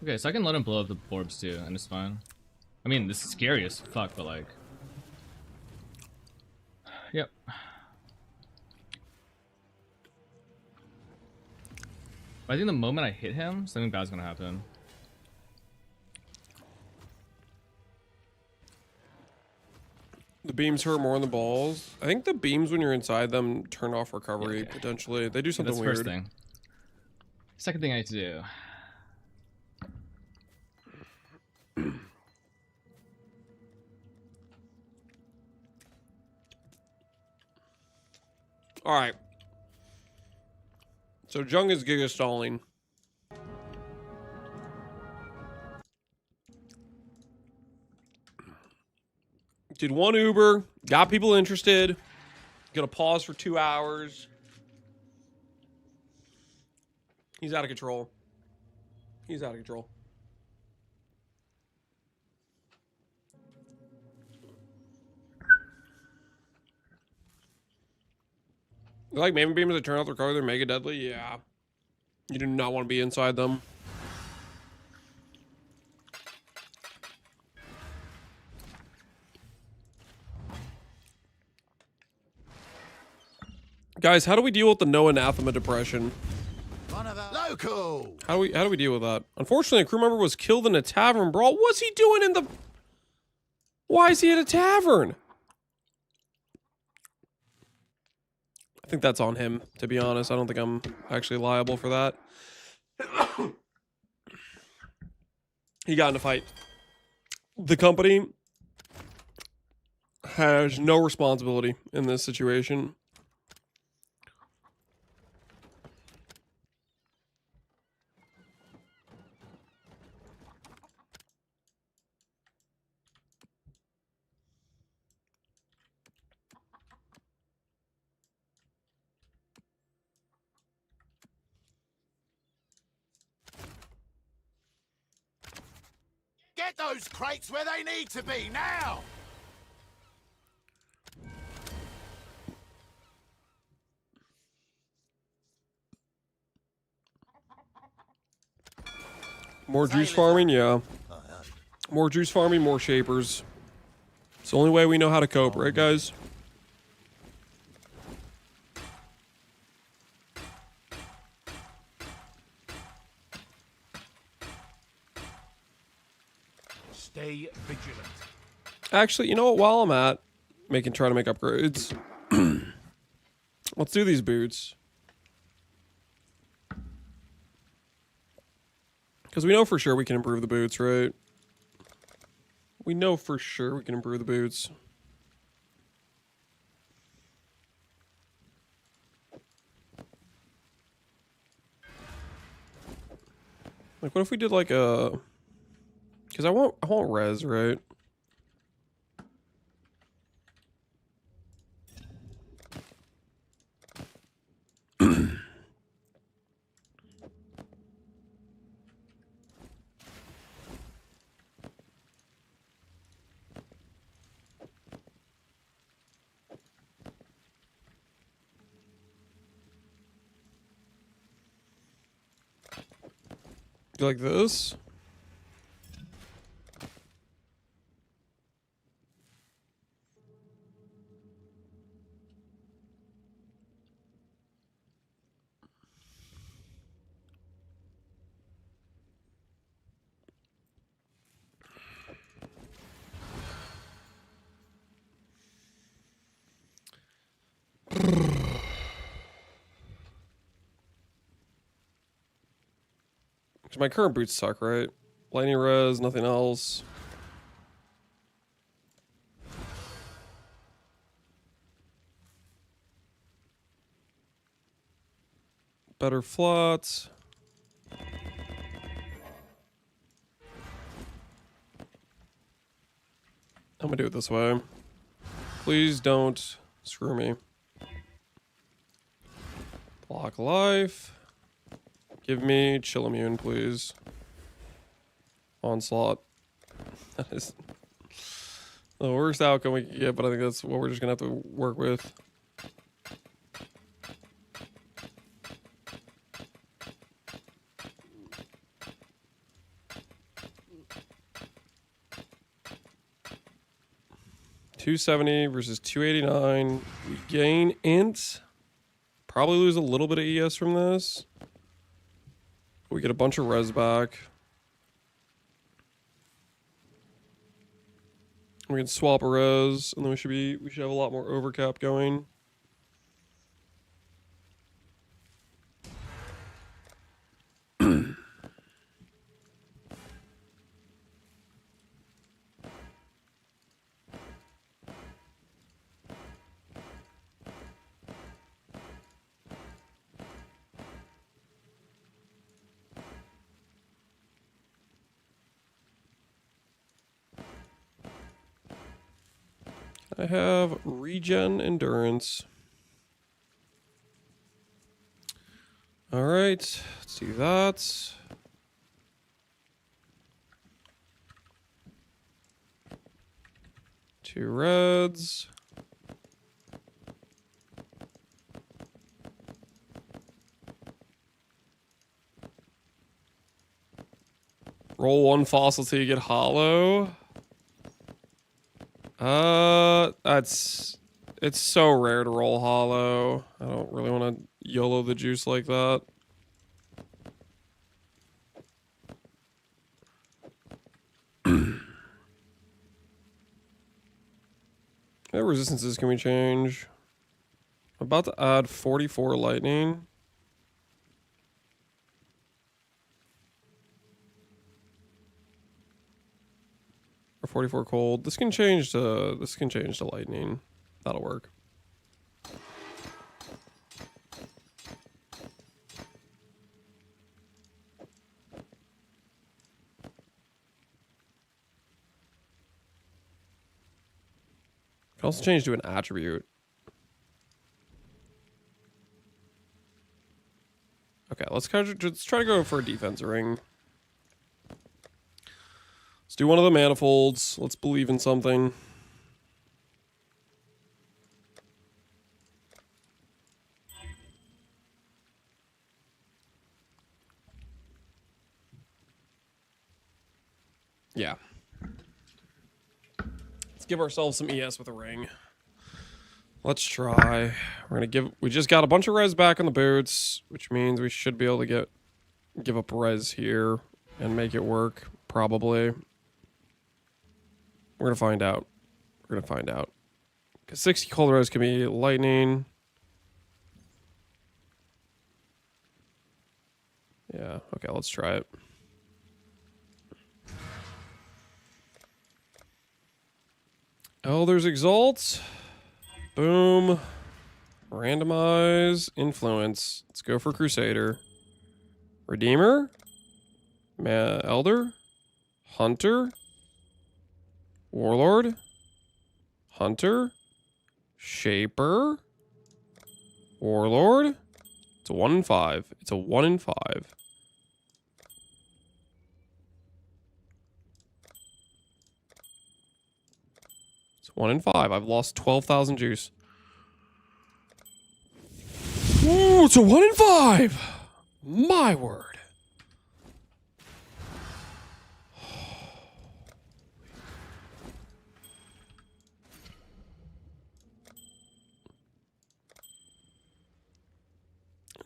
Speaker 12: Okay, so I can let him blow up the orbs too, and it's fine. I mean, this is scary as fuck, but like... Yep. But I think the moment I hit him, something bad's gonna happen.
Speaker 1: The beams hurt more than the balls. I think the beams, when you're inside them, turn off recovery,
Speaker 12: okay.
Speaker 1: potentially. They do something
Speaker 12: That's
Speaker 1: weird.
Speaker 12: First thing. Second thing I need to do.
Speaker 1: Alright. So Jung is giga stalling. Did 1 Uber, got people interested. Gonna pause for 2 hours. He's out of control. He's out of control. Like Maven Beams that turn off the recovery, they're mega deadly? Yeah. You do not want to be inside them. Guys, how do we deal with the no anathema depression?
Speaker 7: Local!
Speaker 1: How do we deal with that? Unfortunately, a crew member was killed in a tavern brawl. What's he doing in the... Why is he at a tavern? I think that's on him, to be honest. I don't think I'm actually liable for that. He got in a fight. The company has no responsibility in this situation.
Speaker 7: Get those crates where they need to be, now!
Speaker 1: More juice farming, yeah. More juice farming, more shapers. It's the only way we know how to cope, right, guys?
Speaker 4: Stay vigilant.
Speaker 1: Actually, you know what? While I'm at trying to make upgrades, let's do these boots. Because we know for sure we can improve the boots, right? We know for sure we can improve the boots. Like, what if we did like a... Because I want res, right? Like this? Because my current boots suck, right? Lightning res, nothing else. Better flats. I'm gonna do it this way. Please don't screw me. Block life. Give me chill immune, please. Onslaught. That is the worst outcome we could get, but I think that's what we're just gonna have to work with. $270 versus $289. We gain int. Probably lose a little bit of ES from this. We get a bunch of res back. We can swap a res, and then we should have a lot more overcap going. I have regen endurance. All right, let's do that. Two reds. Roll one fossil till you get hollow. It's so rare to roll hollow. I don't really want to YOLO the juice like that. What resistances can we change? I'm about to add 44 lightning. Or 44 cold. This can change to lightning. That'll work. Can also change to an attribute. Okay, let's try to go for a defense ring. Let's do one of the manifolds. Let's believe in something. Yeah. Let's give ourselves some ES with a ring. Let's try. We just got a bunch of res back on the boots, which means we should be able to give up res here and make it work, probably. We're gonna find out. We're gonna find out. Because 60 cold res can be lightning. Yeah, okay, let's try it. Elders Exalt. Boom. Randomize. Influence. Let's go for Crusader. Redeemer. Elder. Hunter. Warlord. Hunter. Shaper. Warlord. It's a 1 in 5. It's a 1 in 5. It's 1 in 5. I've lost 12,000 juice. Ooh, it's a 1 in 5. My word.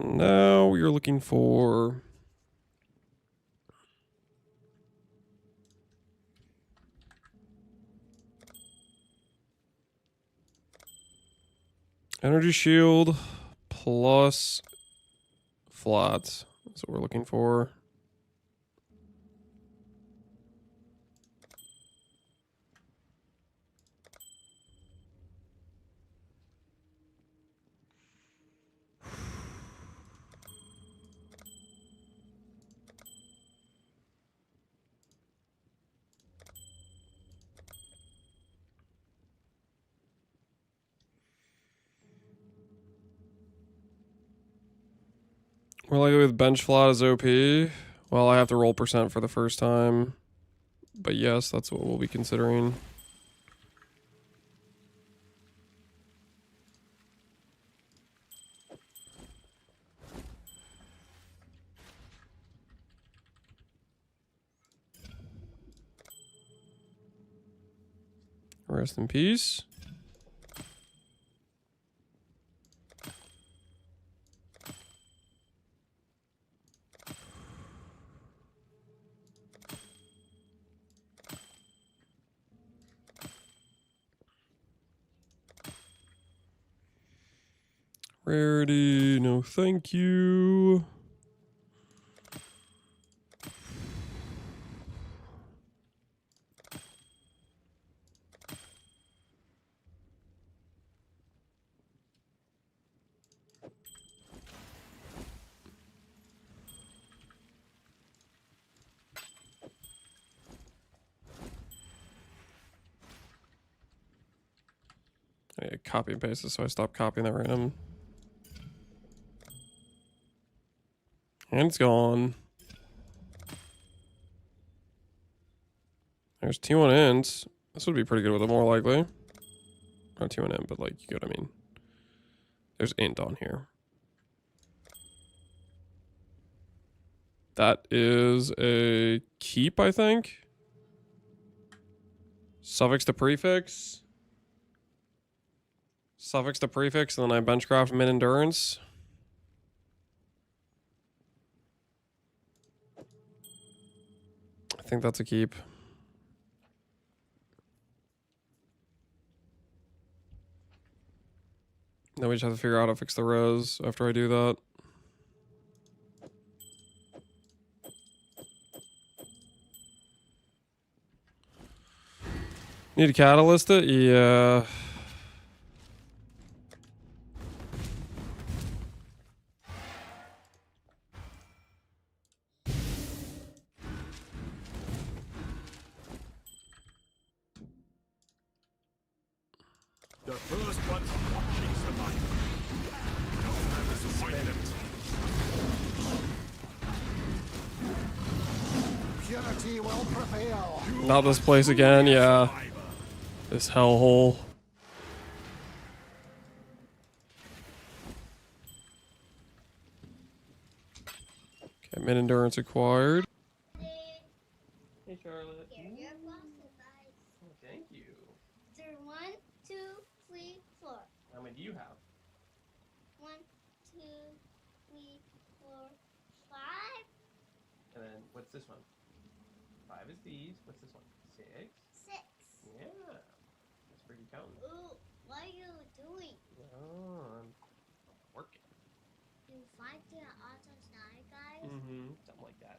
Speaker 1: Now we are looking for energy shield plus flats. That's what we're looking for. We're likely with bench flat as OP. Well, I have to roll percent for the first time. But yes, that's what we'll be considering. Rest in peace. Rarity, no thank you. I copy and paste it so I stop copying that random. And it's gone. There's T1 int. This would be pretty good with it, more likely. Not T1 int, but like, you get what I mean. There's int on here. That is a keep, I think. Suffix to prefix. Suffix to prefix, and then I benchcraft min endurance. I think that's a keep. Then we just have to figure out how to fix the res after I do that. Need to catalyst it? Yeah.
Speaker 11: The first one watches the light. Don't have disappointment.
Speaker 7: Purity will prevail.
Speaker 1: Not this place again, yeah. This hellhole. Okay, min endurance acquired. Hey, Charlotte.
Speaker 13: Here, your plastic bags.
Speaker 1: Oh, thank you.
Speaker 13: There 1, 2, 3, 4.
Speaker 1: How many do you have?
Speaker 13: 1, 2, 3, 4, 5.
Speaker 1: And then what's this one? 5 is these. What's this one? 6?
Speaker 13: 6.
Speaker 1: Yeah. That's pretty counting.
Speaker 13: Ooh, what are you doing?
Speaker 1: Oh, I'm working.
Speaker 13: You find the awesome night guys?
Speaker 1: Mm-hmm. Something like that.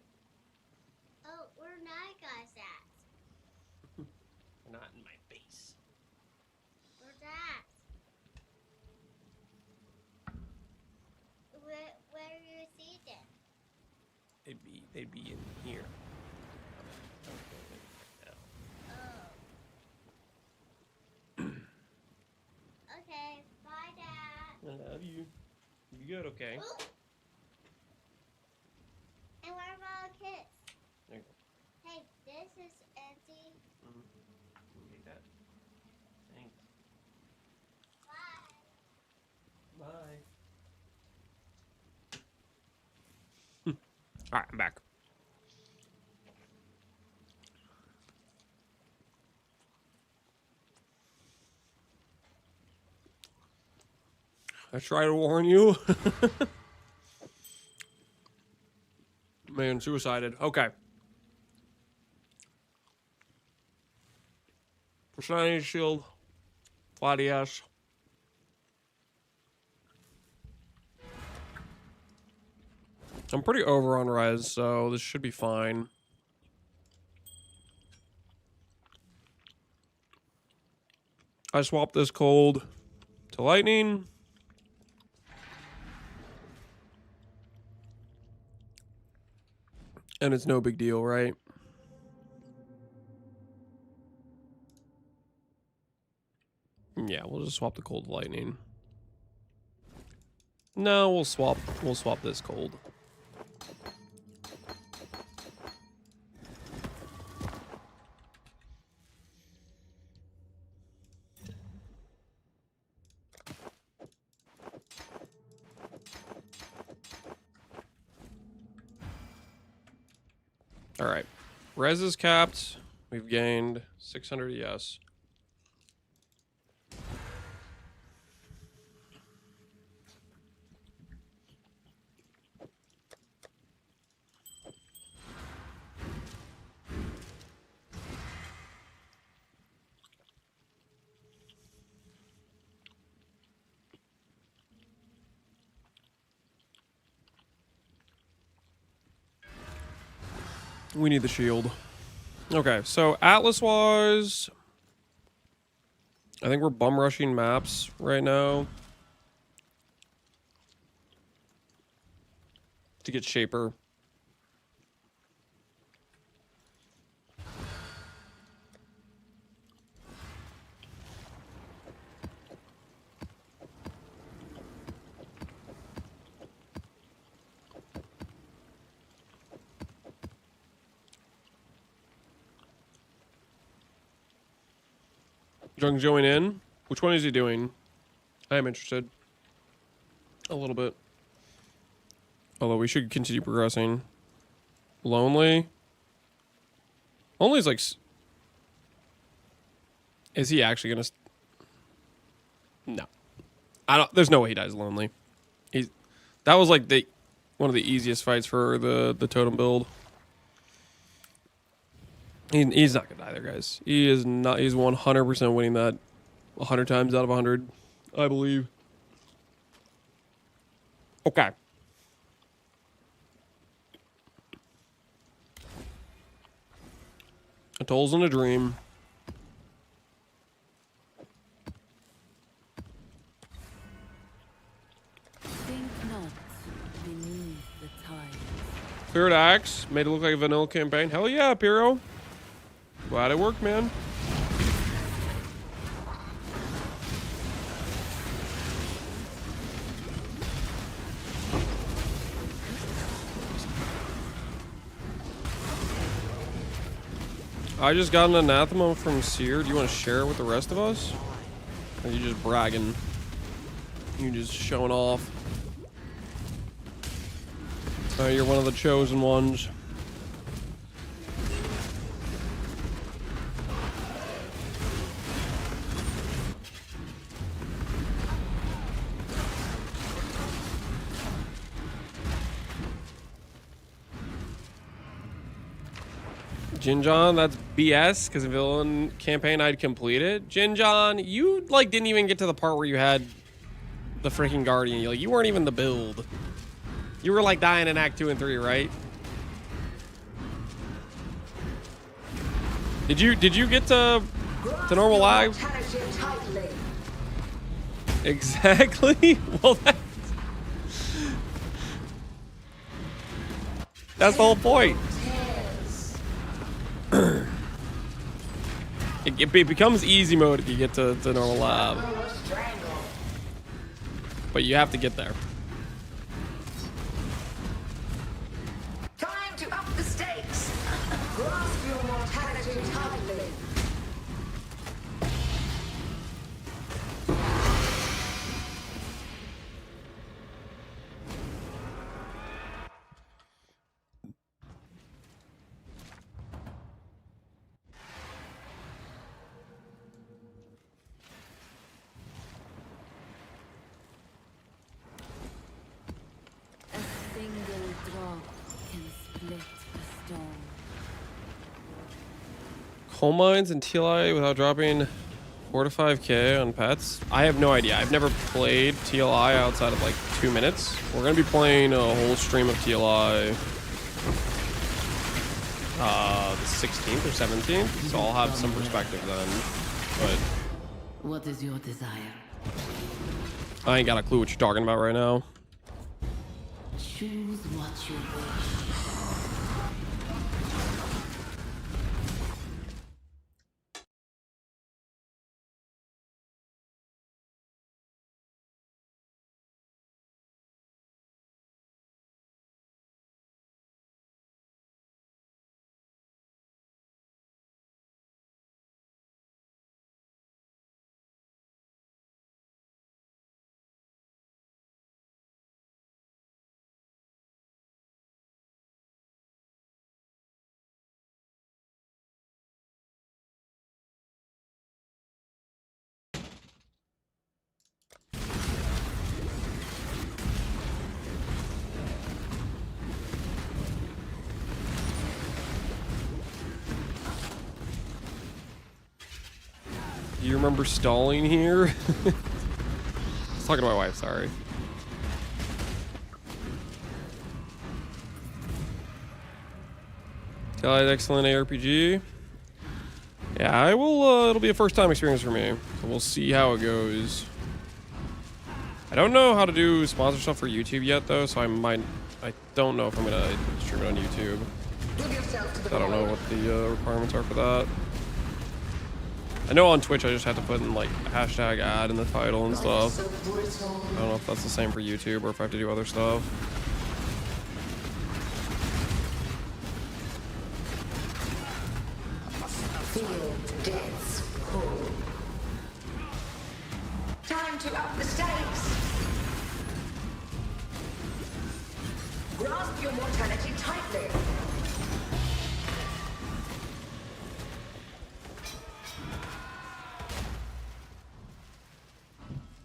Speaker 13: Oh, where are night guys at?
Speaker 1: They're not in my base. they'd be in here.
Speaker 13: Okay, bye, Dad.
Speaker 1: I love you. You good? Okay.
Speaker 13: Ooh. And what about our kids?
Speaker 1: There you
Speaker 13: Hey, this is empty.
Speaker 1: Take that. Thanks.
Speaker 13: Bye.
Speaker 1: Bye. All right, I'm back. I try to warn you. Man, suicided. Okay. Personality shield. Flatty ass. I'm pretty over on res, so this should be fine. I swapped this cold to lightning. And it's no big deal, right? Yeah, we'll just swap the cold to lightning. No, we'll swap this cold. All right. Res is capped. We've gained 600 ES. We need the shield. Okay, so Atlas-wise, I think we're bum rushing maps right now to get Shaper. Jung join in. Which one is he doing? I am interested. A little bit. Although we should continue progressing. Lonely. Lonely's like... Is he actually gonna... No. I don't... There's no way he dies lonely. That was like one of the easiest fights for the totem build. He's not gonna die there, guys. He is not. He's 100% winning that 100 times out of 100, I believe. Okay. Atoll's in a dream.
Speaker 3: Think not beneath the tide.
Speaker 1: Cleared axe. Made it look like a vanilla campaign. Hell yeah, Hiero. Glad it worked, man. I just got an anathema from Seer. Do you want to share it with the rest of us? Or are you just bragging? You just showing off. You're one of the chosen ones. Jinjon, that's BS, because the villain campaign I'd completed. Jinjon, you like didn't even get to the part where you had the freaking guardian. You weren't even the build. You were like dying in Act 2 and 3, right? Did you get to normal live? Exactly. Well, That's the whole point. It becomes easy mode if you get to normal lab. But you have to get there.
Speaker 10: Time to up the stakes. Grasp your mortality tightly.
Speaker 3: A single drop can split the storm.
Speaker 1: Coal mines and TLI without dropping 4 to 5k on pets? I have no idea. I've never played TLI outside of like 2 minutes. We're gonna be playing a whole stream of TLI the 16th or 17th, so I'll have some perspective then. But
Speaker 3: What is your desire?
Speaker 1: I ain't got a clue what you're talking about right now.
Speaker 3: Choose what you wish.
Speaker 1: Do you remember stalling here? I was talking to my wife, sorry. TLI excellent ARPG. Yeah, I will, it'll be a first time experience for me. So we'll see how it goes. I don't know how to do sponsor stuff for YouTube yet though, so I don't know if I'm gonna stream it on YouTube. I don't know what the requirements are for that. I know on Twitch I just have to put in like hashtag ad in the title and stuff. I don't know if that's the same for YouTube or if I have to do other stuff.
Speaker 10: Field deaths cold. Time to up the stakes. Grasp your mortality tightly.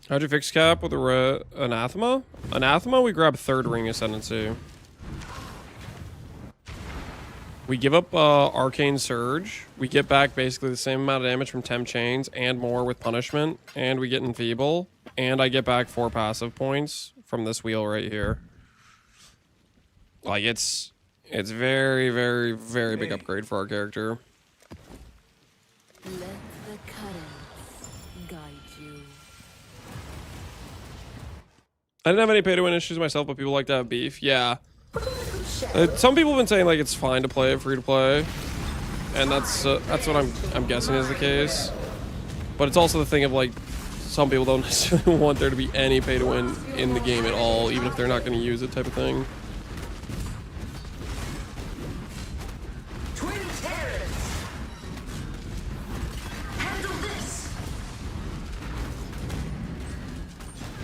Speaker 1: How'd you fix cap with a anathema? Anathema, we grab 3rd ring ascendancy. We give up arcane surge. We get back basically the same amount of damage from temp chains and more with punishment, and we get enfeeble, and I get back 4 passive points from this wheel right here. Like it's very, very, very big upgrade for our character.
Speaker 3: Let the currents guide you.
Speaker 1: I didn't have any pay-to-win issues myself, but people like to have beef. Yeah. Some people have been saying like it's fine to play it free to play, and that's what I'm guessing is the case. But it's also the thing of like some people don't necessarily want there to be any pay-to-win in the game at all, even if they're not going to use it, type of thing.
Speaker 10: Twin terrors. Handle this.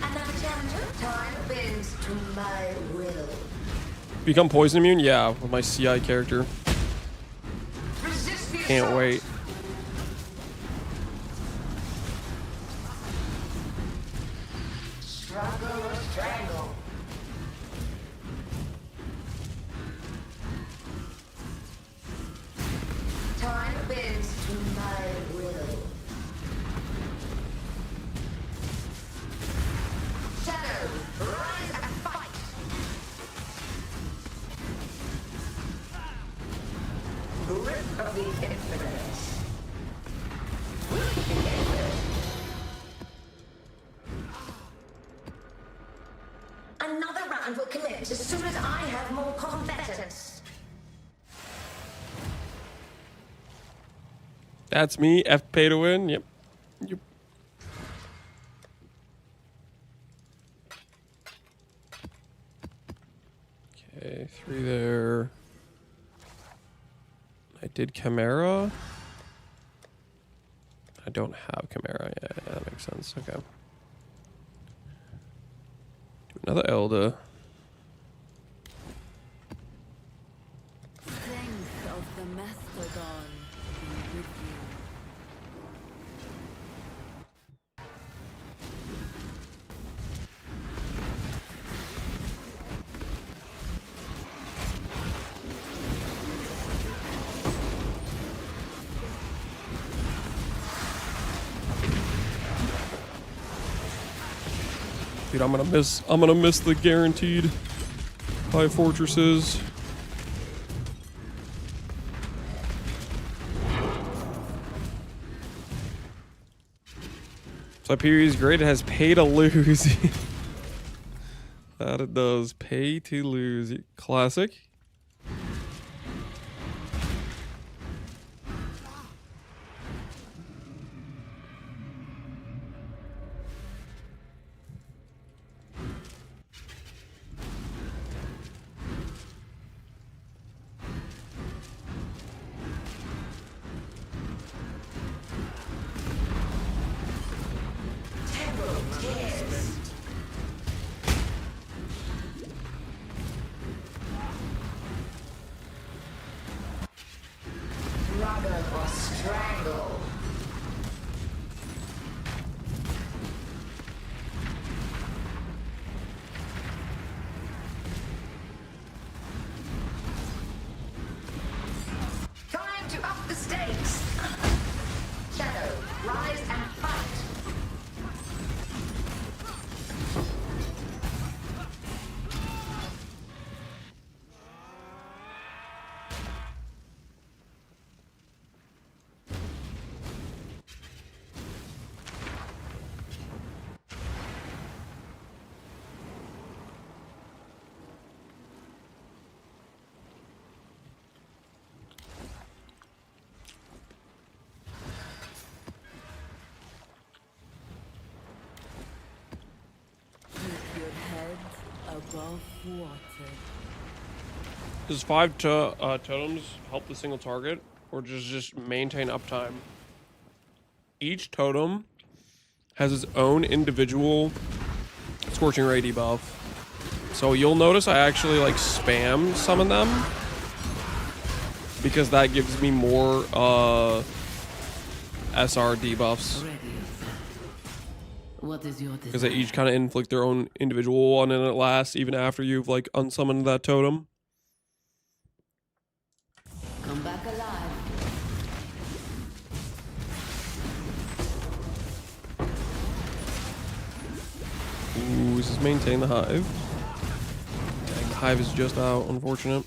Speaker 10: Another challenger. Time bends to my will.
Speaker 1: Become poison immune? Yeah, with my CI character. Can't wait.
Speaker 10: Struggle or strangle. Time bends to my will. Shadow, rise and fight. Grip of the infinite.
Speaker 1: That's me. F pay to win. Yep. Yep. Okay, 3 there. I did Chimera. I don't have Chimera. Yeah, that makes sense. Okay. Do another Elder.
Speaker 3: Strength of the Mastodon be with you.
Speaker 1: Dude, I'm gonna miss the guaranteed high fortresses. Siberia's great. It has pay to lose. That it does. Pay to lose. Classic.
Speaker 10: Struggle or strangle. Time to up the stakes. Shadow, rise and fight.
Speaker 3: Keep your head above water.
Speaker 1: Does 5 totems help the single target, or just maintain uptime? Each totem has its own individual Scorching Ray debuff. So you'll notice I actually like spam summon them because that gives me more SR debuffs.
Speaker 3: What is your
Speaker 1: Because they each kind of inflict their own individual one, and it lasts even after you've like unsummoned that totem.
Speaker 3: Come back alive.
Speaker 1: Ooh, does this maintain the hive? Dang, the hive is just out, unfortunate.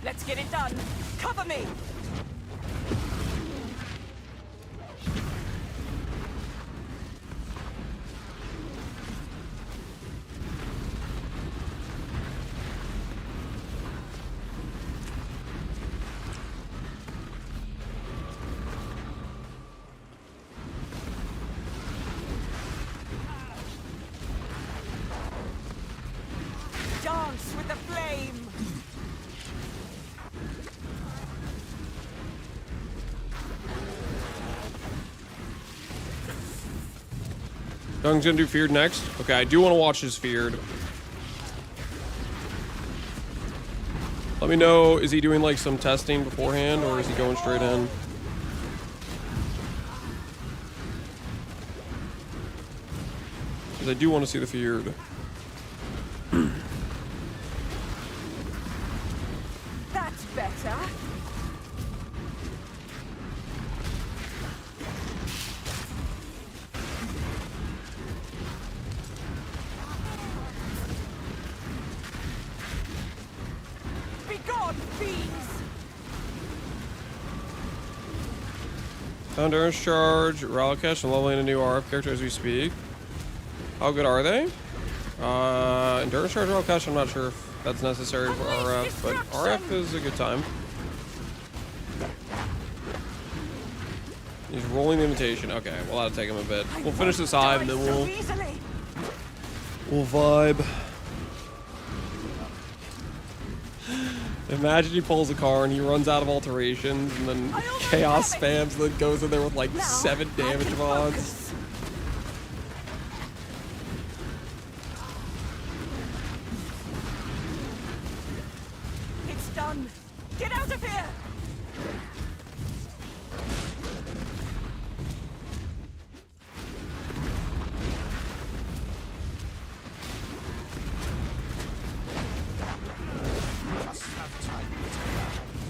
Speaker 6: Let's get it done. Cover me. Dance with the flame.
Speaker 1: Young's gonna do Feared next. Okay, I do want to watch his Feared. Let me know, is he doing like some testing beforehand, or is he going straight in? Because I do want to see the Feared.
Speaker 6: That's better. fiends!
Speaker 1: Endurance charge, Ralcash, and leveling a new RF character as we speak. How good are they? Endurance charge, Ralcash, I'm not sure if that's necessary for RF, but RF is a good time. He's rolling the invitation. Okay, well that'll take him a bit. We'll finish this hive and then we'll vibe. Imagine he pulls a car and he runs out of alterations and then chaos spams and then goes in there with like 7 damage mods.
Speaker 6: It's done. Get out of here!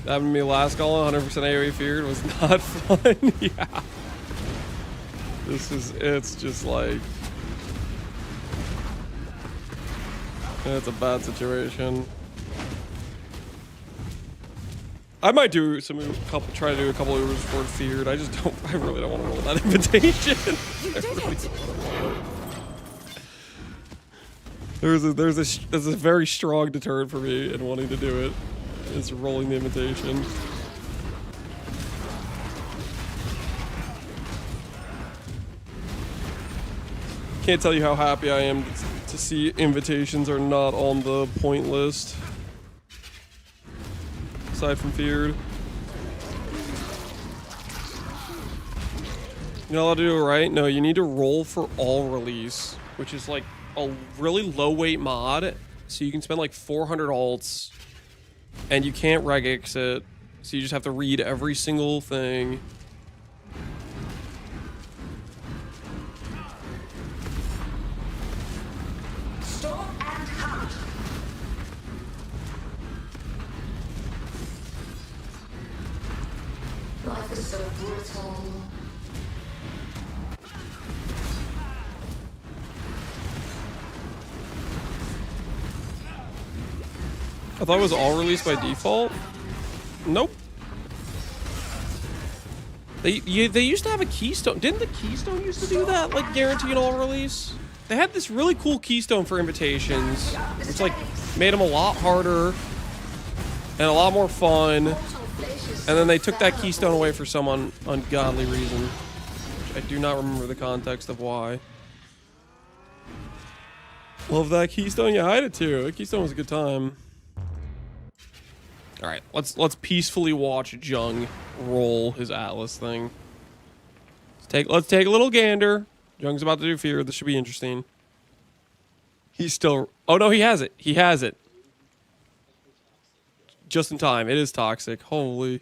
Speaker 1: Having me last call 100% AoE feared was not fun. Yeah. It's just like, it's a bad situation. I might do try to do a couple of Ubers for feared. I really don't want to roll that invitation. There's a very strong deterrent for me in wanting to do it. Is rolling the invitation. Can't tell you how happy I am to see invitations are not on the point list. Aside from feared. You're not allowed to do it right? No, you need to roll for all release, which is like a really low weight mod. So you can spend like 400 alts. And you can't regex it, so you just have to read every single thing.
Speaker 10: Storm and hunt. Life is so brutal.
Speaker 1: I thought it was all released by default. Nope. They used to have a keystone. Didn't the keystone used to do that? Like guarantee an all release? They had this really cool keystone for invitations. Which like made them a lot harder and a lot more fun. And then they took that keystone away for some ungodly reason. Which I do not remember the context of why. Love that keystone. Yeah, I did too. That keystone was a good time. All right, let's peacefully watch Jung roll his Atlas thing. Let's take a little gander. Jung's about to do fear. This should be interesting. He's still. Oh no, he has it. He has it. Just in time. It is toxic. Holy.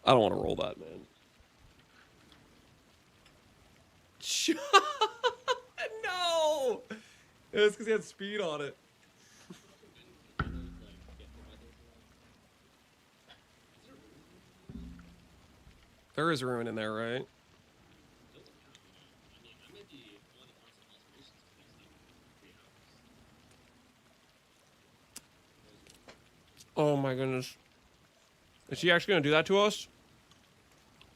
Speaker 1: I don't want to roll that, man. No. It's because he had speed on it. There is ruin in there, right? Oh my goodness. Is she actually gonna do that to us?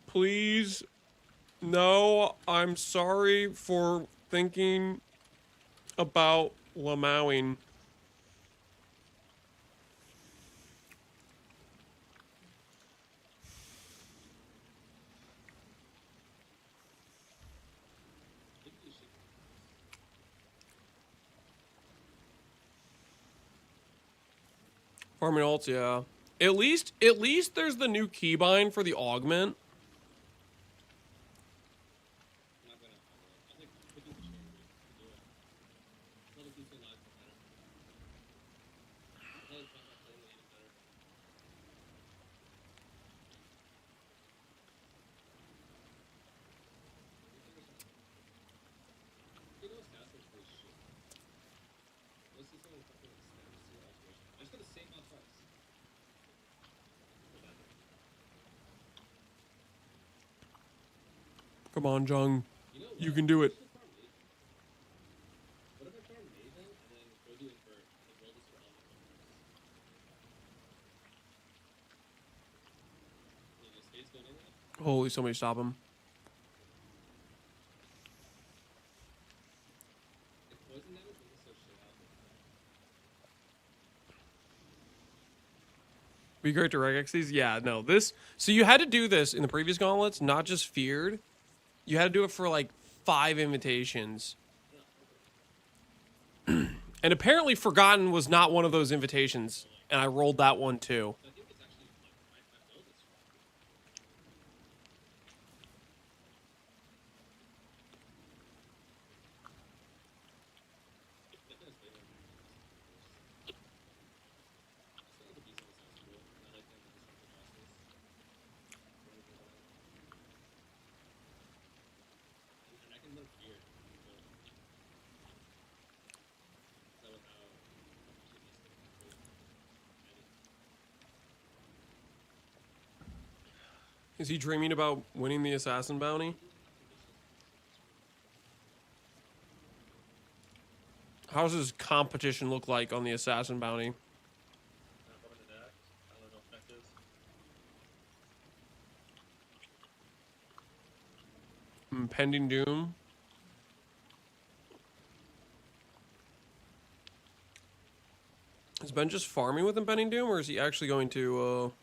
Speaker 1: Please? No, I'm sorry for thinking about Lamauing. Farming alts, yeah. At least there's the new keybind for the augment. Come on, Jung. You can do it. Holy, somebody stop him. Be great to regex these? Yeah, no. This... So you had to do this in the previous gauntlets, not just feared. You had to do it for like 5 invitations. And apparently Forgotten was not one of those invitations. And I rolled that one too. Is he dreaming about winning the assassin bounty? How does his competition look like on the assassin bounty? Impending doom. Is Ben just farming with impending doom, or is he actually going to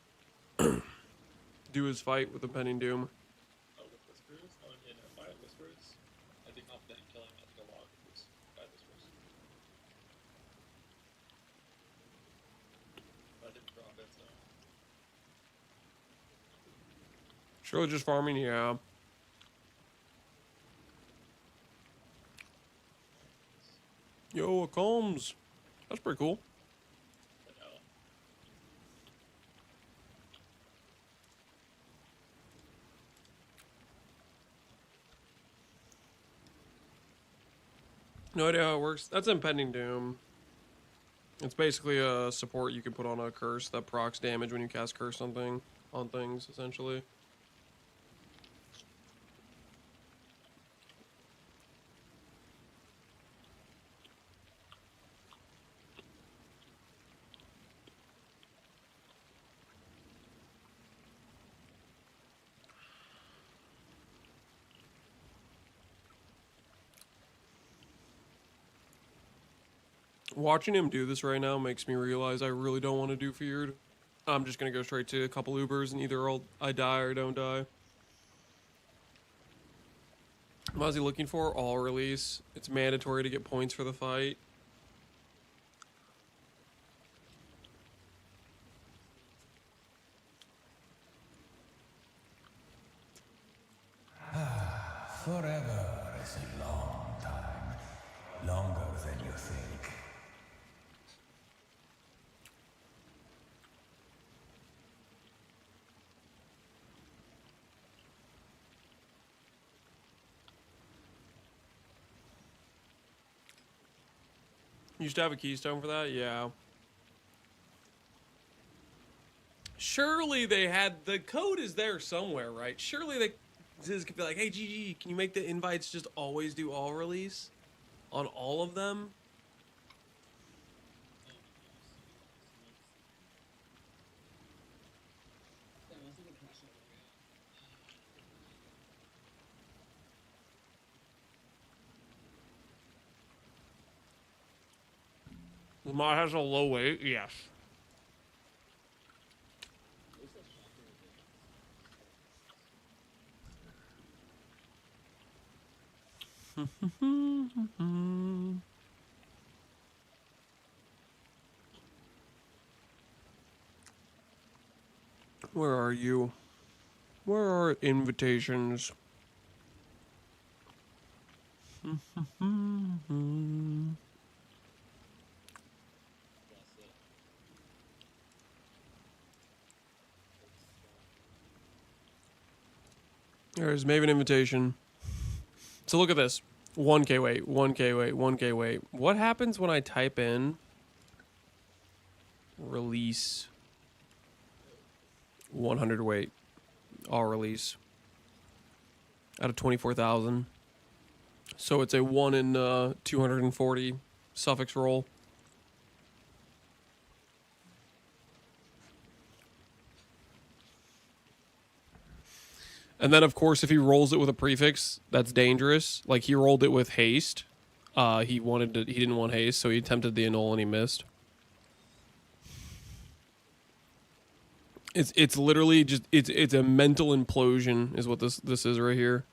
Speaker 1: do his fight with impending doom?
Speaker 14: Oh, with whispers? Oh, in a fight with whispers? I'd be confident in killing I think a log with five whispers. But I didn't drop it, so.
Speaker 1: Surely just farming, yeah. Yo, it comes. That's pretty cool. No idea how it works. That's impending doom. It's basically a support you can put on a curse that procs damage when you cast curse on things, essentially. Watching him do this right now makes me realize I really don't want to do feared. I'm just gonna go straight to a couple Ubers and either I die or don't die. What is he looking for? All release. It's mandatory to get points for the fight.
Speaker 4: Forever is a long time. Longer than you think.
Speaker 1: You used to have a keystone for that? Yeah. Surely they had... The code is there somewhere, right? Surely they could be like, hey, GG, can you make the invites just always do all release? On all of them? The mod has a low weight, yes. Where are you? Where are invitations? There's Maven invitation. So look at this. 1k weight, 1k weight, 1k weight. What happens when I type in release 100 weight? All release. Out of 24,000. So it's a 1 in 240 suffix roll. And then, of course, if he rolls it with a prefix, that's dangerous. Like, he rolled it with haste. He didn't want haste, so he attempted the annul and he missed. It's literally just it's a mental implosion is what this is right here.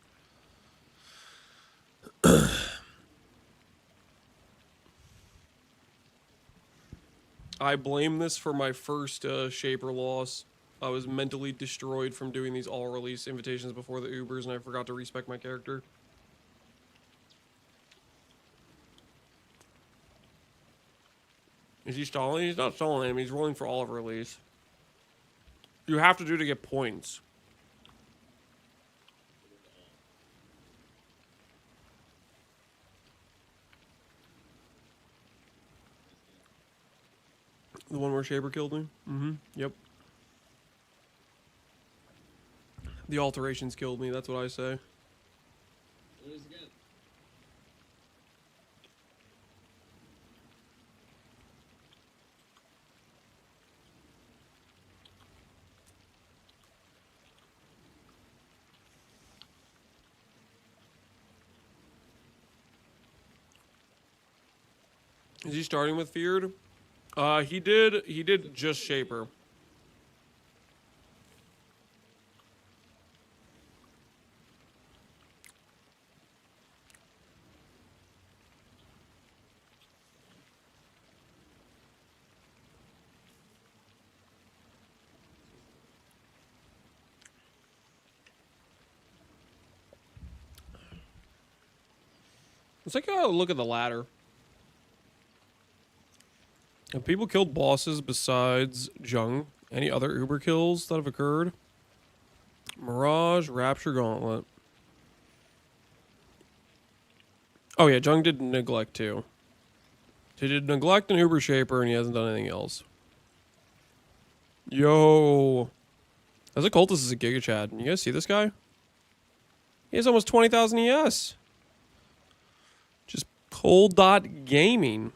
Speaker 1: I blame this for my first Shaper loss. I was mentally destroyed from doing these all release invitations before the Ubers, and I forgot to respec my character. Is he stalling? He's not stalling him. He's rolling for all of release. You have to do to get points. The one where Shaper killed me? Mm-hmm. Yep. The alterations killed me, that's what I say. Is he starting with Feared? He did just Shaper. Let's take a look at the ladder. Have people killed bosses besides Jung? Any other Uber kills that have occurred? Mirage, Rapture, Gauntlet. Oh yeah, Jung did Neglect too. He did Neglect and Uber Shaper and he hasn't done anything else. Yo. As a cultist is a Giga Chad. You guys see this guy? He has almost 20,000 ES. Just cold dot gaming.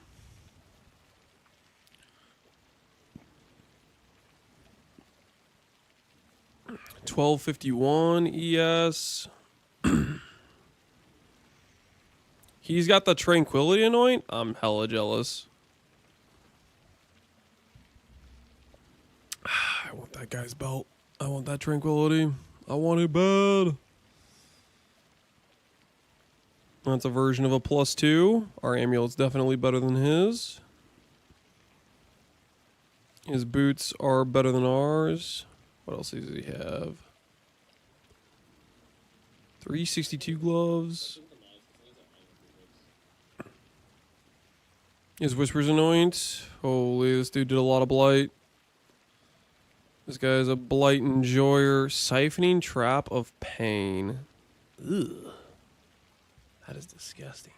Speaker 1: $12.51 ES. He's got the Tranquility Anoint. I'm hella jealous. I want that guy's belt. I want that Tranquility. I want it bad. That's a version of a +2. Our amulet's definitely better than his. His boots are better than ours. What else does he have? 362 gloves. His Whisper's Anoint. Holy, this dude did a lot of Blight. This guy's a Blight Enjoyer. Siphoning Trap of Pain. Ugh. That is disgusting.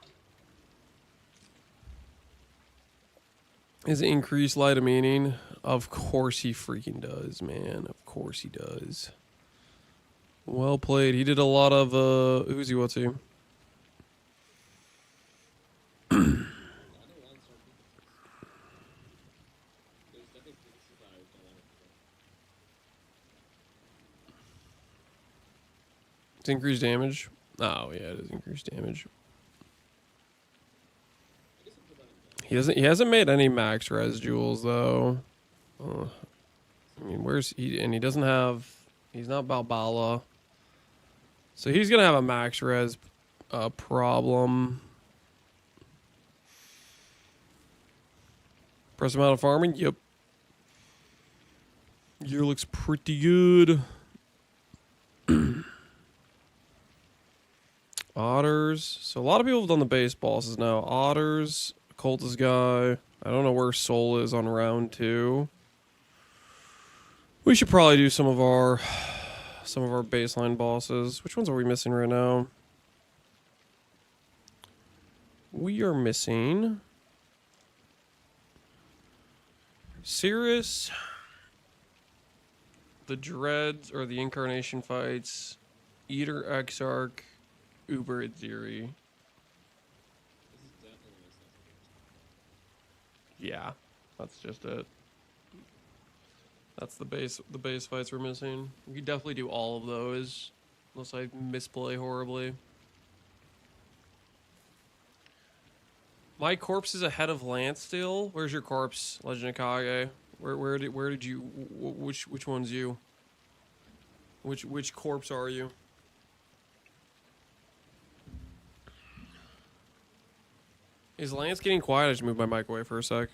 Speaker 1: His increased Light of Meaning. Of course he freaking does, man. Of course he does. Well played. He did a lot of, who's he, what's he? It's increased damage. Oh yeah, it is increased damage. He hasn't made any max res jewels though. I mean, where's he? And he doesn't have. He's not Balbala. So he's gonna have a max res problem. Press him out of farming. Yep. Year looks pretty good. Otters. So a lot of people have done the base bosses now. Otters, Cultist guy. I don't know where Soul is on round 2. We should probably do some of our baseline bosses. Which ones are we missing right now? We are missing Cirrus, the Dreads or the Incarnation fights, Eater Exarch, Uber Itziri. Yeah, that's just it. That's the base fights we're missing. We could definitely do all of those. Unless I misplay horribly. My corpse is ahead of Lance still. Where's your corpse, Legend of Kage? Where did you? Which one's you? Which corpse are you? Is Lance getting quiet? I just moved my mic away for a sec.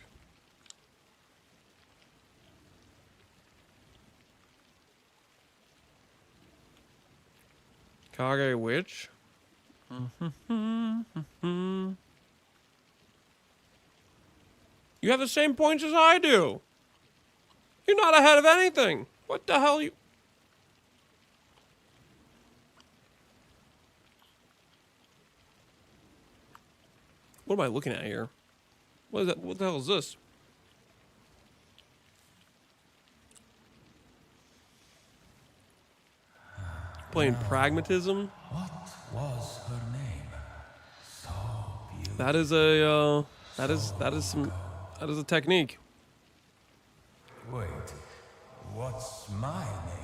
Speaker 1: Kage which? You have the same points as I do. You're not ahead of anything. What the hell you... What am I looking at here? What is that? What the hell is this? Playing pragmatism?
Speaker 15: What was her name? So beautiful.
Speaker 1: That is a that is a technique.
Speaker 15: Wait, what's my name?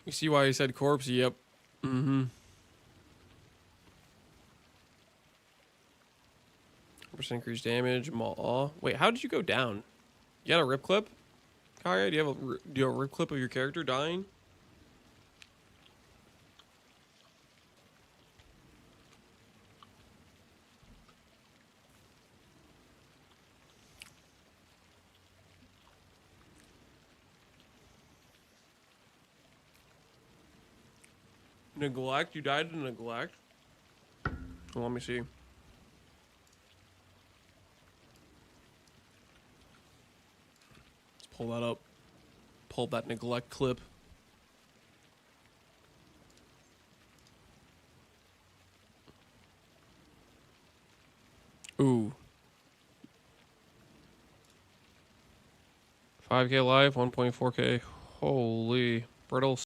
Speaker 1: You see why he said corpse? Yep. Mm-hmm. Percent increased damage. Wait, how did you go down? You got a rip clip? Kaya, do you have a rip clip of your character dying? Neglect? You died to neglect? Well, let me see. Let's pull that up. Pull that neglect clip. Ooh. 5K live, 1.4K. Holy. Brittle